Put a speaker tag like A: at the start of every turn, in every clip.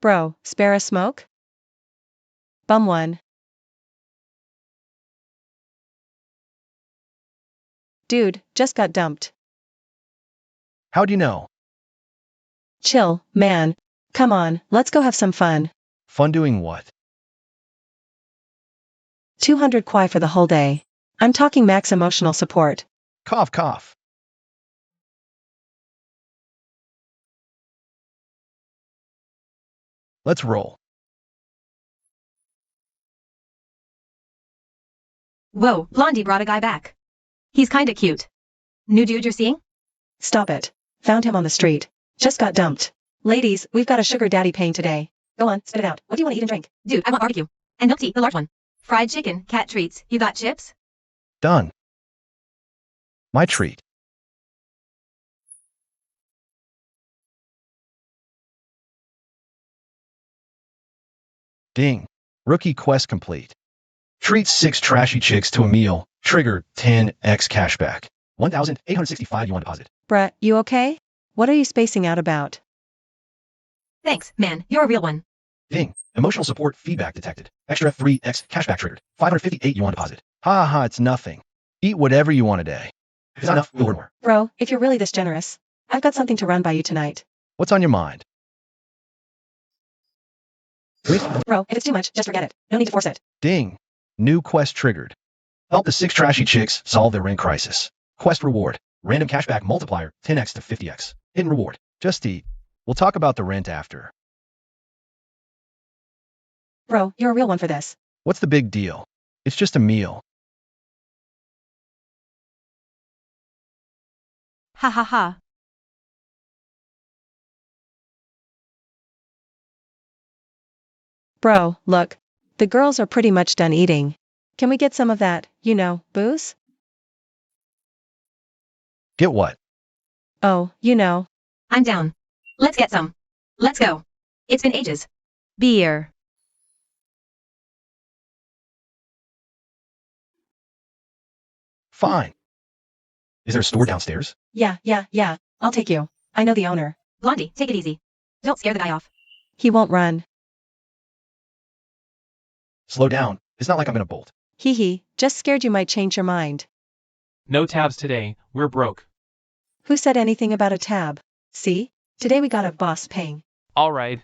A: Bro, spare a smoke? Bum one. Dude, just got dumped.
B: How'd you know?
A: Chill, man. Come on, let's go have some fun.
B: Fun doing what?
A: 200 kwai for the whole day. I'm talking max emotional support.
B: Cough, cough. Let's roll.
C: Whoa, Blondie brought a guy back. He's kinda cute. New dude you're seeing?
A: Stop it. Found him on the street. Just got dumped. Ladies, we've got a sugar daddy paying today. Go on, spit it out. What do you want to eat and drink?
C: Dude, I want barbecue. And milk tea, the large one. Fried chicken, cat treats. You got chips?
B: Done. My treat. Ding. Rookie quest complete. Treat 6 trashy chicks to a meal. Trigger 10x cashback. 1,865 yuan deposit.
A: Bruh, you okay? What are you spacing out about?
C: Thanks, man. You're a real one.
B: Ding. Emotional support feedback detected. Extra 3x cashback triggered. 558 yuan deposit. Ha ha, it's nothing. Eat whatever you want today. If it's not enough, we'll order more.
A: Bro, if you're really this generous, I've got something to run by you tonight.
B: What's on your mind?
A: Bro, if it's too much, just forget it. No need to force it.
B: Ding. New quest triggered. Help the 6 trashy chicks solve their rent crisis. Quest reward. Random cashback multiplier 10x to 50x. Hidden reward. Just eat. We'll talk about the rent after.
A: Bro, you're a real one for this.
B: What's the big deal? It's just a meal.
C: Ha ha ha.
A: Bro, look. The girls are pretty much done eating. Can we get some of that, booze?
B: Get what?
A: Oh,
C: I'm down. Let's get some. Let's go. It's been ages. Beer.
B: Fine. Is there a store downstairs?
A: Yeah. I'll take you. I know the owner.
C: Blondie, take it easy. Don't scare the guy off.
A: He won't run.
B: Slow down. It's not like I'm gonna bolt.
A: Hee hee, just scared you might change your mind.
D: No tabs today, we're broke.
A: Who said anything about a tab? See? Today we got a boss paying.
D: Alright.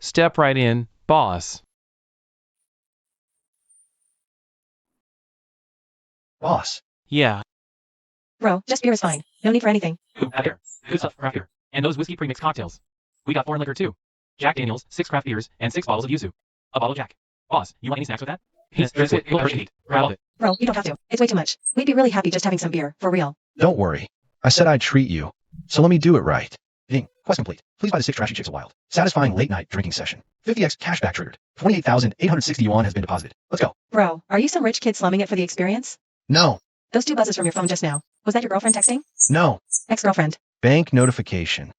D: Step right in, boss.
B: Boss.
D: Yeah.
A: Bro, just beer is fine. No need for anything.
D: Ooh, have beer. Good stuff, craft beer. And those whiskey premix cocktails. We got foreign liquor too. Jack Daniels, 6 craft beers, and 6 bottles of yuzu. A bottle of Jack. Boss, you want any snacks with that? Grab all of it.
A: Bro, you don't have to. It's way too much. We'd be really happy just having some beer, for real.
B: Don't worry. I said I'd treat you. So let me do it right. Ding. Quest complete. Please buy the 6 trashy chicks a wild. Satisfying late night drinking session. 50x cashback triggered. 28,860 yuan has been deposited. Let's go.
A: Bro, are you some rich kid slumming it for the experience?
B: No.
A: Those 2 buzzes from your phone just now. Was that your girlfriend texting?
B: No.
A: Ex-girlfriend.
B: Bank notification.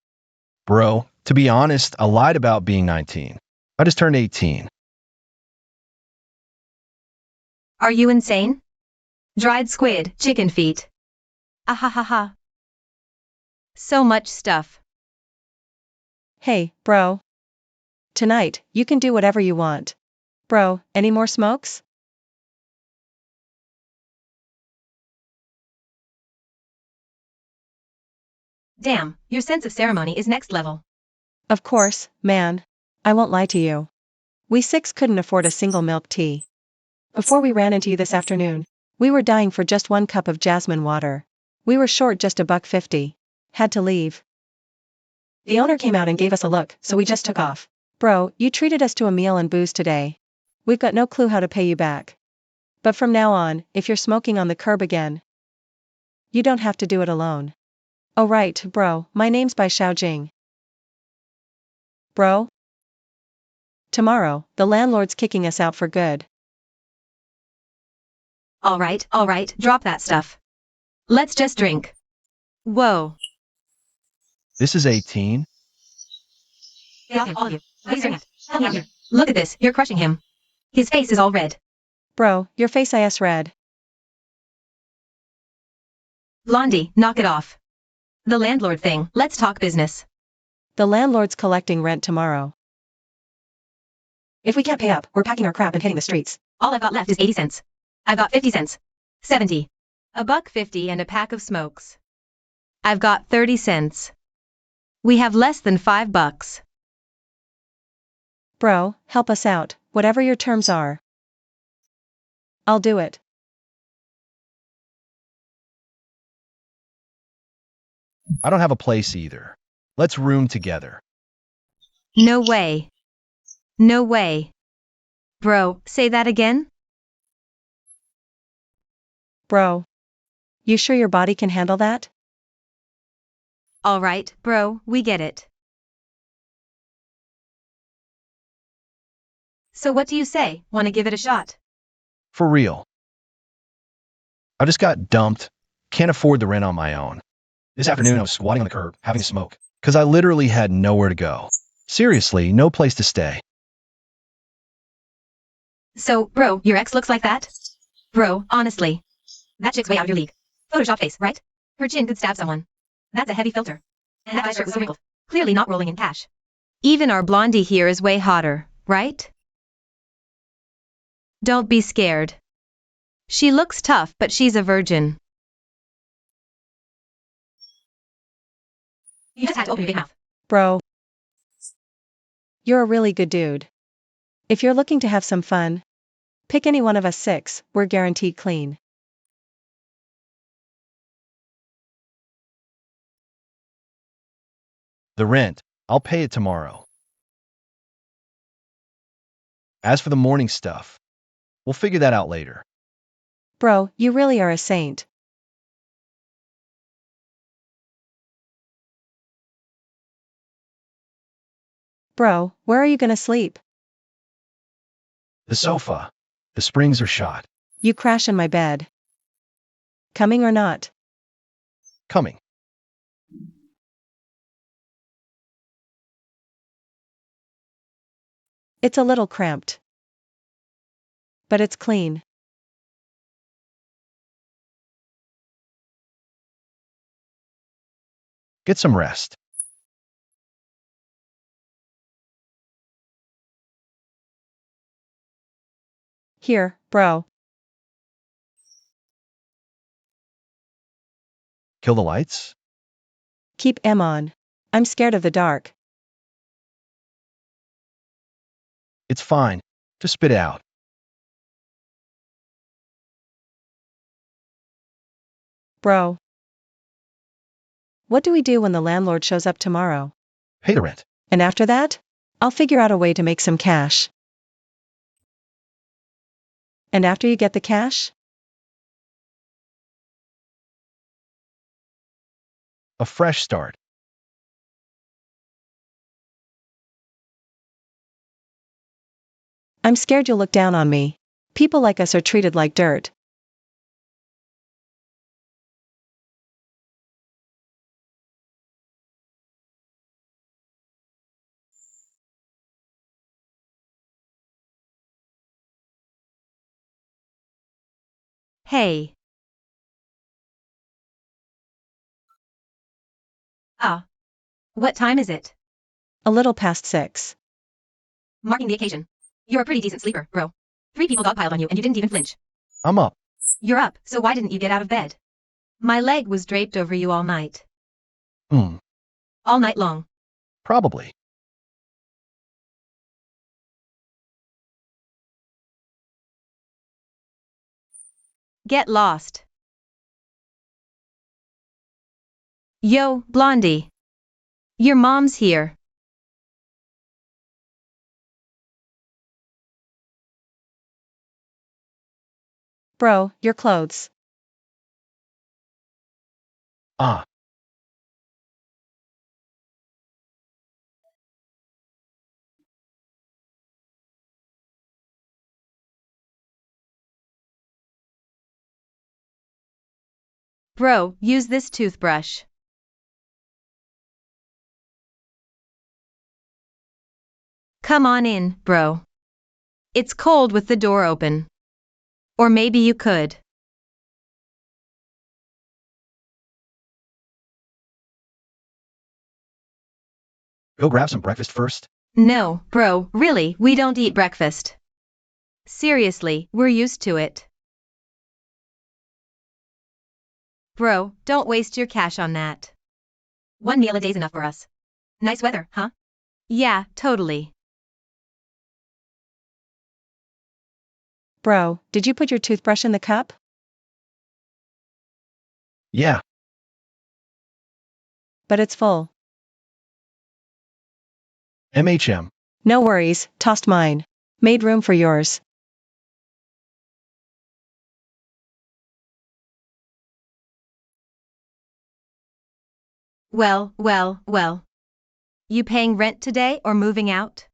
B: Bro, to be honest, I lied about being 19. I just turned 18.
C: Are you insane? Dried squid, chicken feet. Ah ha ha ha. So much stuff.
A: Hey, bro. Tonight, you can do whatever you want. Bro, any more smokes?
C: Damn, your sense of ceremony is next level.
A: Of course, man. I won't lie to you. We 6 couldn't afford a single milk tea. Before we ran into you this afternoon, we were dying for just 1 cup of jasmine water. We were short just $1.50. Had to leave. The owner came out and gave us a look, so we just took off. Bro, you treated us to a meal and booze today. We've got no clue how to pay you back. But from now on, if you're smoking on the curb again, you don't have to do it alone. Oh right, bro, my name's Bai Xiaojing. Bro? Tomorrow, the landlord's kicking us out for good.
C: Alright, drop that stuff. Let's just drink. Whoa.
B: This is 18?
C: Yeah, all of you. What are you staring at? Help me out here. Look at this, you're crushing him. His face is all red.
A: Bro, your face is red.
C: Blondie, knock it off. The landlord thing, let's talk business.
A: The landlord's collecting rent tomorrow. If we can't pay up, we're packing our crap and hitting the streets.
C: All I've got left is 80 cents. I've got 50 cents. 70. $1.50 and a pack of smokes. I've got 30 cents. We have less than $5.
A: Bro, help us out, whatever your terms are. I'll do it.
B: I don't have a place either. Let's room together.
C: No way. No way. Bro, say that again?
A: Bro. You sure your body can handle that?
C: All right, bro, we get it. So what do you say? Want to give it a shot?
B: For real. I just got dumped. Can't afford the rent on my own. This afternoon I was squatting on the curb, having a smoke, because I literally had nowhere to go. Seriously, no place to stay.
C: So, bro, your ex looks like that? Bro, honestly. That chick's way out of your league. Photoshop face, right? Her chin could stab someone. That's a heavy filter. And that guy's shirt was so wrinkled. Clearly not rolling in cash. Even our blondie here is way hotter, right? Don't be scared. She looks tough, but she's a virgin. You just had to open your big mouth.
A: Bro. You're a really good dude. If you're looking to have some fun, pick any one of us 6, we're guaranteed clean.
B: The rent, I'll pay it tomorrow. As for the morning stuff, we'll figure that out later.
A: Bro, you really are a saint. Bro, where are you gonna sleep?
B: The sofa. The springs are shot.
A: You crash in my bed. Coming or not?
B: Coming.
A: It's a little cramped. But it's clean.
B: Get some rest.
A: Here, bro.
B: Kill the lights?
A: Keep M on. I'm scared of the dark.
B: It's fine. Just spit it out.
A: Bro. What do we do when the landlord shows up tomorrow?
B: Pay the rent.
A: And after that? I'll figure out a way to make some cash. And after you get the cash?
B: A fresh start.
A: I'm scared you'll look down on me. People like us are treated like dirt.
C: Hey. Ah. What time is it?
A: A little past 6.
C: Marking the occasion. You're a pretty decent sleeper, bro. 3 people dogpiled on you and you didn't even flinch.
B: I'm up.
C: You're up, so why didn't you get out of bed? My leg was draped over you all night. All night long.
B: Probably.
C: Get lost. Yo, Blondie. Your mom's here.
A: Bro, your clothes.
B: Ah.
C: Bro, use this toothbrush. Come on in, bro. It's cold with the door open. Or maybe you could.
B: Go grab some breakfast first?
C: No, bro, really, we don't eat breakfast. Seriously, we're used to it. Bro, don't waste your cash on that.
E: One meal a day's enough for us. Nice weather, huh?
C: Yeah, totally.
A: Bro, did you put your toothbrush in the cup?
B: Yeah,
A: But it's full.
B: MHM.
A: No worries, tossed mine. Made room for yours.
C: Well. You paying rent today or moving out?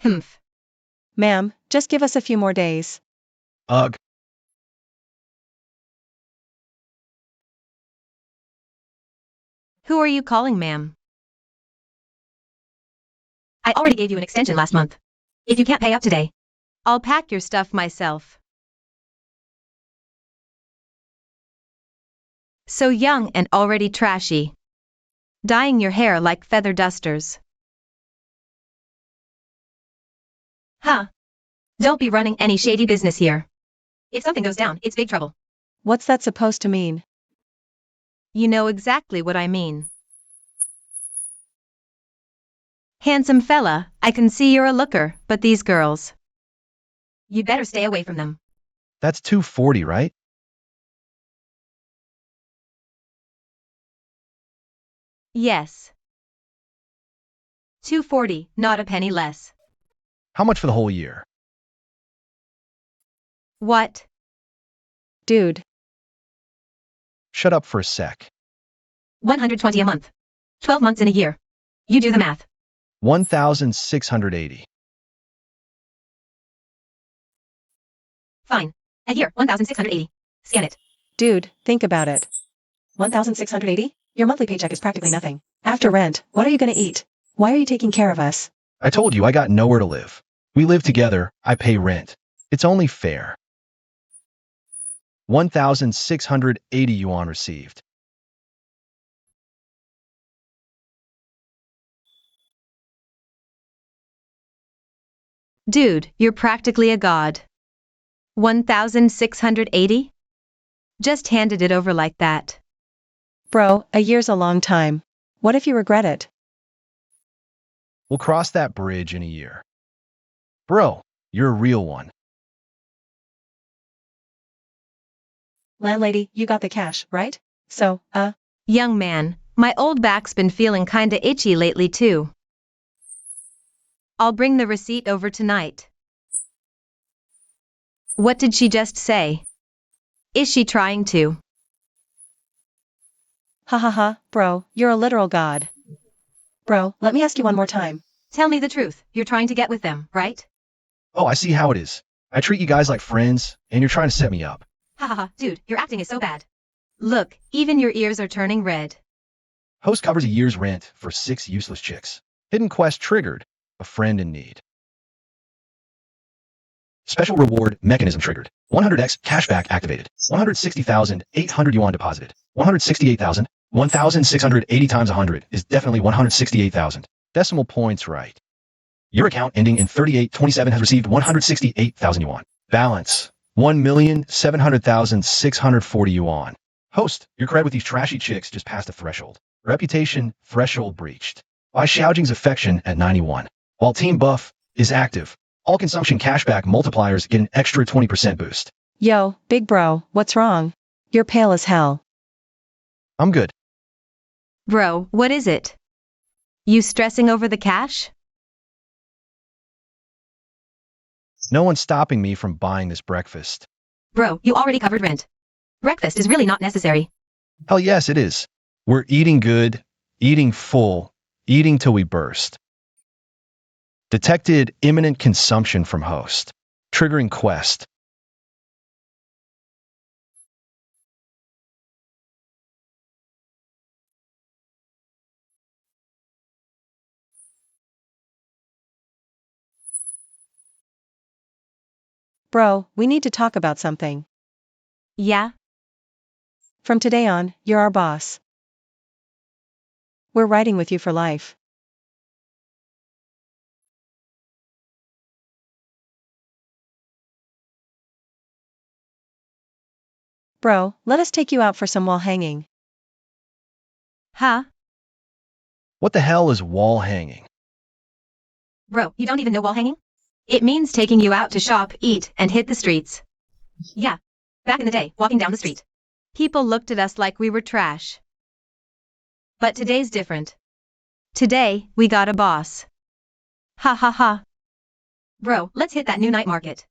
C: Humph.
A: Ma'am, just give us a few more days.
B: Ugh.
C: Who are you calling, ma'am?
E: I already gave you an extension last month. If you can't pay up today,
C: I'll pack your stuff myself. So young and already trashy. Dyeing your hair like feather dusters.
E: huh? Don't be running any shady business here. If something goes down, it's big trouble.
A: What's that supposed to mean?
C: You know exactly what I mean. Handsome fella, I can see you're a looker, but these girls.
E: You better stay away from them.
B: That's $240, right?
C: Yes. $240, not a penny less.
B: How much for the whole year?
C: What?
A: Dude,
B: Shut up for a sec.
E: 120 a month. 12 months in a year. You do the math.
B: 1,680.
E: Fine. A year, 1,680. Scan it.
A: dude, think about it. 1,680? Your monthly paycheck is practically nothing. After rent, what are you gonna eat? Why are you taking care of us?
B: I told you I got nowhere to live. We live together, I pay rent. It's only fair. 1,680 yuan received.
C: Dude, you're practically a god. 1,680? Just handed it over like that.
A: Bro, a year's a long time. What if you regret it?
B: We'll cross that bridge in a year. Bro, you're a real one.
A: Landlady, you got the cash, right? So,
C: Young man, my old back's been feeling kinda itchy lately too. I'll bring the receipt over tonight. What did she just say? Is she trying to?
A: ha ha ha, bro, you're a literal god. Bro, let me ask you one more time.
E: Tell me the truth. You're trying to get with them, right?
B: Oh, I see how it is. I treat you guys like friends, and you're trying to set me up.
E: Ha ha ha. Dude, your acting is so bad.
C: Look, even your ears are turning red.
B: Host covers a year's rent for 6 useless chicks. Hidden quest triggered. A friend in need. Special reward mechanism triggered. 100x cashback activated. 160,800 yuan deposited. 168,000. 1,680 times 100 is definitely 168,000. Decimal points right. Your account ending in 3827 has received 168,000 yuan. Balance 1,700,640 yuan. Host, your cred with these trashy chicks just passed the threshold. Reputation threshold breached. Why Xiaojing's affection at 91. While Team Buff is active, all consumption cashback multipliers get an extra 20% boost.
A: Yo, big bro, what's wrong? You're pale as hell.
B: I'm good.
C: Bro, what is it? You stressing over the cash?
B: No one's stopping me from buying this breakfast.
E: Bro, you already covered rent. Breakfast is really not necessary.
B: Hell yes, it is. We're eating good, eating full, eating till we burst. Detected imminent consumption from host. Triggering quest.
A: Bro, we need to talk about something.
C: Yeah?
A: From today on, you're our boss. We're riding with you for life. Bro, let us take you out for some wall hanging.
E: Huh?
B: What the hell is wall hanging?
C: Bro, you don't even know wall hanging?
E: It means taking you out to shop, eat, and hit the streets.
C: Yeah. Back in the day, walking down the street.
E: People looked at us like we were trash. But today's different. Today, we got a boss. Ha ha ha.
C: Bro, let's hit that new night market.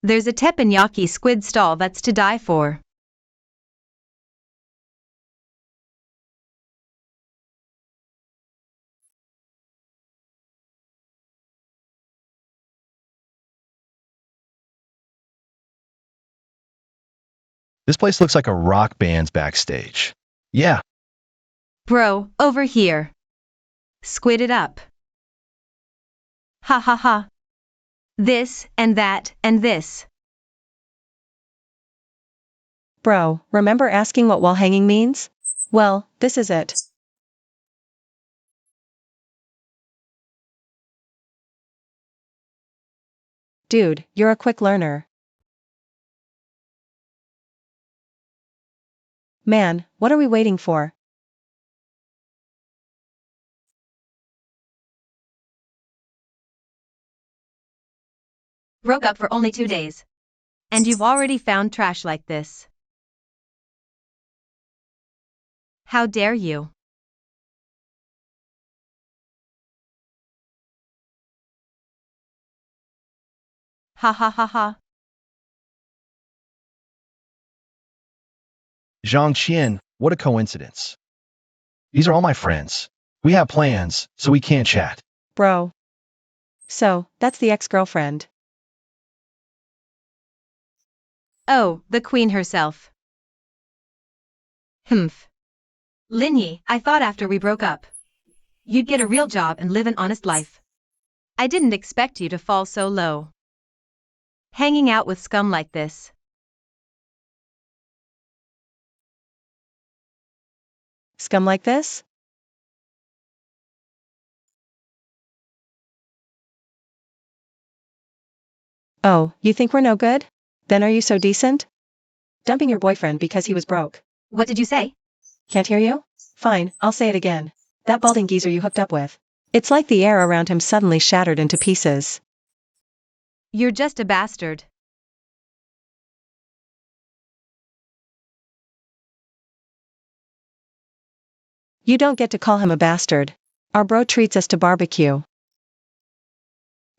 E: There's a teppanyaki squid stall that's to die for.
B: This place looks like a rock band's backstage. Yeah,
E: Bro, over here. Squid it up. Ha ha ha. This, and that, and this.
A: Bro, remember asking what wall hanging means? Well, this is it. Dude, you're a quick learner. Man, what are we waiting for?
C: Broke up for only 2 days.
E: And you've already found trash like this. How dare you? Ha ha ha ha.
B: Zhang Qian, what a coincidence. These are all my friends. We have plans, so we can't chat.
A: Bro. So, that's the ex-girlfriend.
E: Oh, the queen herself. Humph.
C: Lin Yi, I thought after we broke up, you'd get a real job and live an honest life.
E: I didn't expect you to fall so low. Hanging out with scum like this.
A: Scum like this? Oh, you think we're no good? Then are you so decent? Dumping your boyfriend because he was broke.
C: What did you say?
A: Can't hear you? Fine, I'll say it again. That balding geezer you hooked up with. It's like the air around him suddenly shattered into pieces.
E: You're just a bastard.
A: You don't get to call him a bastard. Our bro treats us to barbecue.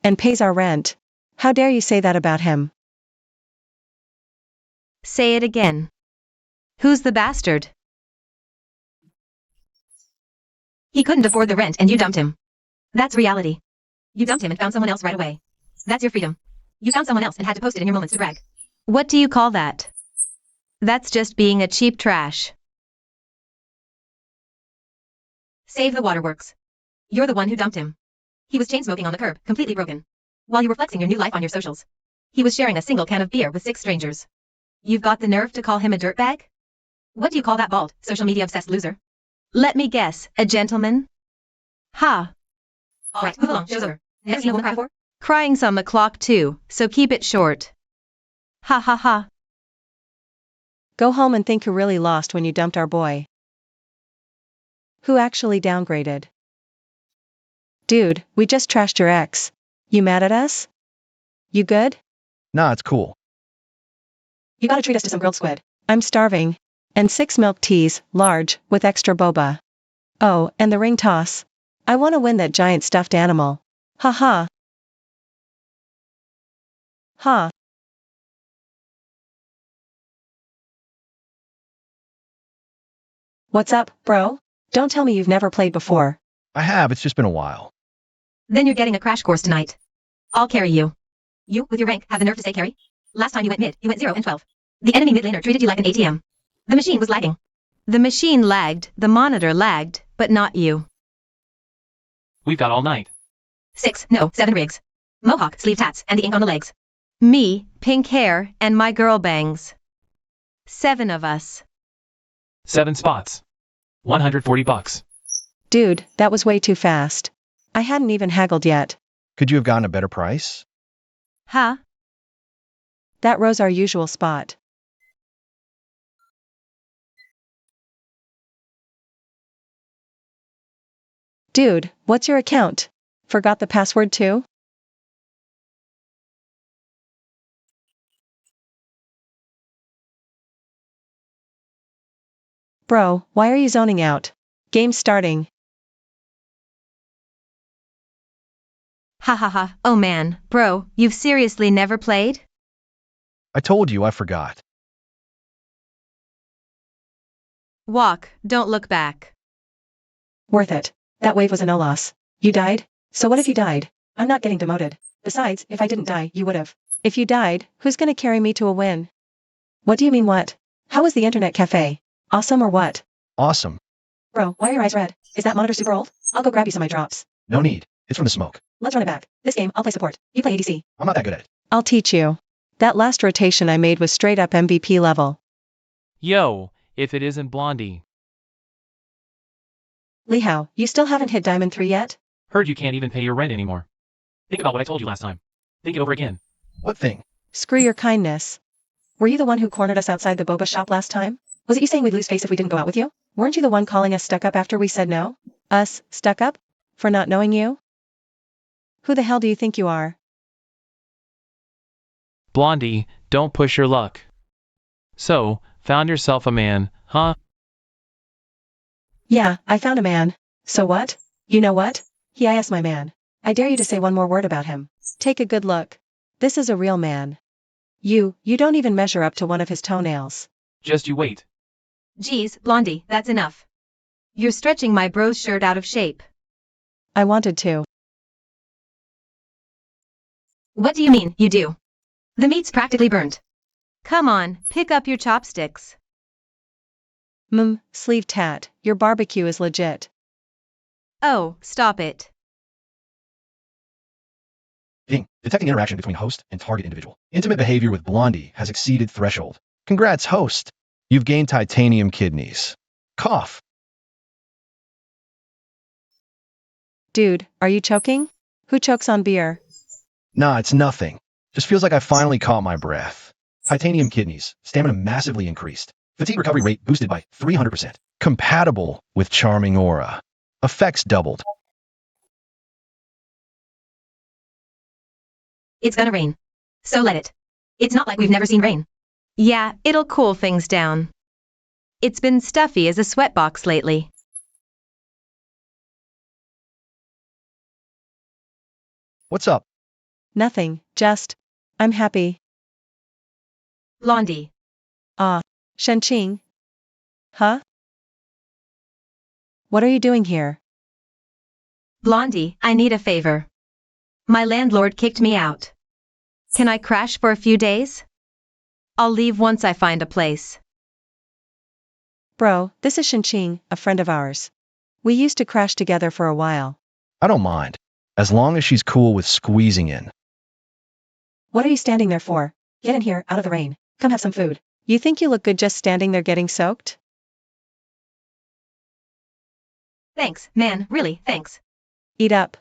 A: And pays our rent. How dare you say that about him?
E: Say it again. Who's the bastard?
C: He couldn't afford the rent and you dumped him. That's reality. You dumped him and found someone else right away. That's your freedom. You found someone else and had to post it in your moments to brag.
E: What do you call that? That's just being a cheap trash.
C: Save the waterworks. You're the one who dumped him. He was chain smoking on the curb, completely broken. While you were flexing your new life on your socials. He was sharing a single can of beer with 6 strangers. You've got the nerve to call him a dirtbag? What do you call that bald, social media obsessed loser?
E: Let me guess, a gentleman? Ha!
C: Alright, move along, show's over. Never seen a woman cry before?
E: Crying's on the clock too, so keep it short. Ha ha ha.
A: Go home and think who really lost when you dumped our boy. Who actually downgraded? Dude, we just trashed your ex. You mad at us? You good?
B: Nah, it's cool.
A: You gotta treat us to some grilled squid. I'm starving. And 6 milk teas, large, with extra boba. Oh, and the ring toss. I wanna win that giant stuffed animal. Ha ha. Ha. What's up, bro? Don't tell me you've never played before.
B: I have, it's just been a while.
C: Then you're getting a crash course tonight. I'll carry you. You, with your rank, have the nerve to say carry? Last time you went mid, you went 0 and 12. The enemy mid laner treated you like an ATM. The machine was lagging.
E: The machine lagged, the monitor lagged, but not you.
D: We've got all night.
C: 6, no, 7 rigs. Mohawk, sleeve tats, and the ink on the legs.
E: Me, pink hair, and my girl bangs. 7 of us.
D: 7 spots. $140.
A: Dude, that was way too fast. I hadn't even haggled yet.
B: Could you have gotten a better price?
E: Huh?
A: That row's our usual spot. Dude, what's your account? Forgot the password too? Bro, why are you zoning out? Game starting.
E: Ha ha ha, oh man, bro, you've seriously never played?
B: I told you I forgot.
E: Walk, don't look back.
A: Worth it. That wave was a no loss. You died? So what if you died? I'm not getting demoted. Besides, if I didn't die, you would've. If you died, who's gonna carry me to a win? What do you mean what? How was the internet cafe? Awesome or what?
B: Awesome.
A: Bro, why are your eyes red? Is that monitor super old? I'll go grab you some eye drops.
B: No need. It's from the smoke.
A: Let's run it back. This game, I'll play support. You play ADC.
B: I'm not that good at it.
A: I'll teach you. That last rotation I made was straight up MVP level.
D: Yo, if it isn't Blondie.
A: Lee Hao, you still haven't hit Diamond 3 yet?
D: Heard you can't even pay your rent anymore. Think about what I told you last time. Think it over again.
B: What thing?
A: Screw your kindness. Were you the one who cornered us outside the boba shop last time? Was it you saying we'd lose face if we didn't go out with you? Weren't you the one calling us stuck up after we said no? Us, stuck up? For not knowing you? Who the hell do you think you are?
D: Blondie, don't push your luck. So, found yourself a man, huh?
A: Yeah, I found a man. So what? You know what? He is my man. I dare you to say one more word about him. Take a good look. This is a real man. You don't even measure up to one of his toenails.
D: Just you wait.
E: Geez, Blondie, that's enough. You're stretching my bro's shirt out of shape.
A: I wanted to.
E: What do you mean, you do? The meat's practically burnt. Come on, pick up your chopsticks.
A: Sleeve tat, your barbecue is legit.
E: Oh, stop it.
B: Ding. Detecting interaction between host and target individual. Intimate behavior with Blondie has exceeded threshold. Congrats, host. You've gained titanium kidneys. Cough.
A: Dude, are you choking? Who chokes on beer?
B: Nah, it's nothing. Just feels like I finally caught my breath. Titanium kidneys. Stamina massively increased. Fatigue recovery rate boosted by 300%. Compatible with charming aura. Effects doubled.
C: It's gonna rain. So let it. It's not like we've never seen rain.
E: Yeah, it'll cool things down. It's been stuffy as a sweatbox lately.
B: What's up?
A: Nothing, just. I'm happy.
C: Blondie.
A: Shenqing? Huh? What are you doing here?
E: Blondie, I need a favor. My landlord kicked me out. Can I crash for a few days? I'll leave once I find a place.
A: Bro, this is Shenqing, a friend of ours. We used to crash together for a while.
B: I don't mind. As long as she's cool with squeezing in.
A: What are you standing there for? Get in here, out of the rain. Come have some food. You think you look good just standing there getting soaked?
C: Thanks, man, really, thanks.
A: Eat up.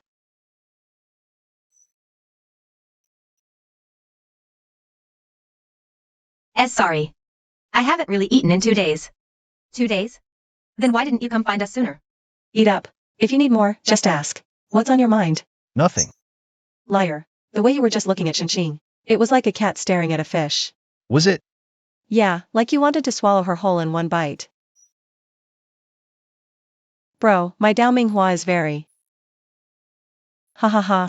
C: Sorry. I haven't really eaten in 2 days. 2 days? Then why didn't you come find us sooner?
A: Eat up. If you need more, just ask. What's on your mind?
B: Nothing.
A: Liar. The way you were just looking at Shenqing. It was like a cat staring at a fish.
B: Was it?
A: Yeah, like you wanted to swallow her whole in one bite. Bro, my Dao Minghua is very. Ha ha ha.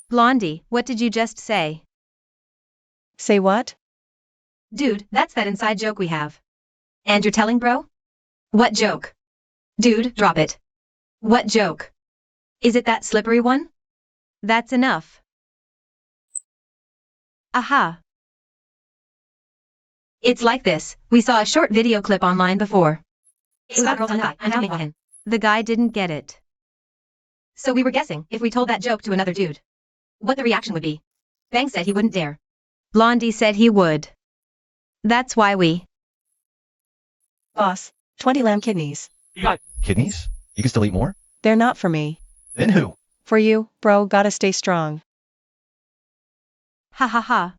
E: Blondie, what did you just say?
A: Say what?
C: Dude, that's that inside joke we have. And you're telling bro? What joke? Dude, drop it. What joke? Is it that slippery one?
E: That's enough. Aha.
C: It's like this. We saw a short video clip online before. It was about girls on a guy. I'm Dao Minghua.
E: The guy didn't get it.
C: So we were guessing if we told that joke to another dude, what the reaction would be. Bang said he wouldn't dare.
E: Blondie said he would. That's why we.
A: Boss, 20 lamb kidneys.
D: You got
B: Kidneys? You can still eat more?
A: They're not for me.
B: Then who?
A: For you, bro, gotta stay strong.
E: Ha ha ha.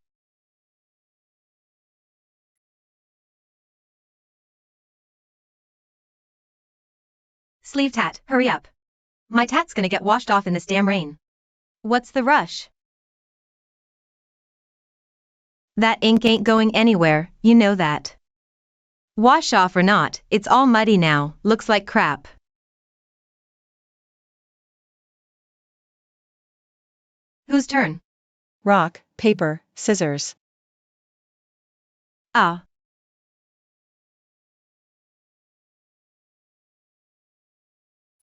C: Sleeve tat, hurry up. My tat's gonna get washed off in this damn rain.
E: What's the rush? That ink ain't going anywhere, you know that. Wash off or not, it's all muddy now, looks like crap.
C: Whose turn?
A: Rock, paper, scissors.
E: Ah.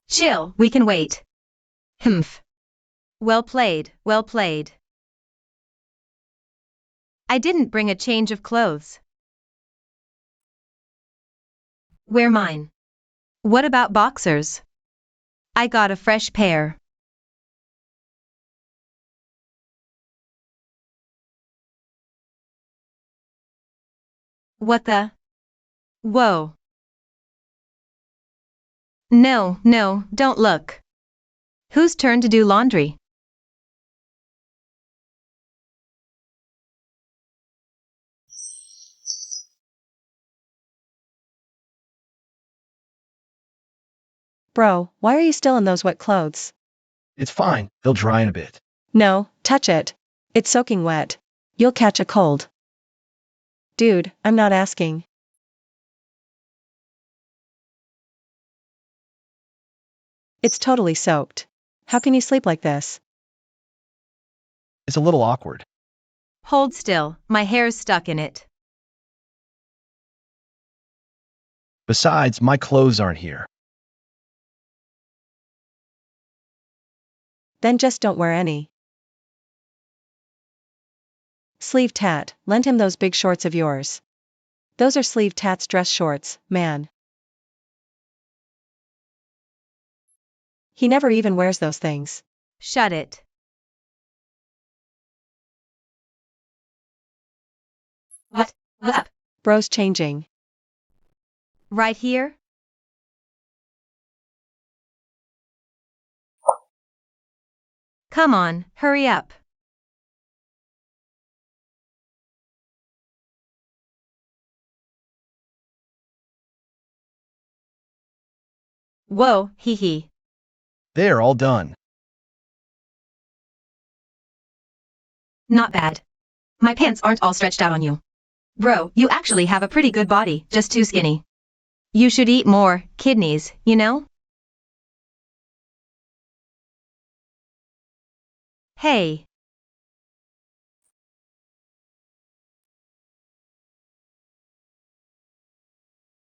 C: Chill, we can wait. Humph.
E: Well played, well played. I didn't bring a change of clothes.
C: Wear mine.
E: What about boxers? I got a fresh pair. What the? Whoa. No, no, don't look. Whose turn to do laundry?
A: Bro, why are you still in those wet clothes?
B: It's fine, they'll dry in a bit.
A: No, touch it. It's soaking wet. You'll catch a cold. Dude, I'm not asking. It's totally soaked. How can you sleep like this?
B: It's a little awkward.
E: Hold still, my hair's stuck in it.
B: Besides, my clothes aren't here.
A: Then just don't wear any. Sleeve tat, lend him those big shorts of yours. Those are sleeve tat's dress shorts, man. He never even wears those things.
E: Shut it.
C: What? What's up?
A: Bro's changing.
E: Right here? Come on, hurry up. Whoa, hee hee.
B: They're all done.
C: Not bad. My pants aren't all stretched out on you. Bro, you actually have a pretty good body, just too skinny.
E: You should eat more kidneys, you know? Hey.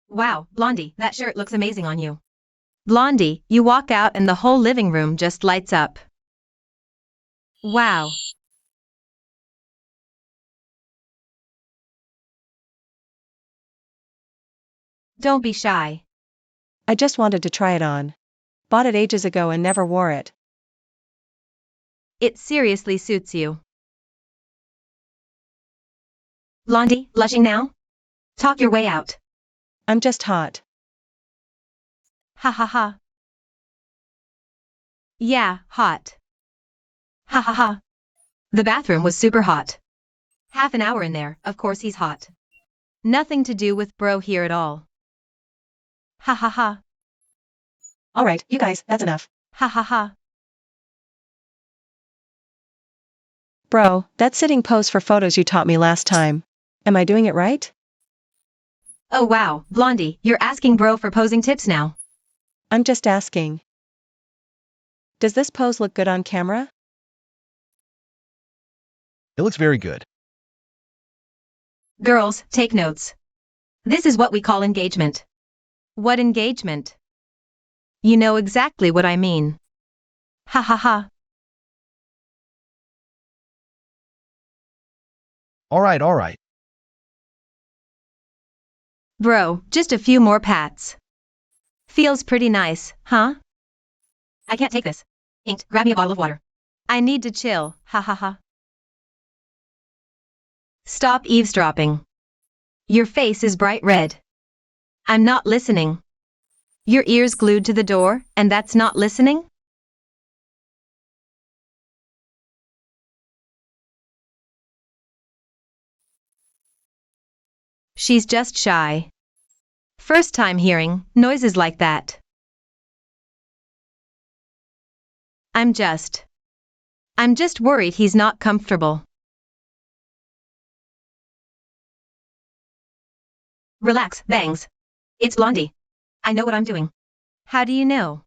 C: Wow, Blondie, that shirt looks amazing on you.
E: Blondie, you walk out and the whole living room just lights up. Wow. Don't be shy.
A: I just wanted to try it on. Bought it ages ago and never wore it.
E: It seriously suits you.
C: Blondie, blushing now? Talk your way out.
A: I'm just hot.
E: Ha ha ha. Yeah, hot.
C: Ha ha ha. The bathroom was super hot. Half an hour in there, of course he's hot.
E: Nothing to do with bro here at all. Ha ha ha.
A: Alright, you guys, that's enough.
E: Ha ha ha.
A: Bro, that sitting pose for photos you taught me last time. Am I doing it right?
C: Oh wow, Blondie, you're asking bro for posing tips now.
A: I'm just asking. Does this pose look good on camera?
B: It looks very good.
C: Girls, take notes. This is what we call engagement.
E: What engagement? You know exactly what I mean. Ha ha ha.
B: Alright.
E: Bro, just a few more pats. Feels pretty nice, huh?
C: I can't take this. Inked, grab me a bottle of water.
E: I need to chill, ha ha ha. Stop eavesdropping. Your face is bright red. I'm not listening. Your ears glued to the door, and that's not listening? She's just shy. First time hearing noises like that. I'm just worried he's not comfortable.
C: Relax, Bangs. It's Blondie. I know what I'm doing.
E: How do you know?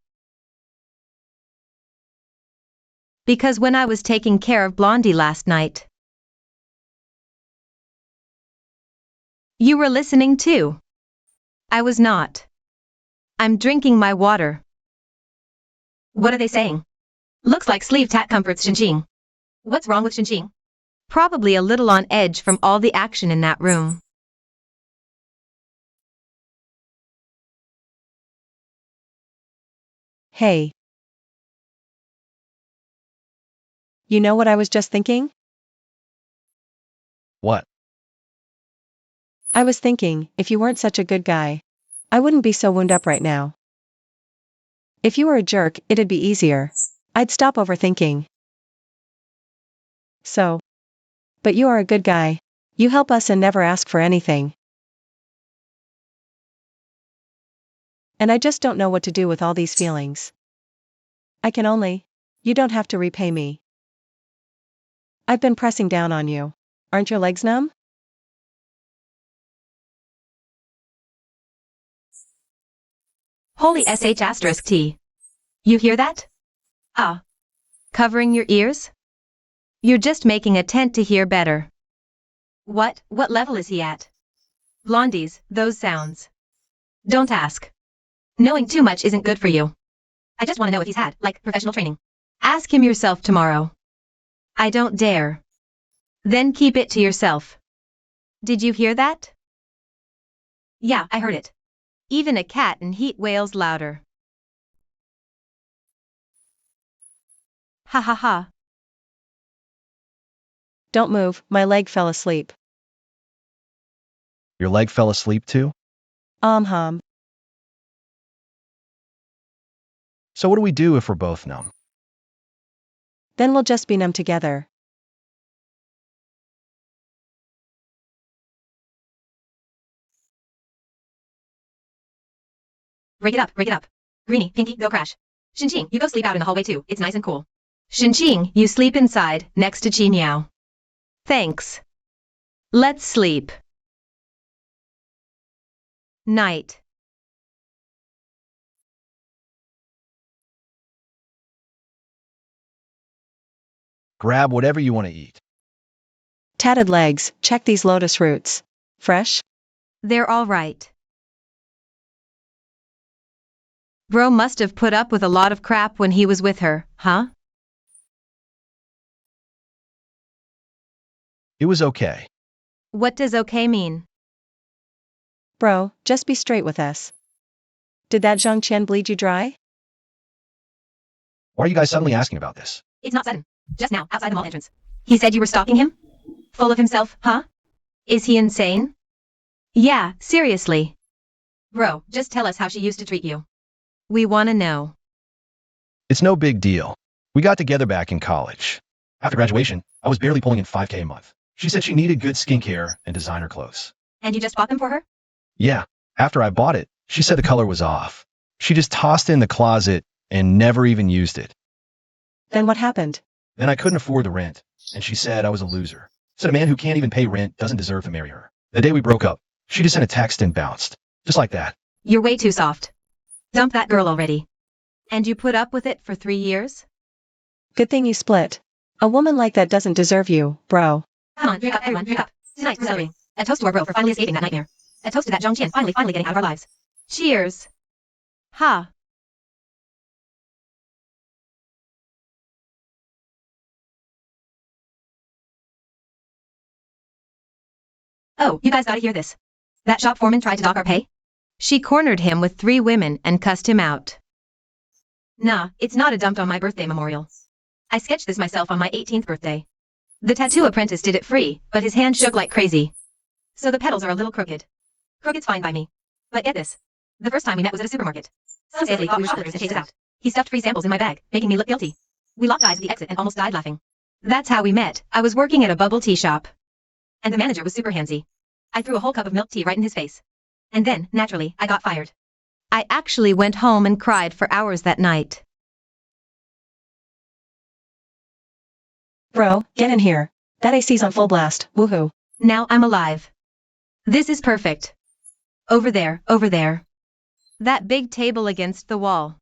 E: Because when I was taking care of Blondie last night, you were listening too. I was not. I'm drinking my water.
C: What are they saying? Looks like sleeve tat comforts Xinqing. What's wrong with Xinqing?
E: Probably a little on edge from all the action in that room.
A: Hey. You know what I was just thinking?
B: What?
A: I was thinking, if you weren't such a good guy, I wouldn't be so wound up right now. If you were a jerk, it'd be easier. I'd stop overthinking. So. But you are a good guy. You help us and never ask for anything. And I just don't know what to do with all these feelings. I can only. You don't have to repay me. I've been pressing down on you. Aren't your legs numb?
C: Holy sh**T. You hear that? Ah.
E: Covering your ears? You're just making a tent to hear better.
C: What level is he at?
E: Blondie's, those sounds.
C: Don't ask. Knowing too much isn't good for you. I just want to know if he's had, like, professional training.
E: Ask him yourself tomorrow. I don't dare. Then keep it to yourself. Did you hear that?
C: Yeah, I heard it.
E: Even a cat in heat wails louder. Ha ha ha.
A: Don't move, my leg fell asleep.
B: Your leg fell asleep too?
A: Hum.
B: So what do we do if we're both numb?
A: Then we'll just be numb together.
C: Break it up. Greenie, Pinky, go crash. Xinqing, you go sleep out in the hallway too, it's nice and cool.
E: Xinqing, you sleep inside, next to Chi Miao. Thanks. Let's sleep. Night.
B: Grab whatever you want to eat.
A: Tatted legs, check these lotus roots. Fresh?
E: They're all right. Bro must have put up with a lot of crap when he was with her, huh?
B: It was okay.
E: What does okay mean?
A: Bro, just be straight with us. Did that Zhang Qian bleed you dry?
B: Why are you guys suddenly asking about this?
C: It's not sudden. Just now, outside the mall entrance. He said you were stalking him? Full of himself, huh?
E: Is he insane? Yeah, seriously.
C: Bro, just tell us how she used to treat you.
E: We want to know.
B: It's no big deal. We got together back in college. After graduation, I was barely pulling in $5K a month. She said she needed good skincare and designer clothes.
C: And you just bought them for her?
B: Yeah, after I bought it, she said the color was off. She just tossed it in the closet and never even used it.
A: Then what happened?
B: Then I couldn't afford the rent, and she said I was a loser. Said a man who can't even pay rent doesn't deserve to marry her. The day we broke up, she just sent a text and bounced. Just like that.
C: You're way too soft. Dump that girl already.
E: And you put up with it for 3 years?
A: Good thing you split. A woman like that doesn't deserve you, bro.
C: Come on, drink up, everyone, drink up. Tonight's celebrating. A toast to our bro for finally escaping that nightmare. A toast to that Zhang Qian finally getting out of our lives.
E: Cheers. Ha.
C: Oh, you guys gotta hear this. That shop foreman tried to dock our pay?
E: She cornered him with 3 women and cussed him out.
C: Nah, it's not a dumped on my birthday memorial. I sketched this myself on my 18th birthday. The tattoo apprentice did it free, but his hand shook like crazy. So the petals are a little crooked. Crooked's fine by me. But get this. The first time we met was at a supermarket. Some silly thought we were shoplifters to chase us out. He stuffed free samples in my bag, making me look guilty. We locked eyes at the exit and almost died laughing.
E: That's how we met. I was working at a bubble tea shop.
C: And the manager was super handsy. I threw a whole cup of milk tea right in his face. And then, naturally, I got fired.
E: I actually went home and cried for hours that night.
A: Bro, get in here. That AC's on full blast, woohoo.
E: Now I'm alive. This is perfect. Over there, over there. That big table against the wall.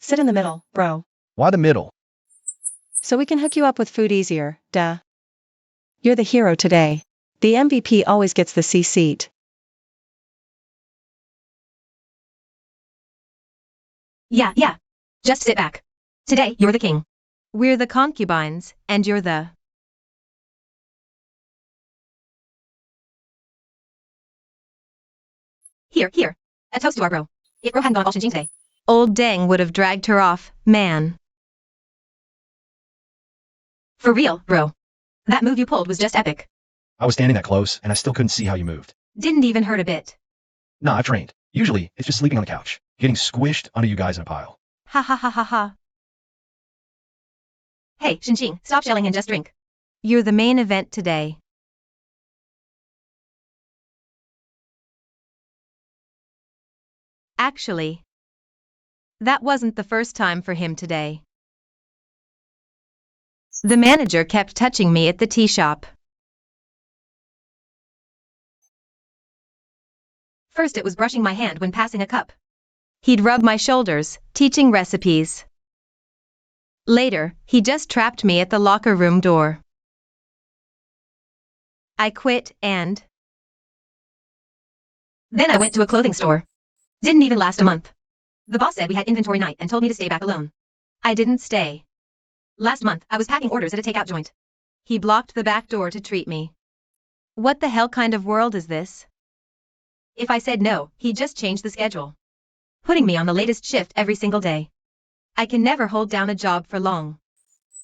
A: Sit in the middle, bro.
B: Why the middle?
A: So we can hook you up with food easier, duh. You're the hero today. The MVP always gets the C seat.
C: Yeah. Just sit back. Today, you're the king.
E: We're the concubines, and you're the...
C: Here. A toast to our bro. If bro hadn't gone all shinjing today.
E: Old Dang would have dragged her off, man.
C: For real, bro. That move you pulled was just epic.
B: I was standing that close, and I still couldn't see how you moved.
C: Didn't even hurt a bit.
B: Nah, I've trained. Usually, it's just sleeping on the couch, getting squished under you guys in a pile.
E: Ha ha ha ha ha.
C: Hey, Shinjing, stop shelling and just drink.
E: You're the main event today. Actually, that wasn't the first time for him today. The manager kept touching me at the tea shop.
C: First it was brushing my hand when passing a cup.
E: He'd rub my shoulders, teaching recipes. Later, he just trapped me at the locker room door. I quit and...
C: Then I went to a clothing store. Didn't even last a month. The boss said we had inventory night and told me to stay back alone.
E: I didn't stay.
C: Last month, I was packing orders at a takeout joint.
E: He blocked the back door to treat me. What the hell kind of world is this?
C: If I said no, he'd just change the schedule. Putting me on the latest shift every single day.
E: I can never hold down a job for long.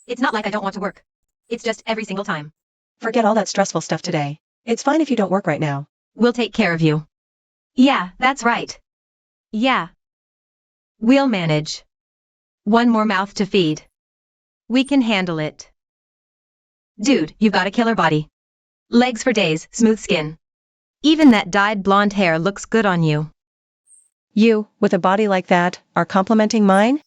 C: It's not like I don't want to work. It's just every single time.
A: Forget all that stressful stuff today. It's fine if you don't work right now.
C: We'll take care of you. Yeah, that's right.
E: Yeah. We'll manage. One more mouth to feed. We can handle it.
C: Dude, you've got a killer body. Legs for days, smooth skin.
E: Even that dyed blonde hair looks good on you.
A: You, with a body like that, are complimenting mine?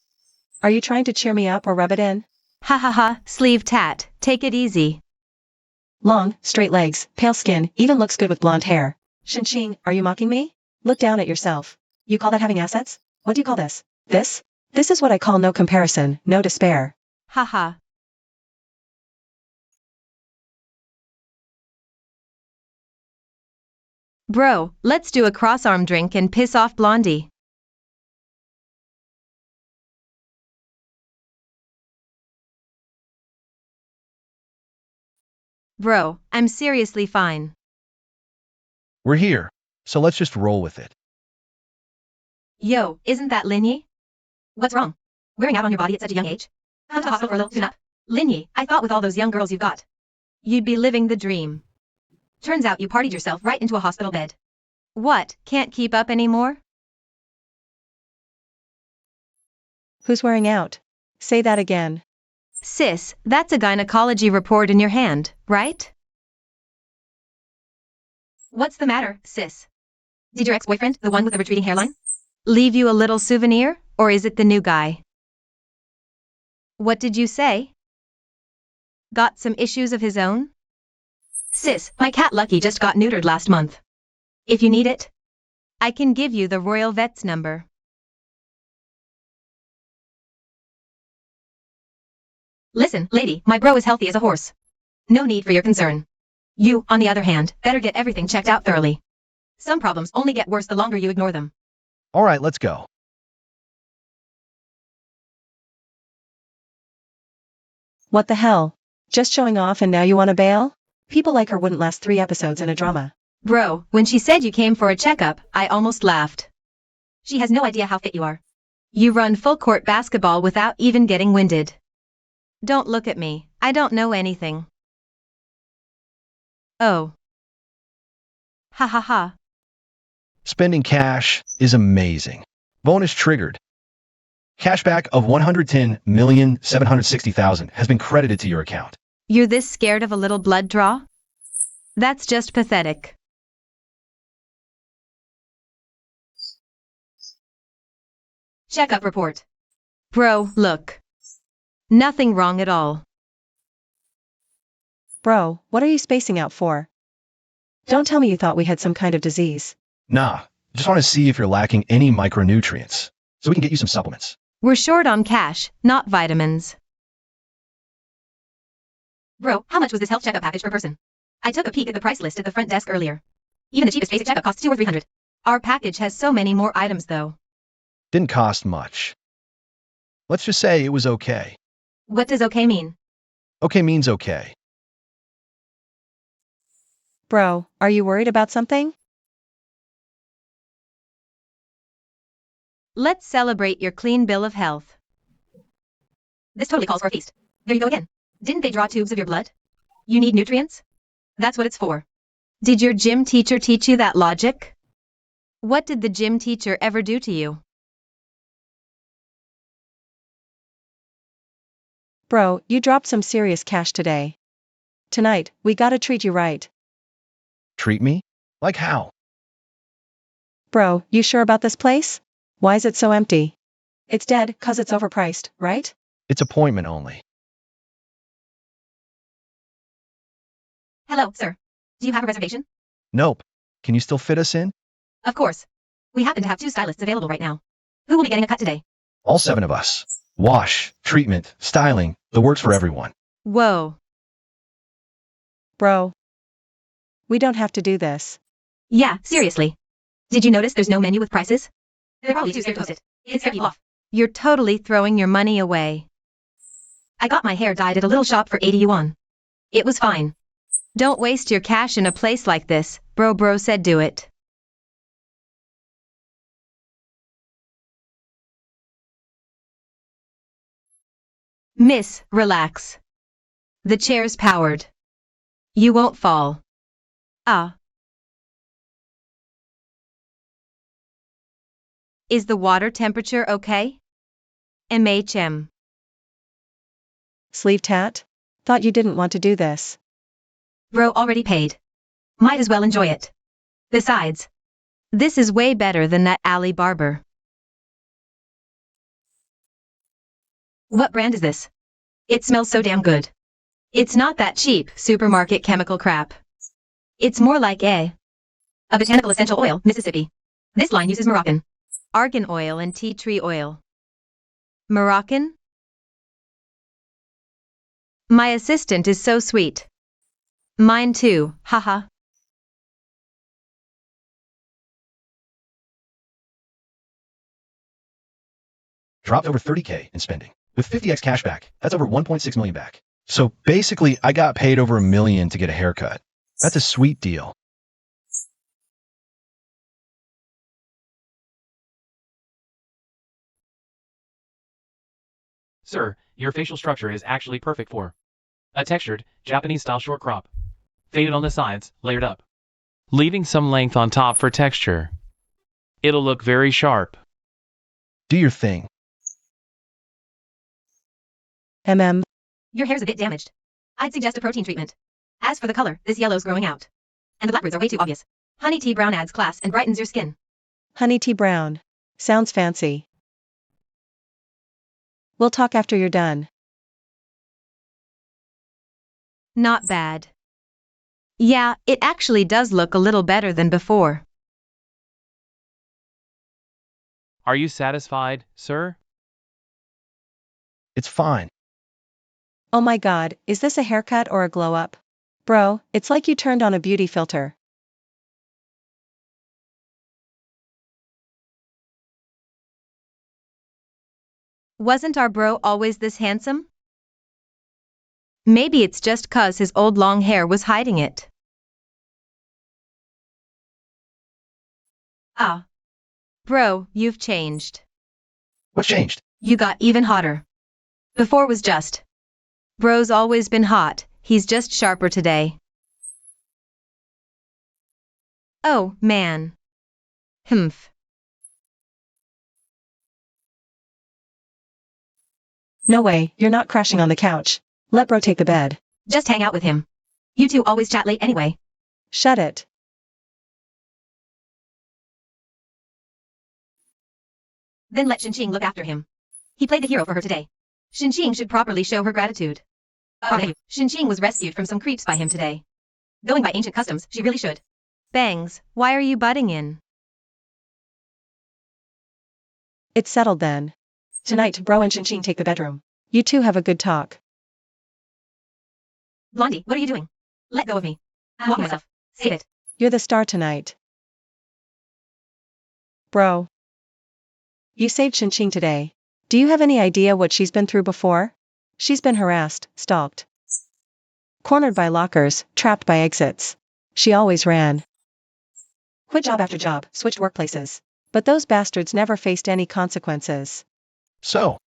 A: Are you trying to cheer me up or rub it in?
E: Ha ha ha, sleeve tat, take it easy.
A: Long, straight legs, pale skin, even looks good with blonde hair. Shinjing, are you mocking me? Look down at yourself. You call that having assets? What do you call this? This? This is what I call no comparison, no despair.
E: Ha ha. Bro, let's do a cross-arm drink and piss off Blondie. Bro, I'm seriously fine.
B: We're here, so let's just roll with it.
C: Yo, isn't that Linyi? What's wrong? Wearing out on your body at such a young age? Come to the hospital for a little tune-up. Linyi, I thought with all those young girls you've got,
E: You'd be living the dream.
C: turns out you partied yourself right into a hospital bed.
E: What, can't keep up anymore?
A: Who's wearing out? Say that again.
E: Sis, that's a gynecology report in your hand, right?
C: What's the matter, sis? Did your ex-boyfriend, the one with the retreating hairline?
E: Leave you a little souvenir, or is it the new guy? What did you say? Got some issues of his own?
C: Sis, my cat Lucky just got neutered last month. If you need it,
E: I can give you the Royal Vet's number.
C: Listen, lady, my bro is healthy as a horse. No need for your concern. You, on the other hand, better get everything checked out thoroughly. Some problems only get worse the longer you ignore them.
B: All right, let's go.
A: What the hell? Just showing off and now you want to bail? People like her wouldn't last 3 episodes in a drama.
C: Bro, when she said you came for a checkup, I almost laughed. She has no idea how fit you are.
E: You run full court basketball without even getting winded. Don't look at me, I don't know anything. Oh. Ha ha ha.
B: Spending cash is amazing. Bonus triggered. Cashback of 110,760,000 has been credited to your account.
E: You're this scared of a little blood draw? That's just pathetic.
C: Checkup report.
E: Bro, look. Nothing wrong at all.
A: Bro, what are you spacing out for? Don't tell me you thought we had some kind of disease.
B: Nah, just want to see if you're lacking any micronutrients, so we can get you some supplements.
E: We're short on cash, not vitamins.
C: Bro, how much was this health checkup package per person? I took a peek at the price list at the front desk earlier. Even the cheapest basic checkup costs $200 or $300.
E: Our package has so many more items though.
B: Didn't cost much. Let's just say it was okay.
C: What does okay mean?
B: Okay means okay.
A: Bro, are you worried about something?
E: Let's celebrate your clean bill of health.
C: This totally calls for a feast. There you go again. Didn't they draw tubes of your blood? You need nutrients? That's what it's for.
E: Did your gym teacher teach you that logic? What did the gym teacher ever do to you?
A: Bro, you dropped some serious cash today. Tonight, we gotta treat you right.
B: Treat me? Like how?
A: Bro, you sure about this place? Why is it so empty? It's dead 'cause it's overpriced, right?
B: It's appointment only.
C: Hello, sir. Do you have a reservation?
B: Nope. Can you still fit us in?
C: Of course. We happen to have 2 stylists available right now. Who will be getting a cut today?
B: All 7 of us. Wash, treatment, styling, the works for everyone.
E: Whoa.
A: Bro. We don't have to do this.
C: Yeah, seriously. Did you notice there's no menu with prices? They're probably too scared to post it. It's scared people off.
E: You're totally throwing your money away.
C: I got my hair dyed at a little shop for 80 yuan. It was fine.
E: Don't waste your cash in a place like this. Bro said do it. Miss, relax. The chair's powered. You won't fall. Ah. Is the water temperature okay? MHM.
A: Sleeve tat? Thought you didn't want to do this.
C: Bro already paid. Might as well enjoy it. Besides,
E: this is way better than that alley barber.
C: What brand is this? It smells so damn good.
E: It's not that cheap supermarket chemical crap.
C: It's more like a botanical essential oil, Mississippi. This line uses Moroccan
E: argan oil and tea tree oil. Moroccan? My assistant is so sweet. Mine too, haha.
B: Dropped over 30K in spending. With 50x cash back, that's over 1.6 million back. So basically, I got paid over $1 million to get a haircut. That's a sweet deal.
D: Sir, your facial structure is actually perfect for a textured, Japanese-style short crop. Faded on the sides, layered up. Leaving some length on top for texture. It'll look very sharp.
B: Do your thing.
C: Your hair's a bit damaged. I'd suggest a protein treatment. As for the color, this yellow's growing out. And the blackbirds are way too obvious. Honey tea brown adds class and brightens your skin.
A: Honey tea brown. Sounds fancy. We'll talk after you're done.
E: Not bad. Yeah, it actually does look a little better than before.
D: Are you satisfied, sir?
B: It's fine.
A: Oh my god, is this a haircut or a glow-up? Bro, it's like you turned on a beauty filter.
E: Wasn't our bro always this handsome? Maybe it's just 'cause his old long hair was hiding it.
C: Ah.
E: Bro, you've changed.
B: What changed?
E: You got even hotter. Before was just. Bro's always been hot, he's just sharper today. Oh, man. Humph.
A: No way, you're not crashing on the couch. Let bro take the bed.
C: Just hang out with him. You two always chat late anyway.
A: Shut it.
C: Then let Shinqing look after him. He played the hero for her today. Shinqing should properly show her gratitude. Shinqing was rescued from some creeps by him today. Going by ancient customs, she really should.
E: Bangs, why are you butting in?
A: It's settled then. Tonight, Bro and Shinqing take the bedroom. You two have a good talk.
C: Blondie, what are you doing? Let go of me. I'm walking myself. Save it.
A: You're the star tonight. Bro. You saved Shinqing today. Do you have any idea what she's been through before? She's been harassed, stalked, cornered by lockers, trapped by exits. She always ran. Quit job after job, switched workplaces. But those bastards never faced any consequences.
B: So,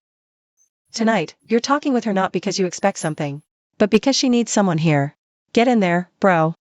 A: Tonight, you're talking with her not because you expect something, but because she needs someone here. Get in there, bro.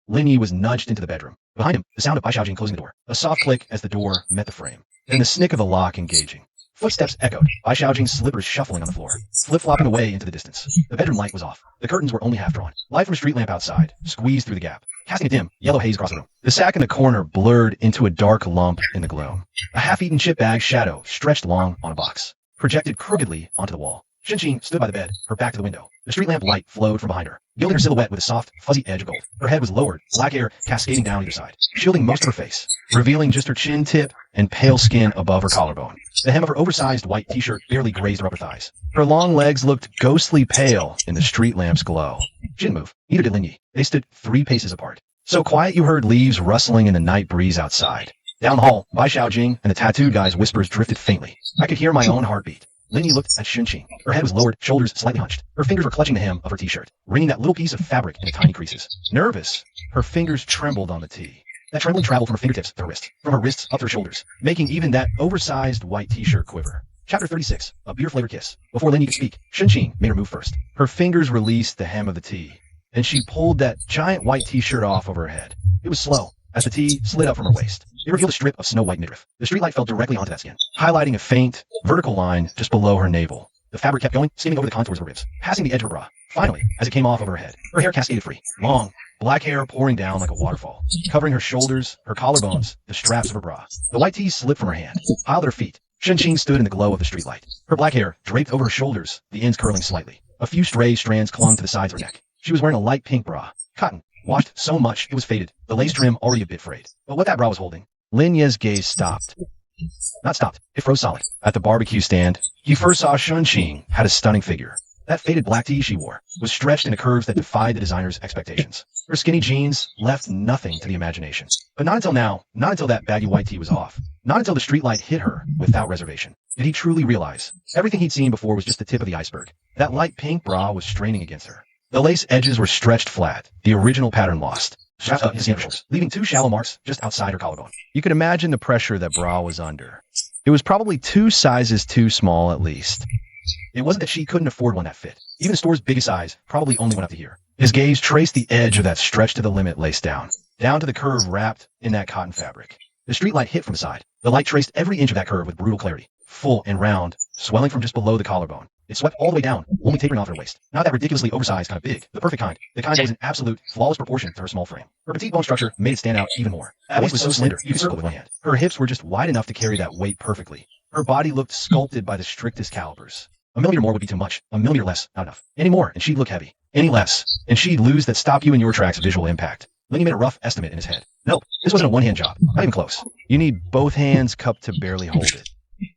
B: Lin Yi was nudged into the bedroom. Behind him, the sound of Bai Xiaojing closing the door. A soft click as the door met the frame. Then the snick of the lock engaging. Footsteps echoed. Bai Xiaojing's slippers shuffling on the floor, flip-flopping away into the distance. The bedroom light was off. The curtains were only half drawn. Light from a street lamp outside squeezed through the gap, casting a dim, yellow haze across the room. The sack in the corner blurred into a dark lump in the gloom. A half-eaten chip bag shadow stretched long on a box, projected crookedly onto the wall. Shinqing stood by the bed, her back to the window. The street lamp light flowed from behind her, gilding her silhouette with a soft, fuzzy edge of gold. Her head was lowered, black hair cascading down either side, shielding most of her face, revealing just her chin tip and pale skin above her collarbone. The hem of her oversized white t-shirt barely grazed her upper thighs. Her long legs looked ghostly pale in the street lamp's glow. She didn't move. Neither did Lin Yi. They stood 3 paces apart. So quiet you heard leaves rustling in the night breeze outside. Down the hall, Bai Xiaojing and the tattooed guy's whispers drifted faintly. I could hear my own heartbeat. Lin Yi looked at Shinqing. Her head was lowered, shoulders slightly hunched. Her fingers were clutching the hem of her t-shirt, wringing that little piece of fabric into tiny creases. Nervous, her fingers trembled on the tee. That trembling traveled from her fingertips to her wrists, from her wrists up to her shoulders, making even that oversized white t-shirt quiver. Chapter 36, a beer-flavored kiss. Before Lin Yi could speak, Shinqing made her move first. Her fingers released the hem of the tee, and she pulled that giant white t-shirt off over her head. It was slow, as the tee slid up from her waist. It revealed a strip of snow-white midriff. The streetlight fell directly onto that skin, highlighting a faint, vertical line just below her navel. The fabric kept going, skimming over the contours of her ribs, passing the edge of her bra. Finally, as it came off of her head, her hair cascaded free, long, black hair pouring down like a waterfall, covering her shoulders, her collarbones, the straps of her bra. The white tee slipped from her hand, piled at her feet. Shinqing stood in the glow of the streetlight. Her black hair draped over her shoulders, the ends curling slightly. A few stray strands clung to the sides of her neck. She was wearing a light pink bra, cotton, washed so much it was faded, the lace trim already a bit frayed. But what that bra was holding, Lin Yi's gaze stopped. Not stopped, it froze solid. At the barbecue stand, he first saw Shinqing had a stunning figure. That faded black tee she wore was stretched into curves that defied the designer's expectations. Her skinny jeans left nothing to the imagination. But not until now, not until that baggy white tee was off, not until the streetlight hit her without reservation, did he truly realize everything he'd seen before was just the tip of the iceberg. That light pink bra was straining against her. The lace edges were stretched flat, the original pattern lost, strapped up his shoulders, leaving 2 shallow marks just outside her collarbone. You could imagine the pressure that bra was under. It was probably 2 sizes too small at least. It wasn't that she couldn't afford one that fit. Even the store's biggest size probably only went up to here. His gaze traced the edge of that stretch to the limit lace down to the curve wrapped in that cotton fabric. The streetlight hit from the side. The light traced every inch of that curve with brutal clarity, full and round, swelling from just below the collarbone. It swept all the way down, only tapering off her waist. Not that ridiculously oversized kind of big, the perfect kind. The kind that was in absolute, flawless proportion to her small frame. Her petite bone structure made it stand out even more. That waist was so slender, you could circle with one hand. Her hips were just wide enough to carry that weight perfectly. Her body looked sculpted by the strictest calipers. A millimeter more would be too much. A millimeter less, not enough. Any more, and she'd look heavy. Any less, and she'd lose that stop you in your tracks visual impact. Lin Yi made a rough estimate in his head. Nope, this wasn't a one-hand job. Not even close. You need both hands cupped to barely hold it.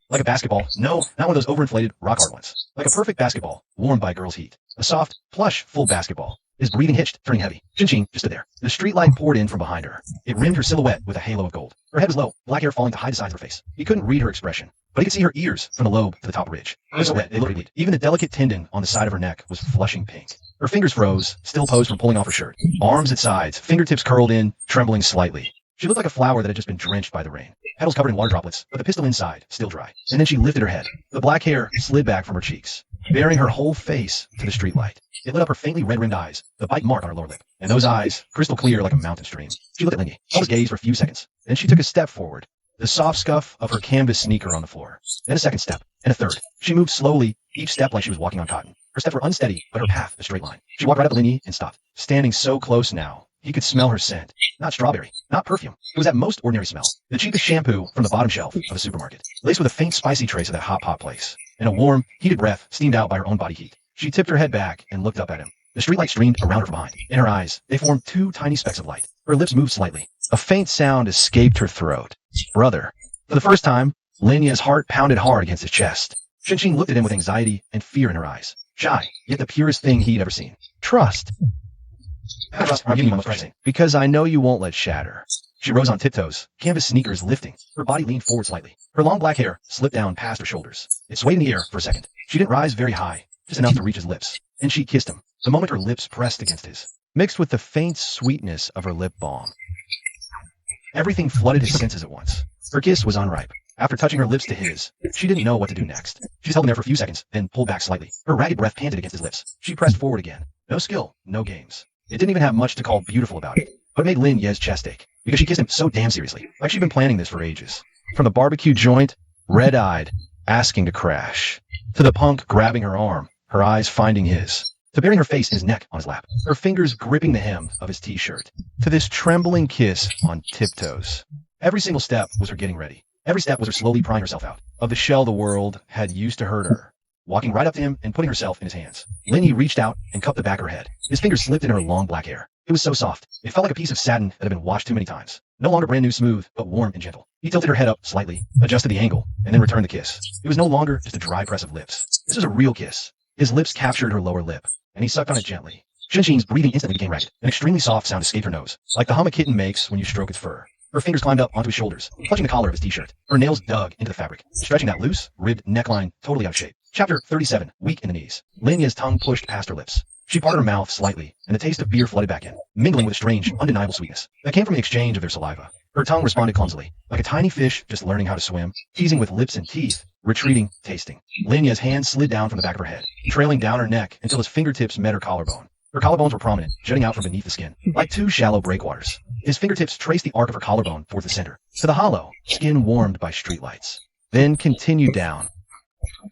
B: Like a basketball. No, not one of those overinflated, rock-hard ones. Like a perfect basketball, warmed by girls' heat. A soft, plush, full basketball. His breathing hitched, turning heavy. Shinqing just stood there. The streetlight poured in from behind her. It rimmed her silhouette with a halo of gold. Her head was low, black hair falling to hide the sides of her face. He couldn't read her expression, but he could see her ears from the lobe to the top ridge. Her silhouette, they looked elite. Even the delicate tendon on the side of her neck was flushing pink. Her fingers froze, still posed from pulling off her shirt. Arms at sides, fingertips curled in, trembling slightly. She looked like a flower that had just been drenched by the rain. Petals covered in water droplets, but the pistil inside, still dry. And then she lifted her head. The black hair slid back from her cheeks, bearing her whole face to the streetlight. It lit up her faintly red-rimmed eyes, the bite mark on her lower lip. And those eyes, crystal clear like a mountain stream. She looked at Lin Yi, held his gaze for a few seconds. Then she took a step forward, the soft scuff of her canvas sneaker on the floor. Then a second step, and a third. She moved slowly, each step like she was walking on cotton. Her steps were unsteady, but her path a straight line. She walked right up to Linny and stopped. Standing so close now, he could smell her scent. Not strawberry, not perfume. It was that most ordinary smell. The cheapest shampoo from the bottom shelf of a supermarket, laced with a faint spicy trace of that hot pot place. And a warm, heated breath steamed out by her own body heat. She tipped her head back and looked up at him. The streetlight streamed around her from behind. In her eyes, they formed two tiny specks of light. Her lips moved slightly. A faint sound escaped her throat. Brother. For the first time, Linya's heart pounded hard against his chest. Shin looked at him with anxiety and fear in her eyes. Shy, yet the purest thing he'd ever seen. Trust. Trust, I'm giving you my most precious thing. Because I know you won't let shatter. She rose on tiptoes, canvas sneakers lifting. Her body leaned forward slightly. Her long black hair slipped down past her shoulders. It swayed in the air for a second. She didn't rise very high, just enough to reach his lips. And she kissed him, the moment her lips pressed against his, mixed with the faint sweetness of her lip balm. Everything flooded his senses at once. Her kiss was unripe. After touching her lips to his, she didn't know what to do next. She just held him there for a few seconds, then pulled back slightly. Her ragged breath panted against his lips. She pressed forward again. No skill, no games. It didn't even have much to call beautiful about it. But it made Lin Ye's chest ache, because she kissed him so damn seriously, like she'd been planning this for ages. From the barbecue joint, red-eyed, asking to crash, to the punk grabbing her arm, her eyes finding his, to burying her face in his neck on his lap, her fingers gripping the hem of his t-shirt, to this trembling kiss on tiptoes. Every single step was her getting ready. Every step was her slowly prying herself out of the shell the world had used to hurt her. Walking right up to him and putting herself in his hands. Linny reached out and cupped the back of her head. His fingers slipped in her long black hair. It was so soft. It felt like a piece of satin that had been washed too many times. No longer brand new smooth, but warm and gentle. He tilted her head up slightly, adjusted the angle, and then returned the kiss. It was no longer just a dry press of lips. This was a real kiss. His lips captured her lower lip, and he sucked on it gently. Shinshin's breathing instantly became ragged. An extremely soft sound escaped her nose, like the hum a kitten makes when you stroke its fur. Her fingers climbed up onto his shoulders, clutching the collar of his t-shirt. Her nails dug into the fabric, stretching that loose, ribbed neckline totally out of shape. Chapter 37, weak in the knees. Linya's tongue pushed past her lips. She parted her mouth slightly, and the taste of beer flooded back in, mingling with a strange, undeniable sweetness that came from the exchange of their saliva. Her tongue responded clumsily, like a tiny fish just learning how to swim, teasing with lips and teeth, retreating, tasting. Linya's hand slid down from the back of her head, trailing down her neck until his fingertips met her collarbone. Her collarbones were prominent, jutting out from beneath the skin, like two shallow breakwaters. His fingertips traced the arc of her collarbone towards the center, to the hollow, skin warmed by streetlights. Then continued down.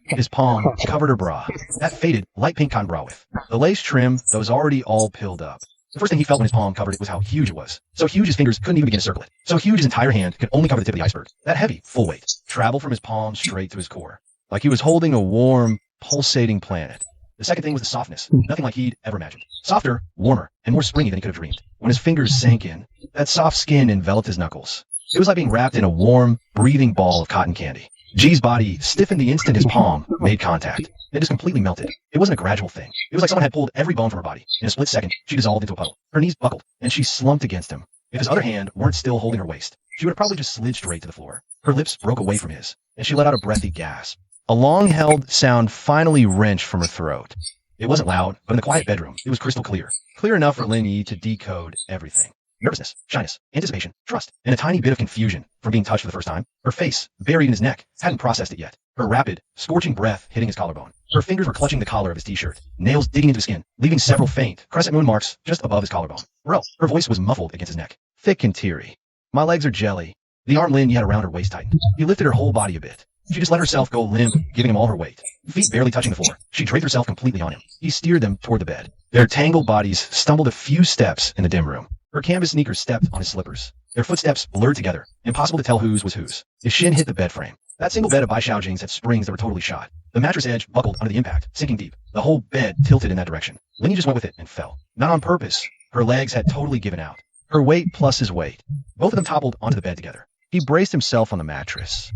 B: His palm covered her bra, that faded, light pink cotton bra with the lace trim that was already all pilled up. The first thing he felt when his palm covered it was how huge it was. So huge his fingers couldn't even begin to circle it. So huge his entire hand could only cover the tip of the iceberg. That heavy, full weight, traveled from his palm straight to his core, like he was holding a warm, pulsating planet. The second thing was the softness, nothing like he'd ever imagined. Softer, warmer, and more springy than he could have dreamed. When his fingers sank in, that soft skin enveloped his knuckles. It was like being wrapped in a warm, breathing ball of cotton candy. G's body stiffened the instant his palm made contact. It just completely melted. It wasn't a gradual thing. It was like someone had pulled every bone from her body. In a split second, she dissolved into a puddle. Her knees buckled, and she slumped against him. If his other hand weren't still holding her waist, she would have probably just slid straight to the floor. Her lips broke away from his, and she let out a breathy gasp. A long-held sound finally wrenched from her throat. It wasn't loud, but in the quiet bedroom, it was crystal clear. Clear enough for Lin Yi to decode everything. Nervousness, shyness, anticipation, trust, and a tiny bit of confusion from being touched for the first time. Her face, buried in his neck, hadn't processed it yet. Her rapid, scorching breath hitting his collarbone. Her fingers were clutching the collar of his t-shirt, nails digging into his skin, leaving several faint, crescent moon marks just above his collarbone. Bro, her voice was muffled against his neck, thick and teary. My legs are jelly. The arm Lin Yi had around her waist tightened. He lifted her whole body a bit. She just let herself go limp, giving him all her weight. Feet barely touching the floor. She draped herself completely on him. He steered them toward the bed. Their tangled bodies stumbled a few steps in the dim room. Her canvas sneakers stepped on his slippers. Their footsteps blurred together, impossible to tell whose was whose. His shin hit the bed frame. That single bed of Baishao jeans had springs that were totally shot. The mattress edge buckled under the impact, sinking deep. The whole bed tilted in that direction. Linny just went with it and fell. Not on purpose. Her legs had totally given out. Her weight plus his weight. Both of them toppled onto the bed together. He braced himself on the mattress,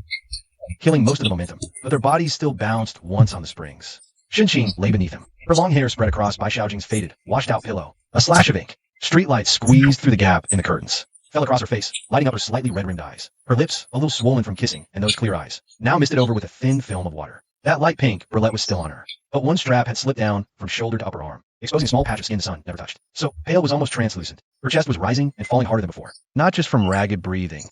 B: killing most of the momentum, but their bodies still bounced once on the springs. Shinqing lay beneath him. Her long hair spread across Baishao Jing's faded, washed-out pillow. A slash of ink. Streetlight squeezed through the gap in the curtains. Fell across her face, lighting up her slightly red-rimmed eyes. Her lips, a little swollen from kissing, and those clear eyes, now misted over with a thin film of water. That light pink bralette was still on her, but one strap had slipped down from shoulder to upper arm, exposing a small patch of skin the sun never touched. So, pale was almost translucent. Her chest was rising and falling harder than before. Not just from ragged breathing,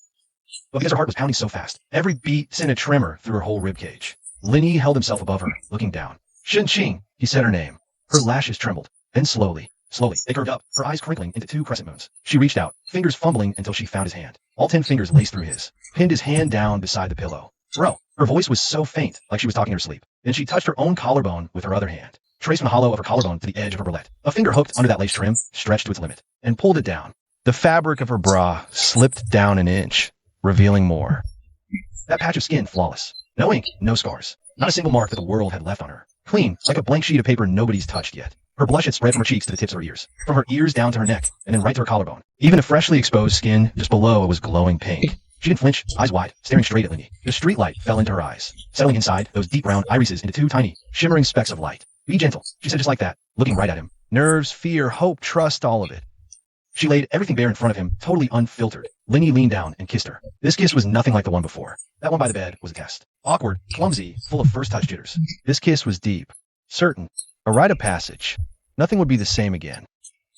B: but because her heart was pounding so fast. Every beat sent a tremor through her whole ribcage. Linny held himself above her, looking down. Shinqing, he said her name. Her lashes trembled. Then slowly, they curved up, her eyes crinkling into two crescent moons. She reached out, fingers fumbling until she found his hand. All 10 fingers laced through his, pinned his hand down beside the pillow. Bro, Her voice was so faint, like she was talking in her sleep. Then she touched her own collarbone with her other hand, traced from the hollow of her collarbone to the edge of her bralette. A finger hooked under that lace trim, stretched to its limit, and pulled it down. The fabric of her bra slipped down an inch, revealing more. That patch of skin flawless. No ink, no scars. Not a single mark that the world had left on her. Clean, like a blank sheet of paper nobody's touched yet. Her blush had spread from her cheeks to the tips of her ears, from her ears down to her neck, and then right to her collarbone. Even the freshly exposed skin just below was glowing pink. She didn't flinch, eyes wide, staring straight at Lindy. The streetlight fell into her eyes, settling inside those deep brown irises into two tiny, shimmering specks of light. Be gentle, she said just like that, looking right at him. Nerves, fear, hope, trust, all of it. She laid everything bare in front of him, totally unfiltered. Lindy leaned down and kissed her. This kiss was nothing like the one before. That one by the bed was a test. Awkward, clumsy, full of first touch jitters. This kiss was deep, certain, a rite of passage. Nothing would be the same again.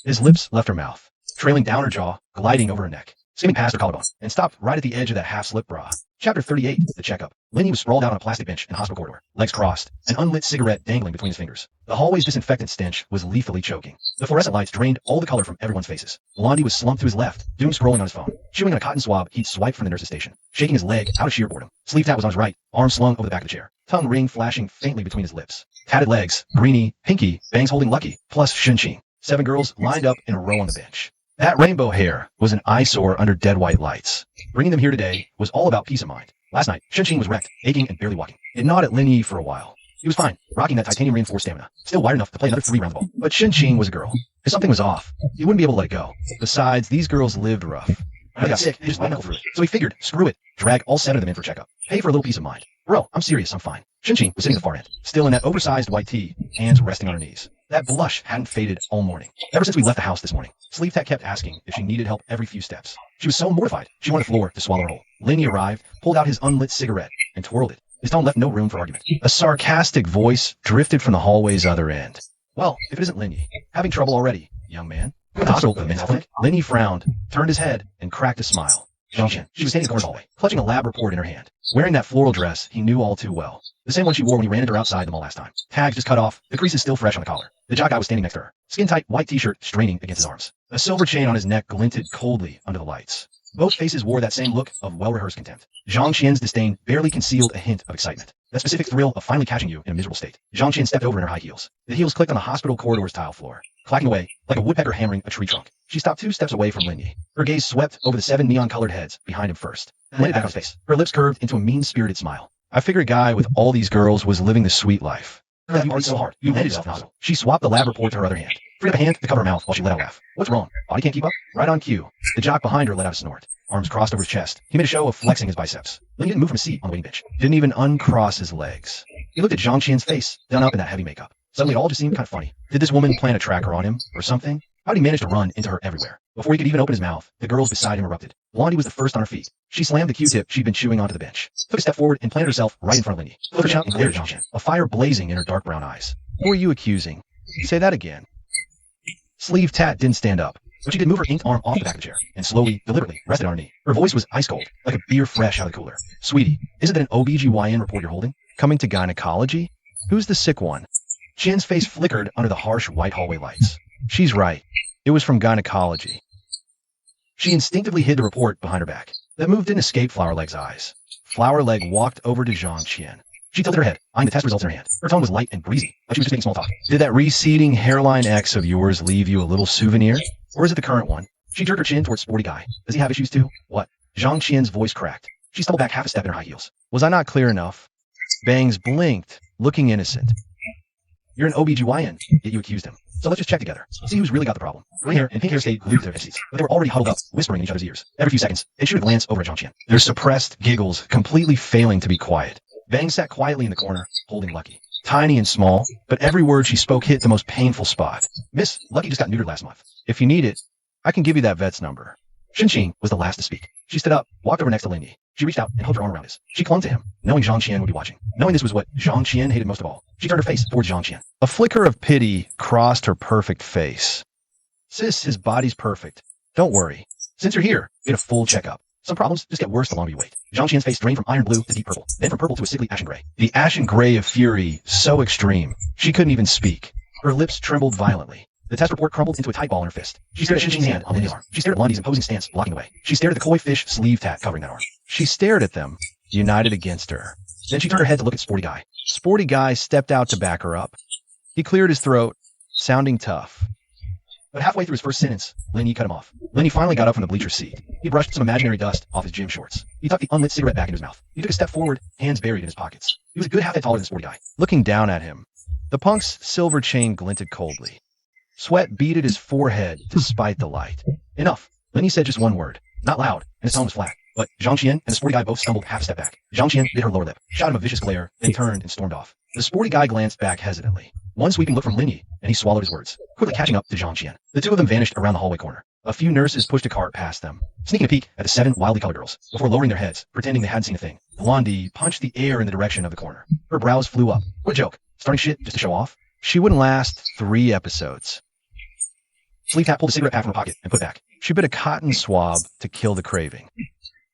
B: His lips left her mouth, trailing down her jaw, gliding over her neck, skimming past her collarbone, and stopped right at the edge of that half-slip bra. Chapter 38, the checkup. Lindy was sprawled out on a plastic bench in the hospital corridor, legs crossed, an unlit cigarette dangling between his fingers. The hallway's disinfectant stench was lethally choking. The fluorescent lights drained all the color from everyone's faces. Blondie was slumped to his left, doom scrolling on his phone, chewing on a cotton swab he'd swiped from the nurse's station, shaking his leg out of sheer boredom. Sleeve tap was on his right, arm slung over the back of the chair, tongue ring flashing faintly between his lips. Tatted legs, greeny, pinky, bangs holding Lucky, plus Shin-Chin. 7 girls lined up in a row on the bench. That rainbow hair was an eyesore under dead white lights. Bringing them here today was all about peace of mind. Last night, Shin-Chin was wrecked, aching and barely walking. It gnawed at Lindy for a while. He was fine, rocking that titanium-reinforced stamina, still wired enough to play another 3 rounds of ball. But Shin-Chin was a girl. If something was off, he wouldn't be able to let it go. Besides, these girls lived rough. When they got sick, they just let knuckle through it. So he figured, screw it, drag all 7 of them in for a checkup. Pay for a little peace of mind. Bro, I'm serious, I'm fine. Shin-Chin was sitting at the far end, still in that oversized white tee, hands resting on her knees. That blush hadn't faded all morning. Ever since we left the house this morning, Sleeve Tech kept asking if she needed help every few steps. She was so mortified, she wanted the floor to swallow her whole. Lindy arrived, pulled out his unlit cigarette, and twirled it. His tone left no room for argument. A sarcastic voice drifted from the hallway's other end. Well, if it isn't Lindy. Having trouble already, young man. Go to the hospital for the men's health clinic. Lindy frowned, turned his head, and cracked a smile. Shin-Chin. She was standing in the corner hallway, clutching a lab report in her hand, wearing that floral dress he knew all too well. The same one she wore when he ran into her outside the mall last time. Tags just cut off, the creases still fresh on the collar. The jock guy was standing next to her, skin-tight white t-shirt straining against his arms. A silver chain on his neck glinted coldly under the lights. Both faces wore that same look of well-rehearsed contempt. Zhang-Qian's disdain barely concealed a hint of excitement. That specific thrill of finally catching you in a miserable state. Zhang-Qian stepped over in her high heels. The heels clicked on the hospital corridor's tile floor, clacking away like a woodpecker hammering a tree trunk. She stopped 2 steps away from Lindy. Her gaze swept over the 7 neon-colored heads behind him first, then landed back on his face. Her lips curved into a mean-spirited smile. I figured a guy with all these girls was living the sweet life. You partied so hard, you landed yourself in the hospital. She swapped the lab report to her other hand, freed up a hand to cover her mouth while she let out a laugh. What's wrong? Body can't keep up? Right on cue. The jock behind her let out a snort, arms crossed over his chest. He made a show of flexing his biceps. Lindy didn't move from his seat on the waiting bench. Didn't even uncross his legs. He looked at Zhang-Qian's face, done up in that heavy makeup. Suddenly it all just seemed kind of funny. Did this woman plan a tracker on him, or something? How did he manage to run into her everywhere? Before he could even open his mouth, the girls beside him erupted. Blondie was the first on her feet. She slammed the Q-tip she'd been chewing onto the bench, took a step forward and planted herself right in front of Lindy. Flipped out and glared at Zhang-Qian, a fire blazing in her dark brown eyes. Who are you accusing? Say that again. Sleeve Tat didn't stand up, but she did move her inked arm off the back of the chair, and slowly, deliberately, rested on her knee. Her voice was ice cold, like a beer fresh out of the cooler. Sweetie, isn't that an OBGYN report you're holding? Coming to gynecology? Who's the sick one? Chin's face flickered under the harsh white hallway lights. She's right. It was from gynecology. She instinctively hid the report behind her back. That move didn't escape Flowerleg's eyes. Flowerleg walked over to Zhang-Qian. She tilted her head, eyeing the test results in her hand. Her tone was light and breezy, like she was just making small talk. Did that receding hairline X of yours leave you a little souvenir? Or is it the current one? She jerked her chin towards sporty guy. Does he have issues too? What? Zhang-Qian's voice cracked. She stumbled back half a step in her high heels. Was I not clear enough? Bangs blinked, looking innocent. You're an OBGYN, yet you accused him. So let's just check together. See who's really got the problem. Green hair and pink hair stayed glued to their head seats, but they were already huddled up, whispering in each other's ears. Every few seconds, they shoot a glance over at Zhang-Qian, their suppressed giggles completely failing to be quiet. Bang sat quietly in the corner, holding Lucky. Tiny and small, but every word she spoke hit the most painful spot. Miss, Lucky just got neutered last month. If you need it, I can give you that vet's number. Shin-Chin was the last to speak. She stood up, walked over next to Lindy. She reached out and held her arm around his. She clung to him, knowing Zhang-Qian would be watching. Knowing this was what Zhang-Qian hated most of all, she turned her face towards Zhang-Qian. A flicker of pity crossed her perfect face. Sis, his body's perfect. Don't worry. Since you're here, get a full checkup. Some problems just get worse the longer you wait. Zhang-Qian's face drained from iron blue to deep purple, then from purple to a sickly ashen gray. The ashen gray of fury, so extreme, she couldn't even speak. Her lips trembled violently. The test report crumbled into a tight ball in her fist. She stared at Shin-Chin's hand on Lindy's arm. She stared at Blondie's imposing stance blocking the way. She stared at the koi fish sleeve tat covering that arm. She stared at them, united against her. Then she turned her head to look at Sporty Guy. Sporty Guy stepped out to back her up. He cleared his throat, sounding tough. But halfway through his first sentence, Linny cut him off. Linny finally got up from the bleacher seat. He brushed some imaginary dust off his gym shorts. He tucked the unlit cigarette back into his mouth. He took a step forward, hands buried in his pockets. He was a good half head taller than Sporty Guy. Looking down at him, the punk's silver chain glinted coldly. Sweat beaded his forehead despite the light. Enough. Linny said just one word, not loud, and his tone was flat. But Zhang Qian and the Sporty Guy both stumbled half a step back. Zhang Qian bit her lower lip, shot him a vicious glare, then turned and stormed off. The Sporty Guy glanced back hesitantly. One sweeping look from Linny, and he swallowed his words, quickly catching up to Zhang Qian. The two of them vanished around the hallway corner. A few nurses pushed a cart past them, sneaking a peek at the 7 wildly colored girls, before lowering their heads, pretending they hadn't seen a thing. Blondie punched the air in the direction of the corner. Her brows flew up. What a joke. Starting shit just to show off? She wouldn't last 3 episodes. Sleeve Tap pulled a cigarette pack from her pocket and put it back. She bit a cotton swab to kill the craving.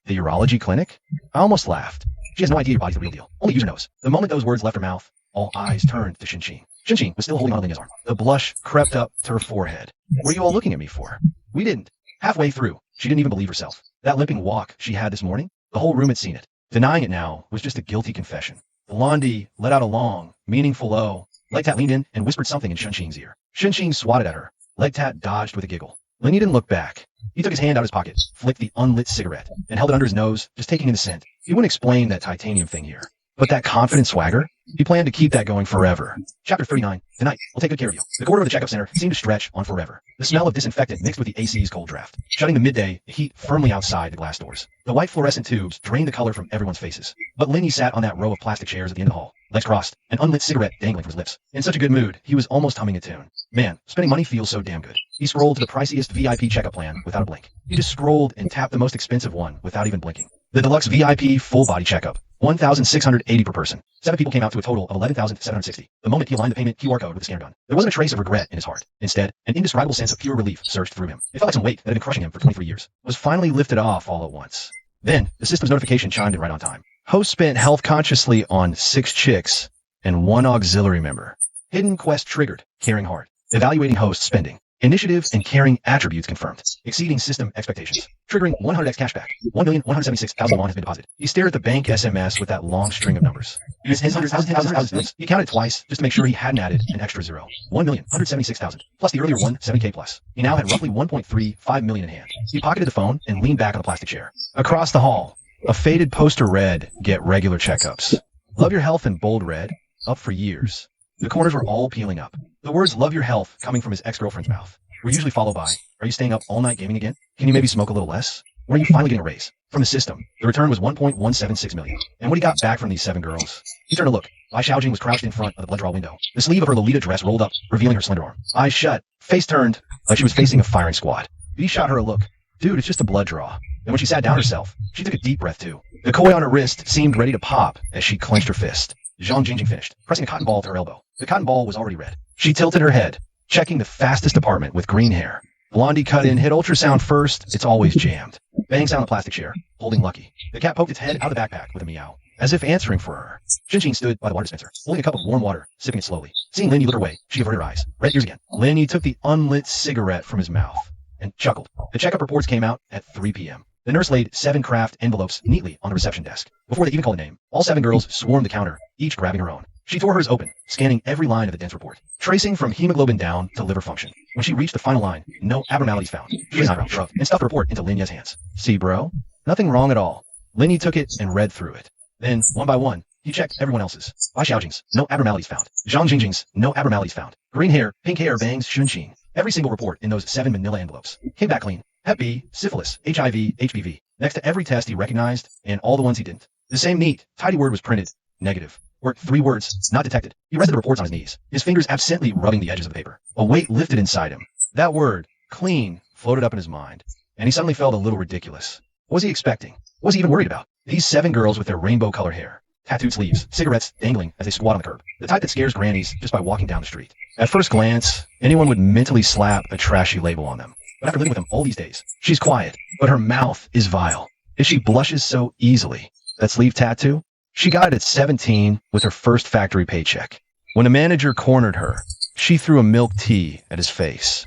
B: The urology clinic? I almost laughed. She has no idea your body's the real deal. Only user knows. The moment those words left her mouth, all eyes turned to Shin-Chin. Shin-Chin was still holding on to Linya's arm. The blush crept up to her forehead. What are you all looking at me for? We didn't. Halfway through, she didn't even believe herself. That limping walk she had this morning, the whole room had seen it. Denying it now was just a guilty confession. Blondie let out a long, meaningful oh. Legtat leaned in and whispered something in Shin-Chin's ear. Shin-Chin swatted at her. Legtat dodged with a giggle. Linya didn't look back. He took his hand out of his pocket, flicked the unlit cigarette, and held it under his nose, just taking in the scent. He wouldn't explain that titanium thing here. But that confident swagger? He planned to keep that going forever. Chapter 39. Tonight, we'll take good care of you. The corridor of the checkup center seemed to stretch on forever. The smell of disinfectant mixed with the AC's cold draft, shutting the midday heat firmly outside the glass doors. The white fluorescent tubes drained the color from everyone's faces. But Linny sat on that row of plastic chairs at the end of the hall, legs crossed, an unlit cigarette dangling from his lips. In such a good mood, he was almost humming a tune. Man, spending money feels so damn good. He scrolled to the priciest VIP checkup plan without a blink. He just scrolled and tapped the most expensive one without even blinking. The deluxe VIP full body checkup. $1,680 per person. 7 people came out to a total of $11,760. The moment he aligned the payment QR code with the scanner gun, there wasn't a trace of regret in his heart. Instead, an indescribable sense of pure relief surged through him. It felt like some weight that had been crushing him for 23 years was finally lifted off all at once. Then, the system's notification chimed in right on time. Host spent health consciously on 6 chicks and 1 auxiliary member. Hidden quest triggered. Caring heart. Evaluating host spending. Initiative and caring attributes confirmed, exceeding system expectations, triggering 100x cashback. 1,176,000 won has been deposited. He stared at the bank SMS with that long string of numbers. He counted twice just to make sure he hadn't added an extra zero. 1,176,000 plus the earlier one, 7K plus. He now had roughly 1.35 million in hand. He pocketed the phone and leaned back on the plastic chair. Across the hall, a faded poster read, "Get regular checkups." Love your health in bold red, up for years. The corners were all peeling up. The words "love your health" coming from his ex-girlfriend's mouth were usually followed by, "Are you staying up all night gaming again? Can you maybe smoke a little less? When are you finally getting a raise?" From the system, the return was 1.176 million. And what he got back from these 7 girls? He turned to look. Bai Xiaojing was crouched in front of the blood draw window. The sleeve of her Lolita dress rolled up, revealing her slender arm. Eyes shut, face turned, like she was facing a firing squad. B shot her a look. Dude, it's just a blood draw. And when she sat down herself, she took a deep breath too. The koi on her wrist seemed ready to pop as she clenched her fist. Zhang Jingjing finished, pressing a cotton ball to her elbow. The cotton ball was already red. She tilted her head, checking the fastest apartment with green hair. Blondie cut in, hit ultrasound first, it's always jammed. Bang sound the plastic chair, holding Lucky. The cat poked its head out of the backpack with a meow, as if answering for her. Shin-Chin stood by the water dispenser, holding a cup of warm water, sipping it slowly. Seeing Linny look her way, she averted her eyes. Red ears again. Linny took the unlit cigarette from his mouth and chuckled. The checkup reports came out at 3 p.m. The nurse laid 7 craft envelopes neatly on the reception desk. Before they even called a name, all 7 girls swarmed the counter, each grabbing her own. She tore hers open, scanning every line of the dense report, tracing from hemoglobin down to liver function. When she reached the final line, no abnormalities found. She raised an eyebrow, shrugged, and stuffed the report into Linya's hands. "See, bro? Nothing wrong at all." Linny took it and read through it. Then, one by one, he checked everyone else's. Bai Xiaojing's, no abnormalities found. Zhang Jingjing's, no abnormalities found. Green hair, pink hair bangs Shin-Chin. Every single report in those 7 manila envelopes came back clean. Hep B, syphilis, HIV, HPV. Next to every test he recognized, and all the ones he didn't. The same neat, tidy word was printed. Negative. Or 3 words, not detected. He rested the reports on his knees, his fingers absently rubbing the edges of the paper. A weight lifted inside him. That word, clean, floated up in his mind, and he suddenly felt a little ridiculous. What was he expecting? What was he even worried about? These 7 girls with their rainbow-colored hair, tattooed sleeves, cigarettes dangling as they squat on the curb. The type that scares grannies just by walking down the street. At first glance, anyone would mentally slap a trashy label on them. But after living with him all these days, she's quiet, but her mouth is vile. If she blushes so easily, that sleeve tattoo? She got it at 17 with her first factory paycheck. When the manager cornered her, she threw a milk tea at his face.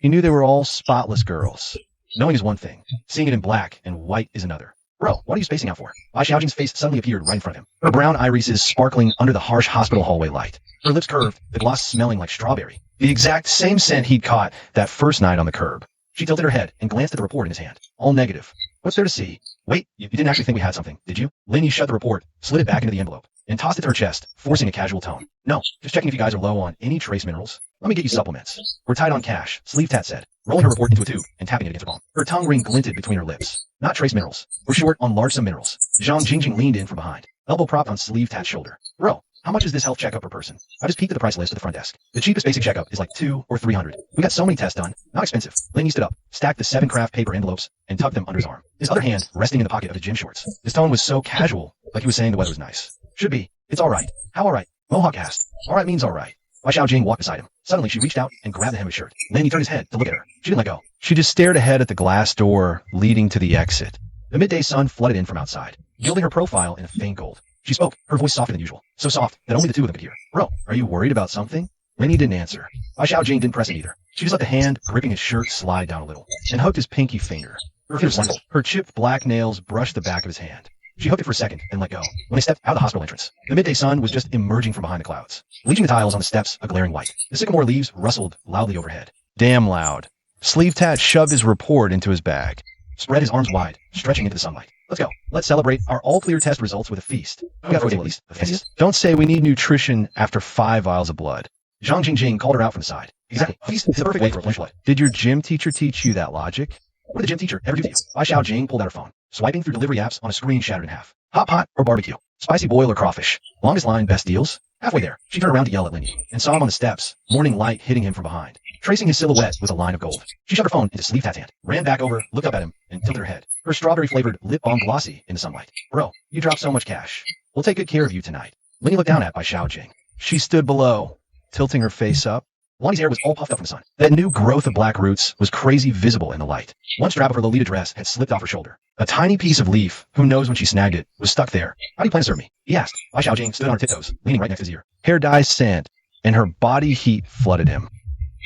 B: He knew they were all spotless girls. Knowing is one thing. Seeing it in black and white is another. Bro, what are you spacing out for? Bai Xiaojing's face suddenly appeared right in front of him. Her brown irises sparkling under the harsh hospital hallway light. Her lips curved, the gloss smelling like strawberry. The exact same scent he'd caught that first night on the curb. She tilted her head and glanced at the report in his hand. All negative. What's there to see? Wait, you didn't actually think we had something, did you? Linny shut the report, slid it back into the envelope, and tossed it to her chest, forcing a casual tone. No, just checking if you guys are low on any trace minerals. Let me get you supplements. We're tight on cash, Sleeve Tat said, rolling her report into a tube and tapping it against her palm. Her tongue ring glinted between her lips. Not trace minerals. We're short on large sum minerals. Zhang Jingjing leaned in from behind, elbow propped on Sleeve Tat's shoulder. Bro, how much is this health checkup per person? I just peeked at the price list at the front desk. The cheapest basic checkup is like $200 or $300. We got so many tests done. Not expensive. Linny stood up, stacked the 7 craft paper envelopes, and tucked them under his arm. His other hand resting in the pocket of his gym shorts. His tone was so casual, like he was saying the weather was nice. Should be. It's alright. How alright? Mohawk asked. Alright means alright. Bai Xiaojing walked beside him. Suddenly she reached out and grabbed the hem of his shirt. Linny turned his head to look at her. She didn't let go. She just stared ahead at the glass door leading to the exit. The midday sun flooded in from outside, gilding her profile in a faint gold. She spoke, her voice softer than usual, so soft that only the two of them could hear. Bro, are you worried about something? Linny didn't answer. Bai Xiaojing didn't press it either. She just let the hand gripping his shirt slide down a little, and hooked his pinky finger. Her fingers wrinkled. Her chipped black nails brushed the back of his hand. She hooked it for a second, then let go. When they stepped out of the hospital entrance, the midday sun was just emerging from behind the clouds, bleaching the tiles on the steps a glaring white. The sycamore leaves rustled loudly overhead. Damn loud. Sleeve Tat shoved his report into his bag, spread his arms wide, stretching into the sunlight. Let's go. Let's celebrate our all-clear test results with a feast. We got 4 days at least. The fanciest? Don't say we need nutrition after 5 vials of blood. Zhang Jingjing called her out from the side. Exactly. A feast is the perfect way to replenish blood. Did your gym teacher teach you that logic? What did the gym teacher ever do to you? Bai Xiaojing pulled out her phone, swiping through delivery apps on a screen shattered in half. Hot pot or barbecue? Spicy boil or crawfish? Longest line, best deals? Halfway there, she turned around to yell at Linny, and saw him on the steps, morning light hitting him from behind, tracing his silhouette with a line of gold. She shoved her phone into Sleeve Tat's hand, ran back over, looked up at him, and tilted her head. Her strawberry-flavored lip balm glossy in the sunlight. Bro, you dropped so much cash. We'll take good care of you tonight. Linny looked down at Bai Xiaojing. She stood below, tilting her face up. Lonnie's hair was all puffed up from the sun. That new growth of black roots was crazy visible in the light. One strap of her Lolita dress had slipped off her shoulder. A tiny piece of leaf, who knows when she snagged it, was stuck there. How do you plan to serve me? He asked. Bai Xiaojing stood on her tiptoes, leaning right next to his ear. Hair dye sand, and her body heat flooded him.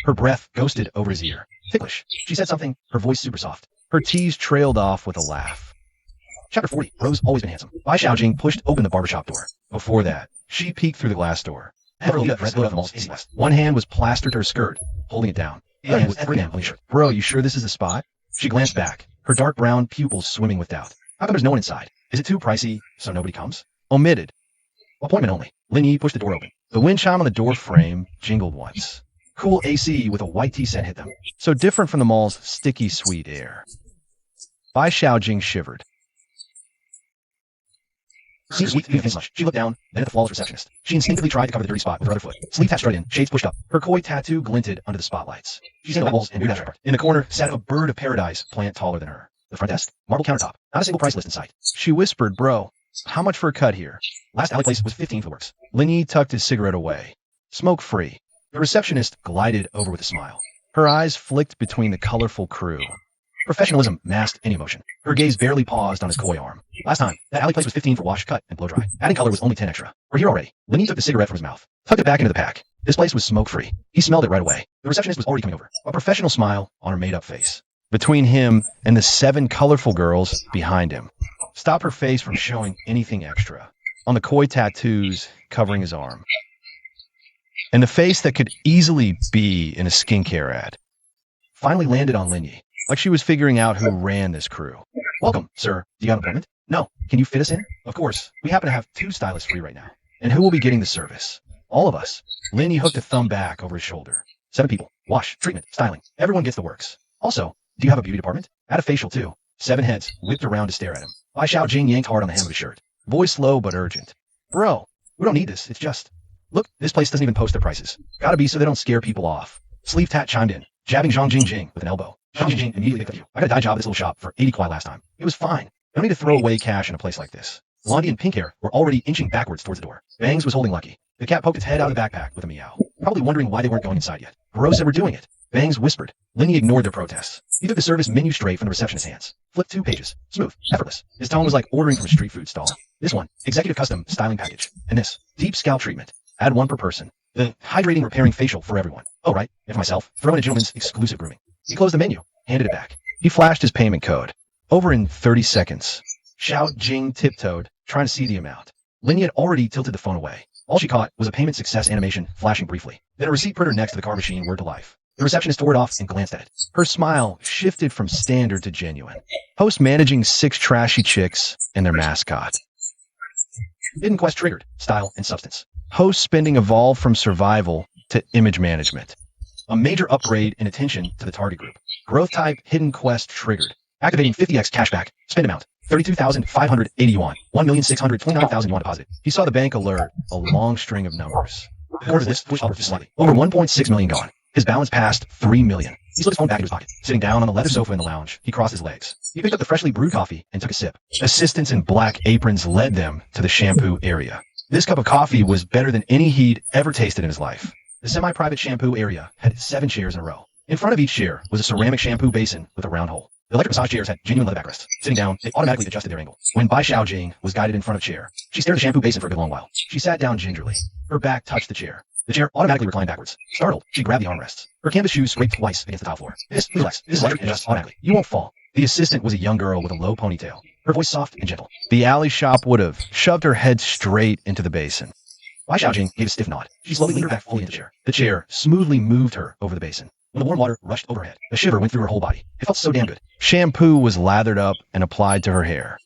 B: Her breath ghosted over his ear. Ticklish. She said something, her voice super soft. Her tease trailed off with a laugh. Chapter 40. Bro's always been handsome. Bai Xiaojing pushed open the barbershop door. Before that, she peeked through the glass door. One hand was plastered to her skirt, holding it down. The other hand was free on his shirt. Bro, you sure this is the spot? She glanced back, her dark brown pupils swimming with doubt. How come there's no one inside? Is it too pricey, so nobody comes? Omitted. Appointment only. Linny pushed the door open. The wind chime on the door frame jingled once. Cool AC with a white tea scent hit them. So different from the mall's sticky sweet air. Bai Xiaojing shivered. She looked down, then at the flawless receptionist. She instinctively tried to cover the dirty spot with her other foot. Sleeve Tat strutted in, shades pushed up. Her koi tattoo glinted under the spotlights. She seen the walls and knew that part. In the corner sat a bird of paradise plant taller than her. The front desk, marble countertop, not a single price list in sight. She whispered, bro, how much for a cut here? Last alley place was 15 for the works. Linny tucked his cigarette away. Smoke free. The receptionist glided over with a smile. Her eyes flicked between the colorful crew. Professionalism masked any emotion. Her gaze barely paused on his koi arm. Last time, that alley place was 15 for wash, cut, and blow dry. Adding color was only 10 extra. We're here already. Linny took the cigarette from his mouth, tucked it back into the pack. This place was smoke-free. He smelled it right away. The receptionist was already coming over, a professional smile on her made-up face. Between him and the 7 colorful girls behind him. Stop her face from showing anything extra. On the koi tattoos covering his arm. And the face that could easily be in a skincare ad. Finally landed on Linny. Like she was figuring out who ran this crew. Welcome, sir. Do you have an appointment? No. Can you fit us in? Of course. We happen to have 2 stylists free right now. And who will be getting the service? All of us. Linny hooked a thumb back over his shoulder. 7 people. Wash, treatment, styling. Everyone gets the works. Also, do you have a beauty department? Add a facial too. 7 heads whipped around to stare at him. Bai Xiaojing yanked hard on the hem of his shirt. Voice low but urgent. Bro, we don't need this. It's just... Look, this place doesn't even post their prices. Gotta be so they don't scare people off. Sleeve Tat chimed in, jabbing Zhang Jingjing with an elbow. Zhang Jingjing immediately picked up you. I got a dye job at this little shop for 80 kwai last time. It was fine. I don't need to throw away cash in a place like this. Blondie and pink hair were already inching backwards towards the door. Bangs was holding Lucky. The cat poked its head out of the backpack with a meow, probably wondering why they weren't going inside yet. Bro said we're doing it. Bangs whispered. Linny ignored their protests. He took the service menu straight from the receptionist's hands. Flipped 2 pages. Smooth. Effortless. His tone was like ordering from a street food stall. This one, executive custom styling package. And this, deep scalp treatment. Add 1 per person. The hydrating repairing facial for everyone. Oh right, and for myself, throw in a gentleman's exclusive grooming. He closed the menu, handed it back. He flashed his payment code. Over in 30 seconds. Xiao Jing tiptoed, trying to see the amount. Linny had already tilted the phone away. All she caught was a payment success animation flashing briefly. Then a receipt printer next to the card machine whirred to life. The receptionist tore it off and glanced at it. Her smile shifted from standard to genuine. Host managing 6 trashy chicks and their mascot. Hidden quest triggered, style and substance. Host spending evolved from survival to image management. A major upgrade in attention to the target group. Growth type hidden quest triggered. Activating 50x cashback. Spend amount 32,580 yuan. 1,629,000 yuan deposit. He saw the bank alert, a long string of numbers. The corner of this pushed upward just slightly. Over 1.6 million gone. His balance passed 3 million. He slipped his phone back into his pocket. Sitting down on the leather sofa in the lounge, he crossed his legs. He picked up the freshly brewed coffee and took a sip. Assistants in black aprons led them to the shampoo area. This cup of coffee was better than any he'd ever tasted in his life. The semi-private shampoo area had 7 chairs in a row. In front of each chair was a ceramic shampoo basin with a round hole. The electric massage chairs had genuine leather backrests. Sitting down, they automatically adjusted their angle. When Bai Xiaojing was guided in front of chair, she stared at the shampoo basin for a good long while. She sat down gingerly. Her back touched the chair. The chair automatically reclined backwards. Startled, she grabbed the armrests. Her canvas shoes scraped twice against the tile floor. Please relax. This is electric and adjusts automatically. You won't fall. The assistant was a young girl with a low ponytail. Her voice soft and gentle. The alley shop would have shoved her head straight into the basin. Bai Xiaojing gave a stiff nod. She slowly leaned her back fully into the chair. The chair smoothly moved her over the basin. When the warm water rushed over her head, a shiver went through her whole body. It felt so damn good. Shampoo was lathered up and applied to her hair.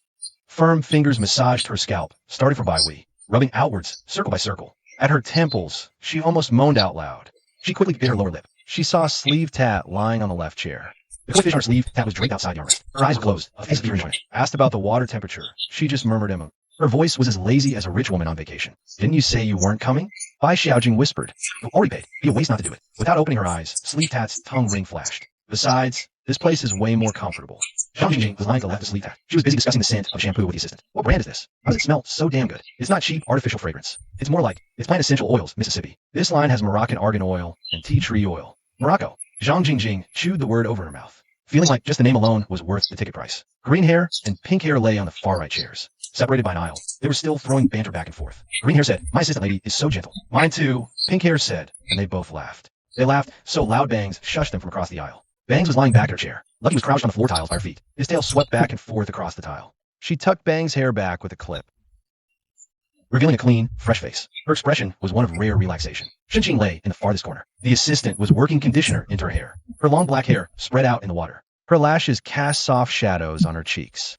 B: Firm fingers massaged her scalp, starting from Bai Wei, rubbing outwards, circle by circle. At her temples, she almost moaned out loud. She quickly bit her lower lip. She saw a sleeve tat lying on the left chair. The koi fish on her sleeve tat was draped outside the armrest. Her eyes were closed, a face of pure enjoyment. Asked about the water temperature, she just murmured him. Her voice was as lazy as a rich woman on vacation. Didn't you say you weren't coming? Bai Xiaojing whispered. You already paid. Be a waste not to do it. Without opening her eyes, Sleeve Tat's tongue ring flashed. Besides, this place is way more comfortable. Zhang Jingjing was lying to the left of Sleeve Tat. She was busy discussing the scent of shampoo with the assistant. What brand is this? How does it smell so damn good? It's not cheap artificial fragrance. It's more like, it's plant essential oils, Mississippi. This line has Moroccan argan oil and tea tree oil. Morocco. Zhang Jingjing chewed the word over in her mouth, feeling like just the name alone was worth the ticket price. Green hair and pink hair lay on the far right chairs, separated by an aisle. They were still throwing banter back and forth. Green hair said, my assistant lady is so gentle. Mine too, Pink hair said, and they both laughed. They laughed so loud Bangs shushed them from across the aisle. Bangs was lying back in her chair. Lucky was crouched on the floor tiles by her feet. His tail swept back and forth across the tile. She tucked Bangs' hair back with a clip, revealing a clean, fresh face. Her expression was one of rare relaxation. Shinqing lay in the farthest corner. The assistant was working conditioner into her hair. Her long black hair spread out in the water. Her lashes cast soft shadows on her cheeks.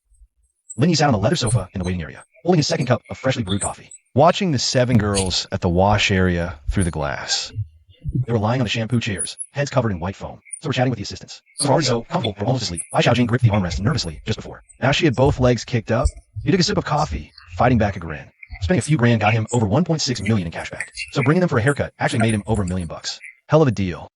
B: Linny sat on the leather sofa in the waiting area, holding his second cup of freshly brewed coffee, watching the 7 girls at the wash area through the glass. They were lying on the shampoo chairs, heads covered in white foam. So were chatting with the assistants. Some were already so comfortable were almost asleep. Bai Xiaojing gripped the armrest nervously just before. Now she had both legs kicked up. He took a sip of coffee, fighting back a grin. Spending a few grand got him over 1.6 million in cash back. So bringing them for a haircut actually made him over $1 million. Hell of a deal.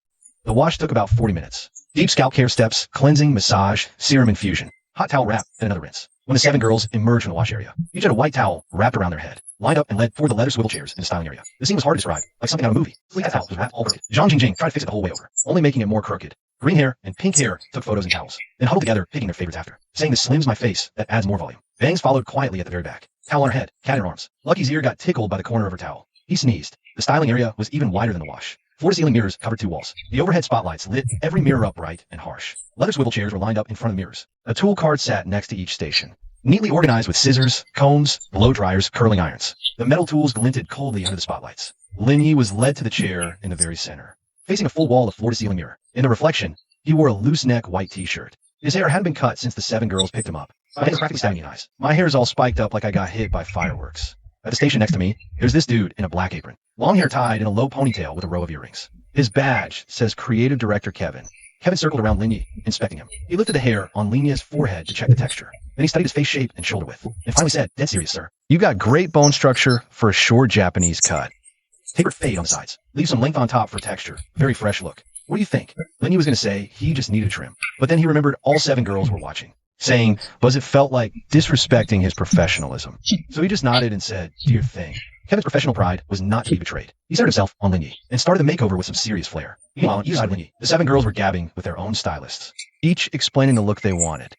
B: The wash took about 40 minutes. Deep scalp care steps, cleansing, massage, serum infusion, hot towel wrap, and another rinse. When the 7 girls emerged from the wash area, each had a white towel wrapped around their head, lined up and led toward the leather swivel chairs in the styling area. The scene was hard to describe, like something out of a movie. Sleek towel was wrapped all crooked. Zhang Jingjing tried to fix it the whole way over, only making it more crooked. Green hair and pink hair took photos and towels, then huddled together, picking their favorites after, saying this slims my face, that adds more volume. Bangs followed quietly at the very back. Towel on her head, cat in her arms. Lucky's ear got tickled by the corner of her towel. He sneezed. The styling area was even wider than the wash. Floor-to-ceiling mirrors covered 2 walls. The overhead spotlights lit every mirror up bright and harsh. Leather swivel chairs were lined up in front of the mirrors. A tool cart sat next to each station, neatly organized with scissors, combs, blow dryers, curling irons. The metal tools glinted coldly under the spotlights. Linny was led to the chair in the very center, facing a full wall of floor-to-ceiling mirror. In the reflection, he wore a loose-neck white t-shirt. His hair hadn't been cut since the 7 girls picked him up. My head's practically stabbing me in the eyes. My hair's all spiked up like I got hit by fireworks. At the station next to me, there's this dude in a black apron, long hair tied in a low ponytail with a row of earrings. His badge says Creative Director Kevin. Kevin circled around Linny, inspecting him. He lifted the hair on Linya's forehead to check the texture. Then he studied his face shape and shoulder width, and finally said, dead serious, sir. You got great bone structure for a short Japanese cut. Tapered fade on the sides. Leave some length on top for texture. Very fresh look. What do you think? Linny was going to say he just needed a trim, but then he remembered all 7 girls were watching, saying, but it felt like disrespecting his professionalism. So he just nodded and said, do your thing. Kevin's professional pride was not to be betrayed. He centered himself on Linny and started the makeover with some serious flair. Meanwhile, on each side of Linny, the 7 girls were gabbing with their own stylists, each explaining the look they wanted.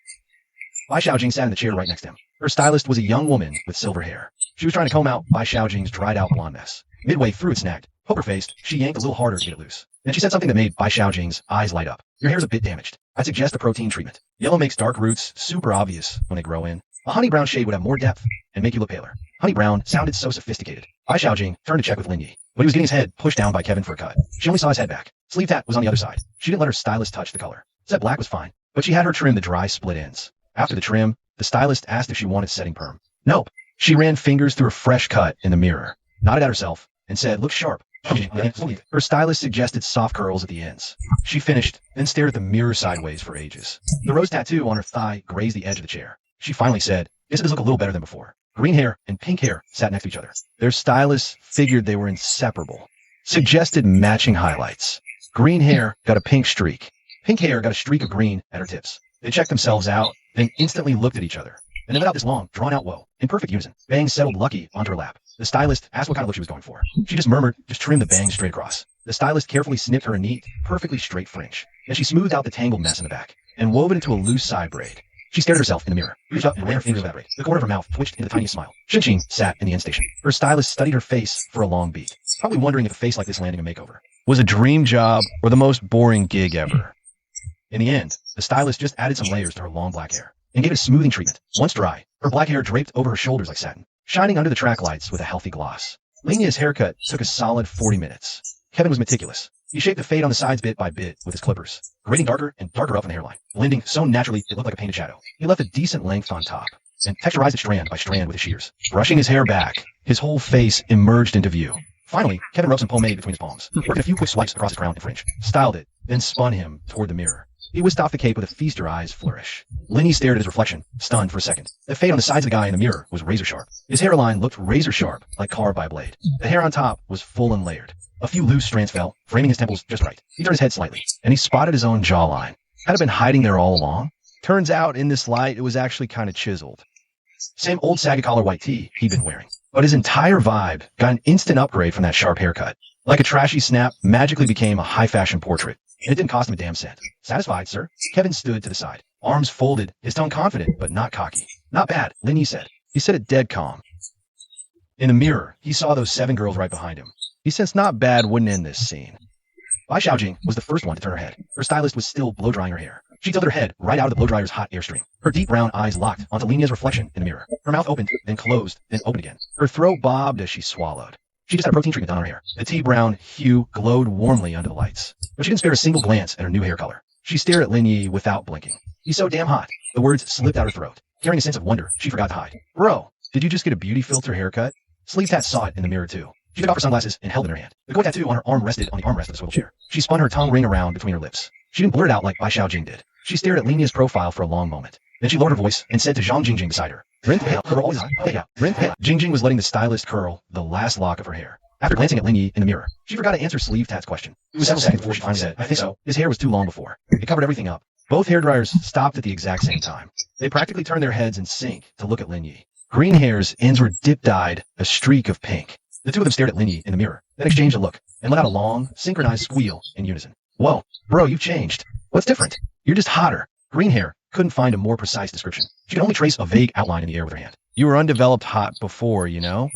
B: Bai Xiaojing sat in the chair right next to him. Her stylist was a young woman with silver hair. She was trying to comb out Bai Xiaojing's dried-out blonde mess. Midway through it snagged. Poker-faced, she yanked a little harder to get it loose. Then she said something that made Bai Xiaojing's eyes light up. Your hair's a bit damaged. I'd suggest a protein treatment. Yellow makes dark roots super obvious when they grow in. A honey brown shade would have more depth and make you look paler. Honey brown sounded so sophisticated. Bai Xiaojing turned to check with Lin Yi, but he was getting his head pushed down by Kevin for a cut. She only saw his head back. Sleeve tat was on the other side. She didn't let her stylist touch the color. Set black was fine, but she had her trim the dry split ends. After the trim, the stylist asked if she wanted setting perm. Nope. She ran fingers through a fresh cut in the mirror, nodded at herself, and said, "Look sharp." Her stylist suggested soft curls at the ends. She finished, then stared at the mirror sideways for ages. The rose tattoo on her thigh grazed the edge of the chair. She finally said, "Guess it does look a little better than before." Green hair and pink hair sat next to each other. Their stylists figured they were inseparable. Suggested matching highlights. Green hair got a pink streak. Pink hair got a streak of green at her tips. They checked themselves out, then instantly looked at each other. And then let out this long, drawn-out woe. In perfect unison, bangs settled Lucky onto her lap. The stylist asked what kind of look she was going for. She just murmured, "Just trim the bangs straight across." The stylist carefully snipped her a neat, perfectly straight fringe. Then she smoothed out the tangled mess in the back and wove it into a loose side braid. She stared at herself in the mirror, reached up and ran her fingers over that braid. The corner of her mouth twitched into the tiniest smile. Xinqing sat in the end station. Her stylist studied her face for a long beat, probably wondering if a face like this landing a makeover was a dream job or the most boring gig ever. In the end, the stylist just added some layers to her long black hair and gave it a smoothing treatment. Once dry, her black hair draped over her shoulders like satin, shining under the track lights with a healthy gloss. Lenia's haircut took a solid 40 minutes. Kevin was meticulous. He shaped the fade on the sides bit by bit with his clippers, grading darker and darker up on the hairline, blending so naturally it looked like a painted shadow. He left a decent length on top, and texturized it strand by strand with his shears. Brushing his hair back, his whole face emerged into view. Finally, Kevin rubbed some pomade between his palms, worked a few quick swipes across his crown and fringe, styled it, then spun him toward the mirror. He whisked off the cape with a feast your eyes flourish. Linny stared at his reflection, stunned for a second. The fade on the sides of the guy in the mirror was razor sharp. His hairline looked razor sharp, like carved by a blade. The hair on top was full and layered. A few loose strands fell, framing his temples just right. He turned his head slightly, and he spotted his own jawline. Had it been hiding there all along? Turns out, in this light, it was actually kind of chiseled. Same old saggy collar white tee he'd been wearing. But his entire vibe got an instant upgrade from that sharp haircut. Like a trashy snap, magically became a high-fashion portrait. And it didn't cost him a damn cent. Satisfied, sir? Kevin stood to the side, arms folded, his tone confident but not cocky. Not bad, Linny said. He said it dead calm. In the mirror, he saw those 7 girls right behind him. He sensed not bad wouldn't end this scene. Bai Xiaojing was the first one to turn her head. Her stylist was still blow-drying her hair. She tilted her head right out of the blow-dryer's hot airstream. Her deep brown eyes locked onto Lenia's reflection in the mirror. Her mouth opened, then closed, then opened again. Her throat bobbed as she swallowed. She just had a protein treatment done on her hair. The tea-brown hue glowed warmly under the lights. But she didn't spare a single glance at her new hair color. She stared at Lin Yi without blinking. "He's so damn hot." The words slipped out her throat. Carrying a sense of wonder, she forgot to hide. "Bro, did you just get a beauty filter haircut?" Sleeve Tat saw it in the mirror too. She took off her sunglasses and held it in her hand. The koi tattoo on her arm rested on the armrest of the swivel chair. She spun her tongue ring around between her lips. She didn't blurt it out like Bai Xiaojing did. She stared at Lenia's profile for a long moment. Then she lowered her voice and said to Zhang Jingjing beside her, Jingjing was letting the stylist curl the last lock of her hair. After glancing at Lin Yi in the mirror, she forgot to answer Sleeve Tat's question. It was several seconds before she finally said, "I think so." His hair was too long before. It covered everything up. Both hairdryers stopped at the exact same time. They practically turned their heads in sync to look at Lin Yi. Green hair's ends were dip-dyed a streak of pink. The two of them stared at Lin Yi in the mirror, then exchanged a look, and let out a long, synchronized squeal in unison. "Whoa, bro, you've changed. What's different? You're just hotter." Green hair couldn't find a more precise description. She could only trace a vague outline in the air with her hand. "You were undeveloped hot before, you know?"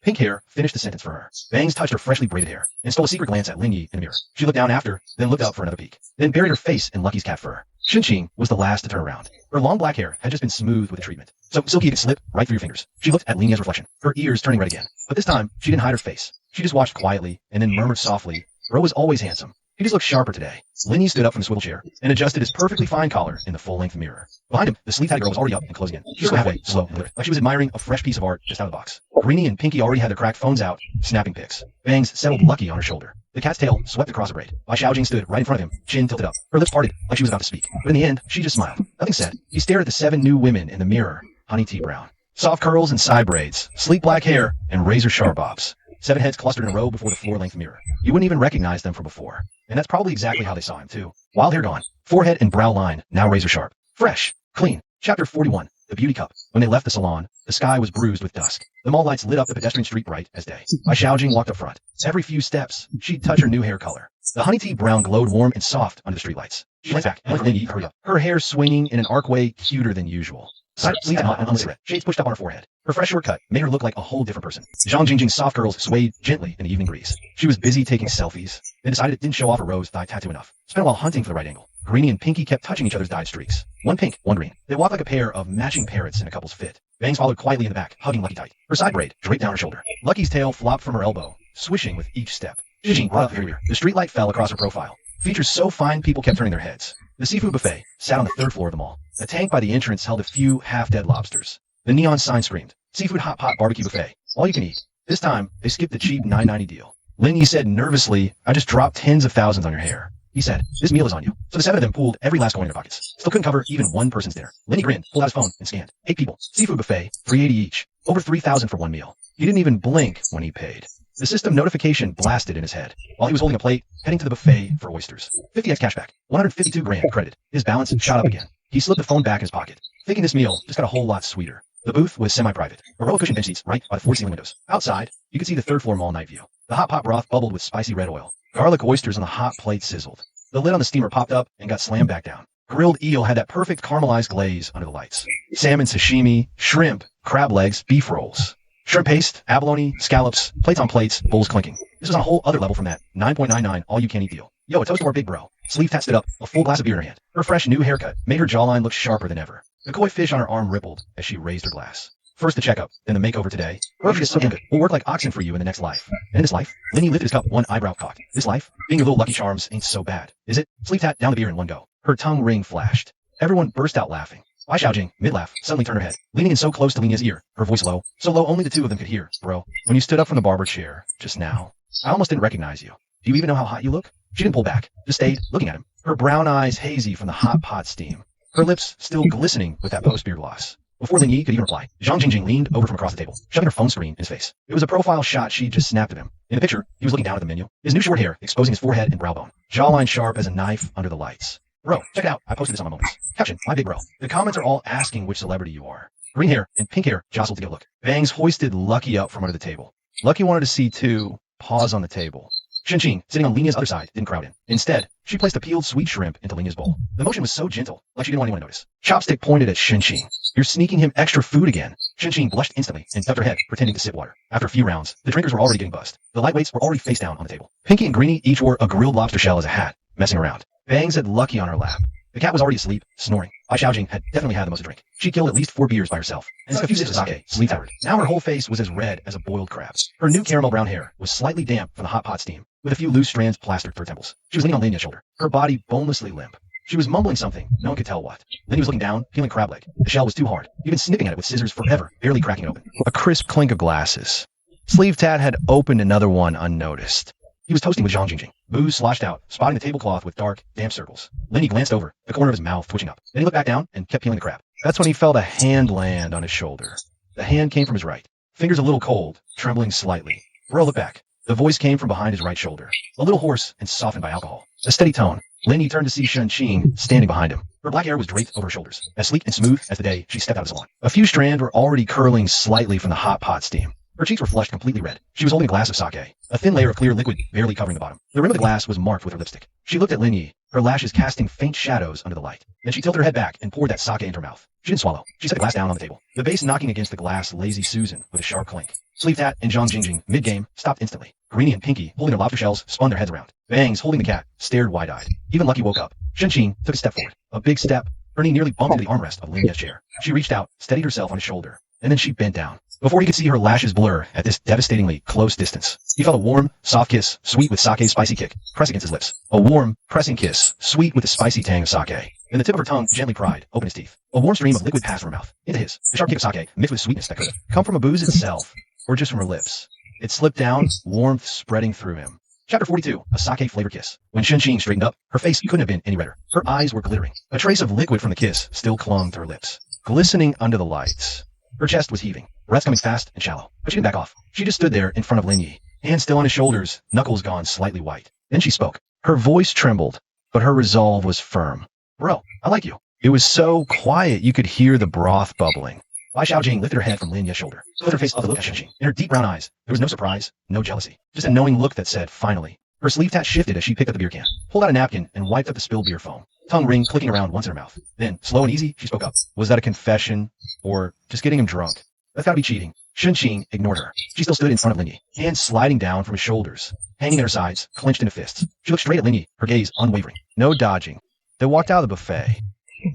B: Pink hair finished the sentence for her. Bangs touched her freshly braided hair and stole a secret glance at Lin Yi in the mirror. She looked down after, then looked up for another peek, then buried her face in Lucky's cat fur. Xinqing was the last to turn around. Her long black hair had just been smoothed with the treatment, so silky it could slip right through your fingers. She looked at Linia's reflection, her ears turning red again. But this time, she didn't hide her face. She just watched quietly and then murmured softly, "Bro was always handsome. He just looked sharper today." Linny stood up from the swivel chair and adjusted his perfectly fine collar in the full-length mirror. Behind him, the sleeve-tatted girl was already up and closed again. She just went halfway, slow and like she was admiring a fresh piece of art just out of the box. Greenie and Pinky already had their cracked phones out, snapping pics. Bangs settled Lucky on her shoulder. The cat's tail swept across her braid. Bai Xiaojing stood right in front of him, chin tilted up. Her lips parted like she was about to speak. But in the end, she just smiled. Nothing said. He stared at the 7 new women in the mirror, honey tea brown. Soft curls and side braids, sleek black hair, and razor-sharp bobs. 7 heads clustered in a row before the floor-length mirror. You wouldn't even recognize them from before. And that's probably exactly how they saw him, too. Wild hair gone. Forehead and brow line, now razor-sharp. Fresh. Clean. Chapter 41. The Beauty Cup. When they left the salon, the sky was bruised with dusk. The mall lights lit up the pedestrian street bright as day. Bai Xiaojing walked up front. Every few steps, she'd touch her new hair color. The honey tea brown glowed warm and soft under the streetlights. She leaned back and let Lin Yi hurry up. Her hair swinging in an arcway cuter than usual. Side sleeve knot on the cigarette, shades pushed up on her forehead. Her fresh shortcut made her look like a whole different person. Zhang Jingjing's soft curls swayed gently in the evening breeze. She was busy taking selfies, then decided it didn't show off her rose thigh tattoo enough. Spent a while hunting for the right angle. Greenie and Pinky kept touching each other's dyed streaks. One pink, one green. They walked like a pair of matching parrots in a couple's fit. Bangs followed quietly in the back, hugging Lucky tight. Her side braid draped down her shoulder. Lucky's tail flopped from her elbow, swishing with each step. Jingjing brought up the rear. The streetlight fell across her profile. Features so fine people kept turning their heads. The seafood buffet sat on the third floor of the mall. A tank by the entrance held a few half-dead lobsters. The neon sign screamed, "Seafood Hot Pot Barbecue Buffet. All you can eat." This time, they skipped the cheap $9.90 deal. Lin Yi said nervously, "I just dropped tens of thousands on your hair." He said, "This meal is on you." So the 7 of them pooled every last coin in their pockets. Still couldn't cover even one person's dinner. Lin Yi grinned, pulled out his phone, and scanned. 8 people. Seafood buffet, $3.80 each. Over $3,000 for one meal. He didn't even blink when he paid. The system notification blasted in his head while he was holding a plate, heading to the buffet for oysters. 50x cashback. 152 grand credited. His balance shot up again. He slipped the phone back in his pocket, thinking this meal just got a whole lot sweeter. The booth was semi-private. A row of cushioned bench seats right by the floor-to-ceiling windows. Outside, you could see the third-floor mall night view. The hot pot broth bubbled with spicy red oil. Garlic oysters on the hot plate sizzled. The lid on the steamer popped up and got slammed back down. Grilled eel had that perfect caramelized glaze under the lights. Salmon sashimi, shrimp, crab legs, beef rolls. Shrimp paste, abalone, scallops, plates on plates, bowls clinking. This was on a whole other level from that $9.99 all-you-can-eat deal. Yo, a toast to our big bro. Sleeve tat stood up, a full glass of beer in her hand. Her fresh new haircut made her jawline look sharper than ever. The koi fish on her arm rippled as she raised her glass. First the checkup, then the makeover today. Groceries so good. We'll work like oxen for you in the next life. And in this life, Linny lifted his cup, one eyebrow cocked. This life, being your little Lucky Charms ain't so bad, is it? Sleeve tat down the beer in one go. Her tongue ring flashed. Everyone burst out laughing. Bai Xiaojing, mid-laugh, suddenly turned her head, leaning in so close to Linia's ear, her voice low, so low only the two of them could hear. Bro, when you stood up from the barber chair, just now, I almost didn't recognize you. Do you even know how hot you look? She didn't pull back, just stayed, looking at him, her brown eyes hazy from the hot pot steam, her lips still glistening with that post-beer gloss. Before Lin Yi could even reply, Zhang Jingjing leaned over from across the table, shoving her phone screen in his face. It was a profile shot she just snapped of him. In the picture, he was looking down at the menu, his new short hair exposing his forehead and brow bone, jawline sharp as a knife under the lights. Bro, check it out. I posted this on my moments. Caption, my big bro. The comments are all asking which celebrity you are. Green hair and pink hair jostled to get a look. Bangs hoisted Lucky up from under the table. Lucky wanted to see too. Pause on the table. Shenqing, sitting on Linia's other side, didn't crowd in. Instead, she placed a peeled sweet shrimp into Linia's bowl. The motion was so gentle, like she didn't want anyone to notice. Chopstick pointed at Shenqing. You're sneaking him extra food again. Shenqing blushed instantly and ducked her head, pretending to sip water. After a few rounds, the drinkers were already getting buzzed. The lightweights were already face down on the table. Pinky and Greenie each wore a grilled lobster shell as a hat, messing around. Bangs had Lucky on her lap. The cat was already asleep, snoring. Bai Xiaojing had definitely had the most to drink. She killed at least 4 beers by herself, and took a few sips of sake, sleep-tired. Now her whole face was as red as a boiled crab. Her new caramel brown hair was slightly damp from the hot pot steam, with a few loose strands plastered through her temples. She was leaning on Linia's shoulder, her body bonelessly limp. She was mumbling something, no one could tell what. Linny was looking down, peeling crab leg. The shell was too hard, even snipping at it with scissors forever, barely cracking it open. A crisp clink of glasses. Sleeve tat had opened another one unnoticed. He was toasting with Zhang Jingjing. Booze sloshed out, spotting the tablecloth with dark, damp circles. Linny glanced over, the corner of his mouth twitching up. Then he looked back down and kept peeling the crab. That's when he felt a hand land on his shoulder. The hand came from his right. Fingers a little cold, trembling slightly. Bro looked back. The voice came from behind his right shoulder. A little hoarse and softened by alcohol. A steady tone. Linny turned to see Shenqing standing behind him. Her black hair was draped over her shoulders, as sleek and smooth as the day she stepped out of the salon. A few strands were already curling slightly from the hot pot steam. Her cheeks were flushed completely red. She was holding a glass of sake, a thin layer of clear liquid barely covering the bottom. The rim of the glass was marked with her lipstick. She looked at Lin Yi, her lashes casting faint shadows under the light. Then she tilted her head back and poured that sake into her mouth. She didn't swallow. She set the glass down on the table, the base knocking against the glass lazy Susan with a sharp clink. Sleeve tat and Zhang Jingjing, mid-game, stopped instantly. Greenie and Pinky, holding their lobster shells, spun their heads around. Bangs, holding the cat, stared wide-eyed. Even Lucky woke up. Shenqing took a step forward. A big step. Her knee nearly bumped into the armrest of Linia's chair. She reached out, steadied herself on his shoulder, and then she bent down. Before he could see her lashes blur at this devastatingly close distance, he felt a warm, soft kiss, sweet with sake's spicy kick, press against his lips. A warm, pressing kiss, sweet with the spicy tang of sake. Then the tip of her tongue gently pried, open his teeth. A warm stream of liquid passed from her mouth, into his. The sharp kick of sake, mixed with sweetness that could have come from a booze itself, or just from her lips. It slipped down, warmth spreading through him. Chapter 42, a sake-flavored kiss. When Shenqing straightened up, her face couldn't have been any redder. Her eyes were glittering. A trace of liquid from the kiss still clung to her lips, glistening under the lights. Her chest was heaving, breaths coming fast and shallow. But she didn't back off. She just stood there in front of Lin Yi, hands still on his shoulders, knuckles gone slightly white. Then she spoke. Her voice trembled, but her resolve was firm. Bro, I like you. It was so quiet you could hear the broth bubbling. Bai Xiaojing lifted her head from Lin Yi's shoulder, with her face up to look at Shenqing. In her deep brown eyes, there was no surprise, no jealousy, just a knowing look that said, finally. Her sleeve tat shifted as she picked up the beer can, pulled out a napkin, and wiped up the spilled beer foam. tongue ring clicking around once in her mouth. Then, slow and easy, she spoke up. Was that a confession? Or just getting him drunk? That's gotta be cheating. Shun-Shing ignored her. She still stood in front of Linyi, hands sliding down from his shoulders, hanging at her sides, clenched into fists. She looked straight at Linyi, her gaze unwavering. No dodging. They walked out of the buffet.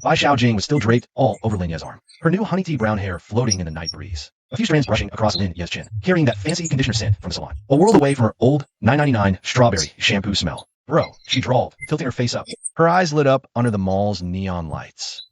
B: Bai Xiaojing was still draped all over Lin Ye's arm, her new honey tea brown hair floating in the night breeze. A few strands brushing across Lin Ye's chin, carrying that fancy conditioner scent from the salon. A world away from her old $9.99 strawberry shampoo smell. Bro, she drawled, tilting her face up. Her eyes lit up under the mall's neon lights.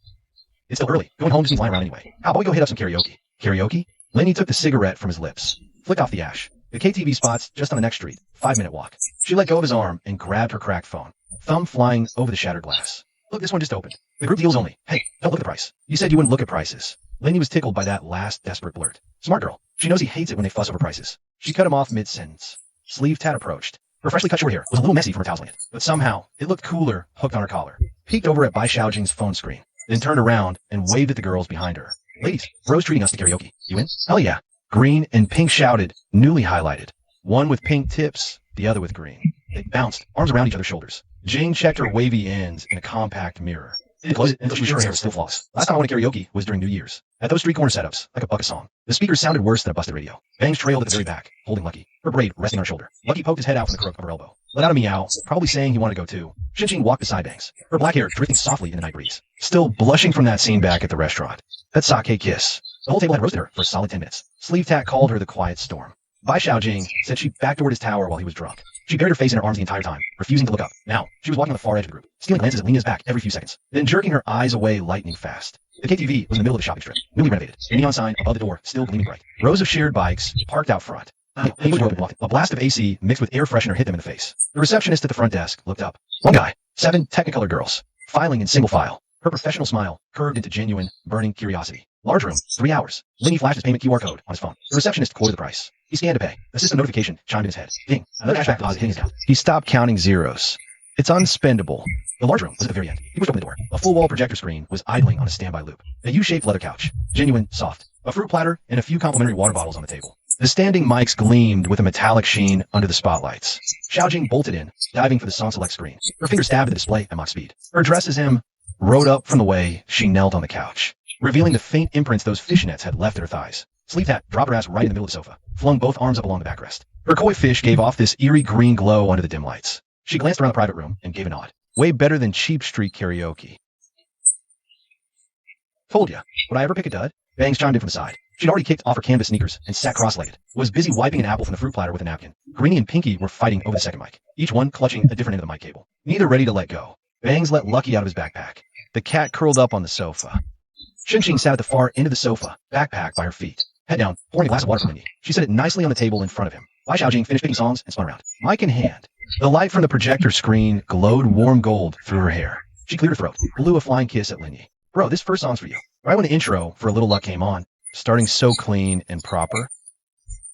B: It's still early. Going home just means lying around anyway. How about we go hit up some karaoke? Karaoke? Lenny took the cigarette from his lips, flicked off the ash. The KTV spot's just on the next street. 5-minute walk. She let go of his arm and grabbed her cracked phone, thumb flying over the shattered glass. Look, this one just opened. The group deals only. Hey, don't look at the price. You said you wouldn't look at prices. Lenny was tickled by that last desperate blurt. Smart girl. She knows he hates it when they fuss over prices. She cut him off mid-sentence. Sleeve Tat approached. Her freshly cut short hair was a little messy from her towels, but somehow it looked cooler hooked on her collar. Peeked over at Bai Xiaojing's phone screen, then turned around and waved at the girls behind her. Ladies, Bro's treating us to karaoke. You in? Hell yeah. Green and pink shouted, newly highlighted. One with pink tips, the other with green. They bounced, arms around each other's shoulders. Jane checked her wavy ends in a compact mirror. Didn't close it until she was sure her hair was still flawless. Last time I went to karaoke was during New Year's. At those street corner setups, like a bucket song. The speakers sounded worse than a busted radio. Bangs trailed at the very back, holding Lucky, her braid resting on her shoulder. Lucky poked his head out from the crook of her elbow. Let out a meow, probably saying he wanted to go too. Shun-Shing walked beside Bangs, her black hair drifting softly in the night breeze. Still blushing from that scene back at the restaurant. That sake kiss. The whole table had roasted her for a solid 10 minutes. Sleeve Tat called her the quiet storm. Bai Xiaojing said she backdoored his tower while he was drunk. She buried her face in her arms the entire time, refusing to look up. Now, she was walking on the far edge of the group, stealing glances at Lena's back every few seconds, then jerking her eyes away lightning fast. The KTV was in the middle of the shopping strip, newly renovated. A neon sign above the door, still gleaming bright. Rows of shared bikes parked out front. A blast of AC mixed with air freshener hit them in the face. The receptionist at the front desk looked up. One guy, 7 Technicolor girls, filing in single file. Her professional smile curved into genuine, burning curiosity. Large room, 3 hours. Linny flashed his payment QR code on his phone. The receptionist quoted the price. He scanned to pay. A system notification chimed in his head. Ding. Another cashback deposit hitting his account. He stopped counting zeros. It's unspendable. The large room was at the very end. He pushed open the door. A full-wall projector screen was idling on a standby loop. A U-shaped leather couch. Genuine, soft. A fruit platter and a few complimentary water bottles on the table. The standing mics gleamed with a metallic sheen under the spotlights. Xiaojing bolted in, diving for the song select screen. Her fingers stabbed at the display at mock speed. Her dress as him rode up from the way she knelt on the couch, revealing the faint imprints those fishnets had left at her thighs. Sleeve Tat dropped her ass right in the middle of the sofa, flung both arms up along the backrest. Her koi fish gave off this eerie green glow under the dim lights. She glanced around the private room and gave a nod. Way better than cheap street karaoke. Told ya. Would I ever pick a dud? Bangs chimed in from the side. She'd already kicked off her canvas sneakers and sat cross-legged, was busy wiping an apple from the fruit platter with a napkin. Greenie and Pinky were fighting over the second mic, each one clutching a different end of the mic cable, neither ready to let go. Bangs let Lucky out of his backpack. The cat curled up on the sofa. Shun-Shing sat at the far end of the sofa, backpack by her feet. Head down, pouring a glass of water from Mindy. She set it nicely on the table in front of him. Bai Xiaojing finished picking songs and spun around, mic in hand. The light from the projector screen glowed warm gold through her hair. She cleared her throat, blew a flying kiss at Linny. Bro, this first song's for you. Right when the intro for A Little Luck came on, starting so clean and proper.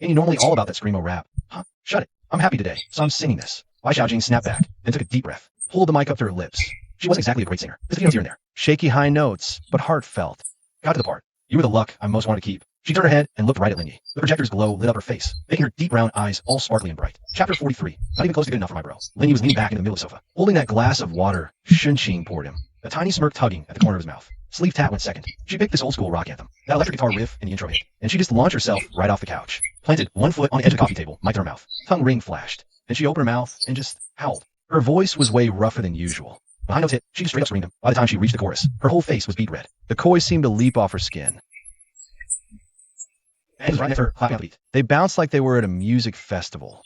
B: Ain't you normally all about that screamo rap? Huh? Shut it. I'm happy today, so I'm singing this. Bai Xiaojing snapped back, then took a deep breath, pulled the mic up to her lips. She wasn't exactly a great singer. Just a few notes here and there. Shaky high notes, but heartfelt. Got to the part. You were the luck I most wanted to keep. She turned her head and looked right at Lindy. The projector's glow lit up her face, making her deep brown eyes all sparkly and bright. Chapter 43. Not even close to good enough for my bro. Lindy was leaning back in the middle of the sofa, holding that glass of water Shun-Shing poured him. A tiny smirk tugging at the corner of his mouth. Sleeve Tat went second. She picked this old school rock anthem. That electric guitar riff in the intro hit, and she just launched herself right off the couch. Planted one foot on the edge of the coffee table, mic in her mouth. Tongue ring flashed. Then she opened her mouth and just howled. Her voice was way rougher than usual. Behind notes hit, she just straight up screamed them. By the time she reached the chorus, her whole face was beet red. The koi seemed to leap off her skin. Bangs right next to her, clapping out the beat. They bounced like they were at a music festival.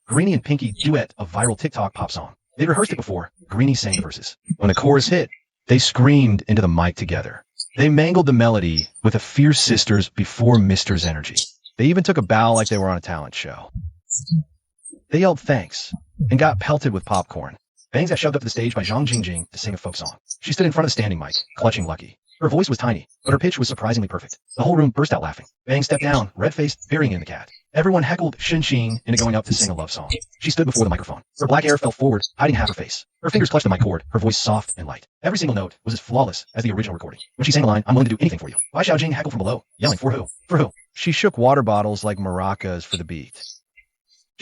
B: Greenie and Pinky duet a viral TikTok pop song. They'd rehearsed it before. Greenie sang the verses. When the chorus hit, they screamed into the mic together. They mangled the melody with a Fierce Sisters before Mister's energy. They even took a bow like they were on a talent show. They yelled thanks and got pelted with popcorn. Bangs got shoved up to the stage by Zhang Jingjing to sing a folk song. She stood in front of the standing mic, clutching Lucky. Her voice was tiny, but her pitch was surprisingly perfect. The whole room burst out laughing. Bangs stepped down, red-faced, burying in the cat. Everyone heckled Shun-Shing into going up to sing a love song. She stood before the microphone. Her black hair fell forward, hiding half her face. Her fingers clutched the mic cord, her voice soft and light. Every single note was as flawless as the original recording. When she sang the line, I'm willing to do anything for you, Bai Xiaojing heckled from below, yelling, for who? For who? She shook water bottles like maracas for the beat.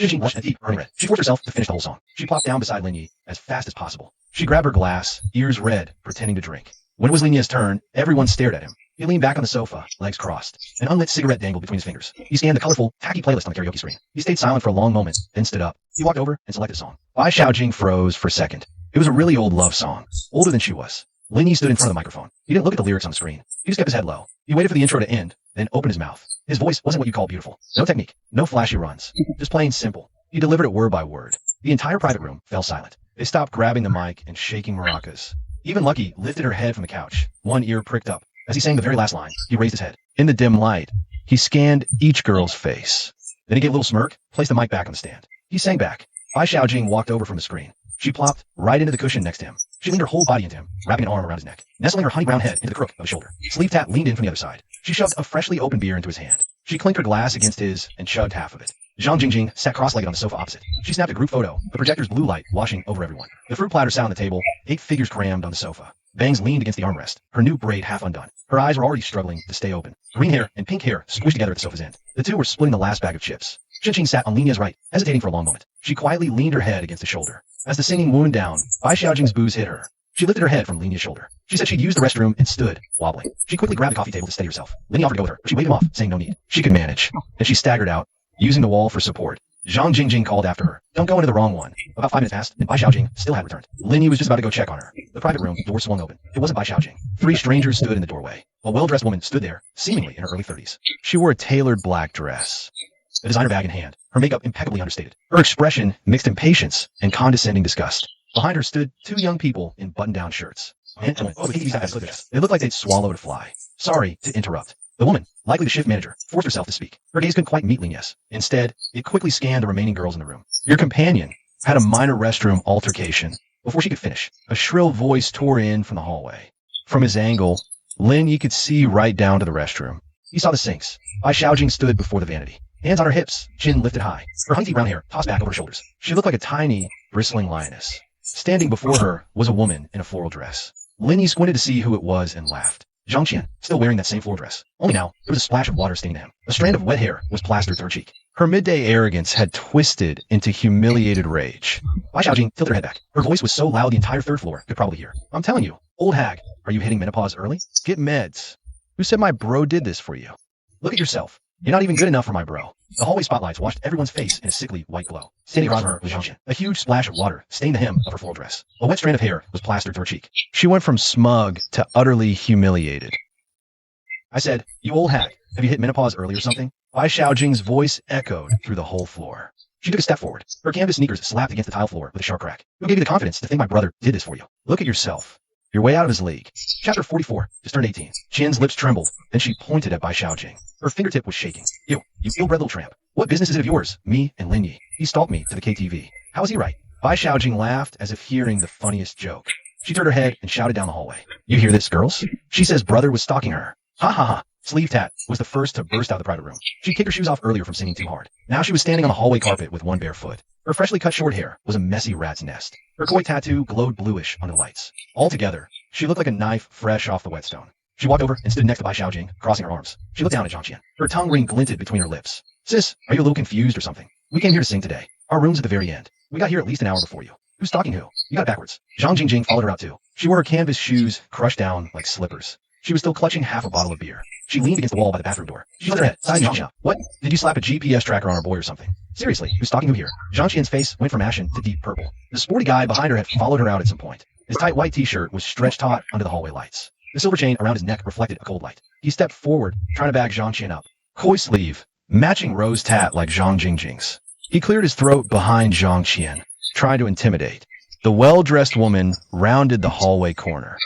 B: She blushed and teeth burning red. She forced herself to finish the whole song. She plopped down beside Lin Yi as fast as possible. She grabbed her glass, ears red, pretending to drink. When it was Lin Yi's turn, everyone stared at him. He leaned back on the sofa, legs crossed. An unlit cigarette dangled between his fingers. He scanned the colorful, tacky playlist on the karaoke screen. He stayed silent for a long moment, then stood up. He walked over and selected a song. Bai Xiaojing froze for a second. It was a really old love song, older than she was. Lin Yi stood in front of the microphone. He didn't look at the lyrics on the screen. He just kept his head low. He waited for the intro to end, then opened his mouth. His voice wasn't what you call beautiful. No technique, no flashy runs. Just plain simple. He delivered it word by word. The entire private room fell silent. They stopped grabbing the mic and shaking maracas. Even Lucky lifted her head from the couch, one ear pricked up. As he sang the very last line, he raised his head. In the dim light, he scanned each girl's face. Then he gave a little smirk, placed the mic back on the stand. He sang back. Bai Xiaojing walked over from the screen. She plopped right into the cushion next to him. She leaned her whole body into him, wrapping an arm around his neck, nestling her honey brown head into the crook of his shoulder. Sleeve Tat leaned in from the other side. She shoved a freshly opened beer into his hand. She clinked her glass against his and chugged half of it. Zhang Jingjing sat cross-legged on the sofa opposite. She snapped a group photo, the projector's blue light washing over everyone. The fruit platter sat on the table, 8 figures crammed on the sofa. Bangs leaned against the armrest, her new braid half undone. Her eyes were already struggling to stay open. Green hair and pink hair squished together at the sofa's end. The two were splitting the last bag of chips. Xinqing sat on Linia's right, hesitating for a long moment. She quietly leaned her head against his shoulder. As the singing wound down, Bai Xiaojing's booze hit her. She lifted her head from Linia's shoulder. She said she'd used the restroom and stood, wobbling. She quickly grabbed the coffee table to steady herself. Linia offered to go with her, but she waved him off, saying no need. She could manage. And she staggered out, using the wall for support. Zhang Jingjing called after her. Don't go into the wrong one. About 5 minutes passed, and Bai Xiaojing still hadn't returned. Lin was just about to go check on her. The private room door swung open. It wasn't Bai Xiaojing. 3 strangers stood in the doorway. A well-dressed woman stood there, seemingly in her early 30s. She wore a tailored black dress, a designer bag in hand, her makeup impeccably understated. Her expression mixed impatience and condescending disgust. Behind her stood 2 young people in button-down shirts. They looked like they'd swallowed a fly. Sorry to interrupt. The woman, likely the shift manager, forced herself to speak. Her gaze couldn't quite meet Linia's. Instead, it quickly scanned the remaining girls in the room. Your companion had a minor restroom altercation. Before she could finish, a shrill voice tore in from the hallway. From his angle, Lin Yi could see right down to the restroom. He saw the sinks. Bai Xiaojing stood before the vanity. Hands on her hips, chin lifted high. Her honey brown hair tossed back over her shoulders. She looked like a tiny, bristling lioness. Standing before her was a woman in a floral dress. Lin Yi squinted to see who it was and laughed. Zhang Qian, still wearing that same floral dress. Only now, there was a splash of water staining him. A strand of wet hair was plastered to her cheek. Her midday arrogance had twisted into humiliated rage. Bai Xiaojing tilted her head back. Her voice was so loud the entire 3rd floor could probably hear. I'm telling you, old hag, are you hitting menopause early? Get meds. Who said my bro did this for you? Look at yourself. You're not even good enough for my bro. The hallway spotlights washed everyone's face in a sickly white glow. Standing around her was Zhang Qian. A huge splash of water stained the hem of her floral dress. A wet strand of hair was plastered to her cheek. She went from smug to utterly humiliated. I said, you old hag, have you hit menopause early or something? Bai Xiaojing's voice echoed through the whole floor. She took a step forward. Her canvas sneakers slapped against the tile floor with a sharp crack. Who gave you the confidence to think my brother did this for you? Look at yourself. You're way out of his league. Chapter 44, just turned 18. Qian's lips trembled. Then she pointed at Bai Xiaojing. Her fingertip was shaking. You ill-bred little tramp. What business is it of yours? Me and Lin Yi. He stalked me to the KTV. How is he right? Bai Xiaojing laughed as if hearing the funniest joke. She turned her head and shouted down the hallway. You hear this, girls? She says brother was stalking her. Ha ha ha. Sleeve Tat was the first to burst out of the private room. She kicked her shoes off earlier from singing too hard. Now she was standing on the hallway carpet with one bare foot. Her freshly cut short hair was a messy rat's nest. Her koi tattoo glowed bluish under the lights. Altogether, she looked like a knife fresh off the whetstone. She walked over and stood next to Bai Xiaojing, crossing her arms. She looked down at Zhang Qian. Her tongue ring glinted between her lips. Sis, are you a little confused or something? We came here to sing today. Our room's at the very end. We got here at least an hour before you. Who's stalking who? You got it backwards. Zhang Jingjing followed her out too. She wore her canvas shoes crushed down like slippers. She was still clutching half a bottle of beer. She leaned against the wall by the bathroom door. She lifted her head, sighed Zhang Qian. What? Did you slap a GPS tracker on our boy or something? Seriously, who's stalking who here? Zhang Qian's face went from ashen to deep purple. The sporty guy behind her had followed her out at some point. His tight white t-shirt was stretched taut under the hallway lights. The silver chain around his neck reflected a cold light. He stepped forward, trying to bag Zhang Qian up. Koi sleeve, matching rose tat like Zhang Jingjing's. He cleared his throat behind Zhang Qian, trying to intimidate. The well-dressed woman rounded the hallway corner.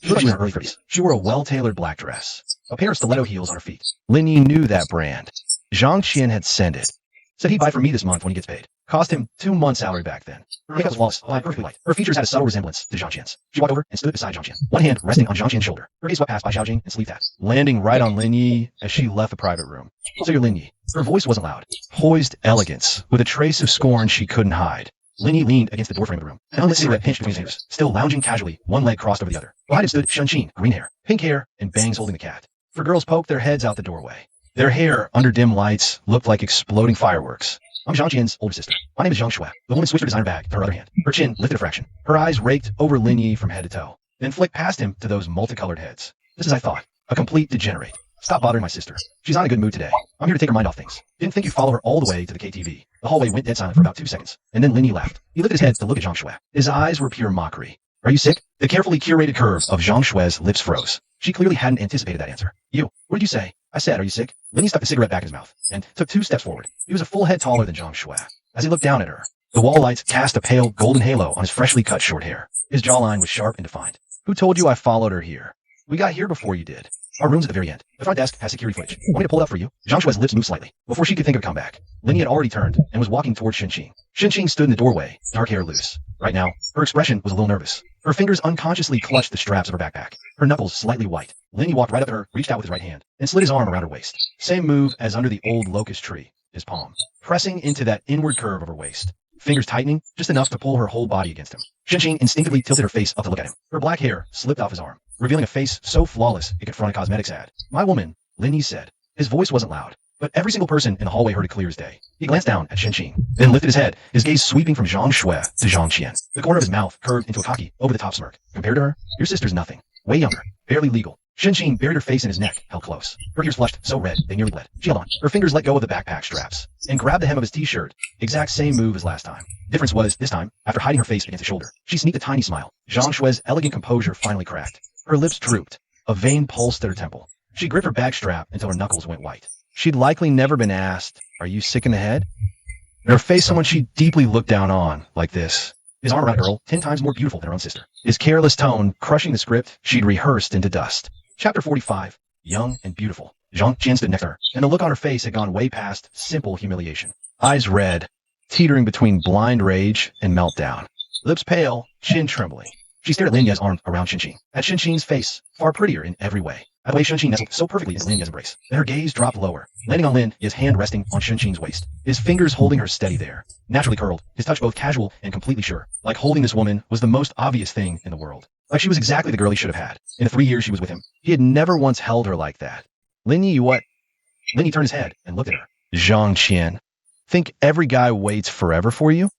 B: She looked like she was in her early 30s. She wore a well-tailored black dress, a pair of stiletto heels on her feet. Lin Yi knew that brand. Zhang Qian had sent it. Said he'd buy for me this month when he gets paid. Cost him 2 months' salary back then. Her makeup was flawless, applied perfectly light. Her features had a subtle resemblance to Zhang Qian's. She walked over and stood beside Zhang Qian, one hand resting on Zhang Qian's shoulder. Her gaze swept past Bai Xiaojing and Sleeve Tat, landing right on Lin Yi as she left the private room. So you're Lin Yi. Her voice wasn't loud. Poised elegance, with a trace of scorn she couldn't hide. Lin Yi leaned against the doorframe of the room, an unlit cigarette pinched between his fingers, still lounging casually, one leg crossed over the other. Behind him stood Xinqing, green hair, pink hair, and bangs holding the cat. For girls poked their heads out the doorway. Their hair, under dim lights, looked like exploding fireworks. I'm Zhang Qian's older sister. My name is Zhang Shui. The woman switched her designer bag to her other hand. Her chin lifted a fraction. Her eyes raked over Lin Yi from head to toe, then flicked past him to those multicolored heads. This is, I thought, a complete degenerate. Stop bothering my sister. She's not in a good mood today. I'm here to take her mind off things. Didn't think you'd follow her all the way to the KTV. The hallway went dead silent for about 2 seconds, and then Lin Yi laughed. He lifted his head to look at Zhang Shui. His eyes were pure mockery. Are you sick? The carefully curated curve of Zhang Shui's lips froze. She clearly hadn't anticipated that answer. You. What did you say? I said, are you sick? Lin Yi stuck the cigarette back in his mouth and took 2 steps forward. He was a full head taller than Zhang Shui. As he looked down at her, the wall lights cast a pale golden halo on his freshly cut short hair. His jawline was sharp and defined. Who told you I followed her here? We got here before you did. Our room's at the very end. The front desk has security footage. Want me to pull it up for you? Zhang Shui's lips moved slightly. Before she could think of a comeback, Lin Yi had already turned and was walking towards Xinqing. Xinqing stood in the doorway, dark hair loose. Right now, her expression was a little nervous. Her fingers unconsciously clutched the straps of her backpack, her knuckles slightly white. Lin Yi walked right up to her, reached out with his right hand, and slid his arm around her waist. Same move as under the old locust tree, his palm, pressing into that inward curve of her waist. Fingers tightening, just enough to pull her whole body against him. Xinqing instinctively tilted her face up to look at him. Her black hair slipped off his arm, revealing a face so flawless it could front a cosmetics ad. My woman, Lin Yi said. His voice wasn't loud, but every single person in the hallway heard it clear as day. He glanced down at Xinqing, then lifted his head, his gaze sweeping from Zhang Shui to Zhang Qian. The corner of his mouth curved into a cocky, over-the-top smirk. Compared to her, your sister's nothing. Way younger, barely legal. Xinqing buried her face in his neck, held close. Her ears flushed so red they nearly bled. She held on. Her fingers let go of the backpack straps and grabbed the hem of his t-shirt. Exact same move as last time. Difference was, this time, after hiding her face against his shoulder, she sneaked a tiny smile. Zhang Shui's elegant composure finally cracked. Her lips drooped. A vein pulsed at her temple. She gripped her bag strap until her knuckles went white. She'd likely never been asked, are you sick in the head? And her face someone she deeply looked down on, like this. His arm around a girl 10 times more beautiful than her own sister. His careless tone crushing the script she'd rehearsed into dust. Chapter 45. Young and beautiful. Zhang Qian stood next to her, and the look on her face had gone way past simple humiliation. Eyes red, teetering between blind rage and meltdown. Lips pale, chin trembling. She stared at Lin Ye's arm around Xinqing, at Xinqing's face, far prettier in every way. At the way Xinqing nestled so perfectly into Lin Ye's embrace. Then her gaze dropped lower, landing on Lin Ye's hand resting on Xinqing's waist, his fingers holding her steady there. Naturally curled, his touch both casual and completely sure, like holding this woman was the most obvious thing in the world. Like she was exactly the girl he should have had. In the 3 years she was with him, he had never once held her like that. Lin Yi, what? Lin Yi turned his head and looked at her. Zhang Qian, think every guy waits forever for you?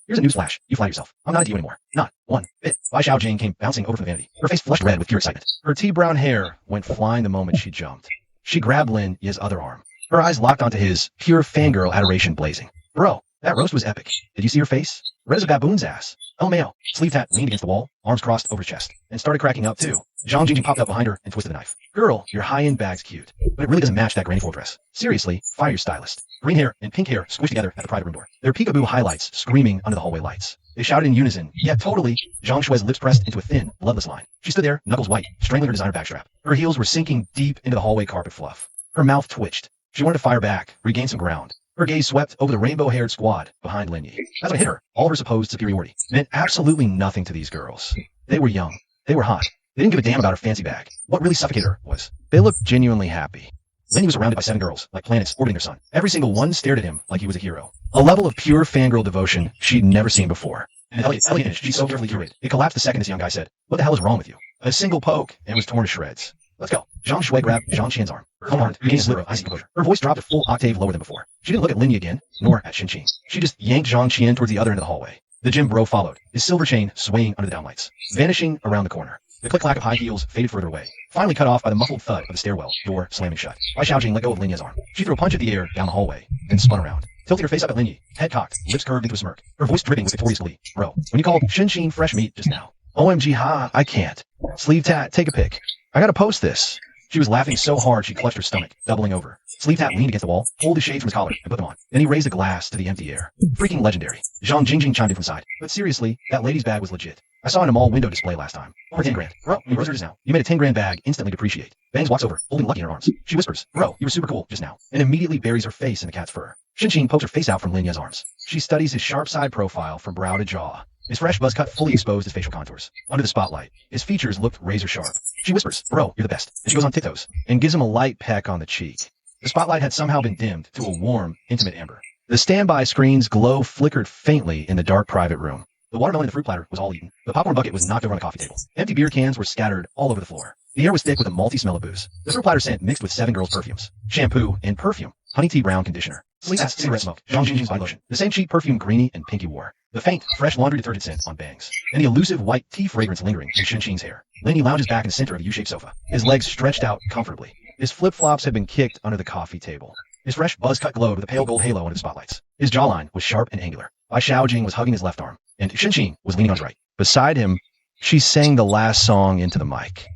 B: Here's a newsflash. You flatter yourself. I'm not into you anymore. Not one bit. Bai Xiaojing came bouncing over from the vanity. Her face flushed red with pure excitement. Her tea-brown hair went flying the moment she jumped. She grabbed Lin Yi's other arm. Her eyes locked onto his, pure fangirl adoration blazing. Bro, that roast was epic. Did you see her face? Red as a baboon's ass. El Mayo. Sleeve tat leaned against the wall, arms crossed over his chest, and started cracking up too. Zhang Jingjing popped up behind her and twisted the knife. Girl, your high-end bag's cute, but it really doesn't match that granny foil dress. Seriously, fire your stylist. Green hair and pink hair squished together at the private room door. Their peekaboo highlights screaming under the hallway lights. They shouted in unison, yeah, totally. Zhang Shui's lips pressed into a thin, bloodless line. She stood there, knuckles white, strangling her designer backstrap. Her heels were sinking deep into the hallway carpet fluff. Her mouth twitched. She wanted to fire back, regain some ground. Her gaze swept over the rainbow-haired squad behind Lin Yi. That's what hit her. All her supposed superiority meant absolutely nothing to these girls. They were young. They were hot. They didn't give a damn about her fancy bag. What really suffocated her was, they looked genuinely happy. Lin Yi was surrounded by 7 girls, like planets orbiting their sun. Every single one stared at him like he was a hero. A level of pure fangirl devotion she'd never seen before. And the elegant image she so carefully curated. It collapsed the second this young guy said, what the hell is wrong with you? A single poke, and was torn to shreds. Let's go. Zhang Shui grabbed Zhang Qian's arm. Her calm regained a sliver of icy composure. Her voice dropped a full octave lower than before. She didn't look at Lin Yi again, nor at Xinqing. She just yanked Zhang Qian towards the other end of the hallway. The gym bro followed, his silver chain swaying under the downlights, vanishing around the corner. The click-clack of high heels faded further away, finally cut off by the muffled thud of the stairwell door slamming shut. Bai Xiaojing let go of Lin Yi's arm. She threw a punch at the air down the hallway, then spun around, tilting her face up at Lin Yi, head cocked, lips curved into a smirk, her voice dripping with victorious glee. Bro, when you called Xinqing fresh meat just now. OMG, ha, I can't. Sleeve tat, take a pic. I gotta post this. She was laughing so hard she clutched her stomach, doubling over. Sleeve tat leaned against the wall, pulled his shades from his collar, and put them on. Then he raised a glass to the empty air. Freaking legendary. Zhang Jingjing chimed in from the side. But seriously, that lady's bag was legit. I saw it in a mall window display last time. Over 10 grand. Bro, you rose her just now. You made a 10 grand bag instantly depreciate. Bangs walks over, holding Lucky in her arms. She whispers, bro, you were super cool just now, and immediately buries her face in the cat's fur. Xinqing pokes her face out from Lin Ye's arms. She studies his sharp side profile from brow to jaw. His fresh buzz cut fully exposed his facial contours. Under the spotlight, his features looked razor sharp. She whispers, bro, you're the best. And she goes on tiptoes and gives him a light peck on the cheek. The spotlight had somehow been dimmed to a warm, intimate amber. The standby screen's glow flickered faintly in the dark private room. The watermelon in the fruit platter was all eaten. The popcorn bucket was knocked over on the coffee table. Empty beer cans were scattered all over the floor. The air was thick with a malty smell of booze. The fruit platter scent mixed with 7 girls' perfumes. Shampoo and perfume. honey tea brown conditioner, sleek ass cigarette smoke, Zhang Jingjing's body lotion, the same cheap perfume Greenie and Pinky wore, the faint, fresh laundry detergent scent on Bangs, and the elusive white tea fragrance lingering in Xinqing's hair. Lenny lounges back in the center of a U-shaped sofa, his legs stretched out comfortably. His flip-flops had been kicked under the coffee table. His fresh buzz-cut glowed with a pale gold halo under the spotlights. His jawline was sharp and angular. Bai Xiaojing was hugging his left arm, and Xinqing was leaning on his right. Beside him, she sang the last song into the mic.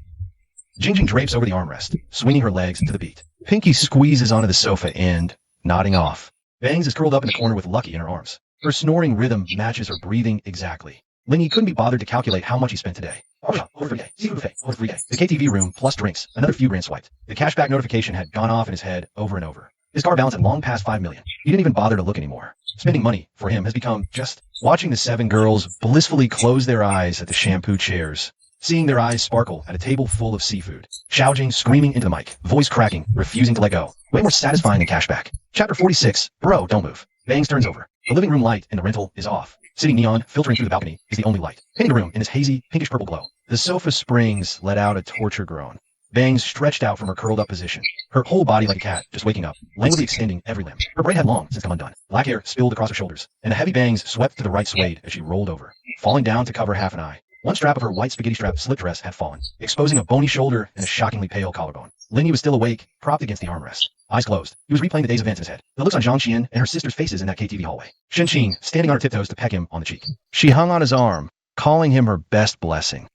B: Jingjing drapes over the armrest, swinging her legs to the beat. Pinky squeezes onto the sofa end, nodding off. Bangs is curled up in the corner with Lucky in her arms. Her snoring rhythm matches her breathing exactly. Lingy couldn't be bothered to calculate how much he spent today. Over 3 days. Seafood buffet. Over 3 days. The KTV room plus drinks. Another few grand swiped. The cashback notification had gone off in his head over and over. His car balance had long passed 5 million. He didn't even bother to look anymore. Spending money for him has become just watching the 7 girls blissfully close their eyes at the shampoo chairs, seeing their eyes sparkle at a table full of seafood. Xiaojing screaming into the mic, voice cracking, refusing to let go. Way more satisfying than cashback. Chapter 46. Bro, don't move. Bangs turns over. The living room light in the rental is off. City neon filtering through the balcony is the only light, painting the room in this hazy, pinkish purple glow. The sofa springs let out a torture groan. Bangs stretched out from her curled up position, her whole body like a cat, just waking up, languidly extending every limb. Her braid had long since come undone. Black hair spilled across her shoulders, and the heavy bangs swept to the right swayed as she rolled over, falling down to cover half an eye. One strap of her white spaghetti strap slip dress had fallen, exposing a bony shoulder and a shockingly pale collarbone. Lingy was still awake, propped against the armrest. Eyes closed. He was replaying the day's events in his head. The looks on Zhang Xian and her sister's faces in that KTV hallway. Xinqing, standing on her tiptoes to peck him on the cheek. She hung on his arm, calling him her best blessing.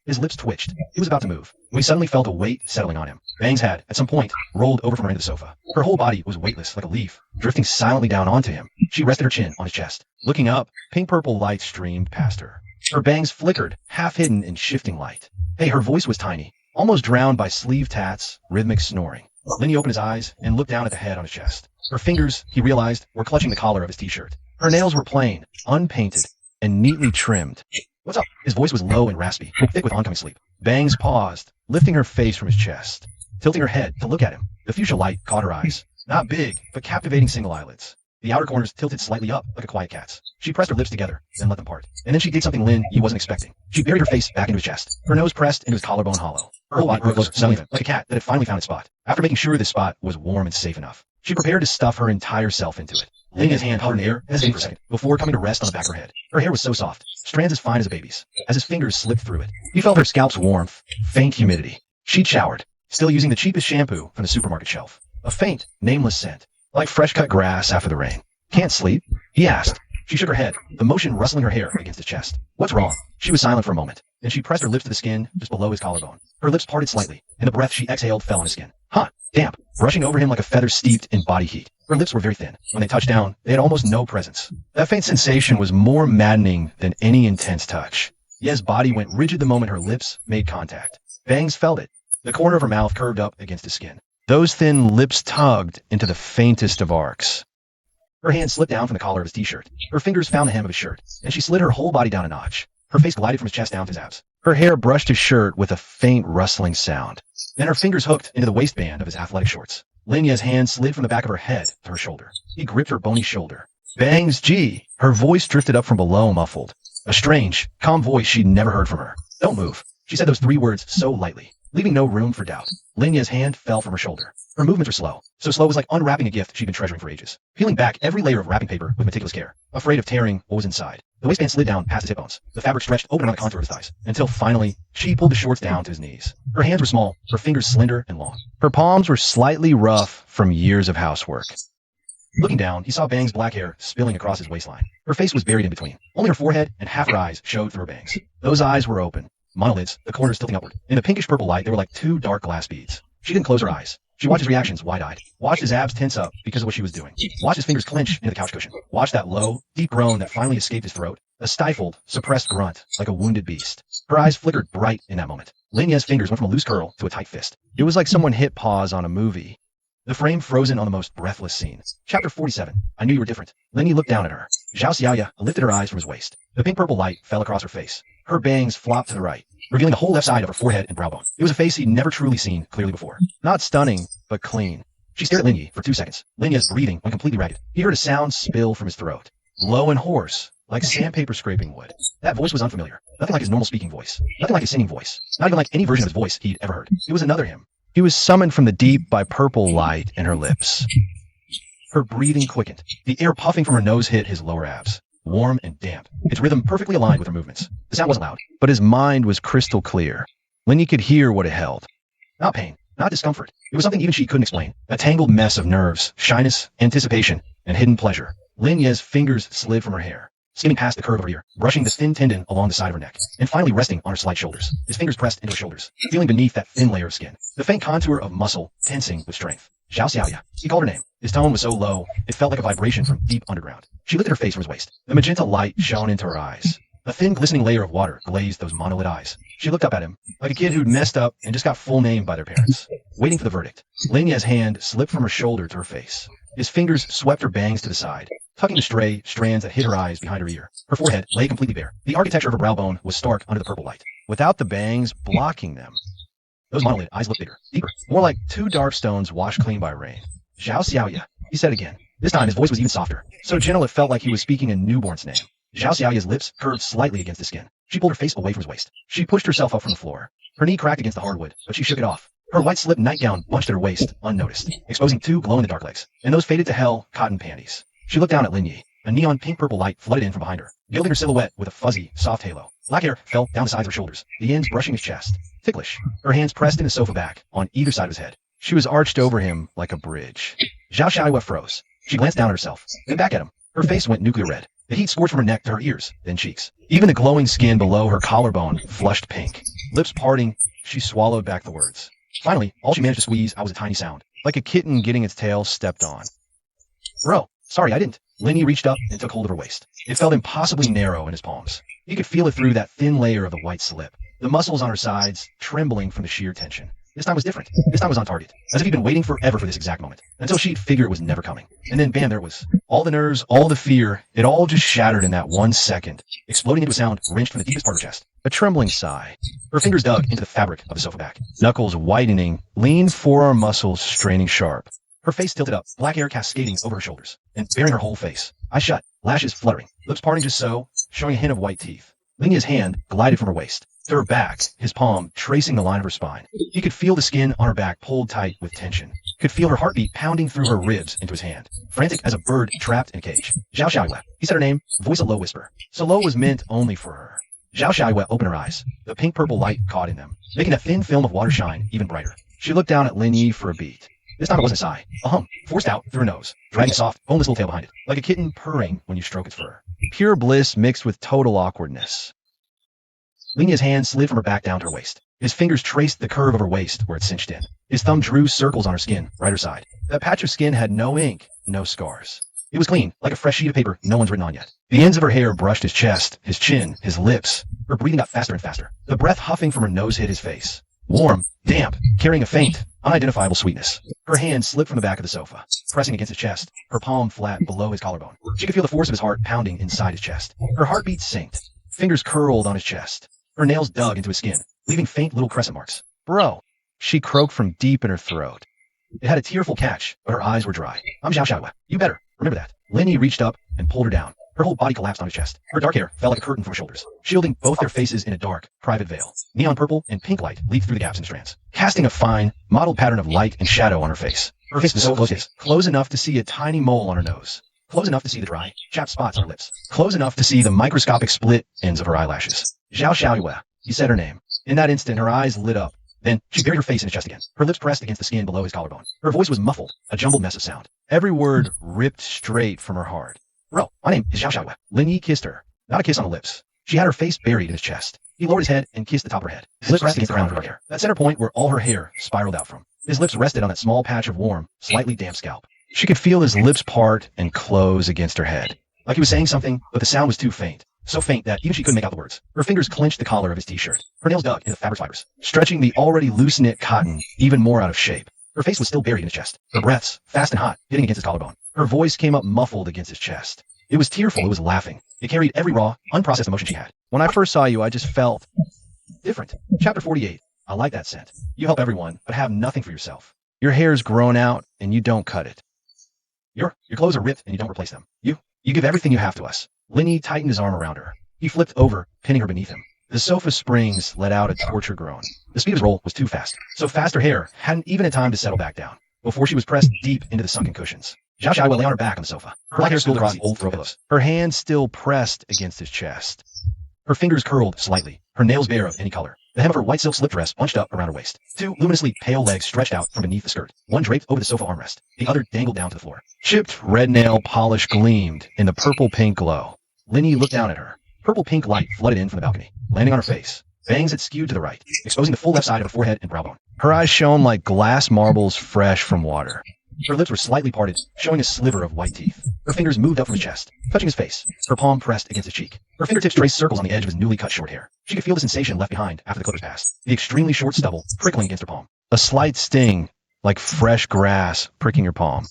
B: His lips twitched. He was about to move, when he suddenly felt a weight settling on him. Bangs had, at some point, rolled over from her end of the sofa. Her whole body was weightless, like a leaf, drifting silently down onto him. She rested her chin on his chest. Looking up, pink-purple light streamed past her. Her bangs flickered, half-hidden in shifting light. Hey, her voice was tiny, almost drowned by sleeve tats, rhythmic snoring. Linny opened his eyes and looked down at the head on his chest. Her fingers, he realized, were clutching the collar of his t-shirt. Her nails were plain, unpainted, and neatly trimmed. What's up? His voice was low and raspy, thick with oncoming sleep. Bangs paused, lifting her face from his chest, tilting her head to look at him. The fuchsia light caught her eyes. Not big, but captivating single eyelids. The outer corners tilted slightly up, like a quiet cat's. She pressed her lips together, then let them part. And then she did something Lin Yi wasn't expecting. She buried her face back into his chest, her nose pressed into his collarbone hollow. Her whole body looked suddenly like a cat that had finally found its spot. After making sure this spot was warm and safe enough, she prepared to stuff her entire self into it. Laying his hand held in the air, hesitating for a second, before coming to rest on the back of her head. Her hair was so soft, strands as fine as a baby's. As his fingers slipped through it, he felt her scalp's warmth, faint humidity. She'd showered, still using the cheapest shampoo from the supermarket shelf. A faint, nameless scent, like fresh-cut grass after the rain. Can't sleep? He asked. She shook her head, the motion rustling her hair against his chest. What's wrong? She was silent for a moment, then she pressed her lips to the skin just below his collarbone. Her lips parted slightly, and the breath she exhaled fell on his skin. Hot, damp, brushing over him like a feather steeped in body heat. Her lips were very thin. When they touched down, they had almost no presence. That faint sensation was more maddening than any intense touch. Ye's body went rigid the moment her lips made contact. Bangs felt it. The corner of her mouth curved up against his skin. Those thin lips tugged into the faintest of arcs. Her hand slipped down from the collar of his t-shirt. Her fingers found the hem of his shirt, and she slid her whole body down a notch. Her face glided from his chest down to his abs. Her hair brushed his shirt with a faint rustling sound. Then her fingers hooked into the waistband of his athletic shorts. Lin Ye's hand slid from the back of her head to her shoulder. He gripped her bony shoulder. Bangs G. Her voice drifted up from below, muffled. A strange, calm voice she'd never heard from her. Don't move. She said those 3 words so lightly, leaving no room for doubt. Lin Ye's hand fell from her shoulder. Her movements were slow. So slow it was like unwrapping a gift she'd been treasuring for ages. Peeling back every layer of wrapping paper with meticulous care, afraid of tearing what was inside. The waistband slid down past his hip bones. The fabric stretched open around the contour of his thighs, until finally, she pulled the shorts down to his knees. Her hands were small, her fingers slender and long. Her palms were slightly rough from years of housework. Looking down, he saw Bang's black hair spilling across his waistline. Her face was buried in between. Only her forehead and half her eyes showed through her bangs. Those eyes were open, monolids, the corners tilting upward. In the pinkish purple light, they were like 2 dark glass beads. She didn't close her eyes. She watched his reactions wide-eyed, watched his abs tense up because of what she was doing, watched his fingers clench into the couch cushion, watched that low, deep groan that finally escaped his throat, a stifled, suppressed grunt like a wounded beast. Her eyes flickered bright in that moment. Lin Ye's fingers went from a loose curl to a tight fist. It was like someone hit pause on a movie. The frame frozen on the most breathless scene. Chapter 47. I knew you were different. Lin Yi looked down at her. Zhao Xiaoya lifted her eyes from his waist. The pink-purple light fell across her face. Her bangs flopped to the right, revealing the whole left side of her forehead and brow bone. It was a face he'd never truly seen clearly before. Not stunning, but clean. She stared at Lin Yi for 2 seconds. Lin Yi's breathing went completely ragged. He heard a sound spill from his throat. Low and hoarse, like sandpaper scraping wood. That voice was unfamiliar. Nothing like his normal speaking voice. Nothing like his singing voice. Not even like any version of his voice he'd ever heard. It was another him. He was summoned from the deep by purple light in her lips. Her breathing quickened. The air puffing from her nose hit his lower abs. Warm and damp, its rhythm perfectly aligned with her movements. The sound wasn't loud, but his mind was crystal clear. Linny could hear what it held. Not pain, not discomfort. It was something even she couldn't explain. A tangled mess of nerves, shyness, anticipation, and hidden pleasure. Linya's fingers slid from her hair, skimming past the curve of her ear, brushing the thin tendon along the side of her neck, and finally resting on her slight shoulders. His fingers pressed into her shoulders, feeling beneath that thin layer of skin. The faint contour of muscle tensing with strength. Zhao Xiaoya. He called her name. His tone was so low, it felt like a vibration from deep underground. She lifted her face from his waist. The magenta light shone into her eyes. A thin, glistening layer of water glazed those monolith eyes. She looked up at him, like a kid who'd messed up and just got full named by their parents, waiting for the verdict. Linya's hand slipped from her shoulder to her face. His fingers swept her bangs to the side, tucking the stray strands that hid her eyes behind her ear. Her forehead lay completely bare. The architecture of her brow bone was stark under the purple light, without the bangs blocking them. Those monolith eyes looked bigger, deeper, more like two dark stones washed clean by rain. Zhao Xiaoya, he said again. This time his voice was even softer, so gentle it felt like he was speaking a newborn's name. Zhao Xiaoya's lips curved slightly against his skin. She pulled her face away from his waist. She pushed herself up from the floor. Her knee cracked against the hardwood, but she shook it off. Her white slip nightgown bunched at her waist, unnoticed, exposing two glow-in-the-dark legs, and those faded to hell cotton panties. She looked down at Linyi. A neon pink-purple light flooded in from behind her, gilding her silhouette with a fuzzy, soft halo. Black hair fell down the sides of her shoulders, the ends brushing his chest. Ticklish. Her hands pressed in the sofa back, on either side of his head. She was arched over him like a bridge. Zhao Xiaoya froze. She glanced down at herself, then back at him. Her face went nuclear red. The heat scorched from her neck to her ears, then cheeks. Even the glowing skin below her collarbone flushed pink. Lips parting, she swallowed back the words. Finally, all she managed to squeeze out was a tiny sound, like a kitten getting its tail stepped on. Bro, sorry, I didn't. Linny reached up and took hold of her waist. It felt impossibly narrow in his palms. He could feel it through that thin layer of the white slip, the muscles on her sides trembling from the sheer tension. This time was different. This time was on target, as if he'd been waiting forever for this exact moment, until she'd figure it was never coming. And then bam, there it was. All the nerves, all the fear, it all just shattered in that 1 second, exploding into a sound wrenched from the deepest part of her chest. A trembling sigh. Her fingers dug into the fabric of the sofa back, knuckles whitening, lean forearm muscles straining sharp. Her face tilted up, black hair cascading over her shoulders, and baring her whole face. Eyes shut, lashes fluttering, lips parting just so, showing a hint of white teeth. Linya's hand glided from her waist to her back, his palm tracing the line of her spine. He could feel the skin on her back pulled tight with tension. Could feel her heartbeat pounding through her ribs into his hand, frantic as a bird trapped in a cage. Zhao Xiaoyue. He said her name, voice a low whisper. So low was meant only for her. Zhao Xiaoyue opened her eyes. The pink-purple light caught in them, making that thin film of water shine even brighter. She looked down at Lin Yi for a beat. This time it wasn't a sigh, a hum, forced out through her nose, dragging a soft, boneless little tail behind it, like a kitten purring when you stroke its fur. Pure bliss mixed with total awkwardness. Linya's hand slid from her back down to her waist. His fingers traced the curve of her waist where it cinched in. His thumb drew circles on her skin, right her side. That patch of skin had no ink, no scars. It was clean, like a fresh sheet of paper no one's written on yet. The ends of her hair brushed his chest, his chin, his lips. Her breathing got faster and faster. The breath huffing from her nose hit his face. Warm, damp, carrying a faint, unidentifiable sweetness. Her hand slipped from the back of the sofa, pressing against his chest, her palm flat below his collarbone. She could feel the force of his heart pounding inside his chest. Her heartbeat synced. Fingers curled on his chest. Her nails dug into his skin, leaving faint little crescent marks. Bro, she croaked from deep in her throat. It had a tearful catch, but her eyes were dry. I'm Zhao Xiaoyue. You better. Remember that. Linny reached up and pulled her down. Her whole body collapsed on his chest. Her dark hair fell like a curtain from her shoulders, shielding both their faces in a dark, private veil. Neon purple and pink light leaked through the gaps in the strands, casting a fine, mottled pattern of light and shadow on her face. Her face was so close to his, close enough to see a tiny mole on her nose, close enough to see the dry, chapped spots on her lips, close enough to see the microscopic split ends of her eyelashes. Zhao Xiaoyue. He said her name. In that instant, her eyes lit up. Then, she buried her face in his chest again, her lips pressed against the skin below his collarbone. Her voice was muffled, a jumbled mess of sound. Every word ripped straight from her heart. Bro, my name is Zhao Xiaoyue. Lin Yi kissed her. Not a kiss on the lips. She had her face buried in his chest. He lowered his head and kissed the top of her head. His lips pressed against the crown of her hair, that center point where all her hair spiraled out from. His lips rested on that small patch of warm, slightly damp scalp. She could feel his lips part and close against her head. Like he was saying something, but the sound was too faint. So faint that even she couldn't make out the words. Her fingers clenched the collar of his t-shirt. Her nails dug into the fabric fibers, stretching the already loose-knit cotton even more out of shape. Her face was still buried in his chest, her breaths, fast and hot, hitting against his collarbone. Her voice came up muffled against his chest. It was tearful, it was laughing. It carried every raw, unprocessed emotion she had. When I first saw you, I just felt different. Chapter 48. I like that scent. You help everyone, but have nothing for yourself. Your hair's grown out, and you don't cut it. Your clothes are ripped, and you don't replace them. You give everything you have to us. Linny tightened his arm around her. He flipped over, pinning her beneath him. The sofa springs let out a tortured groan. The speed of his roll was too fast. So fast her hair hadn't even had time to settle back down, before she was pressed deep into the sunken cushions. Zhao Xiaoyue lay on her back on the sofa. Her black hair spilled across the old throw pillows. Her hands still pressed against his chest. Her fingers curled slightly, her nails bare of any color. The hem of her white silk slip dress bunched up around her waist. Two luminously pale legs stretched out from beneath the skirt, one draped over the sofa armrest, the other dangled down to the floor. Chipped red nail polish gleamed in the purple-pink glow. Linny looked down at her. Purple-pink light flooded in from the balcony, landing on her face. Bangs that skewed to the right, exposing the full left side of her forehead and brow bone. Her eyes shone like glass marbles fresh from water. Her lips were slightly parted, showing a sliver of white teeth. Her fingers moved up from his chest, touching his face. Her palm pressed against his cheek. Her fingertips traced circles on the edge of his newly cut short hair. She could feel the sensation left behind after the clippers passed. The extremely short stubble prickling against her palm. A slight sting, like fresh grass pricking her palm.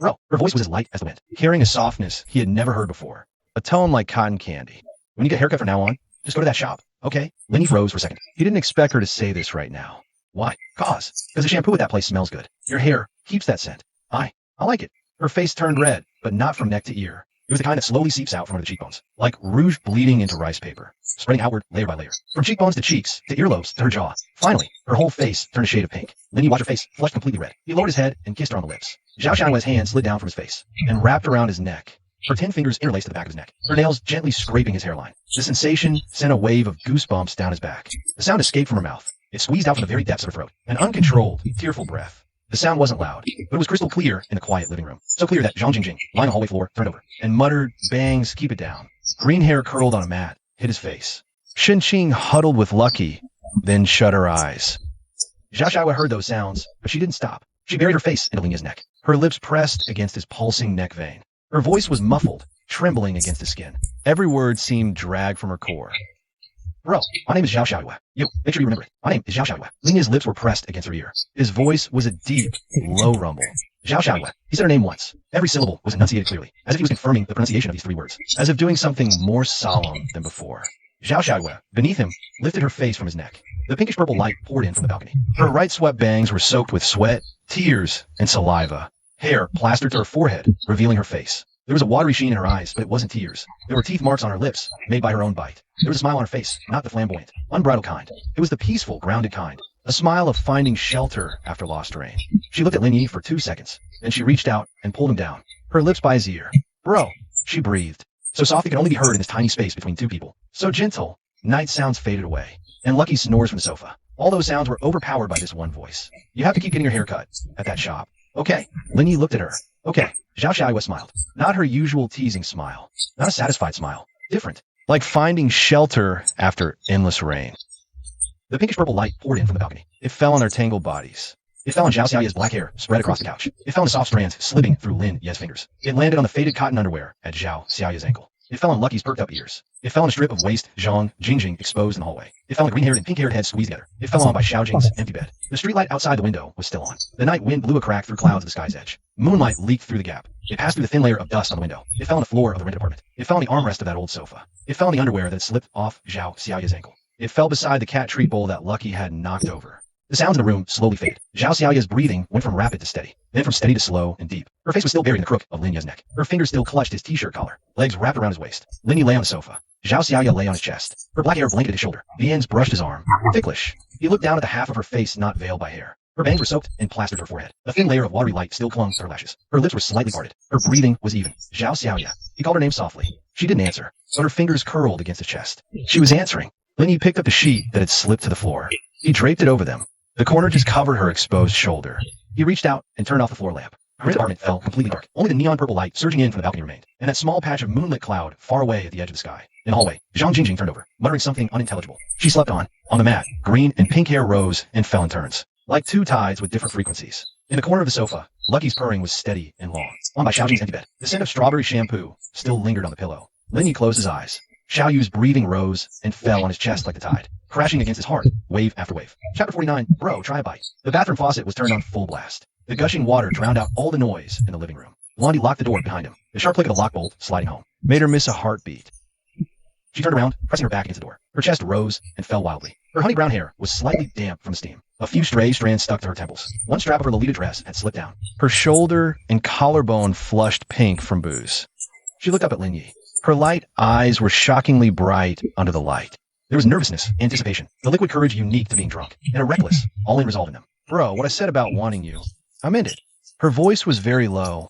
B: Bro, her voice was as light as the wind, carrying a softness he had never heard before. A tone like cotton candy. When you get a haircut from now on, just go to that shop, okay? Linny froze for a second. He didn't expect her to say this right now. Why? Because the shampoo at that place smells good. Your hair keeps that scent. I like it. Her face turned red, but not from neck to ear. It was the kind that slowly seeps out from under the cheekbones, like rouge bleeding into rice paper, spreading outward layer by layer. From cheekbones to cheeks, to earlobes, to her jaw. Finally, her whole face turned a shade of pink. Linny watched her face flush completely red. He lowered his head and kissed her on the lips. Zhao Xiaoyue's hand slid down from his face and wrapped around his neck. Her 10 fingers interlaced to the back of his neck, her nails gently scraping his hairline. The sensation sent a wave of goosebumps down his back. The sound escaped from her mouth. It squeezed out from the very depths of her throat, an uncontrolled, tearful breath. The sound wasn't loud, but it was crystal clear in the quiet living room. So clear that Zhang Jingjing, lying on the hallway floor, turned over and muttered, "Bangs, keep it down." Green hair curled on a mat, hid his face. Shen Qing huddled with Lucky, then shut her eyes. Zhao Xiaoyue heard those sounds, but she didn't stop. She buried her face into Linya's neck, her lips pressed against his pulsing neck vein. Her voice was muffled, trembling against his skin. Every word seemed dragged from her core. Bro, my name is Zhao Xiaoyue. You, make sure you remember it. My name is Zhao Xiaoyue. Linya's lips were pressed against her ear. His voice was a deep, low rumble. Zhao Xiaoyue. He said her name once. Every syllable was enunciated clearly, as if he was confirming the pronunciation of these 3 words, as if doing something more solemn than before. Zhao Xiaoyue, beneath him, lifted her face from his neck. The pinkish-purple light poured in from the balcony. Her right swept bangs were soaked with sweat, tears, and saliva. Hair plastered to her forehead, revealing her face. There was a watery sheen in her eyes, but it wasn't tears. There were teeth marks on her lips, made by her own bite. There was a smile on her face, not the flamboyant, unbridled kind. It was the peaceful, grounded kind. A smile of finding shelter after lost rain. She looked at Linyi for 2 seconds. Then she reached out and pulled him down, her lips by his ear. Bro, she breathed. So soft it could only be heard in this tiny space between 2 people. So gentle. Night sounds faded away, and Lucky snores from the sofa. All those sounds were overpowered by this one voice. You have to keep getting your hair cut at that shop. Okay. Linyi looked at her. Okay. Zhao Xiaoyue smiled. Not her usual teasing smile. Not a satisfied smile. Different. Like finding shelter after endless rain. The pinkish-purple light poured in from the balcony. It fell on their tangled bodies. It fell on Zhao Xiaoye's black hair spread across the couch. It fell on the soft strands slipping through Lin Ye's fingers. It landed on the faded cotton underwear at Zhao Xiaoye's ankle. It fell on Lucky's perked-up ears. It fell on a strip of waist Zhang Jingjing exposed in the hallway. It fell on the green-haired and pink-haired heads squeezed together. It fell on by Xiaojing's empty bed. The streetlight outside the window was still on. The night wind blew a crack through clouds at the sky's edge. Moonlight leaked through the gap. It passed through the thin layer of dust on the window. It fell on the floor of the rented apartment. It fell on the armrest of that old sofa. It fell on the underwear that slipped off Zhao Xiaoye's ankle. It fell beside the cat treat bowl that Lucky had knocked over. The sounds in the room slowly faded. Zhao Xiaoye's breathing went from rapid to steady, then from steady to slow and deep. Her face was still buried in the crook of Lin Ye's neck. Her fingers still clutched his t-shirt collar, legs wrapped around his waist. Linny lay on the sofa. Zhao Xiaoye lay on his chest. Her black hair blanketed his shoulder. The ends brushed his arm. Ticklish. He looked down at the half of her face not veiled by hair. Her bangs were soaked and plastered her forehead. A thin layer of watery light still clung to her lashes. Her lips were slightly parted. Her breathing was even. Zhao Xiaoye. He called her name softly. She didn't answer, but her fingers curled against his chest. She was answering. Linny picked up the sheet that had slipped to the floor. He draped it over them. The corner just covered her exposed shoulder. He reached out and turned off the floor lamp. Her apartment fell completely dark. Only the neon purple light surging in from the balcony remained, and that small patch of moonlit cloud far away at the edge of the sky. In the hallway, Zhang Jingjing turned over, muttering something unintelligible. She slept on the mat. Green and pink hair rose and fell in turns, like 2 tides with different frequencies. In the corner of the sofa, Lucky's purring was steady and long. On by Xiaojing's empty bed, the scent of strawberry shampoo still lingered on the pillow. Linny closed his eyes. Xiao Yu's breathing rose and fell on his chest like the tide, crashing against his heart, wave after wave. Chapter 49, Bro, try a bite. The bathroom faucet was turned on full blast. The gushing water drowned out all the noise in the living room. Blondie locked the door behind him. The sharp click of the lock bolt sliding home made her miss a heartbeat. She turned around, pressing her back against the door. Her chest rose and fell wildly. Her honey brown hair was slightly damp from the steam. A few stray strands stuck to her temples. One strap of her Lolita dress had slipped down. Her shoulder and collarbone flushed pink from booze. She looked up at Lin Yi. Her light eyes were shockingly bright under the light. There was nervousness, anticipation, the liquid courage unique to being drunk, and a reckless, all-in resolve in them. Bro, what I said about wanting you, I meant it. Her voice was very low,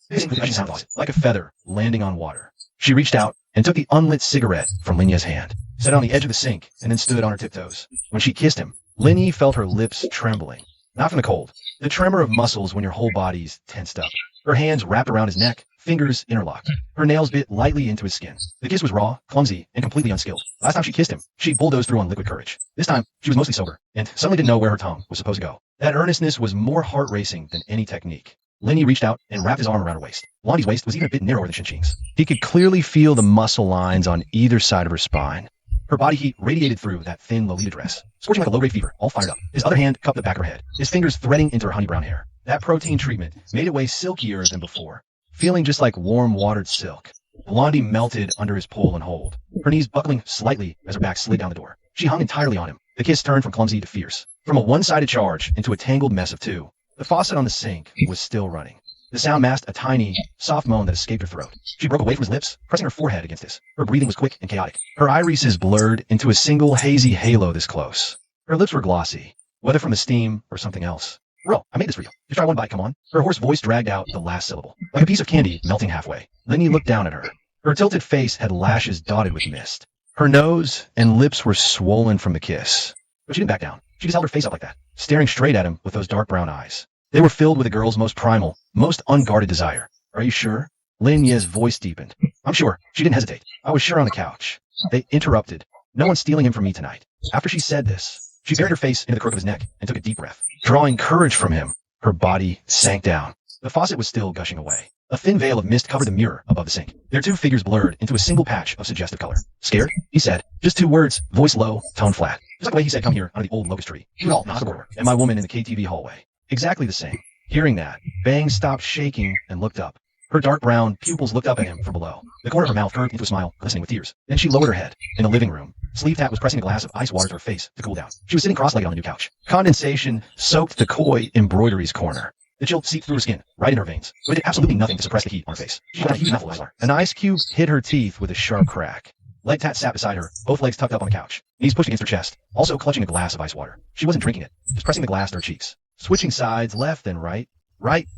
B: hissing through the gushing sound faucet, like a feather landing on water. She reached out and took the unlit cigarette from Linya's hand, set it on the edge of the sink, and then stood on her tiptoes. When she kissed him, Linya felt her lips trembling. Not from the cold, the tremor of muscles when your whole body's tensed up. Her hands wrapped around his neck, fingers interlocked. Her nails bit lightly into his skin. The kiss was raw, clumsy, and completely unskilled. Last time she kissed him, she bulldozed through on liquid courage. This time, she was mostly sober, and suddenly didn't know where her tongue was supposed to go. That earnestness was more heart-racing than any technique. Linya reached out and wrapped his arm around her waist. Blondie's waist was even a bit narrower than Shin-Ching's. He could clearly feel the muscle lines on either side of her spine. Her body heat radiated through that thin Lolita dress, scorching like a low-grade fever, all fired up. His other hand cupped the back of her head, his fingers threading into her honey brown hair. That protein treatment made it way silkier than before, feeling just like warm watered silk. Blondie melted under his pull and hold, her knees buckling slightly as her back slid down the door. She hung entirely on him. The kiss turned from clumsy to fierce, from a one-sided charge into a tangled mess of two. The faucet on the sink was still running. The sound masked a tiny, soft moan that escaped her throat. She broke away from his lips, pressing her forehead against his. Her breathing was quick and chaotic. Her irises blurred into a single hazy halo this close. Her lips were glossy, whether from the steam or something else. Bro, I made this for you. Just try one bite, come on. Her hoarse voice dragged out the last syllable, like a piece of candy melting halfway. Linya looked down at her. Her tilted face had lashes dotted with mist. Her nose and lips were swollen from the kiss. But she didn't back down. She just held her face up like that, staring straight at him with those dark brown eyes. They were filled with a girl's most primal, most unguarded desire. Are you sure? Linya's voice deepened. I'm sure. She didn't hesitate. I was sure on the couch. They interrupted. No one's stealing him from me tonight. After she said this, she buried her face into the crook of his neck and took a deep breath. Drawing courage from him, her body sank down. The faucet was still gushing away. A thin veil of mist covered the mirror above the sink. Their two figures blurred into a single patch of suggestive color. Scared? He said. Just two words, voice low, tone flat. Just like the way he said come here under the old locust tree. You all knock the door. And my woman in the KTV hallway. Exactly the same. Hearing that, Bang stopped shaking and looked up. Her dark brown pupils looked up at him from below. The corner of her mouth curved into a smile, glistening with tears. Then she lowered her head. In the living room, Sleeve Tat was pressing a glass of ice water to her face to cool down. She was sitting cross-legged on the new couch. Condensation soaked the koi embroidery's corner. The chill seeped through her skin, right in her veins. But it did absolutely nothing to suppress the heat on her face. She got a huge mouthful of ice water. An ice cube hit her teeth with a sharp crack. Leg Tat sat beside her, both legs tucked up on the couch, knees pushed against her chest, also clutching a glass of ice water. She wasn't drinking it, just pressing the glass to her cheeks. Switching sides, left and right,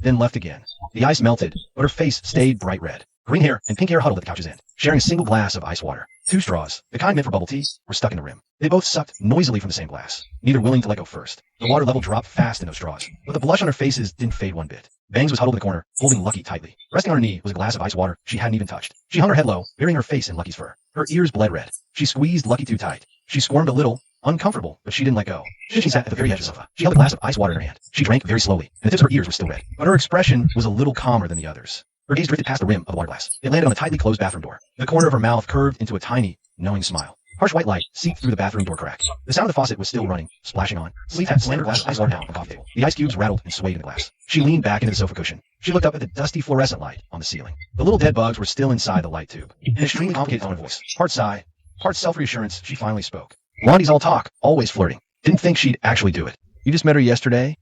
B: then left again. The ice melted, but her face stayed bright red. Green hair and pink hair huddled at the couch's end, sharing a single glass of ice water. Two straws, the kind meant for bubble tea, were stuck in the rim. They both sucked noisily from the same glass, neither willing to let go first. The water level dropped fast in those straws, but the blush on their faces didn't fade one bit. Bangs was huddled in the corner, holding Lucky tightly. Resting on her knee was a glass of ice water she hadn't even touched. She hung her head low, burying her face in Lucky's fur. Her ears bled red. She squeezed Lucky too tight. She squirmed a little, uncomfortable, but she didn't let go. She sat at the very edge of the sofa. She held a glass of ice water in her hand. She drank very slowly, and the tips of her ears were still red. But her expression was a little calmer than the others. Her gaze drifted past the rim of the water glass. It landed on the tightly closed bathroom door. The corner of her mouth curved into a tiny, knowing smile. Harsh white light seeped through the bathroom door crack. The sound of the faucet was still running, splashing on. Sleeve Tat slammed her glass of ice water down on the coffee table. The ice cubes rattled and swayed in the glass. She leaned back into the sofa cushion. She looked up at the dusty fluorescent light on the ceiling. The little dead bugs were still inside the light tube. In an extremely complicated tone of voice, part sigh, part self-reassurance, she finally spoke. Blondie's all talk, always flirting. Didn't think she'd actually do it. You just met her yesterday?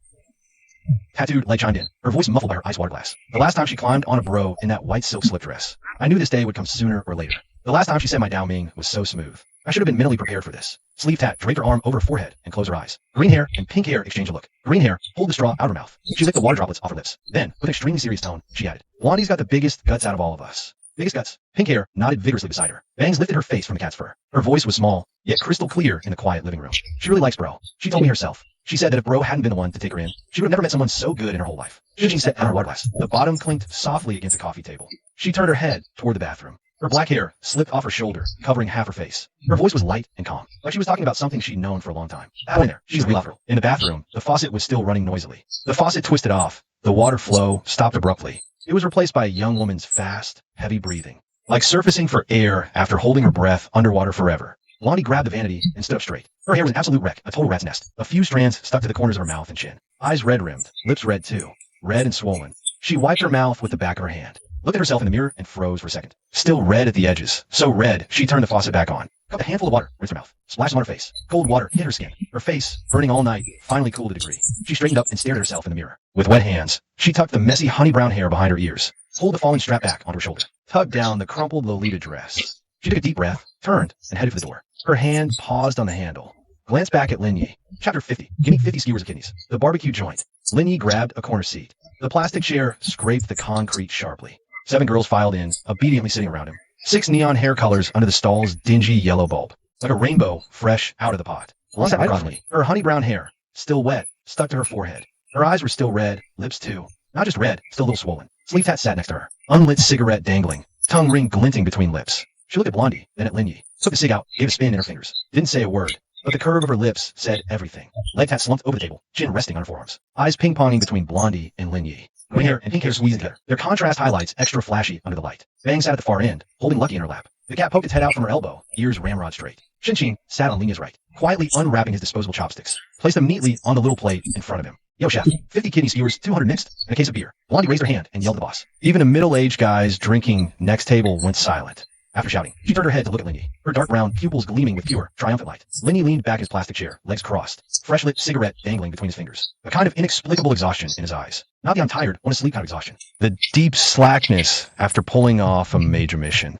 B: Tattooed light chimed in, her voice muffled by her ice water glass. The last time she climbed on a bro in that white silk slip dress. I knew this day would come sooner or later. The last time she said my Dao Ming was so smooth. I should have been mentally prepared for this. Sleeve Tat draped her arm over her forehead and closed her eyes. Green hair and pink hair exchanged a look. Green hair pulled the straw out of her mouth. She licked the water droplets off her lips. Then, with an extremely serious tone, she added, Blondie's got the biggest guts out of all of us. Biggest guts. Pink hair nodded vigorously beside her. Bangs lifted her face from the cat's fur. Her voice was small, yet crystal clear in the quiet living room. She really likes Bro. She told me herself. She said that if Bro hadn't been the one to take her in, she would have never met someone so good in her whole life. She sat down her water glass. The bottom clinked softly against the coffee table. She turned her head toward the bathroom. Her black hair slipped off her shoulder, covering half her face. Her voice was light and calm, like she was talking about something she'd known for a long time. Out in there, she's real after. In the bathroom, the faucet was still running noisily. The faucet twisted off. The water flow stopped abruptly. It was replaced by a young woman's fast, heavy breathing, like surfacing for air after holding her breath underwater forever. Blondie grabbed the vanity and stood up straight. Her hair was an absolute wreck, a total rat's nest. A few strands stuck to the corners of her mouth and chin. Eyes red-rimmed, lips red too, red and swollen. She wiped her mouth with the back of her hand, looked at herself in the mirror, and froze for a second. Still red at the edges. So red, she turned the faucet back on. Cupped a handful of water, rinsed her mouth, splashed on her face. Cold water hit her skin. Her face, burning all night, finally cooled a degree. She straightened up and stared at herself in the mirror. With wet hands, she tucked the messy honey brown hair behind her ears, pulled the falling strap back onto her shoulder, tugged down the crumpled Lolita dress. She took a deep breath, turned, and headed for the door. Her hand paused on the handle. Glanced back at Linya. Chapter 50. Give me 50 skewers of kidneys. The barbecue joint. Lin Yi grabbed a corner seat. The plastic chair scraped the concrete sharply. 7 girls filed in, obediently sitting around him. 6 neon hair colors under the stall's dingy yellow bulb, like a rainbow fresh out of the pot. Lin sat across me, her honey brown hair, still wet, stuck to her forehead. Her eyes were still red, lips too. Not just red, still a little swollen. Sleeve Tat sat next to her, unlit cigarette dangling, tongue ring glinting between lips. She looked at Blondie, then at Lin Yi, took the cig out, gave a spin in her fingers. Didn't say a word, but the curve of her lips said everything. Leg Tat slumped over the table, chin resting on her forearms. Eyes ping-ponging between Blondie and Lin Yi. Green hair and pink hair squeezed together, their contrast highlights extra flashy under the light. Bang sat at the far end, holding Lucky in her lap. The cat poked its head out from her elbow, ears ramrod straight. Shin sat on Lin Yi's right, quietly unwrapping his disposable chopsticks. Placed them neatly on the little plate in front of him. Yo, chef, 50 kidney skewers, 200 mixed, and a case of beer. Blondie raised her hand and yelled at the boss. Even a middle-aged guy's drinking next table went silent. After shouting, she turned her head to look at Lin Yi, her dark brown pupils gleaming with pure, triumphant light. Lin Yi leaned back in his plastic chair, legs crossed, fresh-lit cigarette dangling between his fingers. A kind of inexplicable exhaustion in his eyes. Not the I'm tired, want to sleep kind of exhaustion. The deep slackness after pulling off a major mission.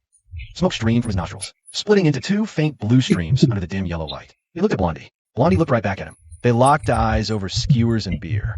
B: Smoke streamed from his nostrils, splitting into 2 faint blue streams under the dim yellow light. He looked at Blondie. Blondie looked right back at him. They locked eyes over skewers and beer.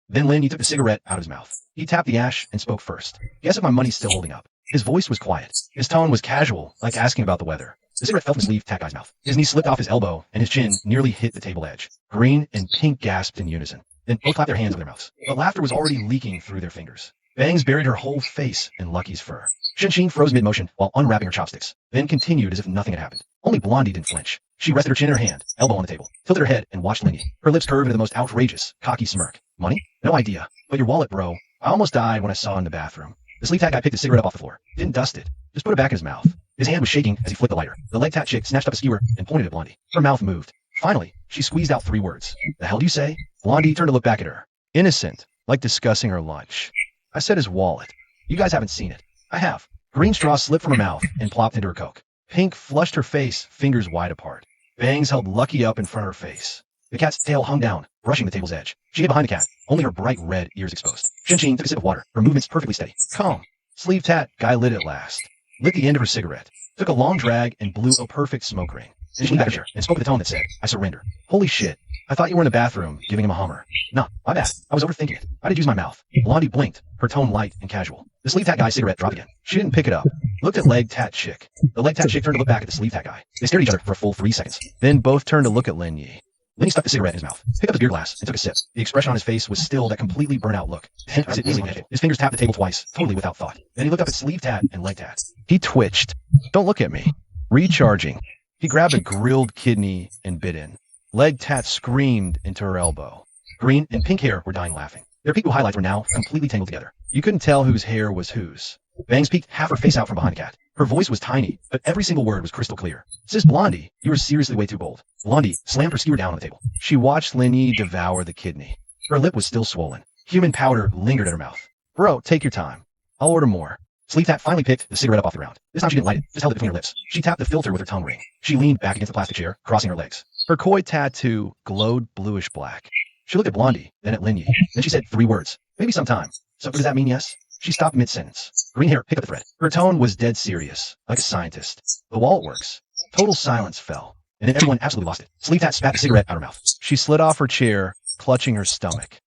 B: Then Lin Yi took the cigarette out of his mouth. He tapped the ash and spoke first. Guess if my money's still holding up. His voice was quiet. His tone was casual, like asking about the weather. The cigarette fell from his sleeve Tat Guy's mouth. His knee slipped off his elbow, and his chin nearly hit the table edge. Green and Pink gasped in unison. Then both clapped their hands over their mouths. But laughter was already leaking through their fingers. Bangs buried her whole face in Lucky's fur. Shin froze mid-motion while unwrapping her chopsticks, then continued as if nothing had happened. Only Blondie didn't flinch. She rested her chin in her hand, elbow on the table, tilted her head, and watched Lin Yi. Her lips curved into the most outrageous, cocky smirk. Money? No idea. But your wallet, bro. I almost died when I saw it in the bathroom. The sleeve Tat guy picked the cigarette up off the floor. Didn't dust it. Just put it back in his mouth. His hand was shaking as he flipped the lighter. The leg tat chick snatched up a skewer and pointed at Blondie. Her mouth moved. Finally, she squeezed out 3 words. The hell do you say? Blondie turned to look back at her. Innocent, like discussing her lunch. I said his wallet. You guys haven't seen it. I have. Green straw slipped from her mouth and plopped into her Coke. Pink flushed her face, fingers wide apart. Bangs held Lucky up in front of her face. The cat's tail hung down, brushing the table's edge. She hid behind the cat, only her bright red ears exposed. Shin took a sip of water, her movements perfectly steady. Calm. Sleeve Tat guy lit at last. Lit the end of her cigarette. Took a long drag and blew a perfect smoke ring. Then she leaned back in her chair and spoke with a tone that said, I surrender. Holy shit. I thought you were in the bathroom, giving him a Hummer. Nah, my bad. I was overthinking it. I did use my mouth. Blondie blinked, her tone light and casual. The sleeve tat guy's cigarette dropped again. She didn't pick it up. Looked at leg tat chick. The leg tat chick turned to look back at the sleeve tat guy. They stared at each other for a full 3 seconds. Then both turned to look at Lin Yi. Lin Yi stuck the cigarette in his mouth, picked up his beer glass, and took a sip. The expression on his face was still that completely burnt out look. His fingers tapped the table twice, totally without thought. Then he looked up at sleeve tat and leg tat. He twitched. Don't look at me. Recharging. He grabbed a grilled kidney and bit in. Leg tat screamed into her elbow. Green and pink hair were dying laughing. Their peekaboo highlights were now completely tangled together. You couldn't tell whose hair was whose. Bangs peeked half her face out from behind the cat. Her voice was tiny, but every single word was crystal clear. Sis Blondie, you were seriously way too bold. Blondie slammed her skewer down on the table. She watched Lin Yi devour the kidney. Her lip was still swollen. Human powder lingered at her mouth. Bro, take your time. I'll order more. Sleeve Tat finally picked the cigarette up off the ground. This time she didn't light it, just held it between her lips. She tapped the filter with her tongue ring. She leaned back against the plastic chair, crossing her legs. Her koi tattoo glowed bluish black. She looked at Blondie, then at Lin Yi. Then she said 3 words. Maybe sometime. So does that mean yes? She stopped mid-sentence. Green hair picked up the thread. Her tone was dead serious, like a scientist. The wallet works. Total silence fell. And then everyone absolutely lost it. Sleeve Tat spat the cigarette out her mouth. She slid off her chair, clutching her stomach.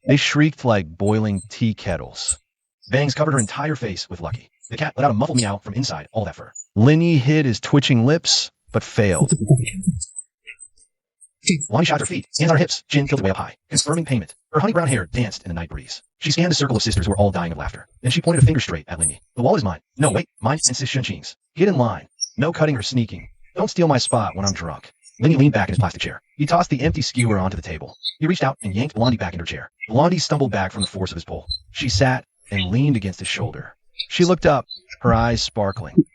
B: They shrieked like boiling tea kettles. Bangs covered her entire face with Lucky. The cat let out a muffled meow from inside all that fur. Lin Yi hid his twitching lips, but failed. Blondie shot her feet, hands on her hips, chin tilted way up high, confirming payment. Her honey brown hair danced in the night breeze. She scanned the circle of sisters who were all dying of laughter. Then she pointed a finger straight at Lin Yi. The wall is mine. No, wait, mine and Sis Shunqing's. Get in line. No cutting or sneaking. Don't steal my spot when I'm drunk. Lin Yi leaned back in his plastic chair. He tossed the empty skewer onto the table. He reached out and yanked Blondie back into her chair. Blondie stumbled back from the force of his pull. She sat and leaned against his shoulder. She looked up, her eyes sparkling.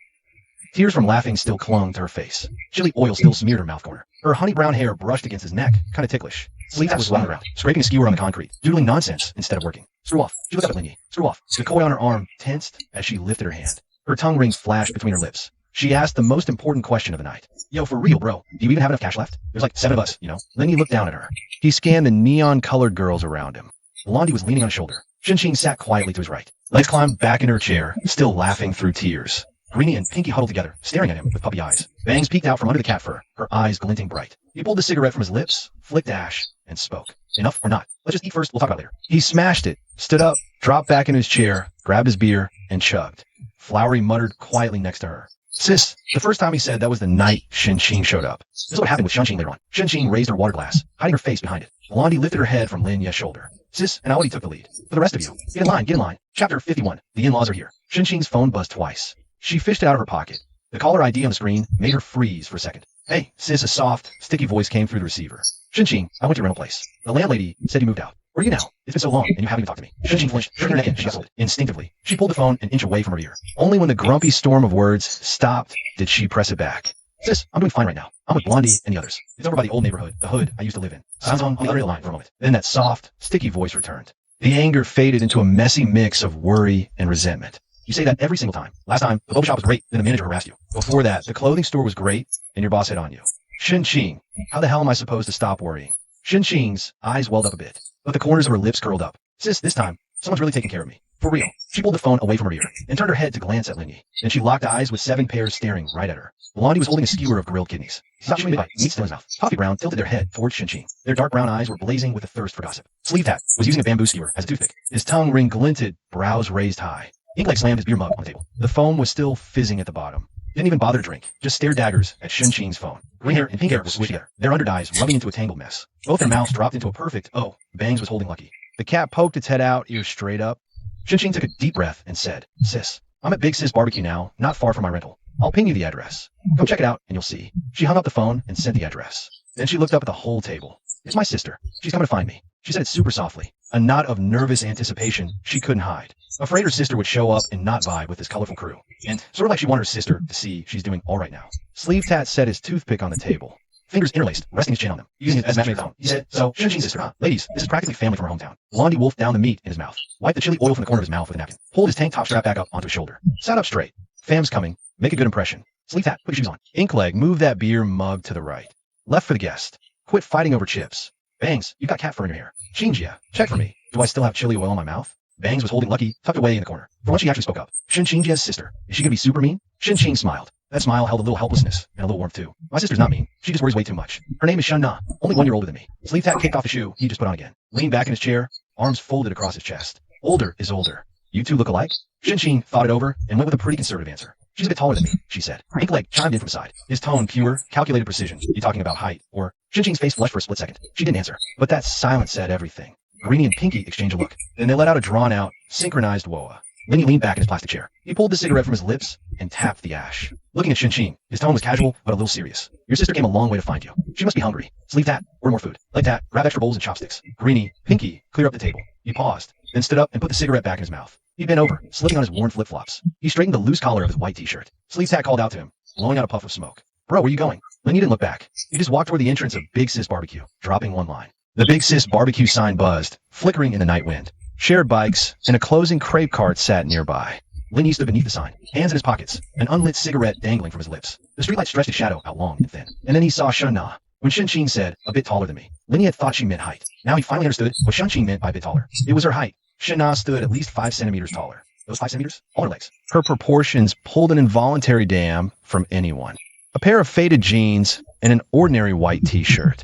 B: Tears from laughing still clung to her face. Chili oil still smeared her mouth corner. Her honey brown hair brushed against his neck, kind of ticklish. Sleeve Tat was swung around, scraping a skewer on the concrete, doodling nonsense instead of working. Screw off. She looked up at Lin Yi. Screw off. The koi on her arm tensed as she lifted her hand. Her tongue ring flashed between her lips. She asked the most important question of the night. Yo, for real, bro. Do you even have enough cash left? There's like 7 of us, you know? Lin Yi looked down at her. He scanned the neon-colored girls around him. Blondie was leaning on his shoulder. Shin sat quietly to his right. Legs climbed back into her chair, still laughing through tears. Greenie and Pinky huddled together, staring at him with puppy eyes. Bangs peeked out from under the cat fur, her eyes glinting bright. He pulled the cigarette from his lips, flicked ash, and spoke. Enough or not? Let's just eat first, we'll talk about it later. He smashed it, stood up, dropped back in his chair, grabbed his beer, and chugged. Flowery muttered quietly next to her. Sis, the first time he said that was the night Shin-Chin showed up. This is what happened with Shin-Chin later on. Shin-Chin raised her water glass, hiding her face behind it. Blondie lifted her head from Lin Ye's shoulder. Sis and Aoi took the lead. For the rest of you, get in line, get in line. Chapter 51. The in-laws are here. Shin-Chin's phone buzzed twice. She fished it out of her pocket. The caller ID on the screen made her freeze for a second. Hey, sis, a soft, sticky voice came through the receiver. Shin-Chin, I went to your rental place. The landlady said you moved out. Where are you now? It's been so long, and you haven't even talked to me. Shin-Chin flinched, shook her neck in, she hustled. Instinctively, she pulled the phone an inch away from her ear. Only when the grumpy storm of words stopped did she press it back. Sis, I'm doing fine right now. I'm with Blondie and the others. It's over by the old neighborhood, the hood I used to live in. Sounds on the other line for a moment. Then that soft, sticky voice returned. The anger faded into a messy mix of worry and resentment. You say that every single time. Last time, the boba shop was great, then the manager harassed you. Before that, the clothing store was great, and your boss hit on you. Shin-Chin, how the hell am I supposed to stop worrying? Shin-Chin's eyes welled up a bit, but the corners of her lips curled up. Sis, this time, someone's really taking care of me. For real. She pulled the phone away from her ear and turned her head to glance at Lin Yi. Then she locked eyes with 7 pairs staring right at her. Blondie was holding a skewer of grilled kidneys. Stop chewing bite, meat still in his mouth. Coffee Brown tilted their head towards Shin-Chin. Their dark brown eyes were blazing with a thirst for gossip. Sleeve Tat was using a bamboo skewer as a toothpick. His tongue ring glinted, brows raised high. Inkleg slammed his beer mug on the table. The foam was still fizzing at the bottom. Didn't even bother to drink, just stared daggers at Shin-Chin's phone. Green hair and pink hair were squished together, their undereyes rubbing into a tangled mess. Both their mouths dropped into a perfect O. Bangs was holding Lucky. The cat poked its head out, ears straight up. Shin-Chin took a deep breath and said, Sis, I'm at Big Sis Barbecue now, not far from my rental. I'll ping you the address. Come check it out and you'll see. She hung up the phone and sent the address. Then she looked up at the whole table. It's my sister. She's coming to find me. She said it super softly, a knot of nervous anticipation she couldn't hide. Afraid her sister would show up and not vibe with this colorful crew. And sort of like she wanted her sister to see she's doing all right now. Sleeve Tat set his toothpick on the table. Fingers interlaced, resting his chin on them, using it as a matchmaking phone. He said, so, Shin-Chin's sister, huh? Ladies, this is practically family from her hometown. Blondie wolfed down the meat in his mouth, wiped the chili oil from the corner of his mouth with a napkin, pulled his tank top strap back up onto his shoulder. Sat up straight. Fam's coming. Make a good impression. Sleeve Tat, put your shoes on. Inkleg moved that beer mug to the right. Left for the guest. Quit fighting over chips. Bangs, you got cat fur in your hair. Shinjia, check for me. Do I still have chili oil in my mouth? Bangs was holding Lucky, tucked away in the corner. For once she actually spoke up. Shin-Chin's sister. Is she gonna be super mean? Shin-Chin smiled. That smile held a little helplessness and a little warmth too. My sister's not mean. She just worries way too much. Her name is Shun-Na, only 1 year older than me. Sleeve Tat kicked off the shoe he just put on again. Leaned back in his chair, arms folded across his chest. Older is older. You two look alike? Shin-Chin thought it over and went with a pretty conservative answer. She's a bit taller than me, she said. Inkleg chimed in from the side, his tone pure, calculated precision. You talking about height? Or Shin-Chin's face flushed for a split second. She didn't answer, but that silence said everything. Greenie and Pinky exchanged a look. Then they let out a drawn-out, synchronized woa. Linny leaned back in his plastic chair. He pulled the cigarette from his lips and tapped the ash. Looking at Shin-Chin, his tone was casual but a little serious. Your sister came a long way to find you. She must be hungry. Sleeve Tat, order more food. Leg Tat, grab extra bowls and chopsticks. Greenie, Pinky, clear up the table. He paused, then stood up and put the cigarette back in his mouth. He bent over, slipping on his worn flip-flops. He straightened the loose collar of his white t-shirt. Sleeve Tat called out to him, blowing out a puff of smoke. Bro, where you going? Linny didn't look back. He just walked toward the entrance of Big Sis Barbecue, dropping one line. The Big Sis Barbecue sign buzzed, flickering in the night wind. Shared bikes and a closing crepe cart sat nearby. Linny stood beneath the sign, hands in his pockets, an unlit cigarette dangling from his lips. The streetlight stretched his shadow out long and thin. And then he saw Shun-Na. When Shin-Chin said, a bit taller than me, Linny had thought she meant height. Now he finally understood what Shin-Chin meant by a bit taller. It was her height. Shun-Na stood at least 5 centimeters taller. Those 5 centimeters? All her legs. Her proportions pulled an involuntary dam from anyone. A pair of faded jeans and an ordinary white t-shirt.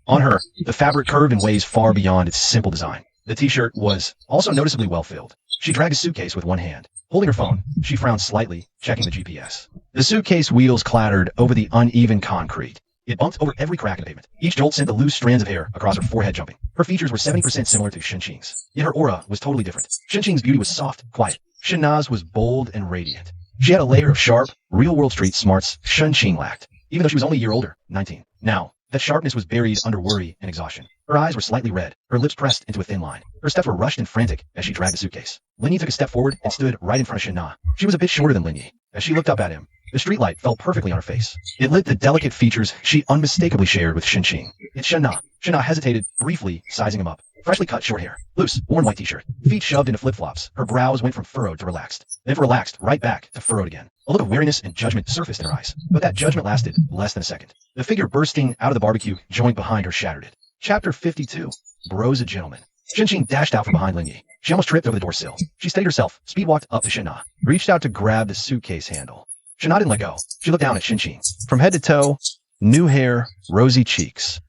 B: On her, the fabric curved in ways far beyond its simple design. The t-shirt was also noticeably well-filled. She dragged a suitcase with one hand. Holding her phone, she frowned slightly, checking the GPS. The suitcase wheels clattered over the uneven concrete. It bumped over every crack in the pavement. Each jolt sent the loose strands of hair across her forehead jumping. Her features were 70% similar to Shin-Chin's, yet her aura was totally different. Shin-Chin's beauty was soft, quiet. Shin-Na's was bold and radiant. She had a layer of sharp, real-world street smarts Shin-Chin lacked, even though she was only a year older, 19. Now, that sharpness was buried under worry and exhaustion. Her eyes were slightly red, her lips pressed into a thin line. Her steps were rushed and frantic as she dragged the suitcase. Linny took a step forward and stood right in front of Shin-Na. She was a bit shorter than Linny. As she looked up at him, the streetlight fell perfectly on her face. It lit the delicate features she unmistakably shared with Shin-Chin. It's Shun-Na. Shun-Na hesitated, briefly sizing him up. Freshly cut short hair, loose, worn white t-shirt, feet shoved into flip-flops. Her brows went from furrowed to relaxed, then from relaxed right back to furrowed again. A look of weariness and judgment surfaced in her eyes, but that judgment lasted less than a second. The figure bursting out of the barbecue joint behind her shattered it. Chapter 52. Bro's a gentleman. Shin-Chin dashed out from behind Lin Yi. She almost tripped over the door sill. She steadied herself, speed-walked up to Shin-Na, reached out to grab the suitcase handle. Shana didn't let go. She looked down at Shin-Chin. From head to toe, new hair, rosy cheeks,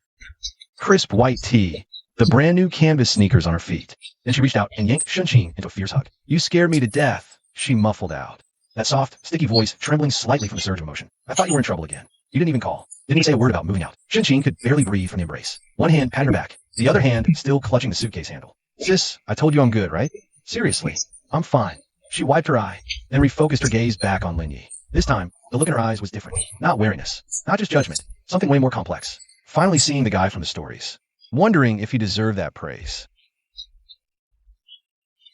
B: crisp white tee, the brand new canvas sneakers on her feet. Then she reached out and yanked Shin-Chin into a fierce hug. You scared me to death, she muffled out. That soft, sticky voice trembling slightly from the surge of emotion. I thought you were in trouble again. You didn't even call. Didn't even say a word about moving out. Shin-Chin could barely breathe from the embrace. One hand patting her back, the other hand still clutching the suitcase handle. Sis, I told you I'm good, right? Seriously, I'm fine. She wiped her eye, then refocused her gaze back on Lin Yi. This time, the look in her eyes was different. Not wariness, not just judgment, something way more complex. Finally seeing the guy from the stories. Wondering if he deserved that praise.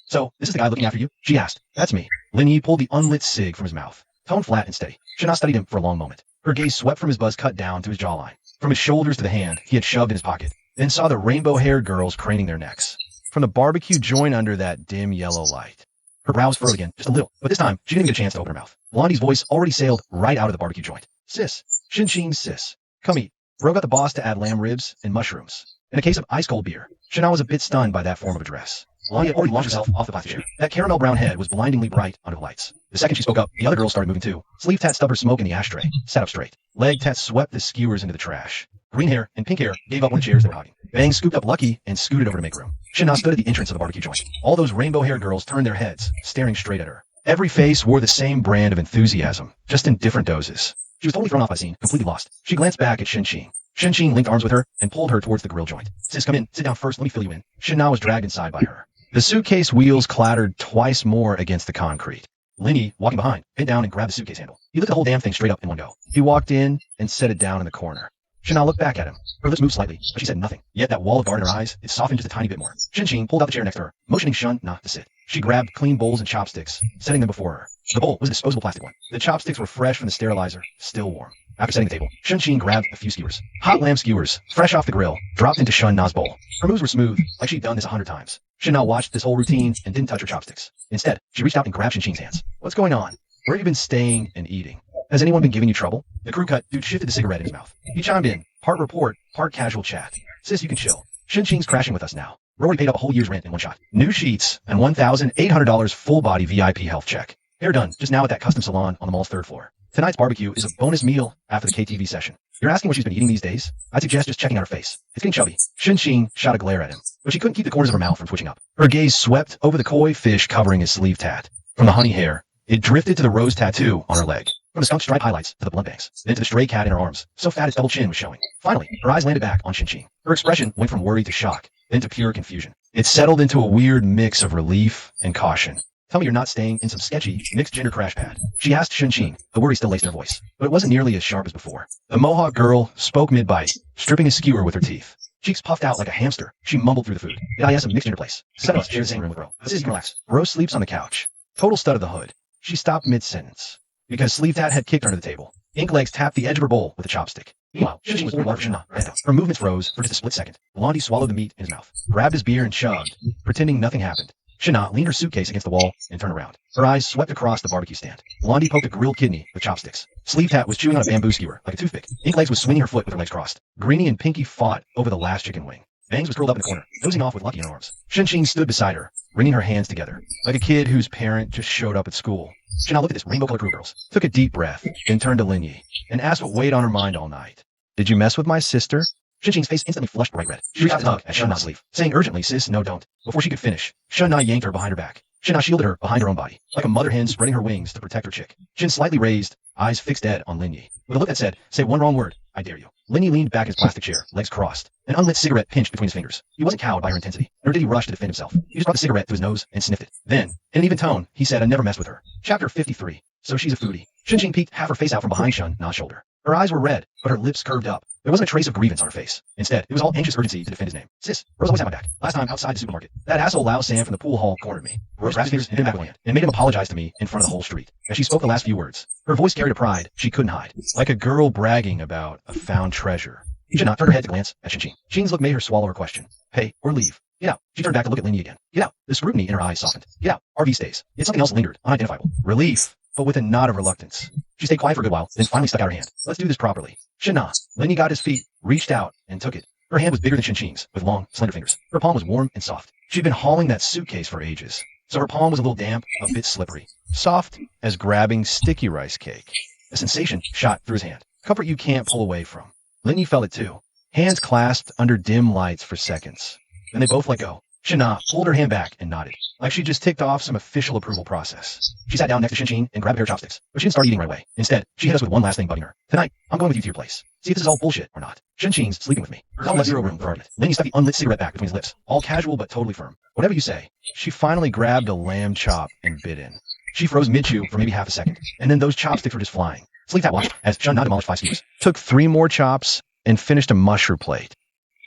B: So, this is the guy looking after you? She asked. That's me. Lin Yi pulled the unlit cig from his mouth. Tone flat and steady. Shana studied him for a long moment. Her gaze swept from his buzz cut down to his jawline. From his shoulders to the hand he had shoved in his pocket. Then saw the rainbow-haired girls craning their necks. From the barbecue joint under that dim yellow light. Her brows furrowed again, just a little, but this time she didn't even get a chance to open her mouth. Blondie's voice already sailed right out of the barbecue joint. Sis, Shin-Chin sis, come eat. Bro got the boss to add lamb ribs and mushrooms. And a case of ice-cold beer. Shana was a bit stunned by that form of address. Blondie had already launched herself off the plastic chair. That caramel brown head was blindingly bright under the lights. The second she spoke up, the other girls started moving too. Sleeve tat stubbed her smoke in the ashtray, sat up straight. Leg tat swept the skewers into the trash. Green hair and pink hair gave up on the chairs they were hogging. Bang scooped up Lucky and scooted over to make room. Shana stood at the entrance of the barbecue joint. All those rainbow-haired girls turned their heads, staring straight at her. Every face wore the same brand of enthusiasm, just in different doses. She was totally thrown off by the scene, completely lost. She glanced back at Shin-Chin. Shin-Chin linked arms with her and pulled her towards the grill joint. Sis, come in. Sit down first. Let me fill you in. Shana was dragged inside by her. The suitcase wheels clattered twice more against the concrete. Lin Yi, walking behind, bent down and grabbed the suitcase handle. He lifted the whole damn thing straight up in one go. He walked in and set it down in the corner. Shana looked back at him. Her lips moved slightly, but she said nothing. Yet that wall of guard in her eyes, it softened just a tiny bit more. Shin-Chin pulled out the chair next to her, motioning Shun not to sit. She grabbed clean bowls and chopsticks, setting them before her. The bowl was a disposable plastic one. The chopsticks were fresh from the sterilizer, still warm. After setting the table, Shin-Chin grabbed a few skewers. Hot lamb skewers, fresh off the grill, dropped into Shun-Na's bowl. Her moves were smooth, like she'd done this 100 times. Shun-Na watched this whole routine and didn't touch her chopsticks. Instead, she reached out and grabbed Shin-Chin's hands. What's going on? Where have you been staying and eating? Has anyone been giving you trouble? The crew cut dude shifted the cigarette in his mouth. He chimed in, part report, part casual chat. Sis, you can chill. Shin-Chin's crashing with us now. We're already paid up a whole year's rent in one shot. New sheets and $1,800 full body VIP health check. Hair done just now at that custom salon on the mall's 3rd floor. Tonight's barbecue is a bonus meal after the KTV session. You're asking what she's been eating these days? I'd suggest just checking out her face. It's getting chubby. Shin-Chin shot a glare at him, but she couldn't keep the corners of her mouth from twitching up. Her gaze swept over the koi fish covering his sleeve tat. From the honey hair, it drifted to the rose tattoo on her leg. From the skunk stripe highlights to the blunt bangs, then to the stray cat in her arms, so fat its double chin was showing. Finally, her eyes landed back on Shin-Chin. Her expression went from worry to shock, then to pure confusion. It settled into a weird mix of relief and caution. Tell me you're not staying in some sketchy, mixed-gender crash pad. She asked Shin-Chin, the worry still laced in her voice, but it wasn't nearly as sharp as before. The Mohawk girl spoke mid-bite, stripping a skewer with her teeth. Cheeks puffed out like a hamster, she mumbled through the food. Yes, a mixed-gender place. 7 of us share the same room with Ro. Sis, you can relax. Ro sleeps on the couch. Total stud of the hood. She stopped mid-sentence, because Sleeve Tat had kicked her under the table. Ink legs tapped the edge of her bowl with a chopstick. Meanwhile, Shin-Chin was pouring water for Shana. Her movements froze for just a split second. Blondie swallowed the meat in his mouth, grabbed his beer and chugged, pretending nothing happened. Shana leaned her suitcase against the wall and turned around. Her eyes swept across the barbecue stand. Blondie poked a grilled kidney with chopsticks. Sleeve Tat was chewing on a bamboo skewer like a toothpick. Ink legs was swinging her foot with her legs crossed. Greenie and Pinky fought over the last chicken wing. Bangs was curled up in the corner, dozing off with Lucky in her arms. Shin-Chin stood beside her, wringing her hands together, like a kid whose parent just showed up at school. Shana looked at this rainbow-colored crew of girls, took a deep breath, then turned to Lin Yi, and asked what weighed on her mind all night. Did you mess with my sister? Shin-Chin's face instantly flushed bright red. She reached out to tug at Shun-Na's sleeve, saying urgently, sis, no don't. Before she could finish, Shun-Na yanked her behind her back. Shana shielded her behind her own body, like a mother hen spreading her wings to protect her chick. Chin slightly raised, eyes fixed dead on Lin Yi, with a look that said, say one wrong word, I dare you. Lin Yi leaned back in his plastic chair, legs crossed, an unlit cigarette pinched between his fingers. He wasn't cowed by her intensity, nor did he rush to defend himself. He just brought the cigarette to his nose and sniffed it. Then, in an even tone, he said, I never messed with her. Chapter 53. So she's a foodie. Shin-Chin peeked half her face out from behind Shun-Na's shoulder. Her eyes were red, but her lips curved up. There wasn't a trace of grievance on her face. Instead, it was all anxious urgency to defend his name. Sis, Rose always had my back. Last time, outside the supermarket, that asshole Lao Sam from the pool hall cornered me. Rose grabbed his fingers and hit him back with land, and made him apologize to me in front of the whole street. As she spoke the last few words, her voice carried a pride she couldn't hide, like a girl bragging about a found treasure. Shana turned her head to glance at Shin-Chin. Shin's look made her swallow her question. Pay or leave. Get out. She turned back to look at Lin Yi again. Get out. The scrutiny in her eyes softened. Get out. RV stays. Yet something else lingered, unidentifiable. Relief, but with a nod of reluctance. She stayed quiet for a good while, then finally stuck out her hand. Let's do this properly. Shana. Lin Yi got his feet, reached out, and took it. Her hand was bigger than Shin-Chin's, with long, slender fingers. Her palm was warm and soft. She'd been hauling that suitcase for ages, so her palm was a little damp, a bit slippery. Soft as grabbing sticky rice cake. A sensation shot through his hand. Comfort you can't pull away from. Lindy felt it too. Hands clasped under dim lights for seconds. Then they both let go. Shana pulled her hand back and nodded, like she just ticked off some official approval process. She sat down next to Shinchin and grabbed a pair of chopsticks, but she didn't start eating right away. Instead, she hit us with one last thing bugging her. Tonight, I'm going with you to your place. See if this is all bullshit or not. Shinchin's sleeping with me. Her tone left zero room for argument. Lindy stuck the unlit cigarette back between his lips, all casual but totally firm. Whatever you say. She finally grabbed a lamb chop and bit in. She froze mid-chew for maybe half a second, and then those chopsticks were just flying. Sleep Tat watched as Shun demolished 5 skewers, took 3 more chops, and finished a mushroom plate.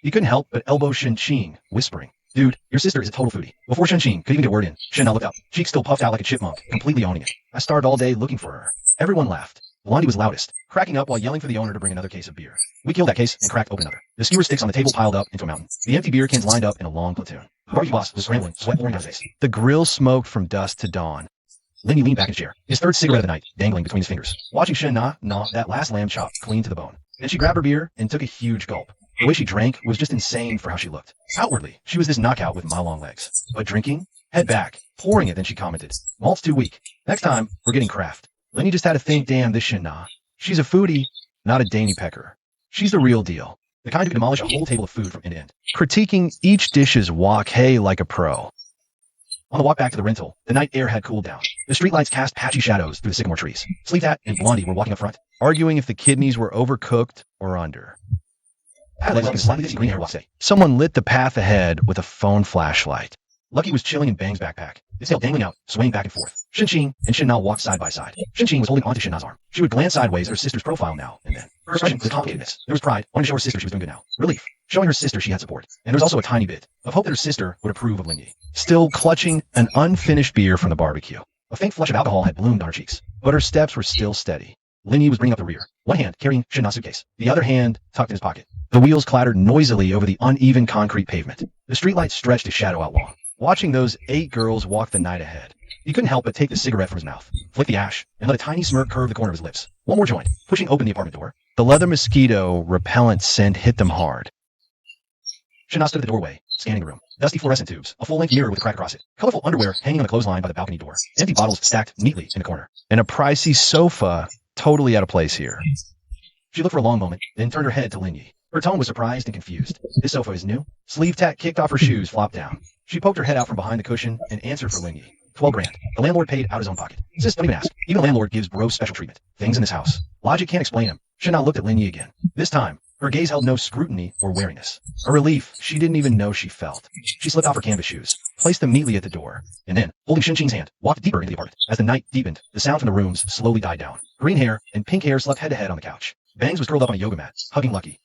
B: He couldn't help but elbow Shinchin, whispering, "Dude, your sister is a total foodie." Before Shinchin could even get a word in, Shana looked up, cheeks still puffed out like a chipmunk, completely owning it. "I starved all day looking for her." Everyone laughed. Blondie was loudest, cracking up while yelling for the owner to bring another case of beer. We killed that case and cracked open another. The skewer sticks on the table piled up into a mountain. The empty beer cans lined up in a long platoon. The barbecue boss was scrambling, sweat pouring down his face. The grill smoked from dusk to dawn. Lindy leaned back in his chair, his third cigarette of the night dangling between his fingers, watching Shana gnaw that last lamb chop clean to the bone. Then she grabbed her beer and took a huge gulp. The way she drank was just insane for how she looked. Outwardly, she was this knockout with mile-long legs. But drinking? Head back, pouring it, then she commented, "Malt's too weak. Next time, we're getting craft." Lindy just had to think, damn, this Shana. She's a foodie, not a dainty pecker. She's the real deal. The kind who can demolish a whole table of food from end to end. Critiquing each dish's wok hay like a pro. On the walk back to the rental, the night air had cooled down. The streetlights cast patchy shadows through the sycamore trees. Sleep Tat and Blondie were walking up front, arguing if the kidneys were overcooked or under. Pat legs like a slightly dizzy green-haired Wase. Someone lit the path ahead with a phone flashlight. Lucky was chilling in Bang's backpack, his tail dangling out, swaying back and forth. Shinchin and Shinna walked side by side. Shinchin was holding onto Shinna's arm. She would glance sideways at her sister's profile now and then. Her expression was complicatedness. There was pride, wanting to show her sister she was doing good now. Relief, showing her sister she had support. And there was also a tiny bit of hope that her sister would approve of Lindy. Still clutching an unfinished beer from the barbecue. A faint flush of alcohol had bloomed on her cheeks, but her steps were still steady. Lindy was bringing up the rear, one hand carrying Shinna's suitcase, the other hand tucked in his pocket. The wheels clattered noisily over the uneven concrete pavement. The streetlight stretched a shadow out long, watching those 8 girls walk the night ahead. He couldn't help but take the cigarette from his mouth, flick the ash, and let a tiny smirk curve the corner of his lips. One more joint, pushing open the apartment door. The leather mosquito repellent scent hit them hard. Shinna stood at the doorway, scanning the room. Dusty fluorescent tubes, a full-length mirror with a crack across it, colorful underwear hanging on the clothesline by the balcony door, empty bottles stacked neatly in the corner, and a pricey sofa totally out of place here. She looked for a long moment, then turned her head to Lindy. Her tone was surprised and confused. "This sofa is new?" Sleeve Tat kicked off her shoes, flopped down. She poked her head out from behind the cushion and answered for Lindy. 12 grand. The landlord paid out his own pocket. Sis, don't even ask. Even the landlord gives bros special treatment. Things in this house. Logic can't explain them. Shinna looked at Lindy again. This time, her gaze held no scrutiny or wariness. A relief she didn't even know she felt. She slipped off her canvas shoes, placed them neatly at the door, and then, holding Shinchin's hand, walked deeper into the apartment. As the night deepened, the sound from the rooms slowly died down. Green hair and pink hair slept head to head on the couch. Bangs was curled up on a yoga mat, hugging Lucky.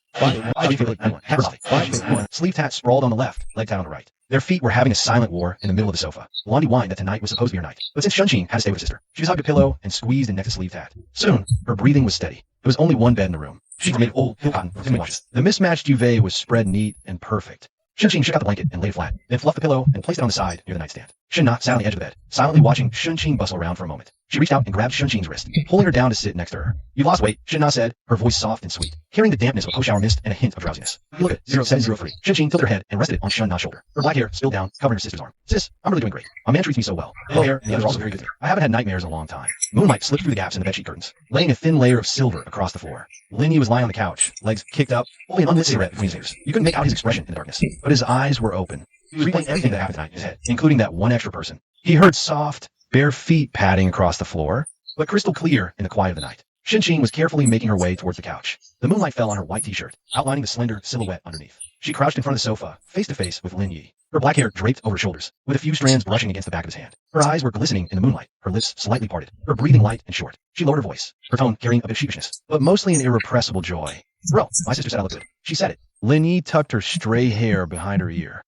B: Sleeve Tat sprawled on the left, leg tat on the right. Their feet were having a silent war in the middle of the sofa. Blondie whined that tonight was supposed to be her night, but since Shinchin had to stay with her sister, she was hugged a pillow and squeezed in next to Sleeve Tat. Soon, her breathing was steady. There was only one bed in the room. Sheets made old hill cotton from washes. The mismatched duvet was spread neat and perfect. Shinchin shook out the blanket and laid it flat, then fluffed the pillow and placed it on the side near the nightstand. Shinna sat on the edge of the bed, silently watching Shinchin bustle around for a moment. She reached out and grabbed Shinchin's wrist, pulling her down to sit next to her. "You've lost weight," Shinna said, her voice soft and sweet, carrying the dampness of post-shower mist and a hint of drowsiness. "You look at 0703. Shinchin tilted her head and rested it on Shinna's shoulder. Her black hair spilled down, covering her sister's arm. "Sis, I'm really doing great. My man treats me so well. Yellow hair and the others are also very good to me. I haven't had nightmares in a long time." Moonlight slipped through the gaps in the bedsheet curtains, laying a thin layer of silver across the floor. Lindy was lying on the couch, legs kicked up, holding an unlit cigarette between his fingers. You couldn't make out his expression in the darkness, but his eyes were open. He was replaying everything that happened tonight in his head, including that one extra person. He heard soft, bare feet padding across the floor, but crystal clear in the quiet of the night. Shinchin was carefully making her way towards the couch. The moonlight fell on her white t-shirt, outlining the slender silhouette underneath. She crouched in front of the sofa, face to face with Lin Yi. Her black hair draped over her shoulders, with a few strands brushing against the back of his hand. Her eyes were glistening in the moonlight, her lips slightly parted, her breathing light and short. She lowered her voice, her tone carrying a bit of sheepishness, but mostly an irrepressible joy. "Bro, my sister said I look good." She said it. Lin Yi tucked her stray hair behind her ear.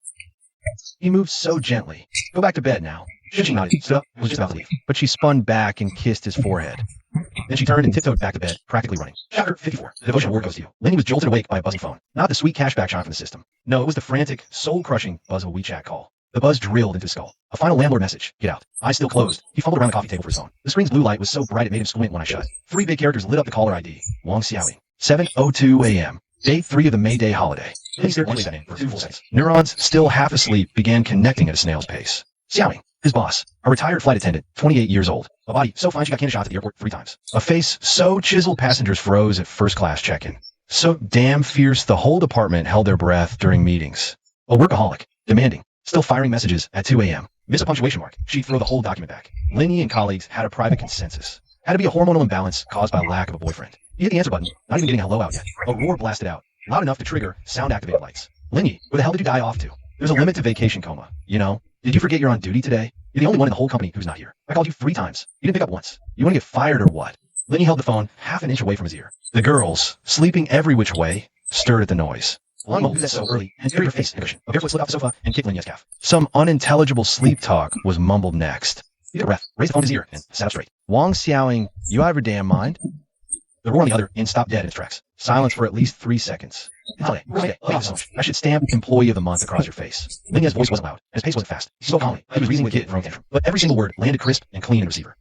B: He moved so gently. "Go back to bed now." Shinchin nodded, stood up, and was just about to leave. But she spun back and kissed his forehead. Then she turned and tiptoed back to bed, practically running. Chapter 54. The devotional word goes to you. Lindy was jolted awake by a buzzing phone. Not the sweet cashback chime from the system. No, it was the frantic, soul-crushing buzz of a WeChat call. The buzz drilled into his skull. A final landlord message. Get out. Eyes still closed. He fumbled around the coffee table for his phone. The screen's blue light was so bright it made him squint when I shut. 3 big characters lit up the caller ID. Wang Xiaoying. 7:02 a.m. Day 3 of the May Day holiday. He stared blankly at him for 2 full seconds. Neurons, still half asleep, began connecting at a snail's pace. Xiaoying, his boss, a retired flight attendant, 28 years old, a body so fine she got candy shots at the airport 3 times, a face so chiseled passengers froze at first-class check-in, so damn fierce the whole department held their breath during meetings, a workaholic, demanding, still firing messages at 2 a.m., miss a punctuation mark, she'd throw the whole document back. Lin Yi and colleagues had a private consensus. Had to be a hormonal imbalance caused by lack of a boyfriend. He hit the answer button, not even getting a hello out yet. A roar blasted out, loud enough to trigger sound-activated lights. Lin Yi, where the hell did you die off to? There's a limit to vacation coma, you know? Did you forget you're on duty today? You're the only one in the whole company who's not here. I called you 3 times. You didn't pick up once. You want to get fired or what? Lin Yi held the phone half an inch away from his ear. The girls, sleeping every which way, stirred at the noise. Long do that so early, and bury your face in a cushion. A barefoot slid off the sofa and kicked Lin Yi's calf. Some unintelligible sleep talk was mumbled next. He took a breath, raised the phone to his ear, and sat up straight. Wang Xiaoying, you out of your damn mind? The roar on the other end stopped dead in its tracks. Silence for at least 3 seconds. Thank you so much. I should stamp Employee of the Month across your face. Lin Yi's voice wasn't loud, and his pace wasn't fast. He spoke calmly, like he was reasoning with a kid from tantrum. But every single word landed crisp and clean in the receiver.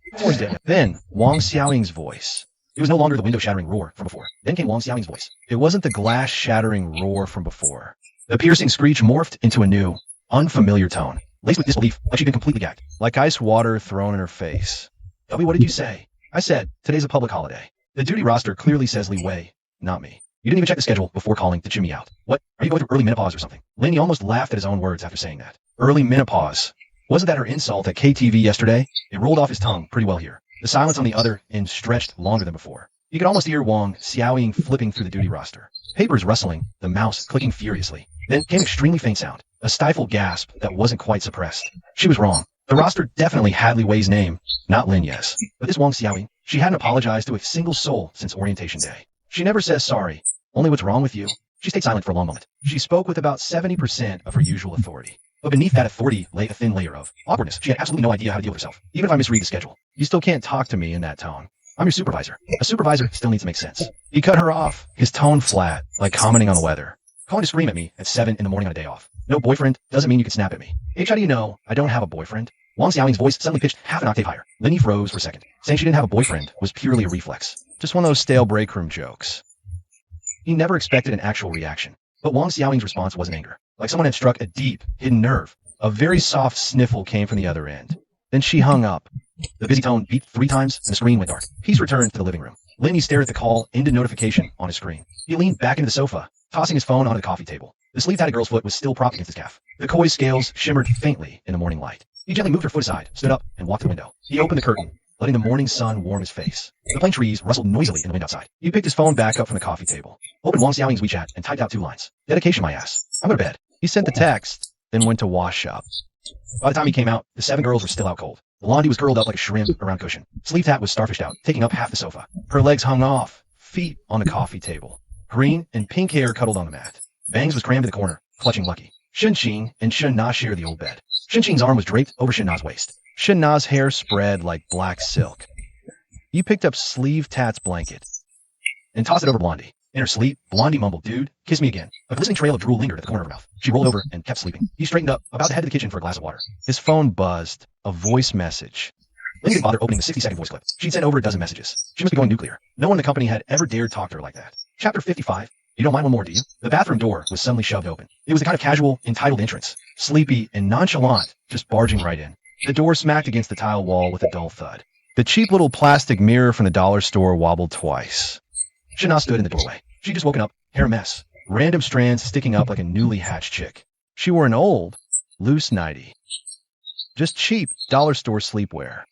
B: Then, Wang Xiaoying's voice. It was no longer the window-shattering roar from before. Then came Wang Xiaoying's voice. It wasn't the glass-shattering roar from before. The piercing screech morphed into a new, unfamiliar tone, laced with disbelief, like she'd been completely gagged. Like ice water thrown in her face. Tell me, what did you say? I said, today's a public holiday. The duty roster clearly says Li Wei, not me. You didn't even check the schedule before calling to chew me out. What? Are you going through early menopause or something? Lin Yi almost laughed at his own words after saying that. Early menopause. Wasn't that her insult at KTV yesterday? It rolled off his tongue pretty well here. The silence on the other end stretched longer than before. You could almost hear Wang Xiaoying flipping through the duty roster. Papers rustling, the mouse clicking furiously. Then came extremely faint sound, a stifled gasp that wasn't quite suppressed. She was wrong. The roster definitely had Li Wei's name, not Lin Yi's. But this Wang Xiaoying, she hadn't apologized to a single soul since orientation day. She never says sorry. Only what's wrong with you? She stayed silent for a long moment. She spoke with about 70% of her usual authority. But beneath that authority lay a thin layer of awkwardness. She had absolutely no idea how to deal with herself, even if I misread the schedule. You still can't talk to me in that tone. I'm your supervisor. A supervisor still needs to make sense. He cut her off, his tone flat, like commenting on the weather. Calling to scream at me at 7 in the morning on a day off. No boyfriend doesn't mean you can snap at me. H, how do you know I don't have a boyfriend? Wang Xiaoying's voice suddenly pitched half an octave higher. Lin Yi froze for a second. Saying she didn't have a boyfriend was purely a reflex. Just one of those stale break room jokes. He never expected an actual reaction. But Wang Xiaoying's response wasn't anger. Like someone had struck a deep, hidden nerve. A very soft sniffle came from the other end. Then she hung up. The busy tone beeped 3 times, and the screen went dark. Peace returned to the living room. Lin Yi stared at the call ended notification on his screen. He leaned back into the sofa, tossing his phone onto the coffee table. The sleeve-tatted girl's foot was still propped against his calf. The koi scales shimmered faintly in the morning light. He gently moved her foot aside, stood up, and walked to the window. He opened the curtain, letting the morning sun warm his face. The plane trees rustled noisily in the wind outside. He picked his phone back up from the coffee table, opened Wang Xiaoying's WeChat, and typed out 2 lines. Dedication, my ass. I'm going to bed. He sent the text, then went to wash up. By the time he came out, the 7 girls were still out cold. The laundry was curled up like a shrimp around a cushion. Sleeve hat was starfished out, taking up half the sofa. Her legs hung off, feet on the coffee table. Green and pink hair cuddled on the mat. Bangs was crammed in the corner, clutching Lucky. Shenqing and Shenna shared the old bed. Shenqing's arm was draped over Shenna's waist. Shenna's hair spread like black silk. He picked up Sleeve Tat's blanket and tossed it over Blondie. In her sleep, Blondie mumbled, "Dude, kiss me again." A glistening trail of drool lingered at the corner of her mouth. She rolled over and kept sleeping. He straightened up, about to head to the kitchen for a glass of water. His phone buzzed. A voice message. Lynn didn't bother opening the 60-second voice clip. She'd sent over a dozen messages. She must be going nuclear. No one in the company had ever dared talk to her like that. Chapter 55. You don't mind one more, do you? The bathroom door was suddenly shoved open. It was the kind of casual, entitled entrance. Sleepy and nonchalant, just barging right in. The door smacked against the tile wall with a dull thud. The cheap little plastic mirror from the dollar store wobbled twice. Shanna stood in the doorway. She'd just woken up, hair a mess. Random strands sticking up like a newly hatched chick. She wore an old, loose nightie. Just cheap, dollar store sleepwear.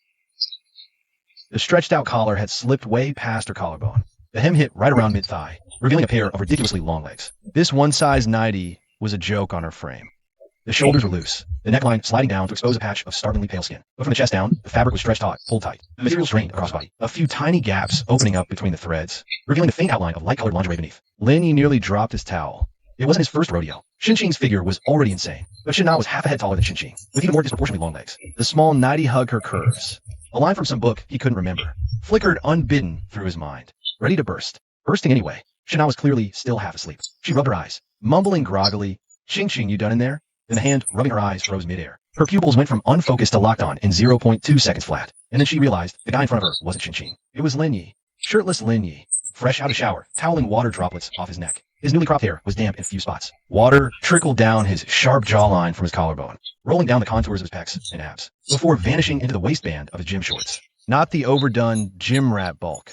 B: The stretched out collar had slipped way past her collarbone. The hem hit right around mid-thigh, revealing a pair of ridiculously long legs. This one-size nightie was a joke on her frame. The shoulders were loose, the neckline sliding down to expose a patch of startlingly pale skin. But from the chest down, the fabric was stretched taut, pulled tight. The material strained across the body, a few tiny gaps opening up between the threads, revealing the faint outline of light-colored lingerie beneath. Lin Yi nearly dropped his towel. It wasn't his first rodeo. Shinqing's figure was already insane, but Shinna was half a head taller than Shinqing, with even more disproportionately long legs. The small nightie hugged her curves. A line from some book he couldn't remember flickered unbidden through his mind, ready to burst. Bursting anyway. Shinna was clearly still half asleep. She rubbed her eyes, mumbling groggily, "Shinqing, you done in there?" Then the hand rubbing her eyes froze midair. Her pupils went from unfocused to locked on in 0.2 seconds flat. And then she realized the guy in front of her wasn't Shinqing. It was Lin Yi. Shirtless Lin Yi, fresh out of shower, toweling water droplets off his neck. His newly cropped hair was damp in a few spots. Water trickled down his sharp jawline from his collarbone, rolling down the contours of his pecs and abs, before vanishing into the waistband of his gym shorts. Not the overdone gym rat bulk.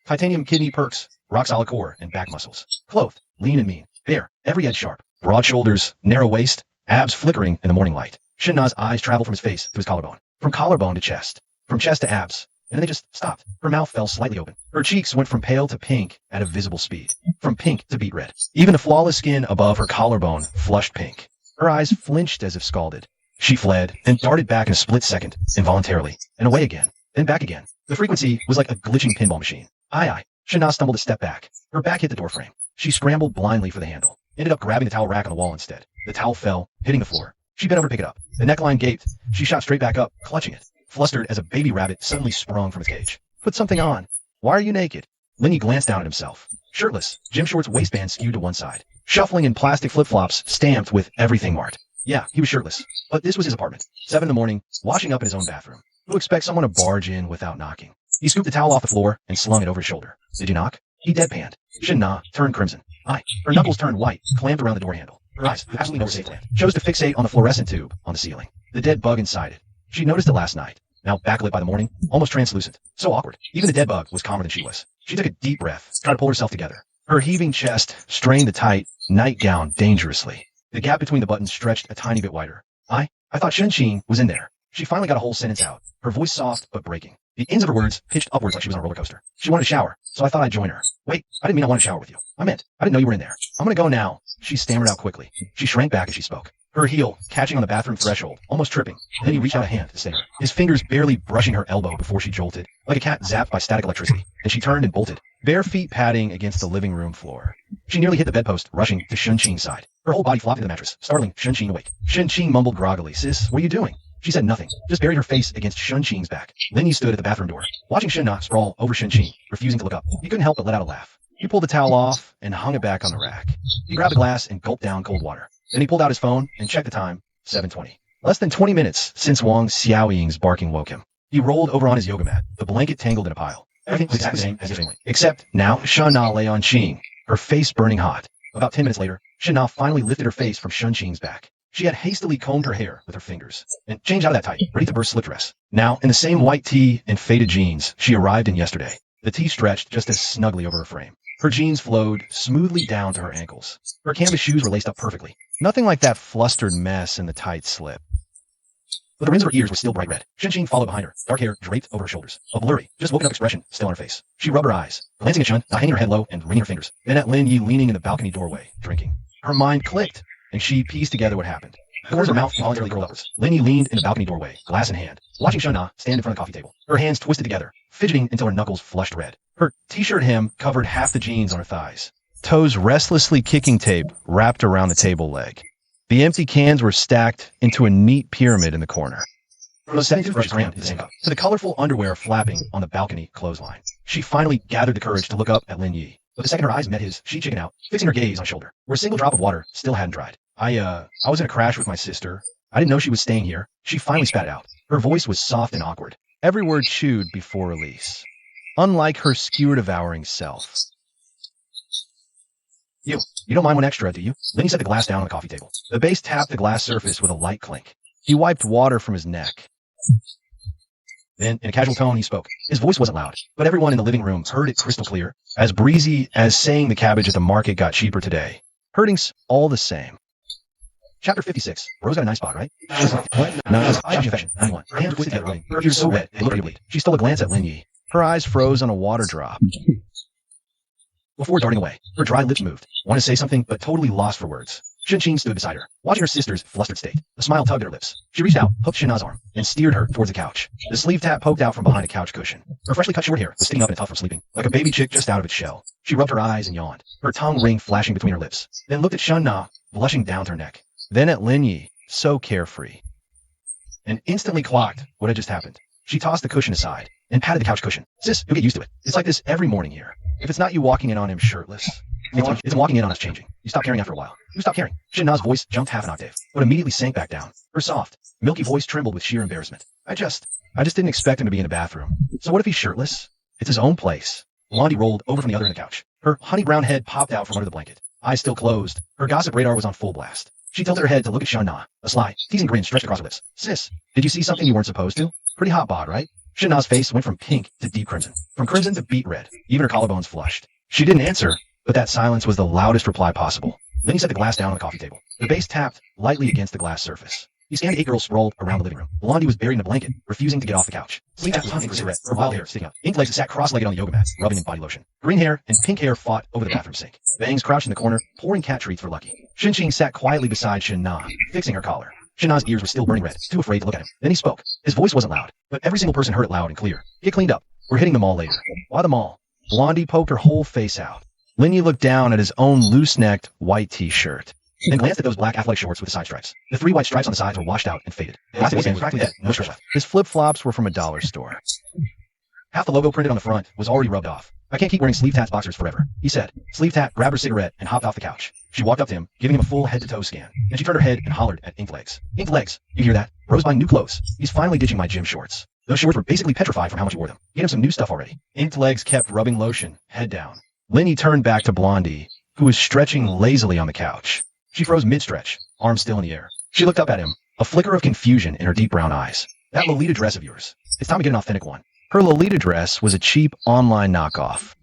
B: Titanium kidney perks, rock solid core, and back muscles. Clothed, lean and mean, bare, every edge sharp. Broad shoulders, narrow waist, abs flickering in the morning light. Shin Na's eyes traveled from his face to his collarbone, from collarbone to chest, from chest to abs, and then they just stopped. Her mouth fell slightly open. Her cheeks went from pale to pink at a visible speed, from pink to beet red. Even the flawless skin above her collarbone flushed pink. Her eyes flinched as if scalded. She fled, then darted back in a split second, involuntarily, and away again, then back again. The frequency was like a glitching pinball machine. Aye. Shin Na stumbled a step back. Her back hit the doorframe. She scrambled blindly for the handle, ended up grabbing the towel rack on the wall instead. The towel fell, hitting the floor. She bent over to pick it up. The neckline gaped. She shot straight back up, clutching it, flustered as a baby rabbit suddenly sprung from its cage. Put something on. Why are you naked? Lin Yi glanced down at himself. Shirtless, gym shorts waistband skewed to one side. Shuffling in plastic flip-flops stamped with everything marked. Yeah, he was shirtless. But this was his apartment. 7 in the morning, washing up in his own bathroom. Who expects someone to barge in without knocking? He scooped the towel off the floor and slung it over his shoulder. Did you knock? He deadpanned. Shin Na turned crimson. Aye. Her knuckles turned white, clamped around the door handle. Her eyes, absolutely no safe land, chose to fixate on the fluorescent tube on the ceiling. The dead bug inside it. She noticed it last night. Now backlit by the morning, almost translucent. So awkward. Even the dead bug was calmer than she was. She took a deep breath, tried to pull herself together. Her heaving chest strained the tight nightgown dangerously. The gap between the buttons stretched a tiny bit wider. I thought Shen was in there. She finally got a whole sentence out, her voice soft but breaking. The ends of her words pitched upwards like she was on a roller coaster. She wanted to shower, so I thought I'd join her. Wait, I didn't mean I wanted to shower with you. I meant, I didn't know you were in there. I'm gonna go now. She stammered out quickly. She shrank back as she spoke. Her heel catching on the bathroom threshold, almost tripping. Then he reached out a hand to save her, his fingers barely brushing her elbow before she jolted, like a cat zapped by static electricity, and she turned and bolted, bare feet padding against the living room floor. She nearly hit the bedpost, rushing to Shun-Qing's side. Her whole body flopped to the mattress, startling Shun-Qing awake. Shun-Qing mumbled groggily, "Sis, what are you doing?" She said nothing, just buried her face against Shun-Qing's back. Lin Yi stood at the bathroom door, watching Shin Na sprawl over Shun-Qing, refusing to look up. He couldn't help but let out a laugh. He pulled the towel off and hung it back on the rack. He grabbed a glass and gulped down cold water. Then he pulled out his phone and checked the time, 7:20. Less than 20 minutes since Wang Xiaoying's barking woke him. He rolled over on his yoga mat, the blanket tangled in a pile. Everything was exactly the same as his family, except now Shin Na lay on Qing, her face burning hot. About 10 minutes later, Shin Na finally lifted her face from Shun-Qing's back. She had hastily combed her hair with her fingers and changed out of that tight, ready to burst slip dress. Now, in the same white tee and faded jeans she arrived in yesterday, the tee stretched just as snugly over her frame. Her jeans flowed smoothly down to her ankles. Her canvas shoes were laced up perfectly. Nothing like that flustered mess in the tight slip. But the rims of her ears were still bright red. Shun-Qing followed behind her, dark hair draped over her shoulders, a blurry, just woken up expression still on her face. She rubbed her eyes, glancing at Shun, not hanging her head low and wringing her fingers, then at Lin Yi leaning in the balcony doorway, drinking. Her mind clicked, and she pieced together what happened. The corners of her mouth voluntarily curled upwards. Lin Yi leaned in the balcony doorway, glass in hand, watching Shin Na stand in front of the coffee table, her hands twisted together, fidgeting until her knuckles flushed red. Her t-shirt hem covered half the jeans on her thighs. Toes restlessly kicking tape wrapped around the table leg. The empty cans were stacked into a neat pyramid in the corner. From the 7 toothbrushes crammed in the same cup, to the colorful underwear flapping on the balcony clothesline. She finally gathered the courage to look up at Lin Yi. But the second her eyes met his, she chickened out, fixing her gaze on his shoulder, where a single drop of water still hadn't dried. I was in a crash with my sister. I didn't know she was staying here. She finally spat it out. Her voice was soft and awkward, every word chewed before release. Unlike her skewer-devouring self. You don't mind one extra, do you? Then he set the glass down on the coffee table. The base tapped the glass surface with a light clink. He wiped water from his neck. Then, in a casual tone, he spoke. His voice wasn't loud, but everyone in the living room heard it crystal clear, as breezy as saying the cabbage at the market got cheaper today. Hurting's all the same. Chapter 56. Rose got a nice spot, right? What? No, I confession. 91. Her hands twisted together, her ears so red, they looked ready to bleed. She stole a glance at Lin Yi. Her eyes froze on a water drop. Before darting away, her dry lips moved. Wanted to say something, but totally lost for words. Shun-Qing stood beside her, watching her sister's flustered state. A smile tugged at her lips. She reached out, hooked Shin Na's arm, and steered her towards the couch. The sleeve tap poked out from behind a couch cushion. Her freshly cut short hair was sticking up in a tuft from sleeping, like a baby chick just out of its shell. She rubbed her eyes and yawned, her tongue ring flashing between her lips, then looked at Shin Na, blushing down to her neck. Then at Lin Yi, so carefree. And instantly clocked what had just happened. She tossed the cushion aside and patted the couch cushion. Sis, you'll get used to it. It's like this every morning here. If it's not you walking in on him shirtless, it's him walking in on us changing. You stop caring after a while. You stop caring. Shin Na's voice jumped half an octave, but immediately sank back down. Her soft, milky voice trembled with sheer embarrassment. I just didn't expect him to be in the bathroom. So what if he's shirtless? It's his own place. Blondie rolled over from the other end of the couch. Her honey brown head popped out from under the blanket. Eyes still closed. Her gossip radar was on full blast. She tilted her head to look at Shan-Na. A sly, teasing grin stretched across her lips. Sis, did you see something you weren't supposed to? Pretty hot bod, right? Shan-Na's face went from pink to deep crimson. From crimson to beet red. Even her collarbones flushed. She didn't answer, but that silence was the loudest reply possible. Then he set the glass down on the coffee table. The base tapped lightly against the glass surface. He scanned the 8 girls sprawled around the living room. Blondie was buried in a blanket, refusing to get off the couch. Sleep was hunting for a cigarette, her wild hair sticking up. Inklegs sat cross-legged on the yoga mat, rubbing in body lotion. Green hair and pink hair fought over the bathroom sink. Bangs crouched in the corner, pouring cat treats for Lucky. Shin sat quietly beside Shan-Na, fixing her collar. Shan-Na's ears were still burning red, too afraid to look at him. Then he spoke. His voice wasn't loud, but every single person heard it loud and clear. Get cleaned up. We're hitting the mall later. Why the mall? Blondie poked her whole face out. Linny looked down at his own loose-necked white t-shirt. Then glanced at those black athletic shorts with the side stripes. The 3 white stripes on the sides were washed out and faded. The plastic waistband was practically dead, no stretch left. His flip-flops were from a dollar store. Half the logo printed on the front was already rubbed off. I can't keep wearing Sleeve Tat's boxers forever, he said. Sleeve Tat grabbed her cigarette and hopped off the couch. She walked up to him, giving him a full head-to-toe scan. Then she turned her head and hollered at Inklegs. Inklegs, you hear that? Bro's buying new clothes. He's finally ditching my gym shorts. Those shorts were basically petrified from how much he wore them. Get him some new stuff already. Inklegs kept rubbing lotion, head down. Linny turned back to Blondie, who was stretching lazily on the couch. She froze mid-stretch, arms still in the air. She looked up at him, a flicker of confusion in her deep brown eyes. That Lolita dress of yours. It's time to get an authentic one. Her Lolita dress was a cheap online knockoff.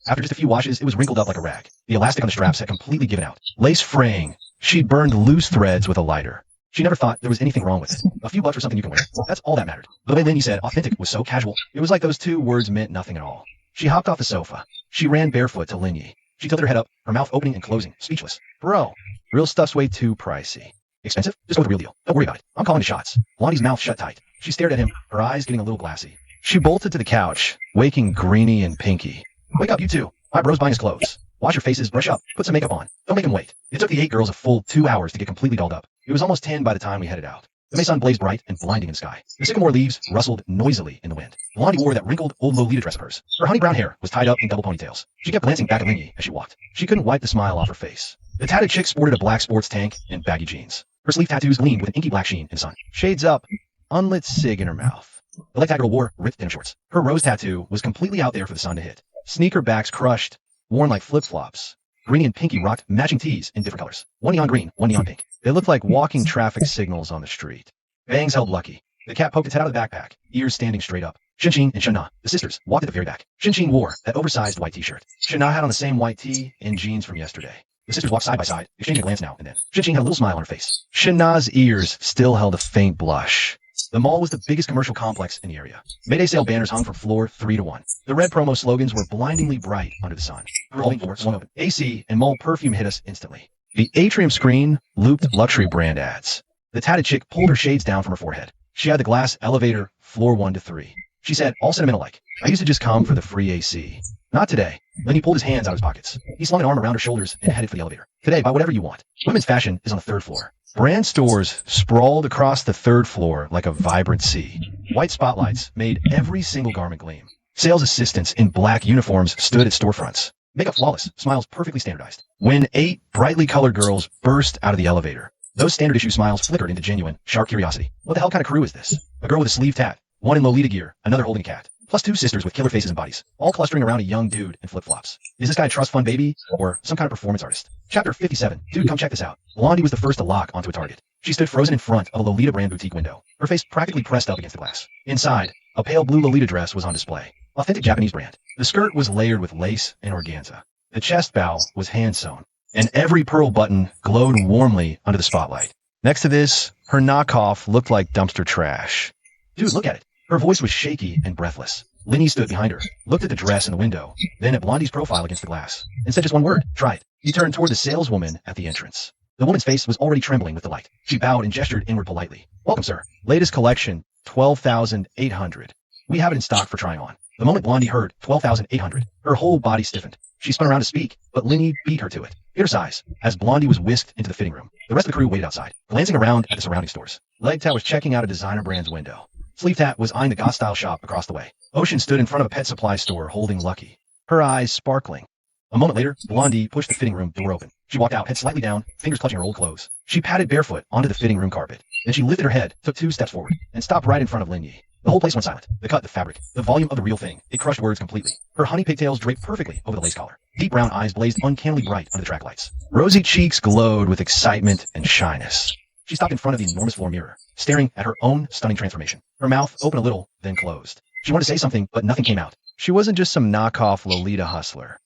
B: After just a few washes, it was wrinkled up like a rag. The elastic on the straps had completely given out. Lace fraying. She'd burned loose threads with a lighter. She never thought there was anything wrong with it. A few bucks for something you can wear. That's all that mattered. The way Linny said authentic was so casual. It was like those 2 words meant nothing at all. She hopped off the sofa. She ran barefoot to Linny. She tilted her head up, her mouth opening and closing, speechless. Bro, real stuff's way too pricey. Expensive? Just go with the real deal. Don't worry about it. I'm calling the shots. Blondie's mouth shut tight. She stared at him, her eyes getting a little glassy. She bolted to the couch, waking Greenie and Pinky. Wake up, you two. My bro's buying his clothes. Wash your faces, brush up, put some makeup on. Don't make him wait. It took the 8 girls a full 2 hours to get completely dolled up. It was almost 10 by the time we headed out. The May sun blazed bright and blinding in the sky. The sycamore leaves rustled noisily in the wind. Blondie wore that wrinkled old Lolita dress of hers. Her honey brown hair was tied up in double ponytails. She kept glancing back at Linny as she walked. She couldn't wipe the smile off her face. The tatted chick sported a black sports tank and baggy jeans. Her sleeve tattoos gleamed with an inky black sheen in the sun. Shades up, unlit cig in her mouth. The leg tag girl wore ripped denim shorts. Her rose tattoo was completely out there for the sun to hit. Sneaker backs crushed, worn like flip-flops. Greenie and Pinky rocked matching tees in different colors. One neon green, one neon pink. They looked like walking traffic signals on the street. Bangs held Lucky. The cat poked its head out of the backpack, ears standing straight up. Shin and Shan-Na, the sisters, walked at the very back. Shin wore that oversized white t-shirt. Shan-Na had on the same white tee and jeans from yesterday. The sisters walked side by side, exchanging a glance now and then. Shin had a little smile on her face. Shan-Na's ears still held a faint blush. The mall was the biggest commercial complex in the area. Mayday sale banners hung from floor 3 to 1. The red promo slogans were blindingly bright under the sun. The revolving door swung open. AC and mall perfume hit us instantly. The atrium screen looped luxury brand ads. The tatted chick pulled her shades down from her forehead. She had the glass elevator, floor 1 to 3. She said, all sentimental-like, I used to just come for the free AC. Not today. Then he pulled his hands out of his pockets. He slung an arm around her shoulders and headed for the elevator. Today, buy whatever you want. Women's fashion is on the 3rd floor. Brand stores sprawled across the 3rd floor like a vibrant sea. White spotlights made every single garment gleam. Sales assistants in black uniforms stood at storefronts. Makeup flawless, smiles perfectly standardized. When 8 brightly colored girls burst out of the elevator, those standard issue smiles flickered into genuine, sharp curiosity. What the hell kind of crew is this? A girl with a sleeve tat, one in Lolita gear, another holding a cat, plus 2 sisters with killer faces and bodies, all clustering around a young dude in flip-flops. Is this guy a trust fund baby or some kind of performance artist? Chapter 57. Dude, come check this out. Blondie was the first to lock onto a target. She stood frozen in front of a Lolita brand boutique window, her face practically pressed up against the glass. Inside, a pale blue Lolita dress was on display. Authentic Japanese brand. The skirt was layered with lace and organza. The chest bow was hand-sewn, and every pearl button glowed warmly under the spotlight. Next to this, her knockoff looked like dumpster trash. Dude, look at it. Her voice was shaky and breathless. Linny stood behind her, looked at the dress in the window, then at Blondie's profile against the glass, and said just one word, try it. He turned toward the saleswoman at the entrance. The woman's face was already trembling with delight. She bowed and gestured inward politely. Welcome, sir. Latest collection, 12,800. We have it in stock for trying on. The moment Blondie heard 12,800, her whole body stiffened. She spun around to speak, but Linny beat her to it. Hit her size, as Blondie was whisked into the fitting room. The rest of the crew waited outside, glancing around at the surrounding stores. Leg Tat was checking out a designer brand's window. Sleeve Tat was eyeing the goth-style shop across the way. Ocean stood in front of a pet supply store holding Lucky, her eyes sparkling. A moment later, Blondie pushed the fitting room door open. She walked out, head slightly down, fingers clutching her old clothes. She padded barefoot onto the fitting room carpet. Then she lifted her head, took 2 steps forward, and stopped right in front of Lin Yi. The whole place went silent. The cut, the fabric, the volume of the real thing. It crushed words completely. Her honey pigtails draped perfectly over the lace collar. Deep brown eyes blazed uncannily bright under the track lights. Rosy cheeks glowed with excitement and shyness. She stopped in front of the enormous floor mirror, staring at her own stunning transformation. Her mouth opened a little, then closed. She wanted to say something, but nothing came out. She wasn't just some knockoff Lolita hustler.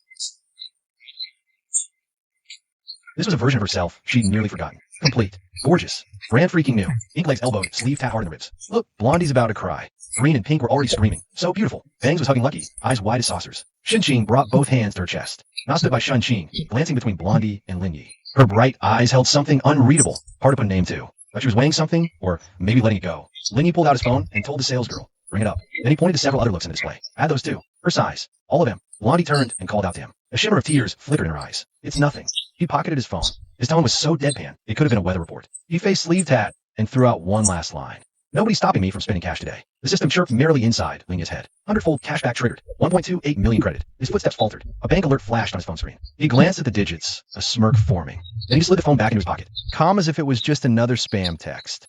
B: This was a version of herself she'd nearly forgotten. Complete. Gorgeous. Brand freaking new. Ink legs elbowed, sleeve tat hard in the ribs. Look, Blondie's about to cry. Green and Pink were already screaming. So beautiful. Bangs was hugging Lucky, eyes wide as saucers. Shin brought both hands to her chest. Na stood by Shun Qing, glancing between Blondie and Lin Yi. Her bright eyes held something unreadable. Hard to put a name to. Like she was weighing something, or maybe letting it go. Lin Yi pulled out his phone and told the salesgirl, "Ring it up." Then he pointed to several other looks in the display. Add those too. Her size. All of them. Blondie turned and called out to him. A shimmer of tears flickered in her eyes. It's nothing. He pocketed his phone. His tone was so deadpan, it could have been a weather report. He faced sleeve tat and threw out one last line. Nobody's stopping me from spending cash today. The system chirped merrily inside Lin Yi's head. 100-fold cashback triggered. 1.28 million credit. His footsteps faltered. A bank alert flashed on his phone screen. He glanced at the digits, a smirk forming. Then he slid the phone back into his pocket. Calm as if it was just another spam text.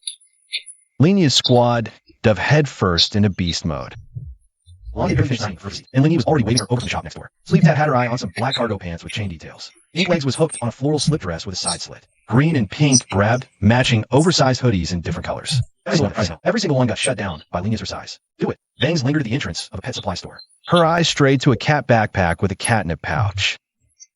B: Lin Yi's squad dove headfirst into beast mode. Blondie had finished first, and Lin Yi was already waving her over to the shop next door. Sleeve tat had her eye on some black cargo pants with chain details. Ink legs was hooked on a floral slip dress with a side slit. Green and Pink grabbed, matching oversized hoodies in different colors. Every single one got shut down by Lin Yi's her size. Do it. Bangs lingered at the entrance of a pet supply store. Her eyes strayed to a cat backpack with a catnip pouch.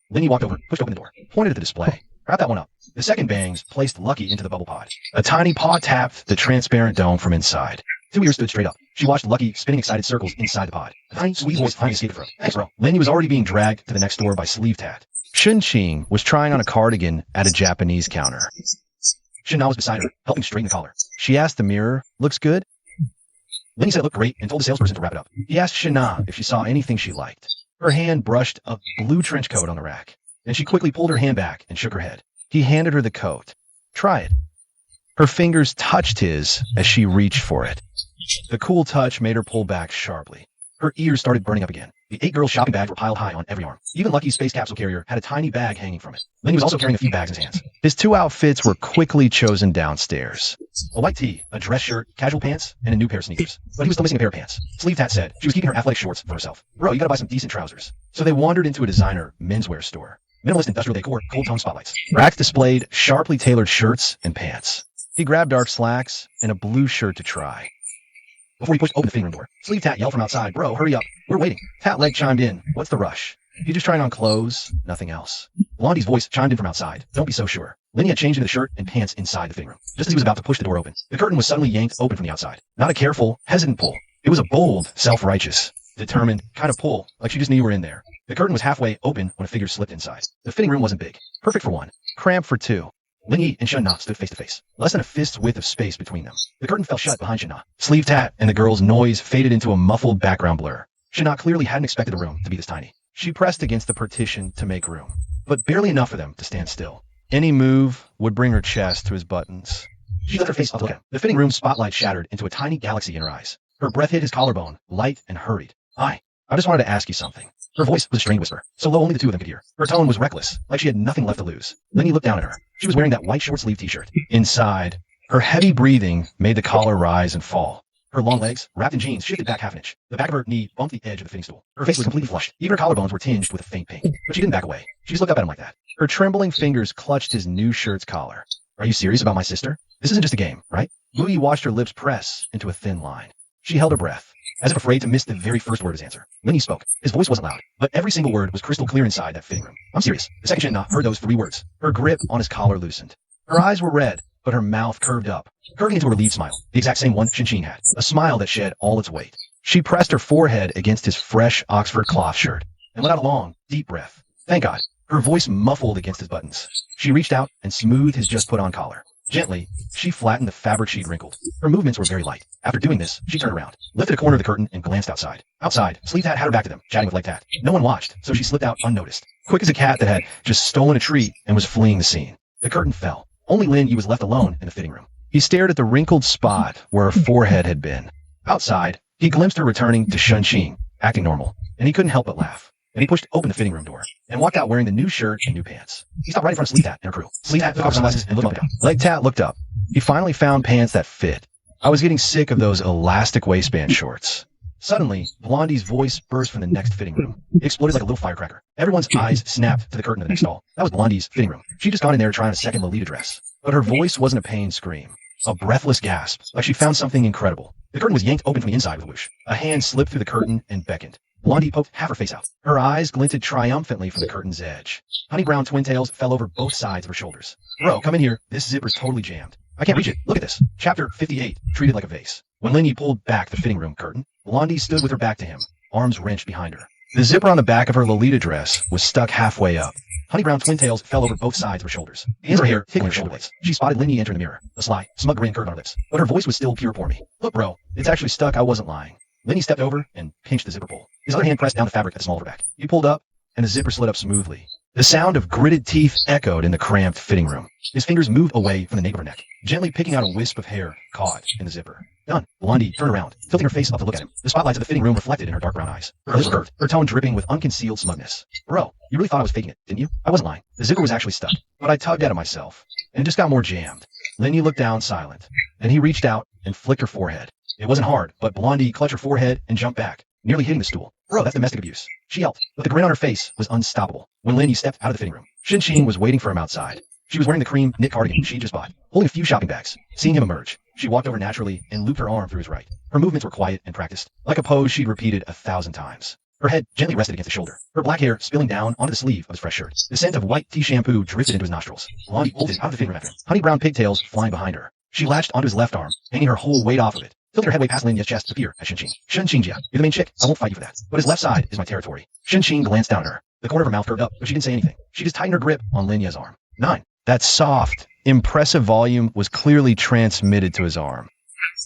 B: Lin Yi walked over, pushed open the door, pointed at the display. Wrap that one up. The second Bangs placed Lucky into the bubble pod. A tiny paw tapped the transparent dome from inside. 2 ears stood straight up. She watched Lucky spinning excited circles inside the pod. A tiny, sweet voice finally escaped from her. Thanks, bro. Lin Yi was already being dragged to the next door by sleeve tat. Shun Qing was trying on a cardigan at a Japanese counter. Shin Na was beside her, helping straighten the collar. She asked the mirror, "Looks good?" Lin Yi said it looked great and told the salesperson to wrap it up. He asked Shin Na if she saw anything she liked. Her hand brushed a blue trench coat on the rack. Then she quickly pulled her hand back and shook her head. He handed her the coat. "Try it." Her fingers touched his as she reached for it. The cool touch made her pull back sharply. Her ears started burning up again. The 8 girls' shopping bags were piled high on every arm. Even Lucky's space capsule carrier had a tiny bag hanging from it. Lin Yi was also carrying a few bags in his hands. His 2 outfits were quickly chosen downstairs. A white tee, a dress shirt, casual pants, and a new pair of sneakers. But he was still missing a pair of pants. Sleeve tat said she was keeping her athletic shorts for herself. "Bro, you gotta buy some decent trousers." So they wandered into a designer menswear store. Minimalist industrial decor, cold tone spotlights. Racks displayed sharply tailored shirts and pants. He grabbed dark slacks and a blue shirt to try. Before he pushed open the fitting room door, sleeve tat yelled from outside, "Bro, hurry up. We're waiting." Tat leg chimed in, "What's the rush?" He just trying on clothes, nothing else. Blondie's voice chimed in from outside, "Don't be so sure." Lin Yi had changed into the shirt and pants inside the fitting room. Just as he was about to push the door open, the curtain was suddenly yanked open from the outside. Not a careful, hesitant pull. It was a bold, self-righteous, determined kind of pull, like she just knew you were in there. The curtain was halfway open when a figure slipped inside. The fitting room wasn't big. Perfect for 1. Cramped for 2. Lin Yi and Shun Na stood face to face. Less than a fist's width of space between them. The curtain fell shut behind Shun Na. Sleeve tat and the girl's noise faded into a muffled background blur. Shun Na clearly hadn't expected the room to be this tiny. She pressed against the partition to make room, but barely enough for them to stand still. Any move would bring her chest to his buttons. She lifted her face up to look at him. The fitting room spotlight shattered into a tiny galaxy in her eyes. Her breath hit his collarbone, light and hurried. "Hi, I just wanted to ask you something." Her voice was a strained whisper, so low only the 2 of them could hear. Her tone was reckless, like she had nothing left to lose. Lin Yi looked down at her. She was wearing that white short-sleeved t-shirt. Inside, her heavy breathing made the collar rise and fall. Her long legs, wrapped in jeans, shifted back half an inch. The back of her knee bumped the edge of the fitting stool. Her face was completely flushed. Even her collarbones were tinged with a faint pink. But she didn't back away. She just looked up at him like that. Her trembling fingers clutched his new shirt's collar. "Are you serious about my sister? This isn't just a game, right?" Lu Yi watched her lips press into a thin line. She held her breath, as if afraid to miss the very first word of his answer. Lin Yi spoke. His voice wasn't loud, but every single word was crystal clear inside that fitting room. "I'm serious." The second Shin Na heard those 3 words. Her grip on his collar loosened. Her eyes were red, but her mouth curved up, curving into a relieved smile, the exact same one Shin Qing had, a smile that shed all its weight. She pressed her forehead against his fresh Oxford cloth shirt and let out a long, deep breath. Thank God. Her voice muffled against his buttons. She reached out and smoothed his just-put-on collar. Gently, she flattened the fabric she'd wrinkled. Her movements were very light. After doing this, she turned around, lifted a corner of the curtain, and glanced outside. Outside, Sleeve Tat had her back to them, chatting with Leg Tat. No one watched, so she slipped out unnoticed, quick as a cat that had just stolen a treat and was fleeing the scene. The curtain fell. Only Lin Yi was left alone in the fitting room. He stared at the wrinkled spot where her forehead had been. Outside, he glimpsed her returning to Shun Qing, acting normal, and he couldn't help but laugh. And he pushed open the fitting room door and walked out wearing the new shirt and new pants. He stopped right in front of Sleeve Tat and her crew. Sleeve Tat took off sunglasses and looked up and down. Leg Tat looked up. He finally found pants that fit. I was getting sick of those elastic waistband shorts. Suddenly, Blondie's voice burst from the next fitting room. It exploded like a little firecracker. Everyone's eyes snapped to the curtain of the next stall. That was Blondie's fitting room. She'd just gone in there trying a second Lolita dress. But her voice wasn't a pain scream. A breathless gasp, like she found something incredible. The curtain was yanked open from the inside with a whoosh. A hand slipped through the curtain and beckoned. Blondie poked half her face out. Her eyes glinted triumphantly from the curtain's edge. Honey brown twin tails fell over both sides of her shoulders. Bro, come in here. This zipper's totally jammed. I can't reach it. Look at this. Chapter 58, treated like a vase. When Lindy pulled back the fitting room curtain, Blondie stood with her back to him, arms wrenched behind her. The zipper on the back of her Lolita dress was stuck halfway up. Honey brown twin tails fell over both sides of her shoulders. Hands in her hair, tickling her shoulder blades. She spotted Lindy enter the mirror. A sly, smug grin curved on her lips. But her voice was still pure for me. Look, bro, it's actually stuck. I wasn't lying. Lindy stepped over and pinched the zipper pull. His other hand pressed down the fabric at the small of her back. He pulled up, and the zipper slid up smoothly. The sound of gritted teeth echoed in the cramped fitting room. His fingers moved away from the nape of her neck, gently picking out a wisp of hair caught in the zipper. Done. Blondie turned around, tilting her face up to look at him. The spotlights of the fitting room reflected in her dark brown eyes. Her lips curved, her tone dripping with unconcealed smugness. Bro, you really thought I was faking it, didn't you? I wasn't lying. The zipper was actually stuck, but I tugged at it myself, and it just got more jammed. Lindy looked down silent, and he reached out and flicked her forehead. It wasn't hard, but Blondie clutched her forehead and jumped back, nearly hitting the stool. Bro, that's domestic abuse. She yelped, but the grin on her face was unstoppable. When Lindy stepped out of the fitting room, Shin was waiting for him outside. She was wearing the cream knit cardigan she just bought, holding a few shopping bags. Seeing him emerge, she walked over naturally and looped her arm through his right. Her movements were quiet and practiced, like a pose she'd repeated 1,000 times. Her head gently rested against his shoulder, her black hair spilling down onto the sleeve of his fresh shirt. The scent of white tea shampoo drifted into his nostrils. Blondie bolted out of the fitting room after him, honey brown pigtails flying behind her. She latched onto his left arm, hanging her whole weight off of it. Tilted her head way past Linya's chest to peer at Shin. Shin-Jia, you're the main chick. I won't fight you for that. But his left side is my territory. Shin glanced down at her. The corner of her mouth curved up, but she didn't say anything. She just tightened her grip on Linya's arm. 9. That soft, impressive volume was clearly transmitted to his arm.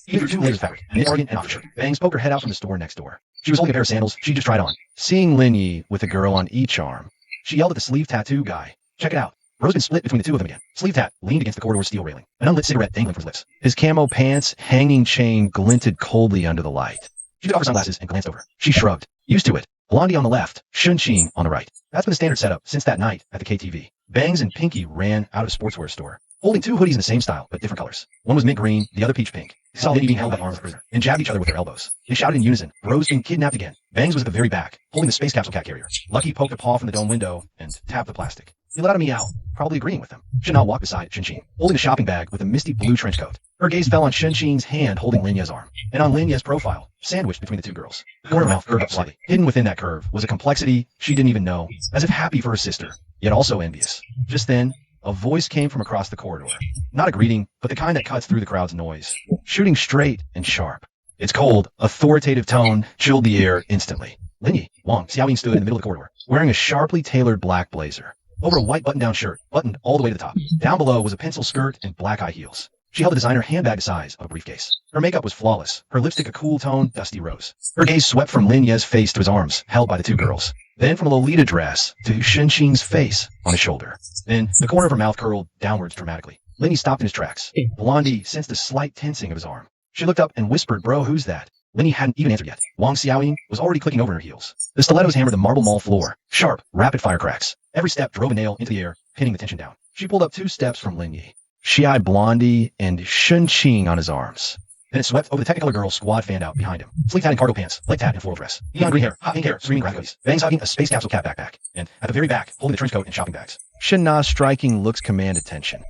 B: He threw 2 layers of fabric, knit cardigan and office shirt. Bangs poked her head out from the store next door. She was holding a pair of sandals she just tried on. Seeing Linyi with a girl on each arm, she yelled at the sleeve tattoo guy. Check it out. Bro's been split between the two of them again. Sleeve tat leaned against the corridor steel railing, an unlit cigarette dangling from his lips. His camo pants hanging chain glinted coldly under the light. She took off her sunglasses and glanced over. She shrugged. Used to it. Blondie on the left, Shin on the right. That's been the standard setup since that night at the KTV. Bangs and Pinky ran out of a sportswear store, holding 2 hoodies in the same style, but different colors. One was mint green, the other peach pink. They saw Lindy being held by arms of the prisoner, and jabbed each other with their elbows. They shouted in unison, Bro's being kidnapped again. Bangs was at the very back, holding the space capsule cat carrier. Lucky poked a paw from the dome window and tapped the plastic. He let out a meow, probably agreeing with them. Chanel walked beside Shin, holding a shopping bag with a misty blue trench coat. Her gaze fell on Shin-Shin's hand holding Linya's arm, and on Linya's profile, sandwiched between the 2 girls. The corner of her mouth curved up slightly. Hidden within that curve was a complexity she didn't even know, as if happy for her sister, yet also envious. Just then, a voice came from across the corridor. Not a greeting, but the kind that cuts through the crowd's noise, shooting straight and sharp. Its cold, authoritative tone chilled the air instantly. Linyi, Wang Xiaoying stood in the middle of the corridor, wearing a sharply tailored black blazer, over a white button-down shirt, buttoned all the way to the top. Down below was a pencil skirt and black high heels. She held a designer handbag the size of a briefcase. Her makeup was flawless, her lipstick a cool tone, dusty rose. Her gaze swept from Linya's face to his arms, held by the 2 girls. Then from a Lolita dress to Shin-Shin's face on his shoulder. Then the corner of her mouth curled downwards dramatically. Linyi stopped in his tracks. Blondie sensed a slight tensing of his arm. She looked up and whispered, Bro, who's that? Linyi hadn't even answered yet. Wang Xiaoying was already clicking over her heels. The stilettos hammered the marble mall floor. Sharp, rapid-fire cracks. Every step drove a nail into the air, pinning the tension down. She pulled up 2 steps from Linyi. She eyed Blondie and Shin on his arms. Then it swept over the Technicolor girl squad fanned out behind him. Sleek tat in cargo pants, light tat in floral dress. Neon green hair, hot pink hair, screaming graphic hoodies. Bangs hugging a space capsule cat backpack. And at the very back, holding the trench coat and shopping bags. Shin-Na's striking looks command attention.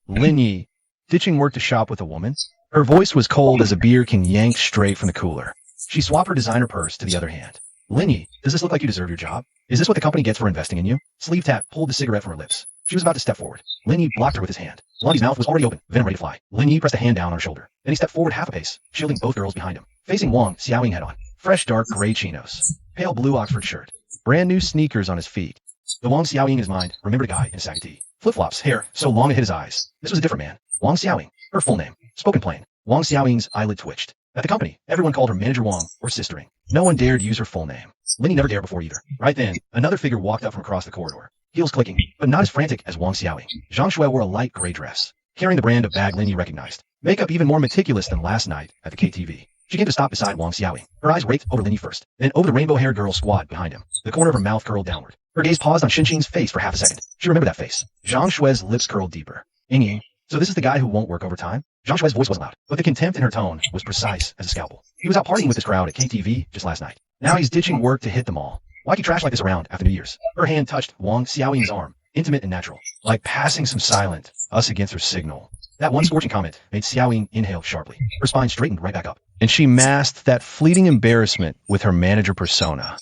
B: Linyi, ditching work to shop with a woman? Her voice was cold as a beer can yank straight from the cooler. She swapped her designer purse to the other hand. Linyi, does this look like you deserve your job? Is this what the company gets for investing in you? Sleeve tat pulled the cigarette from her lips. She was about to step forward. Linyi blocked her with his hand. Blondie's mouth was already open, venom ready to fly. Linyi pressed a hand down on her shoulder. Then he stepped forward half a pace, shielding both girls behind him. Facing Wang Xiaoying head on. Fresh dark gray chinos. Pale blue Oxford shirt. Brand new sneakers on his feet. The Wang Xiaoying in his mind remembered a guy in a saggy tee. Flip-flops, hair so long it hit his eyes. This was a different man. Wang Xiaoying. Her full name. Spoken plain. Wang Xiaoying's eyelid twitched. At the company, everyone called her Manager Wang or Sistering. No one dared use her full name. Linyi never dared before either. Right then, another figure walked up from across the corridor. Heels clicking, but not as frantic as Wang Xiaoying. Zhang Shui wore a light gray dress, carrying the brand of bag Linyi recognized. Makeup even more meticulous than last night at the KTV. She came to stop beside Wang Xiaoying. Her eyes raked over Linyi first, then over the rainbow-haired girl squad behind him. The corner of her mouth curled downward. Her gaze paused on Shin-Shin's face for half a second. She remembered that face. Zhang Shui's lips curled deeper. Ying, So this is the guy who won't work overtime? Zhang Shui's voice wasn't loud, but the contempt in her tone was precise as a scalpel. He was out partying with his crowd at KTV just last night. Now he's ditching work to hit them all. Why keep trash like this around after New Year's? Her hand touched Wang Xiaoying's arm, intimate and natural, like passing some silent, us against her signal. That one scorching comment made Xiaoying inhale sharply. Her spine straightened right back up, and she masked that fleeting embarrassment with her manager persona.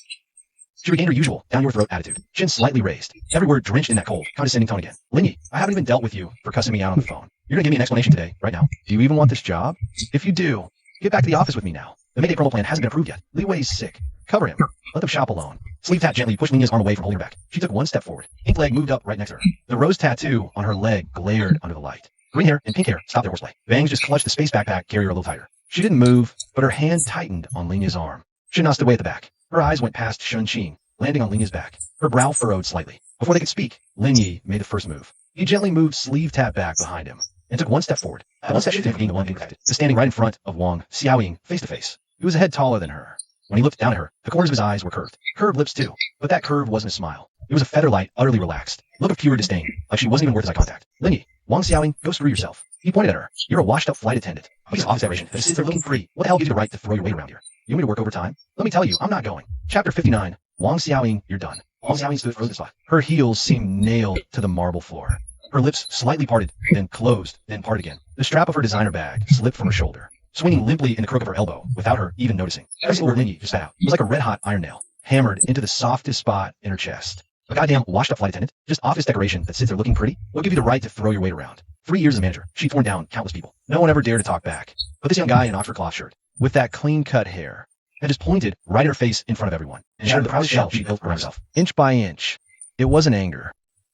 B: She regained her usual down-your-throat attitude, chin slightly raised, every word drenched in that cold, condescending tone again. Linyi, I haven't even dealt with you for cussing me out on the phone. You're gonna give me an explanation today, right now. Do you even want this job? If you do, get back to the office with me now. The Mayday promo plan hasn't been approved yet. Li Wei's sick. Cover him. Let them shop alone. Sleeve tap gently pushed Linya's arm away from holding her back. She took one step forward. Ink leg moved up right next to her. The rose tattoo on her leg glared under the light. Green hair and pink hair stopped their horseplay. Bangs just clutched the space backpack, carried her a little tighter. She didn't move, but her hand tightened on Linya's arm. She nodded away at the back. Her eyes went past Shun Qing, landing on Linya's back. Her brow furrowed slightly. Before they could speak, Linyi made the first move. He gently moved sleeve tap back behind him and took one step forward. That one step shifted from being the one expected to standing right in front of Wang Xiaoying face to face. He was a head taller than her. When he looked down at her, the corners of his eyes were curved. Curved lips too, but that curve wasn't a smile. It was a feather-light, utterly relaxed. Look of pure disdain, like she wasn't even worth his eye contact. Linyi, Wang Xiaoying, go screw yourself. He pointed at her. You're a washed-up flight attendant. A piece of office decoration that sits there looking free. What the hell gives you the right to throw your weight around here? You want me to work overtime? Let me tell you, I'm not going. Chapter 59. Wang Xiaoying, you're done. Wang Xiaoying stood frozen spot. Her heels seemed nailed to the marble floor. Her lips slightly parted, then closed, then parted again. The strap of her designer bag slipped from her shoulder, swinging limply in the crook of her elbow without her even noticing. Every single word Linyi just spat out was like a red-hot iron nail, hammered into the softest spot in her chest. A goddamn washed-up flight attendant? Just office decoration that sits there looking pretty? What give you the right to throw your weight around? 3 years as a manager, she'd torn down countless people. No one ever dared to talk back. But this young guy in an Oxford cloth shirt, with that clean-cut hair, had just pointed right at her face in front of everyone, and shattered the proudest shell she built around herself. Inch by inch. It wasn't anger.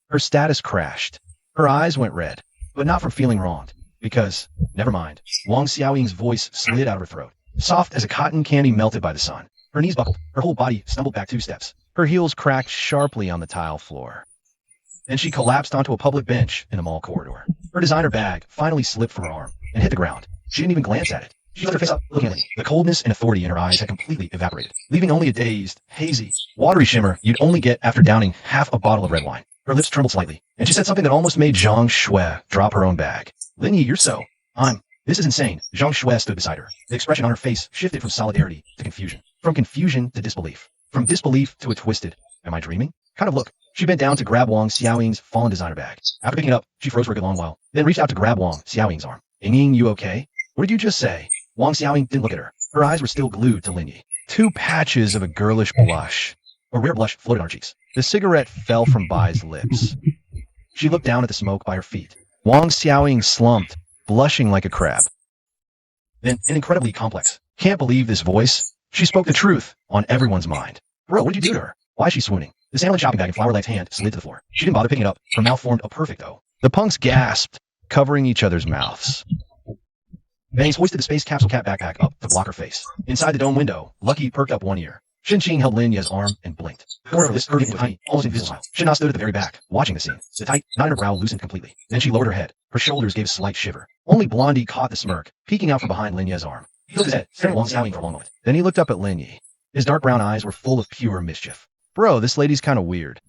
B: Her status crashed. Her eyes went red, but not from feeling wronged. Because, never mind, Wang Xiaoying's voice slid out of her throat, soft as a cotton candy melted by the sun. Her knees buckled, her whole body stumbled back 2 steps. Her heels cracked sharply on the tile floor. Then she collapsed onto a public bench in a mall corridor. Her designer bag finally slipped from her arm and hit the ground. She didn't even glance at it. She lifted her face up, looking at Linyi. The coldness and authority in her eyes had completely evaporated, leaving only a dazed, hazy, watery shimmer you'd only get after downing half a bottle of red wine. Her lips trembled slightly, and she said something that almost made Zhang Shui drop her own bag. Linyi, you're so... This is insane. Zhang Shui stood beside her. The expression on her face shifted from solidarity to confusion. From confusion to disbelief. From disbelief to a twisted, am I dreaming? Kind of look. She bent down to grab Wang Xiaoying's fallen designer bag. After picking it up, she froze for a good long while, then reached out to grab Wang Xiaoying's arm. Ying, you okay? What did you just say? Wang Xiaoying didn't look at her. Her eyes were still glued to Linyi. 2 patches of a girlish blush. A rare blush floated on her cheeks. The cigarette fell from Bai's lips. She looked down at the smoke by her feet. Wang Xiaoying slumped, blushing like a crab. Then, an incredibly complex. Can't believe this voice. She spoke the truth on everyone's mind. Bro, what did you do to her? Why is she swooning? The sandalwood shopping bag in Flower-Leg's hand slid to the floor. She didn't bother picking it up. Her mouth formed a perfect O. The punks gasped, covering each other's mouths. Bangs hoisted the space capsule cat backpack up to block her face. Inside the dome window, Lucky perked up one ear. Shin Qing held Linya's arm and blinked. The corner of her lips curved into a tiny, almost invisible smile. Shin stood at the very back, watching the scene. The tight, knot in her brow loosened completely. Then she lowered her head. Her shoulders gave a slight shiver. Only Blondie caught the smirk, peeking out from behind Linya's arm. He tilted his head, staring at Wang Xiaoying for a long moment. Then he looked up at Linyi. His dark brown eyes were full of pure mischief. Bro, this lady's kind of weird.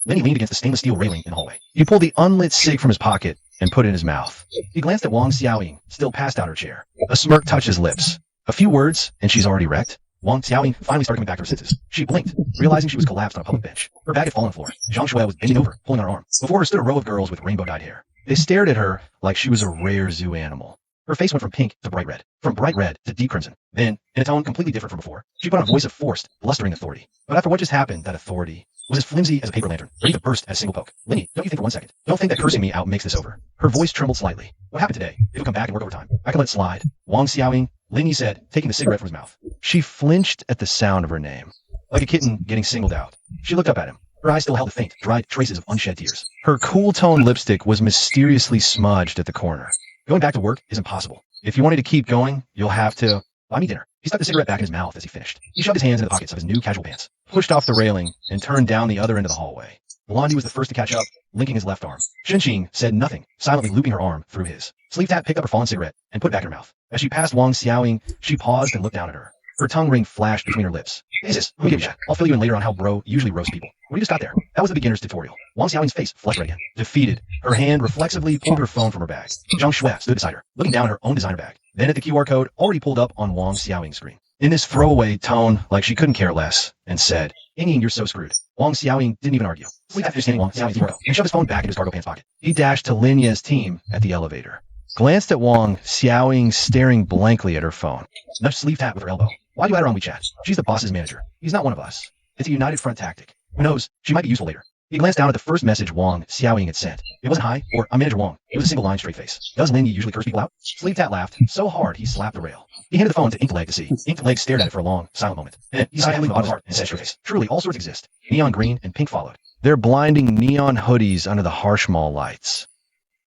B: Linyi leaned against the stainless steel railing in the hallway. He pulled the unlit cig from his pocket and put it in his mouth. He glanced at Wang Xiaoying, still passed out her chair. A smirk touched his lips. A few words, and she's already wrecked. Wang Xiaoying finally started coming back to her senses. She blinked, realizing she was collapsed on a public bench. Her bag had fallen on the floor. Zhang Shui was bending over, pulling on her arm. Before her stood a row of girls with rainbow-dyed hair. They stared at her like she was a rare zoo animal. Her face went from pink to bright red, from bright red to deep crimson. Then, in a tone completely different from before, she put on a voice of forced, blustering authority. But after what just happened, that authority was as flimsy as a paper lantern, ready to burst at a single poke. Linyi, don't you think for 1 second? Don't think that cursing me out makes this over. Her voice trembled slightly. What happened today? If you'll come back and work overtime, I can let it slide. Wang Xiaoying, Linyi said, taking the cigarette from his mouth. She flinched at the sound of her name, like a kitten getting singled out. She looked up at him. Her eyes still held the faint, dried traces of unshed tears. Her cool-toned lipstick was mysteriously smudged at the corner. Going back to work is impossible. If you wanted to keep going, you'll have to buy me dinner. He stuck the cigarette back in his mouth as he finished. He shoved his hands into the pockets of his new casual pants, pushed off the railing, and turned down the other end of the hallway. Blondie was the first to catch up, linking his left arm. Shin Qing said nothing, silently looping her arm through his. Sleeve Tat picked up her fallen cigarette and put it back in her mouth. As she passed Wang Xiaoying, she paused and looked down at her. Her tongue ring flashed between her lips. Hey sis, let me give you a chat. I'll fill you in later on how bro usually roast people. We just got there. That was the beginner's tutorial. Wang Xiaoying's face flushed red again. Defeated, her hand reflexively pulled her phone from her bag. Zhang Shui stood beside her, looking down at her own designer bag. Then at the QR code already pulled up on Wang Xiaoying's screen. In this throwaway tone, like she couldn't care less, and said, Ying, you're so screwed. Wang Xiaoying didn't even argue. Sleep after standing Wang Xiaoying's logo and shoved his phone back into his cargo pants pocket. He dashed to Lin Ye's team at the elevator. Glanced at Wang Xiaoying staring blankly at her phone. Nudged Sleeve Tat with her elbow. Why do you add her on WeChat? She's the boss's manager. He's not one of us. It's a united front tactic. Who knows? She might be useful later. He glanced down at the first message Wang Xiaoying had sent. It wasn't hi or I'm Manager Wang. It was a single line straight face. Does Lin Yi usually curse people out? Sleeve Tat laughed so hard he slapped the rail. He handed the phone to Inkleg to see. Inkleg stared at it for a long, silent moment. Then he sighed heavily in the bottom of his heart and said straight face. Truly, all sorts exist. Neon green and pink followed. Their blinding neon hoodies under the harsh mall lights.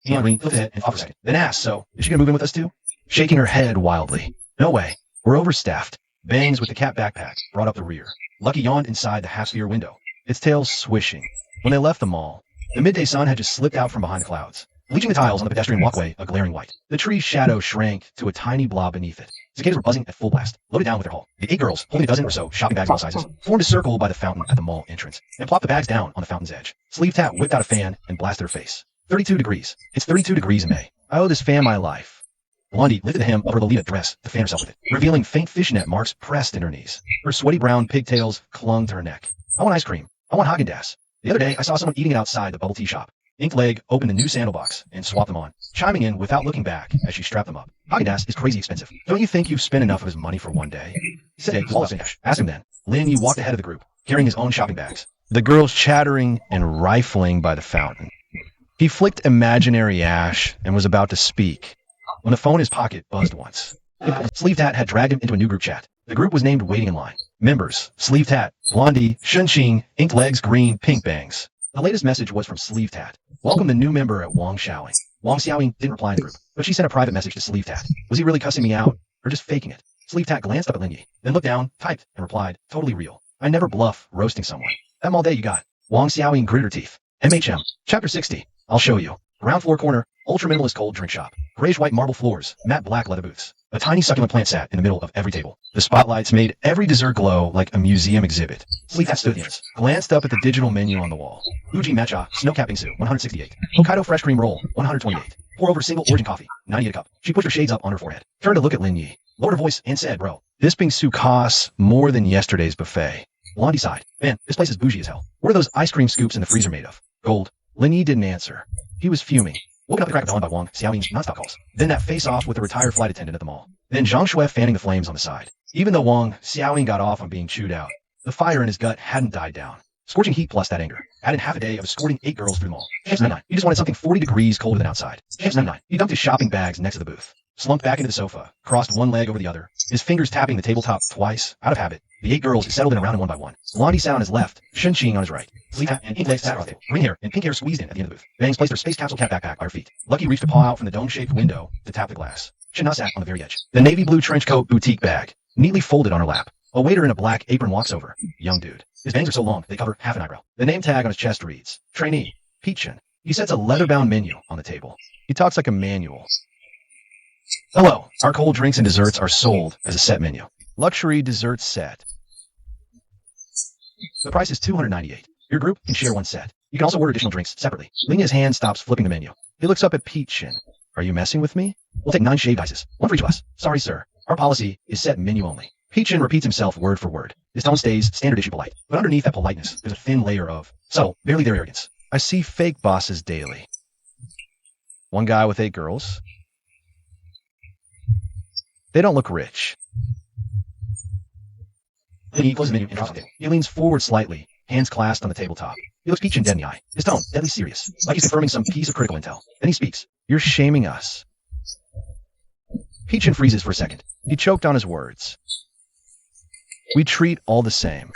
B: Neon green lifted head and thought for a second. Then asked, so, is she gonna move in with us too? Shaking her head wildly. No way. We're overstaffed. Bangs with the cat backpack brought up the rear. Lucky yawned inside the half-sphere window, its tail swishing. When they left the mall, the midday sun had just slipped out from behind the clouds, bleaching the tiles on the pedestrian walkway a glaring white. The tree's shadow shrank to a tiny blob beneath it. Cicadas were buzzing at full blast, loaded down with their haul. The 8 girls, holding a dozen or so shopping bags of all sizes, formed a circle by the fountain at the mall entrance, and plopped the bags down on the fountain's edge. Sleeve Tat whipped out a fan and blasted her face. 32 degrees. It's 32 degrees in May. I owe this fan my life. Blondie lifted the hem of her Lolita dress to fan herself with it, revealing faint fishnet marks pressed in her knees. Her sweaty brown pigtails clung to her neck. I want ice cream. I want Haagen-Dazs. The other day, I saw someone eating it outside the bubble tea shop. Inkleg opened the new sandal box and swapped them on, chiming in without looking back as she strapped them up. Haagen-Dazs is crazy expensive. Don't you think you've spent enough of his money for one day? He said it was all cash. Ask him then. Lin Yi walked ahead of the group, carrying his own shopping bags. The girls chattering and rifling by the fountain. He flicked imaginary ash and was about to speak when the phone in his pocket buzzed once. Sleeve Tat had dragged him into a new group chat. The group was named Waiting in Line. Members, Sleeve Tat, Blondie, Shunqing, Inklegs, Green, Pink Bangs. The latest message was from Sleeve Tat. Welcome the new member at Wang Xiaoying. Wang Xiaoying didn't reply in the group, but she sent a private message to Sleeve Tat. Was he really cussing me out, or just faking it? Sleeve Tat glanced up at Lin Yi, then looked down, typed, and replied, totally real. I never bluff roasting someone. That all day you got. Wang Xiaoying gritted her teeth. MHM. Chapter 60. I'll show you. Ground floor corner, ultra minimalist cold drink shop. Grayish white marble floors, matte black leather booths. A tiny succulent plant sat in the middle of every table. The spotlights made every dessert glow like a museum exhibit. Sleeve Tat stood at glanced up at the digital menu on the wall. Uji matcha, snow cap bingsu, 168. Hokkaido fresh cream roll, 128. Pour over single origin coffee, 98 a cup. She pushed her shades up on her forehead, turned to look at Lin Yi, lowered her voice, and said, bro, this bingsu costs more than yesterday's buffet. Blondie sighed. Man, this place is bougie as hell. What are those ice cream scoops in the freezer made of? Gold. Lin Yi didn't answer. He was fuming. Woken up the crack of dawn by Wang Xiaoying's nonstop calls. Then that face-off with the retired flight attendant at the mall. Then Zhang Shui fanning the flames on the side. Even though Wang Xiaoying got off on being chewed out, the fire in his gut hadn't died down. Scorching heat plus that anger. Added half a day of escorting 8 girls through the mall. Chef's 99. He just wanted something 40 degrees colder than outside. Chef's 99. He dumped his shopping bags next to the booth. Slumped back into the sofa, crossed one leg over the other, his fingers tapping the tabletop twice, out of habit. The 8 girls settled in around him one by one. Blondie sat on his left, Shunqing on his right. Sleeve and Inkleg sat on the table. Green hair and pink hair squeezed in at the end of the booth. Bangs placed her space capsule cat backpack by her feet. Lucky reached a paw out from the dome-shaped window to tap the glass. China sat on the very edge. The navy blue trench coat boutique bag, neatly folded on her lap. A waiter in a black apron walks over. Young dude. His bangs are so long, they cover half an eyebrow. The name tag on his chest reads, Trainee, Peachin. He sets a leather-bound menu on the table. He talks like a manual. Hello, our cold drinks and desserts are sold as a set menu. Luxury dessert set. The price is $298. Your group can share one set. You can also order additional drinks separately. Linya's hand stops flipping the menu. He looks up at Peachin. Are you messing with me? We'll take 9 shaved ices, one for each of us. Sorry, sir. Our policy is set menu only. Peachin repeats himself word for word. His tone stays standard issue polite, but underneath that politeness, there's a thin layer of, so, barely their arrogance. I see fake bosses daily. One guy with 8 girls. They don't look rich. Then he closes the menu and drops the table. He leans forward slightly, hands clasped on the tabletop. He looks Peachin dead in the eye, his tone deadly serious, like he's confirming some piece of critical intel. Then he speaks. You're shaming us. Peachin freezes for a second. He choked on his words. We treat all the same.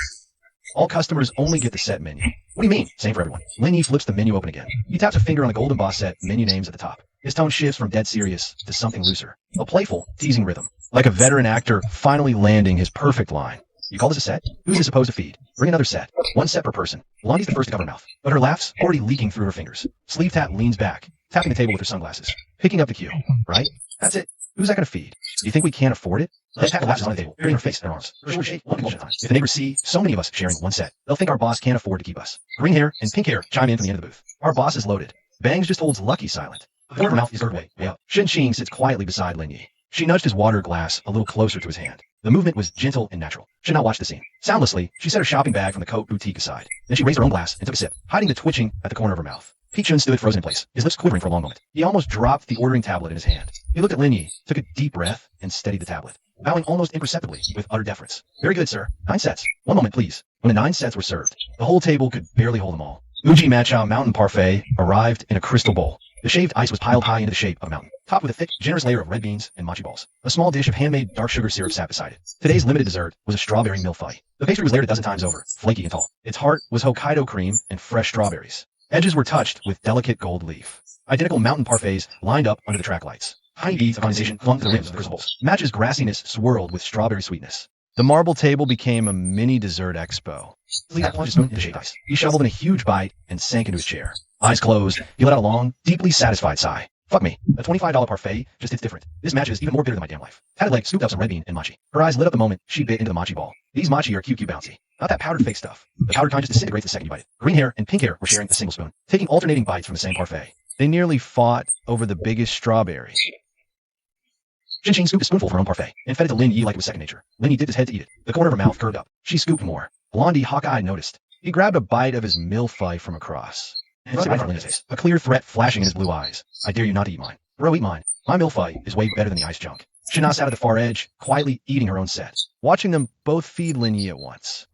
B: All customers only get the set menu. What do you mean? Same for everyone. Lin Yi flips the menu open again. He taps a finger on the golden boss set menu names at the top. His tone shifts from dead serious to something looser. A playful, teasing rhythm. Like a veteran actor finally landing his perfect line. You call this a set? Who's it supposed to feed? Bring another set. 1 set per person. Blondie's the first to cover her mouth, but her laugh's already leaking through her fingers. Sleeve Tat leans back, tapping the table with her sunglasses. Picking up the cue. Right? That's it. Who's that going to feed? Do you think we can't afford it? Let's have collapses on the table, burying her face in her arms. Her shoulders shake, one convulsion at a time. If the neighbors see so many of us sharing one set, they'll think our boss can't afford to keep us. Green hair and pink hair chime in from the end of the booth. Our boss is loaded. Bangs just holds Lucky silent. The corner of her mouth is turned way up. Shin Ching sits quietly beside Lin Yi. She nudged his water glass a little closer to his hand. The movement was gentle and natural. Shin now watched the scene. Soundlessly, she set her shopping bag from the coat boutique aside. Then she raised her own glass and took a sip, hiding the twitching at the corner of her mouth. Pete Chun stood frozen in place, his lips quivering for a long moment. He almost dropped the ordering tablet in his hand. He looked at Lin Yi, took a deep breath, and steadied the tablet, bowing almost imperceptibly with utter deference. Very good, sir. 9 sets. One moment, please. When the 9 sets were served, the whole table could barely hold them all. Uji Matcha Mountain Parfait arrived in a crystal bowl. The shaved ice was piled high into the shape of a mountain, topped with a thick, generous layer of red beans and mochi balls. A small dish of handmade dark sugar syrup sat beside it. Today's limited dessert was a strawberry milfai. The pastry was layered a dozen times over, flaky and tall. Its heart was Hokkaido cream and fresh strawberries. Edges were touched with delicate gold leaf. Identical mountain parfaits lined up under the track lights. Tiny beads of condensation clung to the rims of the crystal bowls. Match's grassiness swirled with strawberry sweetness. The marble table became a mini dessert expo. Lee plunged his spoon into shaved ice. He shoveled in a huge bite and sank into his chair. Eyes closed, he let out a long, deeply satisfied sigh. Fuck me. A $25 parfait just hits different. This match is even more bitter than my damn life. Tatted leg scooped up some red bean and mochi. Her eyes lit up the moment she bit into the mochi ball. These mochi are cute bouncy. Not that powdered fake stuff. The powdered kind just disintegrates the second you bite it. Green hair and pink hair were sharing a single spoon, taking alternating bites from the same parfait. They nearly fought over the biggest strawberry. Shin Ching scooped a spoonful of her own parfait and fed it to Lin Yi like it was second nature. Lin Yi dipped his head to eat it. The corner of her mouth curved up. She scooped more. Blondie hawk-eyed noticed. He grabbed a bite of his milfai from across and set it right in front of Lin's face, a clear threat flashing in his blue eyes. I dare you not to eat mine. Bro, eat mine. My milfai is way better than the ice junk. Shana sat at the far edge, quietly eating her own set, watching them both feed Lin Yi at once.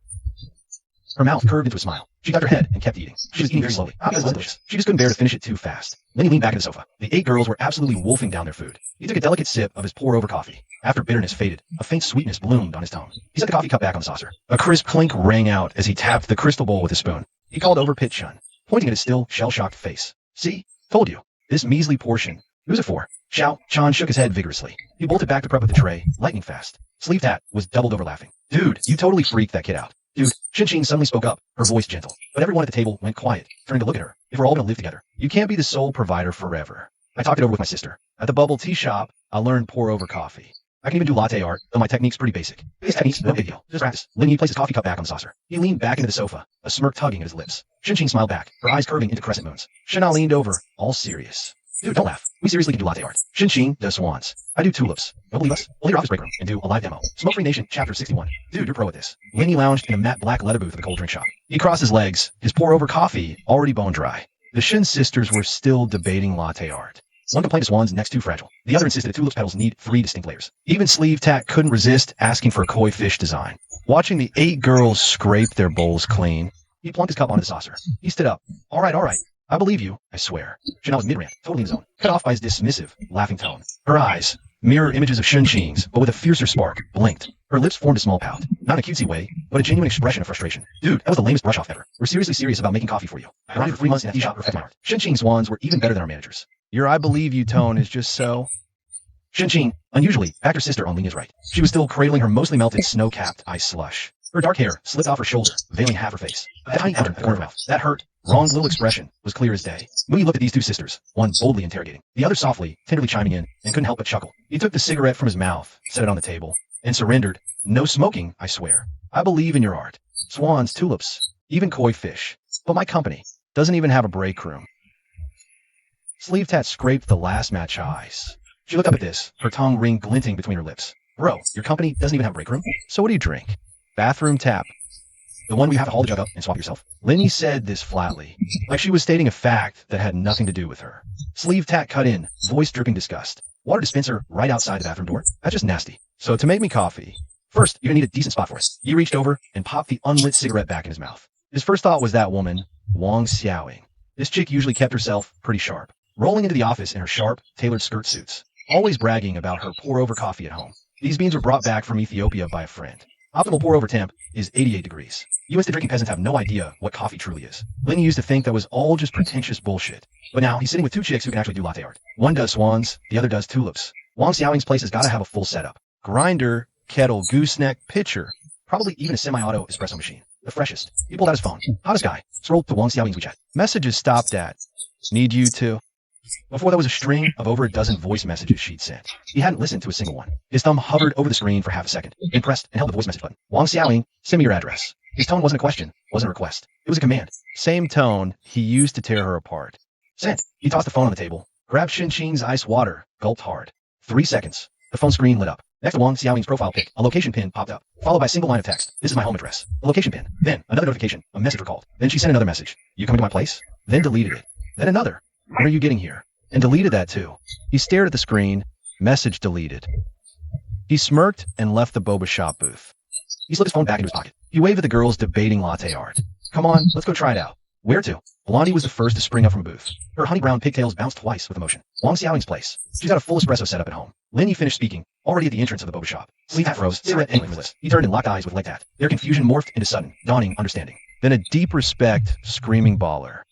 B: Her mouth curved into a smile. She ducked her head and kept eating. She was eating very slowly. It was delicious. She just couldn't bear to finish it too fast. Then he leaned back in the sofa. The 8 girls were absolutely wolfing down their food. He took a delicate sip of his pour-over coffee. After bitterness faded, a faint sweetness bloomed on his tongue. He set the coffee cup back on the saucer. A crisp clink rang out as he tapped the crystal bowl with his spoon. He called over Pit Chun, pointing at his still, shell-shocked face. See? Told you. This measly portion. Who's it for? Xiao Chan shook his head vigorously. He bolted back to prep with the tray, lightning fast. Sleeve Tat was doubled over laughing. Dude, you totally freaked that kid out. Dude, Shin Ching suddenly spoke up, her voice gentle. But everyone at the table went quiet, turning to look at her. If we're all going to live together, you can't be the sole provider forever. I talked it over with my sister. At the bubble tea shop, I learned pour-over coffee. I can even do latte art, though my technique's pretty basic. His technique's no big deal. Just practice. Lin Yi placed his coffee cup back on the saucer. He leaned back into the sofa, a smirk tugging at his lips. Shin Ching smiled back, her eyes curving into crescent moons. Shana leaned over, all serious. Dude, don't laugh. We seriously can do latte art. Shin Ching does swans. I do tulips. Don't believe us? We'll leave your office break room and do a live demo. Smoke Free Nation, Chapter 61. Dude, you're pro at this. Lin Yi lounged in a matte black leather booth at the cold drink shop. He crossed his legs, his pour-over coffee already bone dry. The Shin sisters were still debating latte art. One complained the swan's neck's too fragile. The other insisted that tulips petals need 3 distinct layers. Even Sleeve Tat couldn't resist asking for a koi fish design. Watching the 8 girls scrape their bowls clean, he plunked his cup onto the saucer. He stood up. All right. I believe you, I swear. Chanel was mid-rant, totally in his own, cut off by his dismissive, laughing tone. Her eyes, mirror images of Shin Ching's, but with a fiercer spark, blinked. Her lips formed a small pout. Not in a cutesy way, but a genuine expression of frustration. Dude, that was the lamest brush-off ever. We're seriously serious about making coffee for you. I ran for 3 months in that tea shop to perfect my art. Shin Ching's swans were even better than our managers. Your I believe you tone is just so... Shin Ching, unusually, backed her sister on Lina's right. She was still cradling her mostly melted snow-capped ice slush. Her dark hair slipped off her shoulder, veiling half her face. A tiny pattern at the corner of her mouth. That hurt, wronged little expression was clear as day. Mooney looked at these 2 sisters, one boldly interrogating, the other softly, tenderly chiming in, and couldn't help but chuckle. He took the cigarette from his mouth, set it on the table, and surrendered. No smoking, I swear. I believe in your art. Swans, tulips, even koi fish. But my company doesn't even have a break room. Sleeve Tat scraped the last matcha ice. She looked up at this, her tongue ring glinting between her lips. Bro, your company doesn't even have a break room? So what do you drink? Bathroom tap. The one where you have to haul the jug up and swap yourself? Linny said this flatly, like she was stating a fact that had nothing to do with her. Sleeve Tat cut in, voice dripping disgust. Water dispenser right outside the bathroom door? That's just nasty. So to make me coffee, first you're gonna need a decent spot for it. He reached over and popped the unlit cigarette back in his mouth. His first thought was that woman, Wang Xiaoing. This chick usually kept herself pretty sharp, rolling into the office in her sharp, tailored skirt suits, always bragging about her pour-over coffee at home. These beans were brought back from Ethiopia by a friend. Optimal pour-over temp is 88 degrees. You instant drinking peasants have no idea what coffee truly is. Lenny used to think that was all just pretentious bullshit. But now he's sitting with 2 chicks who can actually do latte art. One does swans, the other does tulips. Wang Xiaoing's place has got to have a full setup. Grinder, kettle, gooseneck, pitcher, probably even a semi-auto espresso machine. The freshest. He pulled out his phone. Hottest guy. Scrolled to Wang Xiaoing's WeChat. Messages stopped at. Need you to. Before that was a string of over a dozen voice messages she'd sent. He hadn't listened to a single one. His thumb hovered over the screen for half a second, then pressed and held the voice message button. Wang Xiaoying, send me your address. His tone wasn't a question, wasn't a request. It was a command. Same tone he used to tear her apart. Sent. He tossed the phone on the table, grabbed Xinqing's ice water, gulped hard. 3 seconds. The phone screen lit up. Next to Wang Xiaoying's profile pic, a location pin popped up, followed by a single line of text. This is my home address. A location pin. Then, another notification. A message recalled. Then she sent another message. You coming to my place? Then deleted it. Then another. When are you getting here? And deleted that too. He stared at the screen. Message deleted. He smirked and left the boba shop booth. He slipped his phone back into his pocket. He waved at the girls debating latte art. Come on, let's go try it out. Where to? Blondie was the first to spring up from a booth. Her honey brown pigtails bounced twice with emotion. Wang Xiaoying's place. She's got a full espresso set up at home. Lin Yi finished speaking, already at the entrance of the boba shop. Sleeve hat froze, cigarette ending from his lips. He turned and locked eyes with Leg Tat. Their confusion morphed into sudden, dawning understanding. Then a deep respect, screaming baller.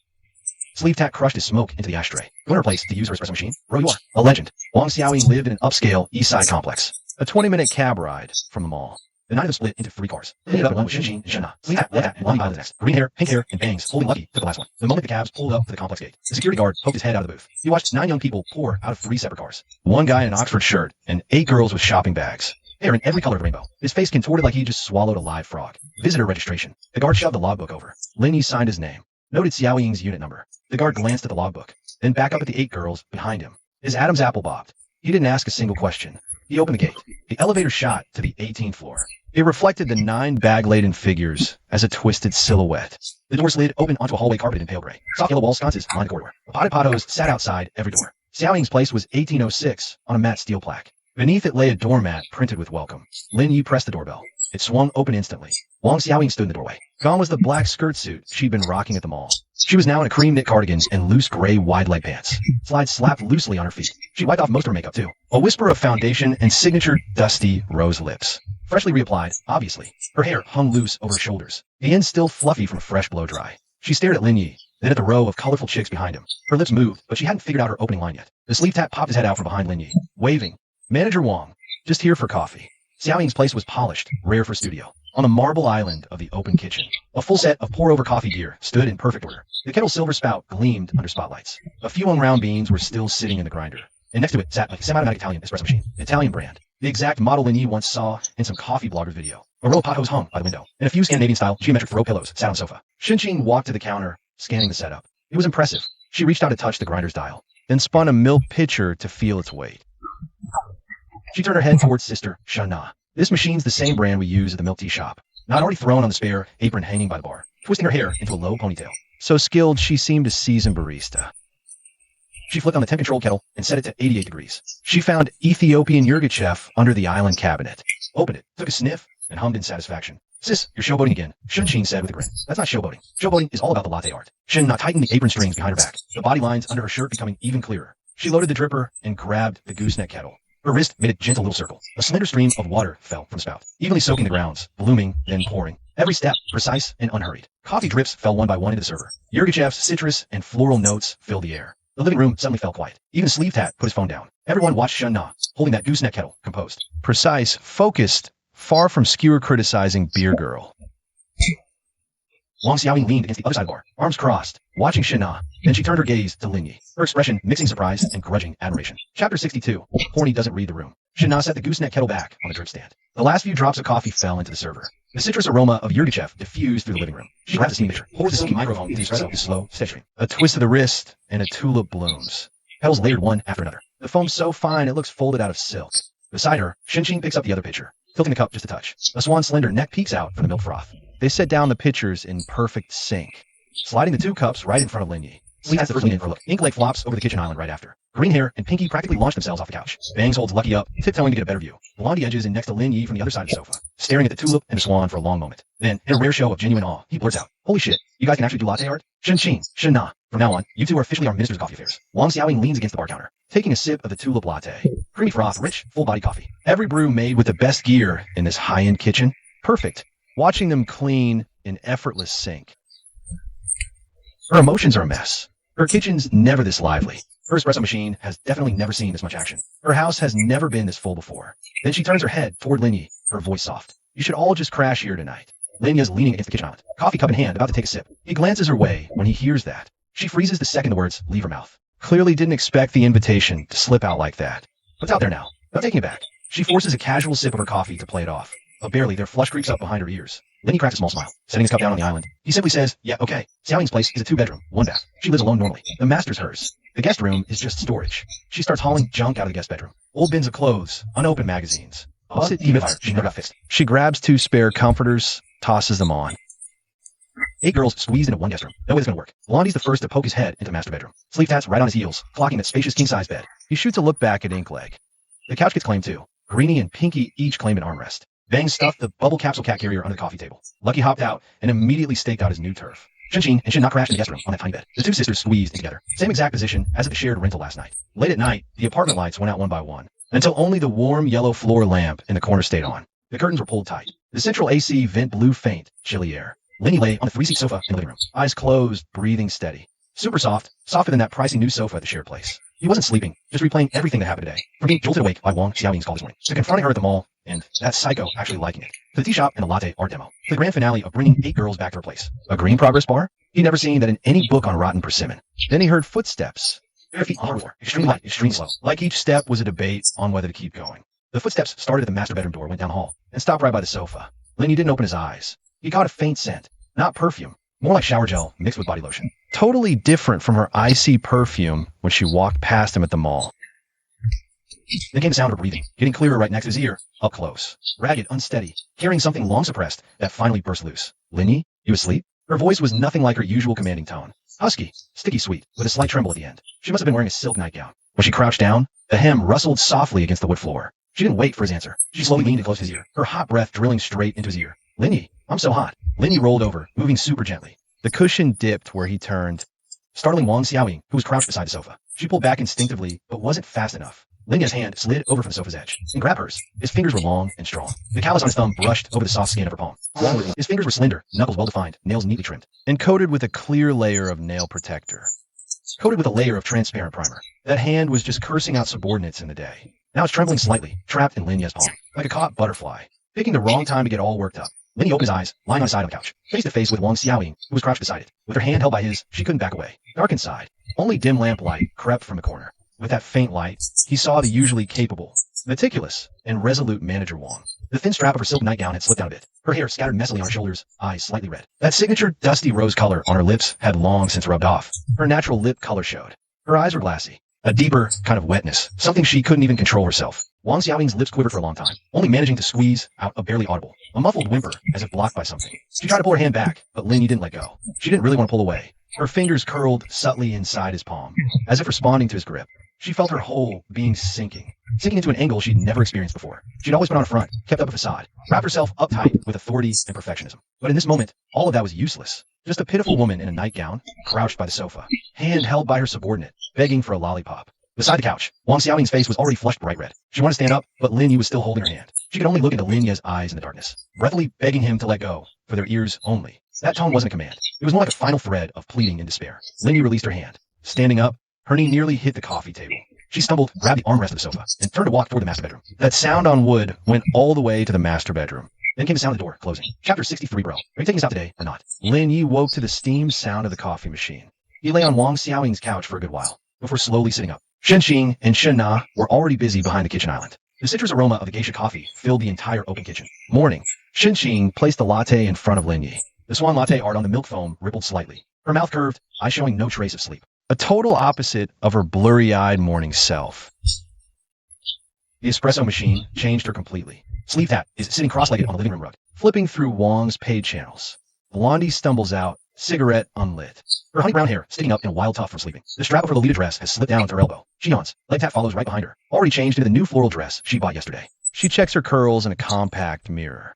B: Sleeve Tat crushed his smoke into the ashtray. Go to her place to use her espresso machine. Bro, you are a legend. Wang Xiaoying lived in an upscale East Side complex. A 20-minute cab ride from the mall. The nine of them split into 3 cars. They ended up one with Xinqing and Shenna. Sleeve Tat, Leg Tat, and Blondie piled the next. Green hair, pink hair, and bangs, holding Lucky, took the last one. The moment the cabs pulled up to the complex gate, the security guard poked his head out of the booth. He watched 9 young people pour out of 3 separate cars. 1 guy in an Oxford shirt, and 8 girls with shopping bags. Hair in every color of the rainbow. His face contorted like he just swallowed a live frog. Visitor registration. The guard shoved the logbook over. Lin Yi signed his name. Noted Xiaoying's unit number. The guard glanced at the logbook, then back up at the 8 girls behind him. His Adam's apple bobbed. He didn't ask a single question. He opened the gate. The elevator shot to the 18th floor. It reflected the 9 bag-laden figures as a twisted silhouette. The door slid open onto a hallway carpeted in pale gray. Soft yellow wall sconces lined the corridor. A potted pothos sat outside every door. Xiaoying's place was 1806 on a matte steel plaque. Beneath it lay a doormat printed with welcome. Lin Yi pressed the doorbell. It swung open instantly. Wang Xiaoying stood in the doorway. Gone was the black skirt suit she'd been rocking at the mall. She was now in a cream knit cardigan and loose gray wide leg pants. Slides slapped loosely on her feet. She wiped off most of her makeup too. A whisper of foundation and signature dusty rose lips. Freshly reapplied, obviously. Her hair hung loose over her shoulders, the ends still fluffy from a fresh blow dry. She stared at Lin Yi, then at the row of colorful chicks behind him. Her lips moved, but she hadn't figured out her opening line yet. The sleeve tat popped his head out from behind Lin Yi, waving. Manager Wang, just here for coffee. Xiaoying's place was polished, rare for studio. On the marble island of the open kitchen, a full set of pour-over coffee gear stood in perfect order. The kettle's silver spout gleamed under spotlights. A few unground beans were still sitting in the grinder, and next to it sat a semi-automatic Italian espresso machine, Italian brand. The exact model Lin Yi once saw in some coffee blogger's video. A row of pothos hung by the window, and a few Scandinavian-style geometric throw pillows sat on the sofa. Xinqing walked to the counter, scanning the setup. It was impressive. She reached out to touch the grinder's dial, then spun a milk pitcher to feel its weight. She turned her head towards sister, Shanna. This machine's the same brand we use at the milk tea shop. Not already thrown on the spare apron hanging by the bar, twisting her hair into a low ponytail. So skilled, she seemed a seasoned barista. She flipped on the temp-controlled kettle and set it to 88 degrees. She found Ethiopian Yirgachev under the island cabinet. Opened it, took a sniff, and hummed in satisfaction. Sis, you're showboating again, Xinqing said with a grin. That's not showboating. Showboating is all about the latte art. Shin tightened the apron strings behind her back, the body lines under her shirt becoming even clearer. She loaded the dripper and grabbed the gooseneck kettle. Her wrist made a gentle little circle. A slender stream of water fell from the spout, evenly soaking the grounds, blooming, then pouring. Every step, precise and unhurried. Coffee drips fell one by one into the server. Yirgachev's citrus and floral notes filled the air. The living room suddenly fell quiet. Even Sleeve Tat put his phone down. Everyone watched Shun Na, holding that gooseneck kettle, composed. Precise, focused, far from skewer criticizing beer girl. Wang Xiaoying leaned against the other side of the bar, arms crossed, watching Shin Na. Then she turned her gaze to Lin Yi, her expression mixing surprise and grudging admiration. Chapter 62. Horny doesn't read the room. Shin Na set the gooseneck kettle back on the drip stand. The last few drops of coffee fell into the server. The citrus aroma of Yirgachev diffused through the living room. She grabbed the steam mixer, poured the silky microphone into the espresso with slow, steady stream. A twist of the wrist, and a tulip blooms. Petals layered one after another. The foam's so fine it looks folded out of silk. Beside her, Xinqing picks up the other pitcher, tilting the cup just a touch. A swan's slender neck peeks out from the milk froth. They set down the pitchers in perfect sync, sliding the 2 cups right in front of Lin Yi. Sleeve has the first lean in for a look. Ink leg flops over the kitchen island right after. Green hair and Pinky practically launched themselves off the couch. Bangs holds Lucky up, tiptoeing to get a better view. Blondie edges in next to Lin Yi from the other side of the sofa, staring at the tulip and the swan for a long moment. Then, in a rare show of genuine awe, he blurts out, "Holy shit, you guys can actually do latte art? Xinqing, Shin Na. From now on, you two are officially our ministers of coffee affairs." Wang Xiaoying leans against the bar counter, taking a sip of the tulip latte. Creamy froth, rich, full-body coffee. Every brew made with the best gear in this high-end kitchen. Perfect. Watching them clean in effortless sync. Her emotions are a mess. Her kitchen's never this lively. Her espresso machine has definitely never seen this much action. Her house has never been this full before. Then she turns her head toward Lin Yi, her voice soft. "You should all just crash here tonight." Lin Yi is leaning against the kitchen island, coffee cup in hand, about to take a sip. He glances her way when he hears that. She freezes the second the words leave her mouth. Clearly didn't expect the invitation to slip out like that. What's out there now? No taking it back. She forces a casual sip of her coffee to play it off. But barely, their flush creeps up behind her ears. Lenny cracks a small smile, setting his cup down on the island. He simply says, yeah, okay. Xiaoying's place is a 2-bedroom, 1 bath. She lives alone normally. The master's hers. The guest room is just storage. She starts hauling junk out of the guest bedroom. Old bins of clothes, unopened magazines. A busted humidifier she never got fixed. She grabs 2 spare comforters, tosses them on. 8 girls squeezed into one guest room. No way it's gonna work. Blondie's the first to poke his head into the master bedroom. Sleeve tats right on his heels, clocking that spacious king-size bed. He shoots a look back at Inkleg. The couch gets claimed too. Greenie and Pinky each claim an armrest. Bang stuffed the bubble capsule cat carrier under the coffee table. Lucky hopped out and immediately staked out his new turf. Shin and Shin crashed in the guest room on that tiny bed. The 2 sisters squeezed in together. Same exact position as at the shared rental last night. Late at night, the apartment lights went out one by one, until only the warm yellow floor lamp in the corner stayed on. The curtains were pulled tight. The central AC vent blew faint, chilly air. Lenny lay on the 3-seat sofa in the living room, eyes closed, breathing steady. Super soft, softer than that pricey new sofa at the shared place. He wasn't sleeping, just replaying everything that happened today. From being jolted awake by Wang Xiaoying's call this morning, to confronting her at the mall, and that psycho actually liking it, to the tea shop and the latte art demo, to the grand finale of bringing 8 girls back to her place. A green progress bar? He'd never seen that in any book on rotten persimmon. Then he heard footsteps. Bare feet on the floor, extremely light, extremely slow. Like each step was a debate on whether to keep going. The footsteps started at the master bedroom door, went down the hall, and stopped right by the sofa. Lenny didn't open his eyes. He caught a faint scent. Not perfume. More like shower gel mixed with body lotion. Totally different from her icy perfume when she walked past him at the mall. Then came the sound of her breathing, getting clearer right next to his ear, up close. Ragged, unsteady, carrying something long suppressed that finally burst loose. Lenny, you asleep? Her voice was nothing like her usual commanding tone. Husky, sticky sweet, with a slight tremble at the end. She must have been wearing a silk nightgown. When she crouched down, the hem rustled softly against the wood floor. She didn't wait for his answer. She slowly leaned and close to his ear, her hot breath drilling straight into his ear. Lenny, I'm so hot. Lenny rolled over, moving super gently. The cushion dipped where he turned, startling Wang Xiaoying, who was crouched beside the sofa. She pulled back instinctively, but wasn't fast enough. Lenya's hand slid over from the sofa's edge and grabbed hers. His fingers were long and strong. The callus on his thumb brushed over the soft skin of her palm. His fingers were slender, knuckles well-defined, nails neatly trimmed, and coated with a clear layer of nail protector. Coated with a layer of transparent primer. That hand was just cursing out subordinates in the day. Now it's trembling slightly, trapped in Lenya's palm, like a caught butterfly. Picking the wrong time to get all worked up. Lenny opened his eyes, lying on his side on the couch, face to face with Wang Xiaoying, who was crouched beside it. With her hand held by his, she couldn't back away. Dark inside. Only dim lamplight crept from the corner. With that faint light, he saw the usually capable, meticulous, and resolute manager Wang. The thin strap of her silk nightgown had slipped down a bit. Her hair scattered messily on her shoulders, eyes slightly red. That signature dusty rose color on her lips had long since rubbed off. Her natural lip color showed. Her eyes were glassy. A deeper kind of wetness, something she couldn't even control herself. Wang Xiaoying's lips quivered for a long time, only managing to squeeze out a barely audible, a muffled whimper as if blocked by something. She tried to pull her hand back, but Lenny didn't let go. She didn't really want to pull away. Her fingers curled subtly inside his palm, as if responding to his grip. She felt her whole being sinking into an angle she'd never experienced before. She'd always put on a front, kept up a facade, wrapped herself uptight with authority and perfectionism. But in this moment, all of that was useless. Just a pitiful woman in a nightgown, crouched by the sofa, hand held by her subordinate, begging for a lollipop. Beside the couch, Wang Xiaoying's face was already flushed bright red. She wanted to stand up, but Lin Yi was still holding her hand. She could only look into Lin Yi's eyes in the darkness, breathily begging him to let go, for their ears only. That tone wasn't a command. It was more like a final thread of pleading and despair. Lin Yi released her hand. Standing up, her knee nearly hit the coffee table. She stumbled, grabbed the armrest of the sofa, and turned to walk toward the master bedroom. That sound on wood went all the way to the master bedroom. Then came the sound of the door closing. Chapter 63, bro. Are you taking us out today or not? Lin Yi woke to the steam sound of the coffee machine. He lay on Wang Xiaoying's couch for a good while, before slowly sitting up. Shen Qing and Shen Na were already busy behind the kitchen island. The citrus aroma of the geisha coffee filled the entire open kitchen. Morning. Shen Qing placed the latte in front of Lin Yi. The swan latte art on the milk foam rippled slightly. Her mouth curved, eyes showing no trace of sleep. A total opposite of her blurry-eyed morning self. The espresso machine changed her completely. Sleeve Tat is sitting cross-legged on the living room rug, flipping through Wang's page channels. Blondie stumbles out, cigarette unlit. Her honey brown hair sticking up in a wild tuft from sleeping. The strap of her Lolita dress has slipped down to her elbow. She yawns. Leg Tat follows right behind her, already changed into the new floral dress she bought yesterday. She checks her curls in a compact mirror.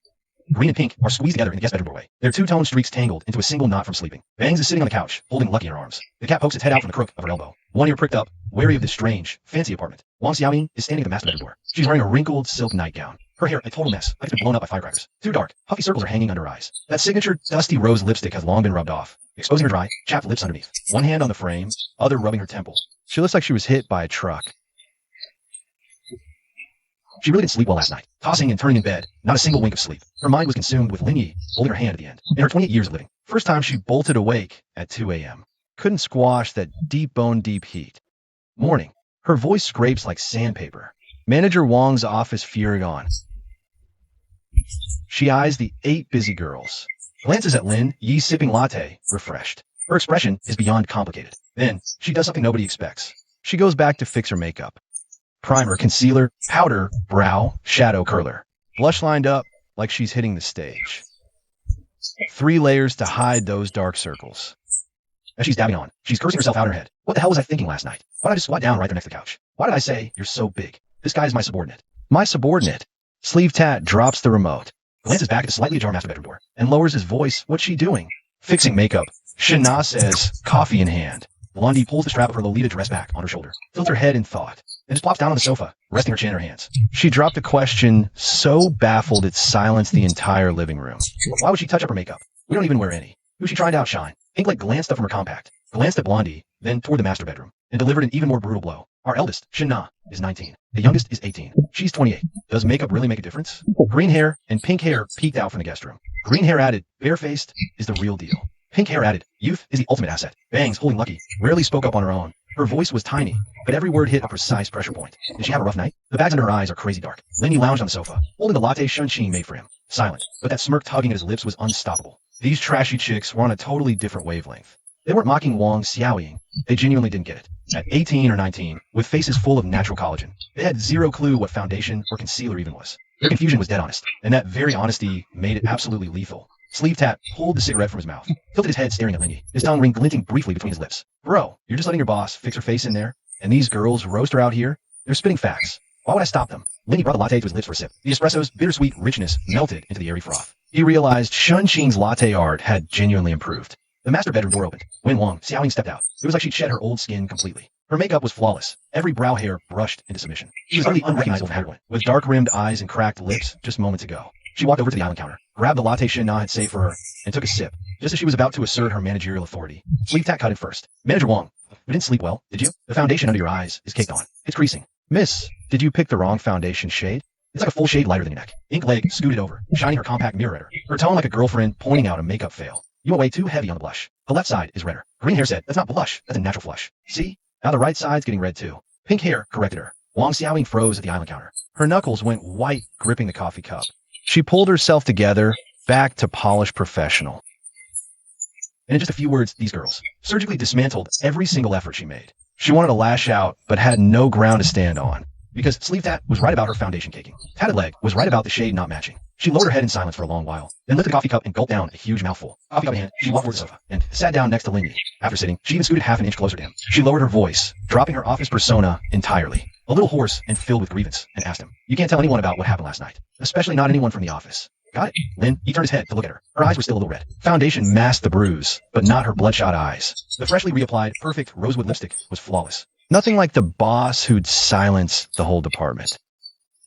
B: Green and pink are squeezed together in the guest bedroom doorway, their two-tone streaks tangled into a single knot from sleeping. Bangs is sitting on the couch, holding Lucky in her arms. The cat pokes its head out from the crook of her elbow, one ear pricked up, wary of this strange, fancy apartment. Wang Xiaoying is standing at the master bedroom door. She's wearing a wrinkled silk nightgown. Her hair a total mess, like it's been blown up by firecrackers. Too dark, puffy circles are hanging under her eyes. That signature dusty rose lipstick has long been rubbed off, exposing her dry, chapped lips underneath. One hand on the frame, other rubbing her temple. She looks like she was hit by a truck. She really didn't sleep well last night, tossing and turning in bed, not a single wink of sleep. Her mind was consumed with Lin Yi holding her hand at the end. In her 28 years of living, first time she bolted awake at 2 a.m. Couldn't squash that deep bone deep heat. Morning. Her voice scrapes like sandpaper. Manager Wong's office fury on. She eyes the 8 busy girls. Glances at Lin Yi sipping latte, refreshed. Her expression is beyond complicated. Then, she does something nobody expects. She goes back to fix her makeup. Primer, concealer, powder, brow, shadow curler. Blush lined up like she's hitting the stage. 3 layers to hide those dark circles. As she's dabbing on, she's cursing herself out in her head. What the hell was I thinking last night? Why did I just squat down right there next to the couch? Why did I say, you're so big? This guy is my subordinate. My subordinate. Sleeve Tat drops the remote, glances back at the slightly ajar master bedroom door, and lowers his voice. What's she doing? Fixing makeup. Shana says, coffee in hand. Blondie pulls the strap of her Lolita dress back on her shoulder, tilts her head in thought, then just plops down on the sofa, resting her chin in her hands. She dropped a question so baffled it silenced the entire living room. Why would she touch up her makeup? We don't even wear any. Who's she trying to outshine? Pink glanced up from her compact, glanced at Blondie, then toward the master bedroom, and delivered an even more brutal blow. Our eldest, Shana, is 19. The youngest is 18. She's 28. Does makeup really make a difference? Green hair and pink hair peeked out from the guest room. Green hair added, barefaced, is the real deal. Pink hair added, youth is the ultimate asset. Bangs, holding Lucky, rarely spoke up on her own. Her voice was tiny, but every word hit a precise pressure point. Did she have a rough night? The bags under her eyes are crazy dark. Lindy lounged on the sofa, holding the latte Shunqing made for him. Silent, but that smirk tugging at his lips was unstoppable. These trashy chicks were on a totally different wavelength. They weren't mocking Wong Xiaoying. They genuinely didn't get it. At 18 or 19, with faces full of natural collagen, they had zero clue what foundation or concealer even was. Their confusion was dead honest, and that very honesty made it absolutely lethal. Sleeve Tat pulled the cigarette from his mouth, tilted his head staring at Lindy, his tongue ring glinting briefly between his lips. Bro, you're just letting your boss fix her face in there? And these girls roast her out here? They're spitting facts. Why would I stop them? Lindy brought the latte to his lips for a sip. The espresso's bittersweet richness melted into the airy froth. He realized Shunqing's latte art had genuinely improved. The master bedroom door opened. When Wong Xiaoying stepped out, it was like she'd shed her old skin completely. Her makeup was flawless, every brow hair brushed into submission. She was utterly unrecognizable from heroin, with dark-rimmed eyes and cracked lips just moments ago. She walked over to the island counter, grabbed the latte Shana had saved for her, and took a sip, just as she was about to assert her managerial authority. Sleeve Tat cut in first. Manager Wong, you didn't sleep well, did you? The foundation under your eyes is caked on. It's creasing. Miss, did you pick the wrong foundation shade? It's like a full shade lighter than your neck. Ink leg scooted over, shining her compact mirror at her. Her tone like a girlfriend pointing out a makeup fail. You went way too heavy on the blush. The left side is redder. Green hair said, that's not blush, that's a natural flush. See? Now the right side's getting red too. Pink hair corrected her. Wong Xiaoying froze at the island counter. Her knuckles went white, gripping the coffee cup. She pulled herself together, back to polished professional. And in just a few words, these girls surgically dismantled every single effort she made. She wanted to lash out, but had no ground to stand on. Because Sleeve Tat was right about her foundation caking. Tatted Leg was right about the shade not matching. She lowered her head in silence for a long while, then lifted the coffee cup and gulped down a huge mouthful. Coffee cup in hand, she walked toward the sofa, and sat down next to Lindy. After sitting, she even scooted half an inch closer to him. She lowered her voice, dropping her office persona entirely. A little hoarse and filled with grievance, and asked him, you can't tell anyone about what happened last night. Especially not anyone from the office. Got it? Lin, he turned his head to look at her. Her eyes were still a little red. Foundation masked the bruise, but not her bloodshot eyes. The freshly reapplied, perfect rosewood lipstick was flawless. Nothing like the boss who'd silence the whole department.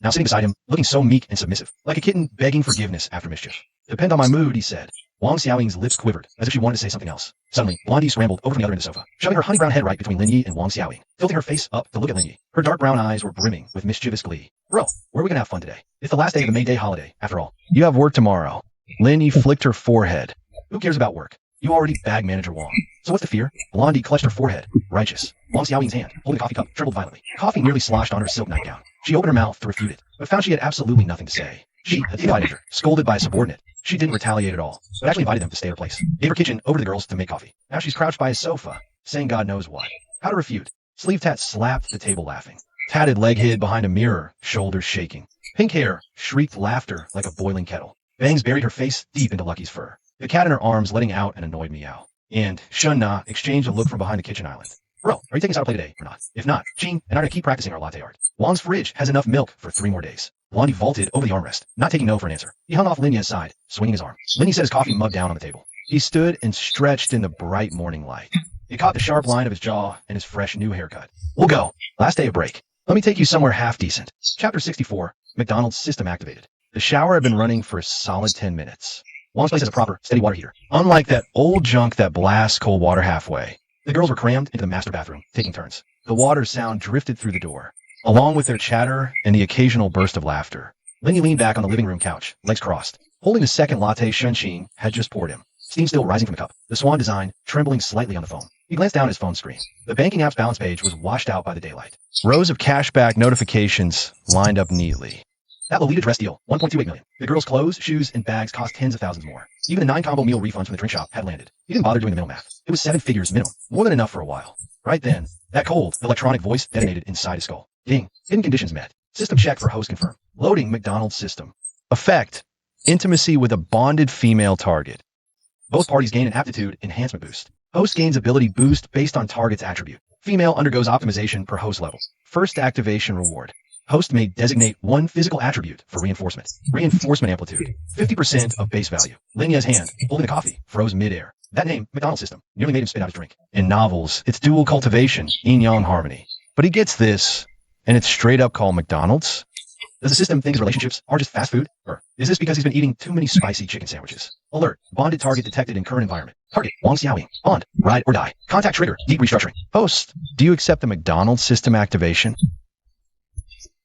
B: Now sitting beside him, looking so meek and submissive, like a kitten begging forgiveness after mischief. Depend on my mood, he said. Wong Xiaoying's lips quivered, as if she wanted to say something else. Suddenly, Blondie scrambled over from the other end of the sofa, shoving her honey brown head right between Lin Yi and Wong Xiaoying, tilting her face up to look at Lin Yi. Her dark brown eyes were brimming with mischievous glee. Bro, where are we gonna have fun today? It's the last day of the May Day holiday, after all. You have work tomorrow. Lin Yi flicked her forehead. Who cares about work? You already bagged Manager Wong. So what's the fear? Blondie clutched her forehead. Righteous. Wong Xiaoying's hand, holding the coffee cup, trembled violently. Coffee nearly sloshed on her silk nightgown. She opened her mouth to refute it, but found she had absolutely nothing to say. She, a teenager, scolded by a subordinate. She didn't retaliate at all, but actually invited them to stay at her place. Gave her kitchen over to the girls to make coffee. Now she's crouched by a sofa, saying God knows what. How to refute? Sleeve Tat slapped the table laughing. Tatted Leg hid behind a mirror, shoulders shaking. Pink hair shrieked laughter like a boiling kettle. Bangs buried her face deep into Lucky's fur. The cat in her arms letting out an annoyed meow. And Shun-Na exchanged a look from behind the kitchen island. Bro, are you taking us out to play today or not? If not, Ching and I are going to keep practicing our latte art. Wong's fridge has enough milk for 3 more days. Blondie vaulted over the armrest, not taking no for an answer. He hung off Linya's side, swinging his arm. Linya set his coffee mug down on the table. He stood and stretched in the bright morning light. It caught the sharp line of his jaw and his fresh new haircut. We'll go. Last day of break. Let me take you somewhere half decent. Chapter 64, McDonald's system activated. The shower had been running for a solid 10 minutes. Wong's place has a proper, steady water heater, unlike that old junk that blasts cold water halfway. The girls were crammed into the master bathroom, taking turns. The water sound drifted through the door, along with their chatter and the occasional burst of laughter. Lindy leaned back on the living room couch, legs crossed, holding the second latte Shunqing had just poured him. Steam still rising from the cup, the swan design trembling slightly on the foam. He glanced down at his phone screen. The banking app's balance page was washed out by the daylight. Rows of cashback notifications lined up neatly. That Lolita dress deal, $1.28 million. The girl's clothes, shoes, and bags cost tens of thousands more. Even the 9-combo meal refunds from the drink shop had landed. He didn't bother doing the mental math. It was 7 figures minimum, more than enough for a while. Right then, that cold, electronic voice detonated inside his skull. Ding. Hidden conditions met. System check for host confirmed. Loading McDonald's system. Effect. Intimacy with a bonded female target. Both parties gain an aptitude enhancement boost. Host gains ability boost based on target's attribute. Female undergoes optimization per host level. First activation reward. Host may designate one physical attribute for reinforcement. Reinforcement amplitude, 50% of base value. Linya's hand, holding the coffee, froze midair. That name, McDonald's system, nearly made him spit out his drink. In novels, it's dual cultivation, yin-yang harmony. But he gets this, and it's straight up called McDonald's? Does the system think his relationships are just fast food? Or is this because he's been eating too many spicy chicken sandwiches? Alert, bonded target detected in current environment. Target, Wang Xiaoying. Bond, ride or die. Contact trigger, deep restructuring. Host, do you accept the McDonald's system activation?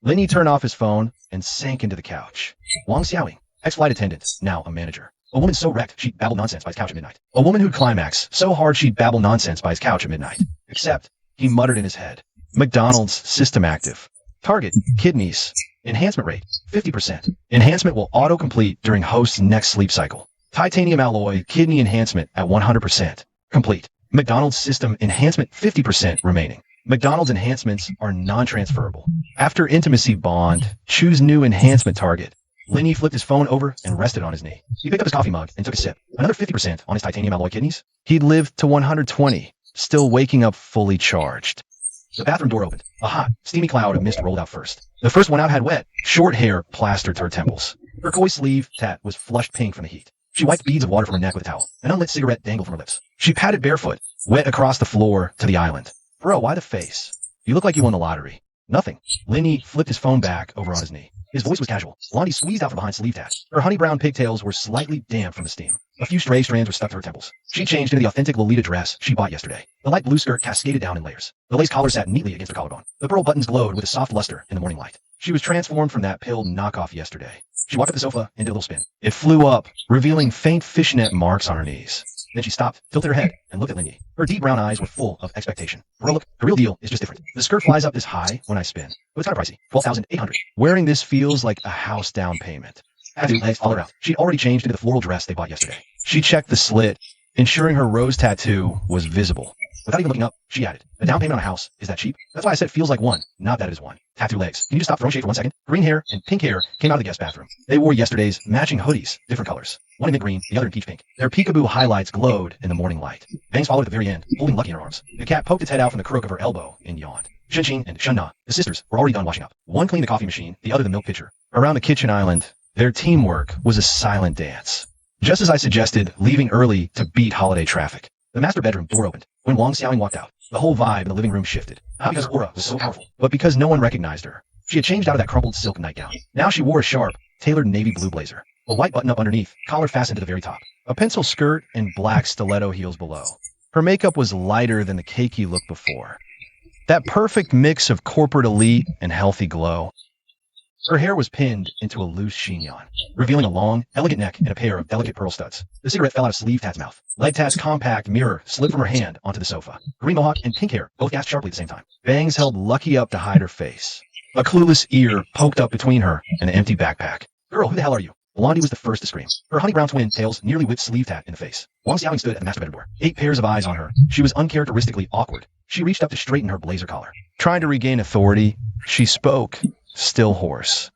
B: Linny turned off his phone and sank into the couch. Wang Xiaoying, ex-flight attendant, now a manager. A woman so wrecked she'd babble nonsense by his couch at midnight. A woman who'd climax so hard she'd babble nonsense by his couch at midnight. Except, he muttered in his head. McDonald's system active. Target, kidneys. Enhancement rate, 50%. Enhancement will autocomplete during host's next sleep cycle. Titanium alloy kidney enhancement at 100%. Complete. McDonald's system enhancement 50% remaining. McDonald's enhancements are non-transferable. After intimacy bond, choose new enhancement target. Linny flipped his phone over and rested on his knee. He picked up his coffee mug and took a sip. Another 50% on his titanium alloy kidneys. He'd lived to 120, still waking up fully charged. The bathroom door opened. A hot, steamy cloud of mist rolled out first. The first one out had wet, short hair plastered to her temples. Her koi sleeve tat was flushed pink from the heat. She wiped beads of water from her neck with a towel. An unlit cigarette dangled from her lips. She patted barefoot, wet across the floor to the island. Bro, why the face? You look like you won the lottery. Nothing. Linny flipped his phone back over on his knee. His voice was casual. Blondie squeezed out from behind sleeve tat. Her honey brown pigtails were slightly damp from the steam. A few stray strands were stuck to her temples. She changed into the authentic Lolita dress she bought yesterday. The light blue skirt cascaded down in layers. The lace collar sat neatly against her collarbone. The pearl buttons glowed with a soft luster in the morning light. She was transformed from that pill knockoff yesterday. She walked up the sofa and did a little spin. It flew up, revealing faint fishnet marks on her knees. Then she stopped, tilted her head, and looked at Linny. Her deep brown eyes were full of expectation. Bro, look, the real deal is just different. The skirt flies up this high when I spin. But it's kind of pricey. $12,800. Wearing this feels like a house down payment. Tattoo legs all around. She'd already changed into the floral dress they bought yesterday. She checked the slit, ensuring her rose tattoo was visible. Without even looking up, she added, a down payment on a house, is that cheap? That's why I said it feels like one, not that it is one. Tattoo legs. Can you just stop throwing shade for 1 second? Green hair and pink hair came out of the guest bathroom. They wore yesterday's matching hoodies, different colors. One in mint green, the other in peach pink. Their peekaboo highlights glowed in the morning light. Bangs followed at the very end, holding Lucky in her arms. The cat poked its head out from the crook of her elbow and yawned. Shenxing and Shunna, the sisters, were already done washing up. One cleaned the coffee machine, the other the milk pitcher. Around the kitchen island, their teamwork was a silent dance. Just as I suggested, leaving early to beat holiday traffic. The master bedroom door opened. When Wang Xiaoying walked out, the whole vibe in the living room shifted. Not because Aura was so powerful, but because no one recognized her. She had changed out of that crumpled silk nightgown. Now she wore a sharp, tailored navy blue blazer. A white button up underneath, collar fastened to the very top. A pencil skirt and black stiletto heels below. Her makeup was lighter than the cakey look before. That perfect mix of corporate elite and healthy glow. Her hair was pinned into a loose chignon, revealing a long, elegant neck and a pair of delicate pearl studs. The cigarette fell out of sleeve tat's mouth. Leg tat's compact mirror slid from her hand onto the sofa. Green mohawk and pink hair both gasped sharply at the same time. Bangs held Lucky up to hide her face. A clueless ear poked up between her and an empty backpack. Girl, who the hell are you? Blondie was the first to scream. Her honey brown twin tails nearly whipped sleeve tat in the face. Wang Xiaoying stood at the master bedroom door. 8 pairs of eyes on her. She was uncharacteristically awkward. She reached up to straighten her blazer collar. Trying to regain authority, she spoke, still hoarse.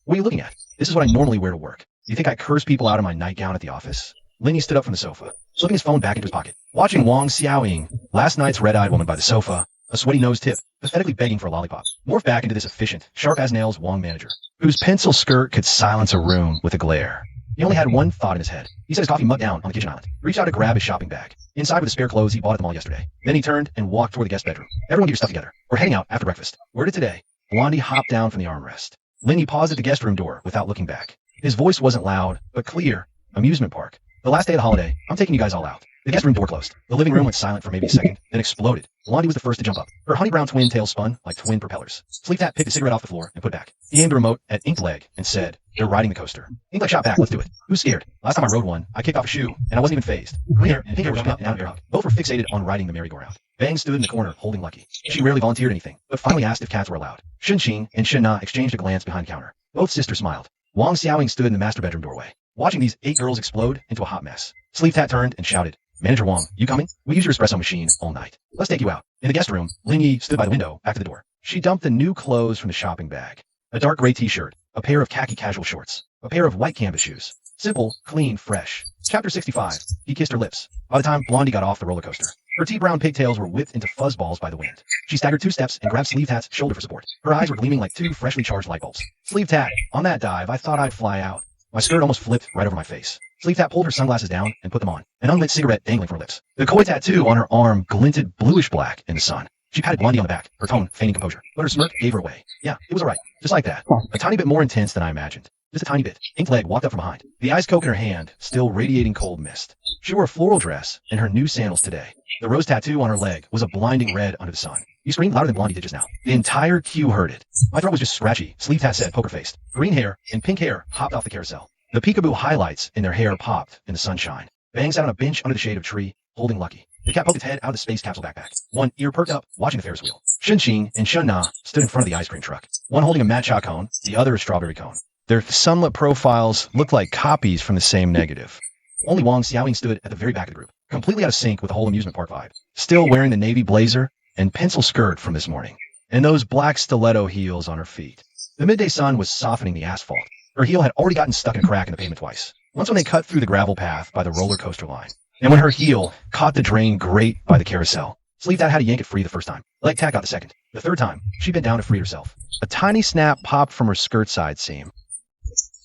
B: What are you looking at? This is what I normally wear to work. You think I curse people out of my nightgown at the office? Linny stood up from the sofa, slipping his phone back into his pocket. Watching Wang Xiaoying, last night's red-eyed woman by the sofa, a sweaty nose tip, pathetically begging for a lollipop, morphed back into this efficient, sharp-as-nails Wang manager, whose pencil skirt could silence a room with a glare. He only had one thought in his head. He set his coffee mug down on the kitchen island, reached out to grab his shopping bag. Inside were the spare clothes he bought at the mall yesterday. Then he turned and walked toward the guest bedroom. Everyone get your stuff together. We're heading out after breakfast. Worded today. Blondie hopped down from the armrest. Linny paused at the guest room door without looking back. His voice wasn't loud, but clear. Amusement park. The last day of the holiday, I'm taking you guys all out. The guest room door closed. The living room went silent for maybe a second, then exploded. Blondie was the first to jump up. Her honey brown twin tails spun like twin propellers. Sleeptat picked a cigarette off the floor and put it back. He aimed the remote at Inked Leg and said, "They're riding the coaster." Inked Leg shot back, "Let's do it." Who's scared? Last time I rode one, I kicked off a shoe, and I wasn't even phased. Green Hair and Pink Hair were jumping up and down at air hug. Both were fixated on riding the merry-go-round. Bang stood in the corner, holding Lucky. She rarely volunteered anything, but finally asked if cats were allowed. Shun and Shin Na exchanged a glance behind the counter. Both sisters smiled. Wang Xiaoying stood in the master bedroom doorway, watching these 8 girls explode into a hot mess. Sleeptat turned and shouted, "Manager Wang, you coming? We use your espresso machine all night. Let's take you out." In the guest room, Lin Yi stood by the window, back to the door. She dumped the new clothes from the shopping bag. A dark gray t-shirt, a pair of khaki casual shorts, a pair of white canvas shoes. Simple, clean, fresh. Chapter 65. He kissed her lips. By the time Blondie got off the roller coaster, her tea-brown pigtails were whipped into fuzzballs by the wind. She staggered 2 steps and grabbed Sleeptat's shoulder for support. Her eyes were gleaming like 2 freshly charged light bulbs. "Sleeptat, on that dive, I thought I'd fly out." My skirt almost flipped right over my face. Sleeptat pulled her sunglasses down and put them on, an unlit cigarette dangling from her lips. The koi tattoo on her arm glinted bluish-black in the sun. She patted Blondie on the back, her tone feigning composure, but her smirk gave her away. Yeah, it was all right. Just like that. A tiny bit more intense than I imagined. Just a tiny bit. Inked Leg walked up from behind, the ice coke in her hand, still radiating cold mist. She wore a floral dress and her new sandals today. The rose tattoo on her leg was a blinding red under the sun. You screamed louder than Blondie did just now. The entire queue heard it. My throat was just scratchy, Sleeptat said, poker-faced. Green Hair and Pink Hair hopped off the carousel. The peekaboo highlights in their hair popped in the sunshine. Bang sat on a bench under the shade of a tree, holding Lucky. The cat poked its head out of the space capsule backpack. One ear perked up, watching the Ferris wheel. Shun and Shun Na stood in front of the ice cream truck, one holding a matcha cone, the other a strawberry cone. Their sunlit profiles looked like copies from the same negative. Only Wang Xiaoying stood at the very back of the group, completely out of sync with the whole amusement park vibe, still wearing the navy blazer and pencil skirt from this morning, and those black stiletto heels on her feet. The midday sun was softening the asphalt. Her heel had already gotten stuck in a crack in the pavement twice. Once when they cut through the gravel path by the roller coaster line, and when her heel caught the drain grate by the carousel. Sleeptat had to yank it free the first time. Leg tack got the second. The third time, she bent down to free herself. A tiny snap popped from her skirt side seam.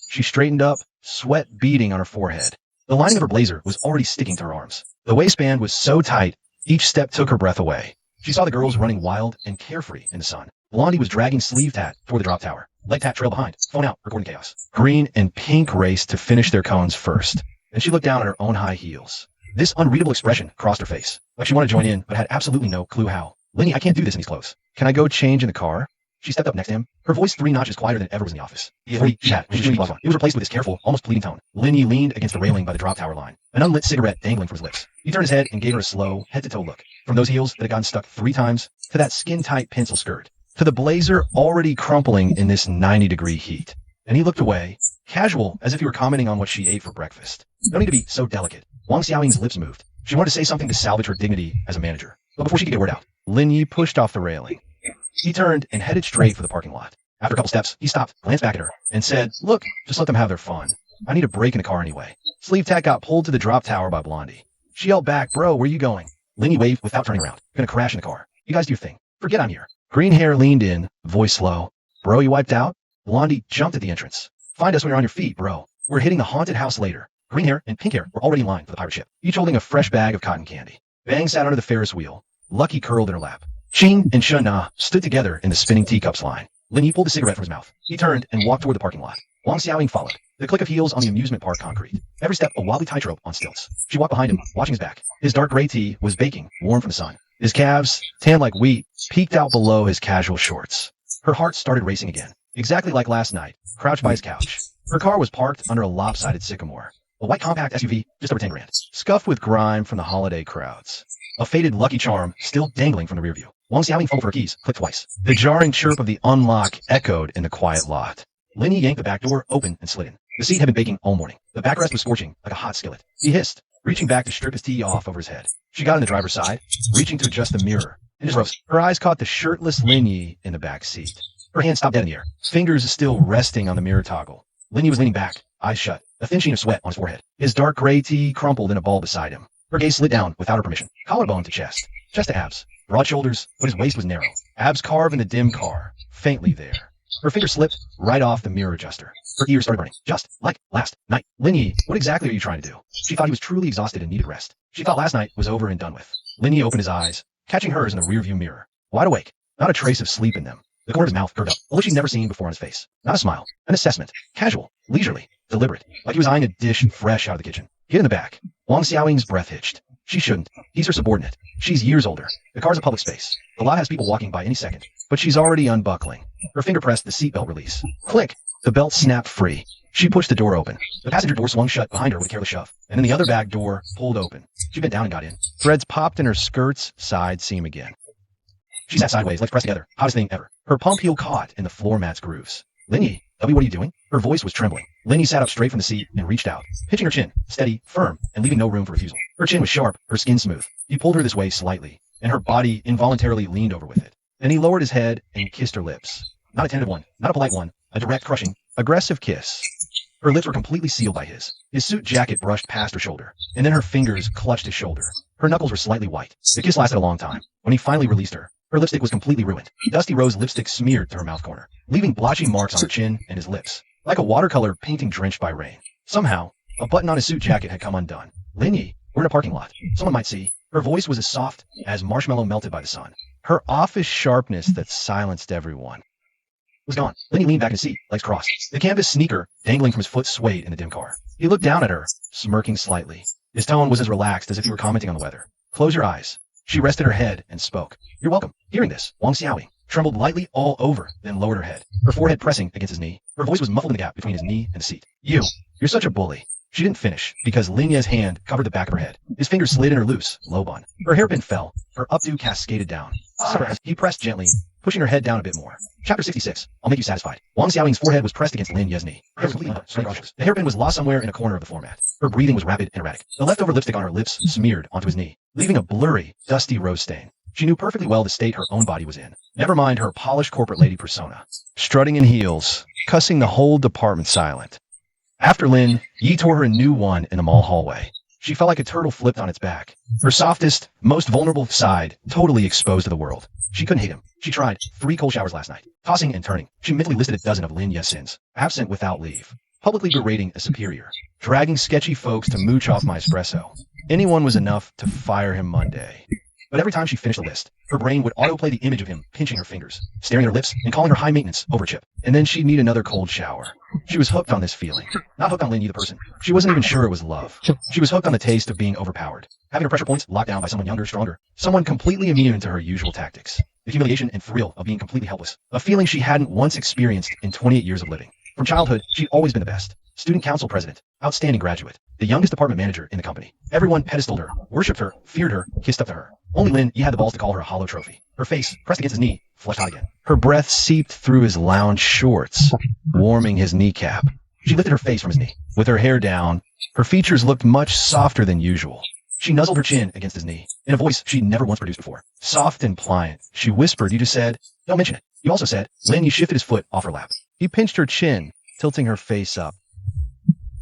B: She straightened up, sweat beading on her forehead. The lining of her blazer was already sticking to her arms. The waistband was so tight, each step took her breath away. She saw the girls running wild and carefree in the sun. Blondie was dragging Sleeptat toward the drop tower. Leg Tat trailed behind, phone out, recording chaos. Green and Pink raced to finish their cones first. Then she looked down at her own high heels. This unreadable expression crossed her face, like she wanted to join in, but had absolutely no clue how. "Linny, I can't do this in these clothes. Can I go change in the car?" She stepped up next to him, her voice 3 notches quieter than ever was in the office. It was replaced with his careful, almost pleading tone. Linny leaned against the railing by the drop tower line, an unlit cigarette dangling from his lips. He turned his head and gave her a slow, head-to-toe look. From those heels that had gotten stuck 3 times, to that skin-tight pencil skirt, to the blazer already crumpling in this 90-degree heat. And he looked away, casual, as if he were commenting on what she ate for breakfast. No need to be so delicate. Wang Xiaoying's lips moved. She wanted to say something to salvage her dignity as a manager. But before she could get a word out, Lin Yi pushed off the railing. He turned and headed straight for the parking lot. After a couple steps, he stopped, glanced back at her, and said, "Look, just let them have their fun. I need a break in the car anyway." Sleeptat got pulled to the drop tower by Blondie. She yelled back, "Bro, where you going?" Lin Yi waved without turning around. "Gonna crash in the car. You guys do your thing. Forget I'm here." Green Hair leaned in, voice low. "Bro, you wiped out?" Blondie jumped at the entrance. "Find us when you're on your feet, bro. We're hitting the haunted house later." Green Hair and Pink Hair were already in line for the pirate ship, each holding a fresh bag of cotton candy. Bang sat under the Ferris wheel. Lucky curled in her lap. Sheen and Shun Na stood together in the spinning teacups line. Lin Yi pulled a cigarette from his mouth. He turned and walked toward the parking lot. Wang Xiaoying followed. The click of heels on the amusement park concrete. Every step a wobbly tightrope on stilts. She walked behind him, watching his back. His dark gray tee was baking, warm from the sun. His calves, tan like wheat, peeked out below his casual shorts. Her heart started racing again, exactly like last night, crouched by his couch. Her car was parked under a lopsided sycamore. A white compact SUV, just over 10 grand. Scuffed with grime from the holiday crowds. A faded Lucky Charm still dangling from the rear view. Wang Xiaoying fumbled for her keys, clicked twice. The jarring chirp of the unlock echoed in the quiet lot. Lin Yi yanked the back door open and slid in. The seat had been baking all morning. The backrest was scorching like a hot skillet. He hissed, reaching back to strip his tee off over his head. She got in the driver's side, reaching to adjust the mirror. And just rose. Her eyes caught the shirtless Lin Yi in the back seat. Her hand stopped dead in the air, fingers still resting on the mirror toggle. Lin Yi was leaning back, eyes shut, a thin sheen of sweat on his forehead. His dark gray tee crumpled in a ball beside him. Her gaze slid down without her permission. Collarbone to chest, chest to abs. Broad shoulders, but his waist was narrow. Abs carved in the dim car, faintly there. Her finger slipped right off the mirror adjuster. Her ears started burning, just like last night. Lin Yi, what exactly are you trying to do? She thought he was truly exhausted and needed rest. She thought last night was over and done with. Lin Yi opened his eyes, catching hers in the rearview mirror. Wide awake, not a trace of sleep in them. The corner of his mouth curved up, a look she'd never seen before on his face. Not a smile, an assessment, casual, leisurely, deliberate, like he was eyeing a dish fresh out of the kitchen. Hid in the back. Wang Xiaoying's breath hitched. She shouldn't. He's her subordinate. She's years older. The car's a public space. The lot has people walking by any second. But she's already unbuckling. Her finger pressed the seatbelt release. Click! The belt snapped free. She pushed the door open. The passenger door swung shut behind her with a careless shove. And then the other back door pulled open. She bent down and got in. Threads popped in her skirt's side seam again. She sat sideways, legs pressed together. Hottest thing ever. Her pump heel caught in the floor mat's grooves. Linny, W, what are you doing? Her voice was trembling. Linny sat up straight from the seat and reached out, pitching her chin, steady, firm, and leaving no room for refusal. Her chin was sharp, her skin smooth. He pulled her this way slightly, and her body involuntarily leaned over with it. Then he lowered his head and kissed her lips. Not a tentative one, not a polite one, a direct, crushing, aggressive kiss. Her lips were completely sealed by his. His suit jacket brushed past her shoulder, and then her fingers clutched his shoulder. Her knuckles were slightly white. The kiss lasted a long time. When he finally released her, her lipstick was completely ruined. Dusty rose lipstick smeared to her mouth corner, leaving blotchy marks on her chin and his lips, like a watercolor painting drenched by rain. Somehow, a button on his suit jacket had come undone. Linny, we're in a parking lot. Someone might see. Her voice was as soft as marshmallow melted by the sun. Her office sharpness that silenced everyone was gone. Linny leaned back in his seat, legs crossed. The canvas sneaker dangling from his foot swayed in the dim car. He looked down at her, smirking slightly. His tone was as relaxed as if he were commenting on the weather. Close your eyes. She rested her head and spoke. You're welcome. Hearing this, Wang Xiaoying trembled lightly all over, then lowered her head, her forehead pressing against his knee. Her voice was muffled in the gap between his knee and the seat. You're such a bully. She didn't finish, because Lin Ye's hand covered the back of her head. His fingers slid in her loose, low bun. Her hairpin fell. Her updo cascaded down. He pressed gently, pushing her head down a bit more. Chapter 66. I'll make you satisfied. Wang Xiaoying's forehead was pressed against Lin Ye's knee. The hairpin was lost somewhere in a corner of the floor mat. Her breathing was rapid and erratic. The leftover lipstick on her lips smeared onto his knee, leaving a blurry, dusty rose stain. She knew perfectly well the state her own body was in. Never mind her polished corporate lady persona. Strutting in heels, cussing the whole department silent. After Lin, Yi tore her a new one in the mall hallway. She felt like a turtle flipped on its back. Her softest, most vulnerable side totally exposed to the world. She couldn't hate him. She tried 3 cold showers last night. Tossing and turning, she mentally listed a dozen of Lin Ye's sins. Absent without leave. Publicly berating a superior. Dragging sketchy folks to mooch off my espresso. Anyone was enough to fire him Monday. But every time she finished the list, her brain would autoplay the image of him pinching her fingers, staring at her lips, and calling her high maintenance over chip. And then she'd need another cold shower. She was hooked on this feeling. Not hooked on Lin Yi the person. She wasn't even sure it was love. She was hooked on the taste of being overpowered. Having her pressure points locked down by someone younger, stronger. Someone completely immune to her usual tactics. The humiliation and thrill of being completely helpless. A feeling she hadn't once experienced in 28 years of living. From childhood, she'd always been the best. Student council president, outstanding graduate, the youngest department manager in the company. Everyone pedestaled her, worshipped her, feared her, kissed up to her. Only Lin Yi had the balls to call her a hollow trophy. Her face, pressed against his knee, flushed out again. Her breath seeped through his lounge shorts, warming his kneecap. She lifted her face from his knee. With her hair down, her features looked much softer than usual. She nuzzled her chin against his knee, in a voice she'd never once produced before. Soft and pliant, she whispered, you just said, don't mention it. You also said, Lin Yi shifted his foot off her lap. He pinched her chin, tilting her face up,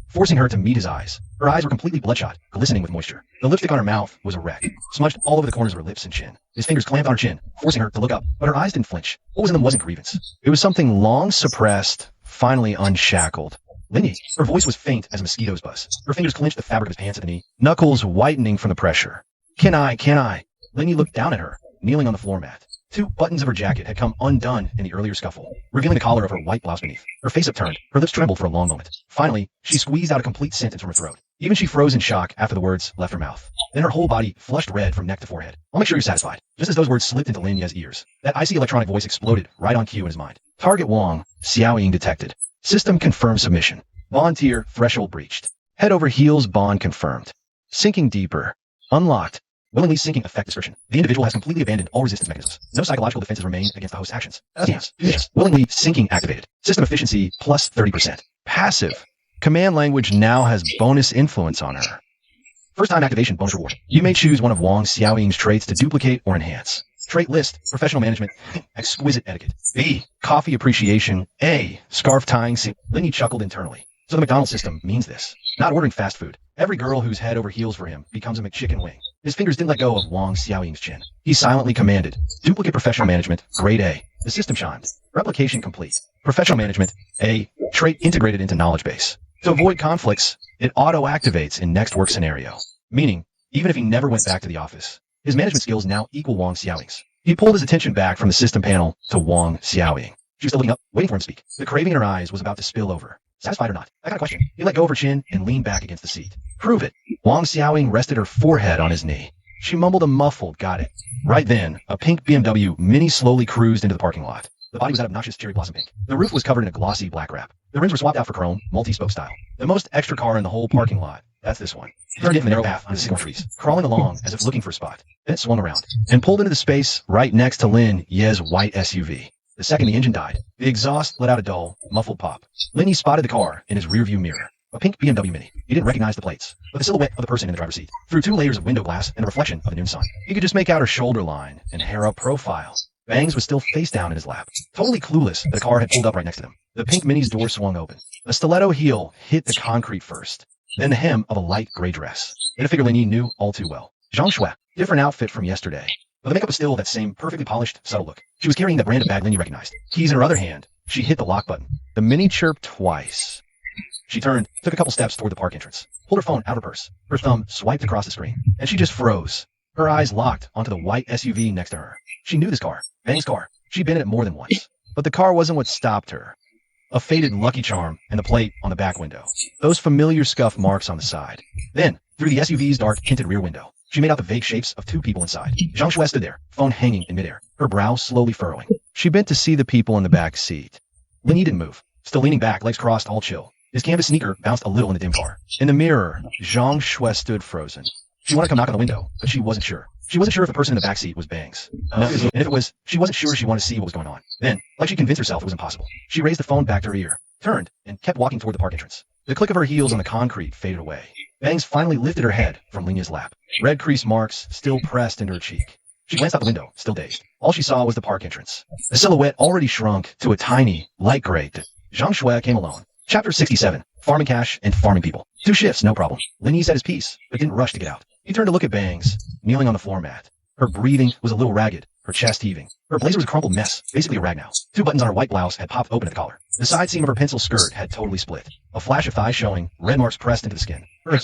B: forcing her to meet his eyes. Her eyes were completely bloodshot, glistening with moisture. The lipstick on her mouth was a wreck, smudged all over the corners of her lips and chin. His fingers clamped on her chin, forcing her to look up, but her eyes didn't flinch. What was in them wasn't grievance. It was something long suppressed, finally unshackled. Linny, her voice was faint as a mosquito's buzz. Her fingers clenched the fabric of his pants at the knee, knuckles whitening from the pressure. Can I? Linny looked down at her, kneeling on the floor mat. 2 buttons of her jacket had come undone in the earlier scuffle, revealing the collar of her white blouse beneath. Her face upturned, her lips trembled for a long moment. Finally, she squeezed out a complete sentence from her throat. Even she froze in shock after the words left her mouth. Then her whole body flushed red from neck to forehead. I'll make sure you're satisfied. Just as those words slipped into Lin Ye's ears, that icy electronic voice exploded right on cue in his mind. Target Wang, Xiaoying detected. System confirmed submission. Volunteer threshold breached. Head over heels bond confirmed. Sinking deeper. Unlocked. Willingly sinking effect description. The individual has completely abandoned all resistance mechanisms. No psychological defenses remain against the host's actions. Yes. Willingly sinking activated. System efficiency plus 30%. Passive. Command language now has bonus influence on her. First time activation bonus reward. You may choose one of Wang Xiaoying's traits to duplicate or enhance. Trait list, professional management, exquisite etiquette. B, coffee appreciation. A, scarf tying. Linny chuckled internally. So the McDonald's system means this. Not ordering fast food. Every girl who's head over heels for him becomes a McChicken wing. His fingers didn't let go of Wang Xiaoying's chin. He silently commanded, duplicate professional management, grade A. The system chimed. Replication complete. Professional management, A, trait integrated into knowledge base. To avoid conflicts, it auto-activates in next work scenario. Meaning, even if he never went back to the office, his management skills now equal Wang Xiaoying's. He pulled his attention back from the system panel to Wang Xiaoying. She was still looking up, waiting for him to speak. The craving in her eyes was about to spill over. Satisfied or not? That kind of question. He let go of her chin and leaned back against the seat. Prove it. Wang Xiaoying rested her forehead on his knee. She mumbled a muffled, got it. Right then, a pink BMW Mini slowly cruised into the parking lot. The body was that obnoxious cherry blossom pink. The roof was covered in a glossy black wrap. The rims were swapped out for chrome, multi-spoke style. The most extra car in the whole parking lot. That's this one. He turned it in the narrow path under the sycamore trees, crawling along as if looking for a spot. Then it swung around and pulled into the space right next to Lin Ye's white SUV. The second the engine died, the exhaust let out a dull, muffled pop. Lin Ye spotted the car in his rearview mirror. A pink BMW Mini. He didn't recognize the plates, but the silhouette of the person in the driver's seat, through 2 layers of window glass and a reflection of the noon sun. He could just make out her shoulder line and hair up profile. Bangs was still face down in his lap, totally clueless that a car had pulled up right next to them. The pink Mini's door swung open. A stiletto heel hit the concrete first, then the hem of a light gray dress. Then a figure Lin Yi knew all too well. Zhang Shui, different outfit from yesterday, but the makeup was still that same perfectly polished, subtle look. She was carrying that brand of bag Lin Yi recognized. Keys in her other hand, she hit the lock button. The Mini chirped twice. She turned, took a couple steps toward the park entrance, pulled her phone out of her purse. Her thumb swiped across the screen, and she just froze. Her eyes locked onto the white SUV next to her. She knew this car, Bang's car. She'd been in it more than once. But the car wasn't what stopped her. A faded Lucky Charm and the plate on the back window. Those familiar scuff marks on the side. Then, through the SUV's dark tinted rear window, she made out the vague shapes of 2 people inside. Zhang Shui stood there, phone hanging in midair, her brow slowly furrowing. She bent to see the people in the back seat. Lin Yi didn't move, still leaning back, legs crossed, all chill. His canvas sneaker bounced a little in the dim car. In the mirror, Zhang Shui stood frozen. She wanted to come knock on the window, but she wasn't sure. She wasn't sure if the person in the back seat was Bangs. No, and if it was, she wasn't sure she wanted to see what was going on. Then, like she convinced herself it was impossible, she raised the phone back to her ear, turned, and kept walking toward the park entrance. The click of her heels on the concrete faded away. Bangs finally lifted her head from Lin Yi's lap. Red crease marks still pressed into her cheek. She glanced out the window, still dazed. All she saw was the park entrance. The silhouette already shrunk to a tiny, light gray. Zhang Shui came alone. Chapter 67. Farming cash and farming people. 2 shifts, no problem. Lin Yi said his piece, but didn't rush to get out. He turned to look at Bangs, kneeling on the floor mat. Her breathing was a little ragged, her chest heaving. Her blazer was a crumpled mess, basically a rag now. 2 buttons on her white blouse had popped open at the collar. The side seam of her pencil skirt had totally split. A flash of thigh showing, red marks pressed into the skin. Her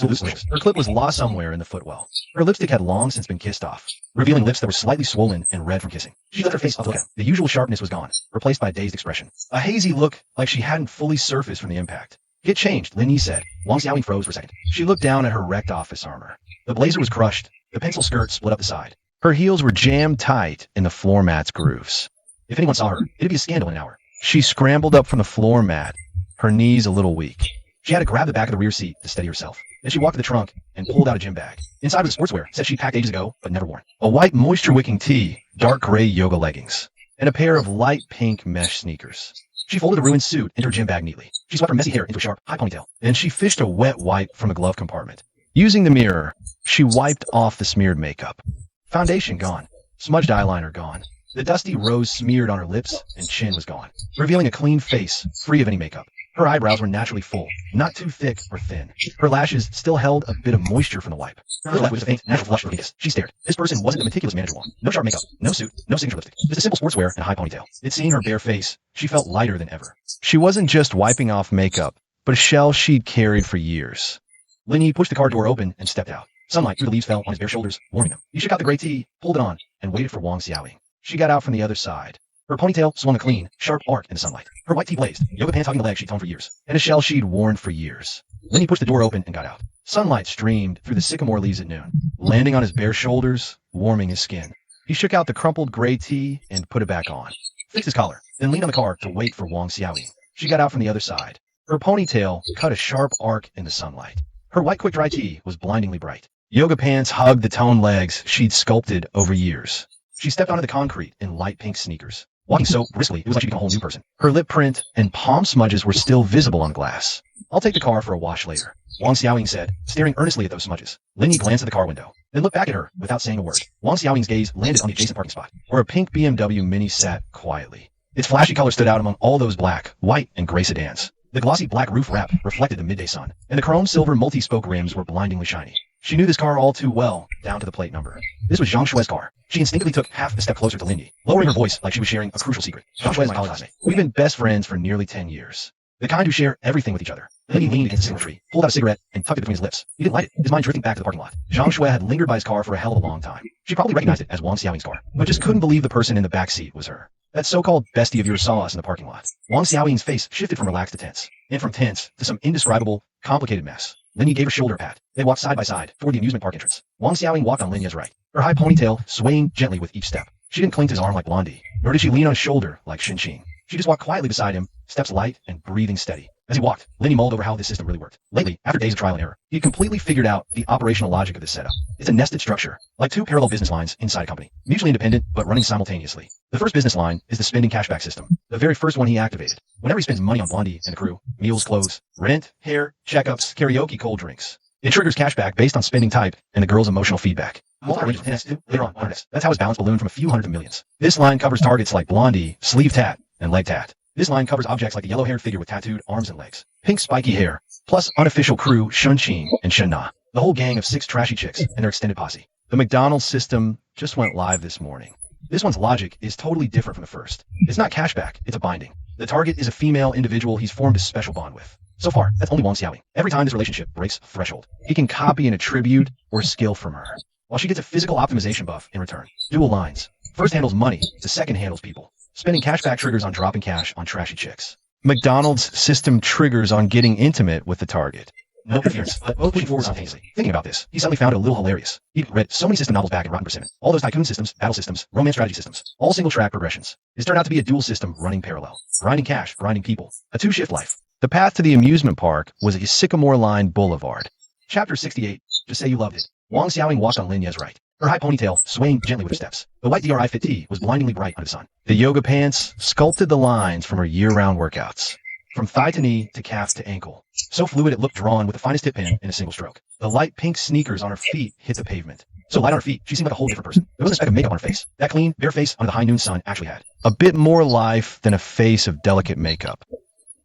B: clip was lost somewhere in the footwell. Her lipstick had long since been kissed off, revealing lips that were slightly swollen and red from kissing. She lifted her face up to look at him. The usual sharpness was gone, replaced by a dazed expression. A hazy look like she hadn't fully surfaced from the impact. Get changed, Lin Yi said. Wang Xiaoying froze for a second. She looked down at her wrecked office armor. The blazer was crushed. The pencil skirt split up the side. Her heels were jammed tight in the floor mat's grooves. If anyone saw her, it'd be a scandal in an hour. She scrambled up from the floor mat, her knees a little weak. She had to grab the back of the rear seat to steady herself. Then she walked to the trunk and pulled out a gym bag. Inside was sportswear, said she'd packed ages ago, but never worn. A white moisture-wicking tee, dark gray yoga leggings, and a pair of light pink mesh sneakers. She folded a ruined suit into her gym bag neatly. She swept her messy hair into a sharp, high ponytail. Then she fished a wet wipe from a glove compartment. Using the mirror, she wiped off the smeared makeup. Foundation gone. Smudged eyeliner gone. The dusty rose smeared on her lips and chin was gone, revealing a clean face, free of any makeup. Her eyebrows were naturally full, not too thick or thin. Her lashes still held a bit of moisture from the wipe. Her left was a faint, natural flush of penis. She stared. This person wasn't the meticulous manager one. No sharp makeup, no suit, no signature lipstick. Just a simple sportswear and a high ponytail. Yet seeing her bare face, she felt lighter than ever. She wasn't just wiping off makeup, but a shell she'd carried for years. Lin Yi pushed the car door open and stepped out. Sunlight through the leaves fell on his bare shoulders, warming them. He shook out the gray tee, pulled it on, and waited for Wang Xiaoying. She got out from the other side. Her ponytail swung a clean, sharp arc in the sunlight. Her white tee blazed, yoga pants hugging the leg she'd toned for years, and a shell she'd worn for years. Lin Yi pushed the door open and got out. Sunlight streamed through the sycamore leaves at noon, landing on his bare shoulders, warming his skin. He shook out the crumpled gray tee and put it back on, fixed his collar, then leaned on the car to wait for Wang Xiaoying. She got out from the other side. Her ponytail cut a sharp arc in the sunlight. Her white quick-dry tee was blindingly bright. Yoga pants hugged the toned legs she'd sculpted over years. She stepped onto the concrete in light pink sneakers. Walking so briskly, it was like she'd become a whole new person. Her lip print and palm smudges were still visible on glass. I'll take the car for a wash later, Wang Xiaoying said, staring earnestly at those smudges. Lin Yi glanced at the car window, then looked back at her without saying a word. Wang Xiaoying's gaze landed on the adjacent parking spot, where a pink BMW Mini sat quietly. Its flashy color stood out among all those black, white, and gray sedans. The glossy black roof wrap reflected the midday sun, and the chrome silver multi-spoke rims were blindingly shiny. She knew this car all too well, down to the plate number. This was Zhang Shui's car. She instinctively took half a step closer to Lin Yi, lowering her voice like she was sharing a crucial secret. Zhang Shui is my college classmate. We've been best friends for nearly 10 years. The kind who share everything with each other. Lin Yi leaned against a single tree, pulled out a cigarette, and tucked it between his lips. He didn't light it, his mind drifting back to the parking lot. Zhang Shui had lingered by his car for a hell of a long time. She probably recognized it as Wang Xiaoying's car, but just couldn't believe the person in the back seat was her. That so-called bestie of yours saw us in the parking lot. Wang Xiaoying's face shifted from relaxed to tense, and from tense to some indescribable, complicated mess. Linyi gave her shoulder a pat. They walked side by side toward the amusement park entrance. Wang Xiaoying walked on Linya's right, her high ponytail swaying gently with each step. She didn't cling to his arm like Blondie, nor did she lean on his shoulder like Xinqing. She just walked quietly beside him, steps light and breathing steady. As he walked, Linny mulled over how this system really worked. Lately, after days of trial and error, he had completely figured out the operational logic of this setup. It's a nested structure, like two parallel business lines inside a company, mutually independent but running simultaneously. The first business line is the spending cashback system, the very first one he activated. Whenever he spends money on Blondie and the crew, meals, clothes, rent, hair, checkups, karaoke, cold drinks, it triggers cashback based on spending type and the girl's emotional feedback. Multi-range with 10x2, later on 100x. That's how his balance ballooned from a few hundred to millions. This line covers targets like Blondie, sleeve tat, and leg tat. This line covers objects like the yellow-haired figure with tattooed arms and legs, pink spiky hair, plus unofficial crew Shunqing and Shenna, the whole gang of 6 trashy chicks and their extended posse. The McDonald's system just went live this morning. This one's logic is totally different from the first. It's not cashback, it's a binding. The target is a female individual he's formed a special bond with. So far, that's only Wang Xiaoying. Every time this relationship breaks a threshold, he can copy an attribute or skill from her, while she gets a physical optimization buff in return. Dual lines. First handles money, the second handles people. Spending cashback triggers on dropping cash on trashy chicks. McDonald's system triggers on getting intimate with the target. No interference, but both pushing forward simultaneously. Thinking about this, he suddenly found it a little hilarious. He'd read so many system novels back in Rotten Persimmon. All those tycoon systems, battle systems, romance strategy systems, all single track progressions. This turned out to be a dual system running parallel. Grinding cash, grinding people. A 2-shift life. The path to the amusement park was a Sycamore Line Boulevard. Chapter 68. Just say you loved it. Wang Xiaoying walked on Linya's right, her high ponytail swaying gently with her steps. The white DRI fit tee was blindingly bright under the sun. The yoga pants sculpted the lines from her year-round workouts, from thigh to knee to calf to ankle. So fluid it looked drawn with the finest tip pin in a single stroke. The light pink sneakers on her feet hit the pavement. So light on her feet, she seemed like a whole different person. There wasn't a speck of makeup on her face. That clean, bare face under the high noon sun actually had a bit more life than a face of delicate makeup.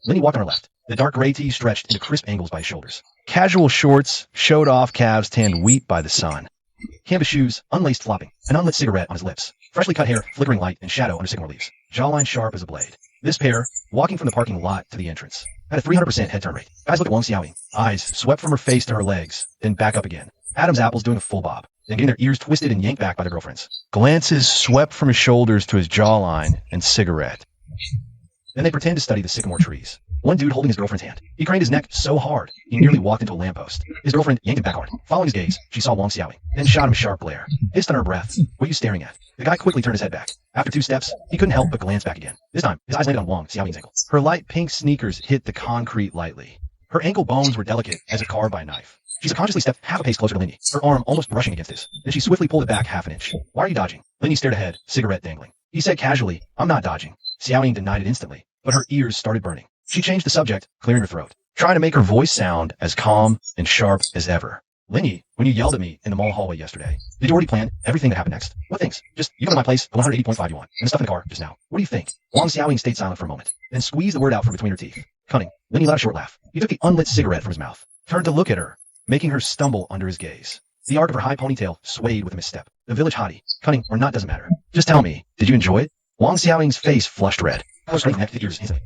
B: Linny walked on her left. The dark gray tee stretched into crisp angles by his shoulders. Casual shorts showed off calves tanned wheat by the sun. Canvas shoes, unlaced flopping, an unlit cigarette on his lips. Freshly cut hair, flickering light and shadow under sycamore leaves. Jawline sharp as a blade. This pair, walking from the parking lot to the entrance, had a 300% head turn rate. Guys looked at Wang Xiaoying. Eyes swept from her face to her legs, then back up again. Adam's apples doing a full bob, then getting their ears twisted and yanked back by their girlfriends. Glances swept from his shoulders to his jawline and cigarette. Then they pretend to study the sycamore trees. One dude holding his girlfriend's hand. He craned his neck so hard, he nearly walked into a lamppost. His girlfriend yanked him back hard. Following his gaze, she saw Wang Xiaoying, then shot him a sharp glare. Hissed on her breath. What are you staring at? The guy quickly turned his head back. After 2 steps, he couldn't help but glance back again. This time, his eyes landed on Wang Xiaoying's ankle. Her light pink sneakers hit the concrete lightly. Her ankle bones were delicate as if carved by a knife. She subconsciously stepped half a pace closer to Linny, her arm almost brushing against his. Then she swiftly pulled it back half an inch. Why are you dodging? Linny stared ahead, cigarette dangling. He said casually, I'm not dodging. Xiaoying denied it instantly, but her ears started burning. She changed the subject, clearing her throat, trying to make her voice sound as calm and sharp as ever. Linny, when you yelled at me in the mall hallway yesterday, did you already plan everything that happened next? What things? Just, you go to my place, the 180.5 yuan, and the stuff in the car just now. What do you think? Wang Xiaoying stayed silent for a moment, then squeezed the word out from between her teeth. Cunning. Linny let a short laugh. He took the unlit cigarette from his mouth, turned to look at her, making her stumble under his gaze. The arc of her high ponytail swayed with a misstep. The village hottie, cunning or not doesn't matter. Just tell me, did you enjoy it? Wang Xiaoying's face flushed red.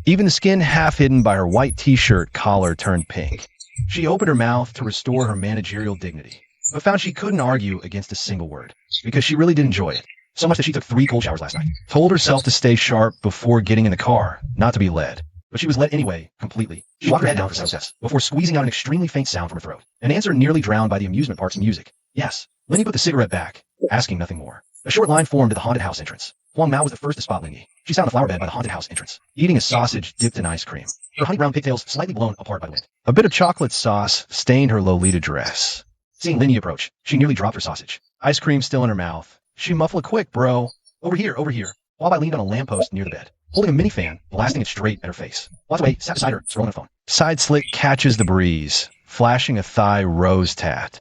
B: Even the skin half hidden by her white t-shirt collar turned pink. She opened her mouth to restore her managerial dignity, but found she couldn't argue against a single word, because she really did enjoy it. So much that she took 3 cold showers last night. Told herself to stay sharp before getting in the car, not to be led. But she was led anyway, completely. She walked her head down for several steps, before squeezing out an extremely faint sound from her throat. An answer nearly drowned by the amusement park's music. Yes. Linny put the cigarette back, asking nothing more. A short line formed at the haunted house entrance. Huang Mao was the first to spot Linny. She sat on the flower bed by the haunted house entrance, eating a sausage dipped in ice cream. Her honey brown pigtails slightly blown apart by the wind. A bit of chocolate sauce stained her Lolita dress. Seeing Linny approach, she nearly dropped her sausage. Ice cream still in her mouth. She muffled quick, bro. Over here, over here. While I leaned on a lamppost near the bed, holding a mini fan, blasting it straight at her face. Lots away, sat beside her, scrolling her phone. Side slit catches the breeze, flashing a thigh rose tat.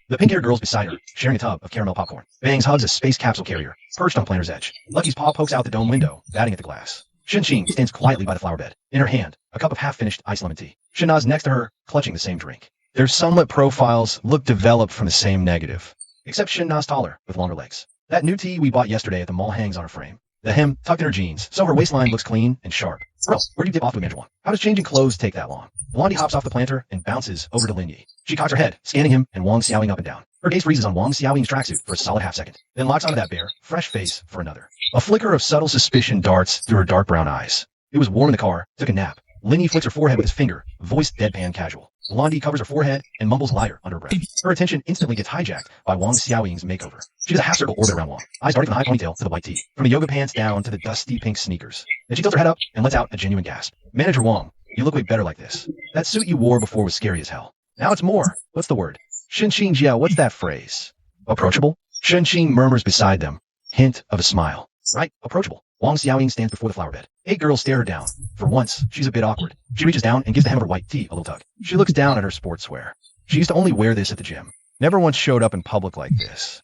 B: The pink-haired girl's beside her, sharing a tub of caramel popcorn. Bangs hugs a space capsule carrier, perched on the planter's edge. Lucky's paw pokes out the dome window, batting at the glass. Xinqing stands quietly by the flower bed. In her hand, a cup of half-finished iced lemon tea. Shenna's next to her, clutching the same drink. Their sunlit profiles look developed from the same negative. Except Shenna's taller, with longer legs. That new tee we bought yesterday at the mall hangs on her frame. the hem tucked in her jeans, so her waistline looks clean and sharp. Bro, where do you dip off to a manager one? How does changing clothes take that long? Blondie hops off the planter and bounces over to Lin Yi. She cocks her head, scanning him and Wang Xiaoying up and down. Her gaze freezes on Wang Xiaoying's tracksuit for a solid half-second, then locks onto that bare, fresh face for another. A flicker of subtle suspicion darts through her dark brown eyes. It was warm in the car, took a nap. Lin Yi flicks her forehead with his finger, voice deadpan casual. Blondie covers her forehead and mumbles liar under her breath. Her attention instantly gets hijacked by Wang Xiaoying's makeover. She does a half-circle orbit around Wang, eyes darting from the high ponytail to the white tee, from the yoga pants down to the dusty pink sneakers. Then she tilts her head up and lets out a genuine gasp. Manager Wang, you look way better like this. That suit you wore before was scary as hell. Now it's more. What's the word? Shenqing Jia, what's that phrase? Approachable? Shenqing murmurs beside them. Hint of a smile. Right, approachable. Wang Xiaoying stands before the flower bed. 8 girls stare her down. For once, she's a bit awkward. She reaches down and gives the hem of her white tee a little tug. She looks down at her sportswear. She used to only wear this at the gym. Never once showed up in public like this.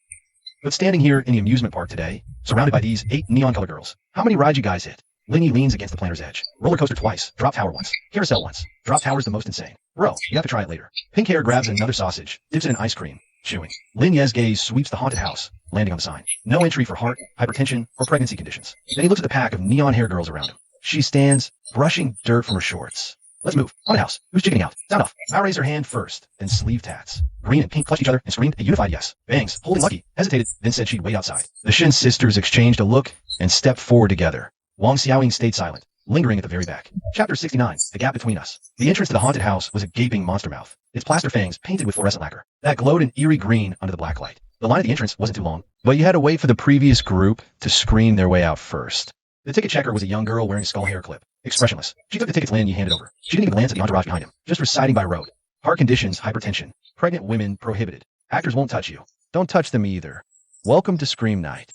B: But standing here in the amusement park today, surrounded by these 8 neon-colored girls, how many rides you guys hit? Lin Yi leans against the planter's edge. Roller coaster twice. Drop tower once. Carousel once. Drop tower's the most insane. Bro, you have to try it later. Pink hair grabs another sausage, dips it in ice cream, chewing. Lin Ye's gaze sweeps the haunted house, landing on the sign. No entry for heart, hypertension, or pregnancy conditions. Then he looks at the pack of neon hair girls around him. She stands, brushing dirt from her shorts. Let's move. Haunted house. Who's chickening out? Sound off. Mao raised her hand first, then sleeve tats. Green and Pink clutched each other and screamed a unified yes. Bangs, holding Lucky, hesitated, then said she'd wait outside. The Shin sisters exchanged a look and stepped forward together. Wang Xiaoying stayed silent, lingering at the very back. Chapter 69, The Gap Between Us. The entrance to the haunted house was a gaping monster mouth, its plaster fangs painted with fluorescent lacquer that glowed an eerie green under the black light. The line at the entrance wasn't too long, but you had to wait for the previous group to scream their way out first. The ticket checker was a young girl wearing a skull hair clip, expressionless. She took the tickets Lin Yi handed over. She didn't even glance at the entourage behind him, just reciting by rote. Heart conditions, hypertension. Pregnant women prohibited. Actors won't touch you. Don't touch them either. Welcome to Scream Night.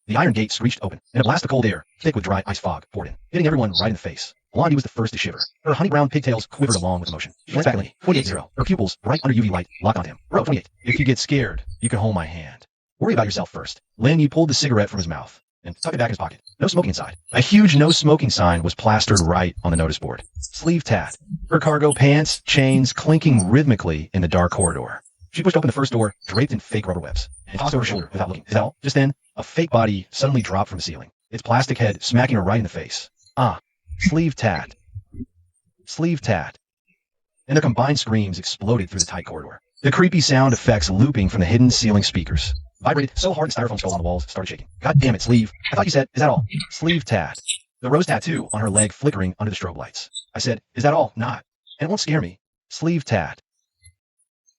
B: The iron gate screeched open, and a blast of cold air, thick with dry ice fog, poured in, hitting everyone right in the face. Blondie was the first to shiver. Her honey-brown pigtails quivered along with emotion. She glanced back at Lin Yi. 28-0. Her pupils, bright under UV light, locked onto him. Bro, 28. If you get scared, you can hold my hand. Worry about yourself first. Lin Yi pulled the cigarette from his mouth and tucked it back in his pocket. No smoking inside. A huge no smoking sign was plastered right on the notice board. Sleeve tat. Her cargo pants, chains clinking rhythmically in the dark corridor. She pushed open the first door, draped in fake rubber webs, and tossed over her shoulder without looking. Is that all? Just then, a fake body suddenly dropped from the ceiling, its plastic head smacking her right in the face. Ah, sleeve tat. Sleeve tat. And their combined screams exploded through the tight corridor. The creepy sound effects looping from the hidden ceiling speakers vibrated so hard the styrofoam skull on the walls started shaking. God damn it, Sleeve. I thought you said, is that all? Sleeve tat. The rose tattoo on her leg flickering under the strobe lights. I said, is that all? Not. And it won't scare me. Sleeve tat.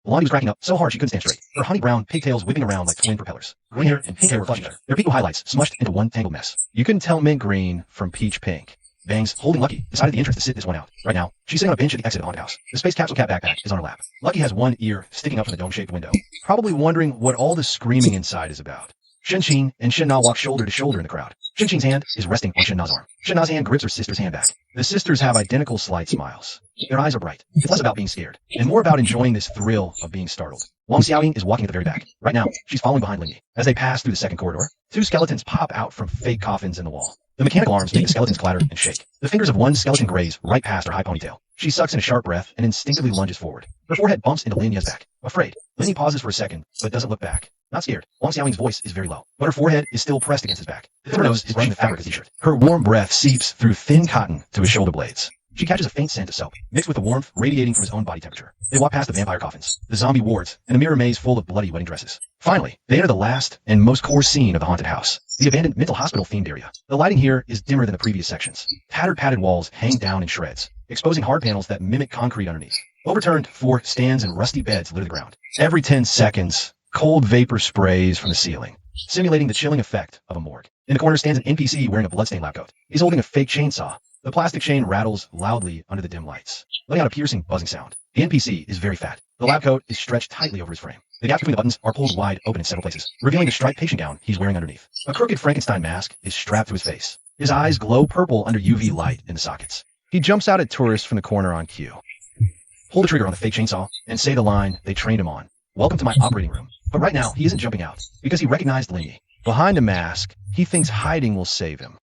B: Blondie was cracking up so hard she couldn't stand straight. Her honey brown pigtails whipping around like twin propellers. Green hair and pink hair were flushing each other. Their peak highlights smushed into one tangled mess. You couldn't tell mint green from peach pink. Bangs, holding Lucky, decided the entrance to sit this one out. Right now, she's sitting on a bench at the exit of the haunted house. The space capsule cat backpack is on her lap. Lucky has one ear sticking up from the dome-shaped window, probably wondering what all the screaming inside is about. Shenqing and Shenna walk shoulder to shoulder in the crowd. Shenqing's hand is resting on Shenna's arm. Shenna's hand grips her sister's hand back. The sisters have identical slight smiles. Their eyes are bright. It's less about being scared, and more about enjoying this thrill of being startled. Wang Xiaoying is walking at the very back. Right now, she's following behind Lin Yi. As they pass through the second corridor, 2 skeletons pop out from fake coffins in the wall. The mechanical arms make the skeletons clatter and shake. The fingers of one skeleton graze right past her high ponytail. She sucks in a sharp breath and instinctively lunges forward. Her forehead bumps into Lin Yi's back. Afraid, Lin Yi pauses for a second, but doesn't look back. Not scared. Wang Xiaoying's voice is very low, but her forehead is still pressed against his back. Her nose is brushing the fabric of his t-shirt. Her warm breath seeps through thin cotton to his shoulder blades. She catches a faint scent of soap, mixed with the warmth radiating from his own body temperature. They walk past the vampire coffins, the zombie wards, and a mirror maze full of bloody wedding dresses. Finally, they enter the last and most core scene of the haunted house, the abandoned mental hospital themed area. The lighting here is dimmer than the previous sections. Tattered padded walls hang down in shreds, exposing hard panels that mimic concrete underneath. Overturned 4 stands and rusty beds litter the ground. Every 10 seconds, cold vapor sprays from the ceiling, simulating the chilling effect of a morgue. In the corner stands an NPC wearing a bloodstained lab coat. He's holding a fake chainsaw. The plastic chain rattles loudly under the dim lights, letting out a piercing, buzzing sound. The NPC is very fat. The lab coat is stretched tightly over his frame. The gaps between the buttons are pulled wide open in several places, revealing the striped patient gown he's wearing underneath. A crooked Frankenstein mask is strapped to his face. His eyes glow purple under UV light in the sockets. He jumps out at tourists from the corner on cue. Pull the trigger on the fake chainsaw and say the line they trained him on. Welcome to my operating room. But right now, he isn't jumping out, because he recognized Lin Yi. Behind a mask, he thinks hiding will save him.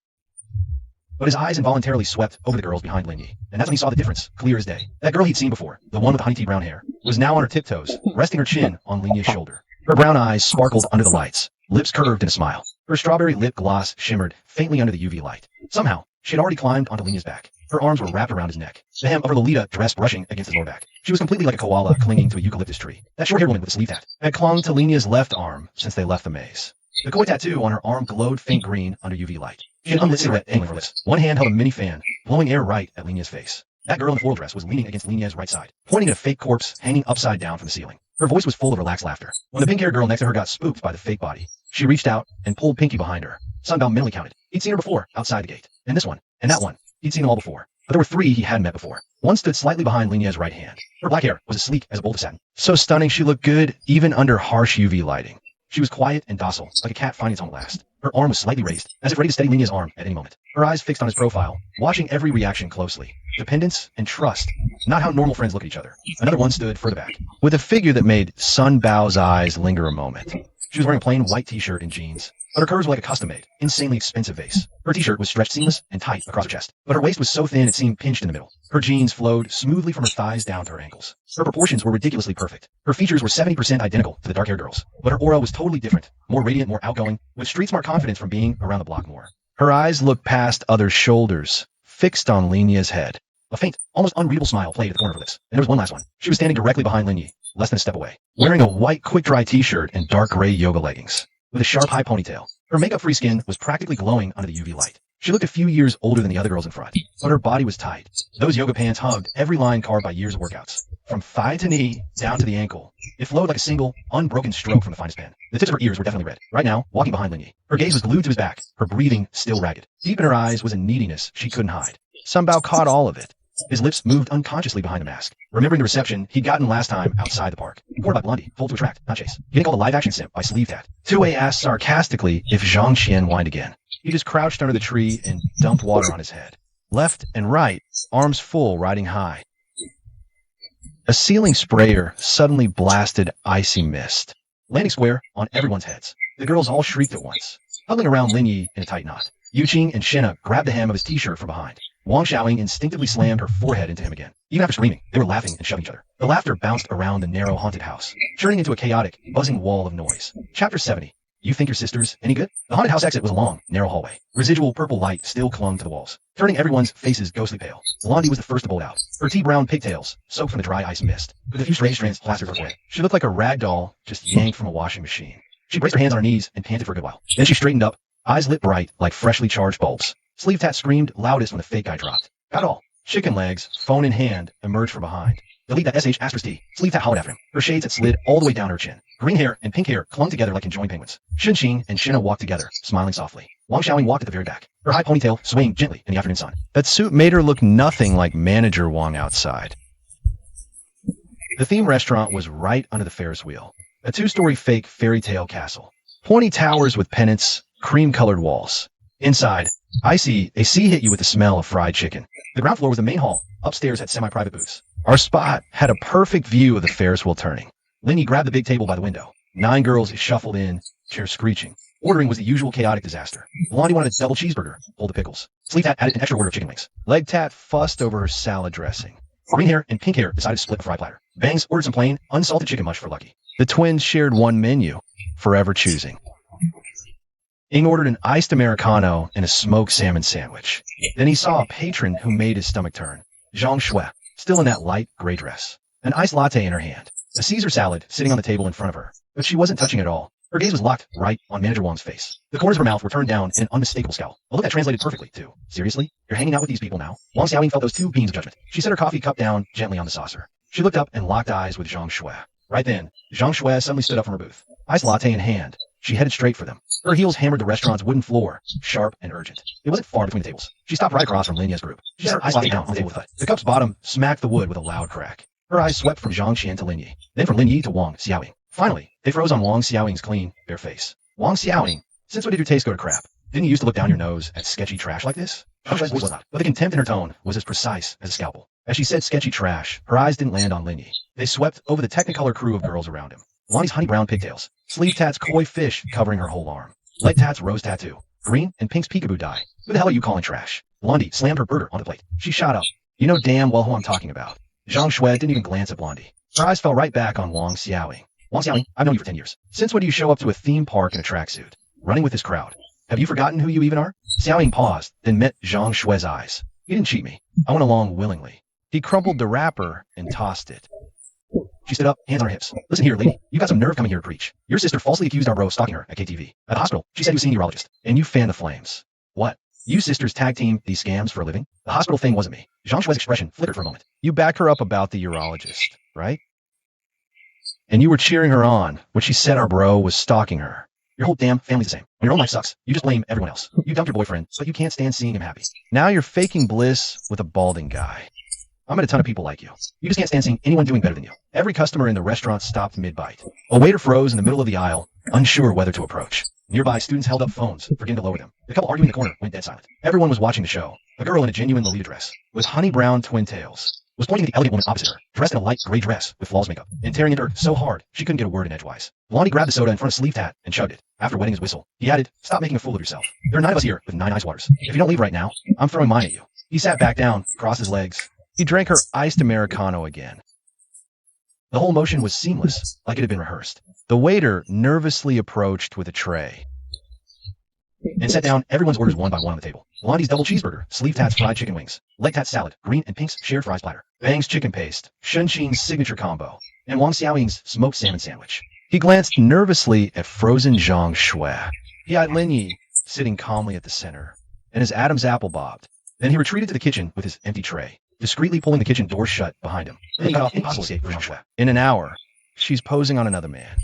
B: But his eyes involuntarily swept over the girls behind Lin Yi, and that's when he saw the difference, clear as day. That girl he'd seen before, the one with the honey tea brown hair, was now on her tiptoes, resting her chin on Lin Yi's shoulder. Her brown eyes sparkled under the lights, lips curved in a smile. Her strawberry lip gloss shimmered faintly under the UV light. Somehow, she had already climbed onto Lenia's back. Her arms were wrapped around his neck, the hem of her Lolita dress brushing against his lower back. She was completely like a koala clinging to a eucalyptus tree. That short-haired woman with the sleeve tat had clung to Lenia's left arm since they left the maze. The koi tattoo on her arm glowed faint green under UV light. She had an unlit silhouette dangling from her lips. One hand held a mini fan, blowing air right at Lenia's face. That girl in the floral dress was leaning against Lenia's right side, pointing at a fake corpse hanging upside down from the ceiling. Her voice was full of relaxed laughter. When the pink-haired girl next to her got spooked by the fake body, she reached out and pulled Pinky behind her. Sunbound mentally counted. He'd seen her before, outside the gate. And this one, and that one. He'd seen them all before. But there were three he hadn't met before. One stood slightly behind Lenia's right hand. Her black hair was as sleek as a bolt of satin. So stunning she looked good, even under harsh UV lighting. She was quiet and docile, like a cat finding its home at last. Her arm was slightly raised, as if ready to steady Lenia's arm at any moment. Her eyes fixed on his profile, watching every reaction closely. Dependence and trust, not how normal friends look at each other. Another one stood further back, with a figure that made Sunbow's eyes linger a moment. She was wearing a plain white t-shirt and jeans, but her curves were like a custom-made, insanely expensive vase. Her t-shirt was stretched seamless and tight across her chest, but her waist was so thin it seemed pinched in the middle. Her jeans flowed smoothly from her thighs down to her ankles. Her proportions were ridiculously perfect. Her features were 70% identical to the dark-haired girl's, but her aura was totally different, more radiant, more outgoing, with street-smart confidence from being around the block more. Her eyes looked past others' shoulders, fixed on Lenia's head. A faint, almost unreadable smile played at the corner of her lips, and there was one last one. She was standing directly behind Lenia, less than a step away, wearing a white quick-dry t-shirt and dark gray yoga leggings, with a sharp high ponytail. Her makeup-free skin was practically glowing under the UV light. She looked a few years older than the other girls in front, but her body was tight. Those yoga pants hugged every line carved by years of workouts. From thigh to knee, down to the ankle. It flowed like a single, unbroken stroke from the finest pen. The tips of her ears were definitely red. Right now, walking behind Lenia, her gaze was glued to his back, her breathing still ragged. Deep in her eyes was a neediness she couldn't hide. Sunbow caught all of it. His lips moved unconsciously behind the mask, remembering the reception he'd gotten last time outside the park. Reported by Blondie, told to attract, not chase. Getting called a live-action simp by Sleeve Tat. Two-Way asked sarcastically if Zhang Xian whined again. He just crouched under the tree and dumped water on his head. Left and right, arms full, riding high. A ceiling sprayer suddenly blasted icy mist, landing square on everyone's heads. The girls all shrieked at once, huddling around Linyi in a tight knot. Yuqing and Shinna grabbed the hem of his t-shirt from behind. Wang Xiaoying instinctively slammed her forehead into him again. Even after screaming, they were laughing and shoving each other. The laughter bounced around the narrow haunted house, turning into a chaotic, buzzing wall of noise. Chapter 70. You think your sister's any good? The haunted house exit was a long, narrow hallway. Residual purple light still clung to the walls, turning everyone's faces ghostly pale. Blondie was the first to bolt out, her tea-brown pigtails soaked from the dry ice mist, with a few stray strands plastered her forehead. She looked like a rag doll just yanked from a washing machine. She braced her hands on her knees and panted for a good while. Then she straightened up, eyes lit bright like freshly charged bulbs. Sleeve Tat screamed loudest when the fake guy dropped. Got all. Chicken legs, phone in hand, emerged from behind. Delete that SH*T. Sleeve Tat hollered after him. Her shades had slid all the way down her chin. Green hair and pink hair clung together like conjoined penguins. Xinqing and Shinna walked together, smiling softly. Wang Xiaoying walked at the very back, her high ponytail swaying gently in the afternoon sun. That suit made her look nothing like Manager Wang outside. The theme restaurant was right under the Ferris wheel. A two-story fake fairy tale castle. Pointy towers with pennants, cream-colored walls. Inside, AC hit you with the smell of fried chicken. The ground floor was the main hall. Upstairs had semi-private booths. Our spot had a perfect view of the Ferris wheel turning. Linny grabbed the big table by the window. 9 girls shuffled in, chairs screeching. Ordering was the usual chaotic disaster. Blondie wanted a double cheeseburger, pulled the pickles. Sleeve Tat added an extra order of chicken wings. Leg Tat fussed over her salad dressing. Green hair and pink hair decided to split the fried platter. Bangs ordered some plain, unsalted chicken mush for Lucky. The twins shared one menu, forever choosing. Ing ordered an iced Americano and a smoked salmon sandwich. Then he saw a patron who made his stomach turn. Zhang Shui, still in that light gray dress. An iced latte in her hand. A Caesar salad sitting on the table in front of her. But she wasn't touching it at all. Her gaze was locked right on Manager Wang's face. The corners of her mouth were turned down in an unmistakable scowl. A look that translated perfectly, too. Seriously? You're hanging out with these people now? Wang Xiaoying felt those 2 beams of judgment. She set her coffee cup down gently on the saucer. She looked up and locked eyes with Zhang Shui. Right then, Zhang Shui suddenly stood up from her booth. Iced latte in hand. She headed straight for them. Her heels hammered the restaurant's wooden floor, sharp and urgent. It wasn't far between the tables. She stopped right across from Linya's group. She set her iced latte down on the table with a thud. The cup's bottom smacked the wood with a loud crack. Her eyes swept from Zhang Xian to Linyi, then from Linyi to Wang Xiaoying. Finally, they froze on Wang Xiaoying's clean, bare face. Wang Xiaoying, since when did your taste go to crap? Didn't you used to look down your nose at sketchy trash like this? Zhang Shui's voice was loud, but the contempt in her tone was as precise as a scalpel. As she said sketchy trash, her eyes didn't land on Linyi. They swept over the Technicolor crew of girls around him. Lonnie's honey brown pigtails, Sleeve Tat's koi fish covering her whole arm, Leg Tat's rose tattoo, Green and Pink's peekaboo dye. Who the hell are you calling trash? Blondie slammed her burger on the plate. She shot up. You know damn well who I'm talking about. Zhang Shui didn't even glance at Blondie. Her eyes fell right back on Wang Xiaoying. Wang Xiaoying, I've known you for 10 years. Since when do you show up to a theme park in a tracksuit? running with this crowd. Have you forgotten who you even are? Xiaoying paused, then met Zhang Shue's eyes. He didn't cheat me. I went along willingly. He crumpled the wrapper and tossed it. She stood up, hands on her hips. Listen here, lady. You've got some nerve coming here to preach. Your sister falsely accused our bro of stalking her at KTV. At the hospital, she said he was seeing a urologist. And you fanned the flames. What? You sisters tag team these scams for a living? The hospital thing wasn't me. Zhang Shue's expression flickered for a moment. You back her up about the urologist, right? And you were cheering her on when she said our bro was stalking her. Your whole damn family's the same. When your own life sucks, you just blame everyone else. You dumped your boyfriend, but you can't stand seeing him happy. Now you're faking bliss with a balding guy. I met a ton of people like you. You just can't stand seeing anyone doing better than you. Every customer in the restaurant stopped mid-bite. A waiter froze in the middle of the aisle, unsure whether to approach. Nearby, students held up phones, forgetting to lower them. The couple arguing in the corner went dead silent. Everyone was watching the show. A girl in a genuine Lolita dress, with honey brown twin tails, was pointing at the elegant woman opposite her, dressed in a light gray dress with flawless makeup, and tearing into her so hard she couldn't get a word in edgewise. Blondie grabbed the soda in front of Sleeve Tat and chugged it. After wetting his whistle, he added, "Stop making a fool of yourself. There are 9 of us here with 9 ice waters. If you don't leave right now, I'm throwing mine at you." He sat back down, crossed his legs. He drank her iced Americano again. The whole motion was seamless, like it had been rehearsed. The waiter nervously approached with a tray and set down everyone's orders one by one on the table. Blondie's double cheeseburger, Sleeve Tat's fried chicken wings, Leg Tat's salad, Green and Pink's shared fries platter, Bang's chicken paste, Shunqing's signature combo, and Wang Xiaoying's smoked salmon sandwich. He glanced nervously at frozen Zhang Shue. He eyed Lin Yi, sitting calmly at the center, and his Adam's apple bobbed. Then he retreated to the kitchen with his empty tray, discreetly pulling the kitchen door shut behind him. Then he cut off impossible escape for Zhang Shue. In an hour, she's posing on another man.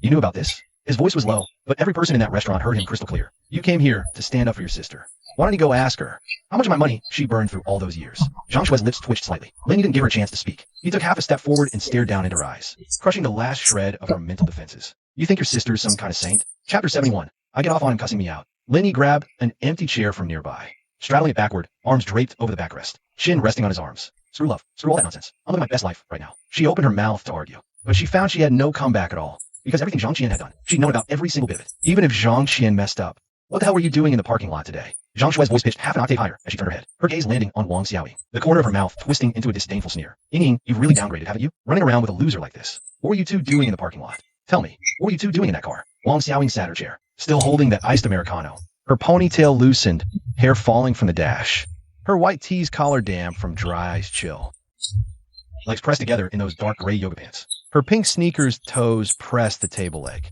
B: You knew about this? His voice was low, but every person in that restaurant heard him crystal clear. You came here to stand up for your sister. Why don't you go ask her how much of my money she burned through all those years? Zhang Shue's lips twitched slightly. Lin Yi didn't give her a chance to speak. He took half a step forward and stared down into her eyes, crushing the last shred of her mental defenses. You think your sister's some kind of saint? Chapter 71. I get off on him cussing me out. Lin Yi grabbed an empty chair from nearby, straddling it backward, arms draped over the backrest, chin resting on his arms. Screw love. Screw all that nonsense. I'm living my best life right now. She opened her mouth to argue, but she found she had no comeback at all. Because everything Zhang Qian had done, she'd known about every single bit of it. Even if Zhang Qian messed up. What the hell were you doing in the parking lot today? Zhang Shue's voice pitched half an octave higher as she turned her head, her gaze landing on Wang Xiaoying, the corner of her mouth twisting into a disdainful sneer. Ying, you've really downgraded, haven't you? Running around with a loser like this. What were you two doing in the parking lot? Tell me, what were you two doing in that car? Wang Xiaoying sat her chair, still holding that iced Americano, her ponytail loosened, hair falling from the dash, her white tee's collar damp from dry ice chill, legs pressed together in those dark gray yoga pants. Her pink sneakers' toes pressed the table leg.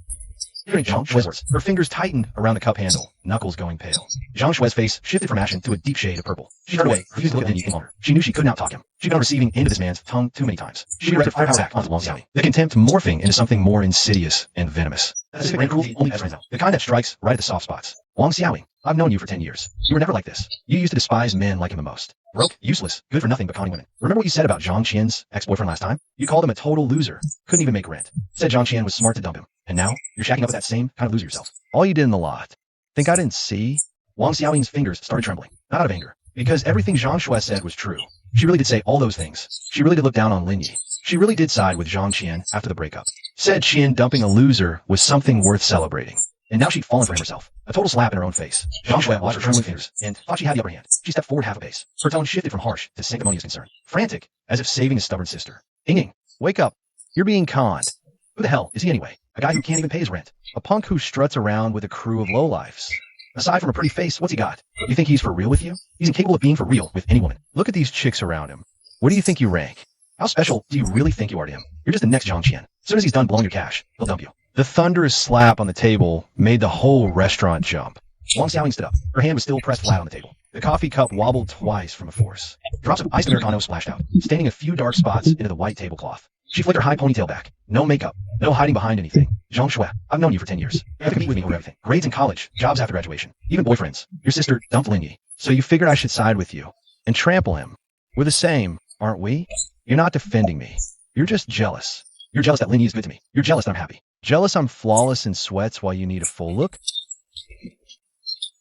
B: Hearing Zhang Shue's words, her fingers tightened around the cup handle, knuckles going pale. Zhang Shue's face shifted from ashen to a deep shade of purple. She turned away, refusing to look at Lin Yi any longer. She knew she couldn't out-talk him. She'd been on receiving end of this man's tongue too many times. She directed firepower back onto Wang Xiaoying, the contempt morphing into something more insidious and venomous. That's the cruelty only as know. The kind that strikes right at the soft spots. Wang Xiaoying, I've known you for 10 years. You were never like this. You used to despise men like him the most. Broke, useless, good for nothing but conning women. Remember what you said about Zhang Qian's ex-boyfriend last time? You called him a total loser. Couldn't even make rent. Said Zhang Qian was smart to dump him. And now, you're shacking up with that same kind of loser yourself. All you did in the lot. Think I didn't see? Wang Xiaoying's fingers started trembling. Not out of anger. Because everything Zhang Shue said was true. She really did say all those things. She really did look down on Lin Yi. She really did side with Zhang Qian after the breakup. Said Qian dumping a loser was something worth celebrating. And now she'd fallen for him herself. A total slap in her own face. Zhang Shue watched her trembling fingers and thought she had the upper hand. She stepped forward half a pace. Her tone shifted from harsh to sanctimonious concern. Frantic, as if saving a stubborn sister. Ying, wake up. You're being conned. Who the hell is he anyway? A guy who can't even pay his rent. A punk who struts around with a crew of lowlifes. Aside from a pretty face, what's he got? You think he's for real with you? He's incapable of being for real with any woman. Look at these chicks around him. What do you think you rank? How special do you really think you are to him? You're just the next Zhang Qian. As soon as he's done blowing your cash, he'll dump you. The thunderous slap on the table made the whole restaurant jump. Wang Xiaoying stood up. Her hand was still pressed flat on the table. The coffee cup wobbled twice from a force. Drops of iced Americano splashed out, staining a few dark spots into the white tablecloth. She flicked her high ponytail back. No makeup. No hiding behind anything. Zhang Shue, I've known you for 10 years. You have to compete with me over everything. Grades in college, jobs after graduation, even boyfriends. Your sister dumped Lin Yi. So you figured I should side with you and trample him. We're the same, aren't we? You're not defending me. You're just jealous. You're jealous that Lin Yi is good to me. You're jealous that I'm happy. Jealous I'm flawless in sweats while you need a full look?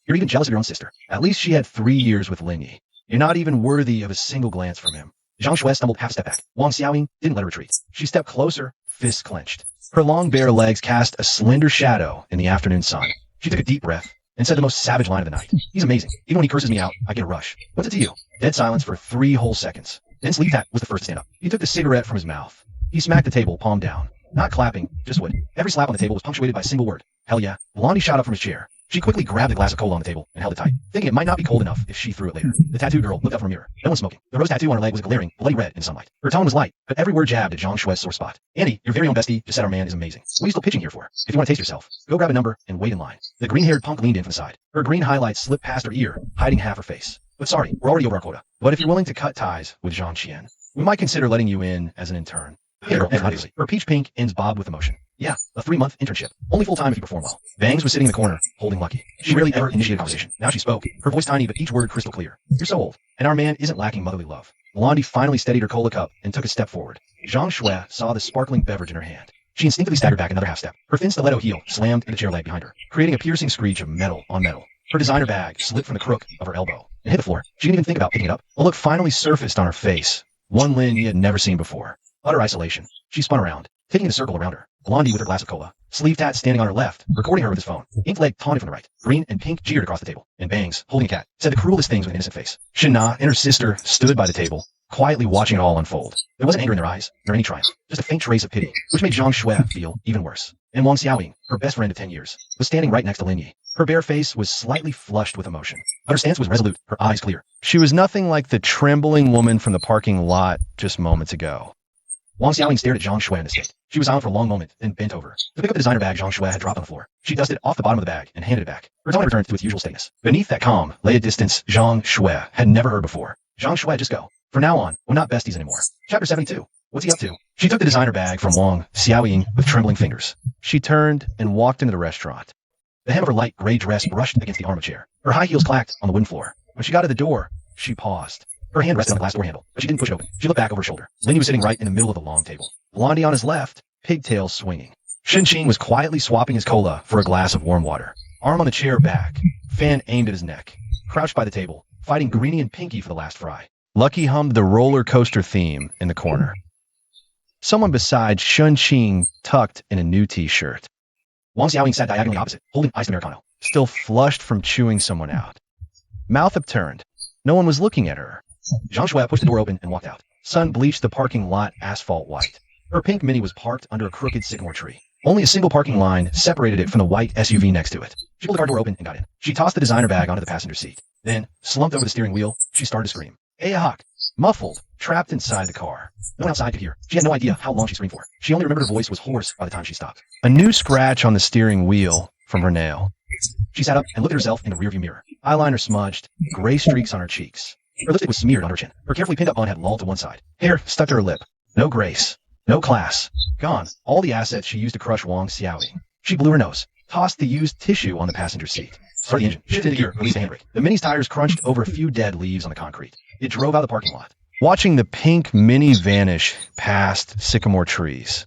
B: You're even jealous of your own sister. At least she had 3 years with Lin Yi. You're not even worthy of a single glance from him. Zhang Shue stumbled half a step back. Wang Xiaoying didn't let her retreat. She stepped closer, fists clenched. Her long bare legs cast a slender shadow in the afternoon sun. She took a deep breath and said the most savage line of the night. He's amazing. Even when he curses me out, I get a rush. What's it to you? Dead silence for 3 whole seconds. Then Sleeve Tat was the first to stand up. He took the cigarette from his mouth. He smacked the table, palm down. Not clapping, just wood. Every slap on the table was punctuated by a single word. Hell yeah. Blondie shot up from his chair. She quickly grabbed the glass of cola on the table and held it tight, thinking it might not be cold enough if she threw it later. The tattooed girl looked up from a mirror. No one smoking. The rose tattoo on her leg was glaring, bloody red in sunlight. Her tone was light, but every word jabbed at Zhang Shui's sore spot. Andy, your very own bestie, just said our man is amazing. What are you still pitching here for? If you want to taste yourself, go grab a number and wait in line. The green-haired punk leaned in from the side. Her green highlights slipped past her ear, hiding half her face. But sorry, we're already over our quota. But if you're willing to cut ties with Zhang Qian, we might consider letting you in as an intern. Hey girl, obviously. Her peach pink ends bobbed with emotion. Yeah, a 3-month internship. Only full-time if you perform well. Bangs was sitting in the corner, holding Lucky. She rarely ever initiated conversation. Now she spoke, her voice tiny but each word crystal clear. You're so old, and our man isn't lacking motherly love. Blondie finally steadied her cola cup and took a step forward. Zhang Shui saw the sparkling beverage in her hand. She instinctively staggered back another half step. Her thin stiletto heel slammed in the chair leg behind her, creating a piercing screech of metal on metal. Her designer bag slipped from the crook of her elbow and hit the floor. She didn't even think about picking it up. A look finally surfaced on her face. One Lin he had never seen before. Utter isolation. She spun around, taking the circle around her. Blondie with her glass of cola. Sleeve Tat standing on her left, recording her with his phone. Ink leg taunted from the right. Green and pink jeered across the table. And Bangs, holding a cat, said the cruelest things with an innocent face. Shana and her sister stood by the table, quietly watching it all unfold. There wasn't anger in their eyes, nor any triumph, just a faint trace of pity, which made Zhang Shui feel even worse. And Wang Xiaoying, her best friend of 10 years, was standing right next to Lin Yi. Her bare face was slightly flushed with emotion, but her stance was resolute, her eyes clear. She was nothing like the trembling woman from the parking lot just moments ago. Wang Xiaoying stared at Zhang Shui in disdain. She was silent for a long moment, then bent over to pick up the designer bag Zhang Shui had dropped on the floor. She dusted off the bottom of the bag and handed it back. Her tone had returned to its usual steadiness. Beneath that calm lay a distance Zhang Shui had never heard before. Zhang Shui, just go. From now on, we're not besties anymore. Chapter 72. What's he up to? She took the designer bag from Wang Xiaoying with trembling fingers. She turned and walked into the restaurant. The hem of her light gray dress brushed against the arm of a chair. Her high heels clacked on the wooden floor. When she got to the door, she paused. Her hand rested on the glass door handle, but she didn't push it open. She looked back over her shoulder. Linny was sitting right in the middle of the long table. Blondie on his left, pigtails swinging. Shin-Ching was quietly swapping his cola for a glass of warm water. Arm on the chair back, fan aimed at his neck. Crouched by the table, fighting Greenie and Pinky for the last fry. Lucky hummed the roller coaster theme in the corner. Someone beside Shin-Ching tucked in a new t-shirt. Wang Xiaoying sat diagonally opposite, holding iced Americano, still flushed from chewing someone out. Mouth upturned. No one was looking at her. Zhang Shui pushed the door open and walked out. Sun bleached the parking lot asphalt white. Her pink Mini was parked under a crooked sycamore tree. Only a single parking line separated it from the white SUV next to it. She pulled the car door open and got in. She tossed the designer bag onto the passenger seat. Then, slumped over the steering wheel, she started to scream. Ayahawk! Muffled, trapped inside the car. No one outside could hear. She had no idea how long she screamed for. She only remembered her voice was hoarse by the time she stopped. A new scratch on the steering wheel from her nail. She sat up and looked at herself in the rearview mirror. Eyeliner smudged, gray streaks on her cheeks. Her lipstick was smeared on her chin. Her carefully pinned up bun had lolled to one side. Hair stuck to her lip. No grace. No class. Gone. All the assets she used to crush Wang Xiaoying. She blew her nose. Tossed the used tissue on the passenger seat. Started the engine. Shifted into gear. Released the handbrake. The Mini's tires crunched over a few dead leaves on the concrete. It drove out of the parking lot. Watching the pink Mini vanish past sycamore trees.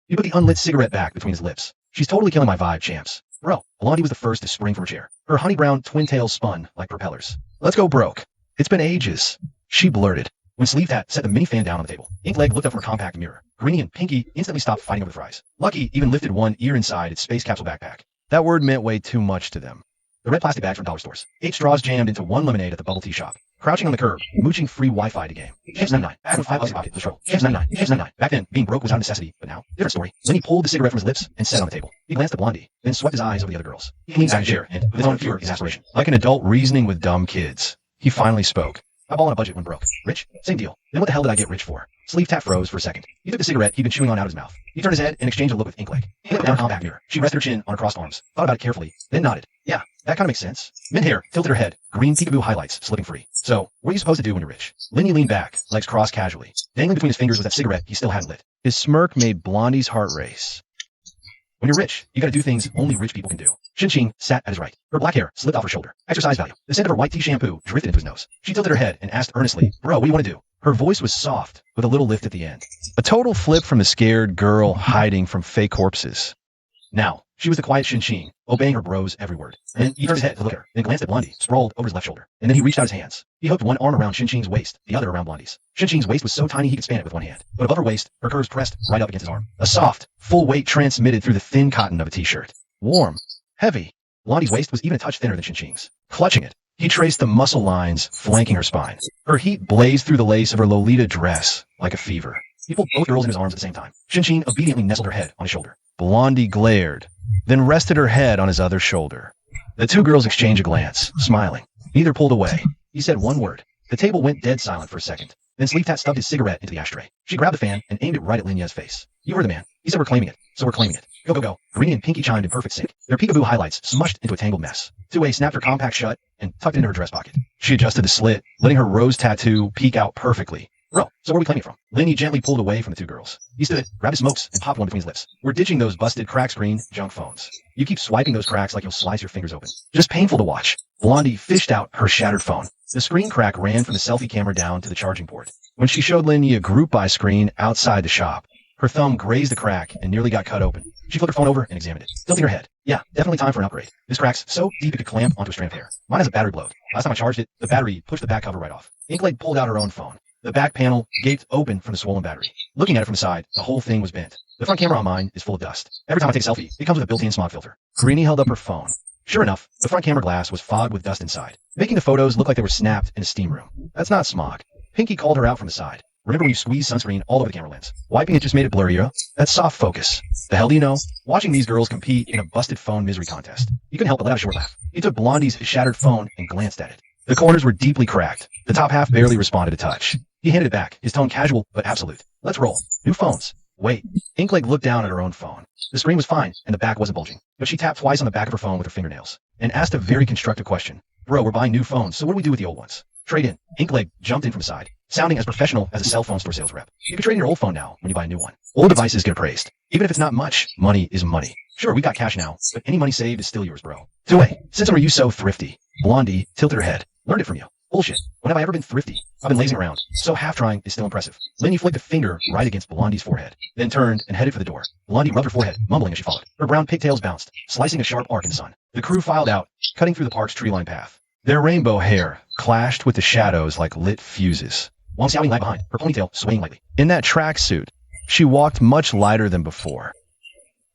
B: He put the unlit cigarette back between his lips. She's totally killing my vibe, champs. Bro, Blondie was the first to spring from her chair. Her honey brown twin tails spun like propellers. Let's go broke. It's been ages. She blurted. When Sleeve Tat set the mini fan down on the table, Ink Leg looked up from her compact mirror. Greenie and Pinky instantly stopped fighting over the fries. Lucky even lifted one ear inside its space capsule backpack. That word meant way too much to them. The red plastic bags from dollar stores. 8 straws jammed into 1 lemonade at the bubble tea shop. Crouching on the curb, mooching free Wi-Fi to game. Chips 99. Back with 5 bucks in pocket. Let's roll. Chips 99. Chips 99. Back then, being broke was out of necessity, but now, different story. Lenny pulled the cigarette from his lips and set it on the table. He glanced at Blondie, then swept his eyes over the other girls. He leaned back in a chair and, with his own fear, his aspiration. Like an adult reasoning with dumb kids, he finally spoke. I'm all on a budget when broke. Rich? Same deal. Then what the hell did I get rich for? Sleeve Tat froze for a second. He took the cigarette he'd been chewing on out of his mouth. He turned his head and exchanged a look with Ink Leg. He looked down a compact mirror. She rested her chin on her crossed arms, thought about it carefully, then nodded. Yeah, that kind of makes sense. Mint hair tilted her head, green peekaboo highlights slipping free. So, what are you supposed to do when you're rich? Linny leaned back, legs crossed casually. Dangling between his fingers was that cigarette he still hadn't lit. His smirk made Blondie's heart race. When you're rich, you gotta do things only rich people can do. Shin-Ching sat at his right. Her black hair slipped off her shoulder. Exercise value. The scent of her white tea shampoo drifted into his nose. She tilted her head and asked earnestly, Bro, what do you want to do? Her voice was soft, with a little lift at the end. A total flip from the scared girl hiding from fake corpses. Now, she was the quiet Shin-Ching, obeying her bros every word. Then he turned his head to look at her, then glanced at Blondie, sprawled over his left shoulder. And then he reached out his hands. He hooked one arm around Shin-Ching's waist, the other around Blondie's. Shin-Ching's waist was so tiny he could span it with one hand. But above her waist, her curves pressed right up against his arm. A soft, full weight transmitted through the thin cotton of a t-shirt. Warm. Heavy. Blondie's waist was even a touch thinner than Shin-Ching's. Clutching it, he traced the muscle lines flanking her spine. Her heat blazed through the lace of her Lolita dress like a fever. He pulled both girls in his arms at the same time. Shin obediently nestled her head on his shoulder. Blondie glared, then rested her head on his other shoulder. The two girls exchanged a glance, smiling. Neither pulled away. He said one word. The table went dead silent for a second. Then Sleeve Tat stuffed his cigarette into the ashtray. She grabbed the fan and aimed it right at Linya's face. You heard the man. He said we're claiming it, so we're claiming it. Go, go, go. Greeny and Pinky chimed in perfect sync. Their peekaboo highlights smushed into a tangled mess. Two-Way snapped her compact shut and tucked it into her dress pocket. She adjusted the slit, letting her rose tattoo peek out perfectly. Bro, so where are we claiming it from? Linya gently pulled away from the two girls. He stood, grabbed his smokes, and popped one between his lips. We're ditching those busted crack screen junk phones. You keep swiping those cracks like you'll slice your fingers open. Just painful to watch. Blondie fished out her shattered phone. The screen crack ran from the selfie camera down to the charging port. When she showed Linya a group buy screen outside the shop, her thumb grazed the crack and nearly got cut open. She flipped her phone over and examined it, tilting her head. Yeah, definitely time for an upgrade. This crack's so deep it could clamp onto a strand of hair. Mine has a battery bloat. Last time I charged it, the battery pushed the back cover right off. Inkblade pulled out her own phone. The back panel gaped open from the swollen battery. Looking at it from the side, the whole thing was bent. The front camera on mine is full of dust. Every time I take a selfie, it comes with a built-in smog filter. Greeny held up her phone. Sure enough, the front camera glass was fogged with dust inside, making the photos look like they were snapped in a steam room. That's not smog. Pinky called her out from the side. Remember when you squeeze sunscreen all over the camera lens? Wiping it just made it blurrier. That's soft focus. The hell do you know? Watching these girls compete in a busted phone misery contest. He couldn't help but let out a short laugh. He took Blondie's shattered phone and glanced at it. The corners were deeply cracked. The top half barely responded to touch. He handed it back, his tone casual but absolute. Let's roll. New phones. Wait. Inkleg looked down at her own phone. The screen was fine, and the back wasn't bulging. But she tapped twice on the back of her phone with her fingernails, and asked a very constructive question. Bro, we're buying new phones, so what do we do with the old ones? Trade in. Inkleg jumped in from the side, sounding as professional as a cell phone store sales rep. You can trade in your old phone now when you buy a new one. Old devices get appraised. Even if it's not much, money is money. Sure, we got cash now, but any money saved is still yours, bro. Two-Way, since when are you so thrifty? Blondie tilted her head. Learned it from you. Bullshit. When have I ever been thrifty? I've been lazing around, so half-trying is still impressive. Linya flicked a finger right against Blondie's forehead, then turned and headed for the door. Blondie rubbed her forehead, mumbling as she followed. Her brown pigtails bounced, slicing a sharp arc in the sun. The crew filed out, cutting through the park's tree-lined path. Their rainbow hair clashed with the shadows like lit fuses. Wong Xiaoying lagged behind, her ponytail swaying lightly. In that tracksuit, she walked much lighter than before.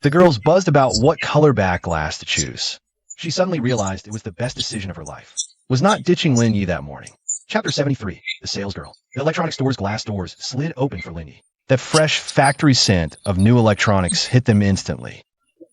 B: The girls buzzed about what color back glass to choose. She suddenly realized it was the best decision of her life. Was not ditching Linya that morning. Chapter 73, The Sales Girl. The electronic store's glass doors slid open for Linya. That fresh factory scent of new electronics hit them instantly.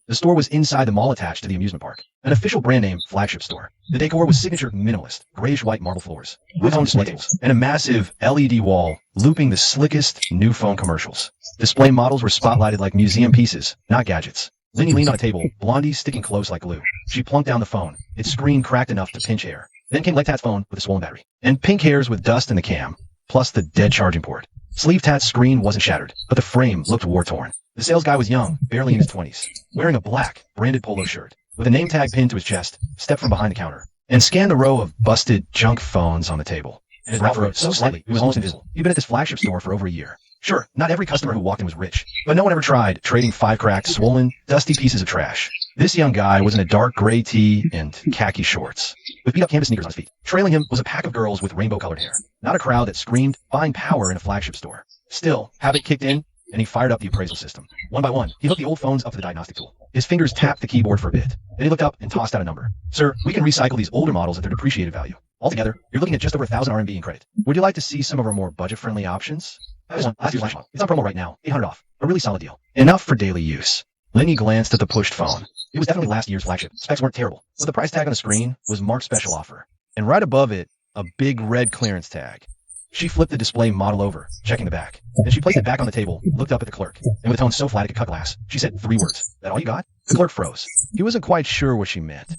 B: The store was inside the mall attached to the amusement park, an official brand name flagship store. The decor was signature minimalist, grayish-white marble floors, wood-toned display tables, and a massive LED wall looping the slickest new phone commercials. Display models were spotlighted like museum pieces, not gadgets. Linya leaned on a table, Blondie sticking close like glue. She plunked down the phone, its screen cracked enough to pinch air. Then came Leg-Tat's phone with a swollen battery, and pink hairs with dust in the cam, plus the dead charging port. Sleeve Tat's screen wasn't shattered, but the frame looked war-torn. The sales guy was young, barely in his 20s, wearing a black, branded polo shirt, with a name tag pinned to his chest, stepped from behind the counter, and scanned the row of busted junk phones on the table. And his mouth rose so slightly, it was almost invisible. He'd been at this flagship store for over a year. Sure, not every customer who walked in was rich, but no one ever tried trading 5 cracked, swollen, dusty pieces of trash. This young guy was in a dark gray tee and khaki shorts, with beat-up canvas sneakers on his feet. Trailing him was a pack of girls with rainbow-colored hair, not a crowd that screamed, buying power in a flagship store. Still, habit kicked in, and he fired up the appraisal system. One by one, he hooked the old phones up to the diagnostic tool. His fingers tapped the keyboard for a bit. Then he looked up and tossed out a number. Sir, we can recycle these older models at their depreciated value. Altogether, you're looking at just over 1,000 RMB in credit. Would you like to see some of our more budget-friendly options? This one, last year's lash model. It's on promo right now, 800 off. A really solid deal. Enough for daily use. Linya glanced at the pushed phone. It was definitely last year's flagship. Specs weren't terrible, but the price tag on the screen was marked special offer. And right above it, a big red clearance tag. She flipped the display model over, checking the back. Then she placed it back on the table, looked up at the clerk, and with a tone so flat it could cut glass, she said 3 words. That all you got? The clerk froze. He wasn't quite sure what she meant.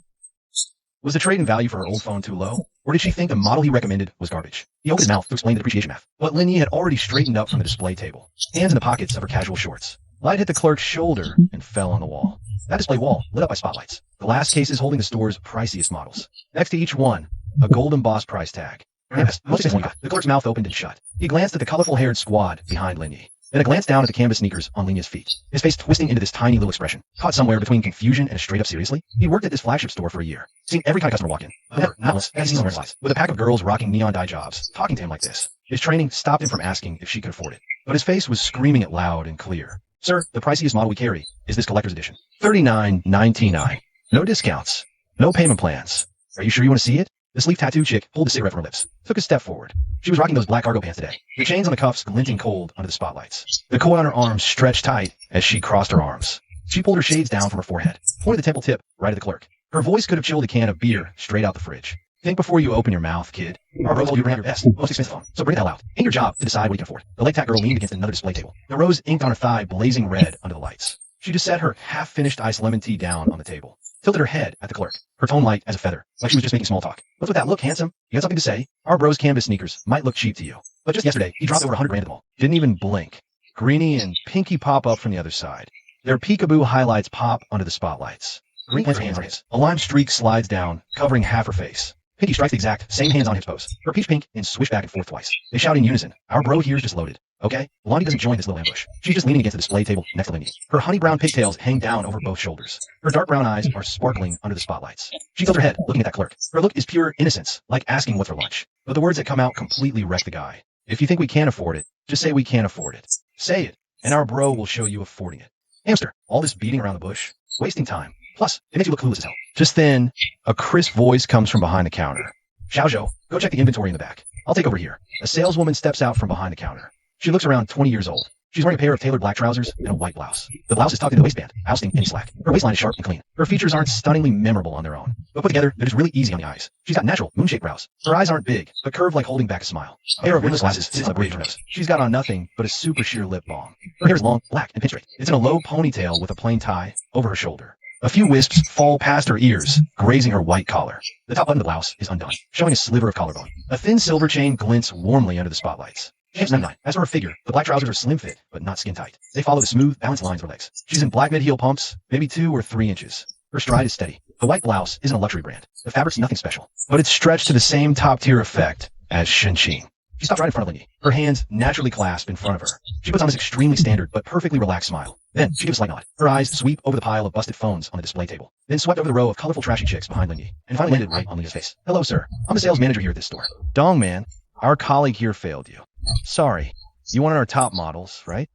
B: Was the trade-in value for her old phone too low? Or did she think the model he recommended was garbage? He opened his mouth to explain the depreciation math, but Linya had already straightened up from the display table, hands in the pockets of her casual shorts. Light hit the clerk's shoulder and fell on the wall. That display wall lit up by spotlights, glass cases holding the store's priciest models. Next to each one, a gold embossed price tag. Yes, most of the clerk's mouth opened and shut. He glanced at the colorful-haired squad behind Linya, then a glance down at the canvas sneakers on Linya's feet, his face twisting into this tiny little expression, caught somewhere between confusion and a straight-up seriously. He worked at this flagship store for a year, seen every kind of customer walk in, but never, not once, had he seen someone slides, with a pack of girls rocking neon dye jobs, talking to him like this. His training stopped him from asking if she could afford it, but his face was screaming it loud and clear. Sir, the priciest model we carry is this collector's edition. $39.99. No discounts. No payment plans. Are you sure you want to see it? The sleeve tattoo chick pulled the cigarette from her lips, took a step forward. She was rocking those black cargo pants today, the chains on the cuffs glinting cold under the spotlights. The coil on her arms stretched tight as she crossed her arms. She pulled her shades down from her forehead, pointed the temple tip right at the clerk. Her voice could have chilled a can of beer straight out the fridge. Think before you open your mouth, kid. Our bro told you to bring out your best, most expensive phone, so bring it the hell out. Ain't your job to decide what you can afford. The leg tack girl leaned against another display table, the rose inked on her thigh blazing red under the lights. She just set her half-finished iced lemon tea down on the table, tilted her head at the clerk, her tone light as a feather, like she was just making small talk. What's with that look, handsome? You got something to say? Our bro's canvas sneakers might look cheap to you, but just yesterday, he dropped over 100 grand at the mall. Didn't even blink. Greenie and Pinky pop up from the other side. Their peekaboo highlights pop under the spotlights. Greenie plants her hands on his. A lime streak slides down, covering half her face. Pinky strikes the exact same hands on hips pose. Her peach pink and swish back and forth twice. They shout in unison. Our bro here's just loaded. Okay? Blondie doesn't join this little ambush. She's just leaning against the display table next to Lindy. Her honey brown pigtails hang down over both shoulders. Her dark brown eyes are sparkling under the spotlights. She tilts her head, looking at that clerk. Her look is pure innocence, like asking what's for lunch. But the words that come out completely wreck the guy. If you think we can't afford it, just say we can't afford it. Say it, and our bro will show you affording it. Hamster, all this beating around the bush, wasting time. Plus, it makes you look clueless as hell. Just then, a crisp voice comes from behind the counter. Xiaozhou, go check the inventory in the back. I'll take over here. A saleswoman steps out from behind the counter. She looks around 20 years old. She's wearing a pair of tailored black trousers and a white blouse. The blouse is tucked into the waistband, ousting any slack. Her waistline is sharp and clean. Her features aren't stunningly memorable on their own, but put together, they're just really easy on the eyes. She's got natural, moon-shaped brows. Her eyes aren't big, but curved like holding back a smile. A pair of rimless glasses sits on the bridge of her nose. She's got on nothing but a super sheer lip balm. Her hair is long, black, and pin straight. It's in a low ponytail with a plain tie over her shoulder. A few wisps fall past her ears, grazing her white collar. The top button of the blouse is undone, showing a sliver of collarbone. A thin silver chain glints warmly under the spotlights. She's 99. As for her figure, the black trousers are slim fit, but not skin tight. They follow the smooth, balanced lines of her legs. She's in black mid-heel pumps, maybe 2 or 3 inches. Her stride is steady. The white blouse isn't a luxury brand. The fabric's nothing special, but it's stretched to the same top-tier effect as Shenqing. She stops right in front of Lindy, her hands naturally clasped in front of her. She puts on this extremely standard but perfectly relaxed smile. Then she gives a slight nod. Her eyes sweep over the pile of busted phones on the display table, then swept over the row of colorful trashy chicks behind Lindy, and finally landed right on Lindy's face. Hello, sir. I'm the sales manager here at this store. Dong man, our colleague here failed you. Sorry. You wanted our top models, right?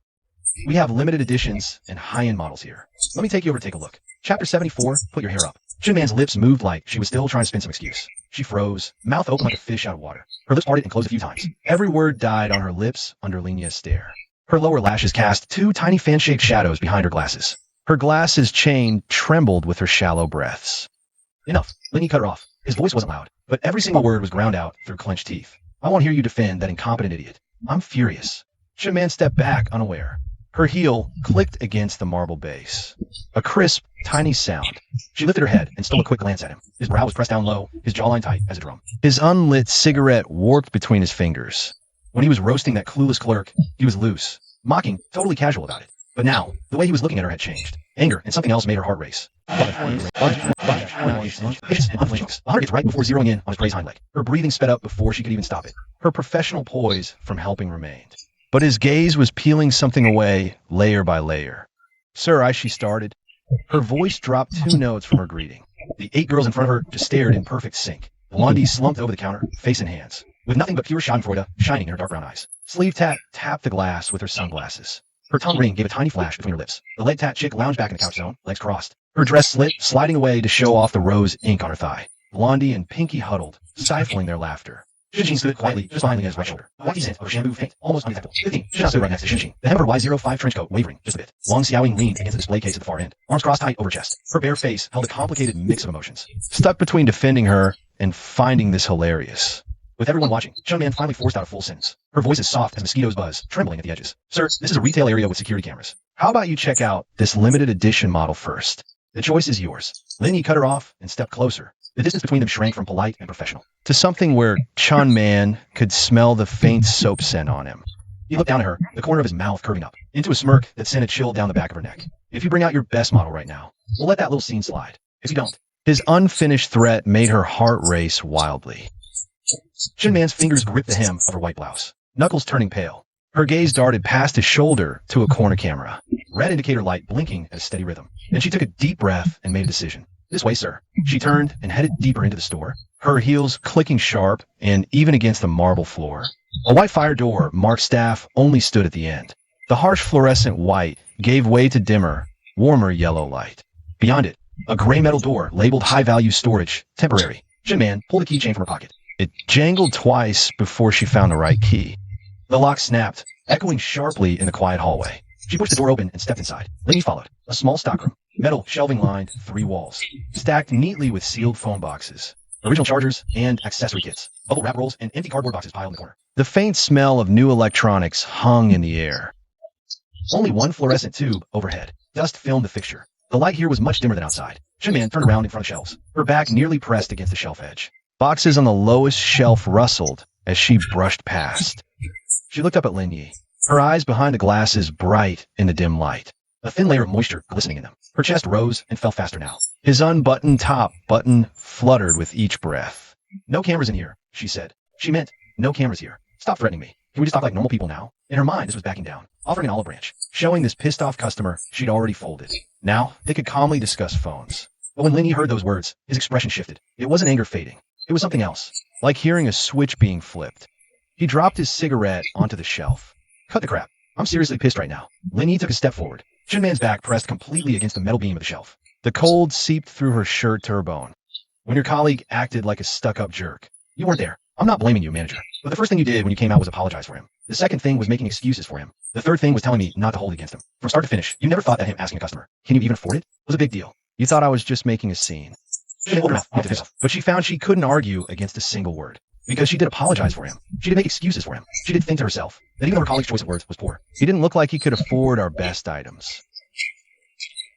B: We have limited editions and high-end models here. Let me take you over to take a look. Chapter 74, put your hair up. Shinman's lips moved like she was still trying to spin some excuse. She froze, mouth open like a fish out of water. Her lips parted and closed a few times. Every word died on her lips under Linia's stare. Her lower lashes cast 2 tiny fan-shaped shadows behind her glasses. Her glasses chain trembled with her shallow breaths. Enough. Linia cut her off. His voice wasn't loud, but every single word was ground out through clenched teeth. I won't hear you defend that incompetent idiot. I'm furious. Shinman stepped back, unaware. Her heel clicked against the marble base. A crisp, tiny sound. She lifted her head and stole a quick glance at him. His brow was pressed down low, his jawline tight as a drum. His unlit cigarette warped between his fingers. When he was roasting that clueless clerk, he was loose, mocking, totally casual about it. But now, the way he was looking at her had changed. Anger and something else made her heart race. 100 hits right before zeroing in on his praise hind leg. Her breathing sped up before she could even stop it. Her professional poise from helping remained. But his gaze was peeling something away, layer by layer. Sir, she started. Her voice dropped 2 notes from her greeting. The 8 girls in front of her just stared in perfect sync. Blondie slumped over the counter, face in hands, with nothing but pure schadenfreude shining in her dark brown eyes. Sleeve tat tapped the glass with her sunglasses. Her tongue ring gave a tiny flash between her lips. The leg tat chick lounged back in the couch zone, legs crossed. Her dress slit, sliding away to show off the rose ink on her thigh. Blondie and Pinky huddled, stifling their laughter. Shinqing stood quietly, just behind Linia's right shoulder. A white scent of shampoo faint, almost undetectable. 15. Shina stood right next to Shinqing, the hem of her Y05 trench coat wavering just a bit. Wang Xiaoying leaned against the display case at the far end, arms crossed tight over her chest. Her bare face held a complicated mix of emotions. Stuck between defending her and finding this hilarious. With everyone watching, Shunman finally forced out a full sentence. Her voice is soft as mosquitoes buzz, trembling at the edges. Sir, this is a retail area with security cameras. How about you check out this limited edition model first? The choice is yours. Linny cut her off and stepped closer. The distance between them shrank from polite and professional to something where Chun Man could smell the faint soap scent on him. He looked down at her, the corner of his mouth curving up, into a smirk that sent a chill down the back of her neck. If you bring out your best model right now, we'll let that little scene slide. If you don't. His unfinished threat made her heart race wildly. Chun Man's fingers gripped the hem of her white blouse, knuckles turning pale. Her gaze darted past his shoulder to a corner camera, red indicator light blinking at a steady rhythm. Then she took a deep breath and made a decision. This way, sir. She turned and headed deeper into the store, her heels clicking sharp and even against the marble floor. A white fire door marked staff only stood at the end. The harsh fluorescent white gave way to dimmer, warmer yellow light. Beyond it, a gray metal door labeled high-value storage, temporary. Chun Man pulled a keychain from her pocket. It jangled twice before she found the right key. The lock snapped, echoing sharply in the quiet hallway. She pushed the door open and stepped inside. Linny followed. A small stockroom. Metal shelving lined 3 walls, stacked neatly with sealed phone boxes, original chargers, and accessory kits. Bubble wrap rolls and empty cardboard boxes piled in the corner. The faint smell of new electronics hung in the air. Only one fluorescent tube overhead. Dust filmed the fixture. The light here was much dimmer than outside. Shinman turned around in front of shelves, her back nearly pressed against the shelf edge. Boxes on the lowest shelf rustled as she brushed past. She looked up at Lin Yi, her eyes behind the glasses bright in the dim light, a thin layer of moisture glistening in them. Her chest rose and fell faster now. His unbuttoned top button fluttered with each breath. "No cameras in here," she said. She meant, "No cameras here. Stop threatening me. Can we just talk like normal people now?" In her mind, this was backing down, offering an olive branch, showing this pissed-off customer she'd already folded. Now, they could calmly discuss phones. But when Linny heard those words, his expression shifted. It wasn't anger fading. It was something else, like hearing a switch being flipped. He dropped his cigarette onto the shelf. "Cut the crap. I'm seriously pissed right now." Linny took a step forward. Shinman's back pressed completely against the metal beam of the shelf. The cold seeped through her shirt to her bone. "When your colleague acted like a stuck-up jerk, you weren't there. I'm not blaming you, manager. But the first thing you did when you came out was apologize for him. The second thing was making excuses for him. The third thing was telling me not to hold it against him. From start to finish, you never thought that him asking a customer, 'Can you even afford it?' was a big deal. You thought I was just making a scene." She opened her mouth to herself, but she found she couldn't argue against a single word. Because she did apologize for him. She did make excuses for him. She did think to herself that even though her colleague's choice of words was poor, he didn't look like he could afford our best items.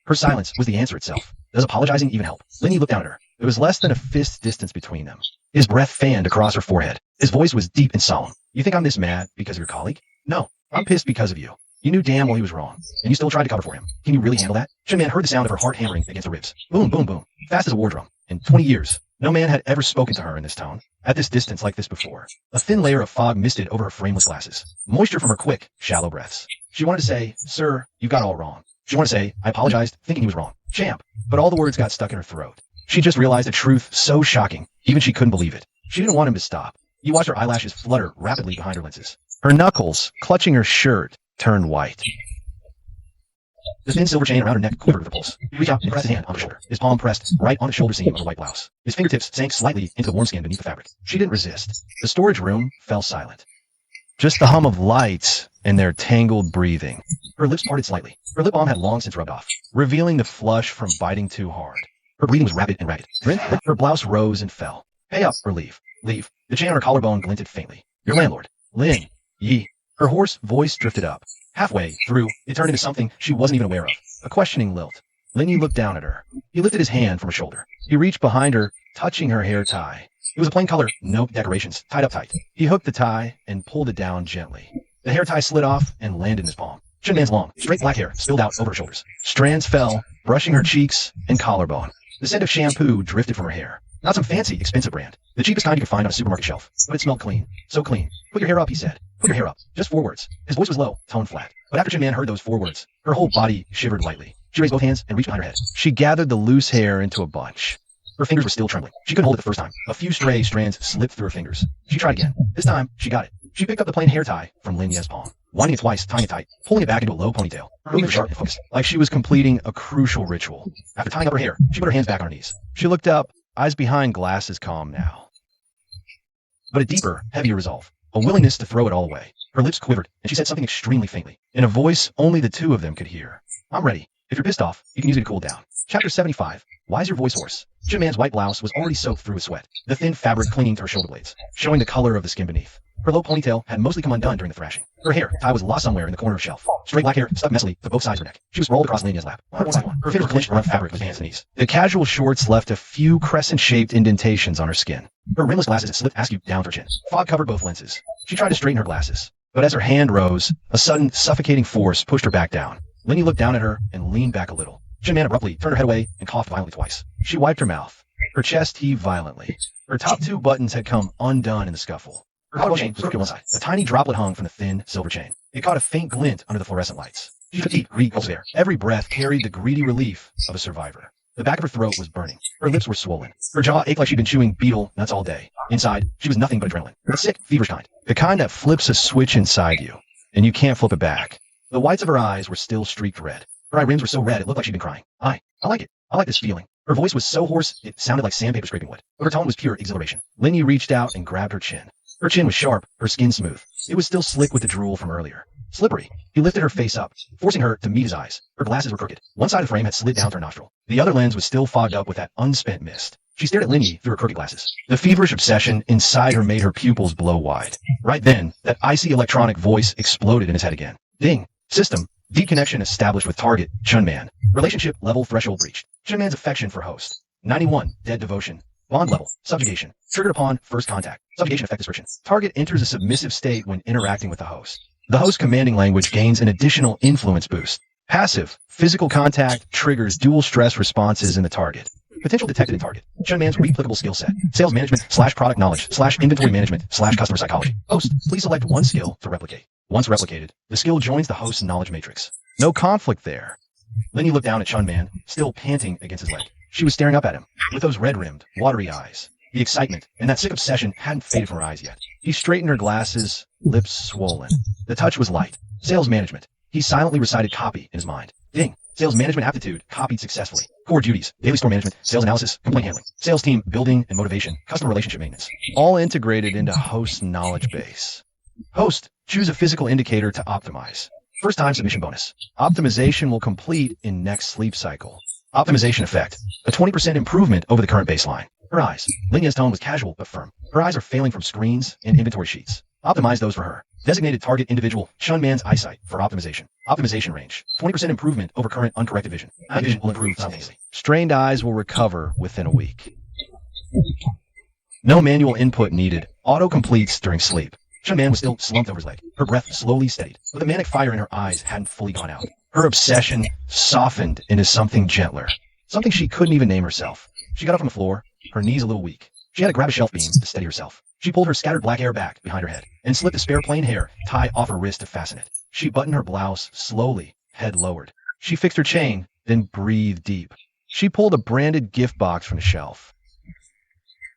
B: Her silence was the answer itself. Does apologizing even help? Linny looked down at her. There was less than a fist distance between them. His breath fanned across her forehead. His voice was deep and solemn. "You think I'm this mad because of your colleague? No, I'm pissed because of you. You knew damn well he was wrong, and you still tried to cover for him. Can you really handle that?" Shinman heard the sound of her heart hammering against her ribs. Boom, boom, boom. Fast as a war drum. In 20 years, no man had ever spoken to her in this tone, at this distance like this before. A thin layer of fog misted over her frameless glasses. Moisture from her quick, shallow breaths. She wanted to say, "Sir, you got it all wrong." She wanted to say, "I apologized, thinking he was wrong. Champ." But all the words got stuck in her throat. She just realized a truth so shocking, even she couldn't believe it. She didn't want him to stop. You watched her eyelashes flutter rapidly behind her lenses. Her knuckles, clutching her shirt, turned white. The thin silver chain around her neck quivered with a pulse. He reached out and pressed his hand on her shoulder, his palm pressed right on the shoulder seam of her white blouse. His fingertips sank slightly into the warm skin beneath the fabric. She didn't resist. The storage room fell silent. Just the hum of lights and their tangled breathing. Her lips parted slightly. Her lip balm had long since rubbed off, revealing the flush from biting too hard. Her breathing was rapid and ragged. Her blouse rose and fell. "Pay up or leave. Leave." The chain on her collarbone glinted faintly. "Your landlord, Lin Yi." Her hoarse voice drifted up. Halfway through, it turned into something she wasn't even aware of. A questioning lilt. Lin Yi looked down at her. He lifted his hand from her shoulder. He reached behind her, touching her hair tie. It was a plain color, no decorations, tied up tight. He hooked the tie and pulled it down gently. The hair tie slid off and landed in his palm. Shinman's long, straight black hair spilled out over her shoulders. Strands fell, brushing her cheeks and collarbone. The scent of shampoo drifted from her hair. Not some fancy, expensive brand. The cheapest kind you could find on a supermarket shelf. But it smelled clean. So clean. "Put your hair up," he said. "Put your hair up." Just 4 words. His voice was low, tone flat. But after Shinman heard those 4 words, her whole body shivered lightly. She raised both hands and reached behind her head. She gathered the loose hair into a bunch. Her fingers were still trembling. She couldn't hold it the first time. A few stray strands slipped through her fingers. She tried again. This time, she got it. She picked up the plain hair tie from Lin Ye's palm, winding it twice, tying it tight, pulling it back into a low ponytail. Her movements were sharp and focused, like she was completing a crucial ritual. After tying up her hair, she put her hands back on her knees. She looked up, eyes behind glasses calm now. But a deeper, heavier resolve. A willingness to throw it all away. Her lips quivered, and she said something extremely faintly, in a voice only the two of them could hear. "I'm ready. If you're pissed off, you can use it to cool down." Chapter 75. Why is your voice hoarse? Shinman's white blouse was already soaked through with sweat, the thin fabric clinging to her shoulder blades, showing the color of the skin beneath. Her low ponytail had mostly come undone during the thrashing. Her hair tie was lost somewhere in the corner of the shelf. Straight black hair stuck messily to both sides of her neck. She was rolled across Lania's lap. Her fingers were clenched around fabric with hands and knees. The casual shorts left a few crescent-shaped indentations on her skin. Her rimless glasses slipped askew down to her chin. Fog covered both lenses. She tried to straighten her glasses, but as her hand rose, a sudden, suffocating force pushed her back down. Linny looked down at her and leaned back a little. Shinman abruptly turned her head away and coughed violently twice. She wiped her mouth. Her chest heaved violently. Her top 2 buttons had come undone in the scuffle. Her collarbone chain was crooked on one side. A tiny droplet hung from the thin silver chain. It caught a faint glint under the fluorescent lights. She took deep, greedy gulps of air. Every breath carried the greedy relief of a survivor. The back of her throat was burning. Her lips were swollen. Her jaw ached like she'd been chewing beetle nuts all day. Inside, she was nothing but adrenaline. A sick, feverish kind. The kind that flips a switch inside you, and you can't flip it back. The whites of her eyes were still streaked red. Her eye rims were so red it looked like she'd been crying. I like it. I like this feeling. Her voice was so hoarse it sounded like sandpaper scraping wood, but her tone was pure exhilaration. Linny reached out and grabbed her chin. Her chin was sharp, her skin smooth. It was still slick with the drool from earlier. Slippery. He lifted her face up, forcing her to meet his eyes. Her glasses were crooked. One side of the frame had slid down to her nostril. The other lens was still fogged up with that unspent mist. She stared at Linny through her crooked glasses. The feverish obsession inside her made her pupils blow wide. Right then, that icy electronic voice exploded in his head again. Ding. System. Deep connection established with target. Chunman. Relationship level threshold breached. Chunman's affection for host. 91. Dead devotion. Bond level. Subjugation. Triggered upon first contact. Subjugation effect description. Target enters a submissive state when interacting with the host. The host commanding language gains an additional influence boost. Passive. Physical contact triggers dual stress responses in the target. Potential detected in target. Chunman's replicable skill set. Sales management / product knowledge / inventory management / customer psychology. Host. Please select one skill to replicate. Once replicated, the skill joins the host's knowledge matrix. No conflict there. Linny looked down at Chunman, still panting against his leg. She was staring up at him, with those red-rimmed, watery eyes. The excitement and that sick obsession hadn't faded from her eyes yet. He straightened her glasses, lips swollen. The touch was light. Sales management. He silently recited copy in his mind. Ding. Sales management aptitude copied successfully. Core duties, daily store management, sales analysis, complaint handling, sales team building and motivation, customer relationship maintenance. All integrated into host's knowledge base. Host. Choose a physical indicator to optimize. First time submission bonus. Optimization will complete in next sleep cycle. Optimization effect. A 20% improvement over the current baseline. Her eyes. Linya's tone was casual but firm. Her eyes are failing from screens and inventory sheets. Optimize those for her. Designated target individual. Chunman's eyesight for optimization. Optimization range. 20% improvement over current uncorrected vision. Eye vision will improve simultaneously. Strained eyes will recover within a week. No manual input needed. Auto completes during sleep. Chunman was still slumped over his leg. Her breath slowly steadied, but the manic fire in her eyes hadn't fully gone out. Her obsession softened into something gentler. Something she couldn't even name herself. She got up from the floor, her knees a little weak. She had to grab a shelf beam to steady herself. She pulled her scattered black hair back behind her head and slipped a spare plain hair tie off her wrist to fasten it. She buttoned her blouse slowly, head lowered. She fixed her chain, then breathed deep. She pulled a branded gift box from the shelf.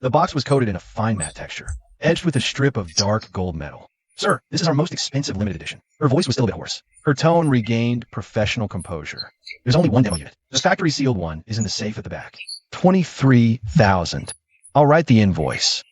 B: The box was coated in a fine matte texture, edged with a strip of dark gold metal. Sir, this is our most expensive limited edition. Her voice was still a bit hoarse. Her tone regained professional composure. There's only one demo unit. The factory sealed one is in the safe at the back. 23,000. I'll write the invoice.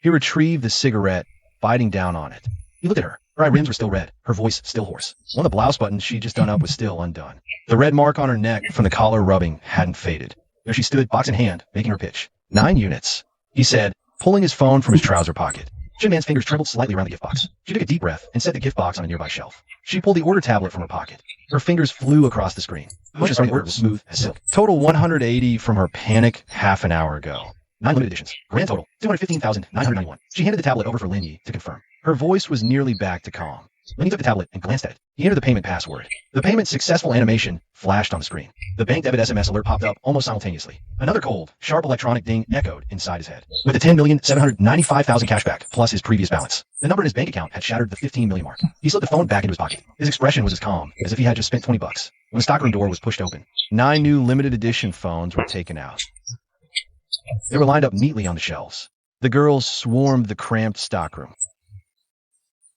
B: He retrieved the cigarette, biting down on it. He looked at her. Her eye rims were still red, her voice still hoarse. One of the blouse buttons she'd just done up was still undone. The red mark on her neck from the collar rubbing hadn't faded. There she stood, box in hand, making her pitch. 9 units, he said, pulling his phone from his trouser pocket. Chunman's fingers trembled slightly around the gift box. She took a deep breath and set the gift box on a nearby shelf. She pulled the order tablet from her pocket. Her fingers flew across the screen. The motion starting the order was smooth as silk. Total 180 from her panic half an hour ago. 9 limited editions. Grand total, 215,991. She handed the tablet over for Linny to confirm. Her voice was nearly back to calm. Linny took the tablet and glanced at it. He entered the payment password. The payment successful animation flashed on the screen. The bank debit SMS alert popped up almost simultaneously. Another cold, sharp electronic ding echoed inside his head. With the 10,795,000 cashback plus his previous balance, the number in his bank account had shattered the 15 million mark. He slipped the phone back into his pocket. His expression was as calm as if he had just spent 20 bucks. When the stockroom door was pushed open, 9 new limited edition phones were taken out. They were lined up neatly on the shelves. The girls swarmed the cramped stockroom.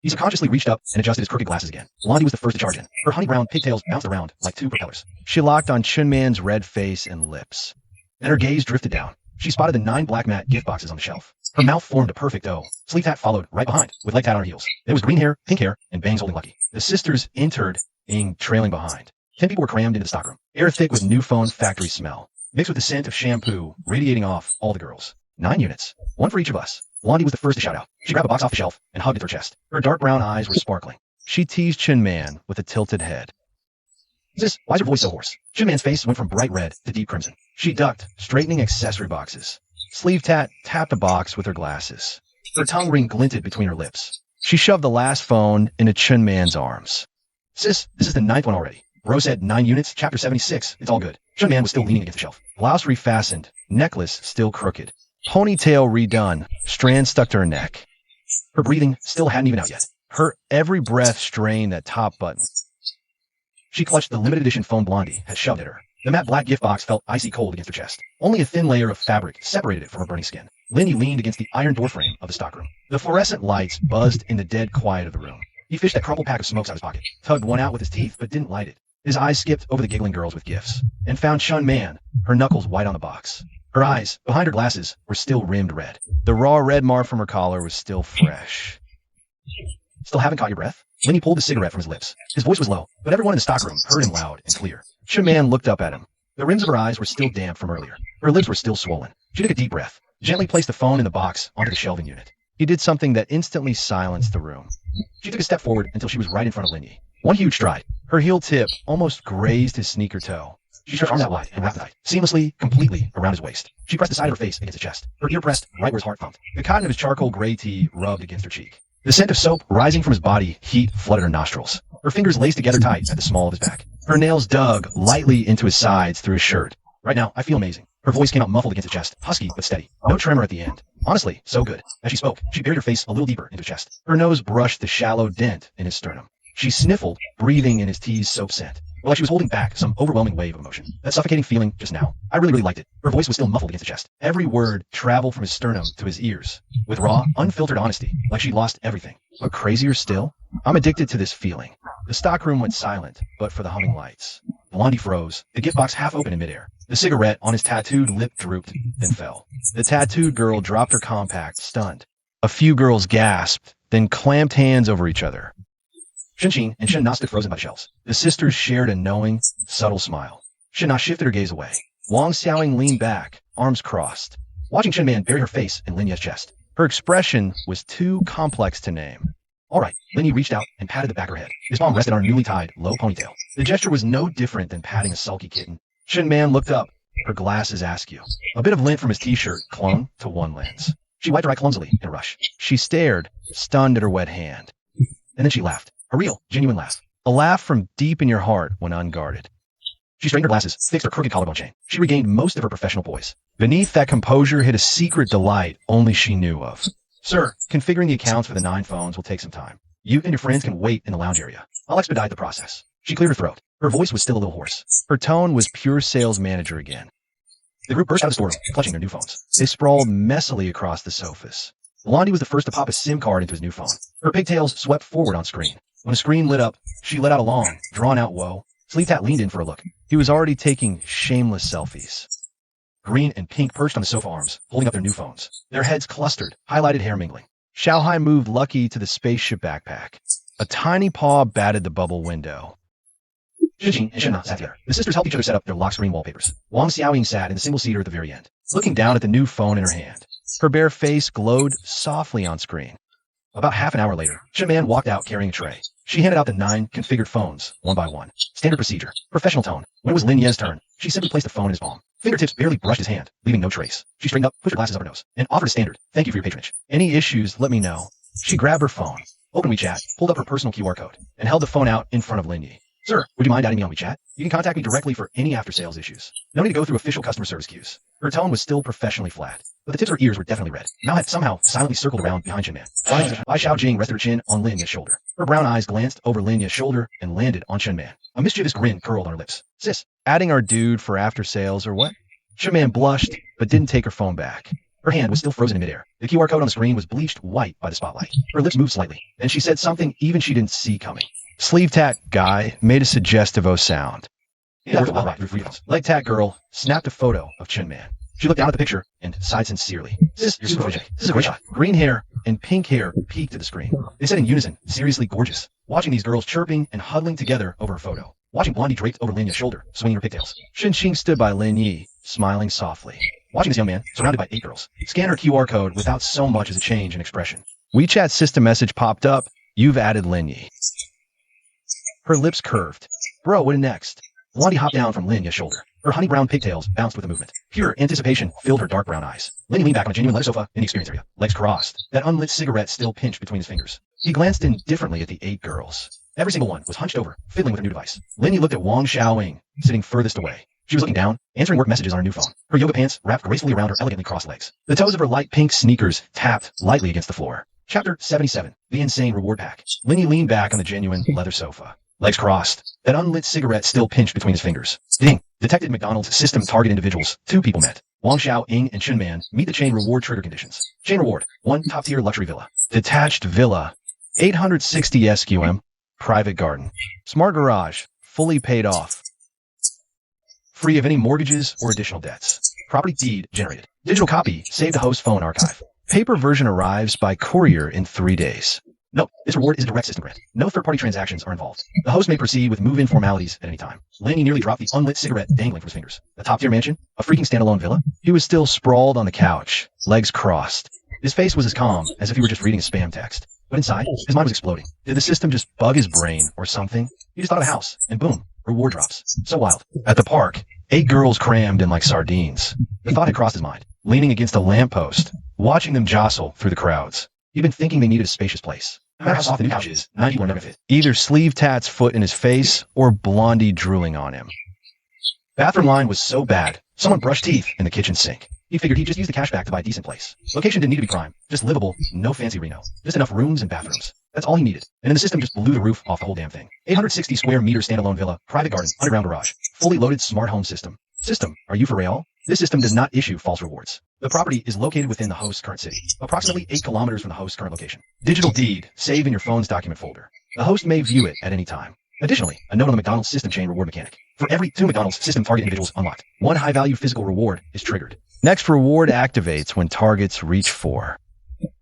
B: He subconsciously reached up and adjusted his crooked glasses again. Blondie was the first to charge in. Her honey-brown pigtails bounced around like 2 propellers. She locked on Chunman's red face and lips. Then her gaze drifted down. She spotted the 9 black matte gift boxes on the shelf. Her mouth formed a perfect O. Sleeve tat followed right behind, with leg tat on her heels. There was green hair, pink hair, and bangs holding Lucky. The sisters entered, Ing trailing behind. 10 people were crammed into the stockroom. Air thick with new phone factory smell, mixed with the scent of shampoo radiating off all the girls. 9 units. 1 for each of us. Blondie was the first to shout out. She grabbed a box off the shelf and hugged it to her chest. Her dark brown eyes were sparkling. She teased Chunman with a tilted head. Sis, why is your voice so hoarse? Chunman's face went from bright red to deep crimson. She ducked, straightening accessory boxes. Sleeve tat tapped a box with her glasses. Her tongue ring glinted between her lips. She shoved the last phone into Chunman's arms. Sis, this is the 9th one already. Bro said 9 units, chapter 76. It's all good. Chunman was still leaning against the shelf. Blouse refastened, necklace still crooked. Ponytail redone, strand stuck to her neck. Her breathing still hadn't even out yet. Her every breath strained that top button. She clutched the limited edition phone Blondie had shoved at her. The matte black gift box felt icy cold against her chest. Only a thin layer of fabric separated it from her burning skin. Linny leaned against the iron doorframe of the stockroom. The fluorescent lights buzzed in the dead quiet of the room. He fished that crumpled pack of smokes out of his pocket, tugged one out with his teeth, but didn't light it. His eyes skipped over the giggling girls with gifts and found Chun Man, her knuckles white on the box. Her eyes, behind her glasses, were still rimmed red. The raw red mark from her collar was still fresh. Still haven't caught your breath? Linny pulled the cigarette from his lips. His voice was low, but everyone in the stockroom heard him loud and clear. Chun Man looked up at him. The rims of her eyes were still damp from earlier. Her lips were still swollen. She took a deep breath, gently placed the phone in the box onto the shelving unit. He did something that instantly silenced the room. She took a step forward until she was right in front of Linny. One huge stride. Her heel tip almost grazed his sneaker toe. She stretched her arms out wide and wrapped the knife, seamlessly, completely around his waist. She pressed the side of her face against his chest, her ear pressed right where his heart thumped. The cotton of his charcoal gray tee rubbed against her cheek. The scent of soap rising from his body, heat flooded her nostrils. Her fingers laced together tight at the small of his back. Her nails dug lightly into his sides through his shirt. Right now, I feel amazing. Her voice came out muffled against his chest, husky but steady. No tremor at the end. Honestly, so good. As she spoke, she buried her face a little deeper into his chest. Her nose brushed the shallow dent in his sternum. She sniffled, breathing in his tea's soap scent. Well, like she was holding back some overwhelming wave of emotion. That suffocating feeling just now. I really liked it. Her voice was still muffled against the chest. Every word traveled from his sternum to his ears, with raw, unfiltered honesty, like she'd lost everything. But crazier still, I'm addicted to this feeling. The stockroom went silent, but for the humming lights. Blondie froze, the gift box half open in midair. The cigarette on his tattooed lip drooped, then fell. The tattooed girl dropped her compact, stunned. A few girls gasped, then clamped hands over each other. Shin and Shin Na stood frozen by the shelves. The sisters shared a knowing, subtle smile. Shin Na shifted her gaze away. Wang Xiaoying leaned back, arms crossed, watching Chun Man bury her face in Lin Ye's chest. Her expression was too complex to name. All right, Lin Ye reached out and patted the back of her head. His palm rested on her newly tied, low ponytail. The gesture was no different than patting a sulky kitten. Chun Man looked up, her glasses askew. A bit of lint from his t-shirt clung to one lens. She wiped her eye clumsily in a rush. She stared, stunned at her wet hand. And then she laughed. A real, genuine laugh. A laugh from deep in your heart when unguarded. She straightened her glasses, fixed her crooked collarbone chain. She regained most of her professional poise. Beneath that composure hid a secret delight only she knew of. Sir, configuring the accounts for the 9 phones will take some time. You and your friends can wait in the lounge area. I'll expedite the process. She cleared her throat. Her voice was still a little hoarse. Her tone was pure sales manager again. The group burst out of the storeroom, clutching their new phones. They sprawled messily across the sofas. Blondie was the first to pop a SIM card into his new phone. Her pigtails swept forward on screen. When the screen lit up, she let out a long, drawn-out woe. Sleeve Tat leaned in for a look. He was already taking shameless selfies. Green and Pink perched on the sofa arms, holding up their new phones. Their heads clustered, highlighted hair mingling. Xiaohai moved Lucky to the spaceship backpack. A tiny paw batted the bubble window. Xinjing and Shenna sat together. The sisters helped each other set up their lock screen wallpapers. Wang Xiaoying sat in the single-seater at the very end, looking down at the new phone in her hand. Her bare face glowed softly on screen. About half an hour later, Chun Man walked out carrying a tray. She handed out the 9 configured phones, one by one. Standard procedure. Professional tone. When it was Lin Ye's turn, she simply placed the phone in his palm. Fingertips barely brushed his hand, leaving no trace. She straightened up, pushed her glasses up her nose, and offered a standard. Thank you for your patronage. Any issues, let me know. She grabbed her phone, opened WeChat, pulled up her personal QR code, and held the phone out in front of Lin Ye. Sir, would you mind adding me on WeChat? You can contact me directly for any after-sales issues. No need to go through official customer service queues. Her tone was still professionally flat, but the tips of her ears were definitely red. Mao had somehow silently circled around behind Chun Man. Bai Xiaojing rested her chin on Lin Ye's shoulder. Her brown eyes glanced over Lin Ye's shoulder and landed on Chun Man. A mischievous grin curled on her lips. Sis, adding our dude for after-sales or what? Chun Man blushed, but didn't take her phone back. Her hand was still frozen in midair. The QR code on the screen was bleached white by the spotlight. Her lips moved slightly, and she said something even she didn't see coming. Sleeve Tat guy made a suggestive O sound. Leg Tat girl snapped a photo of Chun Man. She looked down at the picture and sighed sincerely. Sis, you're super photogenic. This is a great shot. Green hair and pink hair peeked at the screen. They said in unison, seriously gorgeous. Watching these girls chirping and huddling together over a photo. Watching Blondie draped over Lin Ye's shoulder, swinging her pigtails. Shin Xing stood by Lin Yi, smiling softly. Watching this young man, surrounded by 8 girls, scan her QR code without so much as a change in expression. WeChat system message popped up. You've added Lin Yi. Her lips curved. Bro, what next? Blondie hopped down from Lin Ye's shoulder. Her honey brown pigtails bounced with the movement. Pure anticipation filled her dark brown eyes. Lin leaned back on a genuine leather sofa in the experience area, legs crossed, that unlit cigarette still pinched between his fingers. He glanced indifferently at the 8 girls. Every single one was hunched over, fiddling with a new device. Lin looked at Wang Xiaoying, sitting furthest away. She was looking down, answering work messages on her new phone. Her yoga pants wrapped gracefully around her elegantly crossed legs. The toes of her light pink sneakers tapped lightly against the floor. Chapter 77, The Insane Reward Pack. Lin leaned back on the genuine leather sofa. Legs crossed, that unlit cigarette still pinched between his fingers. Ding! Detected McDonald's system target individuals. 2 people met. Wang Xiaoying and Chun Man meet the chain reward trigger conditions. Chain reward, 1 top-tier luxury villa. Detached villa, 860 SQM. Private garden. Smart garage, fully paid off, free of any mortgages or additional debts. Property deed generated. Digital copy saved to host phone archive. Paper version arrives by courier in 3 days. Note, this reward is a direct system grant. No third-party transactions are involved. The host may proceed with move-in formalities at any time. Laney nearly dropped the unlit cigarette dangling from his fingers. A top-tier mansion? A freaking standalone villa? He was still sprawled on the couch, legs crossed. His face was as calm as if he were just reading a spam text. But inside, his mind was exploding. Did the system just bug his brain or something? He just thought of a house, and boom, reward drops. So wild. At the park, 8 girls crammed in like sardines. The thought had crossed his mind, leaning against a lamppost, watching them jostle through the crowds. He'd been thinking they needed a spacious place. No matter how soft the new couch is, 9 people are never fit. Either Sleeve Tat's foot in his face or Blondie drooling on him. Bathroom line was so bad, someone brushed teeth in the kitchen sink. He figured he'd just use the cash back to buy a decent place. Location didn't need to be prime, just livable, no fancy reno. Just enough rooms and bathrooms. That's all he needed. And then the system just blew the roof off the whole damn thing. 860 square meter standalone villa, private garden, underground garage, fully loaded smart home system. System, are you for real? This system does not issue false rewards. The property is located within the host's current city, approximately 8 kilometers from the host's current location. Digital deed, save in your phone's document folder. The host may view it at any time. Additionally, a note on the McDonald's system chain reward mechanic. For every 2 McDonald's system target individuals unlocked, 1 high-value physical reward is triggered. Next reward activates when targets reach 4.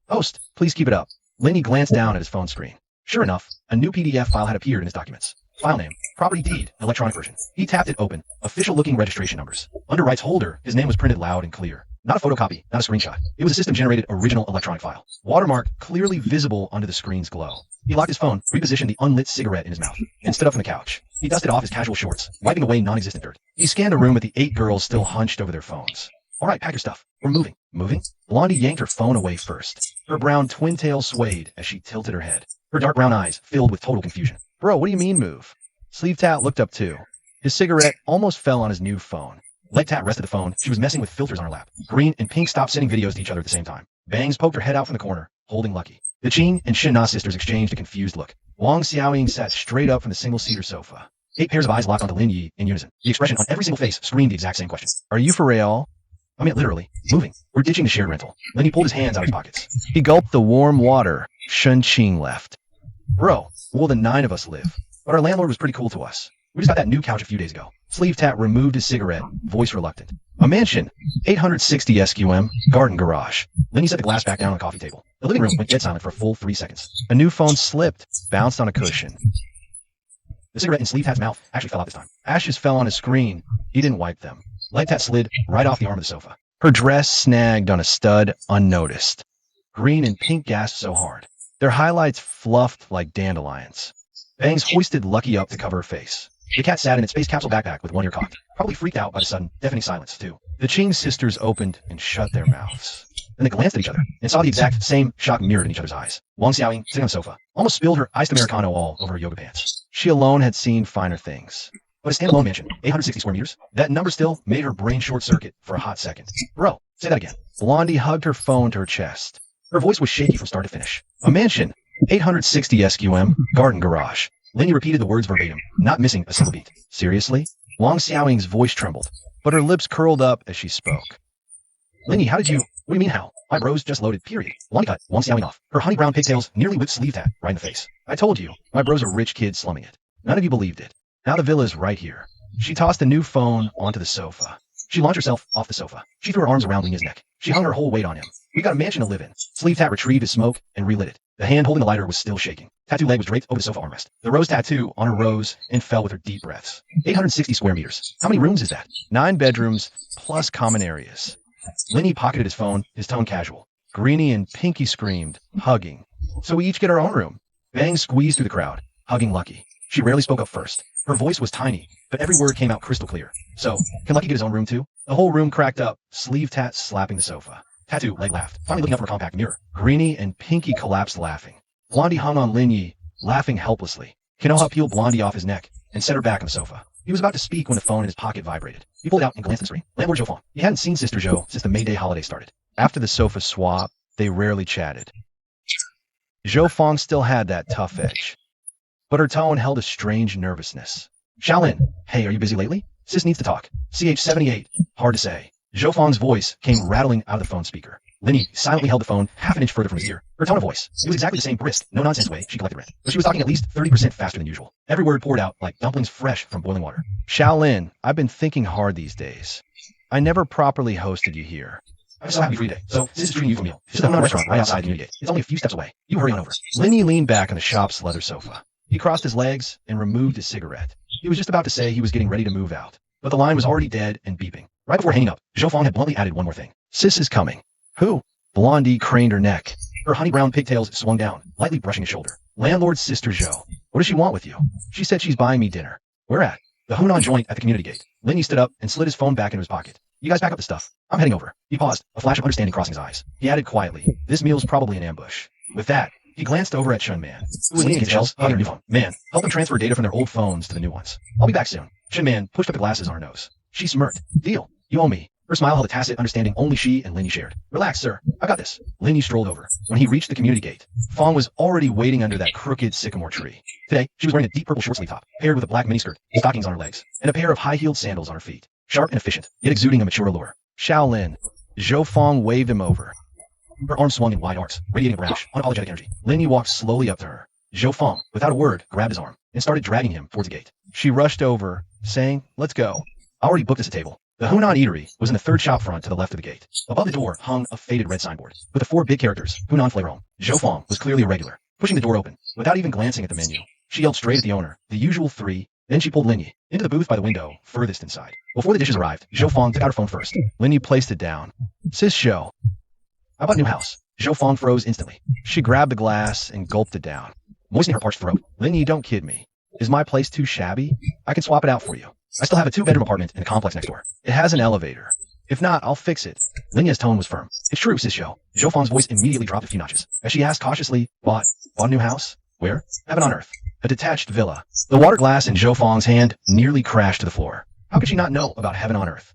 B: Host, please keep it up. Lenny glanced down at his phone screen. Sure enough, a new PDF file had appeared in his documents. File name, property deed, electronic version. He tapped it open. Official-looking registration numbers. Under rights holder, his name was printed loud and clear. Not a photocopy, not a screenshot. It was a system-generated original electronic file. Watermark clearly visible under the screen's glow. He locked his phone, repositioned the unlit cigarette in his mouth, and stood up from the couch. He dusted off his casual shorts, wiping away non-existent dirt. He scanned the room at the 8 girls still hunched over their phones. All right, pack your stuff. We're moving. Moving? Blondie yanked her phone away first. Her brown twin tail swayed as she tilted her head. Her dark brown eyes filled with total confusion. Bro, what do you mean move? Sleeve Tat looked up too. His cigarette almost fell on his new phone. Leg Tat rested the phone. She was messing with filters on her lap. Green and Pink stopped sending videos to each other at the same time. Bangs poked her head out from the corner, holding Lucky. The Ching and Shin Na sisters exchanged a confused look. Wang Xiaoying sat straight up from the single-seater sofa. 8 pairs of eyes locked onto Lin Yi in unison. The expression on every single face screamed the exact same question. Are you for real? I mean, literally. Moving. We're ditching the shared rental. Then he pulled his hands out of his pockets. He gulped the warm water. Shen Qing left. Bro, well, the 9 of us live. But our landlord was pretty cool to us. We just got that new couch a few days ago. Sleeve Tat removed his cigarette, voice reluctant. A mansion, 860 SQM, garden garage. Then he set the glass back down on the coffee table. The living room went dead silent for a full 3 seconds. A new phone slipped, bounced on a cushion. The cigarette in Sleeve Tat's mouth actually fell out this time. Ashes fell on his screen. He didn't wipe them. Leg Tat slid right off the arm of the sofa. Her dress snagged on a stud unnoticed. Green and Pink gasped so hard. Their highlights fluffed like dandelions. Bangs hoisted Lucky up to cover her face. The cat sat in its space capsule backpack with one ear cocked, probably freaked out by the sudden, deafening silence, too. The Ching sisters opened and shut their mouths. Then they glanced at each other and saw the exact same shock mirrored in each other's eyes. Wang Xiaoying, sitting on the sofa, almost spilled her iced Americano all over her yoga pants. She alone had seen finer things. But a standalone mansion, 860 square meters, that number still made her brain short-circuit for a hot second. Bro, say that again. Blondie hugged her phone to her chest. Her voice was shaky from start to finish. A mansion, 860 SQM, garden garage. Lenny repeated the words verbatim, not missing a single beat. Seriously? Wang Xiaoying's voice trembled, but her lips curled up as she spoke. Lenny, how did you... What do you mean how? My bros just loaded, period. Blondie cut Wang Xiaoying off. Her honey brown pigtails nearly whipped Sleeve Tat right in the face. I told you, my bros are rich kids slumming it. None of you believed it. Now the villa is right here. She tossed a new phone onto the sofa. She launched herself off the sofa. She threw her arms around Lena's neck. She hung her whole weight on him. We got a mansion to live in. Sleeve Tat retrieved his smoke and relit it. The hand holding the lighter was still shaking. Tattoo leg was draped over the sofa armrest. The rose tattoo on her rose and fell with her deep breaths. 860 square meters. How many rooms is that? 9 bedrooms plus common areas. Lenny pocketed his phone, his tone casual. Greenie and Pinky screamed, hugging. So we each get our own room. Bang squeezed through the crowd, hugging Lucky. She rarely spoke up first. Her voice was tiny, but every word came out crystal clear. So, can Lucky get his own room too? The whole room cracked up, Sleeve Tat slapping the sofa. Tattoo leg laughed, finally looking up from a compact mirror. Greenie and Pinky collapsed laughing. Blondie hung on Lin Yi, laughing helplessly. Kanoha peeled Blondie off his neck and set her back on the sofa. He was about to speak when the phone in his pocket vibrated. He pulled it out and glanced at the screen. Landlord Zhou. He hadn't seen Sister Zhou since the May Day holiday started. After the sofa swap, they rarely chatted. Zhou Fong still had that tough edge, but her tone held a strange nervousness. Shaolin, hey, are you busy lately? Sis needs to talk. CH78, hard to say. Zhou Fong's voice came rattling out of the phone speaker. Linny silently held the phone half an inch further from his ear. Her tone of voice, it was exactly the same brisk, no-nonsense way she collected rent. But she was talking at least 30% faster than usual. Every word poured out like dumplings fresh from boiling water. Shaolin, I've been thinking hard these days. I never properly hosted you here. I'm so happy for you today. So, this is treating you for a meal. It's just a Hunan restaurant right outside the community gate. It's only a few steps away. You hurry on over. Linny leaned back on the shop's leather sofa. He crossed his legs and removed his cigarette. He was just about to say he was getting ready to move out. But the line was already dead and beeping. Right before hanging up, Zhou Fong had bluntly added one more thing. Sis is coming. Who? Blondie craned her neck. Her honey brown pigtails swung down, lightly brushing his shoulder. Landlord's sister Zhou. What does she want with you? She said she's buying me dinner. Where at? The Hunan joint at the community gate. Linny stood up and slid his phone back into his pocket. You guys pack up the stuff. I'm heading over. He paused, a flash of understanding crossing his eyes. He added quietly, this meal's probably an ambush. With that, he glanced over at Chun Man, who was leaning against Chel's hugging her new phone. Man, help them transfer data from their old phones to the new ones. I'll be back soon. Chun Man pushed up the glasses on her nose. She smirked. Deal. You owe me. Her smile held a tacit understanding only she and Linny shared. Relax, sir. I got this. Linny strolled over. When he reached the community gate, Fong was already waiting under that crooked sycamore tree. Today, she was wearing a deep purple short-sleeve top, paired with a black miniskirt, stockings on her legs, and a pair of high-heeled sandals on her feet. Sharp and efficient, yet exuding a mature allure. Shaolin. Zhou Fong waved him over. Her arms swung in wide arcs, radiating a brash, unapologetic energy. Linny walked slowly up to her. Zhou Fong, without a word, grabbed his arm and started dragging him towards the gate. She rushed over, saying, let's go. I already booked us a table. The Hunan Eatery was in the third shop front to the left of the gate. Above the door hung a faded red signboard with the 4 big characters, Hunan Flavor Home. Zhou Fong was clearly a regular. Pushing the door open, without even glancing at the menu, she yelled straight at the owner, the usual 3, then she pulled Linny into the booth by the window, furthest inside. Before the dishes arrived, Zhou Fong took out her phone first. Linny placed it down. Sis Zhou. I bought a new house. Zhou Fong froze instantly. She grabbed the glass and gulped it down, moistening her parched throat. Linny, don't kid me. Is my place too shabby? I can swap it out for you. I still have a 2-bedroom apartment in the complex next door. It has an elevator. If not, I'll fix it. Linya's tone was firm. It's true, sis Zhou. Zhou Fong's voice immediately dropped a few notches as she asked cautiously, Bought a new house? Where? Heaven on earth. A detached villa. The water glass in Zhou Fong's hand nearly crashed to the floor. How could she not know about heaven on earth?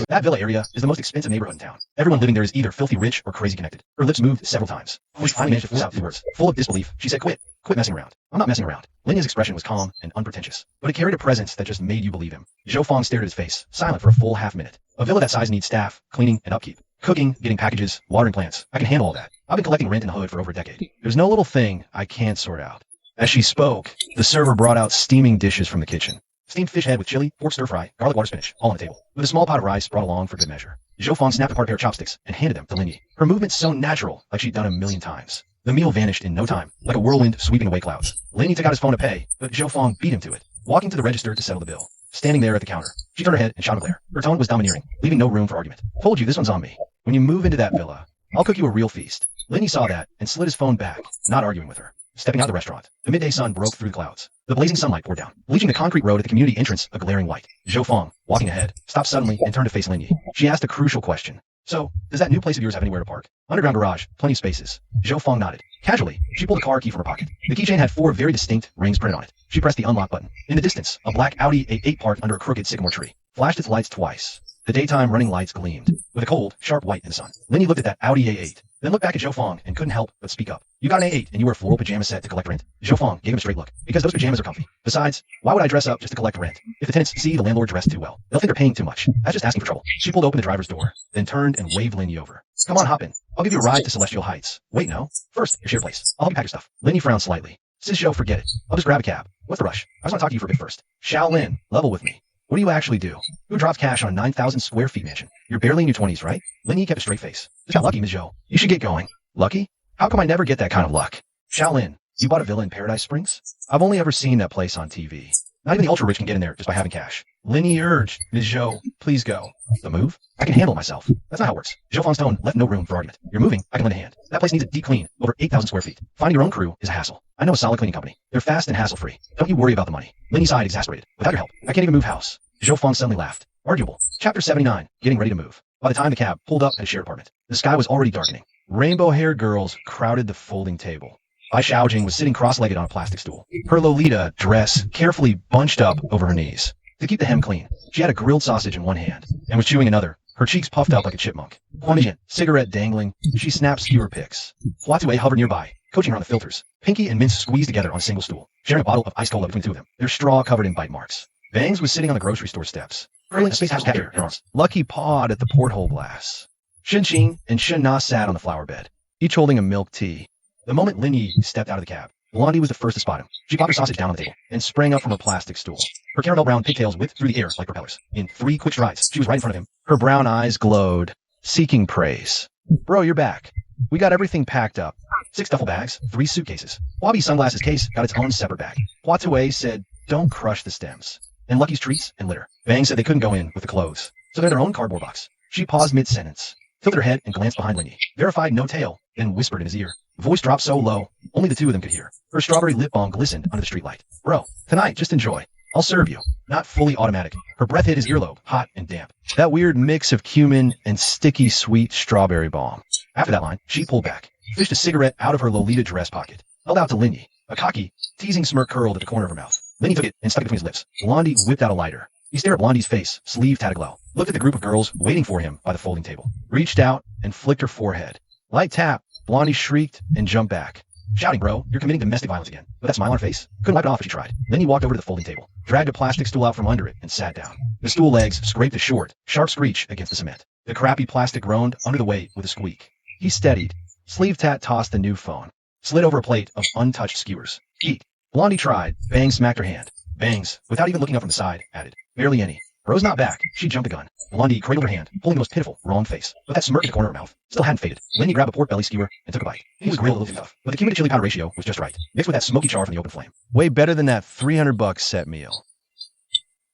B: That villa area is the most expensive neighborhood in town. Everyone living there is either filthy rich or crazy connected. Her lips moved several times. She finally managed to force out 2 words. Full of disbelief, she said, Quit messing around. I'm not messing around. Linya's expression was calm and unpretentious, but it carried a presence that just made you believe him. Zhou Fong stared at his face, silent for a full half-minute. A villa that size needs staff, cleaning, and upkeep. Cooking, getting packages, watering plants. I can handle all that. I've been collecting rent in the hood for over a decade. There's no little thing I can't sort out. As she spoke, the server brought out steaming dishes from the kitchen. Steamed fish head with chili, pork stir-fry, garlic water spinach, all on the table, with a small pot of rice brought along for good measure. Zhou Fong snapped apart a pair of chopsticks and handed them to Linny. Her movements so natural, like she'd done a million times. The meal vanished in no time, like a whirlwind sweeping away clouds. Linny took out his phone to pay, but Zhou Fong beat him to it, walking to the register to settle the bill. Standing there at the counter, she turned her head and shouted glare. Her tone was domineering, leaving no room for argument. Told you this one's on me. When you move into that villa, I'll cook you a real feast. Linny saw that and slid his phone back, not arguing with her. Stepping out of the restaurant, the midday sun broke through the clouds. The blazing sunlight poured down, bleaching the concrete road at the community entrance a glaring white. Zhou Fong, walking ahead, stopped suddenly and turned to face Linny. She asked a crucial question. So, does that new place of yours have anywhere to park? Underground garage, plenty of spaces. Zhou Fong nodded. Casually, she pulled a car key from her pocket. The keychain had 4 very distinct rings printed on it. She pressed the unlock button. In the distance, a black Audi A8 parked under a crooked sycamore tree, flashed its lights twice. The daytime running lights gleamed, with a cold, sharp white in the sun. Linny looked at that Audi A8, then looked back at Zhou Fong and couldn't help but speak up. You got an A8 and you wear a floral pajama set to collect rent. Zhou Fong gave him a straight look. Because those pajamas are comfy. Besides, why would I dress up just to collect rent? If the tenants see the landlord dressed too well, they'll think they're paying too much. That's just asking for trouble. She pulled open the driver's door, then turned and waved Linny over. Come on, hop in. I'll give you a ride to Celestial Heights. Wait, no. First, here's your place. I'll help you pack your stuff. Linny frowned slightly. Sis Zhou, forget it. I'll just grab a cab. What's the rush? I just want to talk to you for a bit first. Shaolin, level with me. What do you actually do? Who drops cash on a 9,000 square feet mansion? You're barely in your 20s, right? Linny kept a straight face. Just got lucky, Ms. Zhou. You should get going. Lucky? How come I never get that kind of luck? Shaolin, you bought a villa in Paradise Springs? I've only ever seen that place on TV. Not even the ultra-rich can get in there just by having cash. Linny urged, Ms. Zhou, please go. The move? I can handle it myself. That's not how it works. Zhou Fong's tone left no room for argument. You're moving, I can lend a hand. That place needs a deep clean, over 8,000 square feet. Finding your own crew is a hassle. I know a solid cleaning company. They're fast and hassle-free. Don't you worry about the money. Linny sighed, exasperated. Without your help, I can't even move house. Zhou Fong suddenly laughed. Arguable. Chapter 79, getting ready to move. By the time the cab pulled up at a shared apartment, the sky was already darkening. Rainbow-haired girls crowded the folding table. Bai Xiaojing was sitting cross-legged on a plastic stool, her Lolita dress carefully bunched up over her knees. To keep the hem clean, she had a grilled sausage in one hand and was chewing another, her cheeks puffed up like a chipmunk. Poignant, cigarette dangling, she snapped skewer pics. Huatue hovered nearby, coaching her on the filters. Pinky and Mince squeezed together on a single stool, sharing a bottle of ice cola between the 2 of them, their straw covered in bite marks. Bangs was sitting on the grocery store steps, curling a space house catcher in her arms. Lucky pawed at the porthole glass. Shin Ching and Shin Na sat on the flower bed, each holding a milk tea. The moment Lin Yi stepped out of the cab, Blondie was the first to spot him. She popped her sausage down on the table and sprang up from her plastic stool. Her caramel brown pigtails whipped through the air like propellers. In 3 quick strides, she was right in front of him. Her brown eyes glowed, seeking praise. Bro, you're back. We got everything packed up. 6 duffel bags, 3 suitcases. Wabi's sunglasses case got its own separate bag. Poitouet said, don't crush the stems. And Lucky's treats and litter. Bang said they couldn't go in with the clothes, so they're their own cardboard box. She paused mid-sentence, tilted her head and glanced behind Lingy. Verified no tail, then whispered in his ear. Voice dropped so low, only the 2 of them could hear. Her strawberry lip balm glistened under the streetlight. Bro, tonight, just enjoy. I'll serve you. Not fully automatic. Her breath hit his earlobe, hot and damp. That weird mix of cumin and sticky sweet strawberry balm. After that line, she pulled back, fished a cigarette out of her Lolita dress pocket, held out to Lingy. A cocky, teasing smirk curled at the corner of her mouth. Lingy took it and stuck it between his lips. Blondie whipped out a lighter. He stared at Blondie's face, sleeve tatted glow. Looked at the group of girls waiting for him by the folding table. Reached out and flicked her forehead. Light tap. Blondie shrieked and jumped back. Shouting, bro, you're committing domestic violence again. With that smile on her face, couldn't wipe it off if she tried. Then he walked over to the folding table, dragged a plastic stool out from under it, and sat down. The stool legs scraped a short, sharp screech against the cement. The crappy plastic groaned under the weight with a squeak. He steadied. Sleeve tat tossed the new phone. Slid over a plate of untouched skewers. Eat. Blondie tried. Bang smacked her hand. Bangs, without even looking up from the side, added, barely any. Bro's not back. She jumped the gun. Blondie cradled her hand, pulling the most pitiful, wrong face. But that smirk at the corner of her mouth still hadn't faded. Lindy grabbed a pork belly skewer and took a bite. He was grilled a little too tough, but the cumin to chili powder ratio was just right, mixed with that smoky char from the open flame. Way better than that $300 set meal.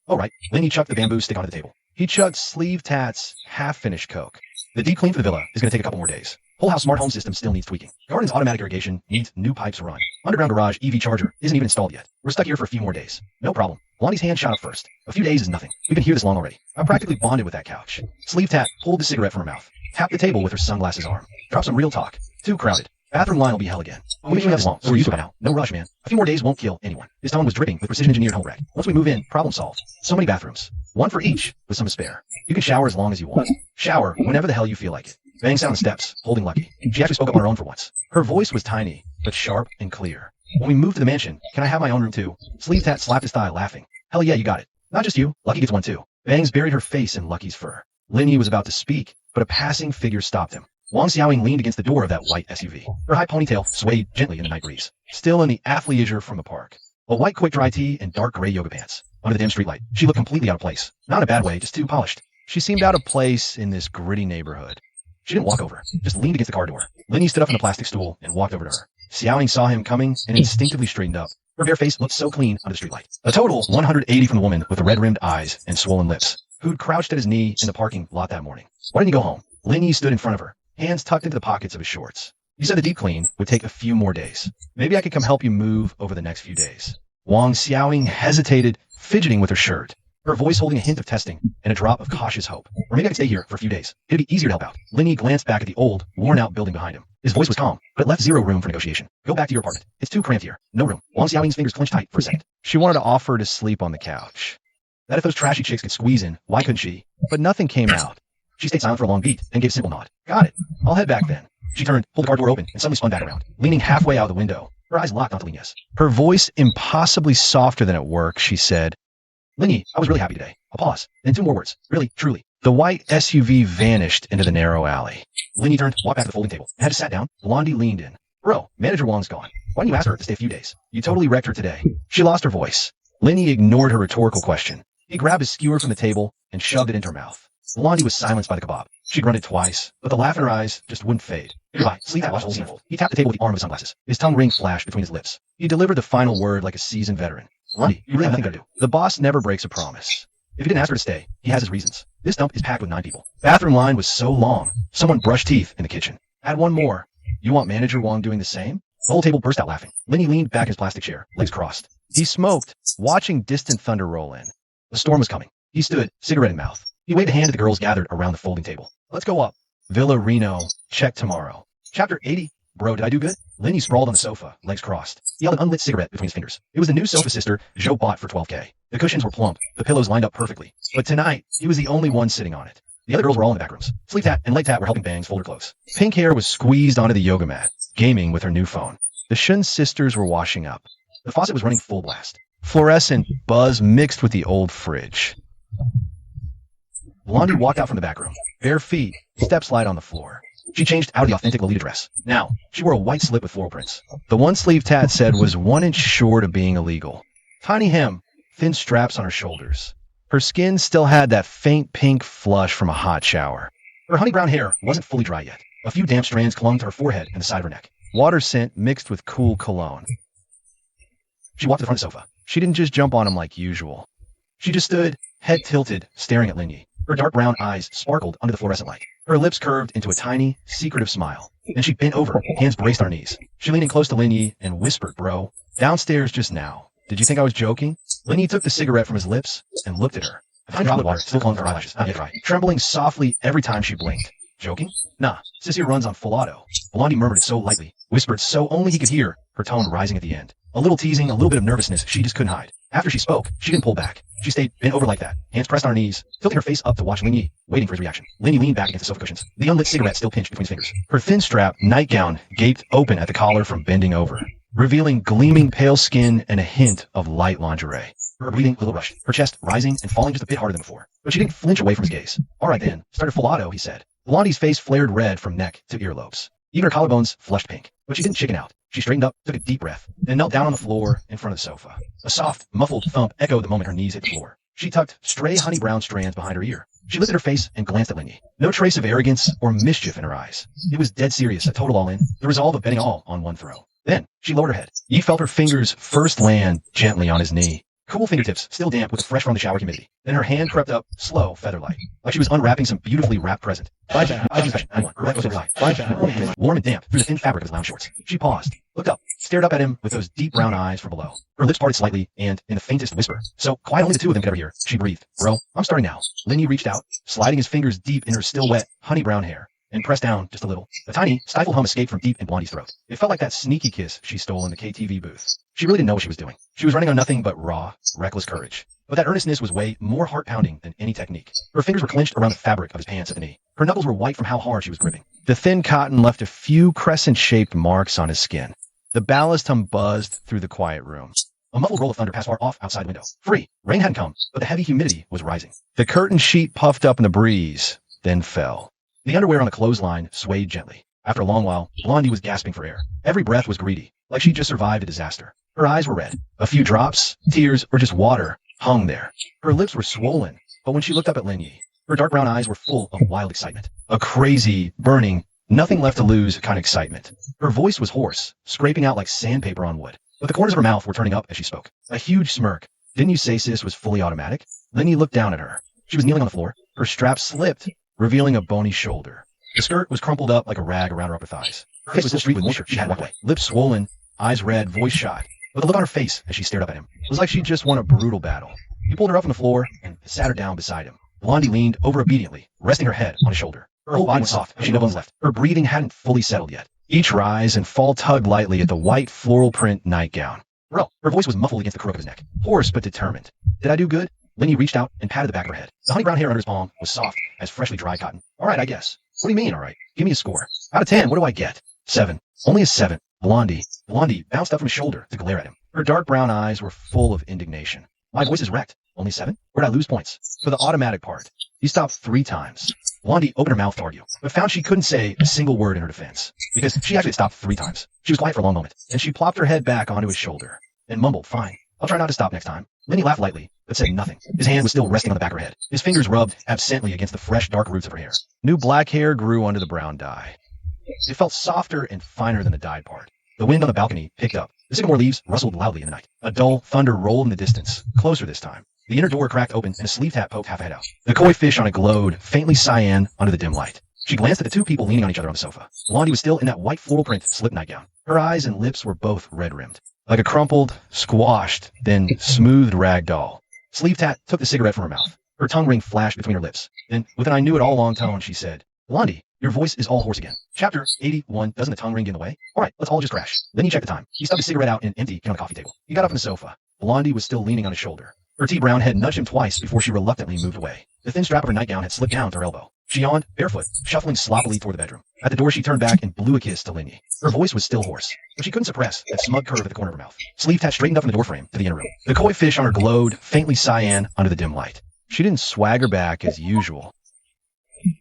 B: All right, Lindy chucked the bamboo stick onto the table. He chugged Sleeve Tat's half-finished Coke. The deep clean for the villa is going to take a couple more days. Whole house smart home system still needs tweaking. Garden's automatic irrigation needs new pipes run. Underground garage EV charger isn't even installed yet. We're stuck here for a few more days. No problem. Blondie's hand shot up first. A few days is nothing. We've been here this long already. I'm practically bonded with that couch. Sleeve Tat pulled the cigarette from her mouth. Tapped the table with her sunglasses arm. Drop some real talk. Too crowded. Bathroom line will be hell again. We have this long, so we're used to it now. No rush, man. A few more days won't kill anyone. His tone was dripping with precision-engineered home rec. Once we move in, problem solved. So many bathrooms. 1 for each, with some to spare. You can shower as long as you want. Shower whenever the hell you feel like it. Bang sound the steps, holding Lucky. She actually spoke up on her own for once. Her voice was tiny, but sharp and clear. When we move to the mansion, can I have my own room too? Sleeve Tat slapped his thigh, laughing. Hell yeah, you got it. Not just you. Lucky gets one too. Bangs buried her face in Lucky's fur. Linny was about to speak, but a passing figure stopped him. Wang Xiaoying leaned against the door of that white SUV. Her high ponytail swayed gently in the night breeze. Still in the athleisure from the park. A white quick-dry tee and dark gray yoga pants. Under the dim streetlight, she looked completely out of place. Not in a bad way, just too polished. She seemed out of place in this gritty neighborhood. She didn't walk over, just leaned against the car door. Linny stood up from the plastic stool and walked over to her. Xiaoying saw him coming and instinctively straightened up. Her bare face looked so clean under the streetlight. A total 180 from the woman with the red-rimmed eyes and swollen lips, who'd crouched at his knee in the parking lot that morning. Why didn't you go home? Linny stood in front of her, hands tucked into the pockets of his shorts. You said the deep clean would take a few more days. Maybe I could come help you move over the next few days. Wang Xiaoying hesitated, fidgeting with her shirt, her voice holding a hint of testing and a drop of cautious hope. Or maybe I could stay here for a few days. It'd be easier to help out. Linny glanced back at the old, worn-out building behind him. His voice was calm, but it left zero room for negotiation. Go back to your apartment. It's too cramped here. No room. Wang Xiaoying's fingers clenched tight for a second. She wanted to offer to sleep on the couch. That if those trashy chicks could squeeze in, why couldn't she? But nothing came out. She stayed silent for a long beat, then gave a simple nod. Got it. I'll head back then. She turned, pulled the car door open, and suddenly spun back around, leaning halfway out of the window. Her eyes locked onto Linny's. Her voice impossibly softer than at work, she said, Linny, I was really happy today. A pause. Then 2 more words. Really, truly. The white SUV vanished into the narrow alley. Linny turned, walked back to the folding table, and had to sat down. Blondie leaned in. Bro, Manager Wang's gone. Why didn't you ask her to stay a few days? You totally wrecked her today. She lost her voice. Linny ignored her rhetorical question. He grabbed his skewer from the table and shoved it into her mouth. Blondie was silenced by the kebab. She grunted twice, but the laugh in her eyes just wouldn't fade. Goodbye. Sleep that watch holes in. He tapped the table with the arm of his sunglasses. His tongue ring flashed between his lips. He delivered the final word like a seasoned veteran. Blondie, you really have nothing to do. The boss never breaks a promise. If he didn't ask her to stay, he has his reasons. This dump is packed with 9 people. Bathroom line was so long, someone brushed teeth in the kitchen. Add 1 more. You want Manager Wang doing the same? The whole table burst out laughing. Linny leaned back in his plastic chair, legs crossed. He smoked, watching distant thunder roll in. The storm was coming. He stood, cigarette in mouth. He waved a hand at the girls gathered around the folding table. Let's go up. Villa Reno, check tomorrow. Chapter 80. Bro, did I do good? Linny sprawled on the sofa, legs crossed. He held an unlit cigarette between his fingers. It was the new sofa sister Joe bought for $12K. The cushions were plump, the pillows lined up perfectly. But tonight, he was the only one sitting on it. The other girls were all in the back rooms. Sleep Tat and Light Tat were helping Bangs fold her clothes. Pink hair was squeezed onto the yoga mat, gaming with her new phone. The Shun sisters were washing up. The faucet was running full blast. Fluorescent buzz mixed with the old fridge. Blondie walked out from the back room. Bare feet, steps light on the floor. She changed out of the authentic Lolita dress. Now, she wore a white slip with floral prints. The one sleeve tat said was 1 inch short of being illegal. Tiny hem, thin straps on her shoulders. Her skin still had that faint pink flush from a hot shower. Her honey brown hair wasn't fully dry yet. A few damp strands clung to her forehead and the side of her neck. Water scent mixed with cool cologne. She walked to the front of the sofa. She didn't just jump on him like usual. She just stood, head tilted, staring at Linyi. Her dark brown eyes sparkled under the fluorescent light. Her lips curved into a tiny, secretive smile. Then she bent over, hands braced on her knees. She leaned in close to Linyi and whispered, "Bro, downstairs just now. Did you think I was joking?" Linyi took the cigarette from his lips and looked at her. A fine droplet of water still clung to her eyelashes, not yet dry, trembling softly every time she blinked. Joking? Nah, sis here runs on full auto. Blondie murmured it so lightly, whispered so only he could hear, her tone rising at the end. A little teasing, a little bit of nervousness she just couldn't hide. After she spoke, she didn't pull back. She stayed bent over like that, hands pressed on her knees, tilting her face up to watch Linyi, waiting for his reaction. Linyi leaned back against the sofa cushions, the unlit cigarette still pinched between his fingers. Her thin strap nightgown gaped open at the collar from bending over, revealing gleaming pale skin and a hint of light lingerie. Her breathing a little rushed, her chest rising and falling just a bit harder than before. But she didn't flinch away from his gaze. "All right then, started full auto," he said. Blondie's face flared red from neck to earlobes. Even her collarbones flushed pink. But she didn't chicken out. She straightened up, took a deep breath, then knelt down on the floor in front of the sofa. A soft, muffled thump echoed the moment her knees hit the floor. She tucked stray honey brown strands behind her ear. She lifted her face and glanced at Linyi. No trace of arrogance or mischief in her eyes. It was dead serious, a total all-in, the resolve of betting all on one throw. Then, she lowered her head. He felt her fingers first land gently on his knee. Cool fingertips, still damp with the fresh from the shower humidity. Then her hand crept up, slow, feather-light, like she was unwrapping some beautifully wrapped present. Warm and damp through the thin fabric of his lounge shorts. She paused, looked up, stared up at him with those deep brown eyes from below. Her lips parted slightly, and, in the faintest whisper, so quiet only the two of them could ever hear, she breathed, "Bro, I'm starting now." Linyi reached out, sliding his fingers deep in her still wet, honey brown hair, and pressed down just a little. A tiny, stifled hum escaped from deep in Blondie's throat. It felt like that sneaky kiss she stole in the KTV booth. She really didn't know what she was doing. She was running on nothing but raw, reckless courage. But that earnestness was way more heart-pounding than any technique. Her fingers were clenched around the fabric of his pants at the knee. Her knuckles were white from how hard she was gripping. The thin cotton left a few crescent-shaped marks on his skin. The ballast hum buzzed through the quiet room. A muffled roll of thunder passed far off outside the window. Free. Rain hadn't come, but the heavy humidity was rising. The curtain sheet puffed up in the breeze, then fell. The underwear on the clothesline swayed gently. After a long while, Blondie was gasping for air. Every breath was greedy, like she'd just survived a disaster. Her eyes were red. A few drops, tears, or just water hung there. Her lips were swollen, but when she looked up at Linyi, her dark brown eyes were full of wild excitement. A crazy, burning, nothing left to lose kind of excitement. Her voice was hoarse, scraping out like sandpaper on wood, but the corners of her mouth were turning up as she spoke. A huge smirk. "Didn't you say sis was fully automatic?" Linyi looked down at her. She was kneeling on the floor. Her strap slipped, revealing a bony shoulder. The skirt was crumpled up like a rag around her upper thighs. Her face was still streaked with moisture. She had walked away. Lips swollen, eyes red, voice shot. But the look on her face as she stared up at him was like she'd just won a brutal battle. He pulled her up from the floor and sat her down beside him. Blondie leaned over obediently, resting her head on his shoulder. Her whole body was soft. She had no bones left. Her breathing hadn't fully settled yet. Each rise and fall tugged lightly at the white floral print nightgown. "Bro," her voice was muffled against the crook of his neck, hoarse but determined. "Did I do good?" Linyi reached out and patted the back of her head. The honey brown hair under his palm was soft as freshly dried cotton. "All right, I guess." "What do you mean, all right? Give me a score. Out of 10, what do I get?" 7. Only a 7. Blondie bounced up from his shoulder to glare at him. Her dark brown eyes were full of indignation. "My voice is wrecked. Only 7? Where'd I lose points?" "For the automatic part." He stopped 3 times. Blondie opened her mouth to argue, but found she couldn't say a single word in her defense, because she actually stopped 3 times. She was quiet for a long moment, and she plopped her head back onto his shoulder, and mumbled, "Fine. I'll try not to stop next time." Linyi laughed lightly, but said nothing. His hand was still resting on the back of her head. His fingers rubbed absently against the fresh, dark roots of her hair. New black hair grew under the brown dye. It felt softer and finer than the dyed part. The wind on the balcony picked up. The sycamore leaves rustled loudly in the night. A dull thunder rolled in the distance, closer this time. The inner door cracked open, and a sleeve hat poked half a head out. The koi fish on it glowed, faintly cyan, under the dim light. She glanced at the 2 people leaning on each other on the sofa. Blondie was still in that white floral print slip nightgown. Her eyes and lips were both red-rimmed, like a crumpled, squashed, then smoothed rag doll. Sleeve tat took the cigarette from her mouth. Her tongue ring flashed between her lips. Then, with an I knew it all along tone, she said, "Blondie, your voice is all hoarse again. Chapter 81, doesn't the tongue ring get in the way? All right, let's all just crash." Then he checked the time. He stubbed his cigarette out in an empty on the coffee table. He got up from the sofa. Blondie was still leaning on his shoulder. Her tea-brown head nudged him twice before she reluctantly moved away. The thin strap of her nightgown had slipped down to her elbow. She yawned, barefoot, shuffling sloppily toward the bedroom. At the door, she turned back and blew a kiss to Linyi. Her voice was still hoarse, but she couldn't suppress that smug curve at the corner of her mouth. Sleeve tat straightened up from the doorframe to the inner room. The koi fish on her glowed, faintly cyan, under the dim light. She didn't swagger back as usual.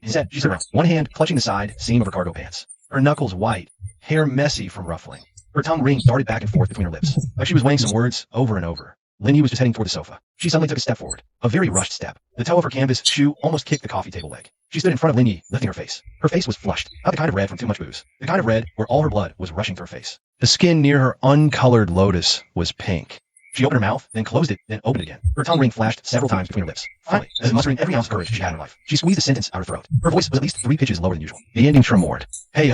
B: Instead, she stood around, one hand clutching the side seam of her cargo pants. Her knuckles white, hair messy from ruffling. Her tongue ring darted back and forth between her lips, like she was weighing some words over and over. Lindy was just heading toward the sofa. She suddenly took a step forward, a very rushed step. The toe of her canvas shoe almost kicked the coffee table leg. She stood in front of Lindy, lifting her face. Her face was flushed, not the kind of red from too much booze. The kind of red where all her blood was rushing to her face. The skin near her uncolored lotus was pink. She opened her mouth, then closed it, then opened it again. Her tongue ring flashed several times between her lips. Finally, as if mustering every ounce of courage she had in her life, she squeezed a sentence out of her throat. Her voice was at least 3 pitches lower than usual. The ending tremored. Hey,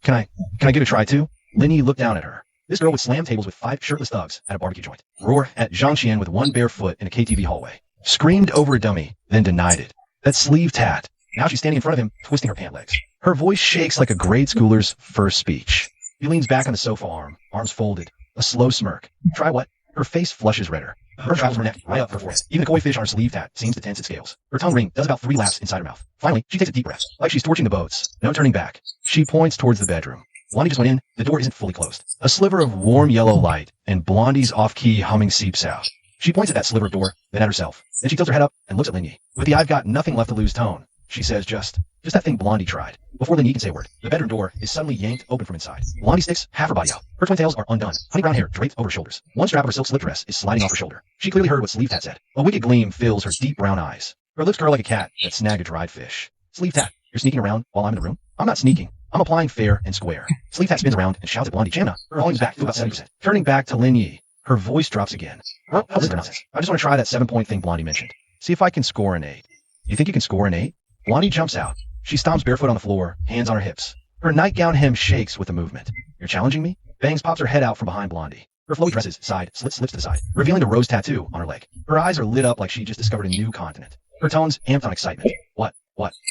B: can I give it a try too? Lindy looked down at her. This girl would slam tables with 5 shirtless thugs at a barbecue joint. Roar at Zhang Qian with 1 bare foot in a KTV hallway. Screamed over a dummy, then denied it. That sleeve tat. Now she's standing in front of him, twisting her pant legs. Her voice shakes like a grade schooler's first speech. He leans back on the sofa arms folded. A slow smirk. Try what? Her face flushes redder. Her travels her neck right up her forehead. Even the koi fish on her sleeve tat seems to tense its scales. Her tongue ring does about 3 laps inside her mouth. Finally, she takes a deep breath, like she's torching the boats. No turning back. She points towards the bedroom. Blondie just went in. The door isn't fully closed. A sliver of warm yellow light, and Blondie's off-key humming seeps out. She points at that sliver of door, then at herself. Then she tilts her head up and looks at Lindy. With the I've got nothing left to lose tone, she says just that thing Blondie tried. Before Lindy can say a word, the bedroom door is suddenly yanked open from inside. Blondie sticks half her body out. Her twin tails are undone. Honey brown hair draped over her shoulders. One strap of her silk slip dress is sliding off her shoulder. She clearly heard what Sleeve Tat said. A wicked gleam fills her deep brown eyes. Her lips curl like a cat that snagged a dried fish. Sleeve Tat, you're sneaking around while I'm in the room? I'm not sneaking. I'm applying fair and square. Sleeve Tat spins around and shouts at Blondie. Jamna, her volume's back to about 70%. Turning back to Lin Yi, her voice drops again. How's this nonsense? I just want to try that 7-point thing Blondie mentioned. See if I can score an 8. You think you can score an 8? Blondie jumps out. She stomps barefoot on the floor, hands on her hips. Her nightgown hem shakes with the movement. You're challenging me? Bangs pops her head out from behind Blondie. Her flowy dresses slips to the side, revealing the rose tattoo on her leg. Her eyes are lit up like she just discovered a new continent. Her tones amped on excitement. What?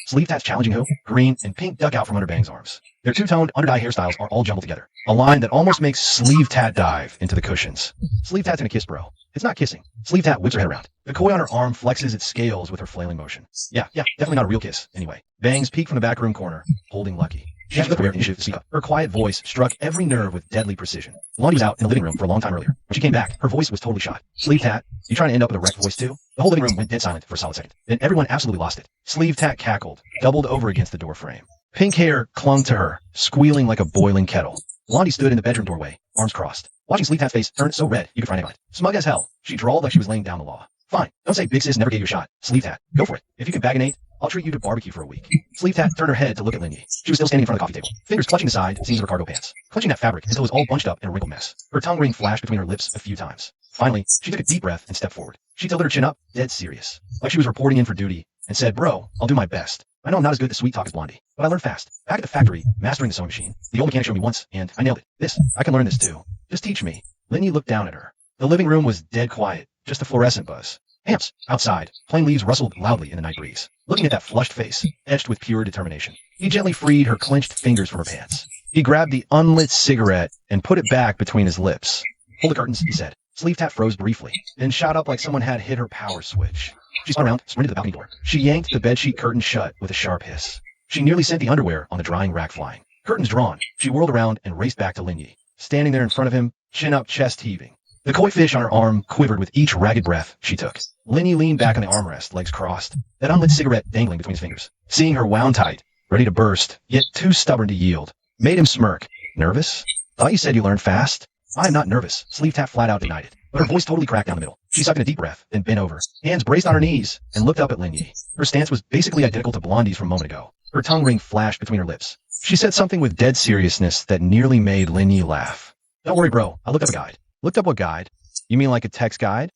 B: Sleeve Tat's challenging who? Green and pink duck out from under Bang's arms. Their two-toned, under-dye hairstyles are all jumbled together. A line that almost makes Sleeve Tat dive into the cushions. Sleeve Tat's in a kiss, bro. It's not kissing. Sleeve Tat whips her head around. The koi on her arm flexes its scales with her flailing motion. Yeah, definitely not a real kiss, anyway. Bangs peek from the back room corner, holding Lucky. She has the career initiative to speak up. Her quiet voice struck every nerve with deadly precision. Blondie was out in the living room for a long time earlier. When she came back, her voice was totally shot. Sleeve Tat, you trying to end up with a wrecked voice too? The whole living room went dead silent for a solid second. Then everyone absolutely lost it. Sleeve Tat cackled, doubled over against the door frame. Pink hair clung to her, squealing like a boiling kettle. Blondie stood in the bedroom doorway, arms crossed. Watching Sleeve Tat's face turn so red you could find it. Smug as hell, she drawled like she was laying down the law. Fine, don't say Big Sis never gave you a shot. Sleeve Tat, go for it. If you can bag an 8, I'll treat you to barbecue for a week. Sleeve Tat turned her head to look at Lindy. She was still standing in front of the coffee table, fingers clutching the side seams of her cargo pants, clutching that fabric until it was all bunched up in a wrinkled mess. Her tongue ring flashed between her lips a few times. Finally, she took a deep breath and stepped forward. She tilted her chin up, dead serious, like she was reporting in for duty, and said, Bro, I'll do my best. I know I'm not as good at sweet talk as Blondie, but I learned fast. Back at the factory, mastering the sewing machine. The old mechanic showed me once, and I nailed it. I can learn this too. Just teach me. Lindy looked down at her. The living room was dead quiet, just a fluorescent buzz. Amps, outside, plain leaves rustled loudly in the night breeze. Looking at that flushed face, etched with pure determination, he gently freed her clenched fingers from her pants. He grabbed the unlit cigarette and put it back between his lips. Hold the curtains, he said. Sleeve Tat froze briefly, then shot up like someone had hit her power switch. She spun around, sprinted to the balcony door. She yanked the bedsheet curtain shut with a sharp hiss. She nearly sent the underwear on the drying rack flying. Curtains drawn, she whirled around and raced back to Lin Yi, standing there in front of him, chin up, chest heaving. The koi fish on her arm quivered with each ragged breath she took. Lin Yi leaned back on the armrest, legs crossed, that unlit cigarette dangling between his fingers. Seeing her wound tight, ready to burst, yet too stubborn to yield, made him smirk. Nervous? Thought you said you learned fast? I'm not nervous. Sleeve Tat flat out denied it, but her voice totally cracked down the middle. She sucked in a deep breath, then bent over, hands braced on her knees, and looked up at Lin Yi. Her stance was basically identical to Blondie's from a moment ago. Her tongue ring flashed between her lips. She said something with dead seriousness that nearly made Lin Yi laugh. Don't worry, bro. I looked up a guide. Looked up what guide? You mean like a text guide?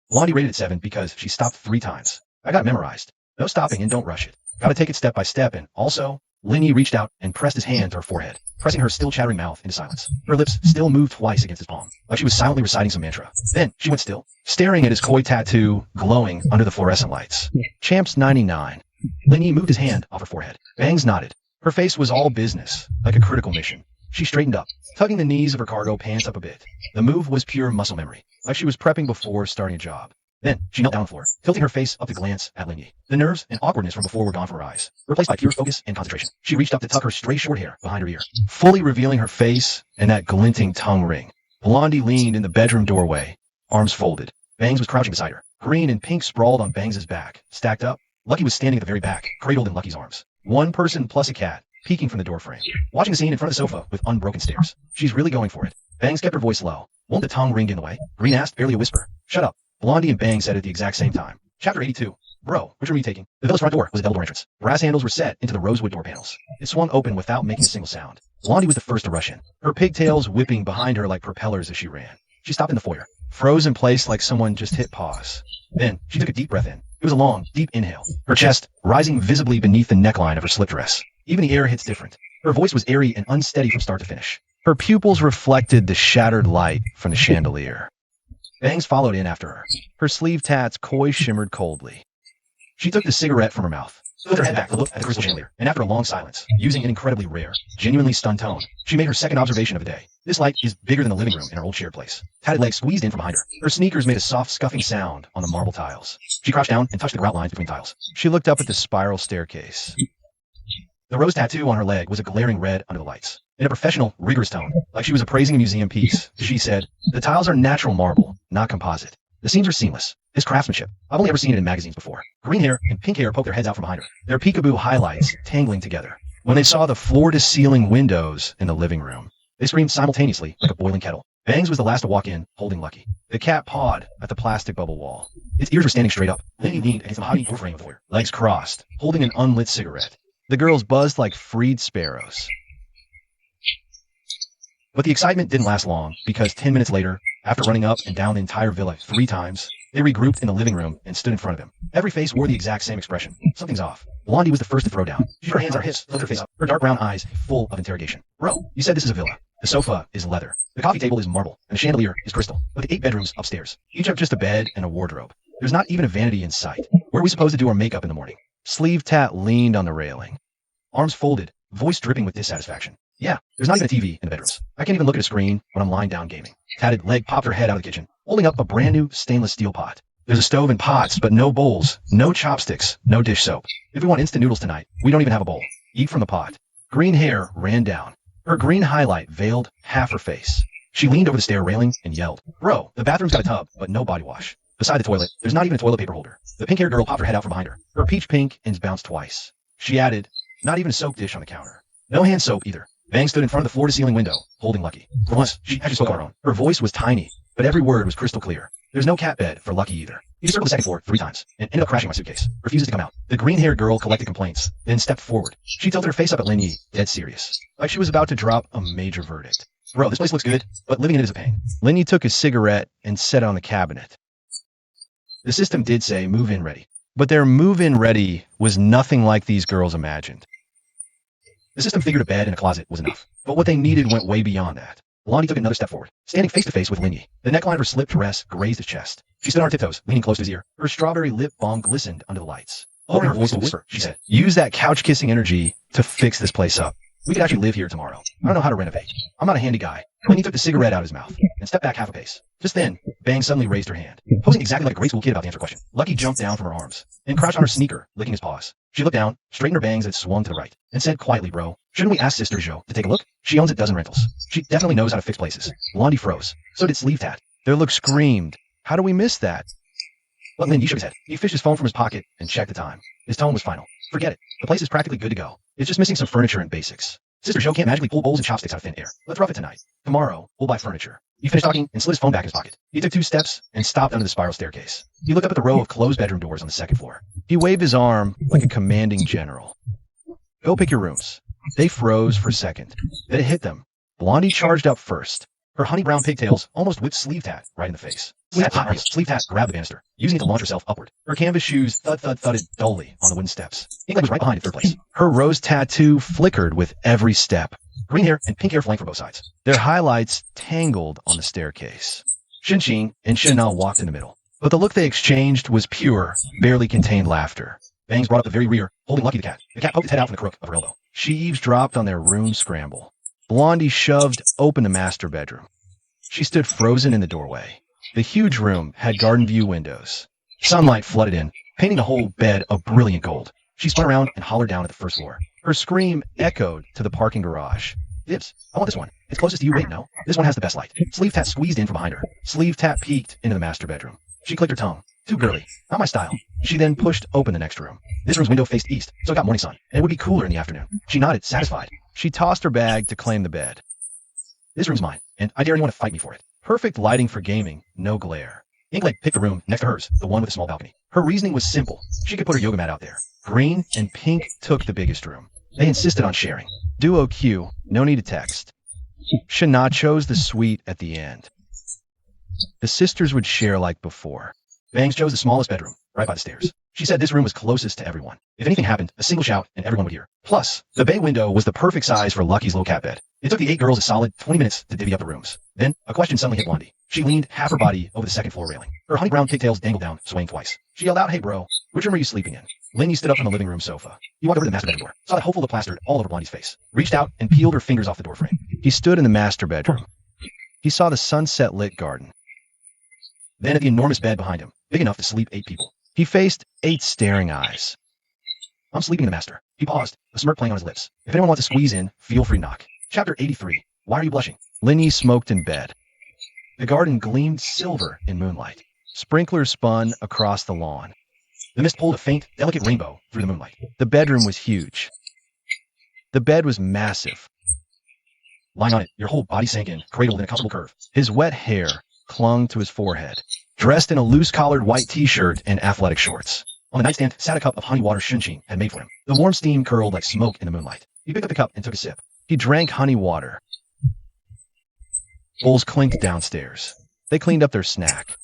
B: Blondie rated it 7 because she stopped 3 times. I got it memorized. No stopping and don't rush it. Gotta take it step by step, and also, Lin Yi reached out and pressed his hand to her forehead, pressing her still chattering mouth into silence. Her lips still moved twice against his palm, like she was silently reciting some mantra. Then she went still, staring at his koi tattoo glowing under the fluorescent lights. Champs 99. Lin Yi moved his hand off her forehead. Bangs nodded. Her face was all business, like a critical mission. She straightened up, tugging the knees of her cargo pants up a bit. The move was pure muscle memory, like she was prepping before starting a job. Then she knelt down on the floor, tilting her face up to glance at Lin Yi. The nerves and awkwardness from before were gone from her eyes, replaced by pure focus and concentration. She reached up to tuck her stray short hair behind her ear, fully revealing her face and that glinting tongue ring. Blondie leaned in the bedroom doorway, arms folded. Bangs was crouching beside her, Green and Pink sprawled on Bangs' back, stacked up. Lucky was standing at the very back, cradled in Lucky's arms. One person plus a cat, peeking from the doorframe, watching the scene in front of the sofa with unbroken stares. She's really going for it. Bangs kept her voice low. Won't the tongue ring in the way? Green asked, barely a whisper. Shut up. Blondie and Bangs said it at the exact same time. Chapter 82. Bro, which room are you taking? The villa's front door was a double door entrance. Brass handles were set into the rosewood door panels. It swung open without making a single sound. Blondie was the first to rush in, her pigtails whipping behind her like propellers as she ran. She stopped in the foyer, froze in place like someone just hit pause. Then, she took a deep breath in. It was a long, deep inhale, her chest rising visibly beneath the neckline of her slip dress. Even the air hits different. Her voice was airy and unsteady from start to finish. Her pupils reflected the shattered light from the chandelier. Bangs followed in after her. Her sleeve tats coy shimmered coldly. She took the cigarette from her mouth, flipped her head back to look at the crystal chandelier, and after a long silence, using an incredibly rare, genuinely stunned tone, she made her second observation of the day. This light is bigger than the living room in her old shared place. Tatted legs squeezed in from behind her. Her sneakers made a soft scuffing sound on the marble tiles. She crouched down and touched the grout lines between tiles. She looked up at the spiral staircase. The rose tattoo on her leg was a glaring red under the lights. In a professional, rigorous tone, like she was appraising a museum piece, she said, "The tiles are natural marble, not composite. The seams are seamless. It's craftsmanship. I've only ever seen it in magazines before." Green hair and pink hair poked their heads out from behind her, their peekaboo highlights tangling together. When they saw the floor-to-ceiling windows in the living room, they screamed simultaneously like a boiling kettle. Bangs was the last to walk in, holding Lucky. The cat pawed at the plastic bubble wall. Its ears were standing straight up. Lindy leaned against the mahogany doorframe of the foyer, legs crossed, holding an unlit cigarette. The girls buzzed like freed sparrows. But the excitement didn't last long, because 10 minutes later, after running up and down the entire villa 3 times, they regrouped in the living room and stood in front of him. Every face wore the exact same expression. Something's off. Blondie was the first to throw down. She put her hands on her hips, flipped her face up, her dark brown eyes full of interrogation. "Bro, you said this is a villa. The sofa is leather. The coffee table is marble, and the chandelier is crystal. But the 8 bedrooms upstairs, each have just a bed and a wardrobe. There's not even a vanity in sight. Where are we supposed to do our makeup in the morning?" Sleeve Tat leaned on the railing, arms folded, voice dripping with dissatisfaction. "Yeah, there's not even a TV in the bedrooms. I can't even look at a screen when I'm lying down gaming." Tatted leg popped her head out of the kitchen, holding up a brand new stainless steel pot. "There's a stove and pots, but no bowls, no chopsticks, no dish soap. If we want instant noodles tonight, we don't even have a bowl. Eat from the pot." Green hair ran down. Her green highlight veiled half her face. She leaned over the stair railing and yelled, "Bro, the bathroom's got a tub, but no body wash. Beside the toilet, there's not even a toilet paper holder." The pink-haired girl popped her head out from behind her. Her peach pink ends bounced twice. She added, "Not even a soap dish on the counter. No hand soap either." Bang stood in front of the floor-to-ceiling window, holding Lucky. For once, she actually spoke on her own. Her voice was tiny, but every word was crystal clear. "There's no cat bed for Lucky either. He just circled the second floor 3 times and ended up crashing my suitcase. Refuses to come out." The green-haired girl collected complaints, then stepped forward. She tilted her face up at Lin Yi, dead serious, like she was about to drop a major verdict. "Bro, this place looks good, but living in it is a pain." Lin Yi took his cigarette and set it on the cabinet. The system did say move-in ready, but their move-in ready was nothing like these girls imagined. The system figured a bed and a closet was enough, but what they needed went way beyond that. Blondie took another step forward, standing face-to-face with Lin Yi. The neckline of her slip dress grazed his chest. She stood on her tiptoes, leaning close to his ear. Her strawberry lip balm glistened under the lights. Lowering her voice to whisper, she said, "Use that couch-kissing energy to fix this place up. We could actually live here tomorrow. I don't know how to renovate. I'm not a handy guy." Lin Yi took the cigarette out of his mouth and stepped back half a pace. Just then, Bang suddenly raised her hand, posing exactly like a grade school kid about to answer a question. Lucky jumped down from her arms and crouched on her sneaker, licking his paws. She looked down, straightened her bangs and swung to the right, and said quietly, "Bro, shouldn't we ask Sister Jo to take a look? She owns a dozen rentals. She definitely knows how to fix places." Blondie froze. So did Sleeve Tat. Their look screamed, "How do we miss that?" But Lin Yi shook his head. He fished his phone from his pocket and checked the time. His tone was final. "Forget it. The place is practically good to go. It's just missing some furniture and basics. Sister Jo can't magically pull bowls and chopsticks out of thin air. Let's rough it tonight. Tomorrow, we'll buy furniture." He finished talking and slid his phone back in his pocket. He took 2 steps and stopped under the spiral staircase. He looked up at the row of closed bedroom doors on the 2nd floor. He waved his arm like a commanding general. "Go pick your rooms." They froze for a second. Then it hit them. Blondie charged up first. Her honey brown pigtails almost whipped Sleeve Tat right in the face. Sleeve Tat grabbed the banister, using it to launch herself upward. Her canvas shoes thudded dully on the wooden steps. Inkleg was right behind in 3rd place. Her rose tattoo flickered with every step. Green hair and pink hair flanked from both sides. Their highlights tangled on the staircase. Shinxin and Shinna walked in the middle. But the look they exchanged was pure, barely contained laughter. Bangs brought up the very rear, holding Lucky the cat. The cat poked its head out from the crook of her elbow. She eavesdropped on their room scramble. Blondie shoved open the master bedroom. She stood frozen in the doorway. The huge room had garden view windows. Sunlight flooded in, painting the whole bed a brilliant gold. She spun around and hollered down at the 1st floor. Her scream echoed to the parking garage. "Dibs, I want this one. It's closest to you. Wait, no. This one has the best light." Sleeve Tat squeezed in from behind her. Sleeve Tat peeked into the master bedroom. She clicked her tongue. Too girly. Not my style. She then pushed open the next room. This room's window faced east, so it got morning sun, and it would be cooler in the afternoon. She nodded, satisfied. She tossed her bag to claim the bed. This room's mine, and I dare anyone to fight me for it. Perfect lighting for gaming, no glare. Inkleg picked the room next to hers, the one with a small balcony. Her reasoning was simple. She could put her yoga mat out there. Green and pink took the biggest room. They insisted on sharing. Duo Q, no need to text. Shana chose the suite at the end. The sisters would share like before. Bangs chose the smallest bedroom, right by the stairs. She said this room was closest to everyone. If anything happened, a single shout and everyone would hear. Plus, the bay window was the perfect size for Lucky's low cat bed. It took the 8 girls a solid 20 minutes to divvy up the rooms. Then, a question suddenly hit Blondie. She leaned half her body over the second floor railing. Her honey brown pigtails dangled down, swaying twice. She yelled out, "Hey bro, which room are you sleeping in?" Lindy stood up from the living room sofa. He walked over to the master bedroom door, saw that hopeful look plastered all over Blondie's face, reached out and peeled her fingers off the door frame. He stood in the master bedroom. He saw the sunset lit garden. Then at the enormous bed behind him, big enough to sleep 8 people. He faced 8 staring eyes. "I'm sleeping in the master." He paused, a smirk playing on his lips. "If anyone wants to squeeze in, feel free to knock." Chapter 83. Why are you blushing? Linny smoked in bed. The garden gleamed silver in moonlight. Sprinklers spun across the lawn. The mist pulled a faint, delicate rainbow through the moonlight. The bedroom was huge. The bed was massive. Lying on it, your whole body sank in, cradled in a comfortable curve. His wet hair clung to his forehead. Dressed in a loose-collared white t-shirt and athletic shorts. On the nightstand sat a cup of honey water Shunshin had made for him. The warm steam curled like smoke in the moonlight. He picked up the cup and took a sip. He drank honey water. Bowls clinked downstairs. They cleaned up their snack.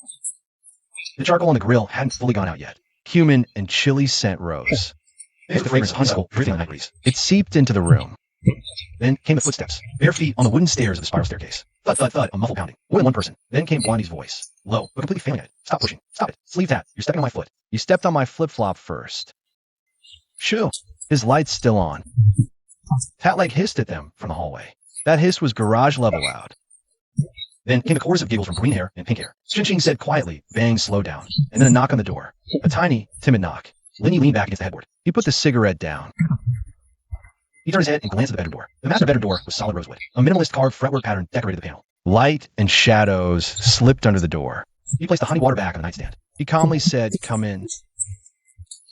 B: The charcoal on the grill hadn't fully gone out yet. Cumin and chili scent rose. The fragrance of honeysuckle drifting on the night breeze. It seeped into the room. Then came the footsteps, bare feet on the wooden stairs of the spiral staircase. Thud, thud, thud, a muffled pounding. More than one person. Then came Blondie's voice. Low, but completely failing at it. "Stop pushing. Stop it. Sleeve that. You're stepping on my foot." "You stepped on my flip-flop first." "Shoo." His light's still on. Tatleg hissed at them from the hallway. That hiss was garage-level loud. Then came the chorus of giggles from green hair and pink hair. Shinching said quietly, "Bang, slow down." And then a knock on the door. A tiny, timid knock. Linny leaned back against the headboard. He put the cigarette down. He turned his head and glanced at the bedroom door. The master bedroom door was solid rosewood. A minimalist carved fretwork pattern decorated the panel. Light and shadows slipped under the door. He placed the honey water back on the nightstand. He calmly said, "Come in."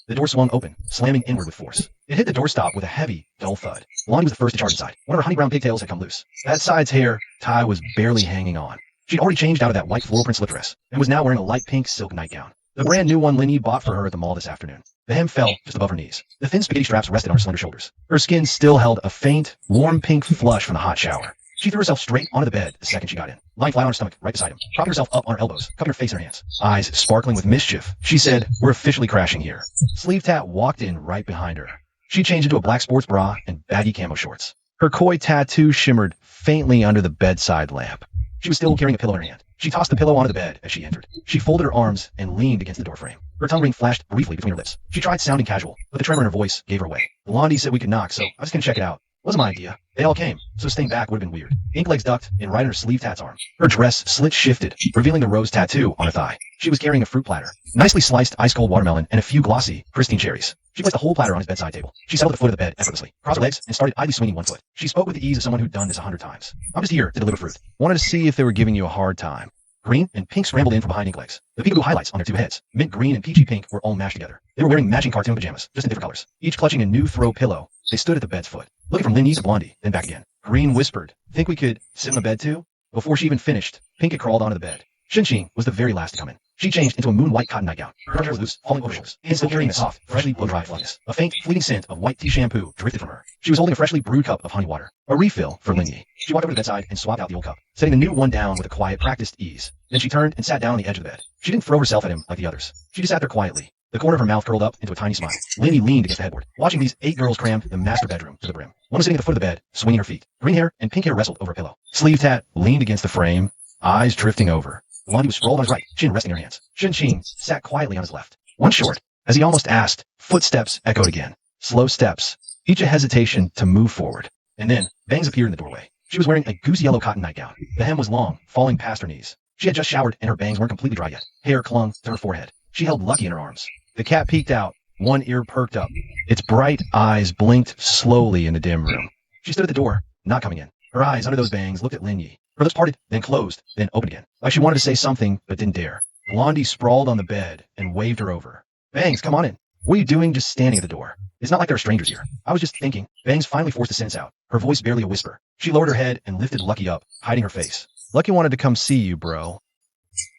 B: The door swung open, slamming inward with force. It hit the doorstop with a heavy, dull thud. Blondie was the first to charge inside. One of her honey brown pigtails had come loose. That side's hair tie was barely hanging on. She'd already changed out of that white floral print slip dress and was now wearing a light pink silk nightgown. The brand new one Linny bought for her at the mall this afternoon. The hem fell just above her knees. The thin spaghetti straps rested on her slender shoulders. Her skin still held a faint, warm pink flush from the hot shower. She threw herself straight onto the bed the second she got in, lying flat on her stomach right beside him, propping herself up on her elbows, cupping her face in her hands. Eyes sparkling with mischief, she said, "We're officially crashing here." Sleeve Tat walked in right behind her. She changed into a black sports bra and baggy camo shorts. Her koi tattoo shimmered faintly under the bedside lamp. She was still carrying a pillow in her hand. She tossed the pillow onto the bed as she entered. She folded her arms and leaned against the doorframe. Her tongue ring flashed briefly between her lips. She tried sounding casual, but the tremor in her voice gave her away. Blondie said we could knock, so I was going to check it out. Wasn't my idea. They all came, so staying back would have been weird. Inklegs ducked and right in her Sleeve Tat's arm. Her dress slit shifted, revealing the rose tattoo on her thigh. She was carrying a fruit platter, nicely sliced ice-cold watermelon and a few glossy, pristine cherries. She placed the whole platter on his bedside table. She settled at the foot of the bed effortlessly, crossed her legs, and started idly swinging one foot. She spoke with the ease of someone who'd done this 100 times. "I'm just here to deliver fruit." Wanted to see if they were giving you a hard time. Green and pink scrambled in from behind Inklegs. The peekaboo highlights on their 2 heads, mint green and peachy pink, were all mashed together. They were wearing matching cartoon pajamas, just in different colors. Each clutching a new throw pillow, they stood at the bed's foot, looking from Linny to Blondie, then back again. Green whispered, "Think we could sit on the bed too?" Before she even finished, Pink had crawled onto the bed. Shinching was the very last to come in. She changed into a moon-white cotton nightgown. Her hair was loose, falling over her shoulders, and still carrying a soft, freshly blow-dried fluffiness. A faint, fleeting scent of white tea shampoo drifted from her. She was holding a freshly brewed cup of honey water, a refill for Linny. She walked over to the bedside and swapped out the old cup, setting the new one down with a quiet, practiced ease. Then she turned and sat down on the edge of the bed. She didn't throw herself at him like the others. She just sat there quietly, the corner of her mouth curled up into a tiny smile. Linny leaned against the headboard, watching these 8 girls crammed the master bedroom to the brim. One was sitting at the foot of the bed, swinging her feet. Green hair and pink hair wrestled over a pillow. Sleeve Tat leaned against the frame, eyes drifting over. Blondie was sprawled on his right, chin resting in her hands. Shin sat quietly on his left. One short. As he almost asked, footsteps echoed again. Slow steps, each a hesitation to move forward. And then, Bangs appeared in the doorway. She was wearing a goose yellow cotton nightgown. The hem was long, falling past her knees. She had just showered and her bangs weren't completely dry yet. Hair clung to her forehead. She held Lucky in her arms. The cat peeked out, one ear perked up. Its bright eyes blinked slowly in the dim room. She stood at the door, not coming in. Her eyes under those bangs looked at Linny. Her lips parted, then closed, then opened again. Like she wanted to say something, but didn't dare. Blondie sprawled on the bed and waved her over. Bangs, come on in. What are you doing just standing at the door? It's not like there are strangers here. I was just thinking. Bangs finally forced a sentence out, her voice barely a whisper. She lowered her head and lifted Lucky up, hiding her face. Lucky wanted to come see you, bro.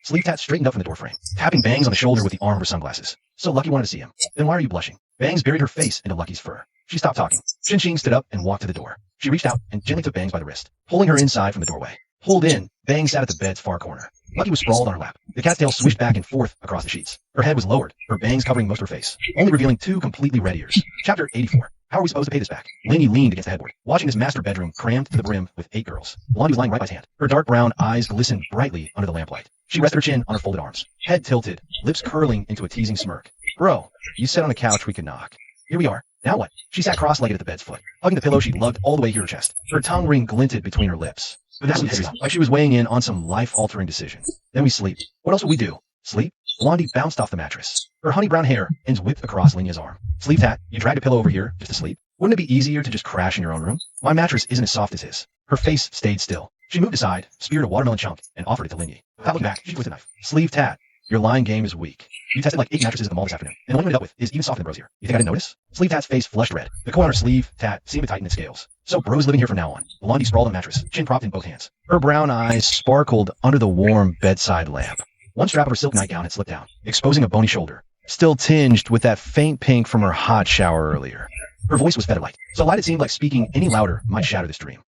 B: Sleeve Tat straightened up from the doorframe, tapping Bangs on the shoulder with the arm of her sunglasses. So Lucky wanted to see him. Then why are you blushing? Bangs buried her face into Lucky's fur. She stopped talking. Shin stood up and walked to the door. She reached out and gently took Bangs by the wrist, pulling her inside from the doorway. Pulled in, Bangs sat at the bed's far corner. Lucky was sprawled on her lap. The cat's tail swished back and forth across the sheets. Her head was lowered, her bangs covering most of her face, only revealing 2 completely red ears. Chapter 84. How are we supposed to pay this back? Lainey leaned against the headboard, watching this master bedroom crammed to the brim with 8 girls. Blondie was lying right by his hand. Her dark brown eyes glistened brightly under the lamplight. She rested her chin on her folded arms, head tilted, lips curling into a teasing smirk. Bro, you said on the couch we could knock. Here we are. Now what? She sat cross-legged at the bed's foot, hugging the pillow she loved all the way to her chest. Her tongue ring glinted between her lips. But that was like she was weighing in on some life-altering decision. Then we sleep. What else would we do? Sleep? Blondie bounced off the mattress. Her honey brown hair ends whipped across Lenia's arm. Sleeve Tat, you dragged a pillow over here just to sleep? Wouldn't it be easier to just crash in your own room? My mattress isn't as soft as his. Her face stayed still. She moved aside, speared a watermelon chunk, and offered it to Lenia. Without looking back, she twisted a knife. Sleeve Tat, your lying game is weak. You tested like 8 mattresses at the mall this afternoon, and the one you ended up with is even softer than Bro's here. You think I didn't notice? Sleeve Tat's face flushed red. The coin on her sleeve, Tat, seemed to tighten its scales. So Bro's living here from now on. Blondie sprawled on the mattress, chin propped in both hands. Her brown eyes sparkled under the warm bedside lamp. One strap of her silk nightgown had slipped down, exposing a bony shoulder, still tinged with that faint pink from her hot shower earlier. Her voice was feather-light, so light it seemed like speaking any louder might shatter this dream.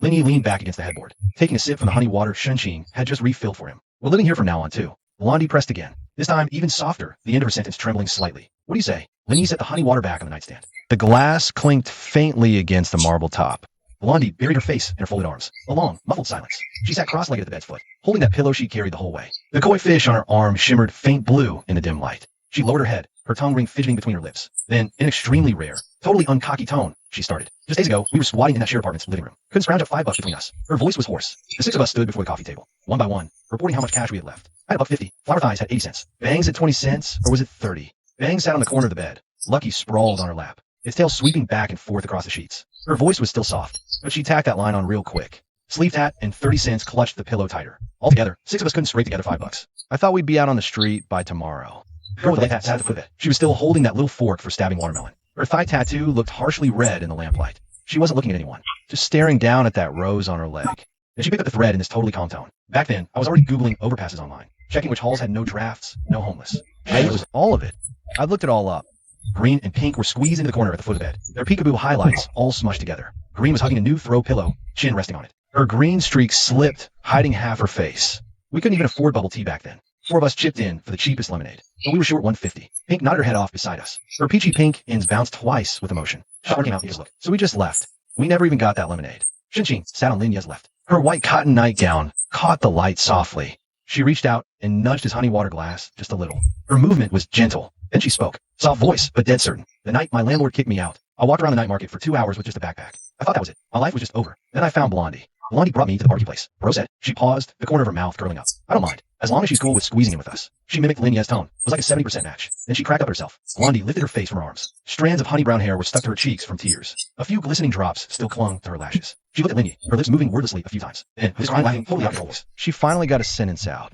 B: Lenia leaned back against the headboard, taking a sip from the honey water Shunshin had just refilled for him. We're living here from now on, too. Blondie pressed again, this time even softer, the end of her sentence trembling slightly. What do you say? Lenia set the honey water back on the nightstand. The glass clinked faintly against the marble top. Blondie buried her face in her folded arms. A long, muffled silence. She sat cross-legged at the bed's foot, holding that pillow she carried the whole way. The koi fish on her arm shimmered faint blue in the dim light. She lowered her head, her tongue ring fidgeting between her lips. Then, in an extremely rare, totally uncocky tone, she started. Just days ago, we were squatting in that shared apartment's living room. Couldn't scrounge up $5 between us. Her voice was hoarse. The 6 of us stood before the coffee table, one by one, reporting how much cash we had left. I had $1.50. Flower Thighs had 80 cents. Bangs had 20 cents, or was it 30? Bangs sat on the corner of the bed. Lucky sprawled on her lap, its tail sweeping back and forth across the sheets. Her voice was still soft, but she tacked that line on real quick. Sleeve Tat and 30 cents clutched the pillow tighter. Altogether, 6 of us couldn't scrape together $5. I thought we'd be out on the street by tomorrow. The girl with the leg tat sat at the foot of it. She was still holding that little fork for stabbing watermelon. Her thigh tattoo looked harshly red in the lamplight. She wasn't looking at anyone, just staring down at that rose on her leg. Then she picked up the thread in this totally calm tone. Back then, I was already Googling overpasses online, checking which halls had no drafts, no homeless. It was all of it. I've looked it all up. Green and pink were squeezed into the corner at the foot of the bed, their peekaboo highlights all smushed together. Green was hugging a new throw pillow, chin resting on it. Her green streak slipped, hiding half her face. We couldn't even afford bubble tea back then. 4 of us chipped in for the cheapest lemonade, but we were short $1.50. Pink nodded her head off beside us. Her peachy pink ends bounced twice with emotion. Shower came out and look, so we just left. We never even got that lemonade. Shunshin sat on Lenia's left. Her white cotton nightgown caught the light softly. She reached out and nudged his honey water glass just a little. Her movement was gentle. Then she spoke. Soft voice, but dead certain. The night my landlord kicked me out, I walked around the night market for 2 hours with just a backpack. I thought that was it. My life was just over. Then I found Blondie. Blondie brought me to the barbecue place. Bro said. She paused, the corner of her mouth curling up. I don't mind, as long as she's cool with squeezing in with us. She mimicked Lenia's tone. It was like a 70% match. Then she cracked up herself. Blondie lifted her face from her arms. Strands of honey brown hair were stuck to her cheeks from tears. A few glistening drops still clung to her lashes. She looked at Lenia, her lips moving wordlessly a few times. Then, with his crying laughing totally out of her voice. She finally got a sentence out.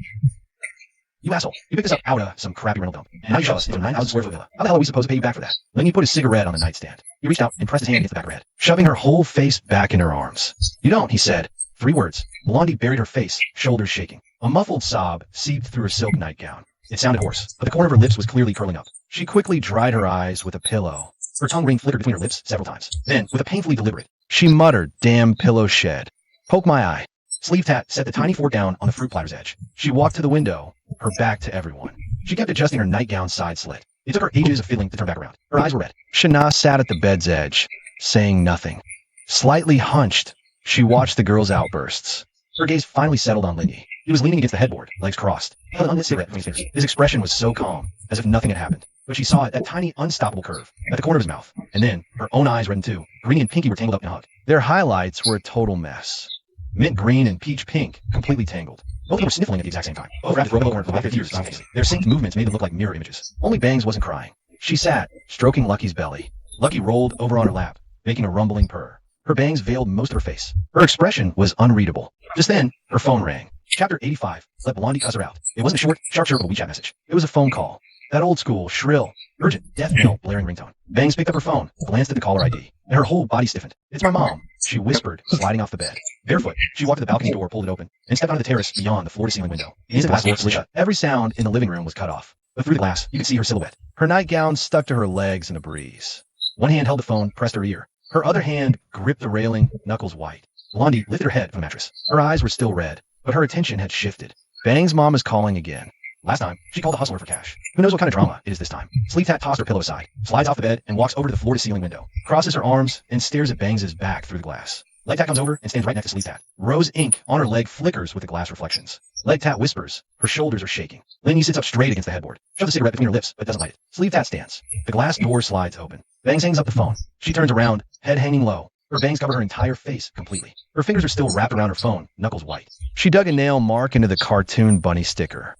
B: You asshole. You picked this up out of some crappy rental dump. And now you shove us into a 9,000 square foot villa. How the hell are we supposed to pay you back for that? Lenia put his cigarette on the nightstand. He reached out and pressed his hand against the back of her head, shoving her whole face back in her arms. You don't, he said. 3 words. Blondie buried her face, shoulders shaking. A muffled sob seeped through her silk nightgown. It sounded hoarse, but the corner of her lips was clearly curling up. She quickly dried her eyes with a pillow. Her tongue ring flickered between her lips several times. Then, with a painfully deliberate, she muttered, damn pillow shed. Poke my eye. Sleeve Tat set the tiny fork down on the fruit platter's edge. She walked to the window, her back to everyone. She kept adjusting her nightgown side slit. It took her ages of fiddling to turn back around. Her eyes were red. Shana sat at the bed's edge, saying nothing. Slightly hunched, she watched the girl's outbursts. Her gaze finally settled on Lenia. He was leaning against the headboard, legs crossed. He held a cigarette between his fingers. His expression was so calm, as if nothing had happened. But she saw it, that tiny, unstoppable curve, at the corner of his mouth. And then, her own eyes reddened too. Green and Pinky were tangled up in a hug. Their highlights were a total mess. Mint green and peach pink, completely tangled. Both of them were sniffling at the exact same time. Both wrapped Robo over their tears simultaneously. Their synced movements made them look like mirror images. Only Bangs wasn't crying. She sat, stroking Lucky's belly. Lucky rolled over on her lap, making a rumbling purr. Her bangs veiled most of her face. Her expression was unreadable. Just then, her phone rang. Chapter 85. Let Blondie cuss her out. It wasn't a short, sharp of a WeChat message. It was a phone call. That old school, shrill, urgent, death knell blaring ringtone. Bangs picked up her phone, glanced at the caller ID, and her whole body stiffened. "It's my mom," she whispered, sliding off the bed. Barefoot, she walked to the balcony door, pulled it open, and stepped onto the terrace beyond the floor-to-ceiling window. The glass door slid shut. Every sound in the living room was cut off, but through the glass, you could see her silhouette. Her nightgown stuck to her legs in a breeze. One hand held the phone, pressed her ear. Her other hand gripped the railing, knuckles white. Blondie lifted her head from the mattress. Her eyes were still red, but her attention had shifted. Bang's mom is calling again. Last time, she called the hustler for cash. Who knows what kind of drama it is this time? Sleep Tat tossed her pillow aside, slides off the bed, and walks over to the floor-to-ceiling window, crosses her arms, and stares at Bangs' back through the glass. Leg Tat comes over and stands right next to Sleep Tat. Rose ink on her leg flickers with the glass reflections. Leg Tat whispers. Her shoulders are shaking. Linny sits up straight against the headboard, shoves a cigarette between her lips, but doesn't light it. Sleep Tat stands. The glass door slides open. Bangs hangs up the phone. She turns around, head hanging low. Her bangs cover her entire face completely. Her fingers are still wrapped around her phone, knuckles white. She dug a nail mark into the cartoon bunny sticker.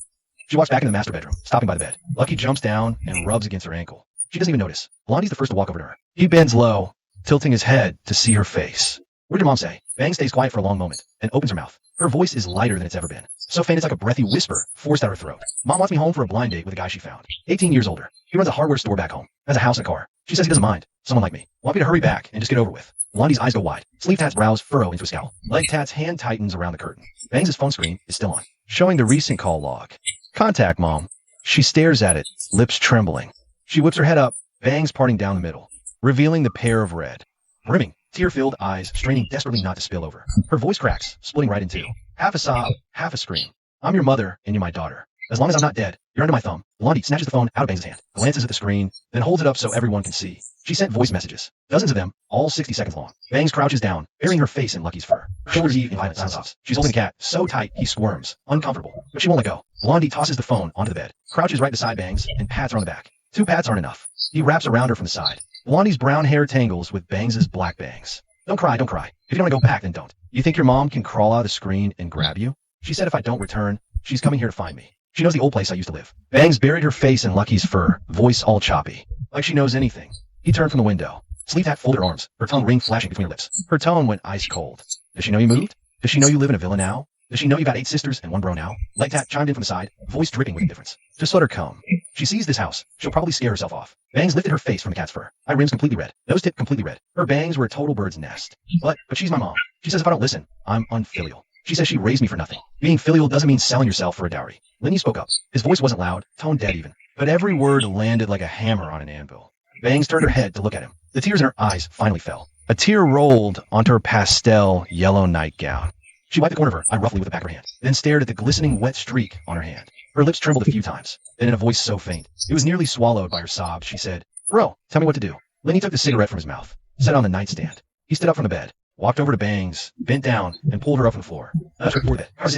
B: She walks back into the master bedroom, stopping by the bed. Lucky jumps down and rubs against her ankle. She doesn't even notice. Blondie's the first to walk over to her. He bends low, tilting his head to see her face. "What did your mom say?" Bang stays quiet for a long moment, and opens her mouth. Her voice is lighter than it's ever been. So faint it's like a breathy whisper forced out her throat. "Mom wants me home for a blind date with a guy she found. 18 years older. He runs a hardware store back home. Has a house and a car. She says he doesn't mind. Someone like me. Want me to hurry back and just get over with." Blondie's eyes go wide. Sleep Tat's brows furrow into a scowl. Leg Tat's hand tightens around the curtain. Bangs' phone screen is still on, showing the recent call log. "Contact, Mom." She stares at it, lips trembling. She whips her head up, bangs parting down the middle, revealing the pair of red, brimming, tear-filled eyes straining desperately not to spill over. Her voice cracks, splitting right in two. Half a sob, half a scream. "I'm your mother, and you're my daughter. As long as I'm not dead, you're under my thumb." Blondie snatches the phone out of Bangs' hand, glances at the screen, then holds it up so everyone can see. She sent voice messages, dozens of them, all 60 seconds long. Bangs crouches down, burying her face in Lucky's fur. Her shoulders heave in violent sobs. She's holding the cat so tight he squirms, uncomfortable, but she won't let go. Blondie tosses the phone onto the bed, crouches right beside Bangs, and pats her on the back. 2 pats aren't enough. He wraps around her from the side. Blondie's brown hair tangles with Bangs' black bangs. Don't cry, don't cry. If you don't want to go back, then don't. You think your mom can crawl out of the screen and grab you? She said if I don't return, she's coming here to find me. She knows the old place I used to live." Bangs buried her face in Lucky's fur, voice all choppy. Like she knows anything. He turned from the window. Sleep Tat folded her arms, her tongue ring flashing between her lips. Her tone went ice cold. "Does she know you moved? Does she know you live in a villa now? Does she know you got 8 sisters and 1 bro now?" Leg Tat chimed in from the side, voice dripping with indifference. "Just let her come. She sees this house. She'll probably scare herself off." Bangs lifted her face from the cat's fur. Eye rims completely red. Nose tip completely red. Her bangs were a total bird's nest. But she's my mom. She says if I don't listen, I'm unfilial. She says she raised me for nothing. Being filial doesn't mean selling yourself for a dowry. Linny spoke up. His voice wasn't loud, tone dead even, but every word landed like a hammer on an anvil. Bangs turned her head to look at him. The tears in her eyes finally fell. A tear rolled onto her pastel yellow nightgown. She wiped the corner of her eye roughly with the back of her hand, then stared at the glistening wet streak on her hand. Her lips trembled a few times. Then in a voice so faint, it was nearly swallowed by her sobs, she said, "Bro, tell me what to do." Linny took the cigarette from his mouth, set it on the nightstand. He stood up from the bed, walked over to Bangs, bent down, and pulled her up from the floor. Sit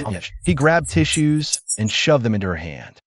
B: on the edge. He grabbed tissues and shoved them into her hand.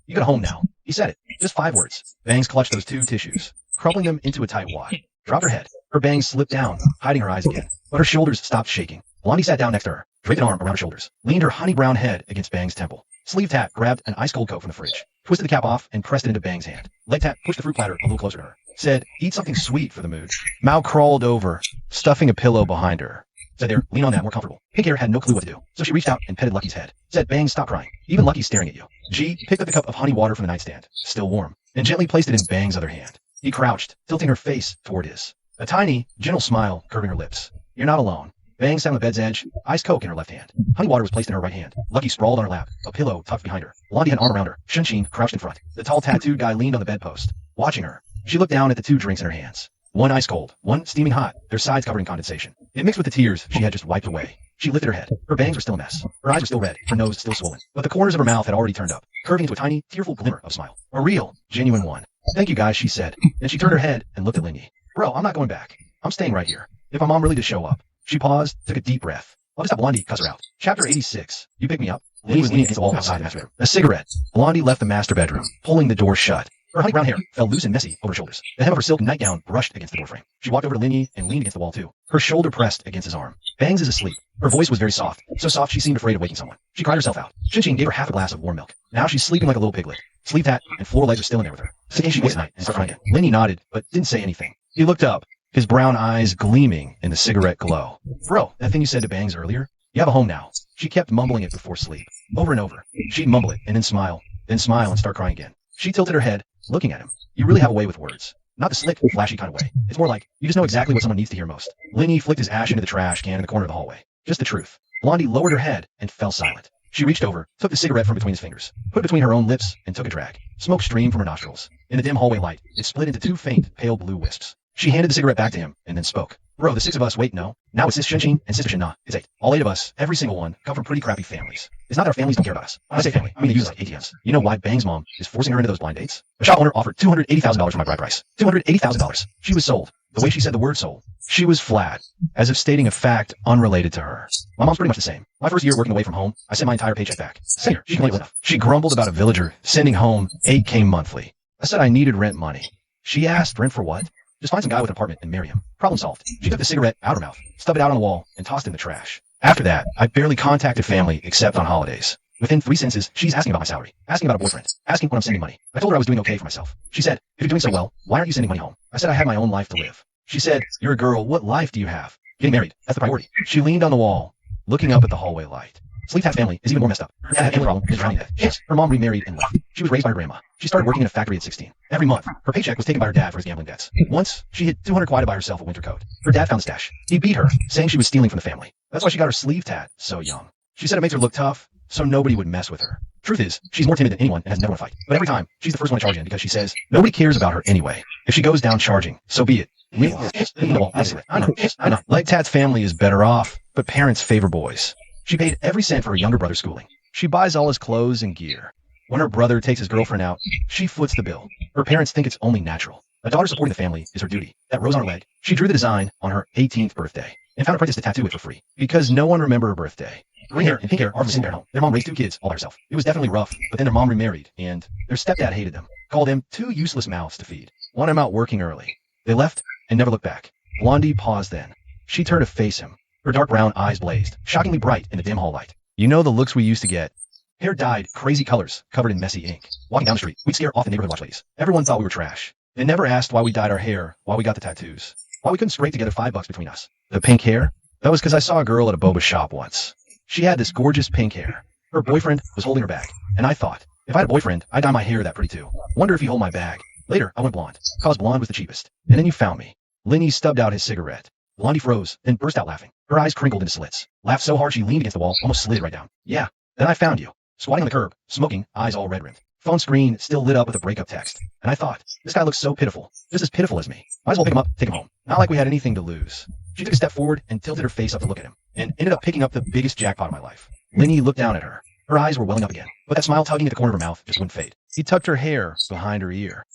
B: "You got home now." He said it. Just 5 words. Bangs clutched those 2 tissues, crumpling them into a tight wad. Dropped her head. Her bangs slipped down, hiding her eyes again. But her shoulders stopped shaking. Blondie sat down next to her, draped an arm around her shoulders, leaned her honey brown head against Bangs' temple. Sleeve Tat grabbed an ice-cold Coke from the fridge, twisted the cap off, and pressed it into Bangs' hand. Leg Tat pushed the fruit platter a little closer to her. Said, "Eat something sweet for the mood." Mao crawled over, stuffing a pillow behind her. Said, "There, lean on that, more comfortable." Pink Hair had no clue what to do, so she reached out and petted Lucky's head. Said, "Bangs, stop crying. Even Lucky's staring at you." G picked up the cup of honey water from the nightstand, still warm, and gently placed it in Bangs' other hand. He crouched, tilting her face toward his. A tiny, gentle smile curving her lips. "You're not alone." Bangs sat on the bed's edge, ice Coke in her left hand. Honey water was placed in her right hand. Lucky sprawled on her lap, a pillow tucked behind her. Blondie had an arm around her. Shunshin crouched in front. The tall tattooed guy leaned on the bedpost, watching her. She looked down at the 2 drinks in her hands. One ice cold, one steaming hot, their sides covered in condensation. It mixed with the tears she had just wiped away. She lifted her head. Her bangs were still a mess. Her eyes were still red, her nose still swollen. But the corners of her mouth had already turned up, curving into a tiny, tearful glimmer of smile. A real, genuine one. "Thank you guys," she said. Then she turned her head and looked at Linny. "Bro, I'm not going back. I'm staying right here. If my mom really did show up." She paused, took a deep breath. I'll just have Blondie cuss her out. Chapter 86. You pick me up. Linny was leaning against the wall outside the master bedroom. A cigarette. Blondie left the master bedroom, pulling the door shut. Her honey brown hair fell loose and messy over her shoulders. The hem of her silk nightgown brushed against the doorframe. She walked over to Linny and leaned against the wall too. Her shoulder pressed against his arm. Bangs is asleep. Her voice was very soft, so soft she seemed afraid of waking someone. She cried herself out. Shunshin gave her half a glass of warm milk. Now she's sleeping like a little piglet. Sleep Tat and Floor Legs are still in there with her. Today she wakes at night and starts crying again. Linny nodded, but didn't say anything. He looked up, his brown eyes gleaming in the cigarette glow. "Bro, that thing you said to Bangs earlier? You have a home now. She kept mumbling it before sleep, over and over. She'd mumble it, and then smile and start crying again. She tilted her head, looking at him. You really have a way with words. Not the slick, flashy kind of way. It's more like, you just know exactly what someone needs to hear most. Lenny flicked his ash into the trash can in the corner of the hallway. Just the truth. Blondie lowered her head and fell silent. She reached over, took the cigarette from between his fingers, put it between her own lips, and took a drag. Smoke streamed from her nostrils. In the dim hallway light, it split into two faint, pale blue wisps. She handed the cigarette back to him, and then spoke. Bro, the 6 of us, wait, no. Now it's Sis Shin and Sister Shin-Na. It's 8. All 8 of us, every single one, come from pretty crappy families. It's not that our families don't care about us. When I say family, I mean they use us like ATMs. You know why Bang's mom is forcing her into those blind dates? The shop owner offered $280,000 for my bride price. $280,000. She was sold. The way she said the word sold. She was flat, as if stating a fact unrelated to her. My mom's pretty much the same. My first year working away from home, I sent my entire paycheck back. Same here. She complained enough. She grumbled about a villager sending home $8K monthly. I said I needed rent money. She asked, rent for what? Just find some guy with an apartment and marry him. Problem solved. She took the cigarette out her mouth, stubbed it out on the wall, and tossed it in the trash. After that, I barely contacted family except on holidays. Within 3 sentences, she's asking about my salary, asking about a boyfriend, asking when I'm sending money. I told her I was doing okay for myself. She said, if you're doing so well, why aren't you sending money home? I said I had my own life to live. She said, you're a girl, what life do you have? Getting married, that's the priority. She leaned on the wall, looking up at the hallway light. Sleep-Tat's family is even more messed up. Her dad had a family problem and is drowning in debt. Yes, her mom remarried and left. She was raised by her grandma. She started working in a factory at 16. Every month, her paycheck was taken by her dad for his gambling debts. Once, she hid 200 kwai to buy herself a winter coat. Her dad found the stash. He beat her, saying she was stealing from the family. That's why she got her sleeve tat so young. She said it makes her look tough, so nobody would mess with her. Truth is, she's more timid than anyone and has never won a fight. But every time, she's the first one to charge in because she says, nobody cares about her anyway. If she goes down charging, so be it. I know. Like Tat's family is better off, but parents favor boys. She paid every cent for her younger brother's schooling. She buys all his clothes and gear. When her brother takes his girlfriend out, she foots the bill. Her parents think it's only natural. A daughter supporting the family is her duty. That rose on her leg, she drew the design on her 18th birthday and found an apprentice to tattoo it for free because no one remembered her birthday. Green hair and pink hair are from a single parent home. Their mom raised 2 kids all by herself. It was definitely rough, but then their mom remarried, and their stepdad hated them, called them 2 useless mouths to feed. Wanted him out working early. They left and never looked back. Blondie paused then. She turned to face him. Her dark brown eyes blazed, shockingly bright in the dim hall light. You know the looks we used to get. Hair dyed, crazy colors, covered in messy ink. Walking down the street, we'd scare off the neighborhood watch ladies. Everyone thought we were trash. They never asked why we dyed our hair, why we got the tattoos, why we couldn't scrape together $5 between us. The pink hair? That was because I saw a girl at a boba shop once. She had this gorgeous pink hair. Her boyfriend was holding her bag, and I thought, if I had a boyfriend, I'd dye my hair that pretty too. Wonder if he'd hold my bag. Later, I went blonde, cause blonde was the cheapest. And then you found me. Lenny stubbed out his cigarette. Blondie froze, then burst out laughing. Her eyes crinkled into slits. Laughed so hard she leaned against the wall, almost slid right down. Yeah, then I found you. Squatting on the curb, smoking, eyes all red-rimmed. Phone screen still lit up with a breakup text. And I thought, this guy looks so pitiful. Just as pitiful as me. Might as well pick him up, take him home. Not like we had anything to lose. She took a step forward and tilted her face up to look at him, and ended up picking up the biggest jackpot of my life. Lenny looked down at her. Her eyes were welling up again, but that smile tugging at the corner of her mouth just wouldn't fade. He tucked her hair behind her ear.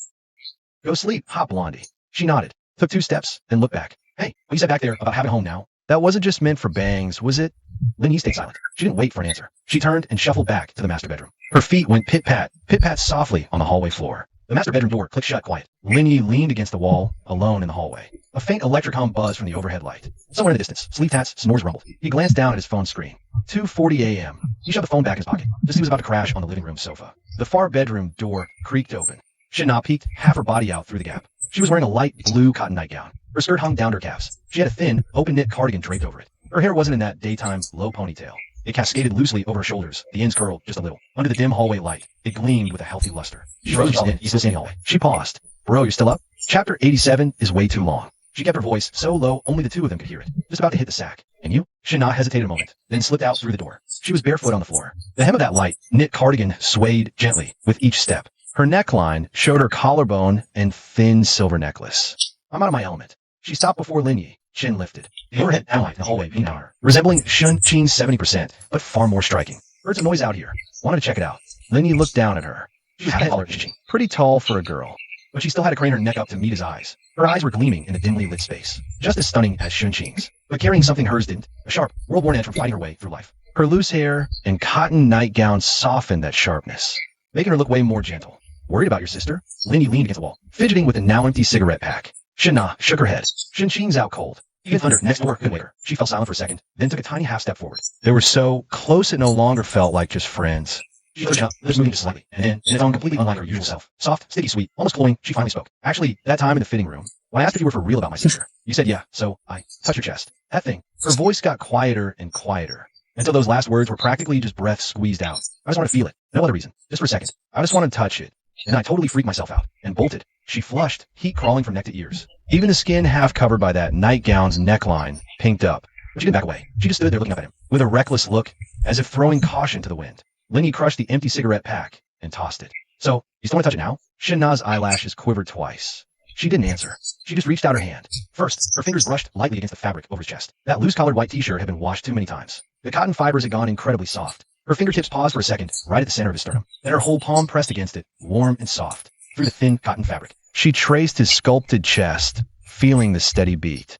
B: Go sleep, hot Blondie. She nodded, took 2 steps, then looked back. Hey, what you said back there about having a home now? That wasn't just meant for bangs, was it? Lenny stayed silent. She didn't wait for an answer. She turned and shuffled back to the master bedroom. Her feet went pit-pat softly on the hallway floor. The master bedroom door clicked shut quiet. Lenny leaned against the wall, alone in the hallway. A faint electric hum buzzed from the overhead light. Somewhere in the distance, Sleep-Tat's snores rumbled. He glanced down at his phone screen. 2:40 a.m. He shoved the phone back in his pocket, just as he was about to crash on the living room sofa. The far bedroom door creaked open. Shin-Na peeked half her body out through the gap. She was wearing a light blue cotton nightgown. Her skirt hung down to her calves. She had a thin, open-knit cardigan draped over it. Her hair wasn't in that daytime low ponytail. It cascaded loosely over her shoulders, the ends curled just a little. Under the dim hallway light, it gleamed with a healthy luster. She rose in the standing hallway. She paused. Bro, you're still up? Chapter 87 is way too long. She kept her voice so low only the 2 of them could hear it. Just about to hit the sack. And you? Shin-Na hesitated a moment, then slipped out through the door. She was barefoot on the floor. The hem of that light, knit cardigan swayed gently with each step. Her neckline showed her collarbone and thin silver necklace. I'm out of my element. She stopped before Lenny, chin lifted. The overhead downlight in the hallway beamed on her, resembling Shun-Chin's 70%, but far more striking. Heard some noise out here. Wanted to check it out. Lenny looked down at her. She was taller than Shun-Chin, pretty tall for a girl, but she still had to crane her neck up to meet his eyes. Her eyes were gleaming in the dimly lit space, just as stunning as Shun-Chin's, but carrying something hers didn't, a sharp, world-worn edge from fighting her way through life. Her loose hair and cotton nightgown softened that sharpness, making her look way more gentle. Worried about your sister? Lenny leaned against the wall, fidgeting with the now empty cigarette pack. Shin-Na shook her head. Shun-Chin's out cold. Even thunder next door couldn't wake her. She fell silent for a second, then took a tiny half step forward. They were so close it no longer felt like just friends. She pushed up, lips moving just slightly, and then, in a tone completely unlike her usual self, soft, sticky sweet, almost cloying, she finally spoke. Actually, that time in the fitting room, when I asked if you were for real about my sister, you said yeah, so I touched your chest. That thing. Her voice got quieter and quieter, until those last words were practically just breath squeezed out. I just want to feel it. No other reason. Just for a second. I just want to touch it. And I totally freaked myself out and bolted. She flushed, heat crawling from neck to ears. Even the skin half covered by that nightgown's neckline pinked up. But she didn't back away. She just stood there looking up at him with a reckless look, as if throwing caution to the wind. Lenny crushed the empty cigarette pack and tossed it. So, you still want to touch it now? Shin-Na's eyelashes quivered twice. She didn't answer. She just reached out her hand. First, her fingers brushed lightly against the fabric over his chest. That loose-collared white t-shirt had been washed too many times. The cotton fibers had gone incredibly soft. Her fingertips paused for a second, right at the center of his sternum. Then her whole palm pressed against it, warm and soft, through the thin cotton fabric. She traced his sculpted chest, feeling the steady beat.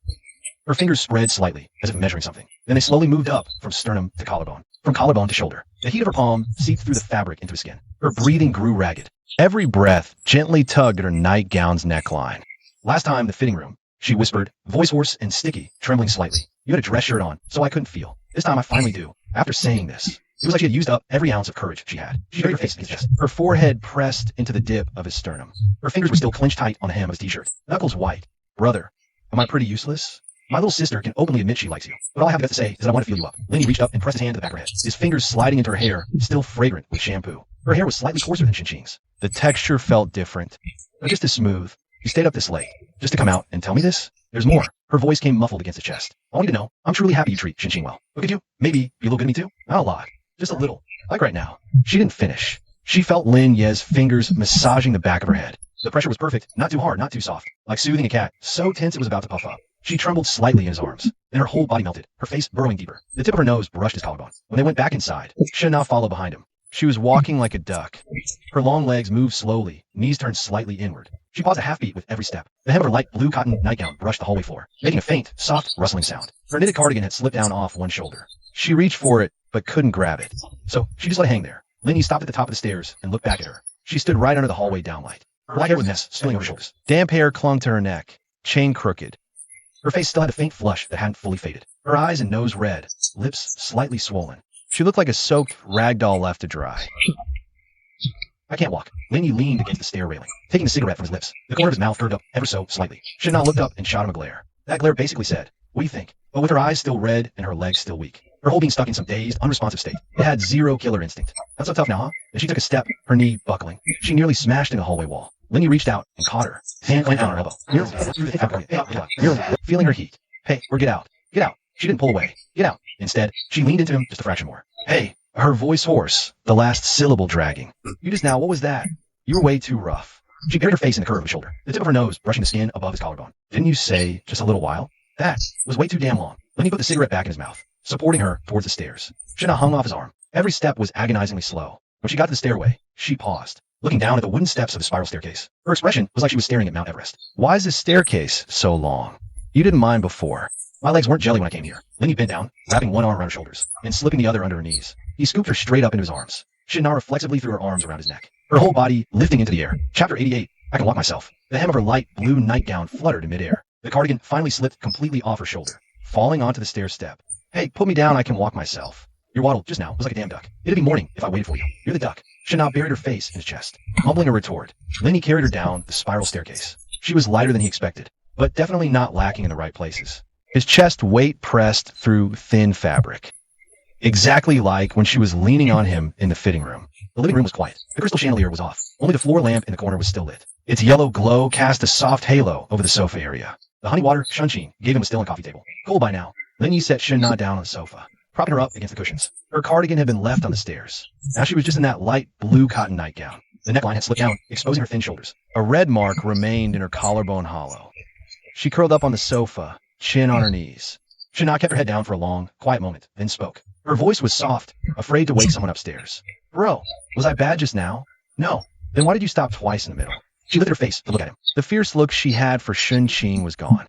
B: Her fingers spread slightly, as if measuring something. Then they slowly moved up from sternum to collarbone, from collarbone to shoulder. The heat of her palm seeped through the fabric into his skin. Her breathing grew ragged. Every breath gently tugged at her nightgown's neckline. Last time, the fitting room, she whispered, voice hoarse and sticky, trembling slightly. You had a dress shirt on, so I couldn't feel. This time I finally do. After saying this, it was like she had used up every ounce of courage she had. She buried her face against his chest, her forehead pressed into the dip of his sternum. Her fingers were still clenched tight on the hem of his t-shirt, knuckles white. Brother, am I pretty useless? My little sister can openly admit she likes you, but all I have got to say is that I want to feel you up. Lenny reached up and pressed his hand to the back of her head, his fingers sliding into her hair, still fragrant with shampoo. Her hair was slightly coarser than Shin-Chin's. The texture felt different, but just as smooth. You stayed up this late, just to come out and tell me this? There's more. Her voice came muffled against his chest. I want you to know, I'm truly happy you treat Shin-Chin well. But could you, maybe, be a little good to me too? Not a lot. Just a little. Like right now. She didn't finish. She felt Lin Ye's fingers massaging the back of her head. The pressure was perfect, not too hard, not too soft. Like soothing a cat, so tense it was about to puff up. She trembled slightly in his arms. Then her whole body melted, her face burrowing deeper. The tip of her nose brushed his collarbone. When they went back inside, Shin-Na followed behind him. She was walking like a duck. Her long legs moved slowly, knees turned slightly inward. She paused a half beat with every step. The hem of her light blue cotton nightgown brushed the hallway floor, making a faint, soft, rustling sound. Her knitted cardigan had slipped down off one shoulder. She reached for it, but couldn't grab it. So she just let it hang there. Lenny stopped at the top of the stairs and looked back at her. She stood right under the hallway downlight. Her black hair was a mess, spilling over her shoulders. Damp hair clung to her neck, chain crooked. Her face still had a faint flush that hadn't fully faded. Her eyes and nose red, lips slightly swollen. She looked like a soaked rag doll left to dry. I can't walk. Lenny leaned against the stair railing, taking the cigarette from his lips. The corner of his mouth curved up ever so slightly. Shin-Na looked up and shot him a glare. That glare basically said, what do you think? But with her eyes still red and her legs still weak. Her whole being stuck in some dazed, unresponsive state. It had zero killer instinct. Not so tough now, huh? As she took a step, her knee buckling. She nearly smashed into the hallway wall. Lenny reached out and caught her. His hand went down her elbow. Feeling her heat. Hey, or get out. Get out. She didn't pull away. Get out. Instead, she leaned into him just a fraction more. Hey. Her voice hoarse, the last syllable dragging. You just now, what was that? You were way too rough. She buried her face in the curve of his shoulder, the tip of her nose brushing the skin above his collarbone. Didn't you say just a little while? That was way too damn long. Lenny put the cigarette back in his mouth, supporting her towards the stairs. Shin-Na hung off his arm. Every step was agonizingly slow. When she got to the stairway, she paused, looking down at the wooden steps of the spiral staircase. Her expression was like she was staring at Mount Everest. Why is this staircase so long? You didn't mind before. My legs weren't jelly when I came here. Lenny bent down, wrapping one arm around her shoulders, and slipping the other under her knees. He scooped her straight up into his arms. Shin-Na reflexively threw her arms around his neck, her whole body lifting into the air. Chapter 88. I can walk myself. The hem of her light blue nightgown fluttered in midair. The cardigan finally slipped completely off her shoulder, falling onto the stair step. Hey, put me down, I can walk myself. Your waddle just now was like a damn duck. It'd be morning if I waited for you. You're the duck. Shin-Na buried her face in his chest, mumbling a retort. Lenny carried her down the spiral staircase. She was lighter than he expected, but definitely not lacking in the right places. His chest weight pressed through thin fabric. Exactly like when she was leaning on him in the fitting room. The living room was quiet. The crystal chandelier was off. Only the floor lamp in the corner was still lit. Its yellow glow cast a soft halo over the sofa area. The honey water Shin-Chin gave him a still and coffee table. Cold by now, Lenny set Shin-Na down on the sofa, propping her up against the cushions. Her cardigan had been left on the stairs. Now she was just in that light blue cotton nightgown. The neckline had slipped down, exposing her thin shoulders. A red mark remained in her collarbone hollow. She curled up on the sofa, chin on her knees. Shin-Na kept her head down for a long, quiet moment, then spoke. Her voice was soft, afraid to wake someone upstairs. Bro, was I bad just now? No. Then why did you stop twice in the middle? She lifted her face to look at him. The fierce look she had for Shin-Chin was gone.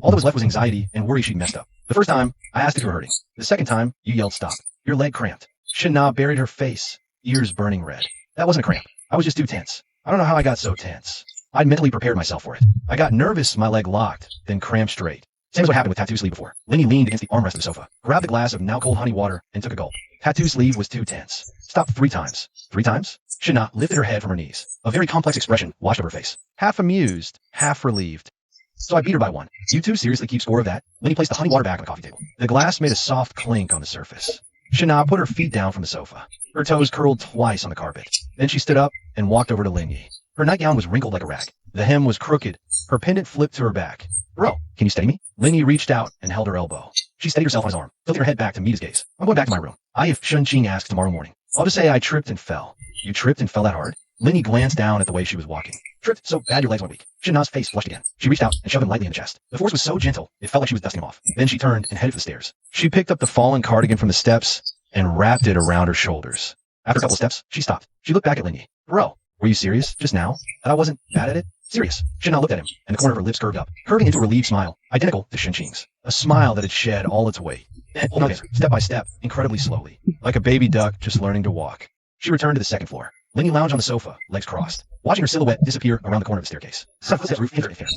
B: All that was left was anxiety and worry she'd messed up. The first time, I asked if you were hurting. The second time, you yelled stop. Your leg cramped. Shin-Na buried her face, ears burning red. That wasn't a cramp. I was just too tense. I don't know how I got so tense. I'd mentally prepared myself for it. I got nervous, my leg locked, then cramped straight. Same as what happened with Tattoo Sleeve before. Lenny leaned against the armrest of the sofa, grabbed the glass of now-cold honey water, and took a gulp. Tattoo Sleeve was too tense. Stopped 3 times. 3 times? Shin-Na lifted her head from her knees. A very complex expression washed over her face. Half amused, half relieved. So I beat her by 1. You two seriously keep score of that? Lenny placed the honey water back on the coffee table. The glass made a soft clink on the surface. Shana put her feet down from the sofa. Her toes curled twice on the carpet. Then she stood up and walked over to Lin Yi. Her nightgown was wrinkled like a rag. The hem was crooked. Her pendant flipped to her back. Bro, can you steady me? Lin Yi reached out and held her elbow. She steadied herself on his arm, tilting her head back to meet his gaze. I'm going back to my room. If Shunqing asks tomorrow morning, I'll just say I tripped and fell. You tripped and fell that hard? Lin Yi glanced down at the way she was walking. Tripped so bad your legs went weak. Shana's face flushed again. She reached out and shoved him lightly in the chest. The force was so gentle, it felt like she was dusting him off. Then she turned and headed for the stairs. She picked up the fallen cardigan from the steps and wrapped it around her shoulders. After a couple of steps, she stopped. She looked back at Lin Yi. Bro, were you serious just now? That I wasn't bad at it? Serious. Shana looked at him, and the corner of her lips curved up, curving into a relieved smile, identical to Shunqing's. A smile that had shed all its weight. Then, holding on step by step, incredibly slowly, like a baby duck just learning to walk. She returned to the second floor. Lin Yi lounged on the sofa, legs crossed, watching her silhouette disappear around the corner of the staircase.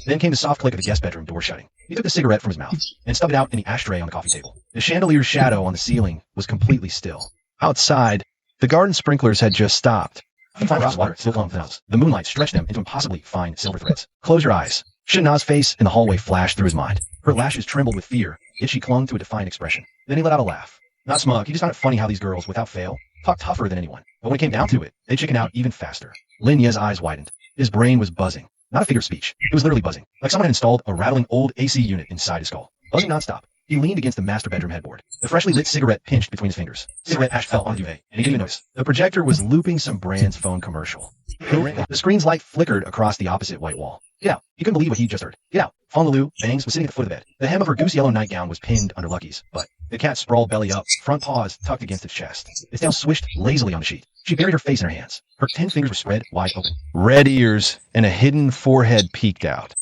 B: Then came the soft click of the guest bedroom door shutting. He took the cigarette from his mouth and stubbed it out in the ashtray on the coffee table. The chandelier's shadow on the ceiling was completely still. Outside, the garden sprinklers had just stopped. Fine drops of water still clung from the house. The moonlight stretched them into impossibly fine silver threads. Close your eyes. Shana's face in the hallway flashed through his mind. Her lashes trembled with fear, yet she clung to a defiant expression. Then he let out a laugh. Not smug, he just found it funny how these girls, without fail, talked tougher than anyone. But when it came down to it, they chickened out even faster. Lin Ye's eyes widened. His brain was buzzing. Not a figure of speech. It was literally buzzing, like someone had installed a rattling old AC unit inside his skull. Buzzing nonstop. He leaned against the master bedroom headboard. The freshly lit cigarette pinched between his fingers. Cigarette ash fell on the duvet, and he didn't even notice. The projector was looping some brand's phone commercial. The screen's light flickered across the opposite white wall. Get out. He couldn't believe what he just heard. Get out. Fawn Lulu, Bangs, was sitting at the foot of the bed. The hem of her goose yellow nightgown was pinned under Lucky's butt. The cat sprawled belly up, front paws tucked against its chest. Its tail swished lazily on the sheet. She buried her face in her hands. Her 10 fingers were spread wide open. Red ears and a hidden forehead peeked out.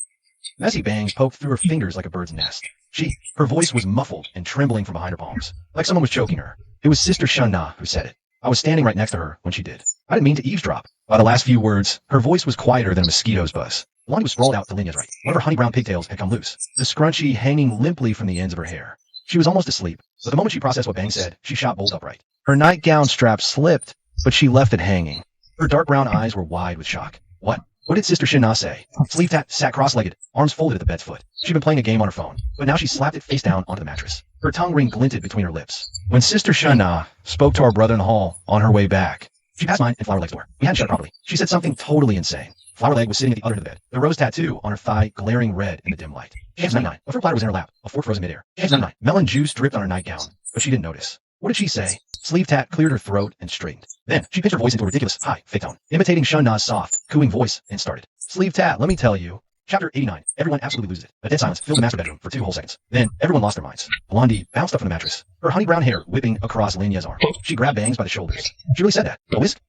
B: Messy Bangs poked through her fingers like a bird's nest. Her voice was muffled and trembling from behind her palms, like someone was choking her. It was Sister Shunna who said it. I was standing right next to her when she did. I didn't mean to eavesdrop. By the last few words, her voice was quieter than a mosquito's buzz. Blondie was sprawled out to Linya's right. One of her honey-brown pigtails had come loose, the scrunchie hanging limply from the ends of her hair. She was almost asleep, but the moment she processed what Bang said, she shot bolt upright. Her nightgown strap slipped, but she left it hanging. Her dark brown eyes were wide with shock. What? What did Sister Shinna say? Sleeve Tat sat cross-legged, arms folded at the bed's foot. She'd been playing a game on her phone, but now she slapped it face down onto the mattress. Her tongue ring glinted between her lips. When Sister Shinna spoke to our brother in the hall on her way back, she passed mine and Flower Leg's door. We hadn't shut it properly. She said something totally insane. Flower Leg was sitting at the other end of the bed, the rose tattoo on her thigh glaring red in the dim light. She was 99. A fruit platter was in her lap, a fork frozen midair. She was 99. Melon juice dripped on her nightgown, but she didn't notice. What did she say? Sleeve Tat cleared her throat and straightened. Then, she pitched her voice into a ridiculous, high, fake tone, imitating Shunna's soft, cooing voice, and started. Sleeve Tat, let me tell you. Chapter 89. Everyone absolutely loses it. A dead silence filled the master bedroom for 2 whole seconds. Then, everyone lost their minds. Blondie bounced up from the mattress, her honey brown hair whipping across Linya's arm. She grabbed Bangs by the shoulders. She really said that. A whisk?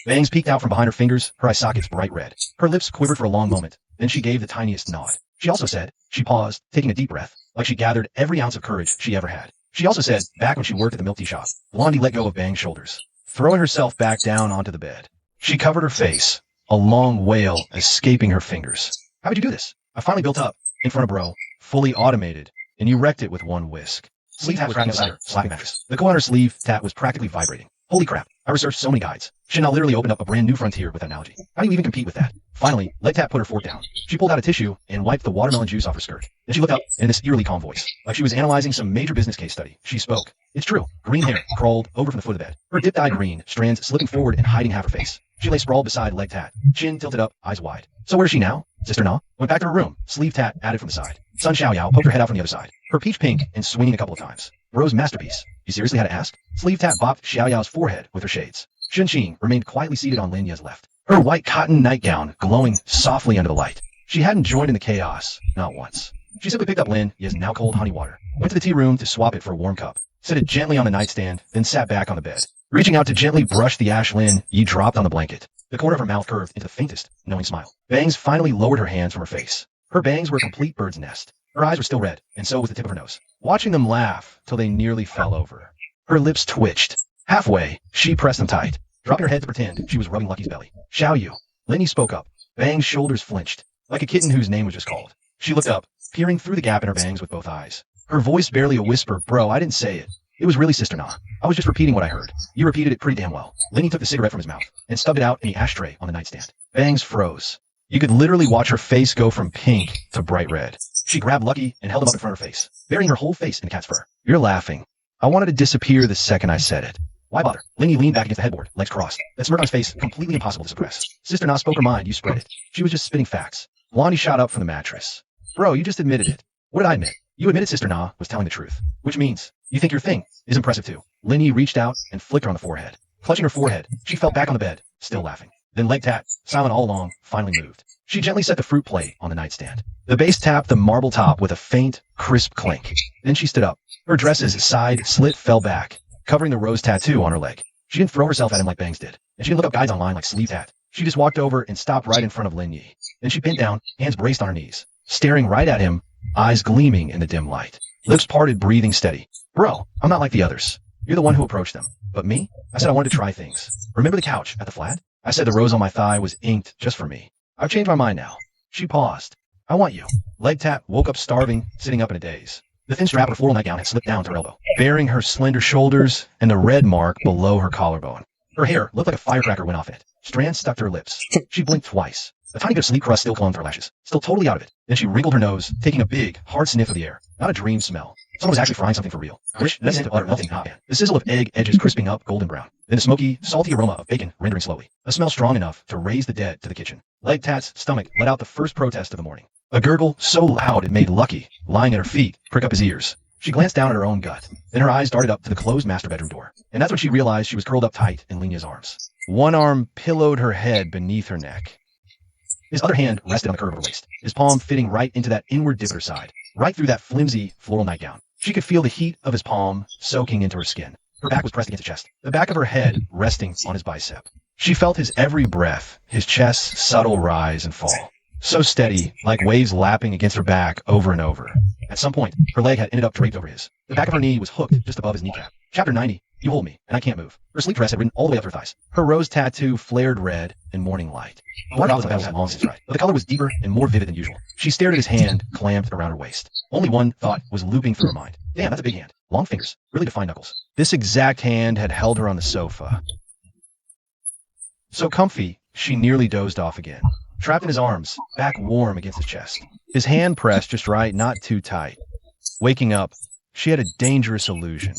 B: Bangs peeked out from behind her fingers, her eye sockets bright red. Her lips quivered for a long moment. Then she gave the tiniest nod. She also said, she paused, taking a deep breath, like she gathered every ounce of courage she ever had. She also said, back when she worked at the milk tea shop, Blondie let go of Bang's shoulders, throwing herself back down onto the bed. She covered her face, a long wail escaping her fingers. How would you do this? I finally built up, in front of Bro, fully automated, and you wrecked it with one whisk. Sleeve Tat was cracking beside her, slapping mattress. The coil on her sleeve Tat was practically vibrating. Holy crap, I researched so many guides. Shinna literally opened up a brand new frontier with that analogy. How do you even compete with that? Finally, Leg Tat put her fork down. She pulled out a tissue and wiped the watermelon juice off her skirt. Then she looked up in this eerily calm voice, like she was analyzing some major business case study. She spoke. It's true. Green hair crawled over from the foot of the bed. Her dipped-eyed green, strands slipping forward and hiding half her face. She lay sprawled beside Leg Tat, chin tilted up, eyes wide. So where's she now? Sister Na went back to her room. Sleeve Tat added from the side. Sun Xiaoyao poked her head out from the other side, her peach pink and swinging a couple of times. Bro's masterpiece. You seriously had to ask? Sleeve Tat bopped Xiaoyao's forehead with her shades. Shunqing remained quietly seated on Linya's left, her white cotton nightgown glowing softly under the light. She hadn't joined in the chaos, not once. She simply picked up Lin Ye's now cold honey water, went to the tea room to swap it for a warm cup, set it gently on the nightstand, then sat back on the bed. Reaching out to gently brush the ash Lin Yi dropped on the blanket. The corner of her mouth curved into the faintest, knowing smile. Bangs finally lowered her hands from her face. Her bangs were a complete bird's nest. Her eyes were still red, and so was the tip of her nose. Watching them laugh till they nearly fell over. Her lips twitched. Halfway, she pressed them tight, dropping her head to pretend she was rubbing Lucky's belly. Xiao Yu. Lin Yi spoke up. Bang's shoulders flinched, like a kitten whose name was just called. She looked up, peering through the gap in her bangs with both eyes. Her voice barely a whisper. Bro, I didn't say it. It was really Sister Na. I was just repeating what I heard. You repeated it pretty damn well. Lin Yi took the cigarette from his mouth and stubbed it out in the ashtray on the nightstand. Bangs froze. You could literally watch her face go from pink to bright red. She grabbed Lucky and held him up in front of her face, burying her whole face in the cat's fur. You're laughing. I wanted to disappear the second I said it. Why bother? Linny leaned back against the headboard, legs crossed. That smirk on his face, completely impossible to suppress. Sister Na spoke her mind, you spread it. She was just spitting facts. Blondie shot up from the mattress. Bro, you just admitted it. What did I admit? You admitted Sister Na was telling the truth. Which means, you think your thing is impressive too. Linny reached out and flicked her on the forehead. Clutching her forehead, she fell back on the bed, still laughing. Then leg tap, silent all along, finally moved. She gently set the fruit plate on the nightstand. The base tapped the marble top with a faint, crisp clink. Then she stood up. Her dress's side slit fell back, covering the rose tattoo on her leg. She didn't throw herself at him like Bangs did, and she didn't look up guides online like Sleeve Tat. She just walked over and stopped right in front of Lin Yi. Then she bent down, hands braced on her knees, staring right at him, eyes gleaming in the dim light. Lips parted, breathing steady. Bro, I'm not like the others. You're the one who approached them. But me? I said I wanted to try things. Remember the couch at the flat? I said the rose on my thigh was inked just for me. I've changed my mind now. She paused. I want you. Leg tap, woke up starving, sitting up in a daze. The thin strap of her floral nightgown had slipped down to her elbow, bearing her slender shoulders and the red mark below her collarbone. Her hair looked like a firecracker went off in it. Strands stuck to her lips. She blinked twice. A tiny bit of sleep crust still clung to her lashes, still totally out of it. Then she wrinkled her nose, taking a big, hard sniff of the air. Not a dream smell. Someone was actually frying something for real. Rich, the scent of butter melting in a hot pan. The sizzle of egg edges crisping up golden brown. Then a smoky, salty aroma of bacon rendering slowly. A smell strong enough to raise the dead to the kitchen. Leg Tat's stomach let out the first protest of the morning. A gurgle so loud it made Lucky, lying at her feet, prick up his ears. She glanced down at her own gut. Then her eyes darted up to the closed master bedroom door. And that's when she realized she was curled up tight in Linya's arms. One arm pillowed her head beneath her neck. His other hand rested on the curve of her waist, his palm fitting right into that inward dip at her side, right through that flimsy floral nightgown. She could feel the heat of his palm soaking into her skin. Her back was pressed against his chest, the back of her head resting on his bicep. She felt his every breath, his chest's subtle rise and fall. So steady, like waves lapping against her back over and over. At some point, her leg had ended up draped over his. The back of her knee was hooked just above his kneecap. Chapter 90. You hold me, and I can't move. Her sleep dress had ridden all the way up her thighs. Her rose tattoo flared red in morning light. One of the petals had long since dried, but the color was deeper and more vivid than usual. She stared at his hand, clamped around her waist. Only one thought was looping through her mind. Damn, that's a big hand. Long fingers. Really defined knuckles. This exact hand had held her on the sofa. So comfy, she nearly dozed off again. Trapped in his arms, back warm against his chest. His hand pressed just right, not too tight. Waking up, she had a dangerous illusion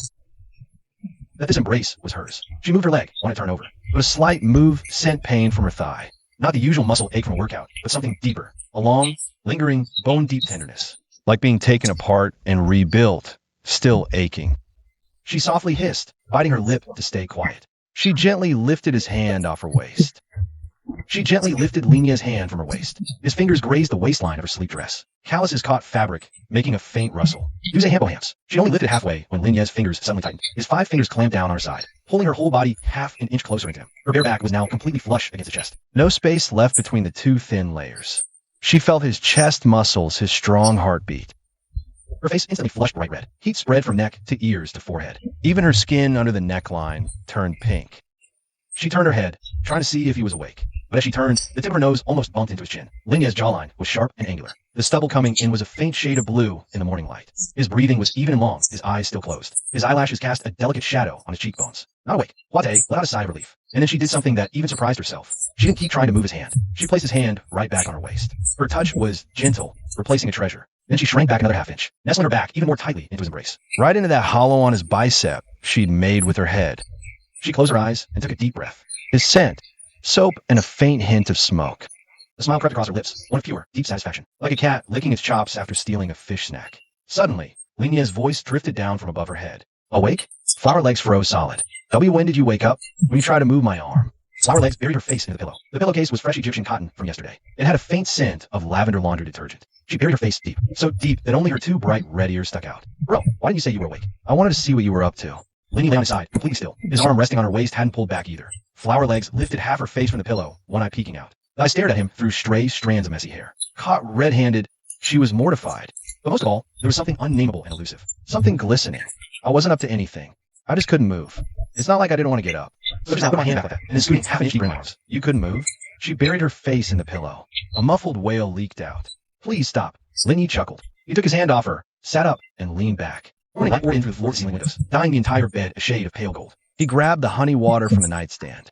B: that this embrace was hers. She moved her leg, wanted to turn over, but a slight move sent pain from her thigh. Not the usual muscle ache from a workout, but something deeper. A long, lingering, bone-deep tenderness. Like being taken apart and rebuilt, still aching. She softly hissed, biting her lip to stay quiet. She gently lifted his hand off her waist. She gently lifted Linya's hand from her waist. His fingers grazed the waistline of her sleep dress. Calluses caught fabric, making a faint rustle. Use a hambo-hams. She only lifted halfway when Linya's fingers suddenly tightened. His 5 fingers clamped down on her side, pulling her whole body half an inch closer into him. Her bare back was now completely flush against the chest. No space left between the 2 thin layers. She felt his chest muscles, his strong heartbeat. Her face instantly flushed bright red. Heat spread from neck to ears to forehead. Even her skin under the neckline turned pink. She turned her head, trying to see if he was awake. But as she turned, the tip of her nose almost bumped into his chin. Linya's jawline was sharp and angular. The stubble coming in was a faint shade of blue in the morning light. His breathing was even and long, his eyes still closed. His eyelashes cast a delicate shadow on his cheekbones. Not awake. Wate let out a sigh of relief. And then she did something that even surprised herself. She didn't keep trying to move his hand. She placed his hand right back on her waist. Her touch was gentle, replacing a treasure. Then she shrank back another half inch, nestling her back even more tightly into his embrace. Right into that hollow on his bicep she'd made with her head. She closed her eyes and took a deep breath. His scent, soap and a faint hint of smoke. A smile crept across her lips, one of fewer, deep satisfaction, like a cat licking its chops after stealing a fish snack. Suddenly, Linya's voice drifted down from above her head. Awake? Flower legs froze solid. W, when did you wake up? When you tried to move my arm. Flower legs buried her face into the pillow. The pillowcase was fresh Egyptian cotton from yesterday. It had a faint scent of lavender laundry detergent. She buried her face deep, so deep that only her 2 bright red ears stuck out. Bro, why didn't you say you were awake? I wanted to see what you were up to. Linny lay on his side, completely still. His arm resting on her waist hadn't pulled back either. Flower legs lifted half her face from the pillow, one eye peeking out. I stared at him through stray strands of messy hair. Caught red-handed, she was mortified. But most of all, there was something unnameable and elusive. Something glistening. I wasn't up to anything. I just couldn't move. It's not like I didn't want to get up. So I just put my hand back like that, and then scooting half an inch deeper in my arms. You couldn't move? She buried her face in the pillow. A muffled wail leaked out. Please stop. Linny chuckled. He took his hand off her, sat up, and leaned back. Morning light poured in through the floor-to-ceiling windows, dyeing the entire bed a shade of pale gold. He grabbed the honey water from the nightstand.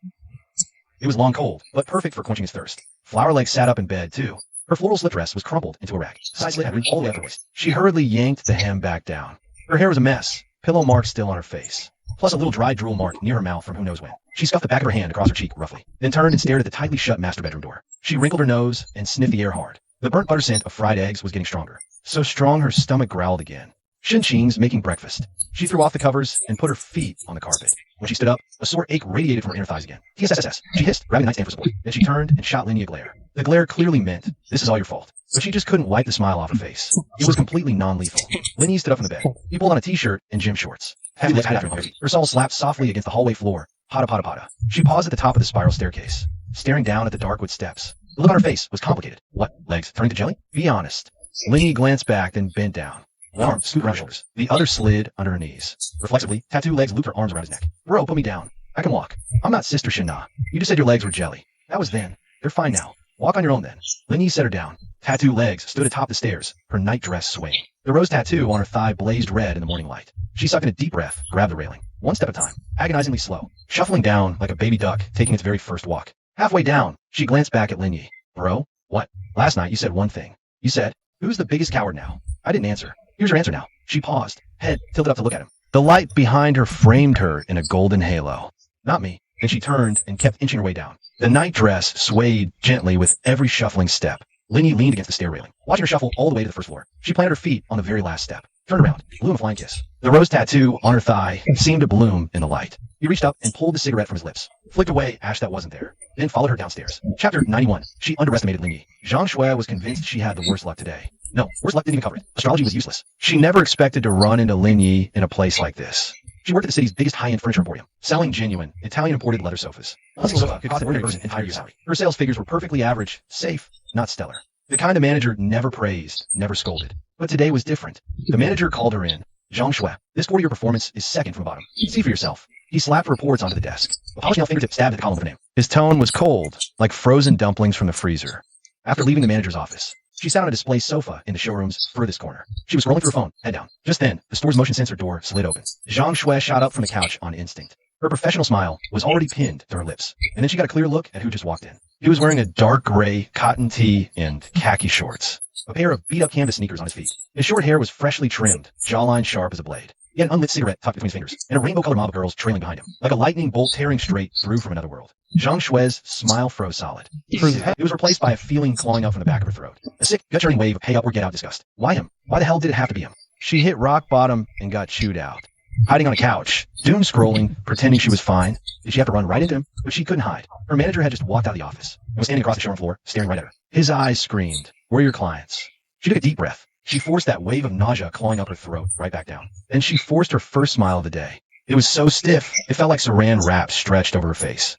B: It was long cold, but perfect for quenching his thirst. Flower legs sat up in bed, too. Her floral slip dress was crumpled into a rag. Side slit had ridden all the way up her waist. She hurriedly yanked the hem back down. Her hair was a mess, pillow mark still on her face, plus a little dry drool mark near her mouth from who knows when. She scuffed the back of her hand across her cheek roughly, then turned and stared at the tightly shut master bedroom door. She wrinkled her nose and sniffed the air hard. The burnt butter scent of fried eggs was getting stronger, so strong her stomach growled again. Shin-Ching's making breakfast. She threw off the covers and put her feet on the carpet. When she stood up, a sore ache radiated from her inner thighs again. TSSS, she hissed, grabbing the nightstand for support. Then she turned and shot Linny a glare. The glare clearly meant, this is all your fault. But she just couldn't wipe the smile off her face. It was completely non-lethal. Linny stood up from the bed. He pulled on a t-shirt and gym shorts. Heavy legs hid after him. Her soul slapped softly against the hallway floor. Pada pada pada. She paused at the top of the spiral staircase, staring down at the dark wood steps. The look on her face was complicated. What? Legs turning to jelly? Be honest. Linny glanced back, then bent down. One arm scooped around her shoulders. The other slid under her knees. Reflexively, tattoo legs looped her arms around his neck. Bro, put me down. I can walk. I'm not Sister Shana. You just said your legs were jelly. That was then. They're fine now. Walk on your own then. Linny set her down. Tattoo legs stood atop the stairs, her nightdress swaying. The rose tattoo on her thigh blazed red in the morning light. She sucked in a deep breath, grabbed the railing. One step at a time, agonizingly slow, shuffling down like a baby duck taking its very first walk. Halfway down, she glanced back at Linny. Bro, what? Last night you said one thing. You said, who's the biggest coward now? I didn't answer. Here's your answer now. She paused, head tilted up to look at him. The light behind her framed her in a golden halo. Not me. Then she turned and kept inching her way down. The nightdress swayed gently with every shuffling step. Linny leaned against the stair railing, watching her shuffle all the way to the first floor. She planted her feet on the very last step, turned around, blew him a flying kiss. The rose tattoo on her thigh seemed to bloom in the light. He reached up and pulled the cigarette from his lips, flicked away ash that wasn't there, then followed her downstairs. Chapter 91. She underestimated Linny. Zhang Shui was convinced she had the worst luck today. No, worst luck didn't even cover it. Astrology was useless. She never expected to run into Linny in a place like this. She worked at the city's biggest high-end furniture emporium, selling genuine, Italian-imported leather sofas. One single sofa could cost an ordinary person an entire year's salary. Her sales figures were perfectly average, safe, not stellar. The kind of manager never praised, never scolded. But today was different. The manager called her in. Zhang Shui, this quarter-year performance is second from the bottom. See for yourself. He slapped reports onto the desk. A polished nail fingertip stabbed at the column of her name. His tone was cold, like frozen dumplings from the freezer. After leaving the manager's office, she sat on a display sofa in the showroom's furthest corner. She was scrolling through her phone, head down. Just then, the store's motion sensor door slid open. Zhang Shui shot up from the couch on instinct. Her professional smile was already pinned to her lips, and then she got a clear look at who just walked in. He was wearing a dark gray cotton tee and khaki shorts, a pair of beat-up canvas sneakers on his feet. His short hair was freshly trimmed, jawline sharp as a blade. He had an unlit cigarette tucked between his fingers, and a rainbow-colored mob of girls trailing behind him, like a lightning bolt tearing straight through from another world. Zhang Shui's smile froze solid. It was replaced by a feeling clawing up from the back of her throat. A sick, gut-churning wave of pay up or get out disgust. Why him? Why the hell did it have to be him? She hit rock bottom and got chewed out. Hiding on a couch, doom-scrolling, pretending she was fine. Did she have to run right into him? But she couldn't hide. Her manager had just walked out of the office and was standing across the showroom floor, staring right at her. His eyes screamed, "Where are your clients?" She took a deep breath. She forced that wave of nausea clawing up her throat right back down. Then she forced her first smile of the day. It was so stiff, it felt like saran wrap stretched over her face.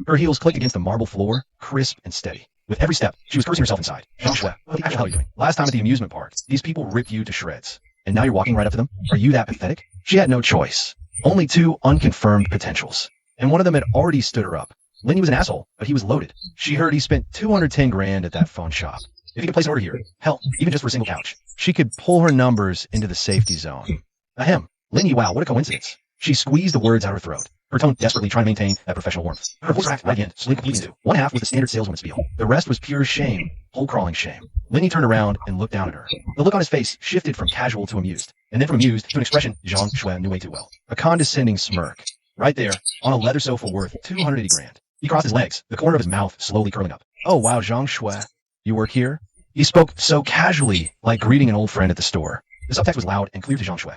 B: Her heels clicked against the marble floor, crisp and steady. With every step, she was cursing herself inside. Zhang Shui, what the hell are you doing? Last time at the amusement park, these people ripped you to shreds. And now you're walking right up to them? Are you that pathetic? She had no choice. Only two unconfirmed potentials. And one of them had already stood her up. Linny was an asshole, but he was loaded. She heard he spent 210 grand at that phone shop. If he could place an order here, hell, even just for a single couch, she could pull her numbers into the safety zone. Ahem. Linny, wow, what a coincidence. She squeezed the words out of her throat, her tone desperately trying to maintain that professional warmth. Her voice cracked right again, slid completely into. One half was the standard saleswoman spiel. The rest was pure shame, hole-crawling shame. Linny turned around and looked down at her. The look on his face shifted from casual to amused, and then from amused to an expression Zhang Shui knew way too well. A condescending smirk. Right there, on a leather sofa worth 280 grand. He crossed his legs, the corner of his mouth slowly curling up. Oh wow, Zhang Shui, you work here? He spoke so casually, like greeting an old friend at the store. The subtext was loud and clear to Zhang Shui.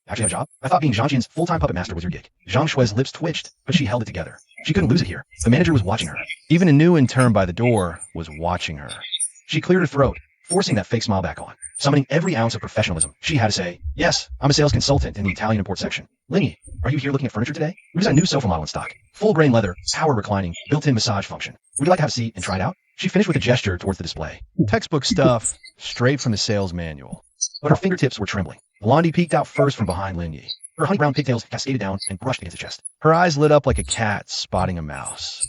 B: Actually have a job? I thought being Zhang Jin's full-time puppet master was your gig. Zhang Shui's lips twitched, but she held it together. She couldn't lose it here. The manager was watching her. Even a new intern by the door was watching her. She cleared her throat, forcing that fake smile back on, summoning every ounce of professionalism. She had to say, yes, I'm a sales consultant in the Italian import section. Linny, are you here looking at furniture today? We've got a new sofa model in stock. Full grain leather, power reclining, built-in massage function. Would you like to have a seat and try it out? She finished with a gesture towards the display. Textbook stuff, straight from the sales manual. But her fingertips were trembling. Blondie peeked out first from behind Linny. Her honey brown pigtails cascaded down and brushed against his chest. Her eyes lit up like a cat spotting a mouse.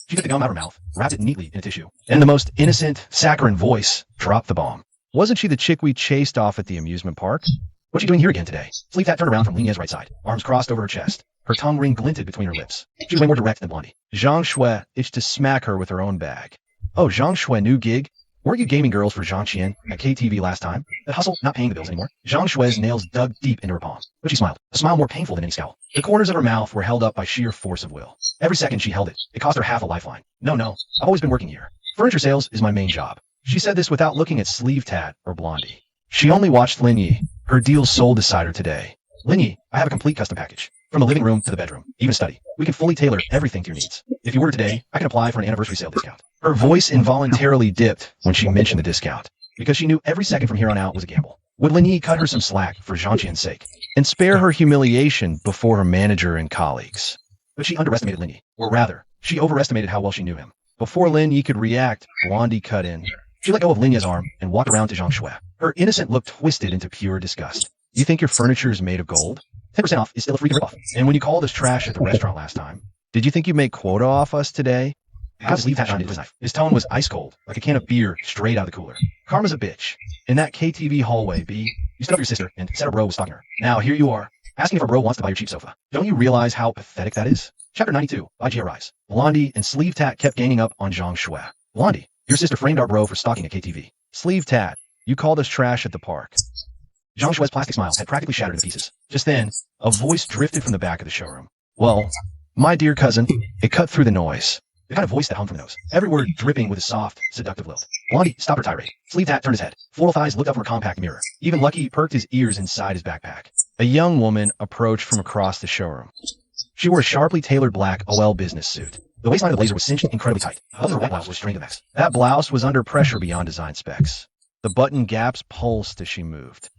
B: She took the gum out of her mouth, wrapped it neatly in a tissue, and in the most innocent, saccharine voice, dropped the bomb. Wasn't she the chick we chased off at the amusement park? What's she doing here again today? Sleeve hat turned around from Linya's right side, arms crossed over her chest. Her tongue ring glinted between her lips. She was way more direct than Blondie. Zhang Shui itched to smack her with her own bag. Oh, Zhang Shui, new gig? Weren't you gaming girls for Zhang Qian at KTV last time? That hustle, not paying the bills anymore. Zhang Shui's nails dug deep into her palm, but she smiled, a smile more painful than any scowl. The corners of her mouth were held up by sheer force of will. Every second she held it, it cost her half a lifeline. No, I've always been working here. Furniture sales is my main job. She said this without looking at Sleeve Tat or Blondie. She only watched Lin Yi. Her deal sold decider today. Lin Yi, I have a complete custom package. From the living room to the bedroom, even a study. We can fully tailor everything to your needs. If you order today, I can apply for an anniversary sale discount. Her voice involuntarily dipped when she mentioned the discount, because she knew every second from here on out was a gamble. Would Lin Yi cut her some slack for Zhang Qian's sake, and spare her humiliation before her manager and colleagues? But she underestimated Lin Yi, or rather, she overestimated how well she knew him. Before Lin Yi could react, Blondie cut in. She let go of Lin Yi's arm and walked around to Zhang Shui. Her innocent look twisted into pure disgust. You think your furniture is made of gold? 10% off is still a free rip-off. And when you called us trash at the restaurant last time, did you think you'd make quota off us today? His sleeve shined into his knife. His tone was ice cold, like a can of beer straight out of the cooler. Karma's a bitch. In that KTV hallway, B, you stood up your sister and said her bro was stalking her. Now here you are, asking if her bro wants to buy your cheap sofa. Don't you realize how pathetic that is? Chapter 92, by G. Rise. Blondie and Sleeve Tat kept ganging up on Zhang Shui. Blondie, your sister framed our bro for stalking at KTV. Sleeve Tat, you called us trash at the park. Zhang Shui's plastic smile had practically shattered into pieces. Just then, a voice drifted from the back of the showroom. Well, my dear cousin, it cut through the noise. The kind of voice that hummed from the nose, every word dripping with a soft, seductive lilt. Blondie stopped her tirade. Sleeve Tat turned his head. Floral thighs looked up from a compact mirror. Even Lucky perked his ears inside his backpack. A young woman approached from across the showroom. She wore a sharply tailored black OL business suit. The waistline of the blazer was cinched incredibly tight. The button of her white blouse was strained to max. That blouse was under pressure beyond design specs. The button gaps pulsed as she moved,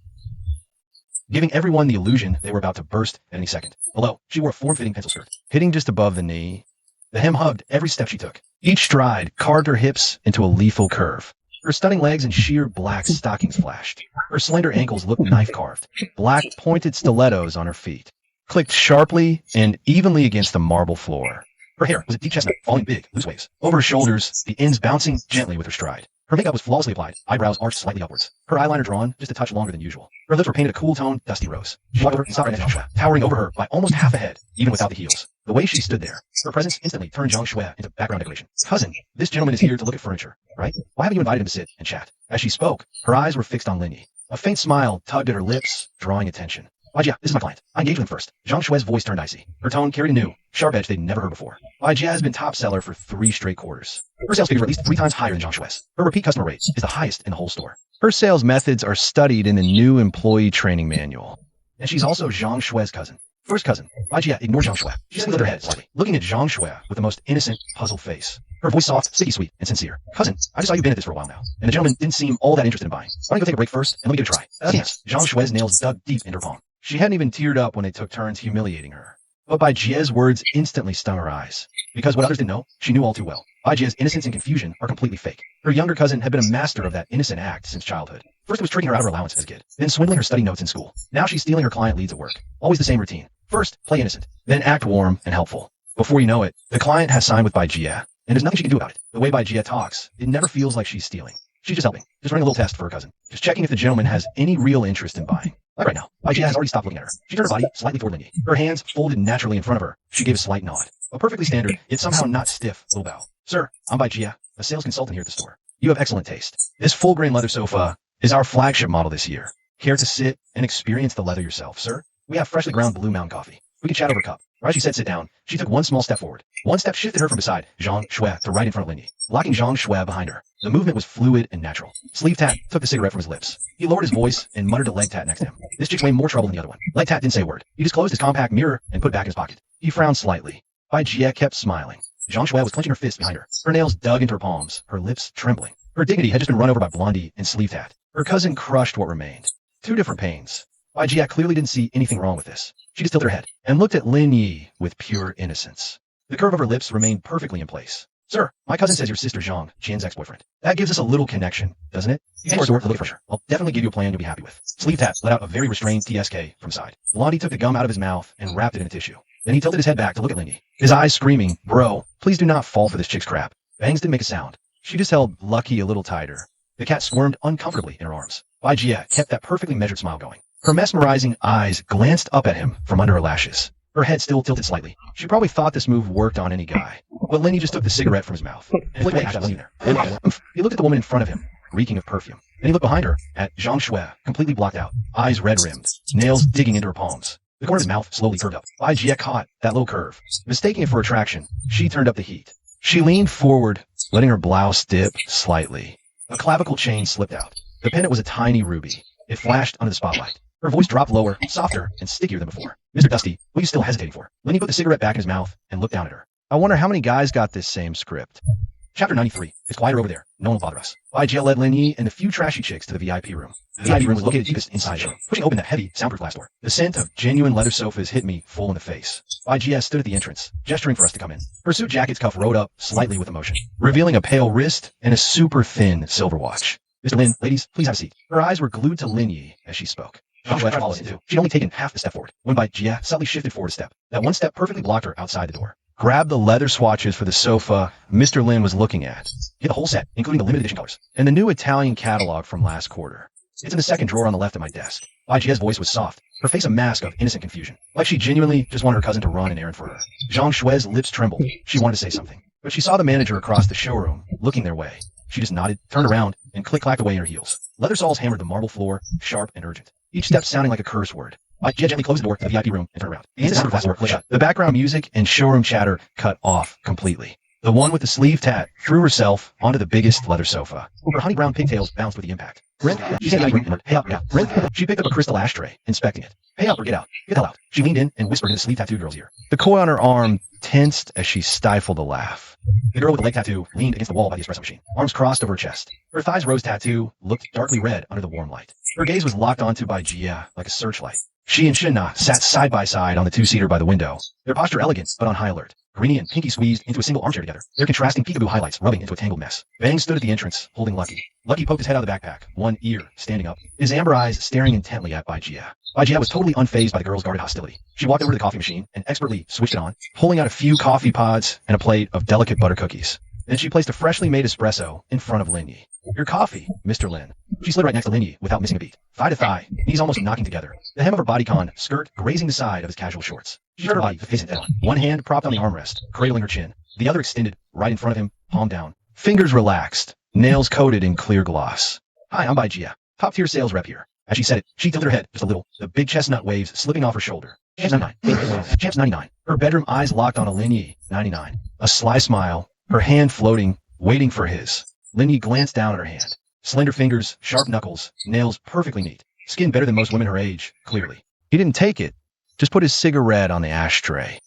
B: giving everyone the illusion they were about to burst at any second. Below, she wore a form-fitting pencil skirt, hitting just above the knee. The hem hugged every step she took. Each stride carved her hips into a lethal curve. Her stunning legs and sheer black stockings flashed. Her slender ankles looked knife-carved. Black pointed stilettos on her feet clicked sharply and evenly against the marble floor. Her hair was a deep chestnut, falling big, loose waves. Over her shoulders, the ends bouncing gently with her stride. Her makeup was flawlessly applied, eyebrows arched slightly upwards. Her eyeliner drawn just a touch longer than usual. Her lips were painted a cool tone, dusty rose. She walked over and stopped right next to Zhang Shui, towering over her by almost half a head, even without the heels. The way she stood there, her presence instantly turned Zhang Shui into background decoration. Cousin, this gentleman is here to look at furniture, right? Why haven't you invited him to sit and chat? As she spoke, her eyes were fixed on Lin Yi. A faint smile tugged at her lips, drawing attention. Bajia, this is my client. I engaged with him first. Zhang Shui's voice turned icy. Her tone carried a new, sharp edge they'd never heard before. Bajia has been top seller for 3 straight quarters. Her sales figures are at least 3 times higher than Zhang Shui's. Her repeat customer rate is the highest in the whole store. Her sales methods are studied in the new employee training manual. And she's also Zhang Shui's cousin. First cousin. Bajia ignored Zhang Shui. She simply lifted her head slightly, looking at Zhang Shui with the most innocent, puzzled face. Her voice soft, sticky sweet, and sincere. Cousin, I just saw you've been at this for a while now, and the gentleman didn't seem all that interested in buying. Why don't you go take a break first, and let me give it a try? Yes. Zhang Shui's nails dug deep into her palm. She hadn't even teared up when they took turns humiliating her. But Baijia's words instantly stung her eyes. Because what others didn't know, she knew all too well. Baijia's innocence and confusion are completely fake. Her younger cousin had been a master of that innocent act since childhood. First it was tricking her out of her allowance as a kid, then swindling her study notes in school. Now she's stealing her client leads at work. Always the same routine. First, play innocent, then act warm and helpful. Before you know it, the client has signed with Baijia, and there's nothing she can do about it. The way Baijia talks, it never feels like she's stealing. She's just helping, just running a little test for her cousin, just checking if the gentleman has any real interest in buying. Like right now, Baijia has already stopped looking at her. She turned her body slightly toward Lin Yi. Her hands folded naturally in front of her. She gave a slight nod. A perfectly standard, yet somehow not stiff, little bow. Sir, I'm Baijia, a sales consultant here at the store. You have excellent taste. This full-grain leather sofa is our flagship model this year. Care to sit and experience the leather yourself, sir? We have freshly ground Blue Mountain coffee. We can chat over a cup. Right as she said sit down, she took one small step forward. One step shifted her from beside Zhang Shui to right in front of Lin Yi, locking Zhang Shui behind her. The movement was fluid and natural. Sleeve Tat took the cigarette from his lips. He lowered his voice and muttered to Leg Tat next to him. This chick's way more trouble than the other one. Leg Tat didn't say a word. He just closed his compact mirror and put it back in his pocket. He frowned slightly. Baijia kept smiling. Zhang Shui was clenching her fist behind her. Her nails dug into her palms, her lips trembling. Her dignity had just been run over by Blondie and Sleeve Tat. Her cousin crushed what remained. 2 different pains. Baijia clearly didn't see anything wrong with this. She just tilted her head and looked at Lin Yi with pure innocence. The curve of her lips remained perfectly in place. Sir, my cousin says your sister Zhang, Qian's ex-boyfriend. That gives us a little connection, doesn't it? You came to our door to look at fresher. I'll definitely give you a plan you'll be happy with. Sleeve Tat let out a very restrained TSK from side. Blondie took the gum out of his mouth and wrapped it in a tissue. Then he tilted his head back to look at Lin Yi, his eyes screaming, bro, please do not fall for this chick's crap. Bangs didn't make a sound. She just held Lucky a little tighter. The cat squirmed uncomfortably in her arms. Baijia kept that perfectly measured smile going. Her mesmerizing eyes glanced up at him from under her lashes. Her head still tilted slightly. She probably thought this move worked on any guy. But Lin Yi just took the cigarette from his mouth and flicked the ash out there. He looked at the woman in front of him. reeking of perfume. Then he looked behind her at Zhang Shui, completely blocked out, eyes red-rimmed, nails digging into her palms. The corner of his mouth slowly curved up. Bai Jie caught that low curve. Mistaking it for attraction, she turned up the heat. She leaned forward, letting her blouse dip slightly. A clavicle chain slipped out. The pendant was a tiny ruby. It flashed under the spotlight. Her voice dropped lower, softer, and stickier than before. Mr. Dusty, what are you still hesitating for? Lenny put the cigarette back in his mouth and looked down at her.
F: I wonder how many guys got this same script.
B: Chapter 93. It's quieter over there. No one will bother us. Bai Jie led Lin Yi and a few trashy chicks to the VIP room. The VIP room was located deepest inside the room, pushing open that heavy, soundproof glass door. The scent of genuine leather sofas hit me full in the face. Bai Jie stood at the entrance, gesturing for us to come in. Her suit jacket's cuff rode up slightly with emotion, revealing a pale wrist and a super thin silver watch. Mr. Lin, ladies, please have a seat. Her eyes were glued to Lin Yi as she spoke. Joshua followed in too. She'd only taken half the step forward, when Bai Jie subtly shifted forward a step. That one step perfectly blocked her outside the door.
F: Grab the leather swatches for the sofa Mr. Lin was looking at.
B: Get the whole set, including the limited edition colors.
F: And the new Italian catalog from last quarter.
B: It's in the second drawer on the left of my desk. Bai Jie's voice was soft, her face a mask of innocent confusion, like she genuinely just wanted her cousin to run an errand for her. Zhang Shui's lips trembled. She wanted to say something, but she saw the manager across the showroom, looking their way. She just nodded, turned around, and click-clacked away in her heels. Leather soles hammered the marble floor, sharp and urgent, each step sounding like a curse word. Bai Jie gently closed the door to the VIP room and turned around. And the sound of glass door flicked shut.
F: The background music and showroom chatter cut off completely. The one with the sleeve tat threw herself onto the biggest leather sofa.
B: Her honey brown pigtails bounced with the impact. She said, "Hey up, get out." She picked up a crystal ashtray, inspecting it. "Hey up or get out. Get the hell out." She leaned in and whispered in the sleeve tattooed girl's ear.
F: The coil on her arm tensed as she stifled a laugh.
B: The girl with the leg tattoo leaned against the wall by the espresso machine, arms crossed over her chest. Her thigh's rose tattoo looked darkly red under the warm light. Her gaze was locked onto Bai Jie like a searchlight. She and Shinna sat side by side on the two-seater by the window, their posture elegant but on high alert. Greenie and Pinky squeezed into a single armchair together, their contrasting peekaboo highlights rubbing into a tangled mess. Bang stood at the entrance, holding Lucky. Lucky poked his head out of the backpack, one ear standing up, his amber eyes staring intently at Bai Jie. Bai Jie was totally unfazed by the girl's guarded hostility. She walked over to the coffee machine and expertly switched it on, pulling out a few coffee pods and a plate of delicate butter cookies. Then she placed a freshly made espresso in front of Lin Yi. "Your coffee, Mr. Lin." She slid right next to Lin Yi without missing a beat. Thigh to thigh, knees almost knocking together. The hem of her bodycon skirt grazing the side of his casual shorts. She turned her body to face it head on. One hand propped on the armrest, cradling her chin. The other extended right in front of him, palm down.
F: Fingers relaxed, nails coated in clear gloss.
B: "Hi, I'm Bai Jie, top-tier sales rep here." As she said it, she tilted her head just a little, the big chestnut waves slipping off her shoulder. "Champ's 99. Champ's 99. Her bedroom eyes locked on a Lin Yi, 99.
F: A sly smile, her hand floating, waiting for his.
B: Lin Yi glanced down at her hand. Slender fingers, sharp knuckles, nails perfectly neat. Skin better than most women her age, clearly.
F: He didn't take it, just put his cigarette on the ashtray.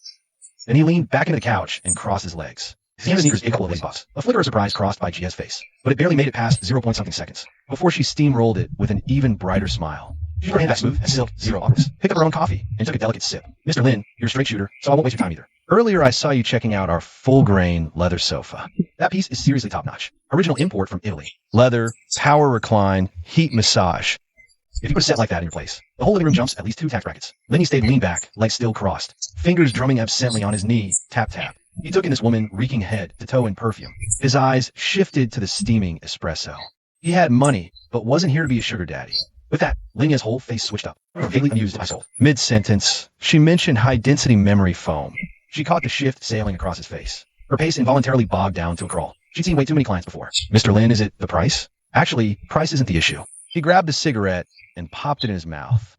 B: Then he leaned back into the couch and crossed his legs. His canvas sneakers ate a couple of lazy puffs. A flicker of surprise crossed by Jia's face, but it barely made it past 0.something seconds before she steamrolled it with an even brighter smile. She drew her hand back smooth as silk, zero awkwardness, picked up her own coffee, and took a delicate sip. "Mr. Lin, you're a straight shooter, so I won't waste your time either."
F: Earlier I saw you checking out our full-grain leather sofa.
B: That piece is seriously top-notch. Original import from Italy.
F: Leather, power recline, heat massage.
B: If you put a set like that in your place, the whole living room jumps at least 2 tax brackets. Lenny stayed leaned back, legs still crossed, fingers drumming absently on his knee, tap-tap. He took in this woman reeking head to toe in perfume.
F: His eyes shifted to the steaming espresso. He had money, but wasn't here to be a sugar daddy.
B: With that, Lenya's whole face switched up. Vaguely amused, I sold.
F: Mid-sentence, she mentioned high-density memory foam.
B: She caught the shift sailing across his face. Her pace involuntarily bogged down to a crawl. She'd seen way too many clients before. "Mr. Lin, is it the price?" "Actually, price isn't the issue."
F: He grabbed a cigarette and popped it in his mouth.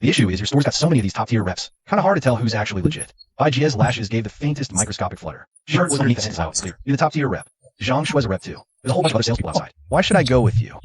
B: "The issue is your store's got so many of these top-tier reps. Kind of hard to tell who's actually legit." Bai Jie's lashes gave the faintest microscopic flutter. She heard underneath the sentence out clear. "You're the top-tier rep. Zhang Shui's a rep too. There's a whole bunch of other salespeople outside."
F: "Why should I go with you?"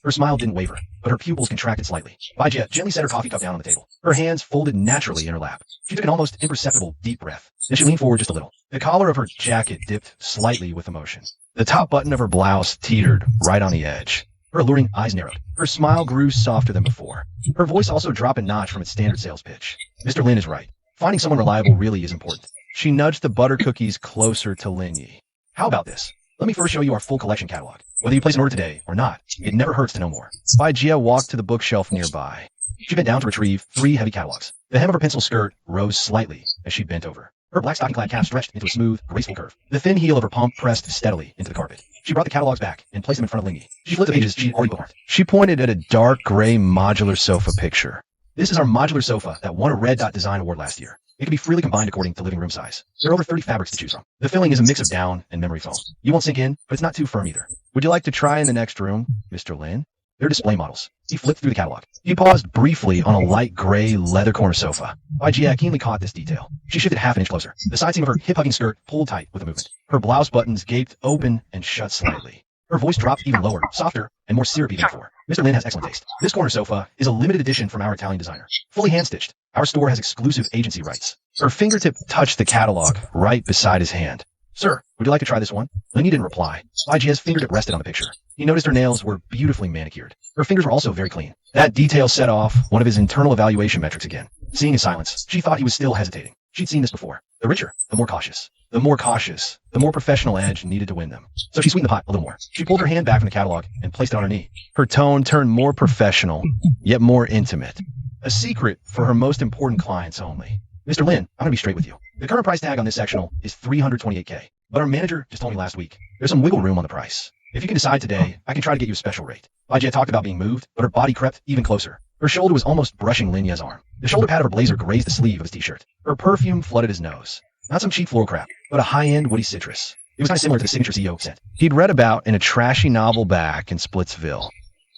B: Her smile didn't waver, but her pupils contracted slightly. Bai Jie gently set her coffee cup down on the table. Her hands folded naturally in her lap. She took an almost imperceptible deep breath. Then she leaned forward just a little. The collar of her jacket dipped slightly with emotion.
F: The top button of her blouse teetered right on the edge.
B: Her alluring eyes narrowed. Her smile grew softer than before. Her voice also dropped a notch from its standard sales pitch. "Mr. Lin is right. Finding someone reliable really is important."
F: She nudged the butter cookies closer to Lin Yi.
B: "How about this? Let me first show you our full collection catalog. Whether you place an order today or not, it never hurts to know more."
F: Bai Jie walked to the bookshelf nearby.
B: She bent down to retrieve 3 heavy catalogs. The hem of her pencil skirt rose slightly as she bent over. Her black stocking-clad calf stretched into a smooth, graceful curve. The thin heel of her palm pressed steadily into the carpet. She brought the catalogs back and placed them in front of Ling Yi. She flipped the pages she had already bookmarked.
F: She pointed at a dark gray modular sofa picture.
B: "This is our modular sofa that won a Red Dot Design Award last year. It can be freely combined according to living room size. There are over 30 fabrics to choose from. The filling is a mix of down and memory foam. You won't sink in, but it's not too firm either. Would you like to try in the next room, Mr. Lin? They're display models. He flipped through the catalog. He paused briefly on a light gray leather corner sofa. Gia keenly caught this detail. She shifted half an inch closer. The side seam of her hip-hugging skirt pulled tight with a movement. Her blouse buttons gaped open and shut slightly. Her voice dropped even lower, softer, and more syrupy than before. Mr. Lin has excellent taste. This corner sofa is a limited edition from our Italian designer. Fully hand-stitched. Our store has exclusive agency rights. Her fingertip touched the catalog right beside his hand. Sir, would you like to try this one? Lenny didn't reply. Gia's fingertip rested on the picture. He noticed her nails were beautifully manicured. Her fingers were also very clean. That detail set off one of his internal evaluation metrics again. Seeing his silence, she thought he was still hesitating. She'd seen this before. The richer, the more cautious. The more cautious, the more professional edge needed to win them. So she sweetened the pot a little more. She pulled her hand back from the catalog and placed it on her knee. Her tone turned more professional, yet more intimate. A secret for her most important clients only. Mr. Lin, I'm going to be straight with you. The current price tag on this sectional is $328K. But our manager just told me last week, there's some wiggle room on the price. If you can decide today, I can try to get you a special rate. Gia talked about being moved, but her body crept even closer. Her shoulder was almost brushing Linya's arm. The shoulder pad of her blazer grazed the sleeve of his t-shirt. Her perfume flooded his nose. Not some cheap floral crap, but a high-end woody citrus. It was kind of similar to the signature CEO scent he'd read about in a trashy novel back in Splitsville.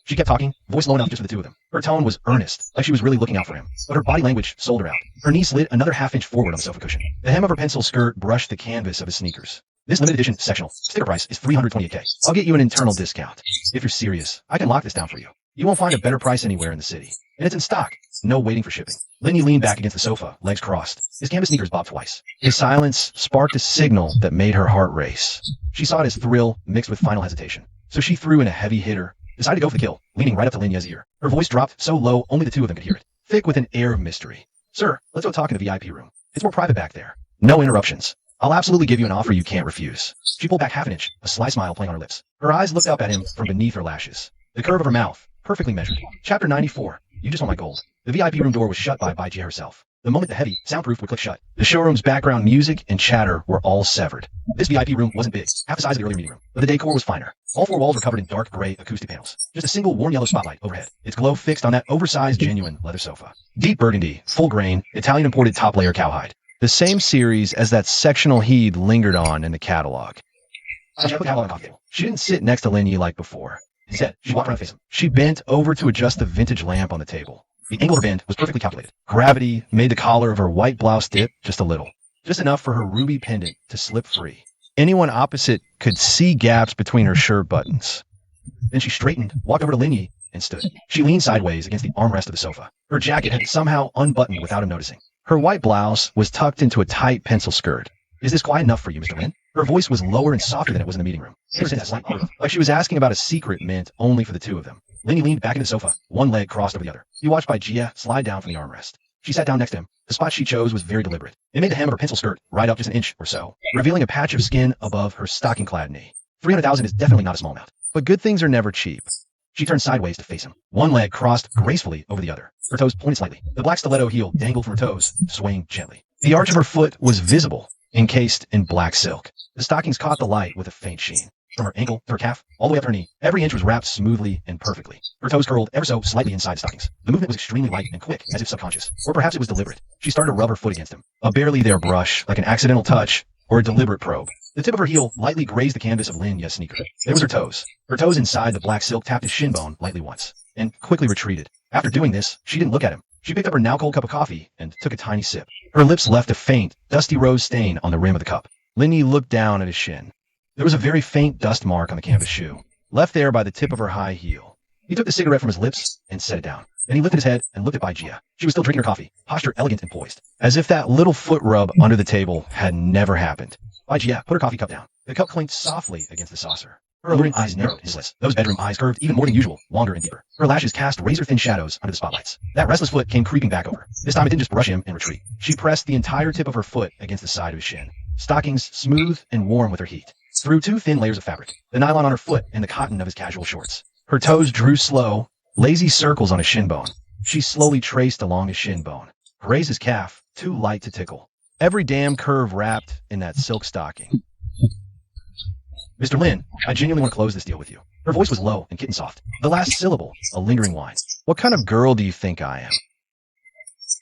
B: She kept talking, voice low enough just for the two of them. Her tone was earnest, like she was really looking out for him. But her body language sold her out. Her knee slid another half-inch forward on the sofa cushion. The hem of her pencil skirt brushed the canvas of his sneakers. This limited edition sectional sticker price is $328K. I'll get you an internal discount. If you're serious, I can lock this down for you. You won't find a better price anywhere in the city. And it's in stock. No waiting for shipping. Linny leaned back against the sofa, legs crossed. His canvas sneakers bobbed twice. His silence sparked a signal that made her heart race. She saw it as thrill mixed with final hesitation. So she threw in a heavy hitter, decided to go for the kill, leaning right up to Linya's ear. Her voice dropped so low only the two of them could hear it, thick with an air of mystery. Sir, let's go talk in the VIP room. It's more private back there. No interruptions. I'll absolutely give you an offer you can't refuse. She pulled back half an inch, a sly smile playing on her lips. Her eyes looked up at him from beneath her lashes. The curve of her mouth, perfectly measured. Chapter 94. You just want my gold. The VIP room door was shut by Gia herself. The moment the heavy, soundproof would click shut, the showroom's background music and chatter were all severed. This VIP room wasn't big, half the size of the earlier meeting room, but the decor was finer. All four walls were covered in dark gray acoustic panels. Just a single warm yellow spotlight overhead, its glow fixed on that oversized genuine leather sofa. Deep burgundy, full grain, Italian imported top layer cowhide. The same series as that sectional he'd lingered on in the catalog. She put the catalog on the coffee table. She didn't sit next to Linny like before. Instead, she walked around to face him. She bent over to adjust the vintage lamp on the table. The angle of her bend was perfectly calculated. Gravity made the collar of her white blouse dip just a little. Just enough for her ruby pendant to slip free. Anyone opposite could see gaps between her shirt buttons. Then she straightened, walked over to Linny, and stood. She leaned sideways against the armrest of the sofa. Her jacket had somehow unbuttoned without him noticing. Her white blouse was tucked into a tight pencil skirt. Is this quiet enough for you, Mr. Lin? Her voice was lower and softer than it was in the meeting room. Like she was asking about a secret meant only for the two of them. Linny leaned back into the sofa, one leg crossed over the other. He watched Gia slide down from the armrest. She sat down next to him. The spot she chose was very deliberate. It made the hem of her pencil skirt right up just an inch or so, revealing a patch of skin above her stocking-clad knee. $300,000 is definitely not a small amount. But good things are never cheap. She turned sideways to face him. One leg crossed gracefully over the other. Her toes pointed slightly. The black stiletto heel dangled from her toes, swaying gently. The arch of her foot was visible, encased in black silk. The stockings caught the light with a faint sheen. From her ankle to her calf, all the way up her knee, every inch was wrapped smoothly and perfectly. Her toes curled ever so slightly inside the stockings. The movement was extremely light and quick, as if subconscious. Or perhaps it was deliberate. She started to rub her foot against him. A barely there brush, like an accidental touch, or a deliberate probe. The tip of her heel lightly grazed the canvas of Linya's sneaker. There was her toes. Her toes inside the black silk tapped his shin bone lightly once, and quickly retreated. After doing this, she didn't look at him. She picked up her now cold cup of coffee and took a tiny sip. Her lips left a faint, dusty rose stain on the rim of the cup. Linny looked down at his shin. There was a very faint dust mark on the canvas shoe, left there by the tip of her high heel. He took the cigarette from his lips and set it down. Then he lifted his head and looked at Gia. She was still drinking her coffee, posture elegant and poised, as if that little foot rub under the table had never happened. Gia put her coffee cup down. The cup clinked softly against the saucer. Her alluring eyes narrowed his lips. Those bedroom eyes curved even more than usual, longer and deeper. Her lashes cast razor-thin shadows under the spotlights. That restless foot came creeping back over. This time it didn't just brush him and retreat. She pressed the entire tip of her foot against the side of his shin. Stockings smooth and warm with her heat. Through two thin layers of fabric, the nylon on her foot and the cotton of his casual shorts. Her toes drew slow, lazy circles on his shin bone. She slowly traced along his shin bone. Grazed his calf, too light to tickle. Every damn curve wrapped in that silk stocking. Mr. Lin, I genuinely want to close this deal with you. Her voice was low and kitten soft. The last syllable, a lingering whine. What kind of girl do you think I am?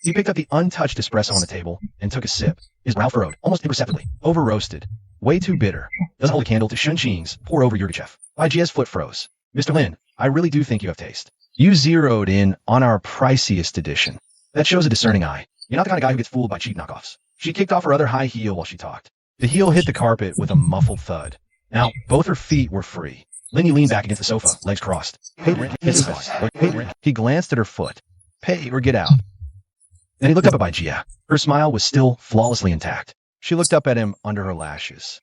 B: He picked up the untouched espresso on the table and took a sip. His brow furrowed, almost imperceptibly. Over-roasted. Way too bitter. Doesn't hold a candle to Shun-Ching's pour over Yurgachev. IG's foot froze. Mr. Lin, I really do think you have taste. You zeroed in on our priciest edition. That shows a discerning eye. You're not the kind of guy who gets fooled by cheap knockoffs. She kicked off her other high heel while she talked. The heel hit the carpet with a muffled thud. Now, both her feet were free. Linny leaned back against the sofa, legs crossed. Pay rent. He glanced at her foot. Pay or get out. Then he looked up at Baijiya. Her smile was still flawlessly intact. She looked up at him under her lashes.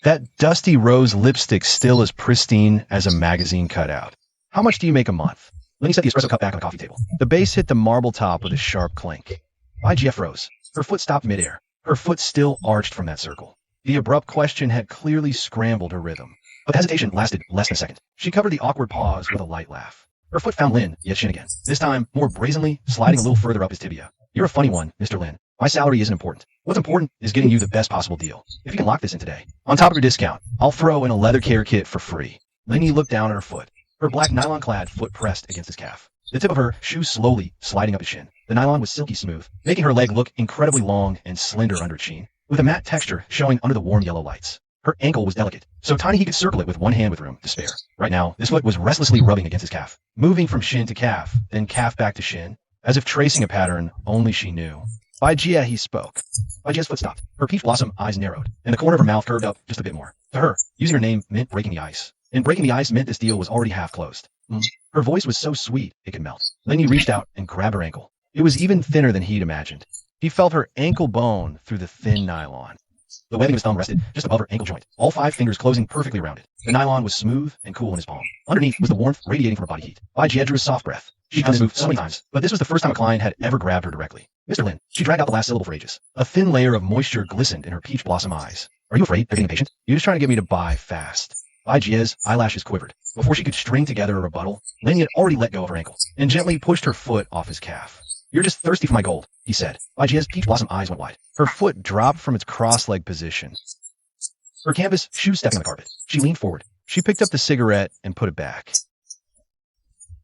B: That dusty rose lipstick still as pristine as a magazine cutout. How much do you make a month? Linny set the espresso cup back on the coffee table. The base hit the marble top with a sharp clink. Baijiya froze. Her foot stopped midair. Her foot still arched from that circle. The abrupt question had clearly scrambled her rhythm. But the hesitation lasted less than a second. She covered the awkward pause with a light laugh. Her foot found Lin, yet shin again. This time, more brazenly, sliding a little further up his tibia. You're a funny one, Mr. Lin. My salary isn't important. What's important is getting you the best possible deal. If you can lock this in today, on top of your discount, I'll throw in a leather care kit for free. Linny looked down at her foot. Her black nylon-clad foot pressed against his calf. The tip of her shoe slowly sliding up his shin. The nylon was silky smooth, making her leg look incredibly long and slender under its sheen, with a matte texture showing under the warm yellow lights. Her ankle was delicate, so tiny he could circle it with one hand with room to spare. Right now, this foot was restlessly rubbing against his calf, moving from shin to calf, then calf back to shin, as if tracing a pattern only she knew. Baijiya, he spoke. Baijiya's foot stopped. Her peach blossom eyes narrowed, and the corner of her mouth curved up just a bit more. To her, using her name meant breaking the ice. And breaking the ice meant this deal was already half closed. Her voice was so sweet, it could melt. Linny reached out and grabbed her ankle. It was even thinner than he'd imagined. He felt her ankle bone through the thin nylon. The webbing of his thumb rested just above her ankle joint, all 5 fingers closing perfectly around it. The nylon was smooth and cool in his palm. Underneath was the warmth radiating from her body heat. Baijiya drew a soft breath. She'd done this move so many times, but this was the first time a client had ever grabbed her directly. Mr. Lin, she dragged out the last syllable for ages. A thin layer of moisture glistened in her peach blossom eyes. Are you afraid? They're getting impatient? You're just trying to get me to buy fast. Baijiya's eyelashes quivered. Before she could string together a rebuttal, Linny had already let go of her ankle and gently pushed her foot off his calf. You're just thirsty for my gold, he said. Baijiya's peach blossom eyes went wide. Her foot dropped from its cross-leg position. Her canvas shoes stepping on the carpet. She leaned forward. She picked up the cigarette and put it back.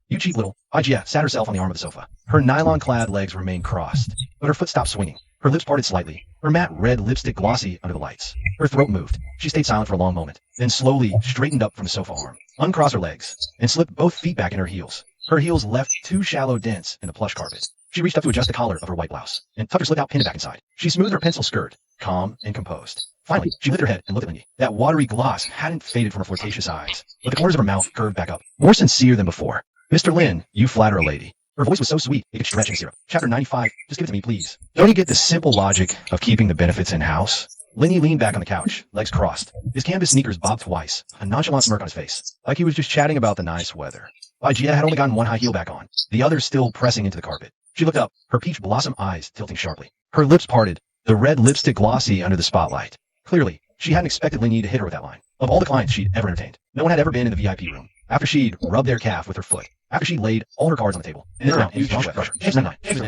B: You cheap little. Baijiya sat herself on the arm of the sofa. Her nylon-clad legs remained crossed, but her foot stopped swinging. Her lips parted slightly, her matte red lipstick glossy under the lights. Her throat moved. She stayed silent for a long moment, then slowly straightened up from the sofa arm, uncrossed her legs, and slipped both feet back in her heels. Her heels left 2 shallow dents in the plush carpet. She reached up to adjust the collar of her white blouse, and tucked her slip-out pin back inside. She smoothed her pencil skirt, calm and composed. Finally, she lifted her head and looked at Linny. That watery gloss hadn't faded from her flirtatious eyes, but the corners of her mouth curved back up, more sincere than before. Mr. Lin, you flatter a lady. Her voice was so sweet, it could stretch in syrup. Chapter 95, just give it to me, please. Don't you get the simple logic of keeping the benefits in-house? Linny leaned back on the couch, legs crossed. His canvas sneakers bobbed twice, a nonchalant smirk on his face, like he was just chatting about the nice weather. Baijiya had only gotten one high heel back on, the other still pressing into the carpet. She looked up, her peach blossom eyes tilting sharply. Her lips parted, the red lipstick glossy under the spotlight. Clearly, she hadn't expected Linny to hit her with that line. Of all the clients she'd ever entertained, no one had ever been in the VIP room. After she'd rubbed their calf with her foot, after she laid all her cards on the table, and this round, Joshua, she's 99, she's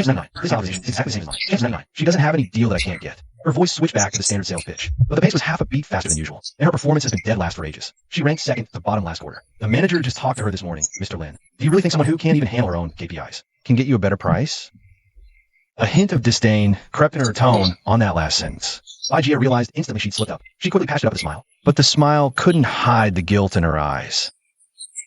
B: 99, this obligation is exactly the same as mine, she's 99. She doesn't have any deal that I can't get. Her voice switched back to the standard sales pitch, but the pace was half a beat faster than usual, and her performance has been dead last for ages. She ranked second to the bottom last quarter. The manager just talked to her this morning, Mr. Lin. Do you really think someone who can't even handle her own KPIs can get you a better price? A hint of disdain crept in her tone on that last sentence. Baijiya realized instantly she'd slipped up. She quickly patched it up with a smile, but the smile couldn't hide the guilt in her eyes.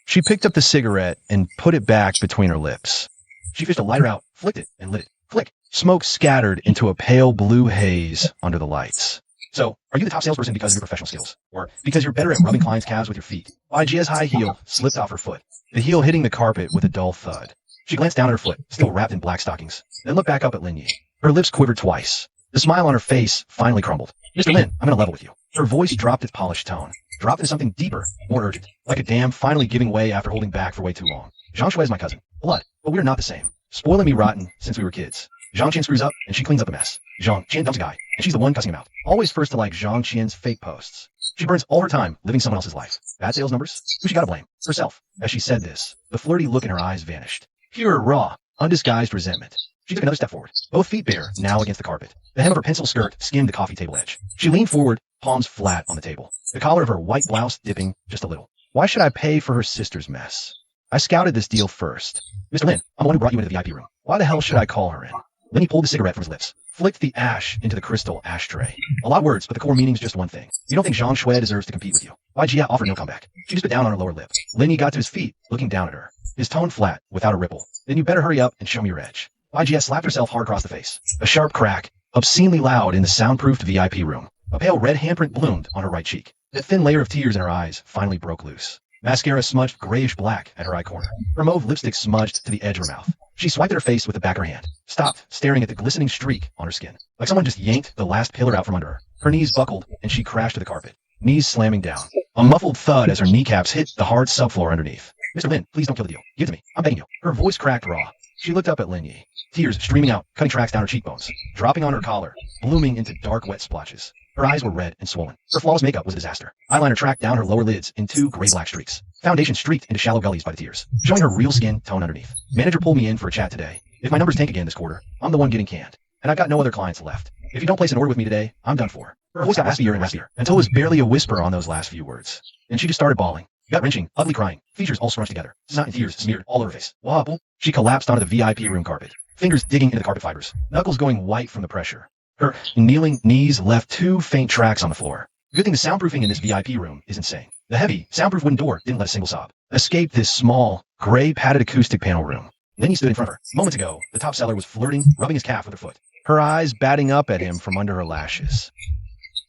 B: She picked up the cigarette and put it back between her lips. She fished a lighter out, flicked it, and lit it. Flick! Smoke scattered into a pale blue haze under the lights. So, are you the top salesperson because of your professional skills? Or because you're better at rubbing clients' calves with your feet? Baijiya's high heel slipped off her foot, the heel hitting the carpet with a dull thud. She glanced down at her foot, still wrapped in black stockings, then looked back up at Linny. Her lips quivered twice. The smile on her face finally crumbled. Mr. Lin, I'm gonna level with you. Her voice dropped its polished tone, dropped into something deeper, more urgent, like a dam finally giving way after holding back for way too long. Zhang Shui is my cousin. Blood, but we're not the same. Spoiling me rotten since we were kids. Zhang Qian screws up, and she cleans up a mess. Zhang Qian dumps a guy, and she's the one cussing him out. Always first to like Zhang Qian's fake posts. She burns all her time living someone else's life. Bad sales numbers? Who she gotta blame? Herself. As she said this, the flirty look in her eyes vanished. Pure, raw, undisguised resentment. She took another step forward, both feet bare, now against the carpet. The hem of her pencil skirt skimmed the coffee table edge. She leaned forward, palms flat on the table, the collar of her white blouse dipping just a little. Why should I pay for her sister's mess? I scouted this deal first. Mr. Lin, I'm the one who brought you into the VIP room. Why the hell should I call her in? Linny pulled the cigarette from his lips, flicked the ash into the crystal ashtray. A lot of words, but the core meaning's just one thing. You don't think Zhang Shui deserves to compete with you. Why Jia offered no comeback. She just bit down on her lower lip. Linny got to his feet, looking down at her. His tone flat, without a ripple. Then you better hurry up and show me your edge. Why Jia slapped herself hard across the face. A sharp crack, obscenely loud in the soundproofed VIP room. A pale red handprint bloomed on her right cheek. That thin layer of tears in her eyes finally broke loose. Mascara smudged grayish black at her eye corner. Her mauve lipstick smudged to the edge of her mouth. She swiped at her face with the back of her hand, stopped, staring at the glistening streak on her skin. Like someone just yanked the last pillar out from under her. Her knees buckled, and she crashed to the carpet, knees slamming down. A muffled thud as her kneecaps hit the hard subfloor underneath. Mr. Lin, please don't kill the deal. Give it to me. I'm begging you. Her voice cracked raw. She looked up at Lin Yi, tears streaming out, cutting tracks down her cheekbones, dropping on her collar, blooming into dark, wet splotches. Her eyes were red and swollen. Her flawless makeup was a disaster. Eyeliner tracked down her lower lids in 2 gray-black streaks. Foundation streaked into shallow gullies by the tears, showing her real skin tone underneath. Manager pulled me in for a chat today. If my numbers tank again this quarter, I'm the one getting canned. And I've got no other clients left. If you don't place an order with me today, I'm done for. Her voice got raspier and raspier, until it was barely a whisper on those last few words. And she just started bawling. Gut-wrenching, ugly crying, features all scrunched together, snot and tears smeared all over her face. Wobble. She collapsed onto the VIP room carpet, fingers digging into the carpet fibers, knuckles going white from the pressure. Her kneeling knees left 2 faint tracks on the floor. Good thing the soundproofing in this VIP room is insane. The heavy, soundproof wooden door didn't let a single sob escape this small, gray padded acoustic panel room. Linny stood in front of her. Moments ago, the top seller was flirting, rubbing his calf with her foot, her eyes batting up at him from under her lashes.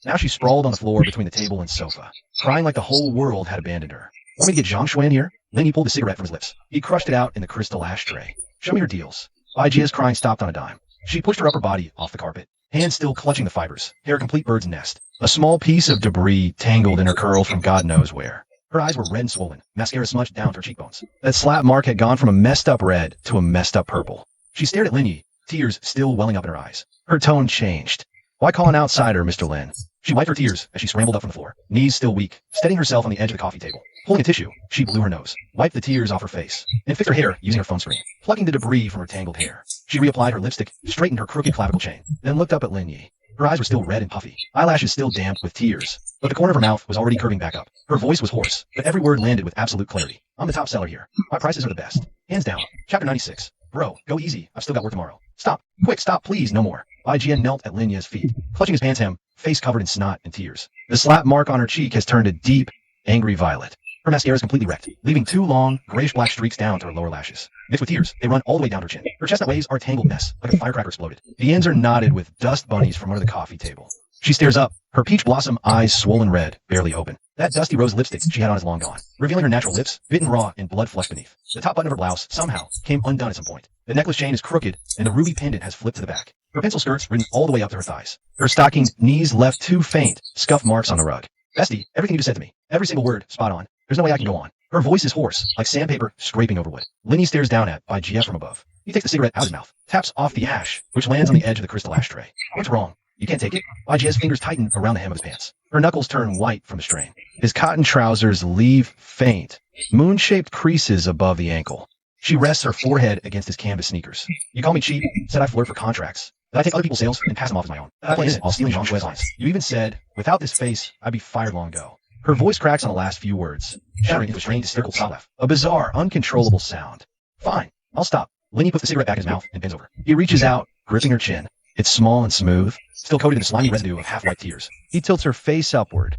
B: Now she sprawled on the floor between the table and sofa, crying like the whole world had abandoned her. Want me to get Zhang Shui in here? Linny pulled the cigarette from his lips. He crushed it out in the crystal ashtray. Show me your deals. Jia's crying stopped on a dime. She pushed her upper body off the carpet, hands still clutching the fibers, hair a complete bird's nest. A small piece of debris tangled in her curl from God knows where. Her eyes were red and swollen, mascara smudged down to her cheekbones. That slap mark had gone from a messed up red to a messed up purple. She stared at Linny, tears still welling up in her eyes. Her tone changed. Why call an outsider, Mr. Lin? She wiped her tears as she scrambled up from the floor, knees still weak, steadying herself on the edge of the coffee table. Pulling a tissue, she blew her nose, wiped the tears off her face, and fixed her hair using her phone screen, plucking the debris from her tangled hair. She reapplied her lipstick, straightened her crooked clavicle chain, then looked up at Lin Yi. Her eyes were still red and puffy, eyelashes still damp with tears, but the corner of her mouth was already curving back up. Her voice was hoarse, but every word landed with absolute clarity. I'm the top seller here. My prices are the best. Hands down. Chapter 96. Bro, go easy. I've still got work tomorrow. Stop. Quick, stop, please, no more. Jian knelt at Lin Yi's feet, clutching his pants hem, face covered in snot and tears. The slap mark on her cheek has turned a deep, angry violet. Her mascara is completely wrecked, leaving 2 long, grayish-black streaks down to her lower lashes. Mixed with tears, they run all the way down to her chin. Her chestnut waves are a tangled mess, like a firecracker exploded. The ends are knotted with dust bunnies from under the coffee table. She stares up, her peach blossom eyes swollen red, barely open. That dusty rose lipstick she had on is long gone, revealing her natural lips, bitten raw and blood flushed beneath. The top button of her blouse, somehow, came undone at some point. The necklace chain is crooked, and the ruby pendant has flipped to the back. Her pencil skirt's ridden all the way up to her thighs. Her stockinged knees left 2 faint, scuff marks on the rug. Bestie, everything you just said to me, every single word, spot on. There's no way I can go on. Her voice is hoarse, like sandpaper scraping over wood. Linny stares down at GF from above. He takes the cigarette out of his mouth, taps off the ash, which lands on the edge of the crystal ashtray. What's wrong? You can't take it? GF's fingers tighten around the hem of his pants. Her knuckles turn white from the strain. His cotton trousers leave faint, moon-shaped creases above the ankle. She rests her forehead against his canvas sneakers. You call me cheap, said I flirt for contracts. That I take other people's sales and pass them off as my own. That I play innocent while stealing Zhang Shui's lines. You even said, without this face, I'd be fired long ago. Her voice cracks on the last few words, shattering into a strained, hysterical sob laugh. A bizarre, uncontrollable sound. Fine, I'll stop. Linny puts the cigarette back in his mouth and bends over. He reaches out, gripping her chin. It's small and smooth, still coated in the slimy residue of half-wiped tears. He tilts her face upward,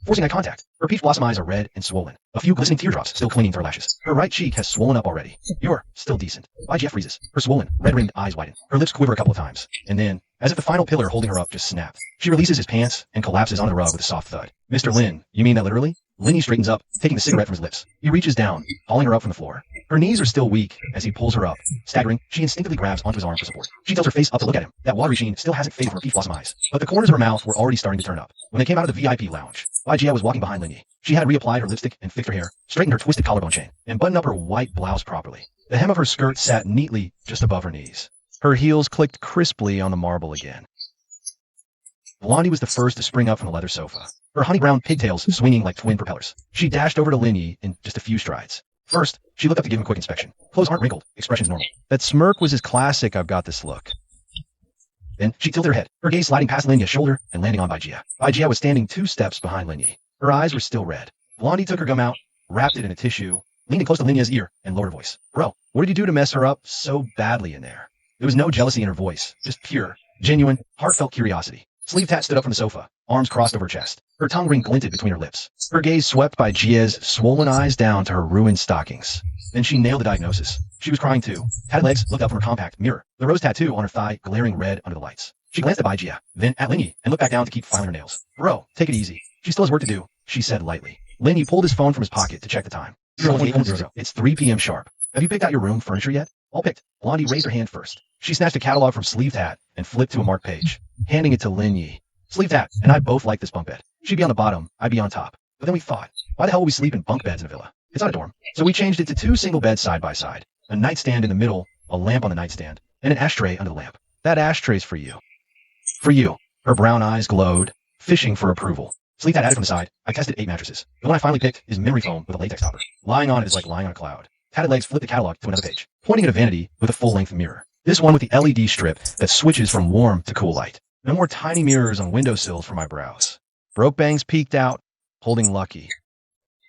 B: forcing eye contact. Her peach blossom eyes are red and swollen, a few glistening teardrops still clinging to her lashes. Her right cheek has swollen up already. You're still decent. GF freezes. Her swollen, red-rimmed eyes widen. Her lips quiver a couple of times, and then, as if the final pillar holding her up just snapped, she releases his pants and collapses on the rug with a soft thud. Mr. Lin, you mean that literally? Linny straightens up, taking the cigarette from his lips. He reaches down, hauling her up from the floor. Her knees are still weak as he pulls her up. Staggering, she instinctively grabs onto his arm for support. She tilts her face up to look at him. That watery sheen still hasn't faded from her peach blossom eyes, but the corners of her mouth were already starting to turn up. When they came out of the VIP lounge, Jia was walking behind Linny. She had reapplied her lipstick and fixed her hair, straightened her twisted collarbone chain, and buttoned up her white blouse properly. The hem of her skirt sat neatly just above her knees. Her heels clicked crisply on the marble again. Blondie was the first to spring up from the leather sofa, her honey-brown pigtails swinging like twin propellers. She dashed over to Linny in just a few strides. First, she looked up to give him a quick inspection. Clothes aren't wrinkled, expression's normal. That smirk was his classic I've got this look. Then she tilted her head, her gaze sliding past Linya's shoulder and landing on Bajia. Bajia was standing 2 steps behind Linny. Her eyes were still red. Blondie took her gum out, wrapped it in a tissue,
F: leaned in close to Linya's ear and lowered her voice. Bro, what did you do to mess her up so badly in there? There was no jealousy in her voice, just pure, genuine, heartfelt curiosity. Sleeve Tat stood up from the sofa, arms crossed over her chest. Her tongue ring glinted between her lips. Her gaze swept by Gia's swollen eyes down to her ruined stockings. Then she nailed the diagnosis. She was crying too. Tatted legs looked up from her compact mirror, the rose tattoo on her thigh glaring red under the lights. She glanced at Gia, then at Linyi, and looked back down to keep filing her nails. Bro, take it easy. She still has work to do, she said lightly. Linyi pulled his phone from his pocket to check the time. 0800. It's 3 p.m. sharp. Have you picked out your room furniture yet? All picked. Blondie raised her hand first. She snatched a catalog from Sleeve Tat and flipped to a marked page, handing it to Linyi. Sleeve Tat and I both like this bunk bed. She'd be on the bottom, I'd be on top. But then we thought, why the hell would we sleep in bunk beds in a villa? It's not a dorm. So we changed it to 2 single beds side by side, a nightstand in the middle, a lamp on the nightstand, and an ashtray under the lamp. That ashtray's for you. For you. Her brown eyes glowed, fishing for approval. Sleeve Tat added from the side. I tested 8 mattresses. The one I finally picked is memory foam with a latex topper. Lying on it is like lying on a cloud. Tatted legs flipped the catalog to another page, pointing at a vanity with a full-length mirror. This one with the LED strip that switches from warm to cool light. No more tiny mirrors on windowsills for my brows. Broke bangs peeked out, holding Lucky.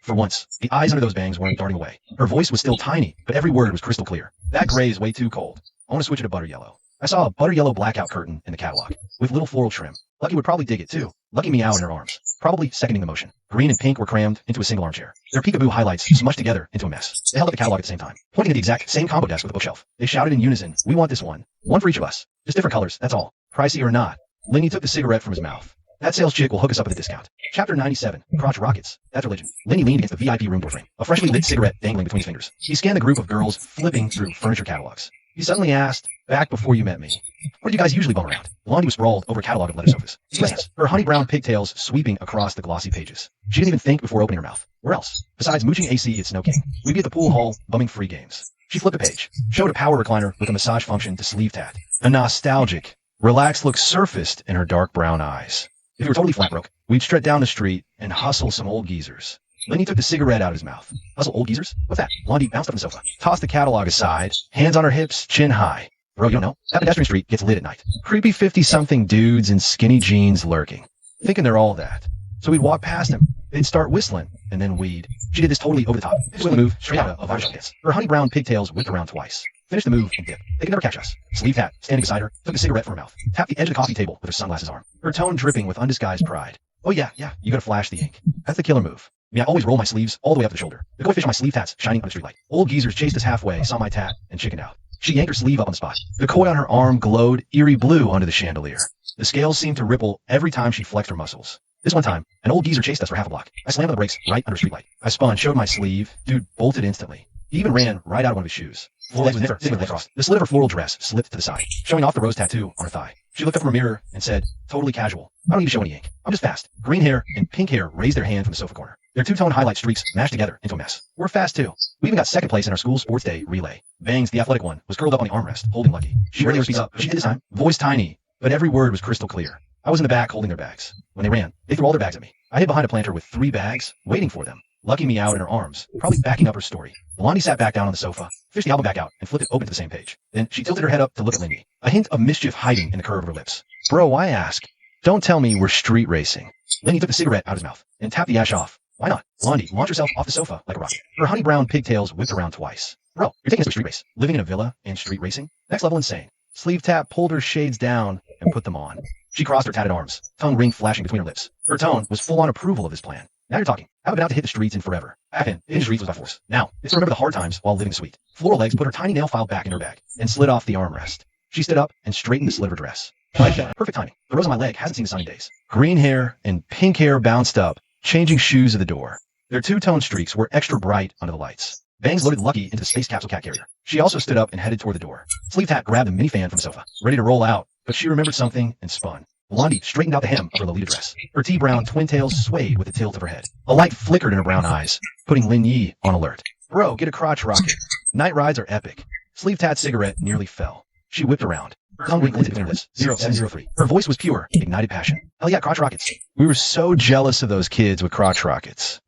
F: For once, the eyes under those bangs weren't darting away. Her voice was still tiny, but every word was crystal clear. That gray is way too cold. I want to switch it to butter yellow. I saw a butter yellow blackout curtain in the catalog, with little floral trim. Lucky would probably dig it too. Lucky meow in her arms, probably seconding the motion. Green and pink were crammed into a single armchair. Their peekaboo highlights smushed together into a mess. They held up the catalog at the same time, pointing at the exact same combo desk with a bookshelf. They shouted in unison, we want this one. One for each of us. Just different colors, that's all. Pricey or not. Linny took the cigarette from his mouth. That sales chick will hook us up with a discount. Chapter 97. Crotch rockets. That's religion. Linny leaned against the VIP room doorframe, a freshly lit cigarette dangling between his fingers. He scanned the group of girls flipping through furniture catalogs. He suddenly asked, back before you met me, where do you guys usually bum around? Blondie was sprawled over a catalog of leather sofas. Yes, her honey brown pigtails sweeping across the glossy pages. She didn't even think before opening her mouth. Where else? Besides mooching AC at Snow King, we'd be at the pool hall bumming free games. She flipped a page, showed a power recliner with a massage function to Sleeve Tat. A nostalgic, relaxed look surfaced in her dark brown eyes. If we were totally flat broke, we'd strut down the street and hustle some old geezers. Linny took the cigarette out of his mouth. Hustle old geezers? What's that? Blondie bounced up on the sofa, tossed the catalog aside, hands on her hips, chin high. Bro, you don't know? That pedestrian street gets lit at night. Creepy 50-something dudes in skinny jeans lurking, thinking they're all that. So we'd walk past them. They'd start whistling, and then we'd. She did this totally over the top. Swing move straight out of our hits. Her honey brown pigtails whipped around twice. Finished the move and dip. They could never catch us. Sleeve Tat, standing beside her, took a cigarette from her mouth, tapped the edge of the coffee table with her sunglasses arm. Her tone dripping with undisguised pride. Oh yeah, you gotta flash the ink. That's the killer move. I always roll my sleeves all the way up the shoulder. The koi fish on my sleeve tats shining under the streetlight. Old geezers chased us halfway, saw my tat, and chickened out. She yanked her sleeve up on the spot. The koi on her arm glowed eerie blue under the chandelier. The scales seemed to ripple every time she flexed her muscles. This one time, an old geezer chased us for half a block. I slammed on the brakes right under a streetlight. I spun, showed my sleeve. Dude bolted instantly. He even ran right out of one of his shoes. Full legs with never sitting with legs crossed. The slit of her floral dress slipped to the side, showing off the rose tattoo on her thigh. She looked up from her mirror and said, totally casual. I don't need to show any ink. I'm just fast. Green hair and pink hair raised their hand from the sofa corner. Their two-tone highlight streaks mashed together into a mess. We're fast too. We even got second place in our school sports day relay. Bangs, the athletic one, was curled up on the armrest, holding Lucky. She rarely speaks up, but she did this time. Voice tiny, but every word was crystal clear. I was in the back holding their bags. When they ran, they threw all their bags at me. I hid behind a planter with 3 bags, waiting for them. Lucky me out in her arms, probably backing up her story. Blondie sat back down on the sofa, fished the album back out, and flipped it open to the same page. Then she tilted her head up to look at Lindy, a hint of mischief hiding in the curve of her lips. Bro, I ask. Don't tell me we're street racing. Lindy took the cigarette out of his mouth and tapped the ash off. Why not? Blondie launched herself off the sofa like a rocket. Her honey brown pigtails whipped around twice. Bro, you're taking us to a street race. Living in a villa and street racing? Next level insane. Sleeve Tap pulled her shades down and put them on. She crossed her tatted arms, tongue ring flashing between her lips. Her tone was full-on approval of this plan. Now you're talking. I haven't been out to hit the streets in forever. Back then, hitting the streets was by force. Now, it's to remember the hard times while living sweet. Floral legs put her tiny nail file back in her bag and slid off the armrest. She stood up and straightened the slit of her dress. Perfect timing. The rose on my leg hasn't seen the sun in days. Green hair and pink hair bounced up, changing shoes at the door. Their two-tone streaks were extra bright under the lights. Bangs loaded Lucky into the space capsule cat carrier. She also stood up and headed toward the door. Sleeve Tat grabbed a mini fan from the sofa, ready to roll out, but she remembered something and spun. Blondie straightened out the hem of her Lolita dress. Her tea-brown twin tails swayed with the tilt of her head. A light flickered in her brown eyes, putting Lin Yi on alert. Bro, get a crotch rocket. Night rides are epic. Sleeve Tat's cigarette nearly fell. She whipped around. Her tongue glinted between her lips. 0703. Her voice was pure, ignited passion. Hell yeah, crotch rockets. We were so jealous of those kids with crotch rockets.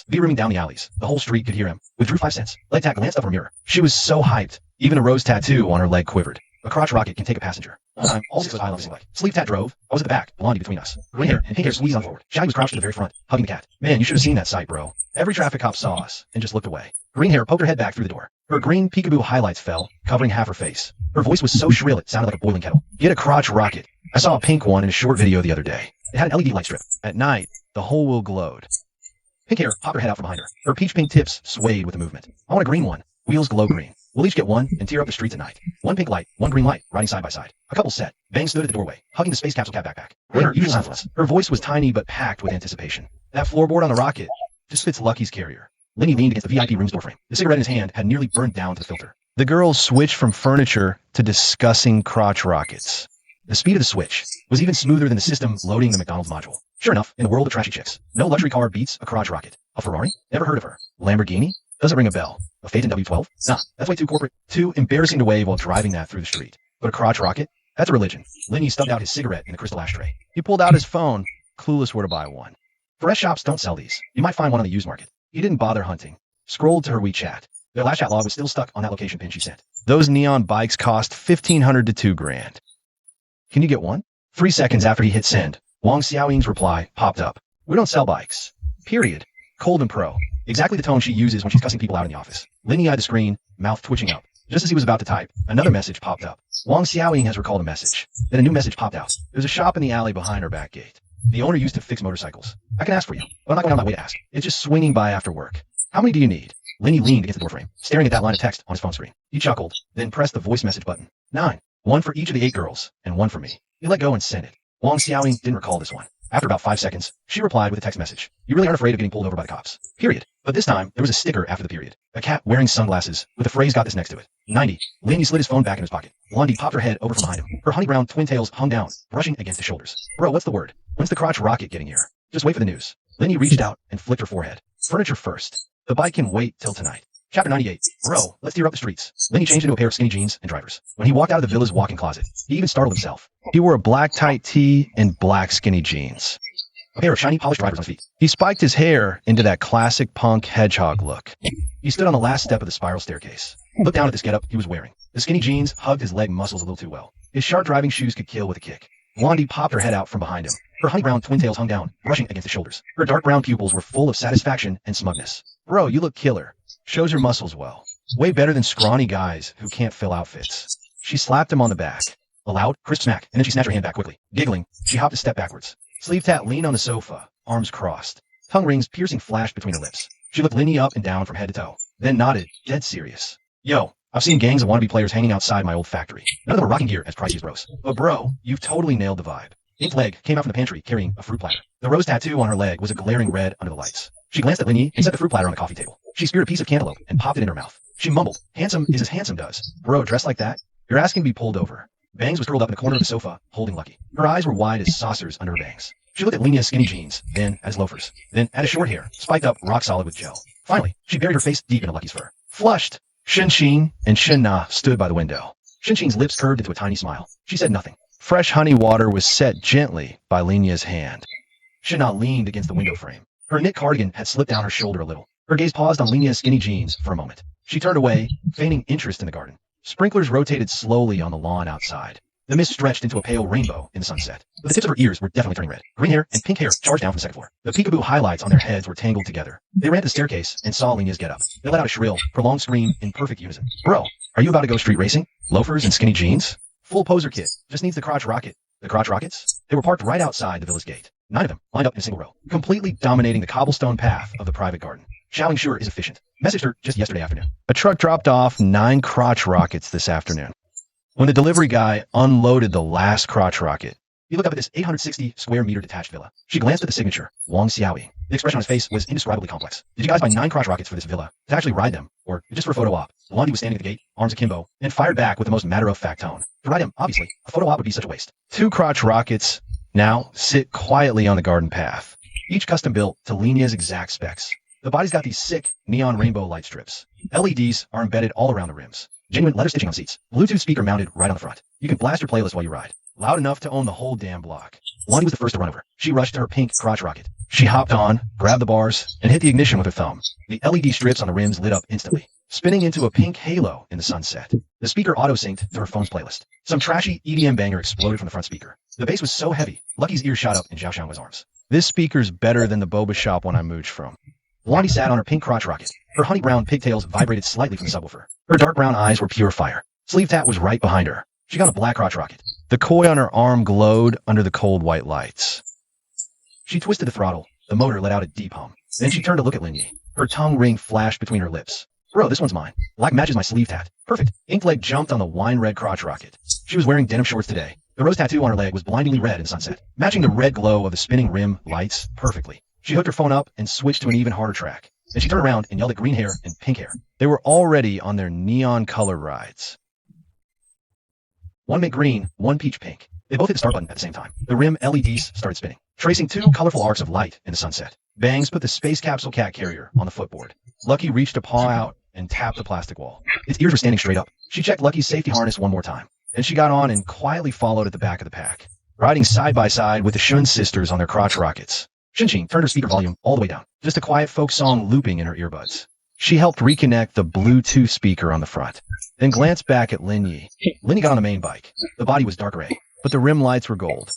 F: Be-rooming down the alleys. The whole street could hear him. Withdrew 5 cents. Leg Tat glanced up her mirror. She was so hyped. Even a rose tattoo on her leg quivered. A crotch rocket can take a passenger. One time, all 6 of us piled on the leg. Sleeve Tat drove. I was at the back, Blondie between us. Green hair and pink hair squeezed on forward. Shaggy was crouched to the very front, hugging the cat. Man, you should have seen that sight, bro. Every traffic cop saw us and just looked away. Green hair poked her head back through the door. Her green peekaboo highlights fell, covering half her face. Her voice was so shrill it sounded like a boiling kettle. Get a crotch rocket. I saw a pink one in a short video the other day. It had an LED light strip.
B: At night, the whole wheel glowed.
F: Pink hair popped her head out from behind her. Her peach pink tips swayed with the movement. I want a green one. Wheels glow green. We'll each get one and tear up the streets at night. One pink light, one green light, riding side by side. A couple set. Bang stood at the doorway, hugging the space capsule cat backpack. In her usual soundless. Her voice was tiny but packed with anticipation. That floorboard on the rocket just fits Lucky's carrier. Lenny leaned against the VIP room's doorframe. The cigarette in his hand had nearly burned down to the filter.
B: The girls switched from furniture to discussing crotch rockets.
F: The speed of the switch was even smoother than the system loading the McDonald's module. Sure enough, in the world of trashy chicks, no luxury car beats a crotch rocket. A Ferrari? Never heard of her. Lamborghini? Doesn't ring a bell. A Phaeton W12? Nah, that's way too corporate. Too embarrassing to wave while driving that through the street. But a crotch rocket? That's a religion. Lenny stubbed out his cigarette in the crystal ashtray.
B: He pulled out his phone, clueless where to buy one.
F: Fresh shops don't sell these. You might find one on the used market. He didn't bother hunting. Scrolled to her WeChat. Their last chat log was still stuck on that location pin she sent.
B: Those neon bikes cost $1,500 to $2,000.
F: Can you get one? 3 seconds after he hit send, Wang Xiaoying's reply popped up. We don't sell bikes. Period. Cold and pro. Exactly the tone she uses when she's cussing people out in the office. Lenny eyed the screen, mouth twitching up. Just as he was about to type, another message popped up. Wang Xiaoying has recalled a message. Then a new message popped out. There's a shop in the alley behind her back gate. The owner used to fix motorcycles. I can ask for you, but I'm not going out of my way to ask. It's just swinging by after work. How many do you need? Lenny leaned against the doorframe, staring at that line of text on his phone screen. He chuckled, then pressed the voice message button. 9. One for each of the 8 girls, and one for me. He let go and sent it. Wang Xiaoying didn't recall this one. After about 5 seconds, she replied with a text message. You really aren't afraid of getting pulled over by the cops. Period. But this time, there was a sticker after the period. A cat wearing sunglasses with the phrase got this next to it. 90. Lenny slid his phone back in his pocket. Blondie popped her head over from behind him. Her honey brown twin tails hung down, brushing against his shoulders. Bro, what's the word? When's the crotch rocket getting here? Just wait for the news. Lenny reached out and flicked her forehead. Furniture first. The bike can wait till tonight. Chapter 98. Bro, let's tear up the streets. Lenny changed into a pair of skinny jeans and drivers. When he walked out of the villa's walk-in closet, he even startled himself.
B: He wore a black tight tee and black skinny jeans.
F: A pair of shiny polished drivers on his feet.
B: He spiked his hair into that classic punk hedgehog look.
F: He stood on the last step of the spiral staircase. Looked down at this getup he was wearing. The skinny jeans hugged his leg muscles a little too well. His sharp driving shoes could kill with a kick. Blondie popped her head out from behind him. Her honey brown twin tails hung down, brushing against his shoulders. Her dark brown pupils were full of satisfaction and smugness.
B: Bro, you look killer. Shows your muscles well. Way better than scrawny guys who can't fill outfits. She slapped him on the back.
F: A loud, crisp smack, and then she snatched her hand back quickly. Giggling, she hopped a step backwards. Sleeve tat leaned on the sofa, arms crossed. Tongue rings piercing flashed between her lips. She looked Lenny up and down from head to toe, then nodded, dead serious. Yo, I've seen gangs of wannabe players hanging outside my old factory. None of them are rocking gear as pricey as bros. But bro, you've totally nailed the vibe. Inked leg came out from the pantry carrying a fruit platter. The rose tattoo on her leg was a glaring red under the lights. She glanced at Lenny and set the fruit platter on the coffee table. She speared a piece of cantaloupe and popped it in her mouth. She mumbled, handsome is as handsome does. Bro, dressed like that? You're asking to be pulled over. Bangs was curled up in the corner of the sofa, holding Lucky. Her eyes were wide as saucers under her bangs. She looked at Lenny's skinny jeans, then at his loafers, then at his short hair, spiked up rock solid with gel. Finally, she buried her face deep into Lucky's fur. Flushed. Shin and Shin-Na stood by the window. Shin-Shin's lips curved into a tiny smile. She said nothing.
B: Fresh honey water was set gently by Lenya's hand.
F: Shin-Na leaned against the window frame. Her knit cardigan had slipped down her shoulder a little. Her gaze paused on Lenya's skinny jeans for a moment. She turned away, feigning interest in the garden. Sprinklers rotated slowly on the lawn outside. The mist stretched into a pale rainbow in the sunset. But the tips of her ears were definitely turning red. Green hair and pink hair charged down from the second floor. The peekaboo highlights on their heads were tangled together. They ran to the staircase and saw Lenya's getup. They let out a shrill, prolonged scream in perfect unison. Bro, are you about to go street racing? Loafers and skinny jeans? Full poser kit. Just needs the crotch rocket. The crotch rockets? They were parked right outside the villa's gate. 9 of them, lined up in a single row, completely dominating the cobblestone path of the private garden. Xiaoling sure is efficient. Messaged her just yesterday afternoon.
B: A truck dropped off 9 crotch rockets this afternoon. When the delivery guy unloaded the last crotch rocket,
F: he looked up at this 860 square meter detached villa. She glanced at the signature, Wang Xiaoying. The expression on his face was indescribably complex. Did you guys buy 9 crotch rockets for this villa to actually ride them, or just for a photo op? Blondie was standing at the gate, arms akimbo, and fired back with the most matter-of-fact tone. To ride him, obviously, a photo op would be such a waste.
B: 2 crotch rockets now sit quietly on the garden path,
F: each custom built to Lenya's exact specs. The body's got these sick neon rainbow light strips. LEDs are embedded all around the rims. Genuine leather stitching on seats. Bluetooth speaker mounted right on the front. You can blast your playlist while you ride. Loud enough to own the whole damn block. Blondie was the first to run over. She rushed to her pink crotch rocket. She hopped on, grabbed the bars, and hit the ignition with her thumb. The LED strips on the rims lit up instantly, spinning into a pink halo in the sunset. The speaker auto-synced to her phone's playlist. Some trashy EDM banger exploded from the front speaker. The bass was so heavy, Lucky's ears shot up in Zhao Xiang's arms.
B: This speaker's better than the boba shop one I mooched from.
F: Blondie sat on her pink crotch rocket. Her honey brown pigtails vibrated slightly from the subwoofer. Her dark brown eyes were pure fire. Sleeve Tat was right behind her. She got a black crotch rocket.
B: The koi on her arm glowed under the cold white lights.
F: She twisted the throttle. The motor let out a deep hum. Then she turned to look at Linyi. Her tongue ring flashed between her lips. Bro, this one's mine. Black matches my sleeve tat. Perfect. Ink leg jumped on the wine red crotch rocket. She was wearing denim shorts today. The rose tattoo on her leg was blindingly red in the sunset, matching the red glow of the spinning rim lights perfectly. She hooked her phone up and switched to an even harder track. Then she turned around and yelled at green hair and pink hair.
B: They were already on their neon color rides.
F: One mint green, one peach pink. They both hit the start button at the same time. The rim LEDs started spinning, tracing two colorful arcs of light in the sunset. Bangs put the space capsule cat carrier on the footboard. Lucky reached a paw out and tapped the plastic wall. Its ears were standing straight up. She checked Lucky's safety harness one more time. Then she got on and quietly followed at the back of the pack, riding side by side with the Shun sisters on their crotch rockets. Shinshin turned her speaker volume all the way down, just a quiet folk song looping in her earbuds. She helped reconnect the Bluetooth speaker on the front, then glanced back at Linyi. Linyi got on the main bike. The body was dark gray, but the rim lights were gold.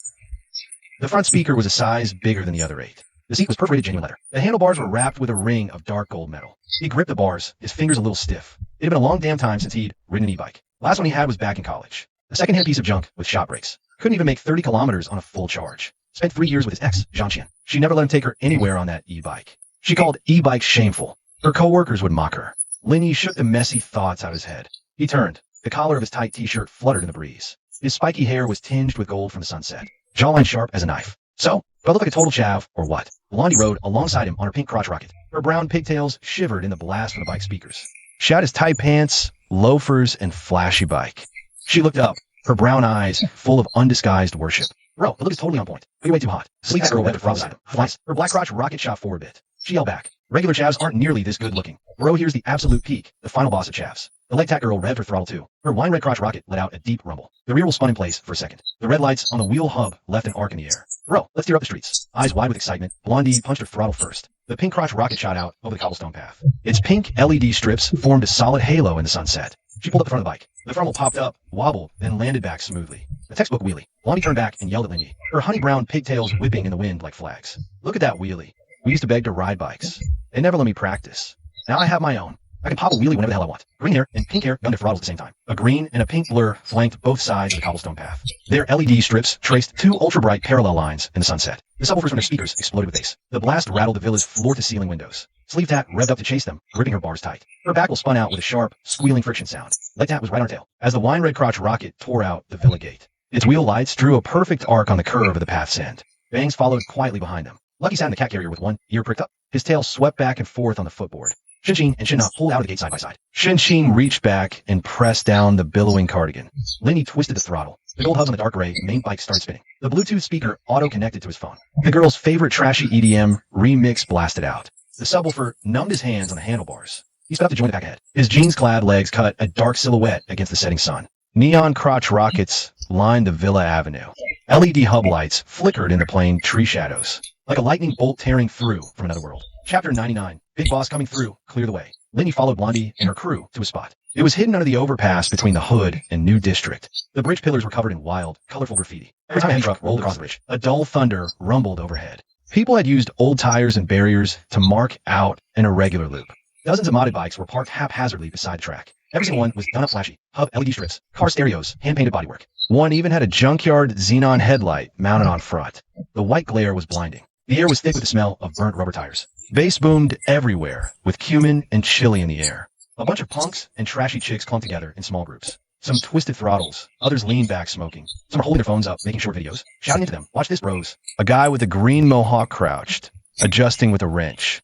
F: The front speaker was a size bigger than the other 8. The seat was perforated genuine leather. The handlebars were wrapped with a ring of dark gold metal. He gripped the bars, his fingers a little stiff. It had been a long damn time since he'd ridden an e-bike. Last one he had was back in college. A second-hand piece of junk with shop brakes. Couldn't even make 30 kilometers on a full charge. Spent 3 years with his ex, Zhangqian. She never let him take her anywhere on that e-bike. She called e-bikes shameful. Her co-workers would mock her. Linyi shook the messy thoughts out of his head. He turned. The collar of his tight t-shirt fluttered in the breeze. His spiky hair was tinged with gold from the sunset. Jawline sharp as a knife. So, do I look like a total chav, or what? Blondie rode alongside him on her pink crotch rocket. Her brown pigtails shivered in the blast from the bike speakers.
B: She had his tight pants, loafers, and flashy bike.
F: She looked up, her brown eyes full of undisguised worship. Bro, the look is totally on point. But you're way too hot. Sleek girl went to front beside him. Twice. Her black crotch rocket shot forward a bit. She yelled back. Regular chavs aren't nearly this good looking. Bro, here's the absolute peak, the final boss of chavs. The leg tack girl revved her throttle too. Her wine red crotch rocket let out a deep rumble. The rear wheel spun in place for a second. The red lights on the wheel hub left an arc in the air. Bro, let's tear up the streets. Eyes wide with excitement, Blondie punched her throttle first. The pink crotch rocket shot out over the cobblestone path. Its pink LED strips formed a solid halo in the sunset. She pulled up the front of the bike. The throttle popped up, wobbled, then landed back smoothly. A textbook wheelie. Blondie turned back and yelled at Linyi, her honey brown pigtails whipping in the wind like flags. Look at that wheelie. We used to beg to ride bikes. They never let me practice. Now I have my own. I can pop a wheelie whenever the hell I want. Green hair and pink hair gunned their throttles at the same time. A green and a pink blur flanked both sides of the cobblestone path. Their LED strips traced two ultra-bright parallel lines in the sunset. The subwoofers from their speakers exploded with bass. The blast rattled the villa's floor-to-ceiling windows. Sleeve Tat revved up to chase them, gripping her bars tight. Her back will spun out with a sharp, squealing friction sound. Leg Tat was right on her tail, as the wine red crotch rocket tore out the villa gate. Its wheel lights drew a perfect arc on the curve of the path's end. Bangs followed quietly behind them. Lucky sat in the cat carrier with one ear pricked up. His tail swept back and forth on the footboard. Shinshin and Shinna pulled out of the gate side by side.
B: Shinshin reached back and pressed down the billowing cardigan.
F: Linyi twisted the throttle. The gold hubs on the dark gray main bike started spinning. The Bluetooth speaker auto-connected to his phone. The girl's favorite trashy EDM remix blasted out. The subwoofer numbed his hands on the handlebars. He sped up to join the pack ahead. His jeans-clad legs cut a dark silhouette against the setting sun.
B: Neon crotch rockets lined the Villa Avenue. LED hub lights flickered in the plain tree shadows.
F: Like a lightning bolt tearing through from another world. Chapter 99. Big Boss coming through. Clear the way. Linyi followed Blondie and her crew to a spot.
B: It was hidden under the overpass between the Hood and New District.
F: The bridge pillars were covered in wild, colorful graffiti. Every time a heavy truck rolled across the bridge, a dull thunder rumbled overhead.
B: People had used old tires and barriers to mark out an irregular loop.
F: Dozens of modded bikes were parked haphazardly beside the track. Every single one was done up flashy. Hub LED strips, car stereos, hand-painted bodywork.
B: One even had a junkyard xenon headlight mounted on front.
F: The white glare was blinding. The air was thick with the smell of burnt rubber tires.
B: Bass boomed everywhere, with cumin and chili in the air.
F: A bunch of punks and trashy chicks clumped together in small groups. Some twisted throttles, others leaned back smoking. Some were holding their phones up, making short videos, shouting into them, "Watch this, bros."
B: A guy with a green mohawk crouched, adjusting with a wrench.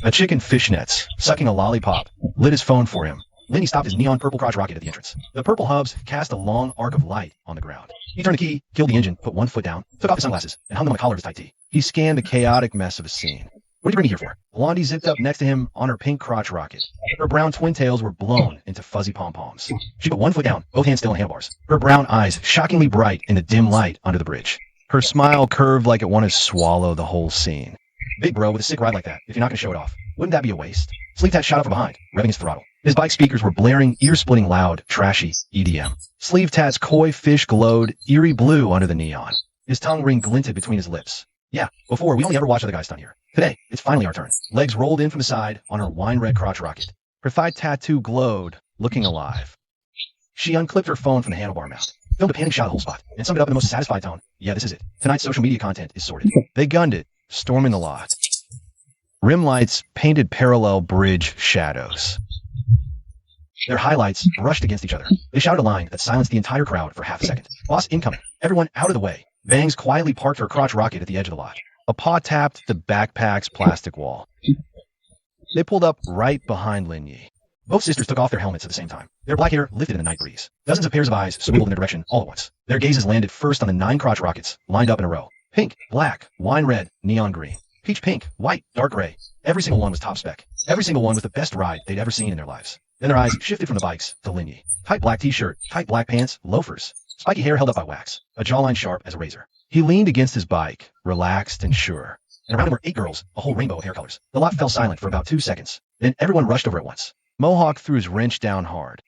B: A chick in fishnets, sucking a lollipop, lit his phone for him.
F: Linyi stopped his neon purple crotch rocket at the entrance. The purple hubs cast a long arc of light on the ground. He turned the key, killed the engine, put one foot down, took off his sunglasses, and hung them on the collar of his tight tee.
B: He scanned the chaotic mess of a scene.
F: "What did you bring me here for?"
B: Blondie zipped up next to him on her pink crotch rocket.
F: Her brown twin tails were blown into fuzzy pom-poms. She put one foot down, both hands still on handlebars. Her brown eyes shockingly bright in the dim light under the bridge.
B: Her smile curved like it wanted to swallow the whole scene.
F: "Big bro, with a sick ride like that, if you're not going to show it off, wouldn't that be a waste?" Sleeve Tat shot up from behind, revving his throttle. His bike speakers were blaring, ear-splitting loud, trashy EDM.
B: Sleeve Tat's koi fish glowed eerie blue under the neon.
F: His tongue ring glinted between his lips. "Yeah, before, we only ever watched other guys stunt here. Today, it's finally our turn. Legs rolled in from the side on her wine-red crotch rocket.
B: Her thigh tattoo glowed, looking alive.
F: She unclipped her phone from the handlebar mount, filmed a panning shot of the whole spot, and summed it up in the most satisfied tone. Yeah, this is it. Tonight's social media content is sorted.
B: They gunned it, storming the lot. Rim lights painted parallel bridge shadows.
F: Their highlights brushed against each other. They shouted a line that silenced the entire crowd for half a second. Boss incoming. Everyone out of the way. Bangs quietly parked her crotch rocket at the edge of the lot.
B: A paw tapped the backpack's plastic wall. They pulled up right behind Lin Yi.
F: Both sisters took off their helmets at the same time. Their black hair lifted in the night breeze. Dozens of pairs of eyes swivelled in their direction all at once. Their gazes landed first on the 9 crotch rockets, lined up in a row. Pink, black, wine red, neon green. Peach pink, white, dark gray. Every single one was top spec. Every single one was the best ride they'd ever seen in their lives. Then their eyes shifted from the bikes to Lin Yi. Tight black t-shirt, tight black pants, loafers. Spiky hair held up by wax. A jawline sharp as a razor.
B: He leaned against his bike, relaxed and sure.
F: And around him were 8 girls, a whole rainbow of hair colors. The lot fell silent for about 2 seconds. Then everyone rushed over at once.
B: Mohawk threw his wrench down hard.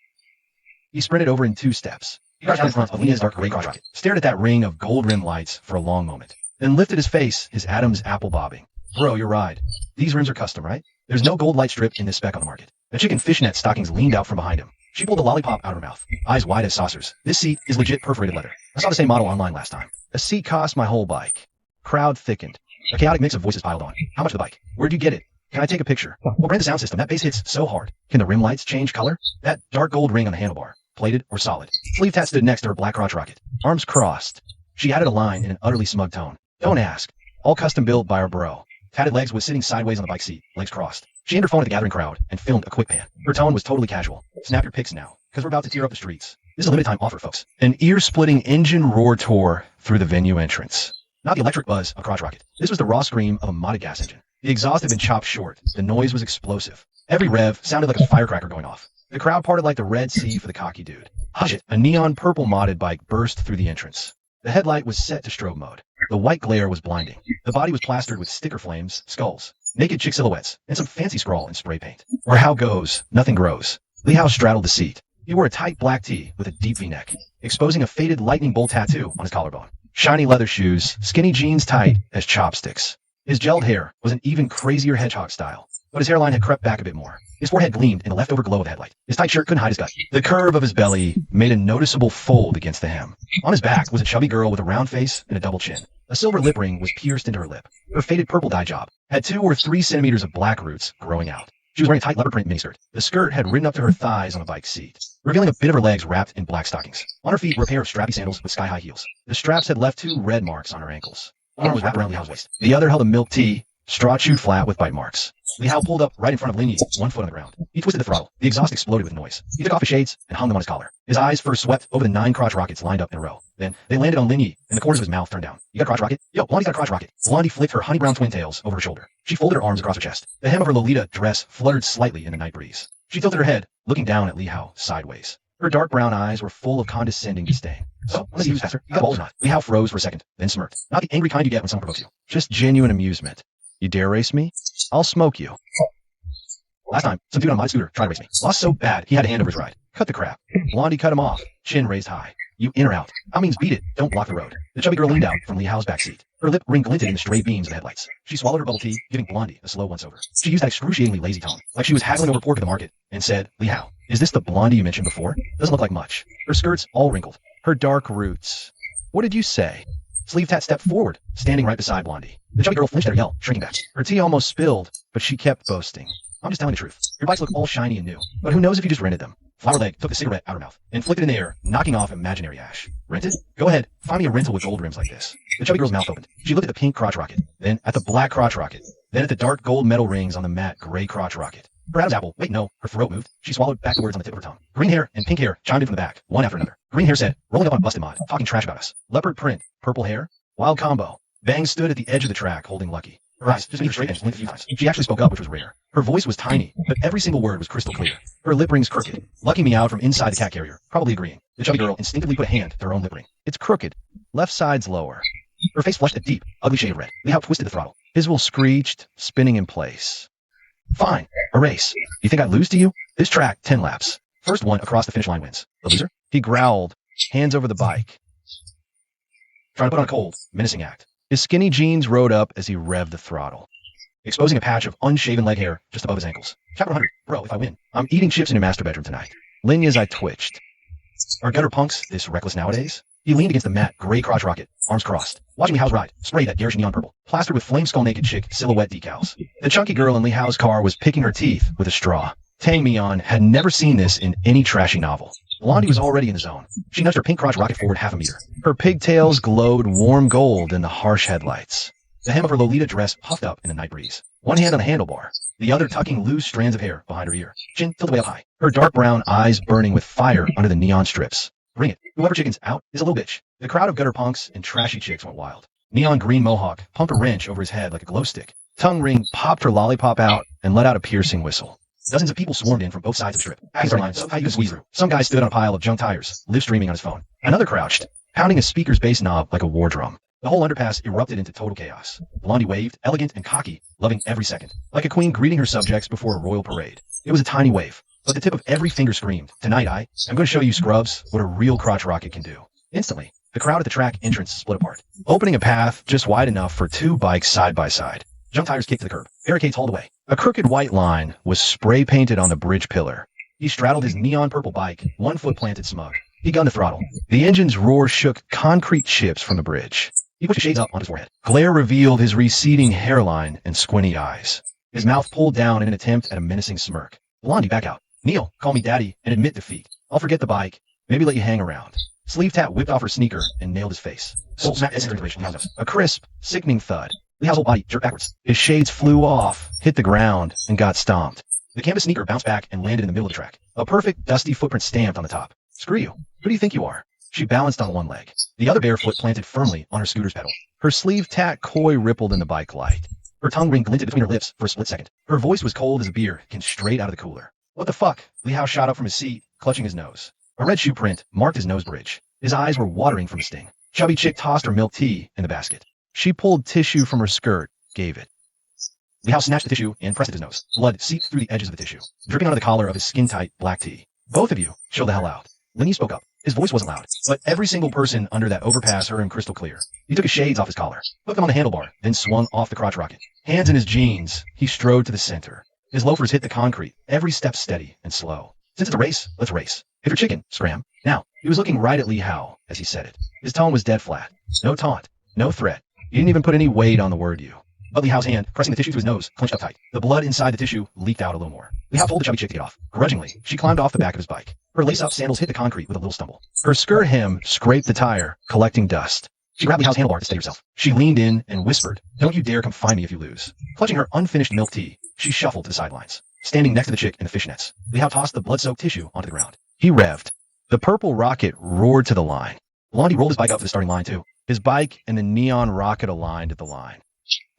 F: He sprinted over in 2 steps. He crouched down in front of Lena's dark gray crotch rocket, stared at that ring of gold rim lights for a long moment, then lifted his face, his Adam's apple bobbing. Bro, your ride. These rims are custom, right? There's no gold light strip in this spec on the market. A chicken fishnet stockings leaned out from behind him. She pulled a lollipop out of her mouth, eyes wide as saucers. This seat is legit perforated leather. I saw the same model online last time.
B: A seat cost my whole bike. Crowd thickened.
F: A chaotic mix of voices piled on. How much for the bike? Where'd you get it? Can I take a picture? What brand of sound system? That bass hits so hard. Can the rim lights change color? That dark gold ring on the handlebar, plated or solid? Sleeve tat stood next to her black crotch rocket, arms crossed. She added a line in an utterly smug tone. Don't ask. All custom built by our bro. Tatted Legs was sitting sideways on the bike seat, legs crossed. She aimed her phone at the gathering crowd and filmed a quick pan. Her tone was totally casual. Snap your pics now, because we're about to tear up the streets. This is a limited time offer, folks.
B: An ear-splitting engine roar tore through the venue entrance.
F: Not the electric buzz of crotch rocket. This was the raw scream of a modded gas engine. The exhaust had been chopped short. The noise was explosive. Every rev sounded like a firecracker going off. The crowd parted like the Red Sea for the cocky dude. Hush it!
B: A neon purple modded bike burst through the entrance.
F: The headlight was set to strobe mode. The white glare was blinding. The body was plastered with sticker flames, skulls, naked chick silhouettes, and some fancy scrawl in spray paint. Where how goes, nothing grows. Lee Howe straddled the seat. He wore a tight black tee with a deep V-neck, exposing a faded lightning bolt tattoo on his collarbone. Shiny leather shoes, skinny jeans tight as chopsticks. His gelled hair was an even crazier hedgehog style, but his hairline had crept back a bit more. His forehead gleamed in the leftover glow of the headlight. His tight shirt couldn't hide his gut. The curve of his belly made a noticeable fold against the hem. On his back was a chubby girl with a round face and a double chin. A silver lip ring was pierced into her lip. Her faded purple dye job had 2 or 3 centimeters of black roots growing out. She was wearing a tight leopard print miniskirt. The skirt had ridden up to her thighs on the bike seat, revealing a bit of her legs wrapped in black stockings. On her feet were a pair of strappy sandals with sky-high heels. The straps had left 2 red marks on her ankles. One arm was wrapped around Lee Howe's waist. The other held a milk tea, straw chewed flat with bite marks. Lee Howe pulled up right in front of Lin Yi, 1 foot on the ground. He twisted the throttle. The exhaust exploded with noise. He took off his shades and hung them on his collar. His eyes first swept over the 9 crotch rockets lined up in a row. Then they landed on Lin Yi, and the corners of his mouth turned down. You got a crotch rocket? Yo, Blondie's got a crotch rocket. Blondie flicked her honey brown twin tails over her shoulder. She folded her arms across her chest. The hem of her Lolita dress fluttered slightly in the night breeze. She tilted her head, looking down at Lee Howe sideways. Her dark brown eyes were full of condescending disdain. So, let's see who's faster. You got balls or not? Lee Howe froze for a second, then smirked. Not the angry kind you get when someone provokes you.
B: Just genuine amusement. You dare race me? I'll smoke you.
F: Last time, some dude on my scooter tried to race me. Lost so bad, he had to hand over his ride. Cut the crap. Blondie cut him off, chin raised high. You in or out? I means beat it, don't block the road. The chubby girl leaned out from Lee Howe's backseat. Her lip ring glinted in the stray beams of the headlights. She swallowed her bubble tea, giving Blondie a slow once-over. She used that excruciatingly lazy tone, like she was haggling over pork at the market, and said, Lee Howe, is this the Blondie you mentioned before? Doesn't look like much. Her skirt's all wrinkled.
B: Her dark roots. What did you say?
F: Sleeve tat stepped forward, standing right beside Blondie. The chubby girl flinched at her yell, shrinking back.
B: Her tea almost spilled, but she kept boasting.
F: I'm just telling the truth. Your bikes look all shiny and new, but who knows if you just rented them? Flower Leg took the cigarette out of her mouth and flicked it in the air, knocking off imaginary ash. Rented? Go ahead, find me a rental with gold rims like this. The chubby girl's mouth opened. She looked at the pink crotch rocket, then at the black crotch rocket, then at the dark gold metal rings on the matte gray crotch rocket. Her Adam's apple. Wait, no. Her throat moved. She swallowed back the words on the tip of her tongue. Green hair and pink hair chimed in from the back, one after another. Green hair said, rolling up on a busted mod, talking trash about us. Leopard print, purple hair, wild combo. Bang stood at the edge of the track, holding Lucky. Her eyes just made her straight and blinked a few times. She actually spoke up, which was rare. Her voice was tiny, but every single word was crystal clear. Her lip rings crooked. Lucky meowed from inside the cat carrier, probably agreeing. The chubby girl instinctively put a hand to her own lip ring.
B: It's crooked. Left side's lower.
F: Her face flushed a deep, ugly shade of red. Lee Howe twisted the throttle.
B: His will screeched, spinning in place.
F: Fine. A race. You think I'd lose to you? This track, 10 laps. First one across the finish line wins. The loser?
B: He growled, hands over the bike.
F: Trying to put on a cold, menacing act.
B: His skinny jeans rode up as he revved the throttle.
F: exposing a patch of unshaven leg hair just above his ankles. Chapter 100. Bro, if I win, I'm eating chips in your master bedroom tonight.
B: Linya's I twitched.
F: Are gutter punks this reckless nowadays? He leaned against the matte gray crotch rocket, arms crossed, watching Li Hao's ride, sprayed that garish neon purple, plastered with flame skull naked chick silhouette decals. The chunky girl in Li Hao's car was picking her teeth with a straw. Tang Mian had never seen this in any trashy novel. Blondie was already in the zone. She nudged her pink crotch rocket forward half a meter.
B: Her pigtails glowed warm gold in the harsh headlights.
F: The hem of her Lolita dress puffed up in the night breeze. One hand on the handlebar, the other tucking loose strands of hair behind her ear. Chin tilted way up high. Her dark brown eyes burning with fire under the neon strips. Bring it. Whoever chicken's out is a little bitch. The crowd of gutter punks and trashy chicks went wild. Neon green mohawk pumped a wrench over his head like a glow stick. Tongue ring popped her lollipop out and let out a piercing whistle. Dozens of people swarmed in from both sides of the strip. Packing their lines so tight you could squeeze through. Some guy stood on a pile of junk tires, live streaming on his phone. Another crouched, pounding a speaker's bass knob like a war drum. The whole underpass erupted into total chaos. Blondie waved, elegant and cocky, loving every second, like a queen greeting her subjects before a royal parade. It was a tiny wave, but the tip of every finger screamed, "Tonight I'm going to show you scrubs what a real crotch rocket can do." Instantly, the crowd at the track entrance split apart,
B: opening a path just wide enough for two bikes side by side.
F: Junk tires kicked to the curb, barricades hauled away.
B: A crooked white line was spray painted on the bridge pillar.
F: He straddled his neon purple bike, one foot planted smug. He gunned the throttle.
B: The engine's roar shook concrete chips from the bridge.
F: He pushed his shades up on his forehead.
B: Glare revealed his receding hairline and squinty eyes.
F: His mouth pulled down in an attempt at a menacing smirk. Blondie, back out. Kneel, call me daddy, and admit defeat. I'll forget the bike. Maybe let you hang around. Sleeve Tat whipped off her sneaker and nailed his face. Soul snapped his situation.
B: A crisp, sickening thud.
F: Li Hao's whole body jerked backwards.
B: His shades flew off, hit the ground, and got stomped.
F: The canvas sneaker bounced back and landed in the middle of the track. A perfect, dusty footprint stamped on the top. Screw you. Who do you think you are? She balanced on one leg. The other bare foot planted firmly on her scooter's pedal.
B: Her sleeve tat coy rippled in the bike light.
F: Her tongue ring glinted between her lips for a split second. Her voice was cold as a beer came straight out of the cooler. What the fuck? Li Hao shot up from his seat, clutching his nose. A red shoe print marked his nose bridge. His eyes were watering from the sting. Chubby chick tossed her milk tea in the basket.
B: She pulled tissue from her skirt, gave it.
F: Li Hao snatched the tissue and pressed it to his nose. Blood seeped through the edges of the tissue, dripping onto the collar of his skin-tight black tee. Both of you, chill the hell out. Linny spoke up. His voice wasn't loud, but every single person under that overpass heard him crystal clear. He took his shades off his collar, hooked them on the handlebar, then swung off the crotch rocket. Hands in his jeans, he strode to the center. His loafers hit the concrete, every step steady and slow. Since it's a race, let's race. If you're chicken, scram. Now, he was looking right at Li Hao as he said it. His tone was dead flat. No taunt, no threat. He didn't even put any weight on the word you. But Li Hao's hand, pressing the tissue to his nose, clenched up tight. The blood inside the tissue leaked out a little more. Li Hao told the chubby chick to get off. Grudgingly, she climbed off the back of his bike. Her lace-up sandals hit the concrete with a little stumble.
B: Her skirt hem scraped the tire, collecting dust.
F: She grabbed Li Hao's handlebar to steady herself. She leaned in and whispered, "Don't you dare come find me if you lose." Clutching her unfinished milk tea, she shuffled to the sidelines. Standing next to the chick in the fishnets, Li Hao tossed the blood-soaked tissue onto the ground.
B: He revved. The purple rocket roared to the line.
F: Blondie rolled his bike up to the starting line, too.
B: His bike and the neon rocket aligned at the line.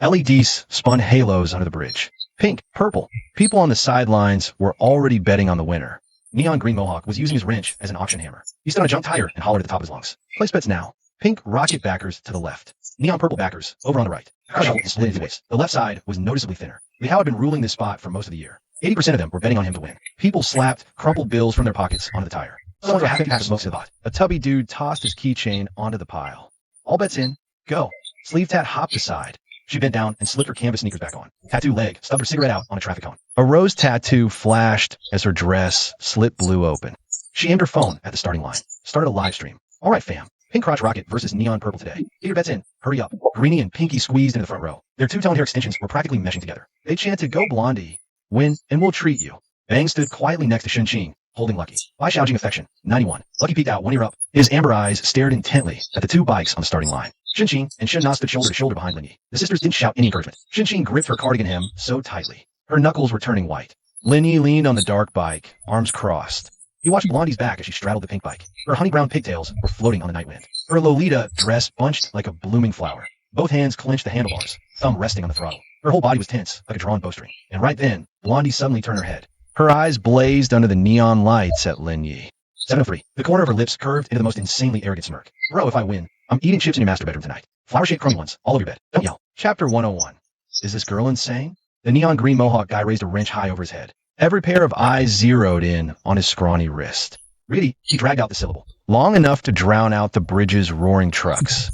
B: LEDs spun halos under the bridge. Pink, purple. People on the sidelines were already betting on the winner.
F: Neon green mohawk was using his wrench as an auction hammer. He stood on a junk tire and hollered at the top of his lungs. Place bets now. Pink rocket backers to the left. Neon purple backers over on the right. Crush and split into waist. The left side was noticeably thinner. Li Hao had been ruling this spot for most of the year. 80% of them were betting on him to win. People slapped crumpled bills from their pockets onto the tire. Someone threw a half-pack of smokes to the pot.
B: A tubby dude tossed his keychain onto the pile.
F: All bets in. Go. Sleeve Tat hopped aside. She bent down and slipped her canvas sneakers back on. Tattoo leg stubbed her cigarette out on a traffic cone.
B: A rose tattoo flashed as her dress slit blue open.
F: She aimed her phone at the starting line. Started a live stream. All right, fam. Pink crotch rocket versus neon purple today. Get your bets in. Hurry up. Greenie and Pinky squeezed into the front row. Their two-tone hair extensions were practically meshing together. They chanted, "Go Blondie. Win, and we'll treat you." Bang stood quietly next to Shenqing, holding Lucky. Eye-gouging affection. 91. Lucky peeked out, one ear up. His amber eyes stared intently at the two bikes on the starting line. Shenqing and Shen Na stood shoulder to shoulder behind Linny. The sisters didn't shout any encouragement. Shenqing gripped her cardigan hem so tightly. Her knuckles were turning white.
B: Linny leaned on the dark bike, arms crossed.
F: He watched Blondie's back as she straddled the pink bike. Her honey brown pigtails were floating on the night wind. Her Lolita dress bunched like a blooming flower. Both hands clenched the handlebars, thumb resting on the throttle. Her whole body was tense, like a drawn bowstring. And right then, Blondie suddenly turned her head.
B: Her eyes blazed under the neon lights at Lin Yi.
F: 703. The corner of her lips curved into the most insanely arrogant smirk. Bro, if I win, I'm eating chips in your master bedroom tonight. Flower-shaped crummy ones, all over your bed. Don't yell.
B: Chapter 101. Is this girl insane?
F: The neon green mohawk guy raised a wrench high over his head.
B: Every pair of eyes zeroed in on his scrawny wrist.
F: Really? He dragged out the syllable.
B: Long enough to drown out the bridge's roaring trucks.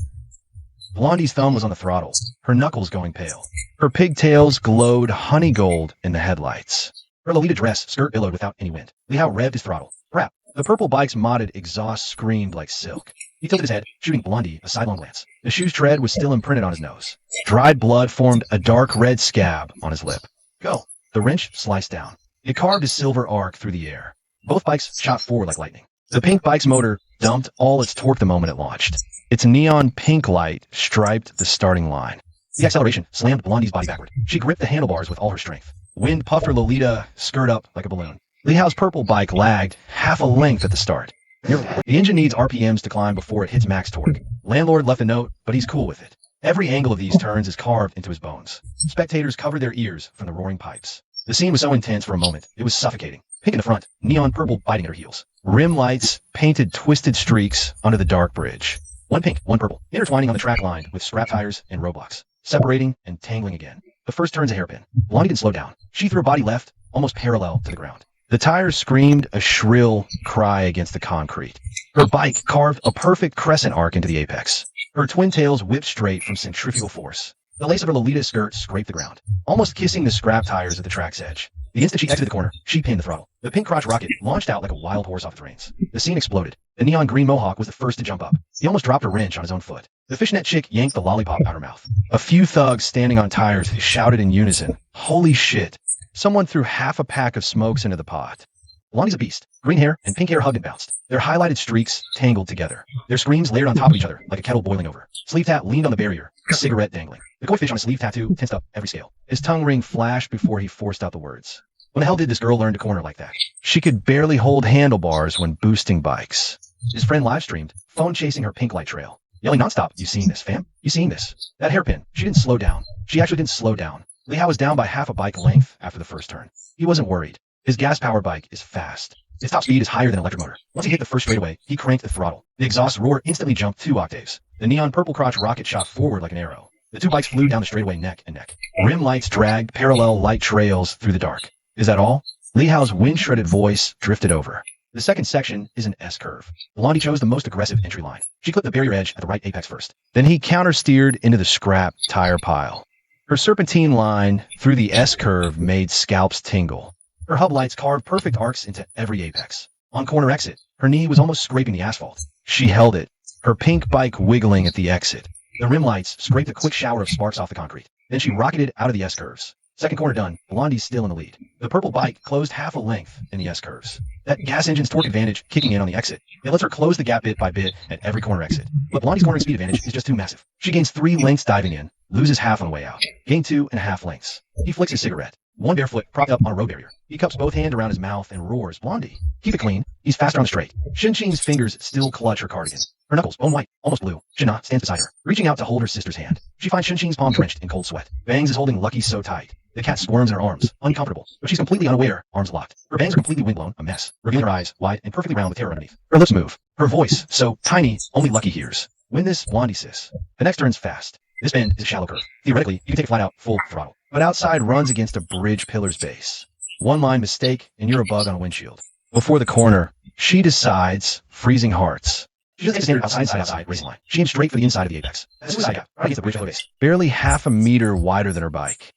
F: Blondie's thumb was on the throttle, her knuckles going pale. Her pigtails glowed honey gold in the headlights. Her Lolita dress skirt billowed without any wind. Lehao revved his throttle. Crap. The purple bike's modded exhaust screamed like silk. He tilted his head, shooting Blondie a sidelong glance. The shoe's tread was still imprinted on his nose. Dried blood formed a dark red scab on his lip. Go. The wrench sliced down. It carved a silver arc through the air. Both bikes shot forward like lightning. The pink bike's motor dumped all its torque the moment it launched. Its neon pink light striped the starting line. The acceleration slammed Blondie's body backward. She gripped the handlebars with all her strength. Wind puffed her Lolita skirt up like a balloon. Lehao's purple bike lagged half a length at the start. The engine needs RPMs to climb before it hits max torque. Landlord left a note, but he's cool with it. Every angle of these turns is carved into his bones. Spectators covered their ears from the roaring pipes. The scene was so intense for a moment, it was suffocating. Pink in the front, neon purple biting at her heels. Rim lights painted twisted streaks under the dark bridge. One pink, one purple, intertwining on the track line with scrap tires and roadblocks, separating and tangling again. The first turn's a hairpin. Blondie didn't slow down. She threw her body left, almost parallel to the ground. The tires screamed a shrill cry against the concrete. Her bike carved a perfect crescent arc into the apex. Her twin tails whipped straight from centrifugal force. The lace of her Lolita skirt scraped the ground, almost kissing the scrap tires at the track's edge. The instant she exited the corner, she pinned the throttle. The pink crotch rocket launched out like a wild horse off its reins. The scene exploded. The neon green mohawk was the first to jump up. He almost dropped a wrench on his own foot. The fishnet chick yanked the lollipop out her mouth. A few thugs standing on tires shouted in unison, "Holy shit!" Someone threw half a pack of smokes into the pot. Blondie's a beast. Green hair and pink hair hugged and bounced. Their highlighted streaks tangled together. Their screams layered on top of each other like a kettle boiling over. Sleeve Tat leaned on the barrier, a cigarette dangling. The koi fish on his sleeve tattoo tensed up every scale. His tongue ring flashed before he forced out the words. When the hell did this girl learn to corner like that? She could barely hold handlebars when boosting bikes. His friend live streamed, phone chasing her pink light trail. Yelling nonstop, "You seen this, fam? You seen this?" That hairpin. She didn't slow down. She actually didn't slow down. Lehao was down by half a bike length after the first turn. He wasn't worried. His gas-powered bike is fast. Its top speed is higher than an electric motor. Once he hit the first straightaway, he cranked the throttle. The exhaust roar instantly jumped 2 octaves. The neon purple crotch rocket shot forward like an arrow. The two bikes flew down the straightaway neck and neck. Rim lights dragged parallel light trails through the dark. Is that all? Lehao's wind-shredded voice drifted over. The second section is an S-curve. Blondie chose the most aggressive entry line. She clipped the barrier edge at the right apex first. Then he counter-steered into the scrap tire pile. Her serpentine line through the S-curve made scalps tingle. Her hub lights carved perfect arcs into every apex. On corner exit, her knee was almost scraping the asphalt. She held it, her pink bike wiggling at the exit. The rim lights scraped a quick shower of sparks off the concrete. Then she rocketed out of the S-curves. Second corner done, Blondie's still in the lead. The purple bike closed half a length in the S-curves. That gas engine's torque advantage kicking in on the exit. It lets her close the gap bit by bit at every corner exit. But Blondie's cornering speed advantage is just too massive. She gains 3 lengths diving in, loses half on the way out. Gain 2.5 lengths. He flicks his cigarette. One bare foot propped up on a road barrier. He cups both hands around his mouth and roars, "Blondie, keep it clean." He's faster on the straight. Shin-Shin's fingers still clutch her cardigan. Her knuckles, bone white, almost blue. Shina stands beside her, reaching out to hold her sister's hand. She finds Shin-Shin's palm drenched in cold sweat. Bangs is holding Lucky so tight. The cat squirms in her arms, uncomfortable, but she's completely unaware, arms locked. Her bangs are completely windblown, a mess, revealing her eyes, wide and perfectly round with terror underneath. Her lips move. Her voice, so tiny, only Lucky hears. Win this, Blondie sis. The next turn's fast. This bend is a shallow curve. Theoretically, you can take it flat out, full throttle. But outside runs against a bridge pillar's base. One line mistake, and you're a bug on a windshield. Before the corner, she decides, freezing hearts. She doesn't stand outside racing line. She aims straight for the inside of the apex. That's suicide gap, right against the bridge pillar base. Barely half a meter wider than her bike.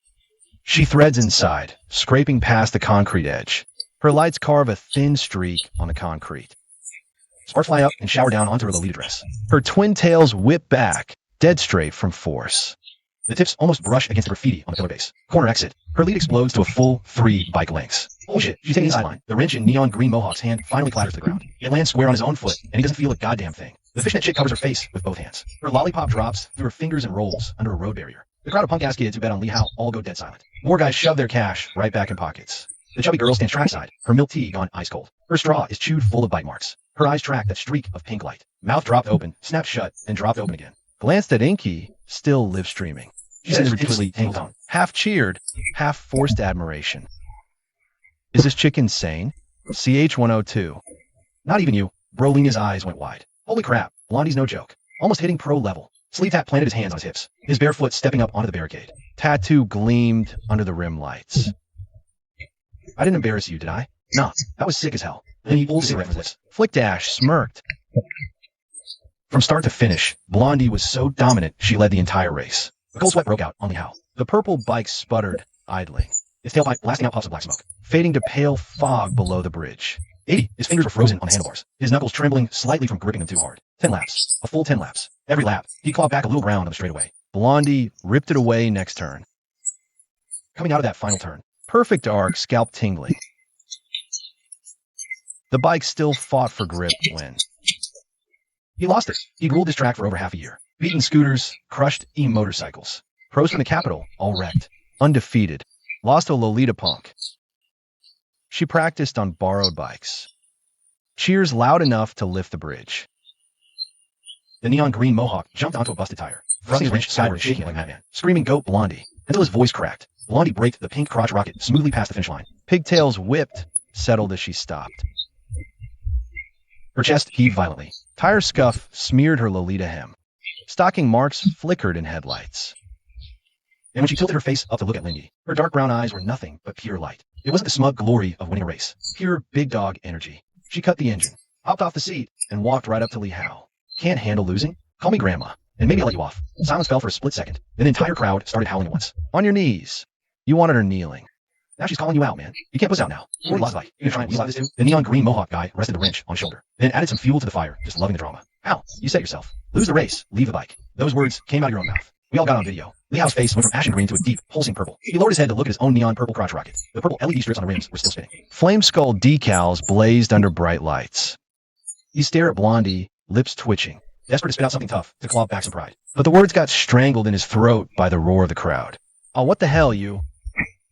F: She threads inside, scraping past the concrete edge. Her lights carve a thin streak on the concrete. Sparks fly up and shower down onto her Lolita dress. Her twin tails whip back, dead straight from force. The tips almost brush against the graffiti on the pillar base. Corner exit. Her lead explodes to a full 3 bike lengths. Holy shit, she's taking the inside line. The wrench in neon green mohawk's hand finally clatters to the ground. It lands square on his own foot, and he doesn't feel a goddamn thing. The fishnet chick covers her face with both hands. Her lollipop drops through her fingers and rolls under a road barrier. The crowd of punk-ass kids who bet on Lehao all go dead silent. More guys shove their cash right back in pockets. The chubby girl stands trackside, her milk tea gone ice cold. Her straw is chewed full of bite marks. Her eyes track that streak of pink light. Mouth dropped open, snapped shut, and dropped open again. Glanced at Inky, still live streaming. She says ridiculously tangled tone. Half cheered, half forced admiration. Is this chick insane? CH102. Not even you. Brolina's eyes went wide. Holy crap, Blondie's no joke. Almost hitting pro level. Sleeve Tat planted his hands on his hips, his bare foot stepping up onto the barricade. Tattoo gleamed under the rim lights. I didn't embarrass you, did I? Nah, that was sick as hell. Then he pulled a cigarette from his lips. Flick Dash smirked. From start to finish, Blondie was so dominant she led the entire race. A cold sweat broke out on Liao.
B: The purple bike sputtered, idling,
F: Its tailpipe blasting out puffs of black smoke.
B: fading to pale fog below the bridge.
F: 80. His fingers were frozen on the handlebars, his knuckles trembling slightly from gripping them too hard. 10 laps. A full 10 laps. Every lap, he clawed back a little ground on the straightaway.
B: Blondie ripped it away next turn.
F: Coming out of that final turn,
B: Perfect arc, scalp tingling. The bike still fought for grip when
F: he lost it. He'd ruled this track for over half a year. Beaten scooters, crushed e-motorcycles. Pros from the capital, all wrecked.
B: undefeated, lost to Lolita Punk. She practiced on borrowed bikes. Cheers loud enough to lift the bridge.
F: The neon green Mohawk jumped onto a busted tire, thrusting his wrench skyward, shaking like a madman, screaming "Go Blondie!" until his voice cracked. Blondie braked the pink crotch rocket smoothly past the finish line.
B: Pigtails whipped, settled as she stopped.
F: Her chest heaved violently.
B: Tire scuff smeared her Lolita hem. Stocking marks flickered in headlights.
F: And when she tilted her face up to look at Lindy, her dark brown eyes were nothing but pure light. It wasn't the smug glory of winning a race, pure big dog energy. She cut the engine, hopped off the seat, and walked right up to Li Hao. Can't handle losing? Call me Grandma, and maybe I'll let you off. Silence fell for a split second, then the entire crowd started howling at once.
B: On your knees. You wanted her kneeling.
F: Now she's calling you out, man. You can't puss out now. Or lost like. You gonna try and wheel out this too? The neon green Mohawk guy rested a wrench on his shoulder, then added some fuel to the fire, just loving the drama. How? You said yourself. Lose the race, leave the bike. Those words came out of your own mouth. We all got on video. Li Hao's face went from ashen green to a deep, pulsing purple. He lowered his head to look at his own neon purple crotch rocket. The purple LED strips on the rims were still spinning.
B: Flame skull decals blazed under bright lights.
F: He stared at Blondie, lips twitching, desperate to spit out something tough to claw back some pride.
B: But the words got strangled in his throat by the roar of the crowd. Oh, what the hell, you?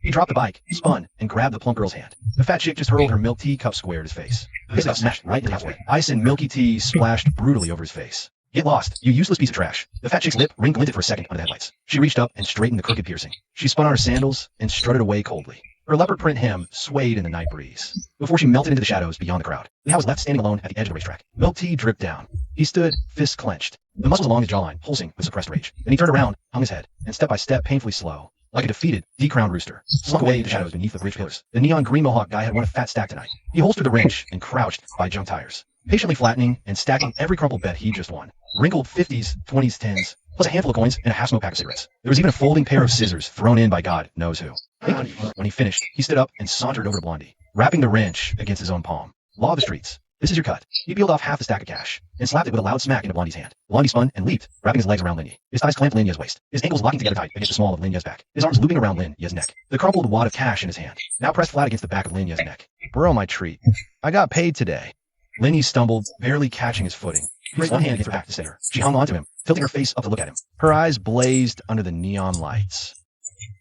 F: He dropped the bike, spun, and grabbed the plump girl's hand. The fat chick just hurled her milk tea cup square at his face. His cup smashed right in half way. Ice and milky tea splashed brutally over his face. Get lost, you useless piece of trash. The fat chick's lip ring glinted for a second under the headlights. She reached up and straightened the crooked piercing. She spun on her sandals and strutted away coldly. Her leopard print hem swayed in the night breeze before she melted into the shadows beyond the crowd. Li Hao was left standing alone at the edge of the racetrack. Milk tea dripped down. He stood, fists clenched, the muscles along his jawline pulsing with suppressed rage. Then he turned around, hung his head, and step by step, painfully slow, like a defeated, decrowned rooster, slunk away into the shadows beneath the bridge pillars. The neon green Mohawk guy had won a fat stack tonight. He holstered the wrench and crouched by junk tires, patiently flattening and stacking every crumpled bet he just won. Wrinkled 50s, 20s, 10s, plus a handful of coins and a half-smoked pack of cigarettes. There was even a folding pair of scissors thrown in by God knows who. When he finished, he stood up and sauntered over to Blondie, wrapping the wrench against his own palm. Law of the streets. This is your cut. He peeled off half the stack of cash and slapped it with a loud smack into Blondie's hand. Blondie spun and leaped, wrapping his legs around Lindy. His thighs clamped Linya's waist, his ankles locking together tight against the small of Linya's back, his arms looping around Linya's neck. The crumpled wad of cash in his hand, now pressed flat against the back of Linya's neck.
B: Bro, my treat. I got paid today.
F: Lindy stumbled, barely catching his footing. He raised one hand against her back to steady her. She hung onto him, tilting her face up to look at him.
B: Her eyes blazed under the neon lights.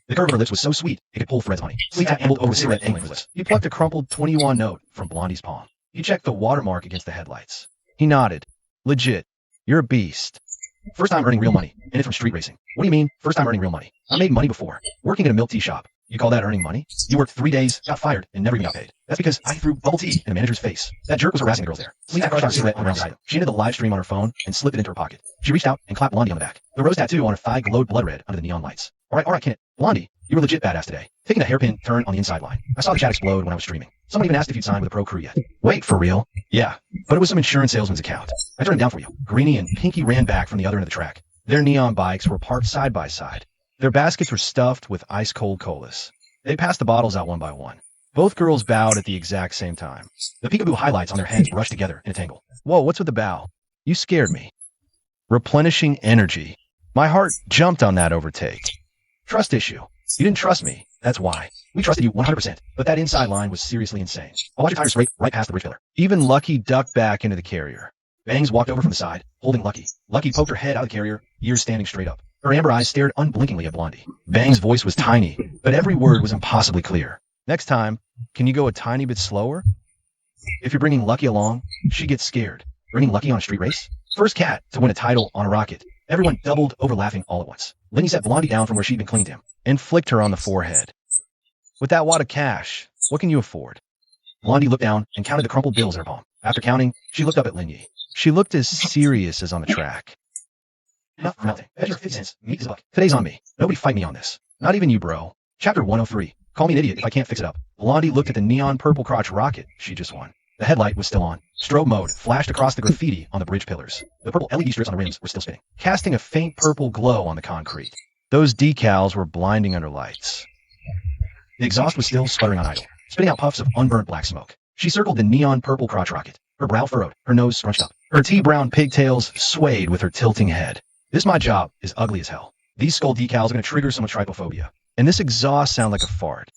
F: The curve of her lips was so sweet, it could pull Fred's honey. Sleep ambled over the cigarette dangling from his lips.
B: He plucked a crumpled 21 note from Blondie's palm.
F: He checked the watermark against the headlights.
B: He nodded. Legit. You're a beast.
F: First time earning real money, in it from street racing. What do you mean, first time earning real money? I made money before, working at a milk tea shop. You call that earning money? You worked 3 days, got fired, and never even got paid. That's because I threw bubble tea in the manager's face. That jerk was harassing the girls there. Sleep crushed her cigarette around beside him. She ended the live stream on her phone and slipped it into her pocket. She reached out and clapped Blondie on the back. The rose tattoo on her thigh glowed blood red under the neon lights. All right, Kenneth. Blondie, you were legit badass today. Taking a hairpin turn on the inside line. I saw the chat explode when I was streaming. Someone even asked if you'd signed with a pro crew yet. Wait, for real? Yeah, but it was some insurance salesman's account. I turned it down for you. Greenie and Pinky ran back from the other end of the track.
B: Their neon bikes were parked side by side. Their baskets were stuffed with ice-cold colas. They passed the bottles out one by one. Both girls bowed at the exact same time.
F: The peekaboo highlights on their heads brushed together in a tangle.
B: Whoa, what's with the bow? You scared me. Replenishing energy. My heart jumped on that overtake.
F: Trust issue. You didn't trust me. That's why. We trusted you 100%, but that inside line was seriously insane. I'll watch your tires scrape right past the bridge pillar.
B: Even Lucky ducked back into the carrier.
F: Bangs walked over from the side, holding Lucky. Lucky poked her head out of the carrier, ears standing straight up. Her amber eyes stared unblinkingly at Blondie. Bang's voice was tiny, but every word was impossibly clear.
B: Next time, can you go a tiny bit slower?
F: If you're bringing Lucky along, she gets scared. Bringing Lucky on a street race? First cat to win a title on a rocket. Everyone doubled over laughing all at once. Lindy set Blondie down from where she'd been clinging to him
B: and flicked her on the forehead. With that wad of cash, what can you afford?
F: Blondie looked down and counted the crumpled bills in her palm. After counting, she looked up at Lindy.
B: She looked as serious as on the track.
F: Enough for melting. That's your 50 cents. Meat is a buck. Today's on me. Nobody fight me on this. Not even you, bro. Chapter 103. Call me an idiot if I can't fix it up. Blondie looked at the neon purple crotch rocket she just won. The headlight was still on. Strobe mode flashed across the graffiti on the bridge pillars. The purple LED strips on the rims were still spinning, casting a faint purple glow on the concrete. Those decals were blinding under lights. The exhaust was still sputtering on idle, spitting out puffs of unburnt black smoke. She circled the neon purple crotch rocket, her brow furrowed, her nose scrunched up. Her tea-brown pigtails swayed with her tilting head. This my job is ugly as hell. These skull decals are going to trigger some trypophobia. And this exhaust sound like a fart.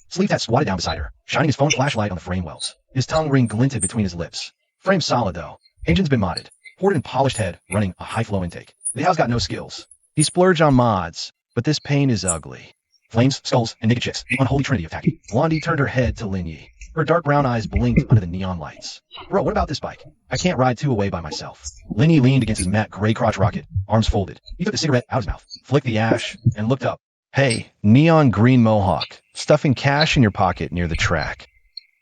F: Sleeve Tat squatted down beside her, shining his phone flashlight on the frame welds. His tongue ring glinted between his lips. Frame solid though. Engine's been modded. Ported and polished head, running a high-flow intake. The hell's got no skills. He splurged on mods, but this paint is ugly. Flames, skulls, and naked chicks, the unholy trinity of tacky. Blondie turned her head to Linyi. Her dark brown eyes blinked under the neon lights. Bro, what about this bike? I can't ride two away by myself. Linyi leaned against his matte gray crotch rocket, arms folded. He took the cigarette out of his mouth, flicked the ash, and looked up. Hey, neon green mohawk, stuffing cash in your pocket near the track.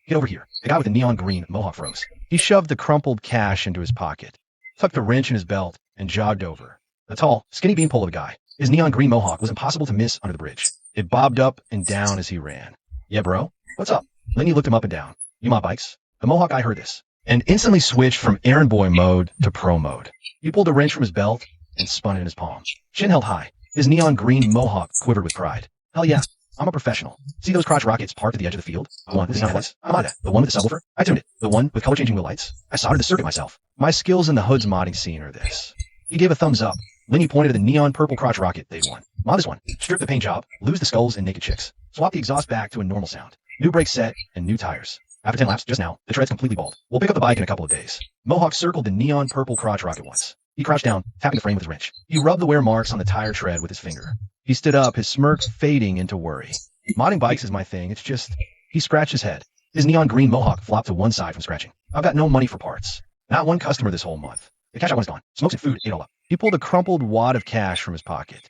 F: Get over here. The guy with the neon green mohawk froze. He shoved the crumpled cash into his pocket, tucked a wrench in his belt, and jogged over. The tall, skinny beanpole of a guy. His neon green mohawk was impossible to miss under the bridge. It bobbed up and down as he ran. Yeah, bro? What's up? Linny looked him up and down. You mod bikes? The mohawk guy heard this, and instantly switched from errand boy mode to pro mode. He pulled a wrench from his belt and spun it in his palm. Chin held high. His neon green mohawk quivered with pride. Hell yeah, I'm a professional. See those crotch rockets parked at the edge of the field? The one with the sound I modded. The one with the subwoofer? I tuned it. The one with color-changing wheel lights? I soldered the circuit myself. My skills in the hood's modding scene are this. He gave a thumbs up. Linny pointed at the neon purple crotch rocket they'd won. Mod this one. Strip the paint job. Lose the skulls and naked chicks. Swap the exhaust back to a normal sound. New brakes set and new tires. After 10 laps just now, the tread's completely bald. We'll pick up the bike in a couple of days. Mohawk circled the neon purple crotch rocket once. He crouched down, tapping the frame with his wrench. He rubbed the wear marks on the tire tread with his finger. He stood up, his smirk fading into worry. Modding bikes is my thing, it's just... He scratched his head. His neon green mohawk flopped to one side from scratching. I've got no money for parts. Not one customer this whole month. The cash I want is gone. Smokes and food ate all up. He pulled a crumpled wad of cash from his pocket.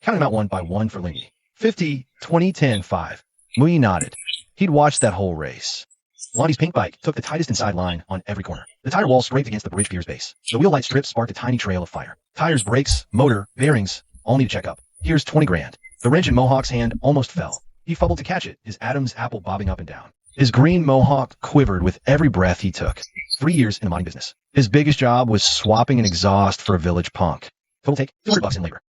F: Counted them out one by one for Lingy. 50, 20, 10, 5. Muyi nodded. He'd watched that whole race. Lonnie's pink bike took the tightest inside line on every corner. The tire wall scraped against the bridge pier's base. The wheel light strip sparked a tiny trail of fire. Tires, brakes, motor, bearings, all need to check up. Here's 20 grand. The wrench in Mohawk's hand almost fell. He fumbled to catch it, his Adam's apple bobbing up and down. His green Mohawk quivered with every breath he took. 3 years in the mining business. His biggest job was swapping an exhaust for a village punk. Total take $200 in labor.